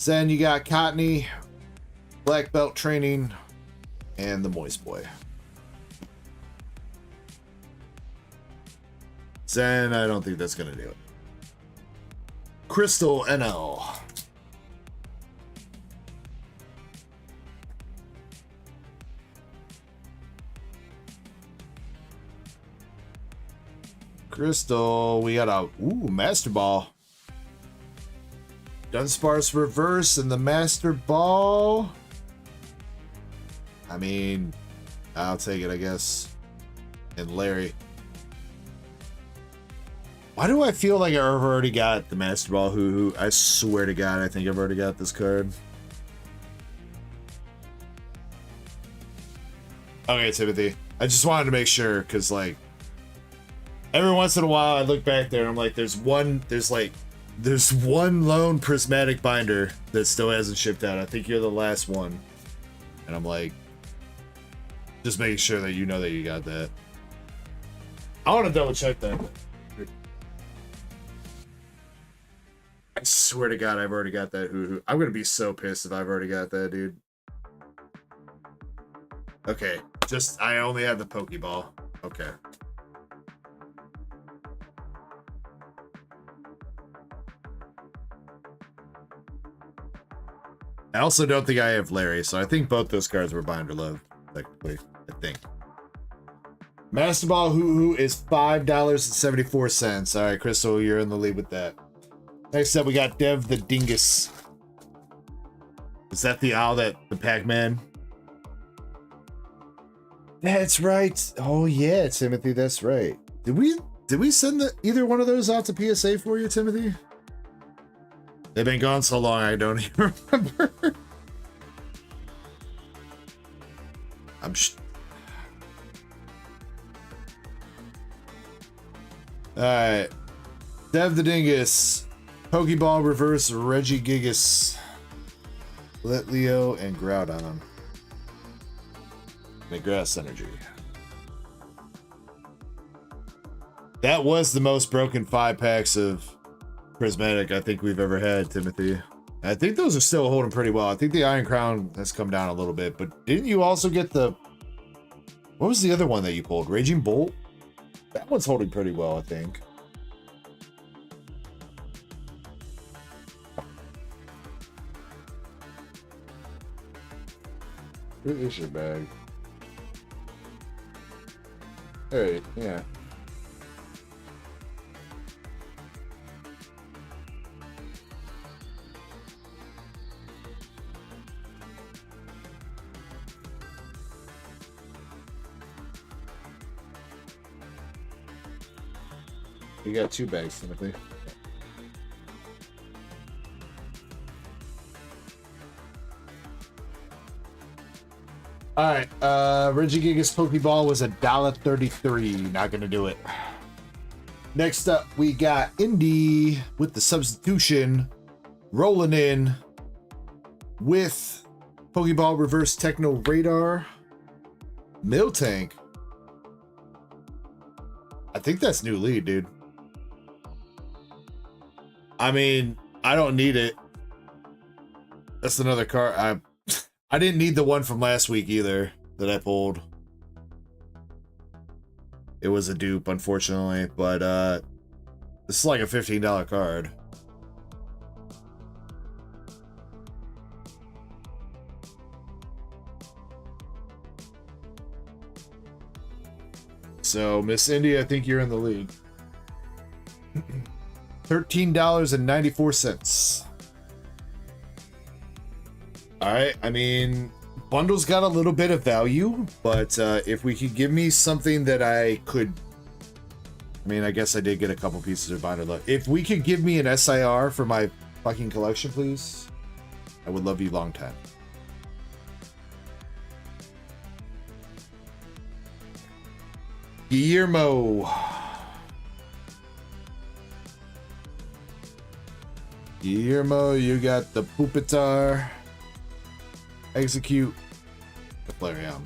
Zen, you got Cottony, Black Belt Training, and the Moist Boy. Zen, I don't think that's gonna do it. Crystal NL. Crystal, we got a Master Ball. Dunsparce Reverse and the Master Ball. I mean, I'll take it, I guess. And Larry. Why do I feel like I've already got the Master Ball? Who? I swear to God, I think I've already got this card. Okay, Timothy. I just wanted to make sure, because, like, every once in a while I look back there and I'm like, there's one lone prismatic binder that still hasn't shipped out. I think you're the last one. And I'm like, just making sure that you know that you got that. I want to double check that. I swear to God, I've already got that. I'm going to be so pissed if I've already got that, dude. Okay, I only have the Pokeball. Okay. I also don't think I have Larry, so I think both those cards were binder love, technically, I think. Master Ball Hoo is $5.74. All right, Crystal, you're in the lead with that. Next up, we got Dev the Dingus. Is that the owl the Pac-Man? That's right. Oh yeah, Timothy, that's right. Did we send either one of those out to PSA for you, Timothy? They've been gone so long, I don't even remember. Alright. Dev the Dingus. Pokeball Reverse Regigigas. Let Leo and Groudon. McGrath Energy. That was the most broken 5 packs of Prismatic I think we've ever had, Timothy. I think those are still holding pretty well. I think the Iron Crown has come down a little bit, but didn't you also get the... What was the other one that you pulled? Raging Bolt? That one's holding pretty well, I think. Where is your bag? Hey, yeah. You got 2 bags, Timothy. Alright, Regigigas Pokeball was $1.33. Not gonna do it. Next up, we got Indy with the substitution rolling in with Pokeball Reverse Techno Radar. Miltank. I think that's new lead, dude. I mean, I don't need it. That's another card. I didn't need the one from last week either that I pulled. It was a dupe, unfortunately, but this is like a $15 card. So, Miss Indy, I think you're in the lead. $13.94. Alright, I mean, bundles got a little bit of value, but if we could give me something that I could... I mean, I guess I did get a couple pieces of binder left. If we could give me an SIR for my fucking collection, please, I would love you long time. Guillermo. Guillermo, you got the Pupitar. Execute. The Flareon.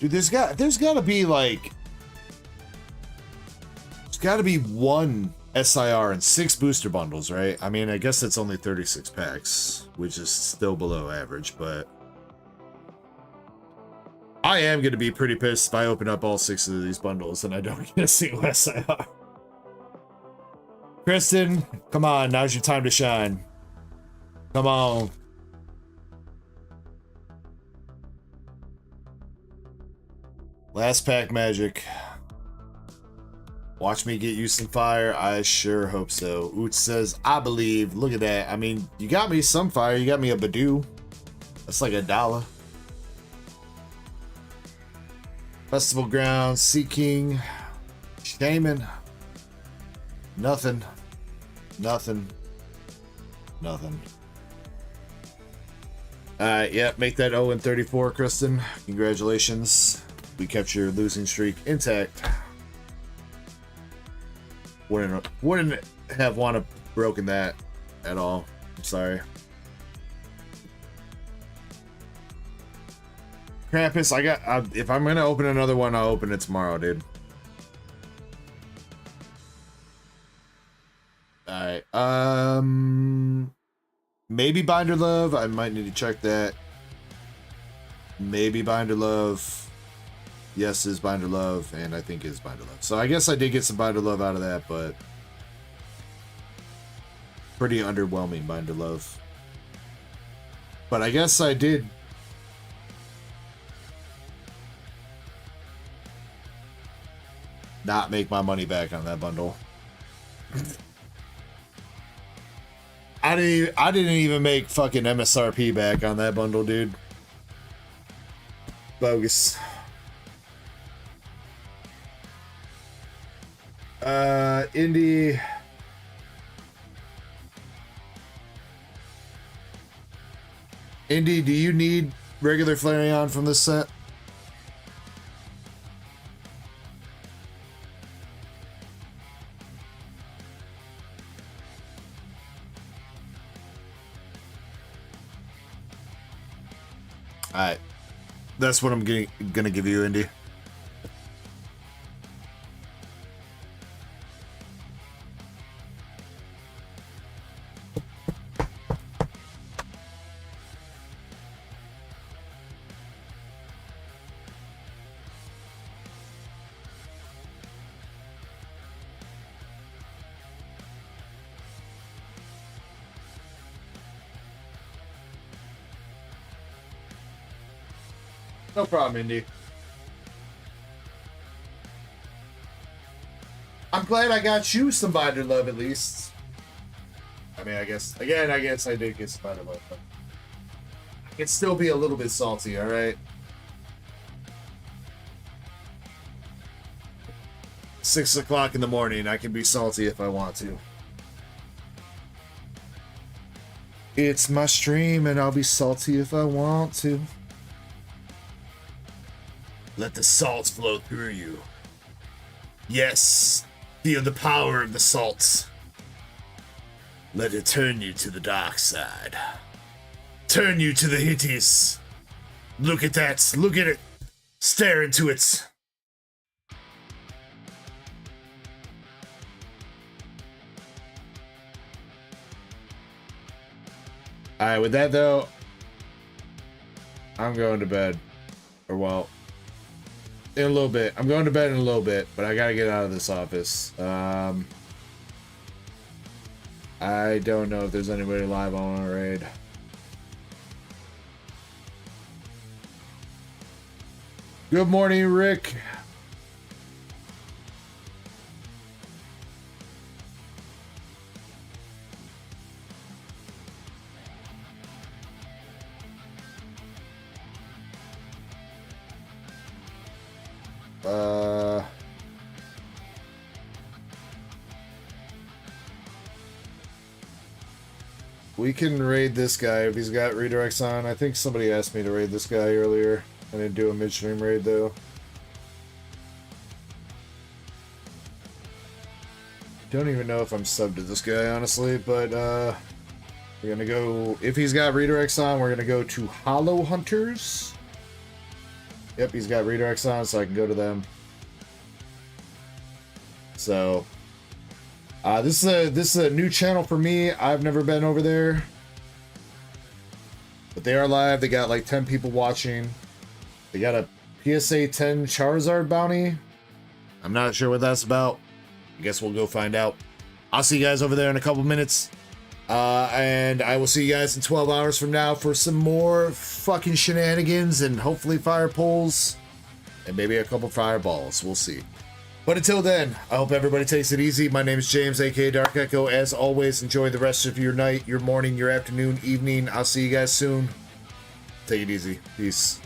Dude, there's gotta be like... There's gotta be one SIR and 6 booster bundles, right? I mean, I guess that's only 36 packs, which is still below average, but I am going to be pretty pissed if I open up all 6 of these bundles and I don't get a single SIR. Kristen, come on, now's your time to shine. Come on. Last pack magic. Watch me get you some fire. I sure hope so. Oots says, I believe. Look at that. I mean, you got me some fire. You got me a Badoo. That's like $1. Festival grounds. Seeking. Shaman. Nothing. Nothing. Nothing. Alright, yep. Make that 0-34, Kristen. Congratulations. We kept your losing streak intact. Wouldn't have want to broken that at all. I'm sorry. Krampus, if I'm gonna open another one, I'll open it tomorrow, dude. Alright. Maybe Binder Love. I might need to check that. Maybe Binder Love. Yes is Binder Love, and I think is Binder Love. So I guess I did get some Binder Love out of that, but pretty underwhelming Binder Love. But I guess I did not make my money back on that bundle. I didn't even make fucking MSRP back on that bundle, dude. Bogus. Indy. Indy, do you need regular Flareon from this set? Alright. That's what I'm gonna give you, Indy. No problem, Indy. I'm glad I got you some Binder Love at least. I mean, I guess I did get some Binder Love, but I can still be a little bit salty, alright? 6 o'clock in the morning, I can be salty if I want to. It's my stream and I'll be salty if I want to. Let the salts flow through you. Yes, feel the power of the salts. Let it turn you to the dark side. Turn you to the Hitties. Look at that, look at it. Stare into it. Alright, with that though, I'm going to bed. Or well, in a little bit. I'm going to bed in a little bit, but I gotta get out of this office. I don't know if there's anybody live on our raid. Good morning, Rick. We can raid this guy if he's got redirects on. I think somebody asked me to raid this guy earlier. I didn't do a midstream raid though. Don't even know if I'm subbed to this guy, honestly, but we're gonna go, if he's got redirects on, we're gonna go to Hollow Hunters. Yep, he's got redirects on, so I can go to them. So this is a new channel for me. I've never been over there, but they are live. They got like 10 people watching. They got a PSA 10 Charizard bounty. I'm not sure what that's about. I guess we'll go find out. I'll see you guys over there in a couple minutes. And I will see you guys in 12 hours from now for some more fucking shenanigans and hopefully fire polls. and maybe a couple fireballs. We'll see. But until then, I hope everybody takes it easy. My name is James, aka Dark Echo. As always, enjoy the rest of your night, your morning, your afternoon, evening. I'll see you guys soon. Take it easy. Peace.